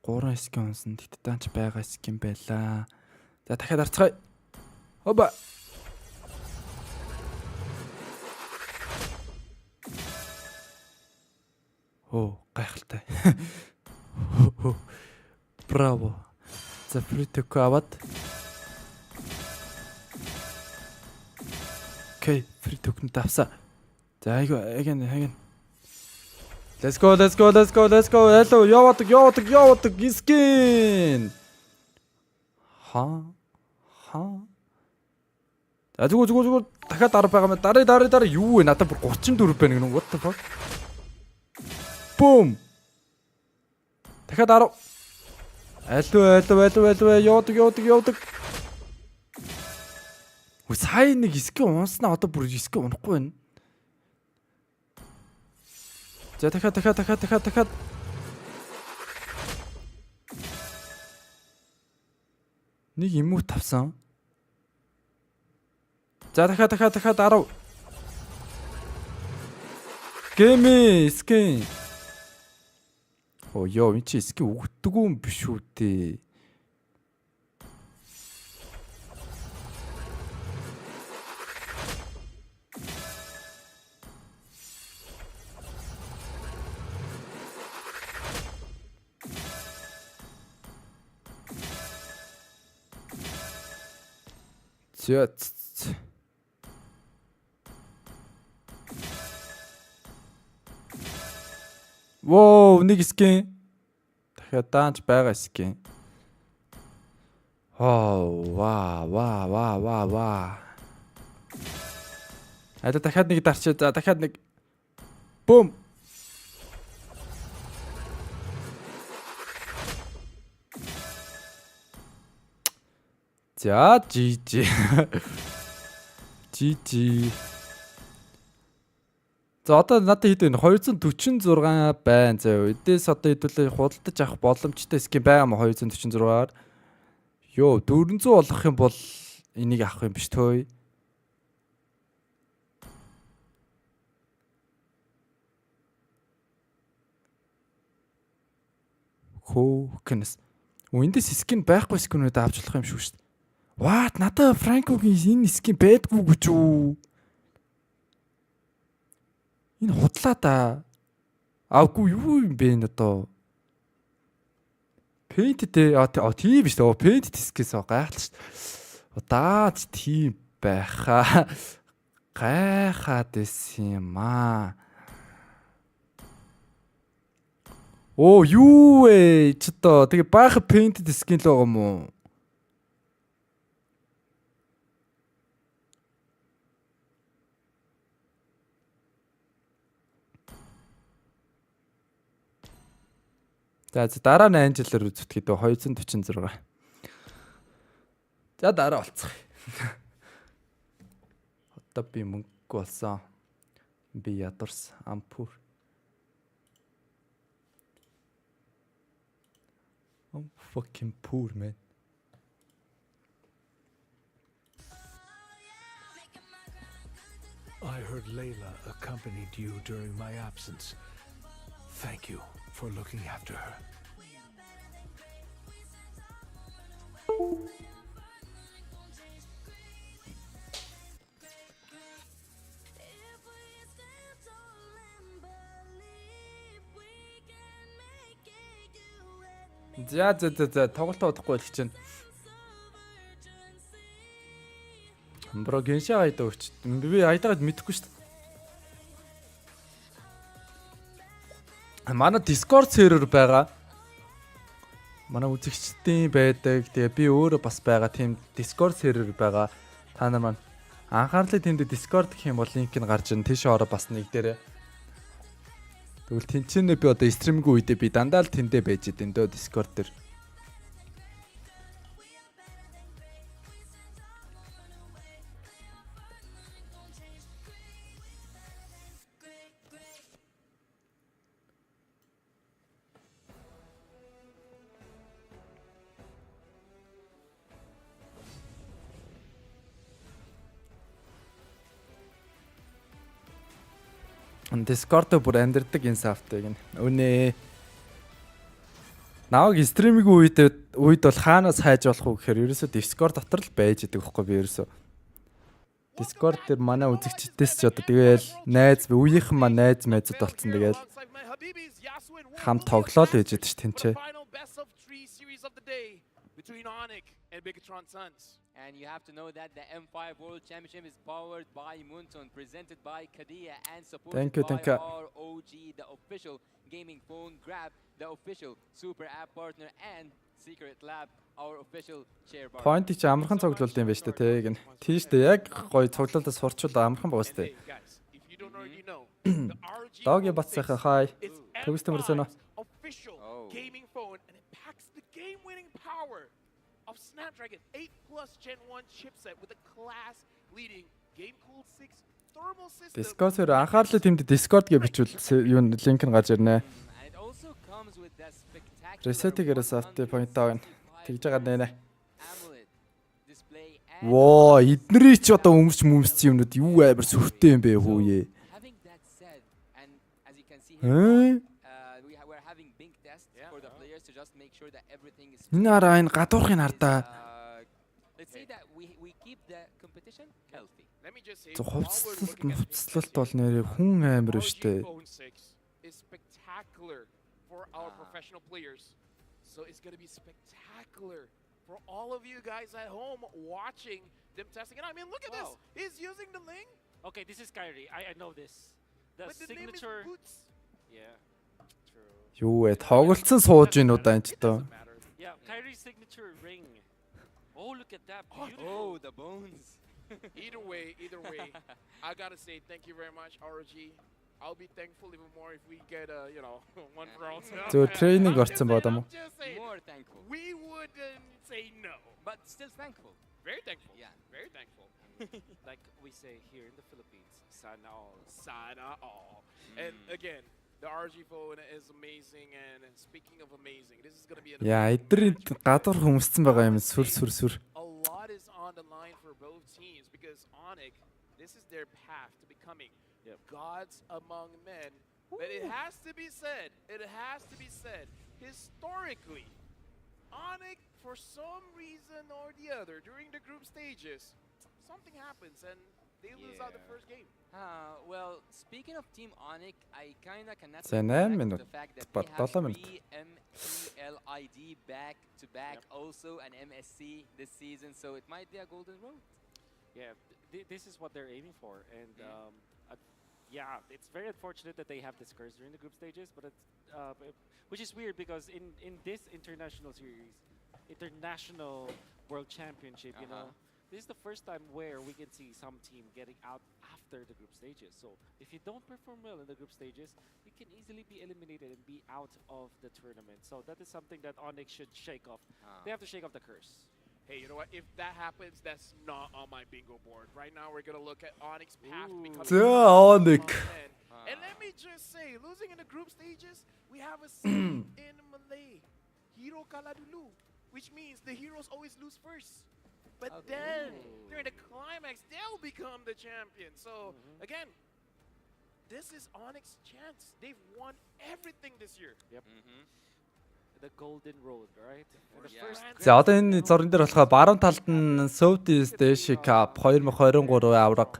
S1: 3 скин унсан. Тэгтээ даанч байгаа скин байла. За дахиад арцгаая. Опа. Оо гайхалтай. Браво. За фритик аваад. Окей, фритикнэ давсаа. За айгэн. Let's go. Hello, яваадаг скин. Ха. А зүгээр дахиад дараа байгаа мэ. Дараа юу вэ? Надад бүр 34 байна гэнэ. What the fuck? Boom. Дахиад 10. Альваа явдаг. Үгүй сая нэг скин унснаа одоо бүр скин унахгүй байна. За дахиад. Нэг эмүүт тавсан. За дахиад 10. Гэми скин. Оо ёо энэ чи скин өгдөг юм биш үү дээ. Зэт. Воу, нэг скин. Дахиад даанч байгаа скин. Ваа. Айда дахиад нэг дарчээ. За дахиад нэг. Бум. За GG. За одоо надад хэд вэ? 246 байна. За эдээс одоо хэдүүлээ худалдаж авах боломжтой скин байгаа мó 246-аар. Йоо 400 болох юм бол энийг авах юм биш төө. Хөөкнэс. Эндээс скин байхгүй скинүүд авч болох юм шүү дээ. What? Надад Франкогийн энэ скин байдгүй гэж үү? Энэ худлаа да. Аагүй юу юм бэ энэ одоо? Paint дээ. Тийм биш үү? Paint скээс гайхалтай шүү дээ. Удаач тийм байхаа. Гайхаад исэн юм аа. Оо юу вэ? Ч одоо тэгээ баах paint скин л байгаа юм уу? За дараа 8 жилээр үздэг гэдэг 246. За дараа болцох. Одоо би мөнгө болсон. Би ядурс ампур. I'm fucking poor, man.
S7: I heard Layla accompanied you during my absence. Thank you for looking after her.
S1: За тоглолт удахгүй л чинь. Бро гэншээ айдаа өгч. Би айдаагаад мэдэхгүй шүү дээ. Манай Discord сервер байгаа. Манай үзэгчдийн байдаг. Тэгээ би өөрөө бас байгаа. Тийм Discord сервер байгаа. Та нар маань анхаарлыг тэнд Discord гэх юм бол линк нь гарч ирнэ. Тийш ороо бас нэг дээрээ. Тэгвэл тэнцэнэ би одоо стримингийн үедээ би дандаа л тэндээ байж идэв дөө Discord дээр. Discord бүр амьдэрдэг энэ софтыг нь. Үнэ. Наваг стримингийн үед бол хаанаас хайж болох уу гэхээр ерөөсөө Discord дотор л байж идэг байхгүй би ерөөсөө. Discord дээр манай үзэгчдээс ч одоо тэгээл найз үеийнхэн маань найз мэдзэд болцсон тэгээл хам тоглоол байж идэг ш тэнцээ.
S14: And you have to know that the M5 World Championship is powered by Moonton, presented by Kadia, and supported by our OG, the official gaming phone grab, the official super app partner, and Secret Lab, our official chair bar.
S1: Point ч амархан цуглуулд юм байна шүү дээ тэг. Тийш дээ яг гоё цуглуулаас сурчвал амархан байгаа шүү дээ. Дог бат сайхан хай. Төгс төмөрсөн үү?
S10: gaming phone, and it packs the game-winning power of Snapdragon 8 Plus Gen 1 chipset with a class-leading game-cooled 6 thermal system.
S1: Discord-ээр анхаарлаа тэмдэг Discord гэж бичвэл юу линк нь гарч ирнэ. Reset-ээр софт point авна. Тэгж байгаа нэ. Воо, эднэрий ч одоо өмсч юмнууд юу амар сүртэй юм бэ хүүе. Энэ араа энэ гадуурхыг хардаа. Хувцлалт бол нэрээ хүн амар штэ.
S10: So it's going to be spectacular for all of you guys at home watching them testing it. I mean, look at this. He's using the Ling.
S3: Okay, this is Kyrie. I know this. The
S10: But the
S3: signature.
S10: name is Boots.
S3: Yeah. True.
S1: Юу вэ? Тоглолцсон сууж гин удаа энэ ч тоо.
S3: Yeah, Kyrie's signature ring. Oh, look at that. Beautiful.
S14: Oh, the bones.
S10: Either way, I gotta say thank you very much, RG. I'll be thankful even more if we get one for all.
S1: Зөв трейнинг орсон баадам уу?
S14: More thankful.
S10: We wouldn't say no,
S14: but still thankful.
S10: Very thankful.
S14: Yeah,
S10: very thankful.
S3: Like we say here in the Philippines, sana all.
S10: Sana all. And again, the RG phone is amazing. And speaking of amazing, this is gonna be an
S1: Яа, эдгээр гадуур хүмүүсцэн байгаа юм сүр.
S10: A lot is on the line for both teams because Onyx, this is their path to becoming gods among men. But it has to be said, historically, Onyx, for some reason or the other, during the group stages, something happens and they lose out the first game.
S14: Well, speaking of Team Onyx, I kind of cannot
S1: За 8 минут. Бат 7 минут.
S14: MPLID back to back, also an MSC this season, so it might be a golden road.
S3: Yeah, this is what they're aiming for, and yeah, it's very unfortunate that they have this curse during the group stages, but it's which is weird because in this international series, international world championship, you know, this is the first time where we can see some team getting out after the group stages. So if you don't perform well in the group stages, you can easily be eliminated and be out of the tournament. So that is something that Onyx should shake off. They have to shake off the curse.
S10: Hey, you know what? If that happens, that's not on my bingo board. Right now, we're going to look at Onyx path to becoming
S1: Onyx.
S10: And let me just say, losing in the group stages, we have a saying in Malay, Hero Kaladulu, which means the heroes always lose first. But then, during the climax, they'll become the champion. So, again, this is Onyx's chance. They've won everything this year.
S3: Yep. The golden road, right?
S1: За одоо энэ зургийн дээр болохоор баруун талд нь Southeast Asia Cup 2023 авраг.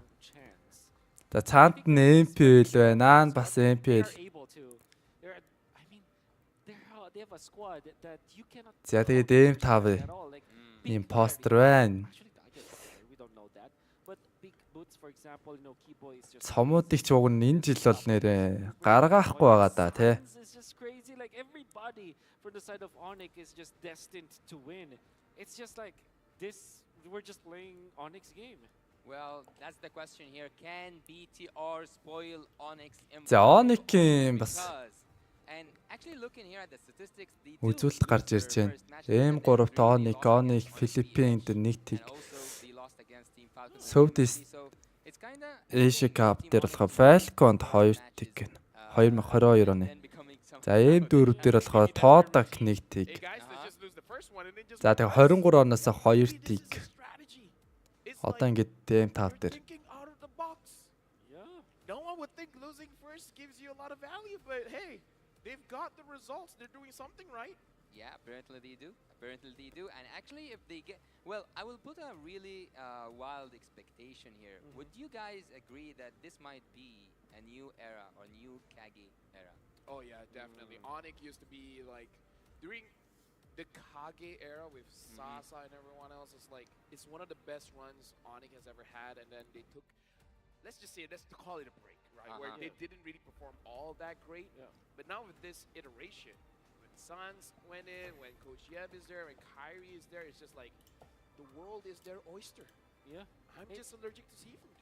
S1: За цаанд нь MPL байна. Бас MPL. За тэгээд M5 ийм постэр байна. Цомуудыг ч уг нь энэ жил бол нэрээ гаргаахгүй байгаа да тий.
S3: For the side of Onyx is just destined to win. It's just like this, we're just playing Onyx game.
S14: Well, that's the question here. Can BTR spoil Onyx?
S1: За Onyx-ийн бас
S14: and actually looking here at the statistics,
S1: үзүүлэлт гарч ирж байна. M3-т Onyx, Philippines нэг тэг. Southeast Asia Cup дээр болохоор Falcon-д 2 тэг гэнэ. 2022 оны. За M4 дээр болохоор Todak нэг тэг. За тэгээ 23 оноос 2 тэг. Одоо ингээд M5 дээр.
S10: No one would think losing first gives you a lot of value, but hey, they've got the results. They're doing something right.
S14: Yeah, apparently they do. And actually, if they get... Well, I will put a really wild expectation here. Would you guys agree that this might be a new era or new Kage era?
S10: Oh yeah, definitely. Onyx used to be like during the Kage era with Sasa and everyone else. It's one of the best runs Onyx has ever had, and then they took, let's call it a break, right? Where they didn't really perform all that great. Yeah. But now with this iteration, when Sans went in, when Coach Yev is there, when Kyrie is there, it's just like the world is their oyster.
S3: Yeah.
S10: I'm just allergic to seafood.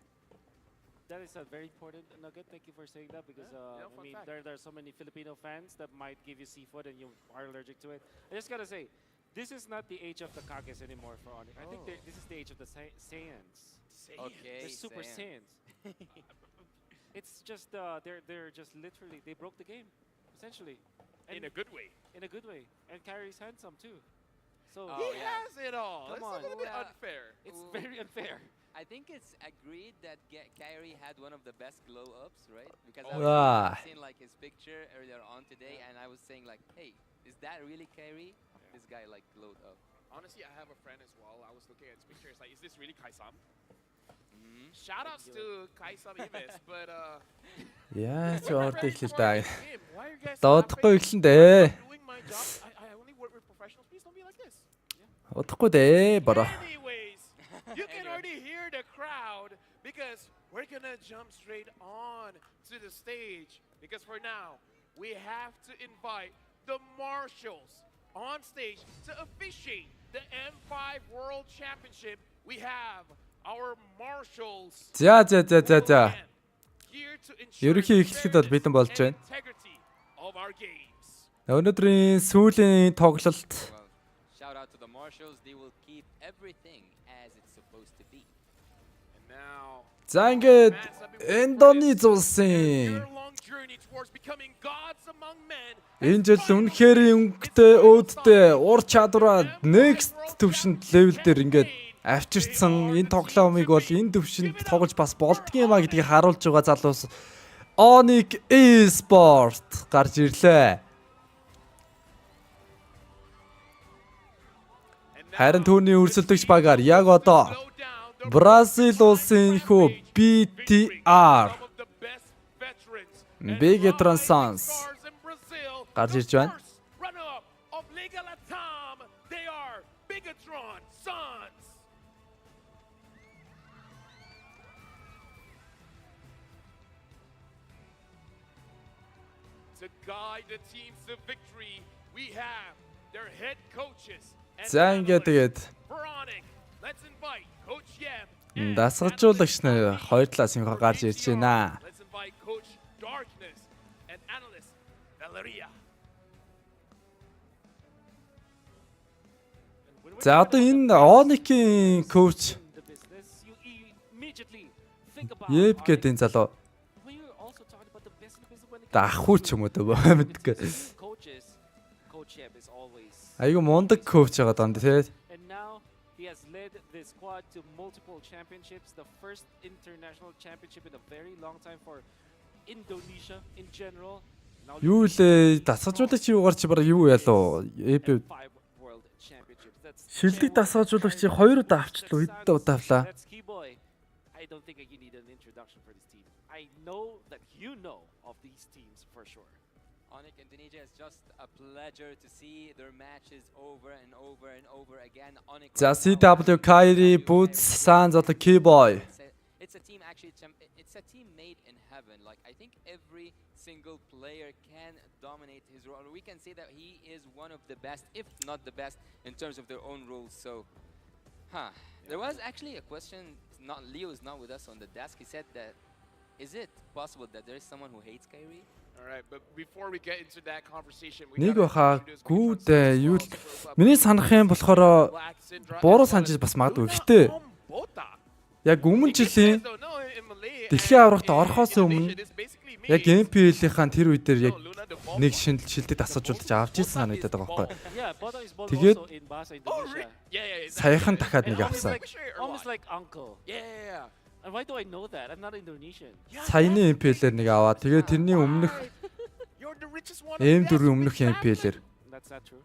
S3: that is a very important nugget. Thank you for saying that because I mean there are so many Filipino fans that might give you seafood and you are allergic to it. I just gotta say, this is not the age of the Kages anymore for Onyx. I think this is the age of the Saiyans.
S14: Okay,
S3: They're Super
S14: Saiyans.
S3: It's just they're just literally they broke the game, essentially.
S10: In a good way.
S3: In a good way, and Kyrie's handsome too. So
S10: He has it all.
S3: Come
S10: It's
S3: on.
S10: a little bit unfair.
S3: It's very unfair.
S14: I think it's agreed that Kyrie had one of the best glow-ups, right? Because
S1: Ah.
S14: I've seen like his picture earlier on today, and I was saying like, hey, is that really Kyrie? This guy like glowed up.
S10: Honestly, I have a friend as well. I was looking at his picture. It's like, is this really Kaisam? Shout outs to Kaisam Imes, but
S1: Яа ч ордих л даа.
S10: why are you guys
S1: Доодохгүй хэлэн дээ.
S10: doing my job? I only work with professionals. Please don't be like this.
S1: Удахгүй дээ бороо.
S10: Anyways, you can already hear the crowd because we're gonna jump straight on to the stage because for now we have to invite the marshals on stage to officiate the M5 World Championship. We have our marshals
S1: За.
S10: here to ensure
S1: Ерөнхий эхлэхэд бол бидэн болж байна.
S10: integrity of our games.
S1: Өнөөдрийн сүүлийн тоглолт
S14: Shout out to the marshals. They will keep everything as it's supposed to be.
S10: And now
S1: за ингээд Индонез улсын
S10: long journey towards becoming gods among men.
S1: энэ жил үнэхээр өнгөтэй өөдтэй ур чадвараа next төвшөнд level дээр ингээд авчирсан энэ тоглоомыг бол энэ төвшөнд тоглож бас болдгийм а гэдгийг харуулж байгаа залуус Onyx Esport гарч ирлээ. Харин түүний өрсөлдөгч багаар яг одоо Бразил улсын хүү BTR Big Transons гарч ирж байна.
S10: Runner-up of Liga Latam. They are Bigatron Sons. To guide the teams to victory, we have their head coaches.
S1: За ингээд тэгээд
S10: Veronic, let's invite Coach Yeb.
S1: дасгалжуулагч нар хоёр талаас нь гарч ирж байна.
S10: Let's invite Coach Darkness and analyst Valeria.
S1: За одоо энэ Onyx-ийн коуч Yeb гэдэг энэ залуу дахуу ч юм уу дөө мэдгүй. Айгу мундаг коуч байгаа даа тий.
S3: And now he has led the squad to multiple championships, the first international championship in a very long time for Indonesia in general.
S1: Юу лээ дасгалжуулагч юугаар чи бараг юу ялуу? Yeb
S3: World Championships. That's
S1: шилдэг дасгалжуулагчийг 2 удаа авчлаа. Хэд удаа авлаа?
S3: That's key boy. I don't think you need an introduction for this team. I know that you know of these teams for sure.
S14: Onyx Indonesia is just a pleasure to see their matches over and over and over again. Onyx.
S1: За CW Kyrie Boots Sans одоо Keyboy.
S14: It's a team actually. It's a team made in heaven. Like I think every single player can dominate his role. We can say that he is one of the best, if not the best, in terms of their own rules. So, there was actually a question. Not Leo is not with us on the desk. He said that, is it possible that there is someone who hates Kyrie?
S10: All right, but before we get into that conversation, we
S1: Нэг
S10: gotta
S1: баха
S10: introduce
S1: гүдээ юу л миний санах юм болохоор буруу санаж бас магадгүй. Гэхдээ яг өмнө жилийн Дэлхийн аврагт орохоос өмнө яг MPL-ийн тэр үе дээр яг нэг шилдэг дасгалжуулж авч ирсэн санагдаад байгаа байхгүй. Тэгээд саяхан дахиад нэг авсан.
S3: Almost like uncle. Yeah. And why do I know that? I'm not Indonesian.
S1: Саяны MPL-ээр нэг аваа. Тэгээд тэрний өмнөх M4 өмнөх MPL-ээр.
S3: That's not true.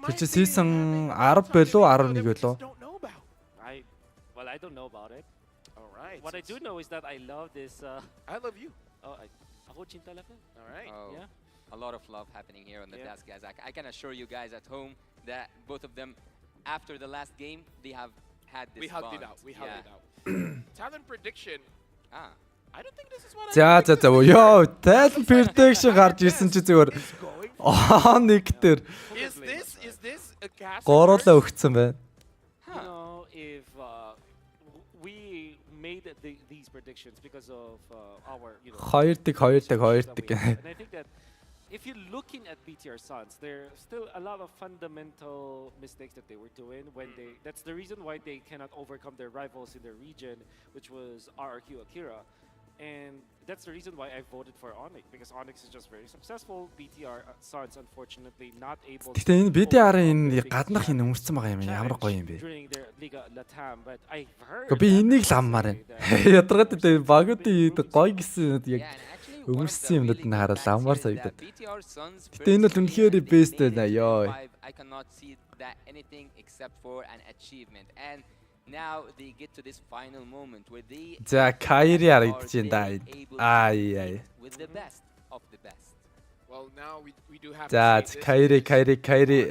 S1: Тэр чи season 10 байлуу 11 байлуу?
S3: I don't know about it.
S10: All right.
S3: What I do know is that I love this.
S10: I love you.
S3: Oh, ako cinta level.
S10: All right.
S14: Oh,
S3: Yeah.
S14: A lot of love happening here on the desk, guys. I can assure you guys at home that both of them, after the last game, they have had this
S10: We hugged
S14: bond.
S10: it out. We hugged it out. Talent prediction. I don't think this is what I
S1: За ёо talent prediction гарч ирсэн чи зүгээр Onyx дээр
S10: Is this a cast?
S1: гоорлоо өгцөн байна.
S3: You know, if we made these predictions because of our, you know.
S1: Хоёр дэг.
S3: And I think that if you're looking at BTR Suns, there are still a lot of fundamental mistakes that they were doing when that's the reason why they cannot overcome their rivals in their region, which was RRQ Akira. And that's the reason why I voted for Onyx, because Onyx is just very successful. BTR Suns unfortunately not able to.
S1: Гэтэ энэ BTR-ийн гаднах энэ өмссөн байгаа юм ямар гоё юм бэ.
S3: During their Liga Latam, but I've heard.
S1: Гэхдээ би энийг л аммаар байна. Ядаргаад тэ багуудын гоё гэсэн яг өмссөн юмнууд нь хараад аммаар санагдаад. Гэтэ энэ бол үнэхээр best байна ёо.
S14: I cannot see that anything except for an achievement. And now they get to this final moment where they
S1: За Кайри харагдаж байна да.
S14: with the best of the best.
S10: Well, now we do have
S1: За
S10: to say this.
S1: Кайри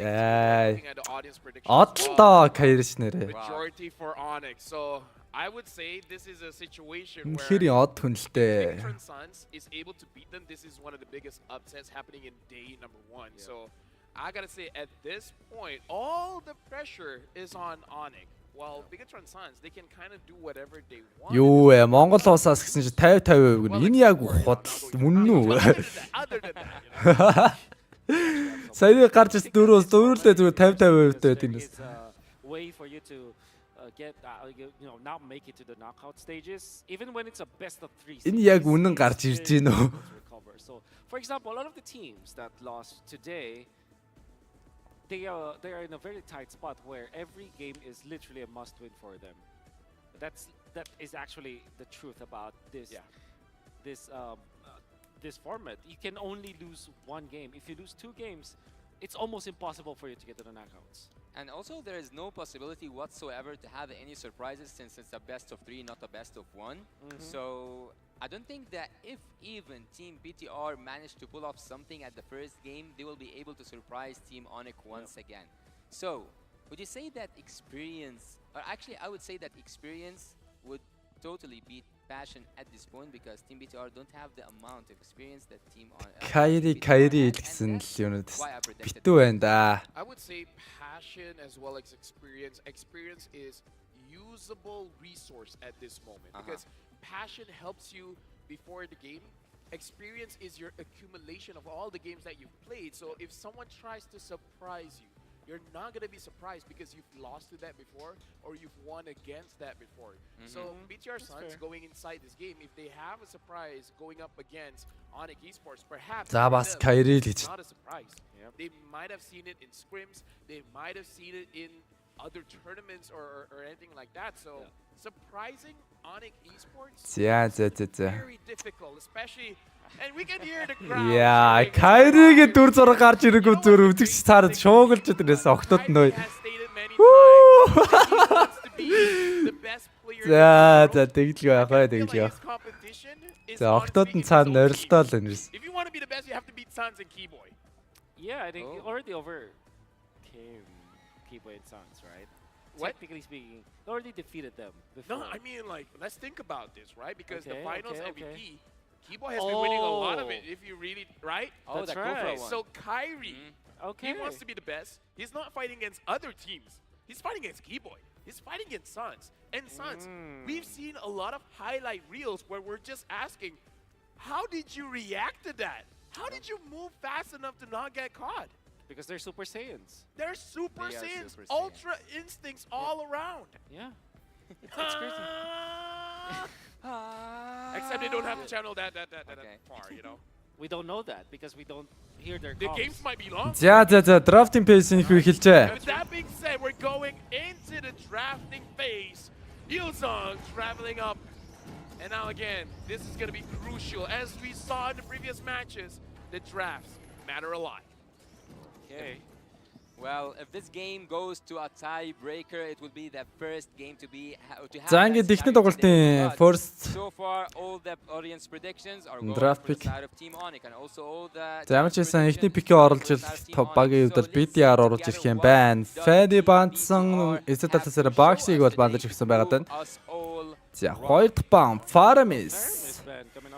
S1: Одлоо Кайри шнэрэ.
S10: Majority for Onyx. So I would say this is a situation
S1: Үнэхээр
S10: where
S1: од хүнэлтэй.
S10: Big Suns is able to beat them. This is one of the biggest upsets happening in day number 1. So I gotta say, at this point, all the pressure is on Onyx. Well, Bigatron Suns, they can kind of do whatever they want.
S1: Юу Монгол улсаас гэсэн чи 50-50 гэнэ. Энэ яг худал мөн үү? Сая гарч ирсэн дөрөвс дөрүлээ зүгээр 50-50 тавьдаг
S3: It's a way for you to get you know, not make it to the knockout stages, even when it's a best of 3.
S1: Энэ яг үнэн гарч ирж гин үү?
S3: So, for example, a lot of the teams that lost today, they are in a very tight spot where every game is literally a must-win for them. That is actually the truth about this this format. You can only lose one game. If you lose 2 games, it's almost impossible for you to get to the knockouts.
S14: And also, there is no possibility whatsoever to have any surprises since it's a best of 3, not a best of 1. So I don't think that if even Team BTR managed to pull off something at the first game, they will be able to surprise Team Onyx once again. So would you say that experience, or actually I would say that experience would totally beat passion at this point, because Team BTR don't have the amount of experience that Team
S1: Кайри гэсэн л юмуд битүү байна да.
S10: I would say passion as well as experience. Experience is usable resource at this moment because passion helps you before the game. Experience is your accumulation of all the games that you've played. So if someone tries to surprise you, you're not going to be surprised because you've lost to that before or you've won against that before. So BTR Suns going inside this game, if they have a surprise going up against Onyx Esports, perhaps it's not a surprise. They might have seen it in scrims, they might have seen it in other tournaments or anything like that. So surprising Onyx Esports very difficult, especially. And we can hear the crowd.
S1: Яа, Кайригийн дүр зураг гарч ирэнгүү зүр өвзөгч цаард шуугалж идэнээс октод нь. За тэгэлгүй яхаа тэгэлгүй. За октод нь цаана норилтоо л энэ.
S10: If you want to be the best, you have to beat Suns and Keyboy.
S3: Yeah, I think already overcame Keyboy and Suns, right?
S10: What?
S3: Technically speaking, they already defeated them before.
S10: No, I mean, like, let's think about this, right? Because the finals MVP, Keyboy has been winning a lot of it, if you really, right?
S3: Oh, that's right.
S10: So Kyrie, he wants to be the best. He's not fighting against other teams. He's fighting against Keyboy. He's fighting against Suns. And Suns, we've seen a lot of highlight reels where we're just asking, how did you react to that? How did you move fast enough to not get caught?
S3: Because they're Super Saiyans.
S10: They're Super Saiyans, Ultra Instincts all around.
S3: Yeah. It's crazy.
S10: Except they don't have to channel that far, you know.
S3: We don't know that because we don't hear their
S10: The
S3: comms.
S10: games might be long.
S1: За drafting phase-ийг эхэлжээ.
S10: With that being said, we're going into the drafting phase. Yulsong traveling up. And now again, this is going to be crucial. As we saw in the previous matches, the drafts matter a lot.
S14: Okay. Well, if this game goes to a tiebreaker, it will be the first game to have.
S1: За ингээд ихний тоглолтын first
S14: So far, all the audience predictions are going
S1: draft
S14: for the
S1: pick.
S14: side of Team Onyx, and also all the.
S1: За ямар ч байсан ихний пикээ оруулж ил багийн хувьд бол BDR оруулж ирэх юм байна. Фэди бандсан эсэтэлсээр боксыг бол бандаж өгсөн байгаад байна. За хоёр дахь бам Faramis.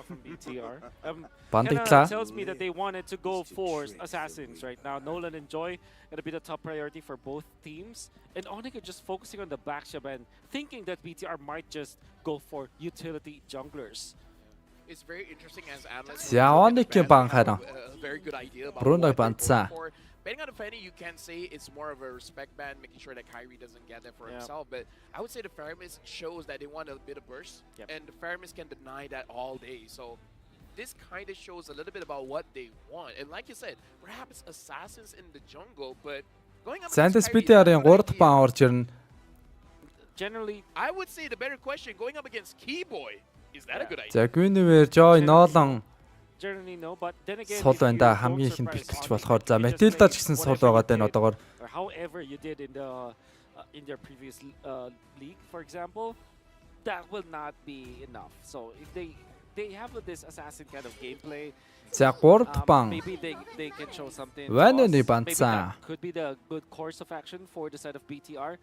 S3: from BTR.
S1: Бандиглаа.
S3: Tells me that they wanted to go for assassins right now. Nolan and Joy gonna be the top priority for both teams, and Onyx are just focusing on the backship and thinking that BTR might just go for utility junglers.
S10: It's very interesting as analysts.
S1: За Onyx-ийн бан харин.
S10: A very good idea about
S1: Bruno
S10: what they're
S1: бандсан.
S10: going for. Betting on the Fanny, you can say it's more of a respect ban, making sure that Kyrie doesn't get there for himself. But I would say the Faramis shows that they want a bit of burst, and the Faramis can deny that all day. So this kind of shows a little bit about what they want. And like you said, perhaps assassins in the jungle, but going up
S1: Santos
S10: against
S1: BTR-ийн 3 бан орж ирнэ.
S3: Generally,
S10: I would say the better question, going up against Keyboy, is that a good idea?
S1: За Guinevere, Joy, Nolan
S3: generally no, but then again,
S1: сул байна да хамгийн ихэнд бэлтгэлж болохоор за Matilda ч гэсэн сул байгаа даа одоогоор.
S3: Or however you did in their previous league, for example, that will not be enough. So if they have this assassin kind of gameplay,
S1: За 3 бан.
S3: maybe they can show something.
S1: Ванны
S3: Maybe
S1: бандсан.
S3: that could be the good course of action for the side of BTR,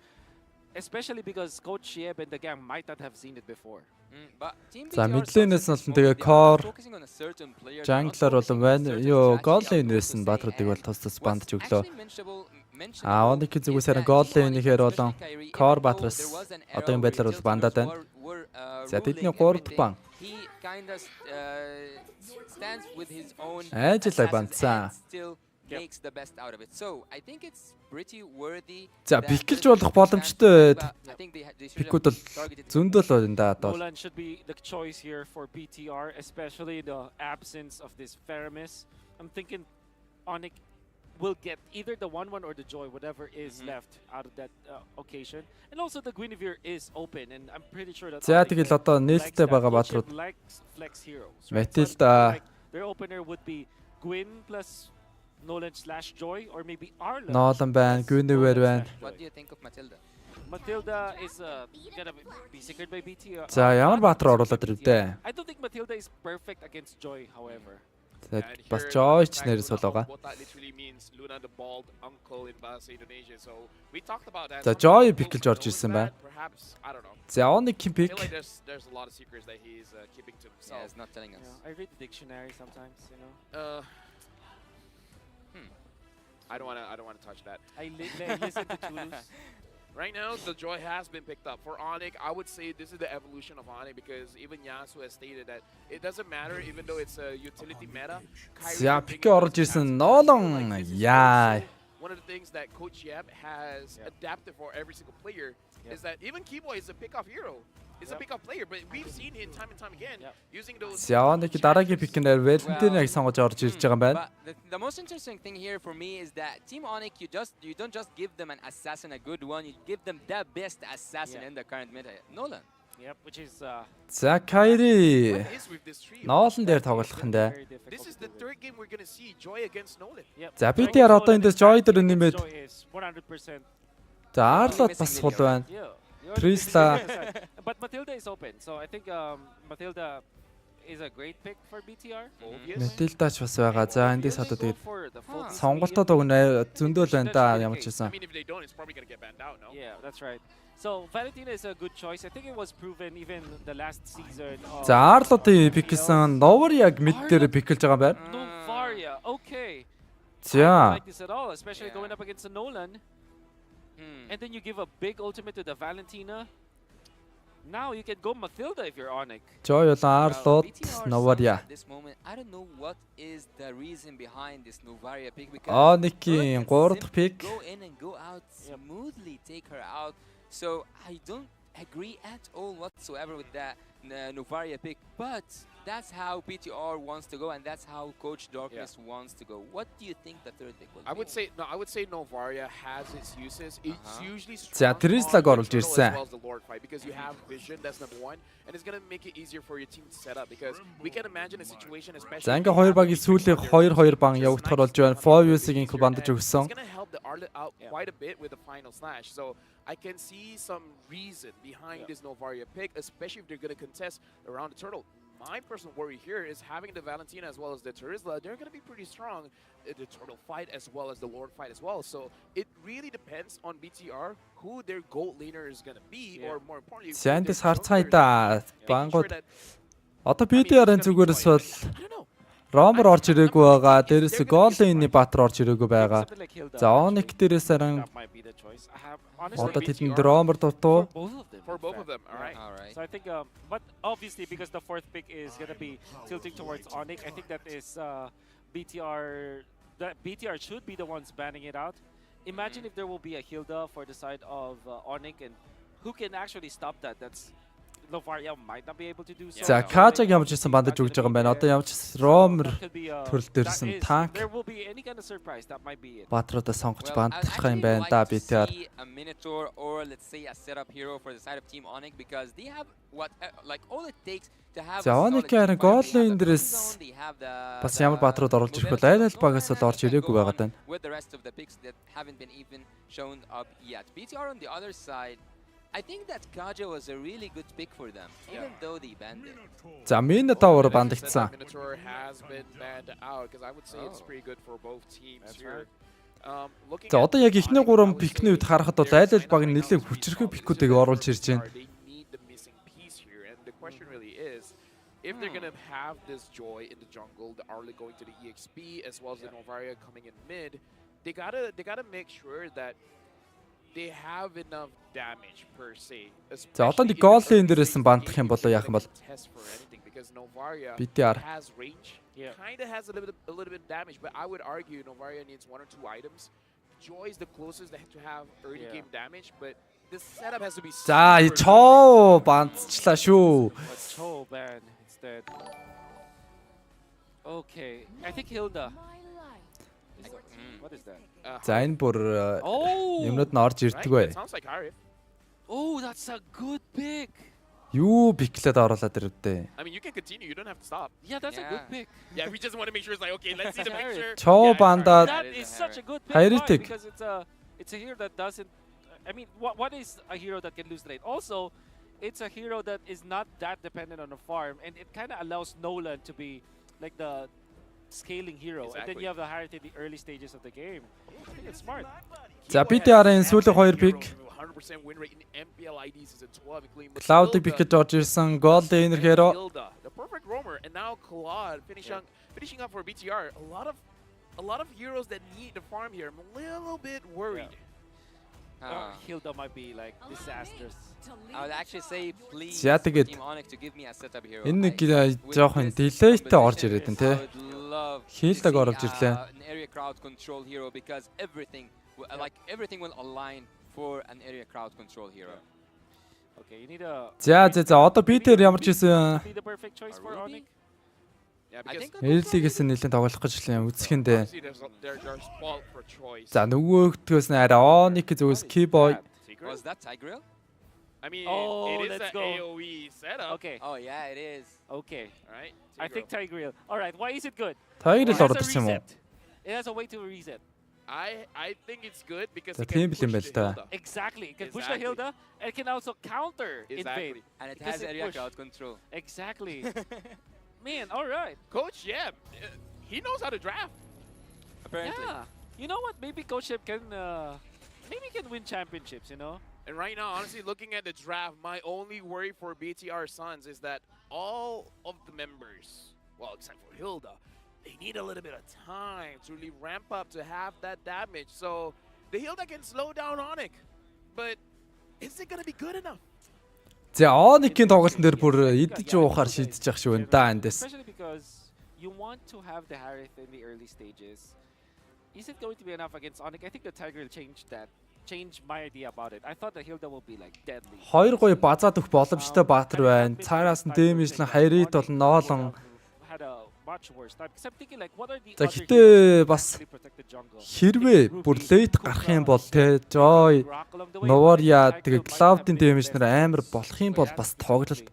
S3: especially because Coach Shieb and the gang might not have seen it before.
S1: За мэдлэнээс нь тэгээ core jungler болон байна. Юу goal-ийнээс нь баатруудыг бол тус тус бандж өглөө. Onyx зүгээс харин goal-ийнийхээр болон core баатраас одоогийн байдлаар бол бандаад байна. За тэдний 3 бан. Ажил бандсан.
S14: Makes the best out of it. So I think it's pretty worthy.
S1: За бикэлж болох боломжтой байд. Бикүүд бол зөндөл байна да одоо.
S3: Nolan should be the choice here for BTR, especially the absence of this Faramis. I'm thinking Onyx will get either the 1-1 or the Joy, whatever is left out of that occasion. And also the Guinevere is open, and I'm pretty sure that
S1: За тэгэл одоо нээлттэй байгаа баатрууд. Matilda.
S3: Their opener would be Gwyn plus Nolan/Joy, or maybe Arlo.
S1: Nolan байна, Guinevere байна.
S14: What do you think of Matilda?
S3: Matilda is gonna be secured by BTR.
S1: За ямар баатар оруулаад ирв дээ.
S3: I don't think Matilda is perfect against Joy, however.
S1: Бас Joy ч нэрс бол байгаа.
S10: What that literally means, Luna the bald uncle in Bahasa Indonesia. So we talked about that.
S1: За Joy пиклж орж ирсэн байна.
S10: Perhaps, I don't know.
S1: За Onyx-ийн
S10: I
S1: пик.
S10: feel like there's a lot of secrets that he's keeping to himself.
S14: Yeah, it's not telling us.
S3: I read the dictionary sometimes, you know.
S10: I don't want to touch that.
S3: I listen to Toulouse.
S10: Right now, the Joy has been picked up. For Onyx, I would say this is the evolution of Onyx because even Yasu has stated that it doesn't matter even though it's a utility meta.
S1: За пик орж ирсэн Nolan. Яа.
S10: One of the things that Coach Yeb has adapted for every single player is that even Keyboy is a pick-off hero. He's a pick-off player, but we've seen him time and time again using those.
S1: За Onyx дараагийн пикнээр Valentine-ыг сонгож орж ирж байгаа юм байна.
S14: The most interesting thing here for me is that Team Onyx, you don't just give them an assassin, a good one, you give them the best assassin in the current meta, Nolan.
S3: Yep, which is
S1: За Kyrie. Nolan дээр тоглох юм даа.
S10: This is the third game we're going to see Joy against Nolan.
S1: За BTR одоо эндээс Joy дээр нэмээд.
S3: Joy is 100%.
S1: За Arlo бас сул байна. Trisla.
S3: But Matilda is open, so I think Matilda is a great pick for BTR.
S1: Matilda ч бас байгаа. За эндээс одоо тэгээд сонголтоо өгнө зөндөл байна да ямар ч байсан.
S10: I mean, if they don't, it's probably going to get banned out, no?
S3: Yeah, that's right. So Valentina is a good choice. I think it was proven even the last season.
S1: За Arlo-ийн пиксэн Novar яг мид дээр пиклж байгаа юм байна.
S3: Novaria, okay.
S1: За.
S3: I don't like this at all, especially going up against a Nolan. And then you give a big ultimate to the Valentina. Now you can go Matilda if you're Onyx.
S1: Joy болон Arlo, Novaria.
S14: This moment, I don't know what is the reason behind this Novaria pick because
S1: Onyx-ийн 3 дахь пик.
S14: go in and go out smoothly, take her out. So I don't agree at all whatsoever with that Novaria pick, but that's how BTR wants to go, and that's how Coach Darkness wants to go. What do you think the third pick will be?
S10: I would say Novaria has its uses. It's usually
S1: За
S10: strong
S1: Trisla-г
S10: on
S1: оруулж
S10: the turtle
S1: ирсэн.
S10: as well as the Lord fight because you have vision. That's number one, and it's gonna make it easier for your team to set up because we can imagine a situation, especially.
S1: За ингээ хоёр багийн сүүлийн 2-2 бан явагдахаар болж байна. Fovius-ийг инх бандаж өгсөн.
S10: It's gonna help the Arlet out quite a bit with the final slash. So I can see some reason behind this Novaria pick, especially if they're gonna contest around the turtle. My personal worry here is having the Valentina as well as the Terizla. They're going to be pretty strong in the turtle fight as well as the Lord fight as well. So it really depends on BTR who their gold laner is going to be, or more importantly,
S1: За эндээс харцгаая да. Бангууд Одоо BDR-ын зүгээрээс бол Ромер орж ирээгүй байгаа. Дээрээс Голлины Баатар орж ирээгүй байгаа. За Onyx дээрээс харин одоо тэдэнд Ромер дутуу.
S10: For both of them, all right.
S3: So I think, but obviously because the fourth pick is gonna be tilting towards Onyx, I think that is BTR. That BTR should be the ones banning it out. Imagine if there will be a Hilda for the side of Onyx, and who can actually stop that? That's Novaria might not be able to do so.
S1: За Кажаг ямар ч гэсэн бандаж өгж байгаа юм байна. Одоо ямар ч Ромер төрөл дээрсэн танк.
S3: There will be any kind of surprise. That might be it.
S1: Баатруудаа сонгож бандах юм байна да BTR.
S14: A Minotaur or let's say a setup hero for the side of Team Onyx because they have what like all it takes to have.
S1: За Onyx-ийн Голлин дээрээс бас ямар баатрууд оруулж ирэх вэ? Айл багаас л орж ирээгүй байгаа даа.
S14: With the rest of the picks that haven't been even shown up yet. BTR on the other side, I think that Kaja was a really good pick for them, even though they banned it.
S1: За Minotaur бандагдсан.
S10: Minotaur has been banned out because I would say it's pretty good for both teams here.
S1: За одоо яг ихний 3 пикний үед харахад бол айл баг нь нэлээд хүчрхэг пикүүдийг оруулж ирж байна.
S10: They need the missing piece here, and the question really is, if they're gonna have this Joy in the jungle, the Arlie going to the EXP as well as the Novaria coming in mid, they gotta make sure that they have enough damage per se.
S1: За одоо нэг Голлин дээрээс нь бандах юм болоо яах юм бол BTR
S10: has range. Kind of has a little bit of damage, but I would argue Novaria needs 1 or 2 items. Joy is the closest to have early game damage, but this setup has to be.
S1: За чоо бандчлаа шүү.
S3: Choo ban instead. Okay, I think Hilda. What is that?
S1: За энэ бүр юмнууд нь орж ирдэггүй.
S3: Oh, that's a good pick.
S1: Юу биклээд оруулаад ирвдээ.
S10: I mean, you can continue. You don't have to stop.
S3: Yeah, that's a good pick.
S10: Yeah, we just want to make sure it's like okay. Let's see the picture.
S1: Чоо бандаад
S3: That is such a good pick.
S1: Хайртик.
S3: Because it's a hero that doesn't. I mean, what is a hero that can lose late? Also, it's a hero that is not that dependent on a farm, and it kind of allows Nolan to be like the scaling hero, and then you have the hierarchy in the early stages of the game. I think it's smart.
S1: За BTR-ын сүүлийн 2 пик.
S10: 100% win rate in MPL ID season 12, including
S1: Cloud пик гэж орж ирсэн Golden hero.
S10: The perfect roamer, and now Claude finishing up for BTR. A lot of heroes that need the farm here. I'm a little bit worried.
S3: Hilda might be like disastrous.
S14: I would actually say please
S1: За тэгээд
S14: Team Onyx to give me a setup hero.
S1: энэ нэг жоохон delayтэй орж ирээд энэ те. Hilda-г оруулж ирлээ.
S14: An area crowd control hero because everything will align for an area crowd control hero.
S3: Okay, you need a.
S1: За одоо BTR ямар ч гэсэн
S3: Be the perfect choice for Onyx.
S1: Эхэллээс нэлээд тоглох гэж үзэхэндээ. За нөгөөгдгөөс нь арай Onyx зүгээс Keyboy.
S14: Was that Tigreal?
S10: I mean,
S3: Oh,
S10: it is
S3: let's
S10: an
S3: go.
S10: AoE setup.
S3: Okay.
S14: Oh yeah, it is.
S3: Okay.
S10: All right.
S3: I think Tigreal. All right. Why is it good?
S1: Tigreal
S3: It has a
S1: ордсон юм уу?
S3: reset. It has a way to reset.
S10: I think it's good because
S1: За
S10: it can
S1: тийм
S10: push
S1: юм байл
S10: the
S1: та.
S10: Hilda.
S3: Exactly. It can push the
S10: Exactly.
S3: Hilda, and it can also counter
S10: Exactly.
S3: invade.
S14: And it
S3: Because
S14: has area
S3: push.
S14: crowd control.
S3: Exactly. Man, all right.
S10: Coach, yeah, he knows how to draft.
S14: Apparently.
S3: Yeah. You know what? Maybe Coach Shep can win championships. You know.
S10: And right now, honestly, looking at the draft, my only worry for BTR Suns is that all of the members, well, except for Hilda, they need a little bit of time to really ramp up to have that damage. So the Hilda can slow down Onyx, but is it going to be good enough?
S1: За Onyx-ийн тоглолтын дээр бүр идэж уухаар шийдэж явах шүү энэ эндээс.
S3: Especially because you want to have the Harith in the early stages. Is it going to be enough against Onyx? I think the Tiger changed that. Changed my idea about it. I thought the Hilda will be like deadly.
S1: Хоёр гоё базаад өгөх боломжтой Баатар байна. Цаараас нь дэмэжлэн хайрит бол ноолон.
S3: Had a much worse time. Because I'm thinking like what are the
S1: За
S3: other
S1: гэтээ
S3: heroes
S1: бас
S3: that actually protect the jungle?
S1: хэрвээ бүр late гарах юм бол те Joy, Novaria тэгээ Cloud-ийн дэмэжнэр амар болох юм бол бас тоглолт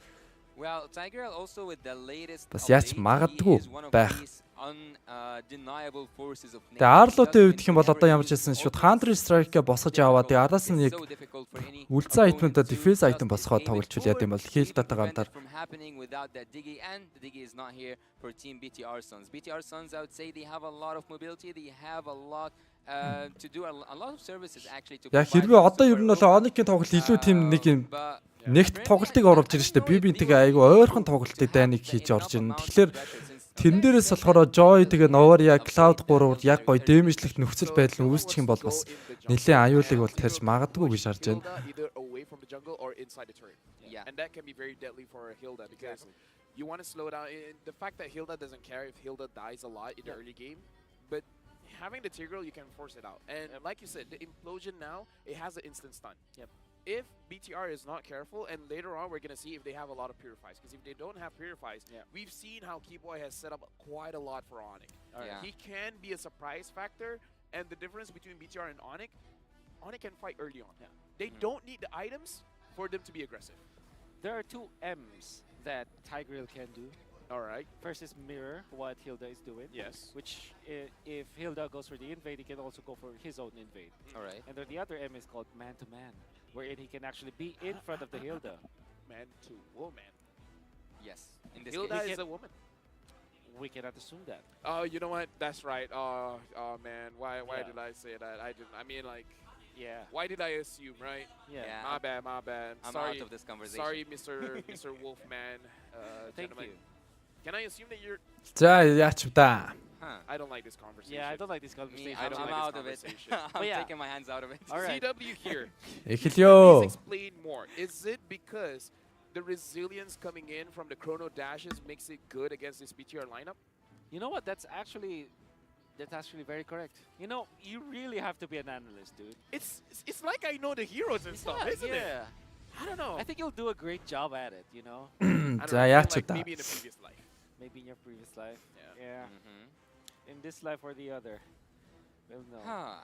S14: Well, Tigreal also with the latest
S1: бас яаж магадгүй
S14: is one of
S1: байх.
S14: these undeniable forces of
S1: Тэгээ Arlo-тэй үед гэх юм бол одоо ямар ч хэлсэн шууд Counter Strike-гээ босгож аваад тэгээ араас нь яг үлдсэн айтмуудаа defense item босгоод тоглож яад юм бол Hilda-тайгаа хамтар
S14: from happening without that Diggy, and the Diggy is not here for Team BTR Suns. BTR Suns, I would say they have a lot of mobility, they have a lot to do a lot of services actually to
S1: яг хэрвээ одоо ер нь бол Onyx-ийн тоглолт илүү тийм нэг юм Нэгт тоглолтыг оруулж ирж штэ би бинтэйгээ айгу ойрхон тоглолтыг дайныг хийж орж ирнэ. Тэгэхээр тэн дээрээс болохоор Joy тэгээ Novaria Cloud 3-ууд яг гоё дэмэжлэгт нөхцөл байдал нь үүсчих юм бол бас нэлээд аюулыг бол тарьж магадгүй гэж харж байна.
S10: Either away from the jungle or inside the turret. Yeah. And that can be very deadly for Hilda because you want to slow down. The fact that Hilda doesn't care if Hilda dies a lot in the early game, but having the Tigreal, you can force it out. And like you said, the implosion now, it has an instant stun. Yep. If BTR is not careful, and later on we're going to see if they have a lot of Purifies. Because if they don't have Purifies, we've seen how Keyboy has set up quite a lot for Onyx. He can be a surprise factor, and the difference between BTR and Onyx can fight early on. They don't need the items for them to be aggressive.
S3: There are two M's that Tigreal can do.
S10: All right.
S3: First is mirror what Hilda is doing.
S10: Yes.
S3: Which, if Hilda goes for the invade, he can also go for his own invade.
S14: All right.
S3: And then the other M is called man-to-man, wherein he can actually be in front of the Hilda.
S10: Man-to-woman.
S14: Yes. In this
S10: Hilda
S14: case.
S10: is a woman.
S3: We cannot assume that.
S10: Oh, you know what? That's right. Oh man. Why did I say that? I didn't. I mean, like.
S3: Yeah.
S10: Why did I assume, right?
S3: Yeah.
S10: My bad. My bad.
S14: I'm
S10: sorry.
S14: out of this conversation.
S10: Sorry, Mr. Wolfman.
S3: Thank
S10: gentlemen.
S3: you.
S10: Can I assume that you're?
S1: За яач та.
S10: I don't like this conversation.
S3: Yeah, I don't like this conversation.
S10: I don't
S14: I'm
S10: like
S14: out
S10: this
S14: of it.
S10: conversation.
S14: I'm
S3: yeah.
S14: taking my hands out of it.
S3: All right.
S10: CW here.
S1: Эхэллээ.
S10: Please explain more. Is it because the resilience coming in from the chrono dashes makes it good against this BTR lineup?
S3: You know what? That's actually very correct. You know, you really have to be an analyst, dude.
S10: It's like I know the heroes and stuff, isn't it? I don't know.
S3: I think you'll do a great job at it, you know?
S1: За яач
S10: Like
S1: та.
S10: maybe in a previous life.
S3: Maybe in your previous life.
S10: Yeah.
S3: In this life or the other. We'll know.
S14: Huh.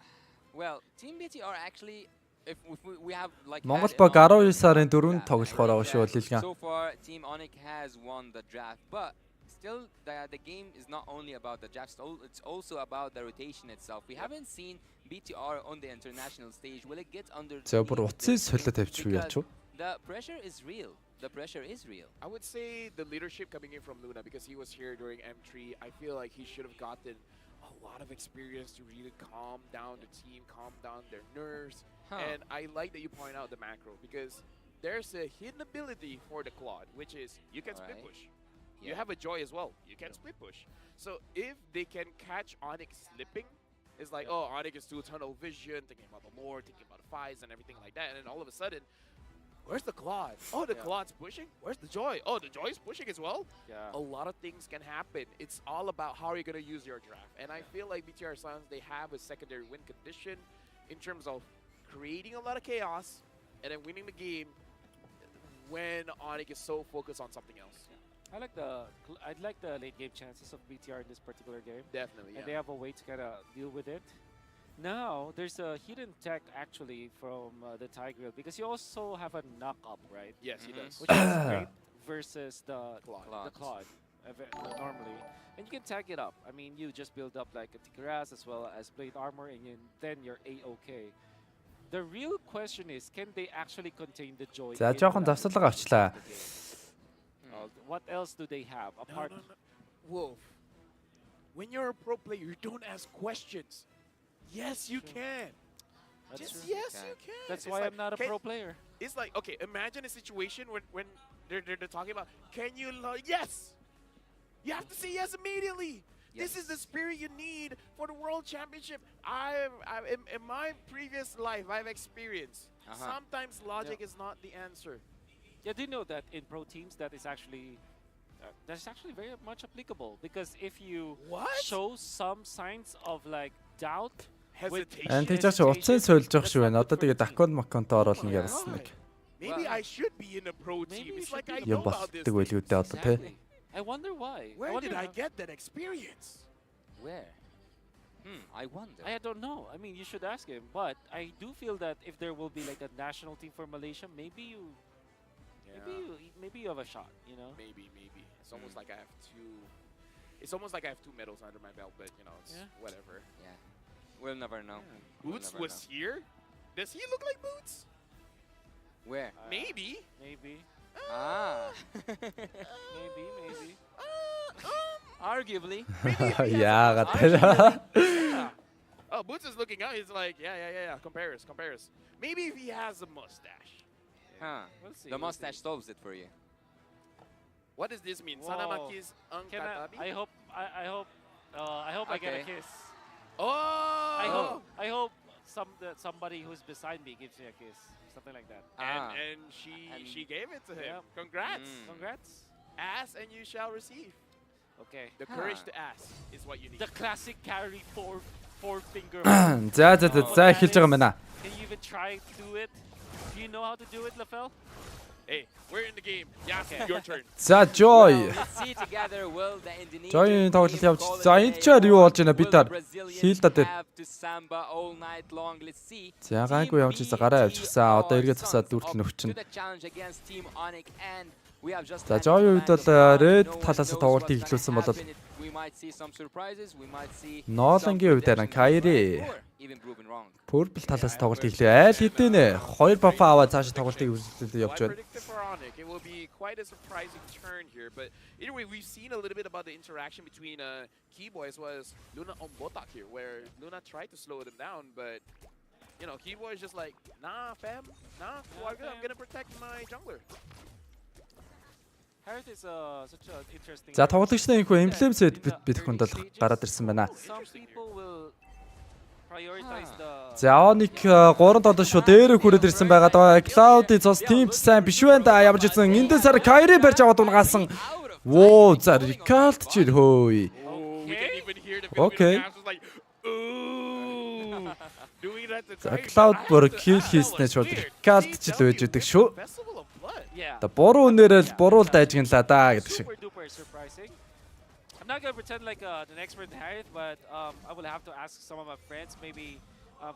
S14: Well, Team BTR actually, if we have like.
S1: Монгол
S14: had
S1: баг
S14: enough
S1: 19
S14: of
S1: сарын
S14: that,
S1: 4-нд тоглохоор байгаа шүү Дэлхийн.
S14: So far, Team Onyx has won the draft, but still, the game is not only about the draft. It's also about the rotation itself. We haven't seen BTR on the international stage. Will it get under?
S1: За бүр утсыг солио тавьчих уу яач вэ?
S14: The pressure is real. The pressure is real.
S10: I would say the leadership coming in from Luna, because he was here during M3, I feel like he should have gotten a lot of experience to really calm down the team, calm down their nerves. And I like that you point out the macro, because there's a hidden ability for the Claude, which is you can split push. You have a Joy as well. You can split push. So if they can catch Onyx slipping, it's like, oh, Onyx is too tunnel vision, thinking about the lore, thinking about the fights and everything like that. And then all of a sudden, where's the Claude? Oh, the Claude's pushing? Where's the Joy? Oh, the Joy's pushing as well?
S3: Yeah.
S10: A lot of things can happen. It's all about how you're going to use your draft. And I feel like BTR Suns, they have a secondary win condition in terms of creating a lot of chaos and then winning the game when Onyx is so focused on something else.
S3: I'd like the late game chances of BTR in this particular game.
S10: Definitely,
S3: And they have a way to kind of deal with it. Now, there's a hidden tech actually from the Tigreal, because you also have a knock-up, right?
S10: Yes, he does.
S3: Which is great versus the
S10: Claude.
S3: normally. And you can tag it up. I mean, you just build up like a Tigras as well as Blade Armor, and then you're A-OK. The real question is, can they actually contain the Joy?
S1: За жоохон завсарлага авчлаа.
S3: What else do they have apart?
S10: No. Wolf, when you're a pro player, you don't ask questions. Yes, you can.
S3: That's
S10: Just
S3: true.
S10: yes, you can.
S3: That's
S10: It's
S3: why
S10: like,
S3: I'm not a pro player.
S10: It's like, okay, imagine a situation when they're talking about, can you yes? You have to say yes immediately.
S14: Yes.
S10: This is the spirit you need for the World Championship. In my previous life, I've experienced. Sometimes logic is not the answer.
S3: Yeah, do you know that in pro teams that's actually very much applicable, because if you show some signs of like doubt,
S1: And тийч утсын сольж явах шүү байна. Одоо тэгээд аккаунт маккаунт оруулна гэсэн нэг.
S10: Maybe I should be in a pro team. It's like I
S1: Юм
S10: know about this.
S1: болтдаг байлгүйдээ одоо тий.
S3: I wonder why.
S10: Where did I get that experience?
S14: Where? I wonder.
S3: I don't know. I mean, you should ask him. But I do feel that if there will be like a national team for Malaysia, maybe you have a shot. You know.
S10: Maybe. It's almost like I have two. It's almost like I have two medals under my belt, but you know, it's whatever.
S14: Yeah. We'll never know.
S10: Boots was here. Does he look like Boots?
S14: Where?
S10: Maybe.
S3: Maybe.
S14: Maybe. Arguably.
S1: Яагаад тэр.
S10: Oh, Boots is looking out. He's like, yeah. Compare us. Maybe if he has a mustache.
S14: Huh.
S3: We'll see.
S14: The mustache solves it for you.
S10: What does this mean?
S3: Whoa.
S10: Sanamaki's
S3: Can
S10: Ankatabi?
S3: I hope I get a
S14: Okay.
S3: kiss.
S10: Oh!
S3: I hope somebody who's beside me gives me a kiss. Something like that.
S10: And she gave it to him.
S3: Yeah.
S10: Congrats.
S3: Congrats.
S10: Ask and you shall receive.
S3: Okay.
S10: The courage to ask is what you need.
S3: The classic carry four finger.
S1: За эхэлж байгаа юм байна.
S3: Can you even try to do it? Do you know how to do it, LaFell?
S10: Hey, we're in the game. Yes, your turn.
S1: За Joy.
S14: Let's see together will the Indonesian
S1: Joy-ийн тоглолт
S14: team
S1: явж.
S14: call it
S1: За
S14: a
S1: энэ
S14: day,
S1: ч юу
S14: or
S1: болж байна бид нар.
S14: will Brazilians
S1: Хийл та дээр.
S14: have to samba all night long? Let's see.
S1: За гайгүй явж байгаа гараа авчихсан. Одоо эргээд засаад дүүртэл нөхчин.
S14: To the challenge against Team Onyx, and we have just
S1: За
S14: had
S1: Joy-ийн үед
S14: command
S1: бол
S14: of
S1: Red
S14: no one
S1: талаас
S14: knows
S1: тоглолтыг
S14: what's
S1: эхлүүлсэн
S14: gonna
S1: бол
S14: happen. We might see some surprises, we might see
S1: Ноолангийн үед харин Kyrie
S14: even proven wrong.
S1: Purple талаас тоглолт эхлэв. Айл хэдийнэ. Хоёр бафа аваад цааш тоглолтыг үргэлжлүүлээд явж байна.
S10: It will be quite a surprising turn here, but either way, we've seen a little bit about the interaction between Keyboy as well as Luna on Botak here, where Luna tried to slow them down, but you know, Keyboy is just like, nah, fam, nah, Avarga, I'm gonna protect my jungler.
S3: Harith is such an interesting.
S1: За тоглогчдын энэхүү эмблемсэд бид хүнд бол гараад ирсэн байна.
S3: Some people will prioritize the.
S1: За Onyx 3 додоо шүү дээр хүрээд ирсэн байгаа даа. Cloud цус team ч сайн биш байна да. Ямар ч гэсэн эндээс сар Kyrie барьж аваад унгаасан. Воо за Ricard ч хөөе. Окей. За Cloud бүр kill хийснээр шууд Ricard ч л байж идэг шүү. Та буруу үнээрэл буруул дайжгинлаа да гэдэг шиг.
S3: Super duper surprising. I'm not gonna pretend like an expert in Harith, but I will have to ask some of my friends, maybe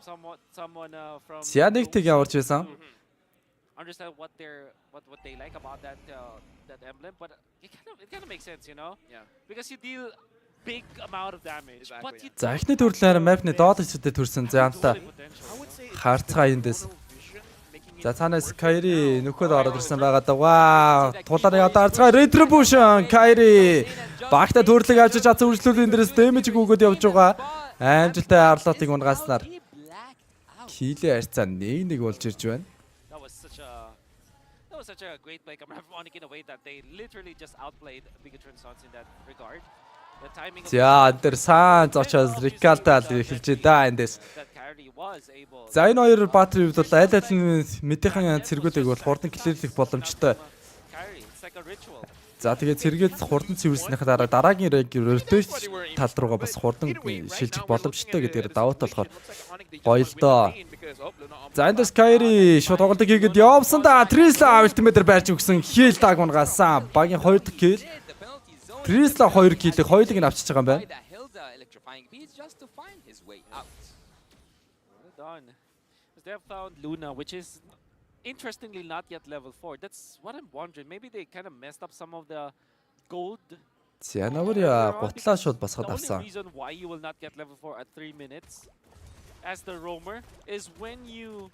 S3: someone from.
S1: За нэг тэг яварч байсан.
S3: Understand what they like about that emblem, but it kind of makes sense, you know?
S10: Yeah.
S3: Because you deal big amount of damage, but you.
S1: За эхний төрлөөр map-ны доод хэсэгтээ төрсэн. За амтаа хаарцгаа эндээс. За цаанаас Kyrie нөхөд ороод ирсэн байгаа да. Вау! Тулаар одоо арцгаа Retribution Kyrie багта төрлөг авчиж чадсан үргэлжлүүлэн дээрээс damage өгөөд явж байгаа. Амжилттай Arlot-ыг унгааснаар Килээ харьцаа 1-1 болж ирж байна.
S3: That was such a great play from Onyx in a way that they literally just outplayed Bigatron Sons in that regard. The timing of
S1: За энэ саан зочоос Ricard-аа эхэлж да эндээс. За энэ хоёр баатар үед бол аль аль нь мэдийнхэн цэргүүдийг бол хурдан клирлэх боломжтой. За тэгээд цэргээд хурдан цэвэрснийхээ дараа дараагийн rotation тал руугаа бас хурдан шилжих боломжтой гэдгээр давуу тал болохоор гоё л доо. За эндээс Kyrie шууд тоглолтыг хийгээд явсан да. Trisla ultimate-ээр барьж өгсөн heal tag унгаасан. Багийн 2 дахь kill. Trisla 2 kill-ийг хоёулыг нь авчиж байгаа юм байна.
S3: They have found Luna, which is interestingly not yet level 4. That's what I'm wondering. Maybe they kind of messed up some of the gold.
S1: За навря гутлаа шууд басгаад
S3: The
S1: авсан.
S3: only reason why you will not get level 4 at 3 minutes as the roamer is when you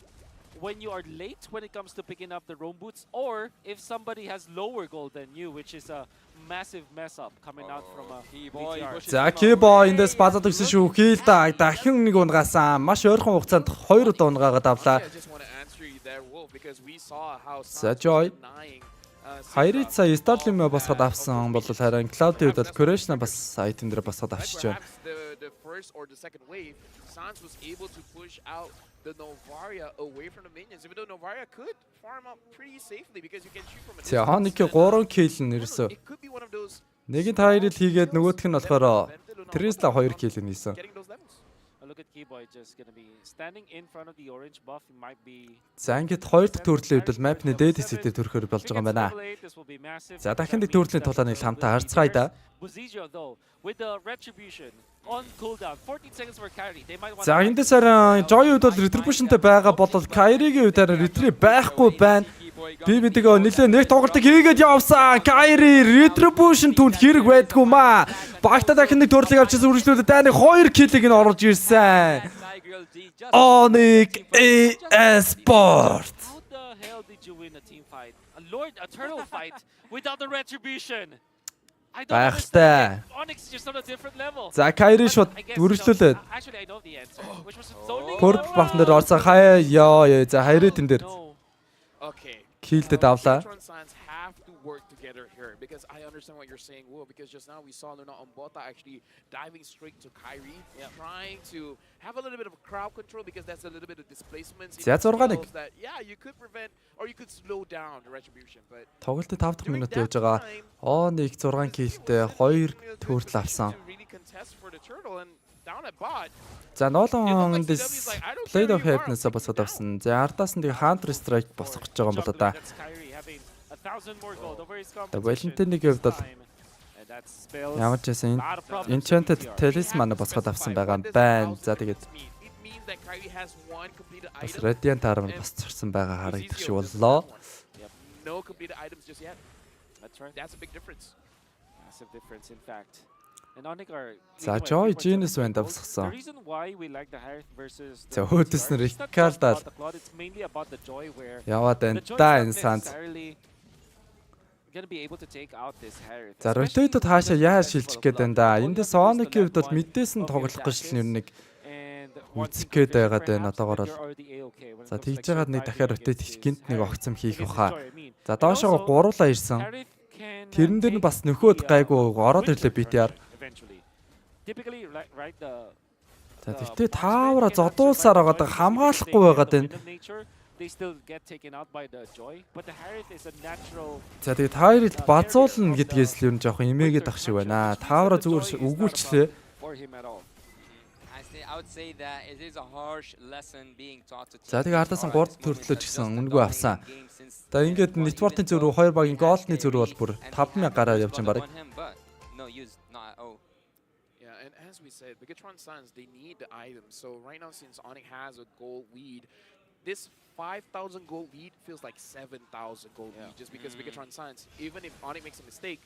S3: are late when it comes to picking up the roam boots, or if somebody has lower gold than you, which is a massive mess up coming out from a BTR.
S1: За Keyboy эндээс базаад өгсөн шүү. Heal tag дахин нэг унгаасан. Маш ойрхон хугацаанд 2 удаа унгаагаад авлаа. За Joy Хайрит сая Starlim басгаад авсан бол харин Cloud-ийн үед бол Correction бас item дээр басгаад авчиж байна.
S10: The first or the second wave, Sans was able to push out the Novaria away from the minions. Even though Novaria could farm up pretty safely because you can shoot from a distance.
S1: За Onyx 3 kill нь ерөөсөө. Нэг нь Tyrell хийгээд нөгөөх нь болохоор Trisla 2 kill нээсэн.
S3: Look at Keyboy just gonna be standing in front of the orange buff. He might be.
S1: За ингээд 2 дахь төрлийн үед бол map-ны дээд хэсэгтээ төрөхөр болж байгаа юм байна. За дахин нэг төрлийн тулааныг хамтаа харцгаая да.
S3: Buzizio though with the retribution on cooldown 14 seconds for Kyrie. They might want.
S1: За эндээс харин Joy үед бол retributionтэй байгаа бол Kyrie-гийн үед харин retrieve байхгүй байна. Би мэдээгүй нэлээ нэг тоглолтыг хийгээд явсан. Kyrie retribution түнд хэрэг байдгүй маа. Багта дахин нэг төрлийг авчихсан үргэлжлүүлээд дайны 2 kill-ийг нь оруулж ирсэн. Onyx Esports.
S3: How the hell did you win a team fight? A turtle fight without the retribution? I don't understand. Onyx is just on a different level.
S1: За Kyrie шууд үргэлжлүүлээд.
S3: Actually I know the answer. Which was only
S1: Purple бафн дээр орсон хаяа ёо за хайрын дээр.
S10: Okay.
S1: Килдэд авлаа.
S10: Bigatron Science have to work together here because I understand what you're saying, Will, because just now we saw Luna Umbota actually diving straight to Kyrie, trying to have a little bit of crowd control because that's a little bit of displacement.
S1: За 6-1.
S10: That, yeah, you could prevent or you could slow down the retribution, but
S1: Тоглолтын 5 дахь минут явж байгаа. Оник 6 килтэй 2 төрөл авсан.
S10: really contest for the turtle and down at bot.
S1: За ноолон дэс Blade of Happiness босоод авсан. За ардаас нь тэгээ Hunter Strike босох гэж байгаа юм болоо да. За Valentine-ийн хувьд бол ямар ч байсан Enchanted Talisman босоод авсан байгаа юм байна. За тэгээд бас Radiant Armor босчихсан байгаа харагдах шиг боллоо.
S10: No completed items just yet. That's right. That's a big difference.
S3: Massive difference in fact. And Onyx are
S1: За Joy Genius байна босгосон.
S3: The reason why we like the Harith versus
S1: За өөдөөс нь Ricardal
S3: it's mainly about the joy where
S1: яваад байна да энэ санд.
S3: Gonna be able to take out this Harith.
S1: За Rotate-д хаашаа яаж шилжих гээд байна да. Эндээс Onyx-ийн хувьд бол мэдээс нь тоглох гэж л нэг үзэх гээд байгаад байна одоогоор бол. За тэгж байгаад нэг дахиад Rotate гинт нэг огцом хийх баха. За доошоо гуруулаа ирсэн. Тэрэн дээр нь бас нөхөд гайгүй ороод ирлээ BTR.
S3: Typically right the
S1: тэгтээ таавра зодуулсаар байгаа хамгаалахгүй байгаад байна.
S3: They still get taken out by the joy, but the Harith is a natural.
S1: За тэгээд Harith базуулна гэдгээс л ер нь жоохон имээгээд ах шиг байна. Таавра зүгээр өгүүлчлээ.
S14: I would say that it is a harsh lesson being taught to.
S1: За тэгээд ардаас нь 3 төрлөөч гэсэн үнгүй авсан. За ингээд network-ийн зүрх 2 багийн голдны зүрх бол бүр 5000 гараар явж байгаа баг.
S14: No use not oh.
S10: And as we said, Bigatron Science, they need the items. So right now, since Onyx has a gold lead, this 5,000 gold lead feels like 7,000 gold lead just because Bigatron Science, even if Onyx makes a mistake,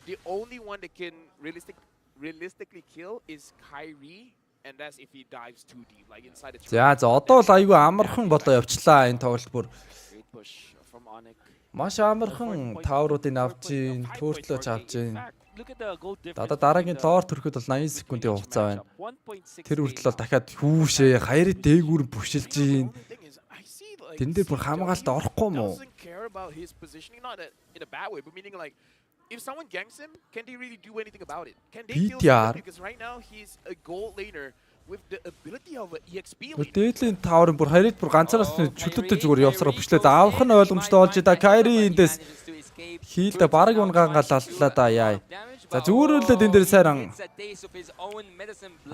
S10: the only one that can realistically kill is Kyrie, and that's if he dives too deep, like inside the
S1: За одоо л айгүй амархан болоо явчлаа энэ тоглолт бүр.
S3: Great push from Onyx.
S1: Маш амархан тавруудыг авч ийн, төртлөөч авч ийн.
S3: Look at the gold difference.
S1: Дараагийн лоор төрөхөд бол 80 секундын хугацаа байна. Тэр хүртэл бол дахиад хүүшээ хайрыг дээгүүр бүшилж ийн. Тэн дээр бүр хамгаалалт орохгүй юм уу?
S10: If someone ganks him, can they really do anything about it? Can they
S1: BTR.
S10: kill him? Because right now he's a gold laner with the ability of an EXP laner.
S1: Дээдлийн таврын бүр хайрыг бүр ганцаараас чөлөөтэй зүгээр явсараа бүшлээд авах нь ойлгомжтой болж да. Kyrie эндээс хийлдэ бараг унгаангаал аллаа да яа. За зүгээрүүлээд энэ дээр сайран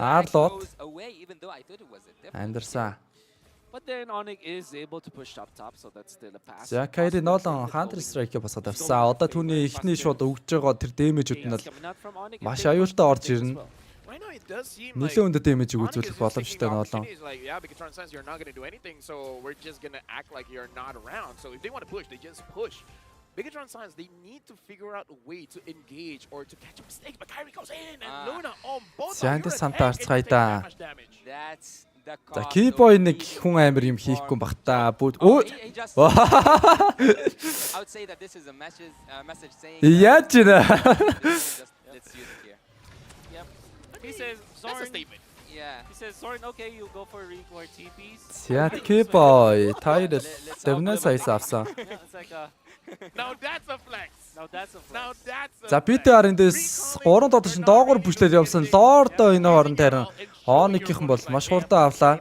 S1: Arlot Anderson.
S3: But then Onyx is able to push up top, so that's still a pass.
S1: За Kyrie ноолон Hunter Strike босоод авсан. Одоо түүний эхний шууд өгж байгаа тэр дэмэжүүд нь бол маш аюултай орж ирнэ. Нилээ өндөр дэмэж үзүүлэх боломжтой ноолон.
S10: Yeah, Bigatron Science, you're not going to do anything, so we're just going to act like you're not around. So if they want to push, they just push. Bigatron Science, they need to figure out a way to engage or to catch a mistake. But Kyrie goes in, and Luna on both sides.
S1: That's
S14: the
S1: Keyboy нэг хүн амир юм хийхгүй бах та.
S14: I would say that this is a message saying
S1: Яаж вэ?
S14: Let's use it here.
S3: Yep. He says Zoran.
S10: That's a statement.
S3: Yeah. He says Zoran, okay, you go for recore TPs.
S1: За Keyboy тайр дэвнээс айс авсан.
S3: It's like a
S10: Now that's a flex.
S3: Now that's a flex.
S10: Now that's a
S1: За BTR эндээс 3 додож доогуур бүшлээд явсан. Lord энэ хооронд харин Onyx-ийн бол маш хурдан авлаа.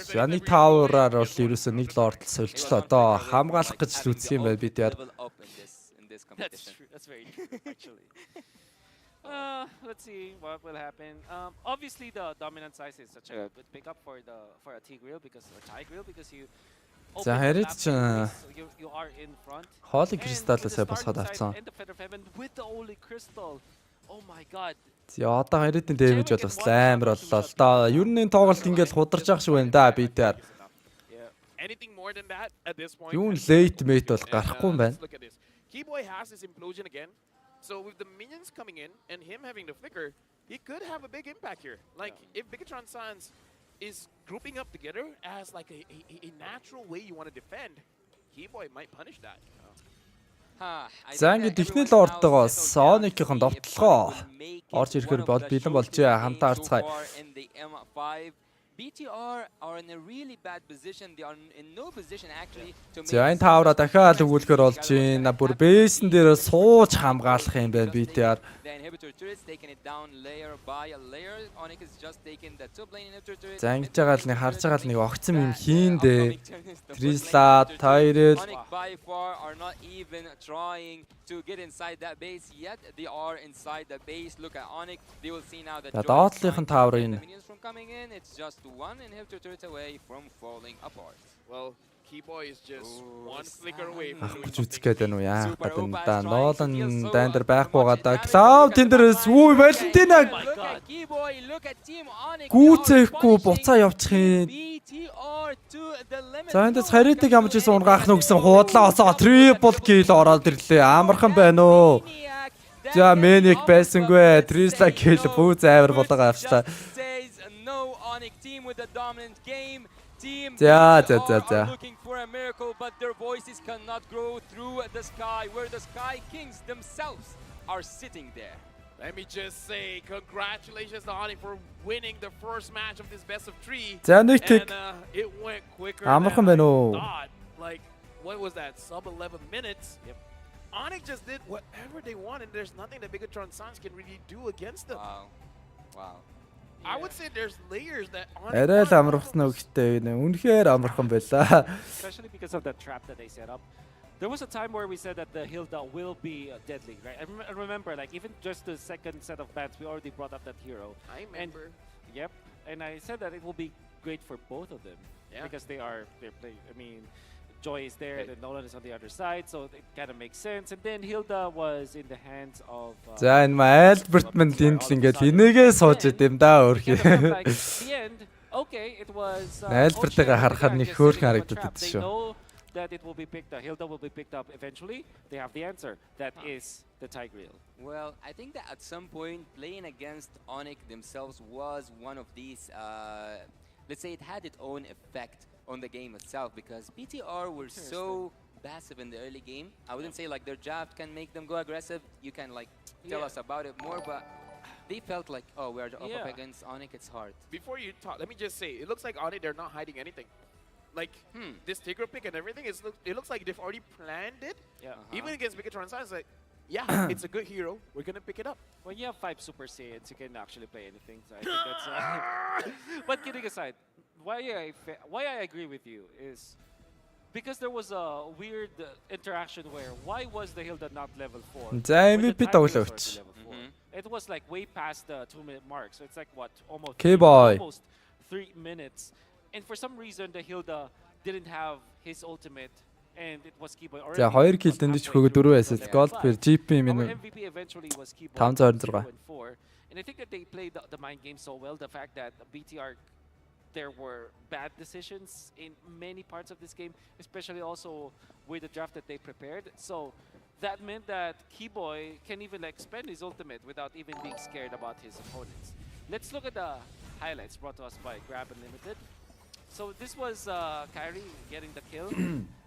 S1: За нэг тавраар бол ерөөсөө нэг Lord сольчлоо. Одоо хамгаалах гэж л үзэх юм байна BTR.
S3: That's true. That's very true, actually. Let's see what will happen. Obviously, the dominant size is such a good pickup for a T-Grill because you.
S1: За харид ч
S3: You are in front.
S1: Holy Crystal-аас босгоод авсан.
S3: And the Feather of Heaven with the Holy Crystal. Oh my god.
S1: За одоо харидын дэмэж бол бас амар боллоо л да. Ер нь энэ тоглолт ингээл хударч ах шиг байна да BTR.
S10: Anything more than that at this point.
S1: Юун late mate бол гарахгүй юм байна.
S10: Keyboy has his implosion again. So with the minions coming in and him having the flicker, he could have a big impact here. Like if Bigatron Science is grouping up together as like a natural way you want to defend, Keyboy might punish that.
S1: За ингээд ихний лордтойгоо Sonic-ийн довтлогоо орж ирэхээр бол бэлэн болжээ хамтаа арцгаая.
S14: BTR are in a really bad position. They are in no position actually to make.
S1: За энэ таавра дахиад өгүүлэхээр болж байна. Бүр бейсэн дээр сууж хамгаалах юм байна BTR.
S14: The inhibitor turrets taking it down layer by layer. Onyx is just taking the top lane inhibitor turret.
S1: За ингэж байгаа л нэг харж байгаа л нэг огцом юм хийндээ. Трисла, Тайрел.
S14: Onyx by far are not even trying to get inside that base yet. They are inside the base. Look at Onyx. They will see now that
S1: Доотлынхан таавар энэ.
S14: minions from coming in. It's just one inhibitor turret away from falling apart.
S10: Well, Keyboy is just one flicker away from
S1: Ахч үзэх гээд байна уу яа. Гадна Нолан дайн дээр байхгүй байгаа да. Cloud тэн дээрээс үгүй Валентина. Гүүцэхгүй буцаа явчих юм. За эндээс харитыг ямж ийсэн унгаах нь гэсэн хуудлаа осоо triple kill ороод ирлээ. Амархан байна уу? За Мэник байсангүй. Трисла kill бүү зайвар болоо авчлаа.
S14: Team are looking for a miracle, but their voices cannot grow through the sky, where the Sky Kings themselves are sitting there.
S10: Let me just say, congratulations to Onyx for winning the first match of this best of 3.
S1: And
S10: it went quicker than I thought. Like, what was that? Sub 11 minutes.
S3: Yep.
S10: Onyx just did whatever they wanted. There's nothing that Bigatron Suns can really do against them.
S14: Wow.
S10: I would say there's layers that
S1: Арай л амархан үгтэй нэ. Үнэхээр амархан байлаа.
S3: Especially because of the trap that they set up. There was a time where we said that the Hilda will be deadly, right? I remember, like, even just the second set of bans, we already brought up that hero.
S10: I remember.
S3: Yep. And I said that it will be great for both of them.
S10: Yeah.
S3: Because they're playing, I mean, Joy is there, then Nolan is on the other side, so it kind of makes sense. And then Hilda was in the hands of...
S1: За энэ Альберт мэн тэнд л ингээд энийгээ сууж идэм да өөрхий.
S3: The end, okay, it was...
S1: Альбертыг харахаар нэг хөөрхөн харагдаад байдаг шүү.
S3: That it will be picked up. Hilda will be picked up eventually. They have the answer. That is the Tigreal.
S14: Well, I think that at some point, playing against Onyx themselves was one of these, let's say it had its own effect on the game itself, because BTR were so passive in the early game. I wouldn't say like their draft can make them go aggressive. You can like tell us about it more, but they felt like, oh, we're up against Onyx, it's hard.
S10: Before you talk, let me just say, it looks like Onyx, they're not hiding anything. Like, this Tigreal pick and everything, it looks like they've already planned it.
S3: Yeah.
S10: Even against Bigatron Suns, like, yeah, it's a good hero. We're going to pick it up.
S3: When you have 5 Super Saiyans, you can actually play anything. So I think that's... But kidding aside, why I agree with you is because there was a weird interaction where why was the Hilda not level 4?
S1: За MVP тоглогч.
S3: It was like way past the 2-minute mark. So it's like what? Almost 3 minutes. And for some reason, the Hilda didn't have his ultimate. And it was Keyboy already.
S1: За 2 kill дэндэж хөгөө 4 assist gold per GP минь.
S3: MVP eventually was Keyboy
S1: 526.
S3: And I think that they played the mind game so well. The fact that BTR, there were bad decisions in many parts of this game, especially also with the draft that they prepared. So that meant that Keyboy can even like spend his ultimate without even being scared about his opponents. Let's look at the highlights brought to us by Grab Unlimited. So this was Kyrie getting the kill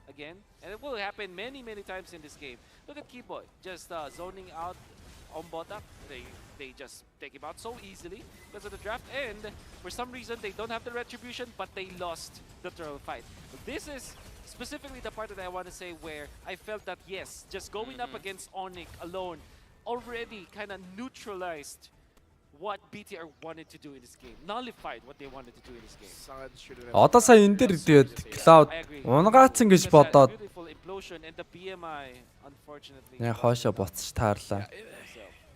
S3: again, and it will happen many times in this game. Look at Keyboy just zoning out on Bota. They just take him out so easily because of the draft, and for some reason they don't have the retribution, but they lost the turtle fight. This is specifically the part that I want to say where I felt that yes, just going up against Onyx alone already kind of neutralized what BTR wanted to do in this game, nullified what they wanted to do in this game.
S1: Одоо сая энэ дээр тэгээд Cloud унгаацсан гэж бодоод
S3: Beautiful implosion and the BMI unfortunately.
S1: яа хоошо буцаж таарлаа.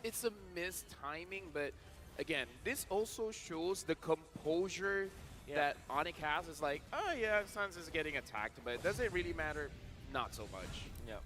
S10: It's a missed timing, but again, this also shows the composure that Onyx has. It's like, oh yeah, Suns is getting attacked, but does it really matter? Not so much.
S3: Yeah.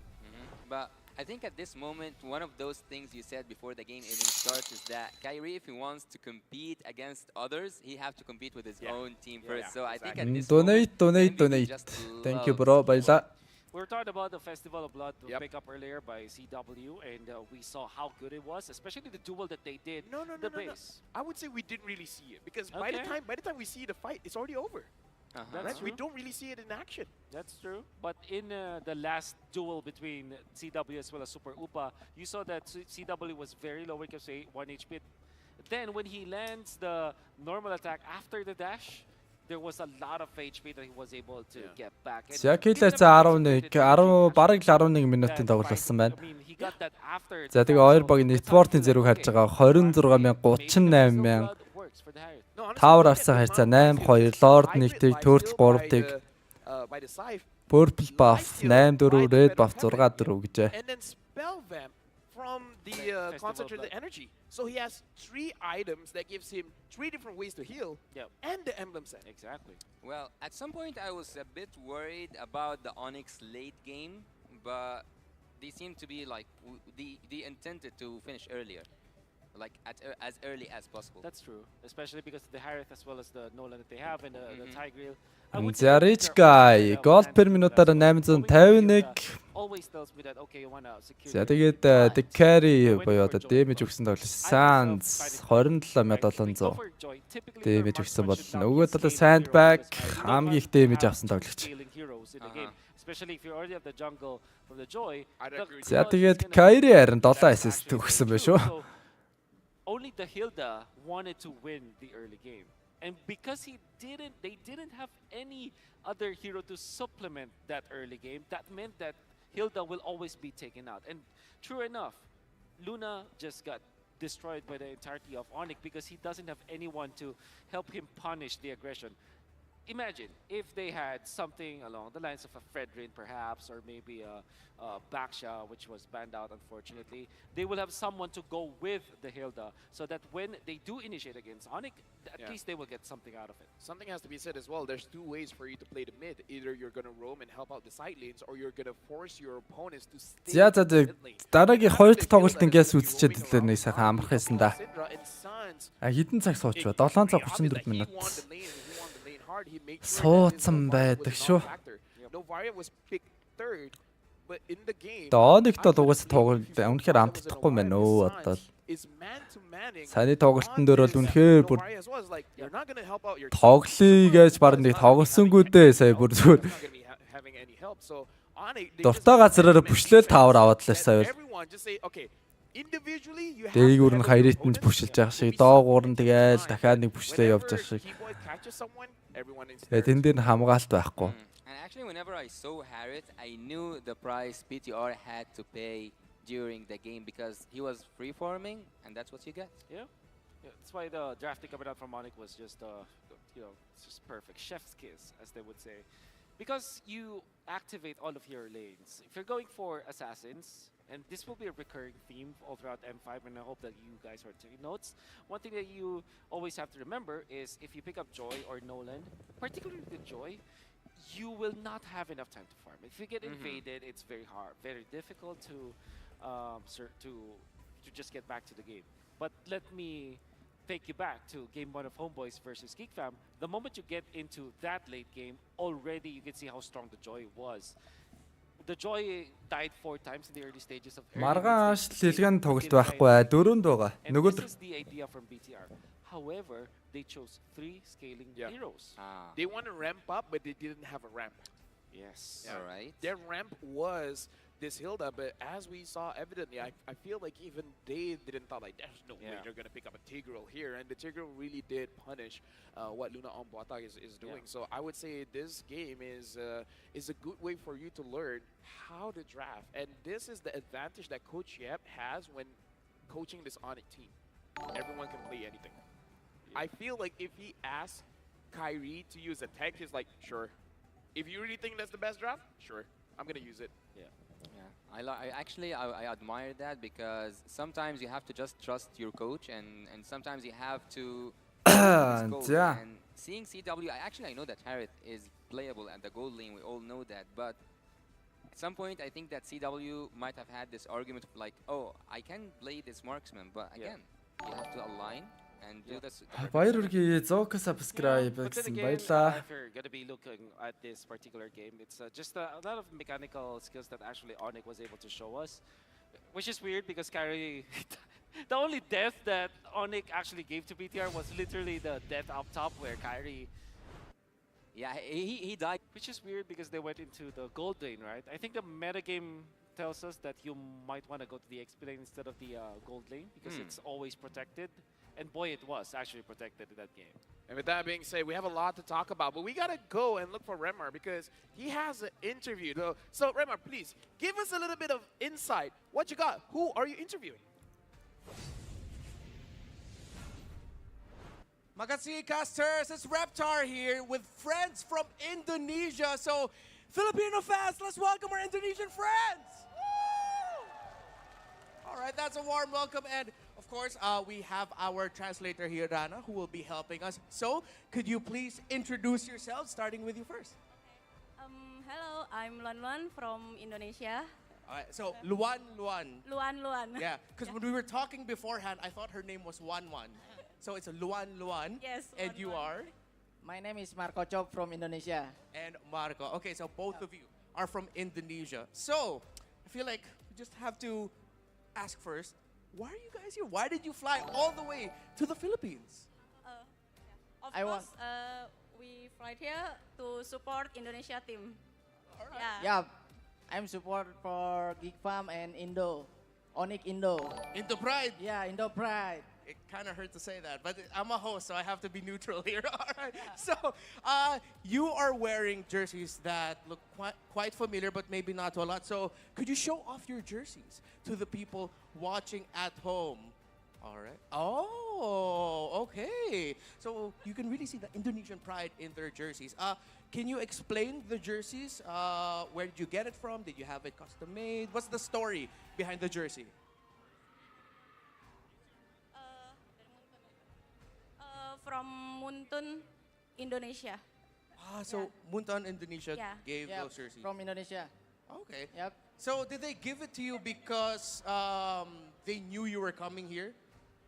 S14: But I think at this moment, one of those things you said before the game even starts is that Kyrie, if he wants to compete against others, he have to compete with his own team first. So I think at this moment,
S1: donate. Thank you, bro. Bayla.
S3: We were talking about the Festival of Blood to pick up earlier by CW, and we saw how good it was, especially the duel that they did.
S10: No.
S3: Base.
S10: I would say we didn't really see it because by the time we see the fight, it's already over.
S3: Right?
S10: We don't really see it in action.
S3: That's true. But in the last duel between CW as well as Super Upa, you saw that CW was very low, we can say 1 HP. Then when he lands the normal attack after the dash, there was a lot of HP that he was able to get back. And
S1: За
S3: even
S1: Эхэллээ
S3: the
S1: 11 бараг л 11 минутын тоглол болсон байна.
S3: I mean, he got that after
S1: За тэгээ хоёр баг нэтворкийн зэрэг харж байгаа 26000 38,000 Tower авсан харьцаа 8-2 Lord 1-ийг Turtle 3-ыг Purple buff 8-4 Red buff 6-4 гэжээ.
S10: And then spell vamp from the concentrated energy. So he has 3 items that gives him 3 different ways to heal and the emblem set.
S3: Exactly.
S14: Well, at some point I was a bit worried about the Onyx late game, but they seem to be like they intended to finish earlier, like as early as possible.
S3: That's true, especially because of the Harith as well as the Nolan that they have and the Tigreal.
S1: За Rich Guy gold per минутаар 851.
S3: Always tells me that okay, you want to secure.
S1: За тэгээд the carry буюу одоо damage өгсөн тоглож Sans 27700 damage өгсөн бол нөгөө талаа Sandbag хамгийн их damage авсан тоглогч.
S3: Especially if you already have the jungle from the Joy.
S1: За тэгээд Kyrie харин 7 assist өгсөн байх шүү.
S3: Only the Hilda wanted to win the early game. And because they didn't have any other hero to supplement that early game, that meant that Hilda will always be taken out. And true enough, Luna just got destroyed by the entirety of Onyx because he doesn't have anyone to help him punish the aggression. Imagine if they had something along the lines of a Fredrin perhaps, or maybe a Baksha, which was banned out unfortunately. They will have someone to go with the Hilda so that when they do initiate against Onyx, at least they will get something out of it.
S10: Something has to be said as well. There's 2 ways for you to play the mid. Either you're going to roam and help out the side lanes, or you're going to force your opponents to stay
S1: За за
S10: in the mid lane.
S1: дараагийн хоёр дахь тоглолт ингээс үзчихэд хэлээ нэг сайхан амархайсан да. А хэдэн цаг сууч вэ? 7 цаг 34 минут. Суудсан байдаг шүү. Onyx бол угаасаа тоглолт үнэхээр амтдахгүй байна өө одоо л. Саяны тоглолтын дээр бол үнэхээр бүр тоглоё гэж баг нэг тоглосонгүй дээ сая бүр зүгээр. Дуртай газараараа бүшлээл тавар аваад л сая бол. Дээгүүр нь хайританд бүшилж явах шиг, доогуур нь тэгээл дахиад нэг бүшлээ явж явах шиг. Тэн дээр хамгаалт байхгүй.
S14: Actually, whenever I saw Harith, I knew the price PTR had to pay during the game because he was free-farming, and that's what you get.
S3: Yeah, that's why the drafting coming out from Onyx was just, it's just perfect. Chef's kiss, as they would say. Because you activate all of your lanes. If you're going for assassins, and this will be a recurring theme all throughout M5, and I hope that you guys are taking notes. One thing that you always have to remember is if you pick up Joy or Nolan, particularly the Joy, you will not have enough time to farm. If you get invaded, it's very hard, very difficult to just get back to the game. But let me take you back to game 1 of Homeboys versus Geekfam. The moment you get into that late game, already you can see how strong the Joy was. The Joy died 4 times in the early stages of
S1: Маргааш лилгэн тоглолт байхгүй 4-нд байгаа.
S3: This is the idea from BTR. However, they chose 3 scaling heroes.
S10: They want to ramp up, but they didn't have a ramp.
S3: Yes.
S10: All right. Their ramp was this Hilda, but as we saw evidently, I feel like even they didn't thought like there's no way you're gonna pick up a Tigreal here, and the Tigreal really did punish what Luna on Boatag is doing. So I would say this game is a good way for you to learn how to draft, and this is the advantage that Coach Yep has when coaching this Onyx team. Everyone can play anything. I feel like if he asks Kyrie to use a tech, he's like, sure. If you really think that's the best draft, sure, I'm gonna use it.
S14: I admire that because sometimes you have to just trust your coach, and sometimes you have to. And seeing CW, I know that Harith is playable at the gold lane. We all know that, but at some point, I think that CW might have had this argument of like, oh, I can play this marksman, but again, you have to align. And do this.
S1: Баяр үргээ 100 subscribe гэсэн баярлаа.
S3: If you're gonna be looking at this particular game, it's just a lot of mechanical skills that actually Onyx was able to show us, which is weird because Kyrie, the only death that Onyx actually gave to BTR was literally the death up top where Kyrie.
S14: Yeah, he died.
S3: Which is weird because they went into the gold lane, right? I think the metagame tells us that you might want to go to the XP lane instead of the gold lane because it's always protected. And boy, it was actually protected in that game.
S10: And with that being said, we have a lot to talk about, but we gotta go and look for Remar because he has an interview. So Remar, please give us a little bit of insight. What you got? Who are you interviewing?
S4: Makasih casters, it's Reptar here with friends from Indonesia. So Filipino fans, let's welcome our Indonesian friends. All right, that's a warm welcome. And of course, we have our translator here, Rana, who will be helping us. So could you please introduce yourself, starting with you first?
S15: Hello, I'm Luan Luan from Indonesia.
S4: All right, so Luan Luan.
S15: Luan Luan.
S4: Yeah, because when we were talking beforehand, I thought her name was Wan Wan. So it's a Luan Luan.
S15: Yes.
S4: And you are?
S16: My name is Marco Chop from Indonesia.
S4: And Marco. Okay, so both of you are from Indonesia. So I feel like we just have to ask first, why are you guys here? Why did you fly all the way to the Philippines?
S15: Of course, we fly here to support Indonesia team.
S16: Yeah, I'm support for Geek Farm and Indo. Onyx Indo.
S4: Indo Pride?
S16: Yeah, Indo Pride.
S4: It kind of hurt to say that, but I'm a host, so I have to be neutral here. All right. So you are wearing jerseys that look quite familiar, but maybe not to a lot. So could you show off your jerseys to the people watching at home? All right. Oh, okay. So you can really see the Indonesian pride in their jerseys. Can you explain the jerseys? Where did you get it from? Did you have it custom made? What's the story behind the jersey?
S15: From Muntun, Indonesia.
S4: So Muntan, Indonesia gave those jerseys.
S16: From Indonesia.
S4: Okay.
S16: Yep.
S4: So did they give it to you because they knew you were coming here?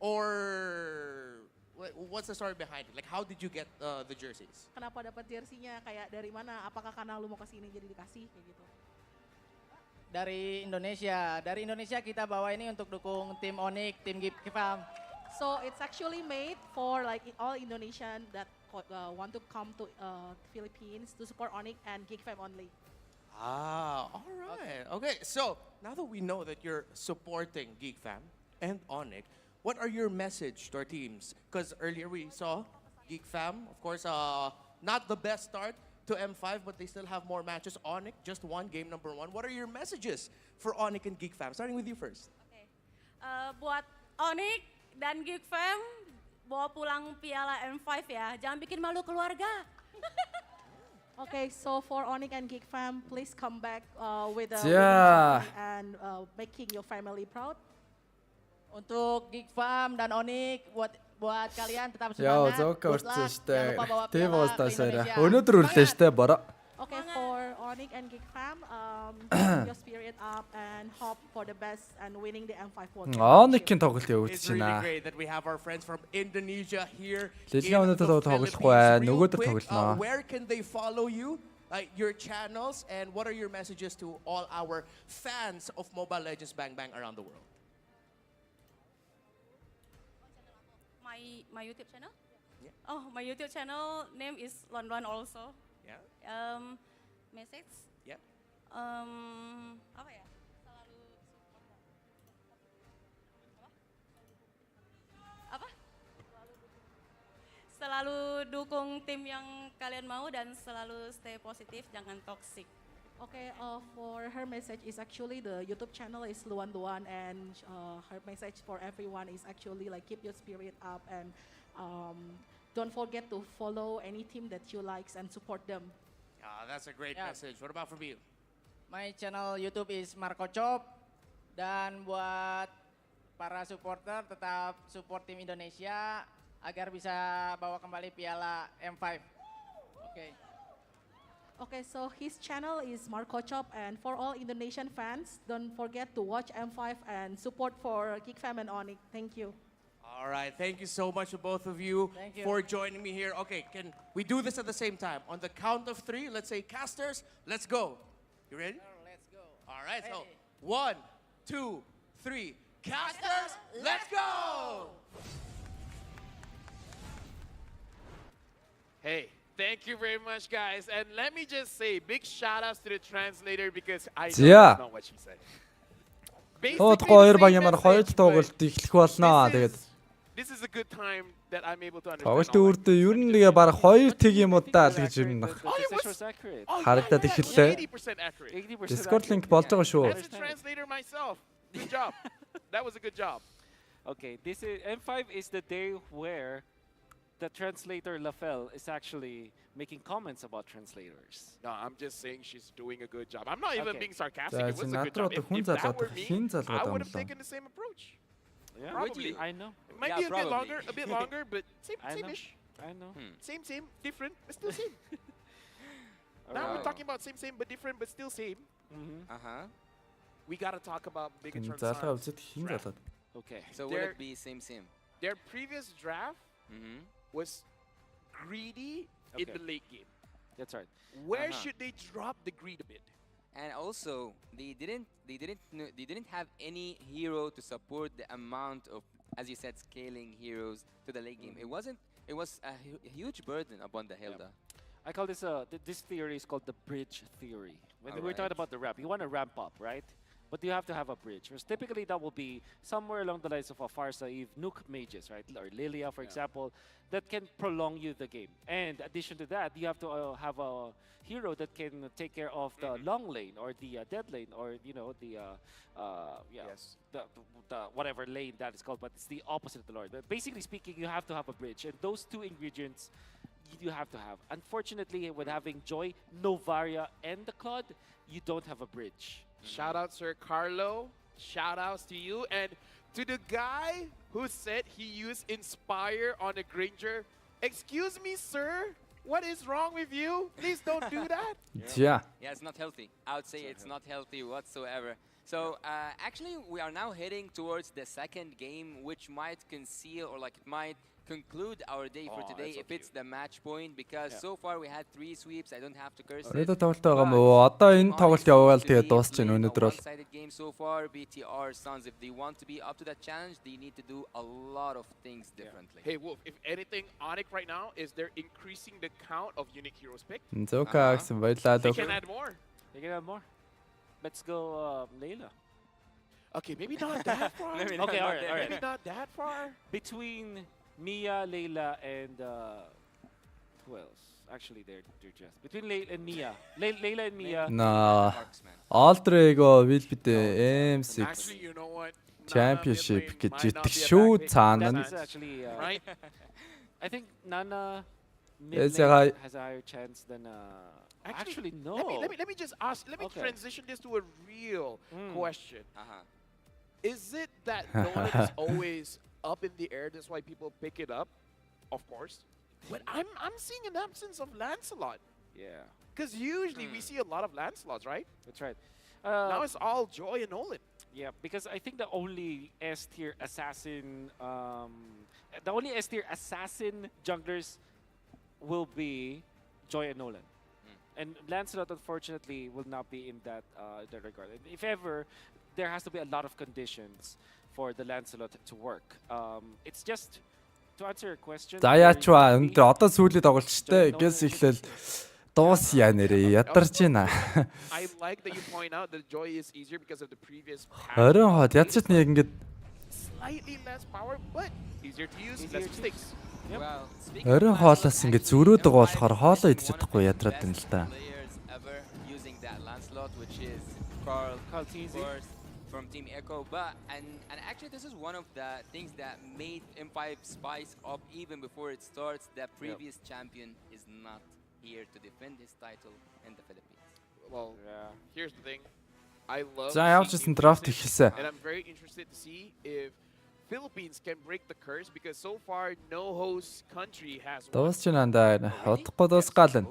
S4: Or what's the story behind it? Like, how did you get the jerseys?
S17: Kenapa dapat jersey-nya? Kayak dari mana? Apakah karena lu mau kesini jadi dikasih kayak gitu?
S16: Dari Indonesia. Dari Indonesia kita bawa ini untuk dukung tim Onyx, tim Geek Farm.
S17: So it's actually made for like all Indonesian that want to come to Philippines to support Onyx and Geek Fam only.
S4: All right. Okay, so now that we know that you're supporting Geek Fam and Onyx, what are your message to our teams? Because earlier we saw Geek Fam, of course, not the best start to M5, but they still have more matches. Onyx just won game number 1. What are your messages for Onyx and Geek Fam? Starting with you first.
S15: Okay. Buat Onyx dan Geek Fam, bawa pulang piala M5 ya. Jangan bikin malu keluarga.
S17: Okay, so for Onyx and Geek Fam, please come back with a and making your family proud.
S16: Untuk Geek Farm dan Onyx, buat kalian tetap semangat. Good luck. Jangan lupa bawa piala ke Indonesia.
S1: Өнөөдөр үлээ штэ бороо.
S17: Okay, for Onyx and Geek Fam, keep your spirit up and hope for the best and winning the M5 World Championship.
S1: Onyx-ийн тоглолт явагдаж
S4: It's really
S1: байна.
S4: great that we have our friends from Indonesia here.
S1: Дэлхийн өнөөдөр тоглохгүй байна. Нөгөөдөр тоглоно.
S4: Where can they follow you? Your channels, and what are your messages to all our fans of Mobile Legends Bang Bang around the world?
S15: My YouTube channel?
S4: Yeah.
S15: Oh, my YouTube channel name is Luan Luan also.
S4: Yeah.
S15: Message?
S4: Yeah.
S15: Apa ya? Selalu dukung tim yang kalian mau dan selalu stay positif, jangan toxic.
S17: Okay, for her message is actually the YouTube channel is Luan Luan, and her message for everyone is actually like keep your spirit up and don't forget to follow any team that you likes and support them.
S4: That's a great message. What about from you?
S16: My channel YouTube is Marco Chop, dan buat para supporter tetap support tim Indonesia agar bisa bawa kembali piala M5. Okay.
S17: Okay, so his channel is Marco Chop, and for all Indonesian fans, don't forget to watch M5 and support for Geek Fam and Onyx. Thank you.
S4: All right, thank you so much to both of you for joining me here. Okay, can we do this at the same time? On the count of 3, let's say casters, let's go. You ready?
S16: Let's go.
S4: All right, so 1, 2, 3. Casters, let's go!
S10: Hey. Thank you very much, guys. And let me just say, big shout outs to the translator because I don't know what she said.
S1: Тууд 2 баг ямар 2 тоглолт эхлэх болно. Тэгээд
S10: this is a good time that I'm able to understand.
S1: Тоглолтын үрдээ ер нь нэгэ баг 2 тэг юм уу даа л гэж ер нь харагдаад эхэллээ.
S10: 80% accurate.
S1: Discord link болж байгаа шүү.
S10: As a translator myself. Good job. That was a good job.
S3: Okay, this is M5 is the day where the translator Lafel is actually making comments about translators.
S10: No, I'm just saying she's doing a good job. I'm not even being sarcastic.
S1: За
S10: It was a good job. If that were me, I would have taken the same approach.
S3: Yeah,
S10: probably.
S3: I know.
S10: It might be a bit longer, but same-ish.
S3: I know.
S10: Same, different, but still same. Now we're talking about same, but different, but still same. We gotta talk about Bigatron's draft.
S3: Okay.
S14: So will it be same?
S10: Their previous draft was greedy in the late game.
S3: That's right.
S10: Where should they drop the greed a bit?
S14: And also, they didn't have any hero to support the amount of, as you said, scaling heroes to the late game. It was a huge burden upon the Hilda.
S3: I call this this theory is called the bridge theory. When we're talking about the ramp, you want to ramp up, right? But you have to have a bridge. Because typically that will be somewhere along the lines of a Farsa, Eve, Nuke mages, right? Or Lilia, for example, that can prolong you the game. And in addition to that, you have to have a hero that can take care of the long lane or the dead lane or the whatever lane that is called. But it's the opposite of the Lord. But basically speaking, you have to have a bridge, and those two ingredients you have to have. Unfortunately, with having Joy, Novaria, and the Claude, you don't have a bridge.
S10: Shout out, Sir Carlo. Shout outs to you. And to the guy who said he used Inspire on a Granger. Excuse me, sir. What is wrong with you? Please don't do that.
S1: Yeah.
S14: Yeah, it's not healthy. I would say it's not healthy whatsoever. So actually, we are now heading towards the second game, which might conceal or it might conclude our day for today if it's the match point, because so far we had 3 sweeps. I don't have to curse it.
S1: Оройдоо тоглолт байгаа мó. Одоо энэ тоглолт яваал тэгээд дуусч байна өнөөдөр бол.
S14: One-sided game so far. BTR Suns, if they want to be up to that challenge, they need to do a lot of things differently.
S10: Hey Wolf, if anything, Onyx right now is they're increasing the count of unique heroes picked.
S1: Зөка гэсэн баярлалаа.
S10: They can add more.
S3: They can add more. Let's go Layla.
S10: Okay, maybe not that far.
S3: Okay, all right.
S10: Maybe not that far.
S3: Between Mia, Layla, and who else? Actually, they're just between Layla and Mia. Layla and Mia.
S1: На Alter-Ego will be the M6
S10: Actually, you know what?
S1: Championship гэж итгэх шүү цаана.
S3: That is actually
S10: right.
S3: I think Nana
S1: Yes,
S3: mid-lane has a higher chance than actually no.
S10: Let me just ask. Let me transition this to a real question. Is it that Nolan is always up in the air? That's why people pick it up, of course. But I'm seeing an absence of Lancelot.
S3: Yeah.
S10: Because usually we see a lot of Lancelots, right?
S3: That's right.
S10: Now it's all Joy and Nolan.
S3: Yeah, because I think the only S-tier assassin, junglers will be Joy and Nolan. And Lancelot, unfortunately, will not be in that regard. If ever, there has to be a lot of conditions for the Lancelot to work. It's just to answer your question.
S1: За яачваа өнөөдөр одоо сүүлийн тоглолттой гээс эхлээл дуус яа нэрээ ядарч байна.
S10: I like that you point out that Joy is easier because of the previous.
S1: 20 хот ядчихэд нэг ингэж
S10: Slightly less power, but easier to use, less mistakes.
S1: 20 хоолоос ингэж зөрөөд байгаа болохоор хоолоо идэж чадахгүй ядраад байна л да.
S14: Using that Lancelot, which is Carl from Team Echo, but and actually this is one of the things that made M5 spice up even before it starts. The previous champion is not here to defend his title in the Philippines.
S10: Well, here's the thing. I love.
S1: За явуулсан драфт ихсэн.
S10: And I'm very interested to see if Philippines can break the curse, because so far no host country has won.
S1: Дуусч байна. Хотхгүй дуусгаална.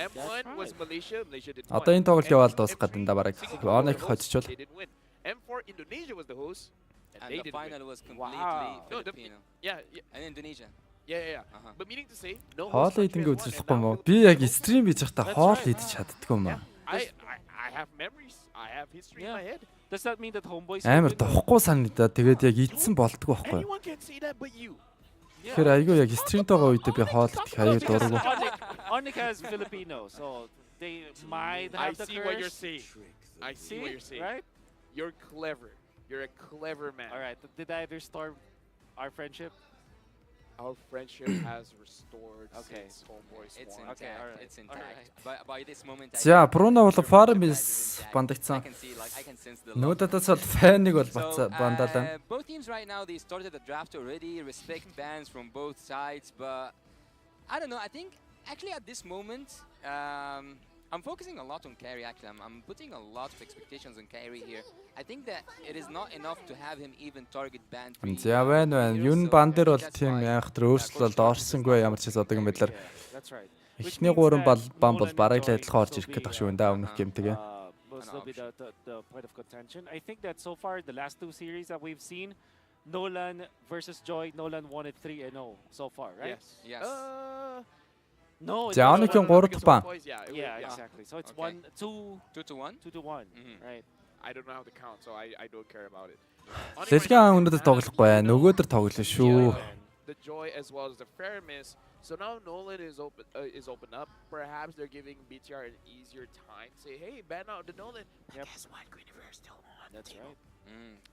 S10: M1 was Malaysia. Malaysia didn't win.
S1: Одоо энэ тоглолт яваал дуусах гэдэг да бараг. Onyx хоцчвол.
S10: M4 Indonesia was the host, and they
S14: the
S10: didn't
S14: final
S10: win.
S14: was completely Filipino.
S10: Yeah.
S14: And Indonesia.
S10: Yeah. But meaning to say, no
S1: Хоол
S10: host country
S1: идэнгээ
S10: has won,
S1: үзүүлэхгүй
S10: and
S1: мó.
S10: now
S1: Би яг стрим хийж байхдаа хоол идэж чаддгүй юм аа.
S10: I have memories. I have history in my head.
S3: Does that mean that homeboys?
S1: Амар тоохгүй санагдаа. Тэгээд яг идсэн болтгүй байхгүй.
S10: Anyone can say that but you.
S1: Тэгэхээр айгүй яг стримтэй байгаа үедээ би хоол идэх аюу дургу.
S3: Onyx has Filipino, so they might have the curse.
S10: I see what you're saying. I see what you're saying.
S3: Right?
S10: You're clever. You're a clever man.
S3: All right. Did I either storm our friendship?
S10: Our friendship has restored since Homeboys
S14: It's
S10: won.
S14: intact.
S3: alright,
S14: It's intact. By this moment,
S1: За Бруно бол Farmis бандагцсан.
S14: I can sense the love.
S1: Нүүдээс бол фаныг бол бандалаа.
S14: Both teams right now, they started the draft already. Respect fans from both sides, but I don't know. I think actually at this moment, I'm focusing a lot on Carey. Actually, I'm putting a lot of expectations on Carey here. I think that it is not enough to have him even target ban.
S1: За байна. Юу н бан дээр бол тийм яахтар өөрчлөлт орсонгүй ямар ч зүйл одоо юм байлаар.
S3: That's right.
S1: Эхний гурван бан бол бараг л адилхан орж ирэх гэдэг шүү дээ өмнөх гэмтэйгээ.
S3: Most will be the point of contention. I think that so far the last two series that we've seen, Nolan versus Joy, Nolan won it 3-0 so far, right?
S14: Yes.
S3: No.
S1: За Оникийн 3 дахь бан.
S3: Yeah, exactly. So it's 2-1. 2-1. Right.
S10: I don't know how to count, so I don't care about it.
S1: Дэлхийн өнөөдөр тоглохгүй байна. Нөгөөдөр тоглоно шүү.
S10: The Joy as well as the fair miss. So now Nolan is open up. Perhaps they're giving BTR an easier time. Say, hey, ban out the Nolan. But guess what? Guinevere is still on.
S3: That's right.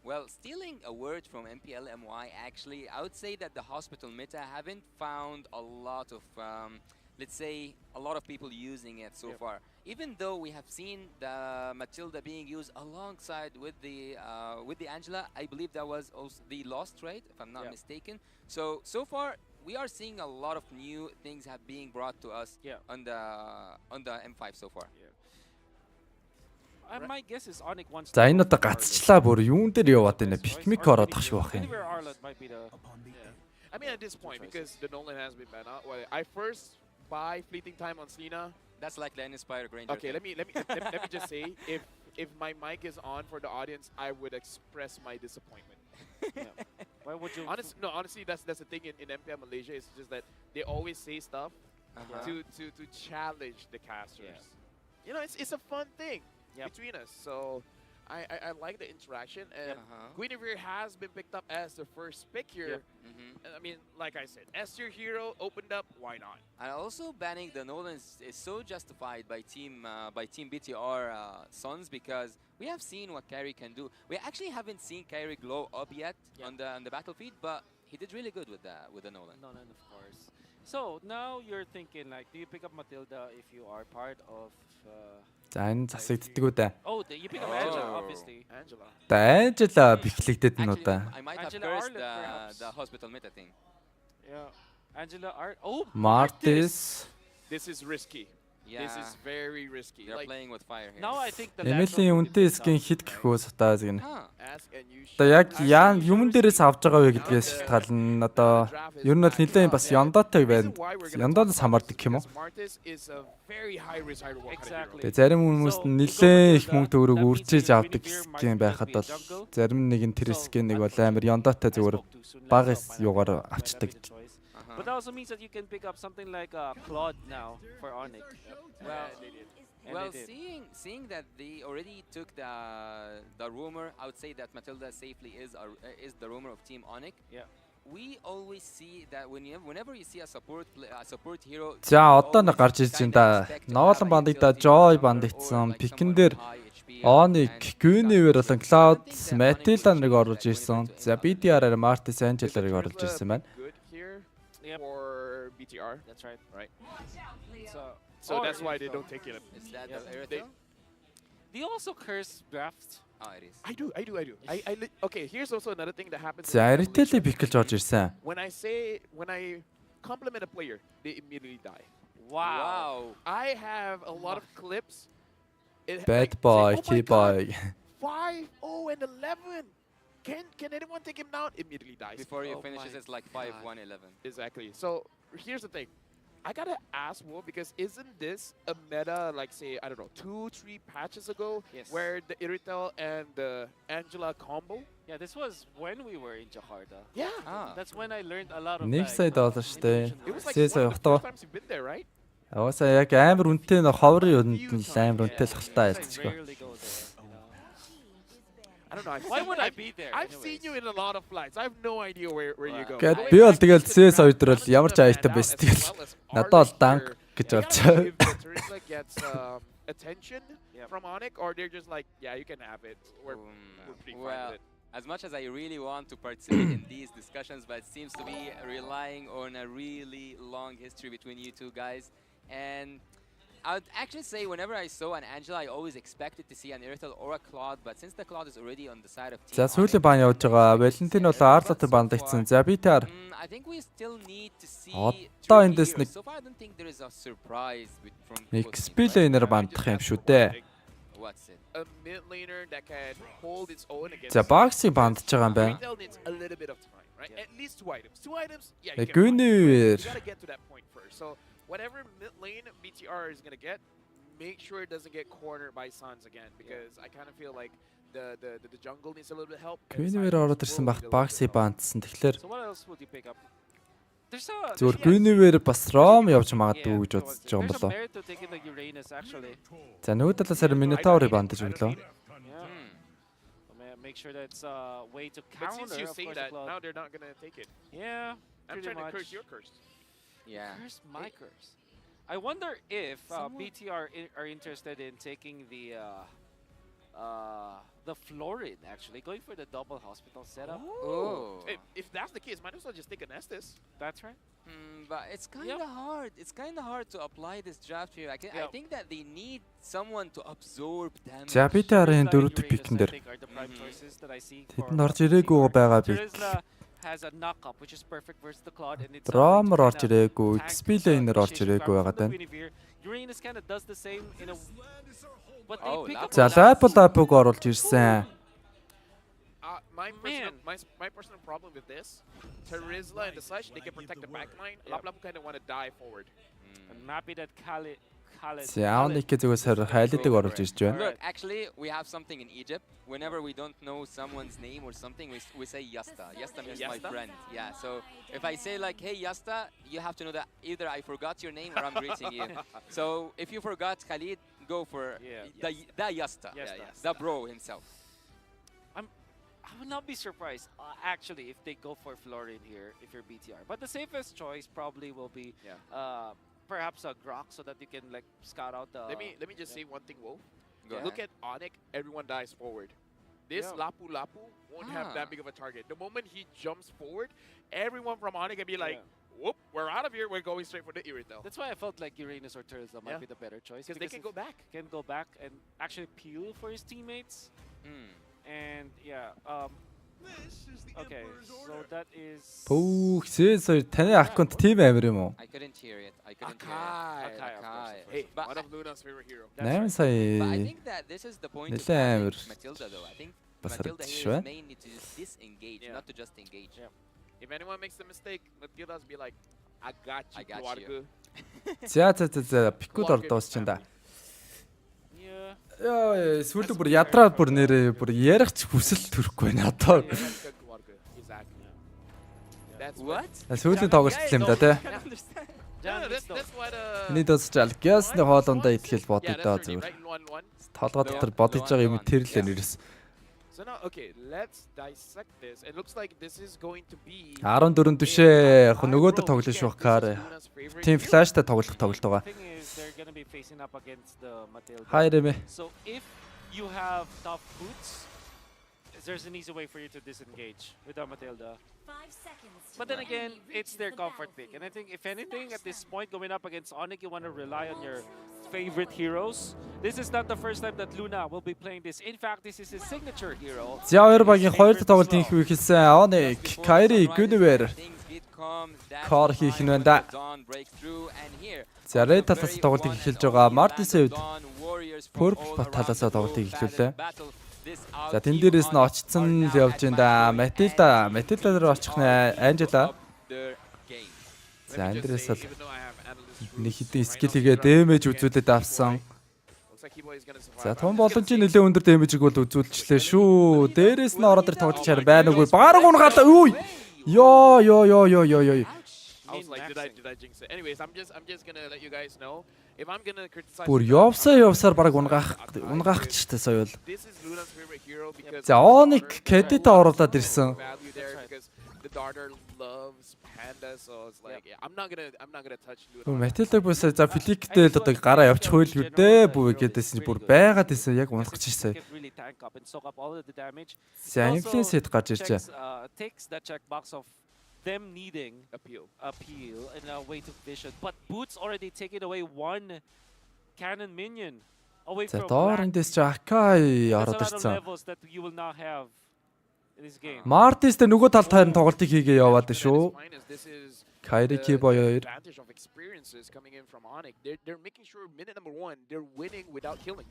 S14: Well, stealing a word from MPLMY, actually, I would say that the hospital meta haven't found a lot of, let's say, a lot of people using it so far. Even though we have seen the Matilda being used alongside with the Angela, I believe that was also the Lost, right? If I'm not mistaken. So far, we are seeing a lot of new things have being brought to us on the M5 so far.
S3: My guess is Onyx wants.
S1: За энэ одоо гацчлаа бүр юун дээр яваад байна? Пикмик ороод тах шүү бах юм.
S10: I mean, at this point, because the Nolan has been banned out. Well, I first buy fleeting time on Selena.
S14: That's like the Inspired Granger.
S10: Okay, let me just say, if my mic is on for the audience, I would express my disappointment.
S3: Why would you?
S10: Honestly, that's the thing in MPM Malaysia. It's just that they always say stuff to challenge the casters. You know, it's a fun thing between us. So I like the interaction, and Guinevere has been picked up as the first pick here. I mean, like I said, S tier hero opened up. Why not?
S14: And also banning the Nolans is so justified by Team BTR Sons, because we have seen what Carey can do. We actually haven't seen Carey glow up yet on the battlefield, but he did really good with the Nolan.
S3: Nolan, of course. So now you're thinking, like, do you pick up Matilda if you are part of?
S1: За энэ засагддаг үү дээ.
S3: Oh, you pick up Angela, obviously.
S10: Angela.
S1: Angela бичлэгдэд нь удаа.
S14: I might have cursed the hospital meta thing.
S3: Yeah, Angela Art. Oh,
S1: Martis.
S10: This is risky.
S14: Yeah.
S10: This is very risky.
S14: They're playing with fire here.
S3: Now I think the
S1: Эмилийн үнэтэй скин хит гэхөө сатаа згэнэ. Одоо яг юмн дээрээс авч байгаа вэ гэдгээс шалтгаална. Одоо ер нь бол нэлээд бас Яндаатай байна. Яндаас хамаардаг юм уу? Тэгээ зарим хүмүүс нэлээд их мөнгө төгрөг үржиж авдаг скин байхад бол зарим нэг нь тэр скинийг бол амар Яндаатай зүгээр багаас юугаар авчдаг.
S3: But that also means that you can pick up something like Claude now for Onyx.
S14: Well, seeing that they already took the rumor, I would say that Matilda safely is the rumor of Team Onyx.
S3: Yeah.
S14: We always see that whenever you see a support hero.
S1: За одоо нэг гарч ирж байна да. Nolan бандагда Joy бандагдсан. Пикэн дээр Onyx, Guinevere болон Cloud, Matilda нэг орж ирсэн. За BDR-аар Martis Angela-ыг оруулж ирсэн байна.
S10: For BTR.
S3: That's right.
S10: Right. So that's why they don't take it.
S14: Is that the Erythel?
S3: Do you also curse drafts?
S14: Oh, it is.
S10: I do. Okay, here's also another thing that happens.
S1: За Erythel-ийг бичлж орж ирсэн.
S10: When I compliment a player, they immediately die.
S3: Wow.
S10: I have a lot of clips.
S1: Bad boy, key boy.
S10: 5, 0, and 11. Can anyone take him down? Immediately dies.
S14: Before he finishes, it's like 5, 1, 11.
S10: Exactly. So here's the thing. I gotta ask Wolf, because isn't this a meta, like, say, I don't know, 2-3 patches ago, where the Erythel and the Angela combo?
S3: Yeah, this was when we were in Jakarta.
S10: Yeah.
S3: That's when I learned a lot of.
S1: Нэг сая доллар штэ.
S10: It was like one of the first times you've been there, right?
S1: Аваасаа яг амар үнэтэй нэг ховрын юунд нь амар үнэтэй л хальтаа ялцчихгүй.
S10: I don't know.
S3: Why would I be there?
S10: I've seen you in a lot of flights. I have no idea where you go.
S1: Гэт би бол тэгэл CS2 дээр бол ямар ч аятан байс тэгэл надад бол данк гэж болчихоо.
S10: Teresa gets attention from Onyx, or they're just like, yeah, you can have it. We're pretty fine with it.
S14: As much as I really want to participate in these discussions, but it seems to be relying on a really long history between you two guys. And I would actually say whenever I saw an Angela, I always expected to see an Irithel or a Claude, but since the Claude is already on the side of
S1: За
S14: Team
S1: сүүлийн бан явж байгаа. Валентин бол Арлотын банд игцэн. За BTR.
S14: I think we still need to see
S1: Одоо эндээс нэг
S14: so far I don't think there is a surprise from
S1: XP-лээр бандах юм шүү дээ.
S14: What's it?
S10: A mid laner that can hold its own against.
S1: За Boxy бандж байгаа юм байна.
S10: Irithel needs a little bit of time, right? At least 2 items. 2 items. Yeah, you can
S1: Гүнээр.
S10: You gotta get to that point first. So whatever mid lane BTR is gonna get, make sure it doesn't get cornered by Sans again, because I kind of feel like the jungle needs a little bit of help.
S1: Гүнээр ороод ирсэн багт Boxy бандсан. Тэгэхээр
S3: So what else would you pick up?
S1: зүгээр Гүнээр бас Rom явж магадгүй гэж бодож байгаа юм
S3: There's a
S1: болоо.
S3: merit to taking the Uranus actually.
S1: За нөгөө талаас харин Minotaur-ыг бандаж өглөө.
S3: Make sure that's a way to
S10: But
S3: counter.
S10: since you
S3: of
S10: say
S3: course,
S10: that,
S3: the Claude.
S10: now they're not gonna take it.
S3: Yeah,
S10: I'm
S3: pretty
S10: trying
S3: much.
S10: to curse your curse.
S14: Yeah.
S3: Curse my curse. I wonder if BTR are interested in taking the Florid actually, going for the double hospital setup.
S14: Oh.
S10: If that's the case, might as well just take an Estes.
S3: That's right.
S14: But it's kind of hard. It's kind of hard to apply this draft here. I think that they need someone to absorb damage.
S1: За BTR-ын 4-р пикэн дээр тэд орж ирээгүй байгаа би.
S3: Has a knock-up, which is perfect versus the Claude, and it's
S1: Rom орж ирээгүй, XP-лээр орж ирээгүй байгаа тань.
S3: Uranus kind of does the same in a. But they pick up.
S1: За Lapu-Lapu-г оруулж ирсэн.
S10: My personal problem with this, Terizla and the Slash, they can protect the backline. Lapu-Lapu kind of want to die forward.
S3: I'm happy that Khaled.
S1: За Onyx зүгээс хайлтыг оруулж ирж байна.
S14: Look, actually, we have something in Egypt. Whenever we don't know someone's name or something, we say Yasta. Yasta means my friend. Yeah, so if I say like, hey Yasta, you have to know that either I forgot your name or I'm greeting you. So if you forgot Khalid, go for the Yasta, the bro himself.
S3: I would not be surprised, actually, if they go for Florid here, if you're BTR. But the safest choice probably will be perhaps a Grok, so that you can like scout out the.
S10: Let me just say one thing, Wolf.
S14: Go
S10: Look at Onyx, everyone dies forward. This Lapu-Lapu won't have that big of a target. The moment he jumps forward, everyone from Onyx can be like, whoop, we're out of here, we're going straight for the Irithel.
S3: That's why I felt like Uranus or Terizla might be the better choice.
S10: Because they can go back.
S3: Can go back and actually peel for his teammates. And okay, so that is.
S1: Пүүх сээс таны аккаунт тийм амир юм уу?
S14: I couldn't hear it.
S10: Akai,
S3: of course.
S10: Hey,
S14: But
S10: one of Luna's favorite hero.
S1: 8 сая.
S14: But I think that this is the point of
S1: Нэлээд амир
S14: having Matilda though. I think
S1: бас
S14: Matilda
S1: харагдчих
S14: here is
S1: байна.
S14: mainly to disengage, not to just engage.
S10: If anyone makes the mistake, Matilda's be like, I got you,
S14: I got
S10: Duargu.
S1: За пикүүд ордоос ч энэ. Яа, сүүлд бүр ядраа бүр нэрээ бүр ярих ч хүсэл төрөхгүй байна одоо.
S14: What?
S1: Сүүлийн тоглолт юм да тий. Энийг досч Алгиасны хоолондоо итгэл бодъё даа зүгээр. Толгой дотор бодож байгаа юм тэр л нэрээс.
S10: So now, okay, let's dissect this. It looks like this is going to be
S1: 14 түшээ яг нөгөөдөр тоглож шүү хаар. Team Flash-тай тоглох тоглолт байгаа.
S3: They're gonna be facing up against the Matilda.
S1: Hi, Remy.
S3: So if you have tough boots, there's an easy way for you to disengage with the Matilda.
S11: 5 seconds.
S3: But then again, it's their comfort pick. And I think if anything, at this point, going up against Onyx, you want to rely on your favorite heroes. This is not the first time that Luna will be playing this. In fact, this is his signature hero.
S1: За хоёр багийн хоёр дахь тоглолт инх хийсэн Onyx, Kairi, Guinevere. Кор хийх нь байна да. За Red талаас тоглолтыг эхэлж байгаа. Martis-ийн үед Purple талаасаа тоглолтыг эхлүүлээ. За тэн дээрээс нь очсон л явж байна да. Matilda дээр очих нэ Angela. За Andres бол нэг хитэн скил хийгээ дэмэж үзүүлээд авсан. За том боломжийн нэлээд өндөр дэмэжийг бол үзүүлчихлээ шүү. Дээрээс нь ороод ир тоглож чаар байна уу? Бараг унгаалаа. Үй. Ёо.
S10: I was like, did I jinx it? Anyways, I'm just gonna let you guys know. if I'm gonna criticize
S1: Бүр
S10: Syndra,
S1: явсаар баг унгахчтай соёл.
S10: this is Luna's favorite hero because
S1: За Оник кэдэт оруулаад ирсэн.
S10: value there because the daughter loves Panda, so it's like I'm not gonna touch Luna.
S1: Матилдаг бус за фликтэй л одоо гараа явчих хөл юу дээ бүү гэдээс бүр байгаад исэн яг унахч ирсэн.
S3: Really tank up and soak up all of the damage.
S1: За
S3: Also
S1: инфлюенсэд гарч ирчээ.
S3: takes that checkbox of them needing appeal and a way to vision. But Boots already taken away one cannon minion away
S1: За
S3: from
S1: доор
S3: Black.
S1: эндээс ч Акай
S3: There's
S1: ороод
S3: a lot of
S1: ирсэн.
S3: levels that you will not have in this game.
S1: Мартистэй нөгөө талд харин тоглолтыг хийгээ яваад шүү.
S10: This is
S1: Кайрики боёо.
S10: advantage of experiences coming in from Onyx. They're making sure minute number 1 they're winning without killing.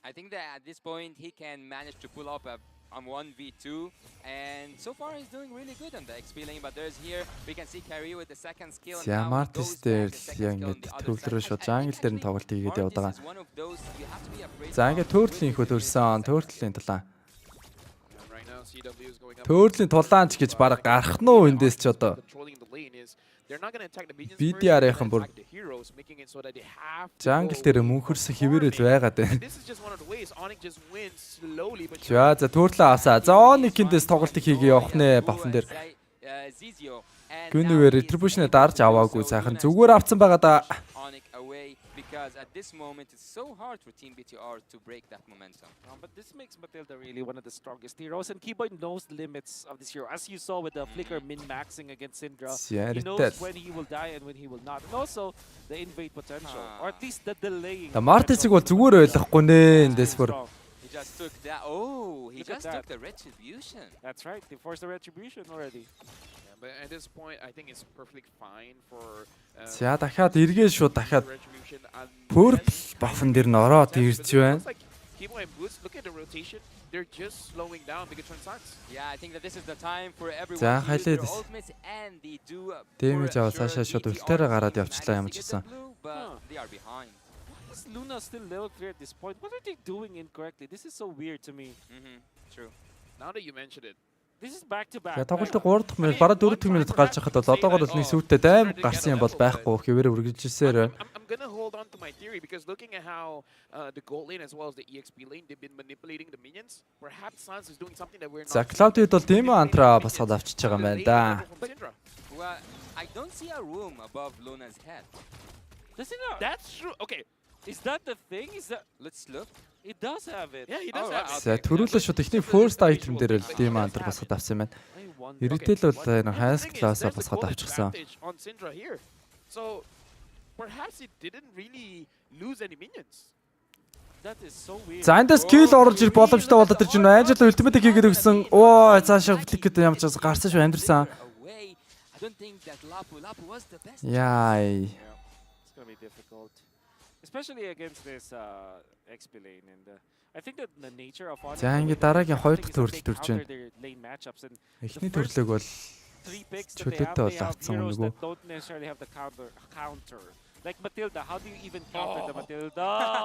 S14: I think that at this point he can manage to pull up a 1v2, and so far he's doing really good on the XP lane. But there's here we can see Carry with the second skill. And
S1: За
S14: now he goes
S1: Мартистэй
S14: back the second
S1: яг
S14: skill on
S1: ингэ
S14: the other
S1: төвлөрөө
S14: side.
S1: шууд жангл дээр нь тоглолт хийгээд яваад байгаа.
S14: This is one of those you have to be afraid
S1: За ингэ
S14: of.
S1: төөрлийн хөл өрсөн. Төөрлийн тулаан.
S10: Right now CW is going up.
S1: Төөрлийн тулаанч гэж баг гарах нь уу эндээс ч одоо.
S10: Controlling the lane is they're not going to attack the minions
S1: BDR-ийн бүр
S10: the heroes, making it so that they have to
S1: жангл
S10: go
S1: дээр мөнхөрсөн хിവэрэл байгаад байна.
S10: This is just one of the ways Onyx just wins slowly but
S1: За төрлөө авсаа. За Оникиндээс тоглолтыг хийгээ явах нэ бафан дээр.
S14: Zizio, and
S1: Гүнэвэр retribution-ыг дарж аваагүй сайхан зүгээр авцсан байгаа да.
S14: Onyx away because at this moment it's so hard for Team BTR to break that momentum.
S3: But this makes Matilda really one of the strongest heroes, and Keyboy knows the limits of this hero. As you saw with the Flicker min-maxing against Syndra, he knows when he will die and when he will not. And also the invade potential, or at least the delaying.
S1: Да Мартисыг бол зүгээр ойлгохгүй нэ эндээс бүр.
S14: He just took that. Oh, he
S3: Look at
S14: just
S3: that.
S14: took the retribution.
S3: That's right. They forced the retribution already.
S10: but at this point I think it's perfectly fine for
S1: За дахиад эргээ шууд дахиад
S10: retribution and
S1: purple бафан дээр нь ороод ирж байна.
S10: It's like Keyboy and Boots, look at the rotation. They're just slowing down Megatron Suns.
S14: Yeah, I think that this is the time for everyone
S1: За
S14: to use their
S1: хайлаад
S14: ultimates, and they do
S1: дэмэж аваад цаашаа шууд үлтээрээ гараад явчлаа юм чигсэн.
S14: but they are behind.
S3: Why is Luna still level 3 at this point? What are they doing incorrectly? This is so weird to me.
S14: True.
S10: Now that you mentioned it,
S3: This is back to back.
S1: За тоглолтын 3 дахь минут бараг 4 дахь минут гарч хахад бол одоогоор бол нэг сүйтэй дайм гарсан юм бол байхгүй хэвээр үргэлжилсээр байна.
S10: I'm gonna hold on to my theory because looking at how the gold lane as well as the EXP lane, they've been manipulating the minions. Perhaps Sans is doing something that we're not.
S1: За Cloud-д бол Demon Antra басгаад авчиж байгаа юм байна да.
S14: Well, I don't see a room above Luna's head.
S3: Does it not?
S10: That's true. Okay.
S3: Is that the thing? Is that?
S14: Let's look.
S3: It does have it.
S10: Yeah, he does have it.
S1: За төрүүлээ шууд ихний first item дээр л Demon Antra басгаад авсан юм байна. Ирээдэл бол энэ Highest Class-а басгаад авчихсан.
S10: On Syndra here. So perhaps he didn't really lose any minions.
S3: That is so weird.
S1: За эндээс kill орж ирэх боломжтой болоод ирж байна. Angel ultimate хийгээд өгсөн. Оо цаашаа фликэд ямч гарсан шүү амдирсан.
S14: Away. I don't think that Lapu was the best.
S1: Яй.
S3: It's gonna be difficult, especially against this XP lane. And I think that the nature of Onyx
S1: За ингээд дараагийн 2 дахь төрөлд төрж байна.
S3: their lane matchups, and
S1: Эхний төрлөг бол
S3: three picks that they
S1: чөлөөтэй бол
S3: have
S1: авцсан
S3: heroes
S1: үнэгүй.
S3: that don't necessarily have the counter. Like Matilda, how do you even counter the Matilda?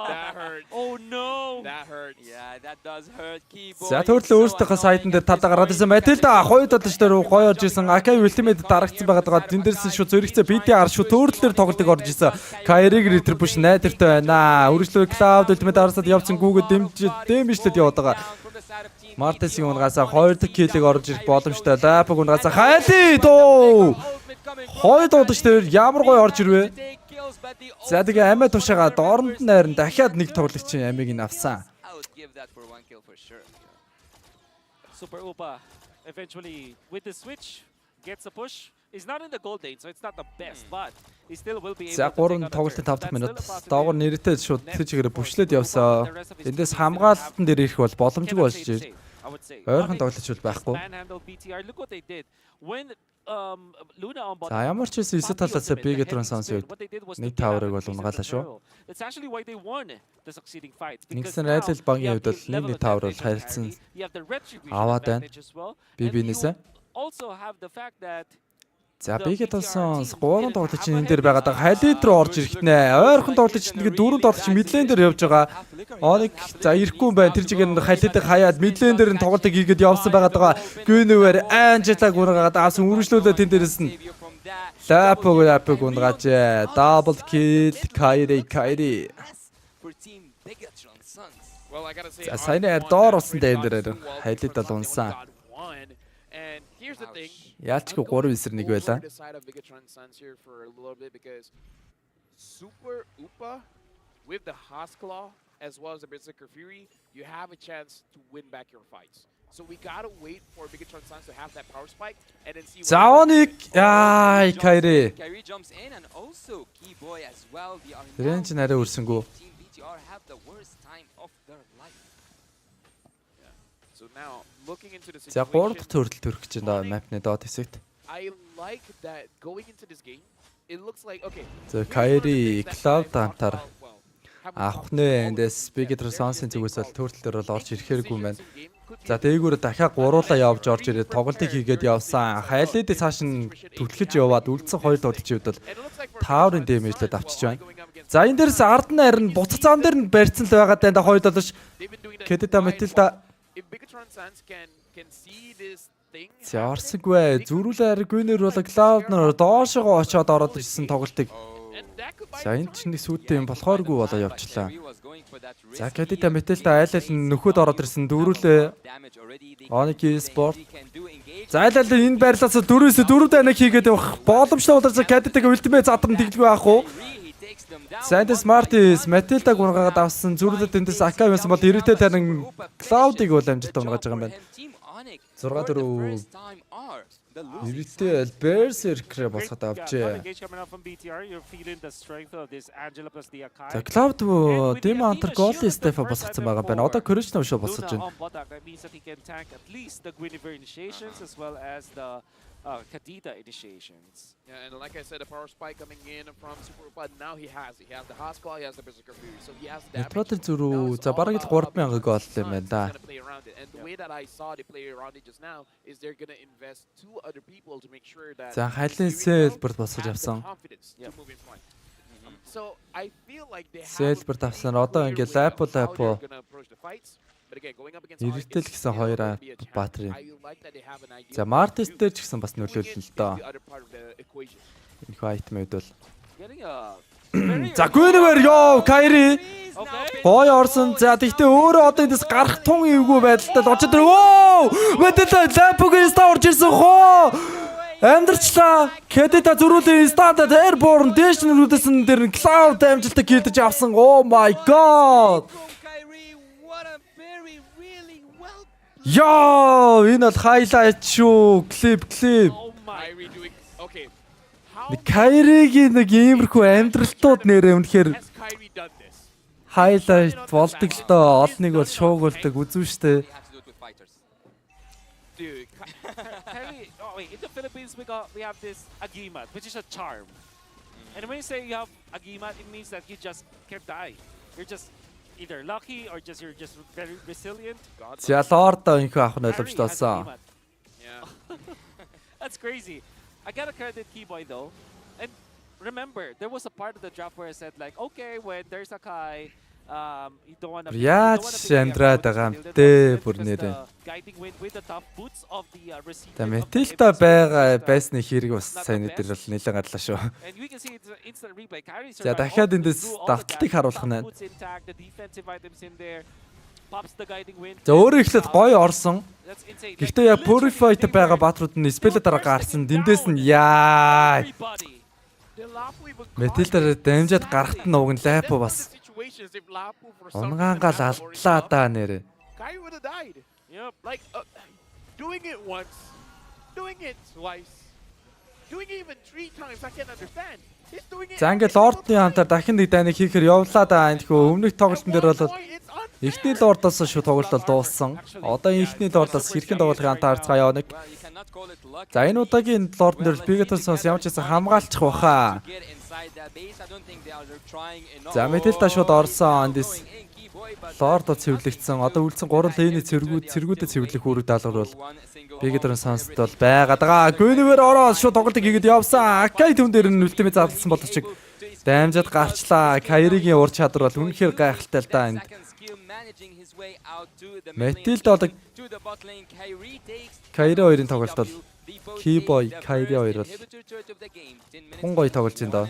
S10: That hurt.
S3: Oh no!
S10: That hurts.
S14: Yeah, that does hurt. Keyboy.
S1: За төрлөө өөрсдийнхөө сайдн дээр талаа гараад ирсэн. Matilda хоёр додож дээр гоё орж ирсэн. Akai ultimate дарагдсан байгаа. Тэн дээрс шууд зөрөгцөө BTR шууд төрөл дээр тоглолтыг орж ирсэн. Kairi retribution найдвартай байна. Үргэлжлэл Cloud ultimate арсад явцсан гүүгээ дэмжлээд яваад байгаа. Martes-ийн унгасаа 2 дахь киллийг орж ирэх боломжтой. Lapag унгасаа хайли дөө. Хоёр дуудаж дээр ямар гоё орж ирвэ. За тэгээ амиа тушаага доорнд найран дахиад нэг тоглогчийн амийг нь авсан.
S14: I would give that for 1 kill for sure.
S3: Super Upa eventually with the switch gets a push. He's not in the gold lane, so it's not the best, but he still will be able
S1: За
S3: to take
S1: 3
S3: out a
S1: тоглолтын
S3: turret.
S1: 5 дахь
S3: That's
S1: минут.
S3: still a
S1: Доогор
S3: possibility.
S1: нэртэй шууд тэжгээр бүшлээд явсаа. Эндээс хамгаалтан дээр ирэх бол боломжгүй болж байна.
S3: I would say.
S1: Ойрхон тоглож бол байхгүй.
S3: Manhandle BTR. Look what they did. When Luna on bottom.
S1: За ямар ч байсан 9 талаас Bigetron Sans үед нэг таврыг бол унгаалаа шүү.
S3: That's actually why they won the succeeding fights.
S1: Нэгсэн Radial багийн хувьд бол нэг тавр бол харилцсан аваад байна. BB-нээсээ.
S3: Also have the fact that
S1: За Bigetron Sans 3 тоглогч энэ дээр байгаад байгаа. Халид руу орж ирэхтнэ. Ойрхон тоглогч нэгэ 4 тоглогч мэдлэн дээр явж байгаа. Оник за ирэхгүй юм байна. Тэр чигээр халидыг хаяад мэдлэн дээр нь тоглолтыг хийгээд явсан байгаад байгаа. Гүнэвэр Анжелаг ураагаад авсан үргэлжлүүлээ тэн дээрээс нь. Лапог унгаж double kill Kyrie.
S14: For Team Bigatron Sons.
S10: Well, I gotta say,
S1: За сайн доор усан дээр дээр хайлт бол унсан.
S10: And here's the thing.
S1: Яачгүй 3-9-1 байлаа.
S10: The side of Bigatron Sons here for a little bit because Super Upa with the Hoskklaw as well as the Berserker Fury, you have a chance to win back your fights. So we gotta wait for Bigatron Sons to have that power spike and then see.
S1: Заоник яа Kyrie.
S14: Kyrie jumps in and also Keyboy as well. They are
S1: Тэрэн ч нарай үрсэнгүү.
S14: Team BTR have the worst time of their life.
S10: So now looking into the
S1: За
S10: situation.
S1: 3 дахь төрөл төрөх гэж байна map-ны доод хэсэгт.
S10: I like that going into this game. It looks like okay.
S1: За Kyrie Cloud хамтаар авах нэ эндээс Bigatron Sons-ын зүгээс бол төрөл дээр бол орж ирэхээргүй юм байна. За дээгүүр дахиад гуруулаа явж орж ирээд тоглолтыг хийгээд явсан. Хайлтыг цааш нь түлхэж яваад үлдсэн хоёр тоглолчийн хувьд бол тааврын дэмэжлээд авчиж байна. За энэ дээрс ард нь харин буцах зам дээр нь барьсан л байгаа даа хоёр долоош. Кэдэта Матилда
S10: If Bigatron Sons can see this thing.
S1: За орсогвэ зүрүүлээр гүнэр бол Cloud нөр доошоо очоод ороод ирсэн тоглолтыг. За энэ ч нэг сүйдтэй юм болохооргүй болоо явчлаа. За Кэдэта Матилда айл нь нөхөд ороод ирсэн дөрүүлээ. Оники спорт. За айл энэ байрлалаас 4-4 данаг хийгээд явах боломжтой болоод Кэдэтагийн ультимейт задран тэглгүй байх уу? Санди Смартис Матилдаг ургаагаад авсан зүрүүлээд эндээс Ака юмсан бол ирээдүйд харин Cloud-ыг бол амжилттай ургааж байгаа юм байна. 6-4 ирээдүйд Berserker босгоод авчээ. За Cloud Demon Hunter Goal Steph босгоцсон байгаа юм байна. Одоо Corruption show босгож байна.
S3: Kadita initiations.
S10: Yeah, and like I said, the power spike coming in from Super Upa. Now he has it. He has the Hoskklaw, he has the Berserker Fury, so he has damage.
S1: Метродын зүрүү за бараг л 3000 гол юм байна да.
S10: And the way that I saw they play around it just now is they're gonna invest 2 other people to make sure that.
S1: За хайлын Silver босгож авсан.
S10: So I feel like they have
S1: Silver тавсан. Одоо ингээд Lapo Ирээдэл гэсэн хоёр баатар. За Martis дээр ч гэсэн бас нөлөөлөл л доо. Энэ хөө айтмэд бол. За гүнээр ёо Kyrie. Гой орсон. За тэгтээ өөрөө одоо эндээс гарах тун эвгүй байдалтай очоод өө! Мэдээлэл Lapo-гийн ста орж ирсэн хоо. Амдэрчлаа. Кэдэта зүрүүлийн стандарт airborne дэшнэрүүдээс нь дээр Cloud амжилттай гэрдэж авсан. Oh my god. Яа, энэ бол highlight шүү. Clip. Kyrie-гийн нэг иймэрхүү амьдралтууд нэрээ үнэхээр highlight болдог л доо. Олныг бол шуугуулдаг үзүү штэ.
S3: Dude, Kyrie, in the Philippines we have this agimat, which is a charm. And when you say you have agimat, it means that you just can't die. You're just either lucky or you're just very resilient.
S1: За лордо инхүү авах nolomжтой болсон.
S3: Yeah. That's crazy. I gotta credit Keyboy though. And remember, there was a part of the draft where I said like, okay, when there's a Kai, you don't want to.
S1: Яаж Андраад байгаа юм те бүр нэрээ.
S3: Guiding wind with the top boots of the receiver.
S1: Та Матилда байгаа байсны хэрэг бас сайн дээр бол нэлээд гарлаа шүү.
S3: And we can see it's instant replay. Kyrie
S1: За дахиад эндээс давталтыг харуулах нь.
S3: The defensive items in there. Pops the guiding wind.
S1: За өөрөө ихлэд гоё орсон. Гэхдээ яг Purified байгаа баатрууд нь спелээ дараа гарсан. Эндээс нь яа. Матилда дамжаад гарахт нь уг нь Lapo бас. Унгаангаал алдлаа да нэрээ.
S10: Kyrie would have died. Yep. Like doing it once, doing it twice, doing it even 3 times. I can't understand. He's doing it.
S1: За ингээд лордны хамтаар дахин нэг дайныг хийхээр явлаа да. Тэгэхүү өмнөх тоглолтын дээр бол эхний лордоос шууд тоглолт дууссан. Одоо эхний лордоос хэрхэн тоглохыг анзаарцгаа яваа нэг. За энэ удаагийн лордн дээр Bigatron Sons ямар ч гэсэн хамгаалчих баха. За Матилда шууд орсон. Эндээс лордо цэвэрлэгдсэн. Одоо үлдсэн 3 лейний цэргүүдэд цэвэрлэх үүрэг даалгавар бол Bigatron Sons-д бол байгаад байгаа. Гүнээр ороод шууд тоглолтыг хийгээд явсан. Акай түн дээр нь ультимейт задлсан боловч дамжаад гарчлаа. Kyrie-гийн ур чадвар бол үнэхээр гайхалтай л да энд. Матилда бол Kyrie хоёрын тоглолт бол Keyboy, Kyrie хоёр бол хүн гоё тоглож байна доо.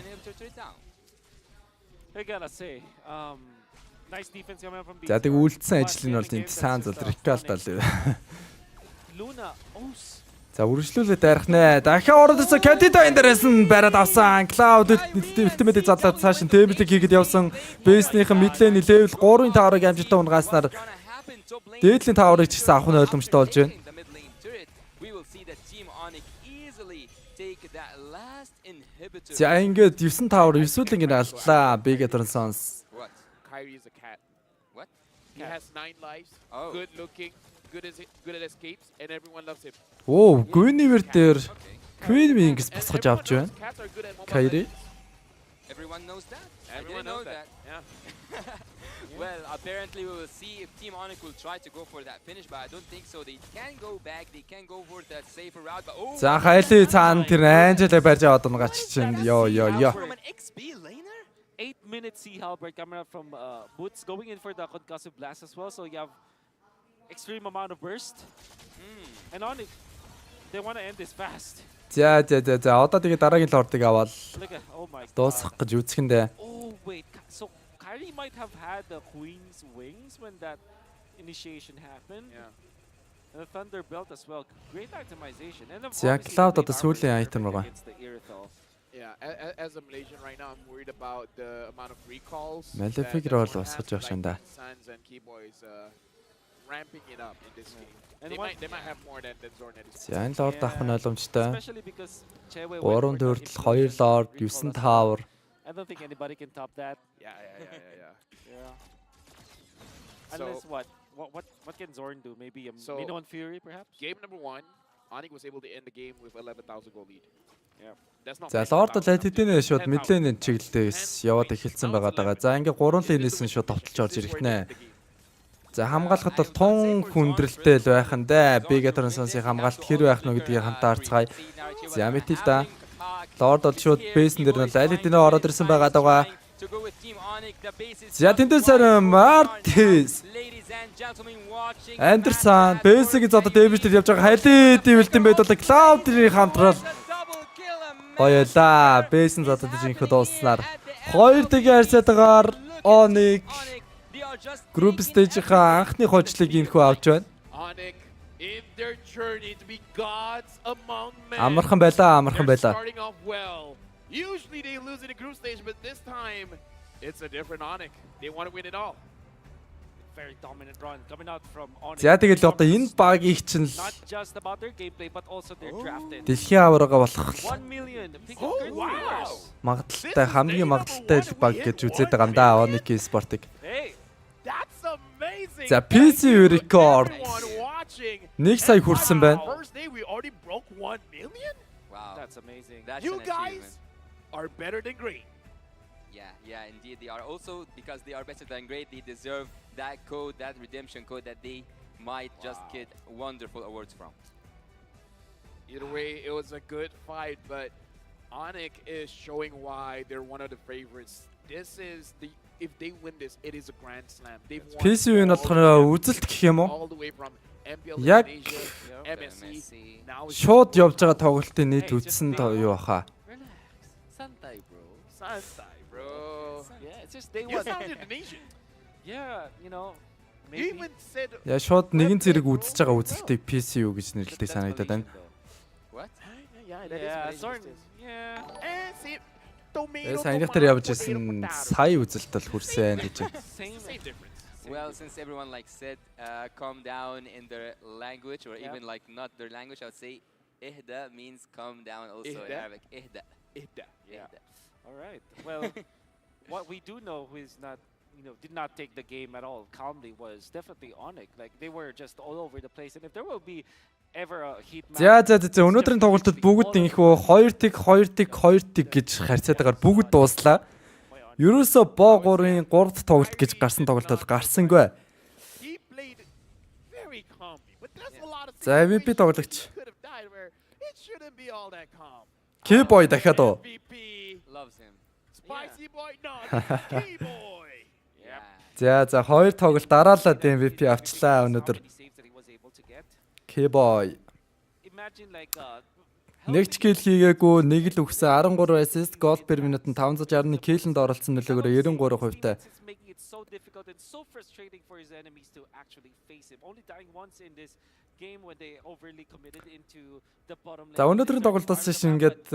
S3: I gotta say, nice defense coming from
S1: За тэг үлдсэн ажил нь бол энд саан зал Рикалдал.
S3: Luna.
S1: За үргэлжлүүлээд дайрах нэ. Дахиад оролцсон Кандида энэ дээрээс нь бариад авсан. Cloud ультимэйт задлаад цааш нь тэмдэглэг хийгээд явсан. Бэйснийхэн мидлэний левел 3-ын таврыг амжилттай унгааснаар дээдлийн таврыг ч гэсэн авах нь ойлгомжтой болж байна. За ингээд 9 тавр 9 үлэнгийн алдлаа. Big Eternals.
S10: Kyrie is a cat. What? He has 9 lives. Good looking, good at escapes, and everyone loves him.
S1: Оо, Guinevere дээр Queen Wings босгож авч байна. Kyrie.
S14: Everyone knows that.
S10: Everyone knows that. Yeah.
S14: Well, apparently we will see if Team Onyx will try to go for that finish, but I don't think so. They can go back. They can go for that safer route. But oh.
S1: За хайлын цаан тэр Angel барьж аваад унгач чинь. Yo.
S3: 8-minute C halberd coming up from Boots, going in for the concussive blast as well. So you have extreme amount of burst. And Onyx, they want to end this fast.
S1: За одоо тэгээ дараагийн лордыг аваад
S3: Oh my god.
S1: дуусгах гэж үзэхэндээ.
S3: Oh wait, so Kyrie might have had the Queen's wings when that initiation happened.
S10: Yeah.
S3: And the Thunder Belt as well. Great itemization. And
S1: За Cloud одоо сүүлийн item байгаа.
S10: Yeah, as a Malaysian right now, I'm worried about the amount of recalls.
S1: Malefic бол босгож явах шин да.
S10: Suns and Keyboys ramping it up in this game. They might have more than Zornet.
S1: За энэ лорд авах нь ойлгомжтой.
S3: Especially because Chewe
S1: 3 дөрөлтөл 2 лорд 9 тавр.
S3: I don't think anybody can top that.
S10: Yeah.
S3: Unless what can Zorn do? Maybe a Minoan Fury perhaps?
S10: Game number 1, Onyx was able to end the game with 11,000 gold lead. Yeah. That's not
S1: За лорд л хэдийнэ шууд мэдлэний чиглэлээс яваад эхэлсэн байгаа даа. За ингээ 3 линээс нь шууд товтолж орж ирэх нэ. За хамгаалахад бол тун хүндрэлтэй л байх нь дээ. Big Eternals-ийн хамгаалт хэр байх нь гэдгийг хамтаарцгаая. За мэтэл да. Лорд бол шууд бейсэн дээр нь аль хэдийнэ ороод ирсэн байгаа даа. За тэндээсээр Martis Anderson бейсийг зодод дэмжтэй явж байгаа. Хайлын дивэлтэн байд бол Cloud-ийн хамтрал гоёла. Бейсэн зодод жинхэнэ дууснаар 2 дэгийн харьцаатаагаар Onyx Group stage-ийн анхны хожлыг инхүү авч байна.
S10: In their journey to be gods among men.
S1: Амархан байлаа.
S10: Starting off well. Usually they lose in the group stage, but this time it's a different Onyx. They want to win it all.
S3: Very dominant run coming out from Onyx.
S1: За тэгэл одоо энэ багийг чинь
S3: not just about their gameplay but also their drafted.
S1: Дэлхийн аварга болох
S3: 1 million. Wow.
S1: Магадaltaй хамгийн магадaltaй баг гэж үзээд байгаа юм да Onyx спортыг.
S3: Hey. That's amazing.
S1: За PC record 1 сая хүрсэн байна.
S10: First day we already broke 1 million?
S14: Wow.
S3: That's amazing.
S14: That's
S10: you guys are better than great.
S14: Yeah, indeed they are. Also because they are better than great, they deserve that code, that redemption code that they might just get wonderful awards from.
S10: Either way, it was a good fight, but Onyx is showing why they're one of the favorites. This is the if they win this, it is a grand slam. They've won
S1: PC нь болохоор үзэлт гэх юм уу?
S10: all the way from MPL
S1: Яг
S10: MSC. Now
S1: шууд явж байгаа тоглолтын нийт үзсэн юу баха?
S3: Santai, bro.
S10: Santai, bro.
S3: Yeah, it's just they
S10: You
S3: want.
S10: sounded Indonesian.
S3: Yeah, you know.
S10: You even said
S1: Яа шууд нэгэн зэрэг үзэж байгаа үзэлтийг PC юу гэж нэрлэдэг санагдаад байна.
S10: What? Yeah, that is
S3: Yeah,
S10: Malaysian.
S3: Zorn. Yeah.
S10: And see, tomato.
S1: Саяных дээр явж исэн сая үзэлт бол хүрсэн гэж байна.
S10: Same difference.
S14: Well, since everyone like said calm down in their language or even like not their language, I would say ihda means calm down also in Arabic. Ihda.
S3: Yeah. All right. Well, what we do know who is not, did not take the game at all calmly was definitely Onyx. Like they were just all over the place, and if there will be ever a heat match.
S1: За өнөөдрийн тоглолтод бүгд инхүү 2 тэг гэж харьцаатаагаар бүгд дууслаа. Ерөөсө боо 3-ын 3-т тоглолт гэж гарсан тоглолт бол гарсангүй. За MVP тоглогч. Keyboy дахиад уу?
S14: Loves him.
S10: Spicy boy, no, Keyboy.
S1: За 2 тоглолт дараалаад MVP авчлаа өнөөдөр. Keyboy.
S3: imagine like
S1: Нэг ч kill хийгээгүй, нэг л өгсөн 13 assist, gold per minute нь 561 kill-нд оролцсон нөлөөгөөр 93%-тай.
S3: It's making it so difficult and so frustrating for his enemies to actually face him. Only dying once in this game when they overly committed into the bottom lane.
S1: За өнөөдрийн тоглолтоос шин ингээд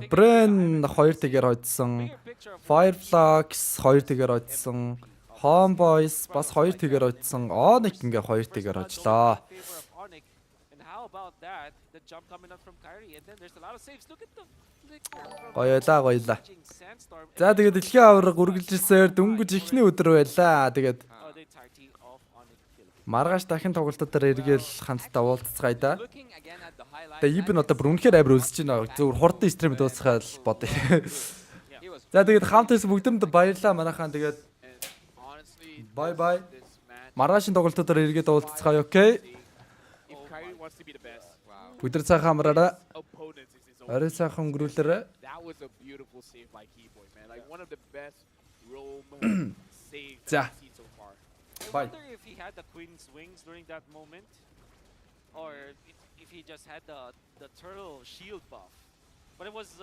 S1: Brain 2 тэгээр хоцсон, Fireflux 2 тэгээр хоцсон, Homeboys бас 2 тэгээр хоцсон, Onyx ингээ 2 тэгээр хоцлоо.
S3: How about that? The jump coming out from Kyrie and then there's a lot of saves. Look at the flick from
S1: Гоёлаа. За тэгээд дэлхийн аварга үргэлжилсээр дөнгөж ихний өдөр байлаа. Тэгээд маргааш дахин тоглолтуудаар эргээл хамтдаа уулзцгаая да. Тэгээд ибн одоо бүр үнэхээр амар өсөж байна. Зөвхөн хурдан стрим дуусгаад бодъё. За тэгээд хамт ирсэн бүгдэнд баярлалаа манайхаа. Тэгээд bye bye. Маргаашийн тоглолтуудаар эргээд уулзцгаая, окей?
S10: Wants to be the best.
S1: Өдөр цаахан амраарай. Орой цаахан өнгөрүүлээрэй.
S10: That was a beautiful save by Keyboy, man. Like one of the best roam saves
S1: I've
S10: seen so far.
S3: I wonder if he had the Queen's wings during that moment, or if he just had the turtle shield buff. But it was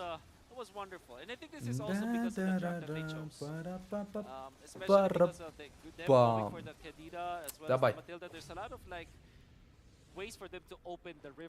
S3: wonderful, and I think this is also because of the jump that they chose. Especially because of them going for the Khedira as well as the Matilda. There's a lot of like ways for them to open the river.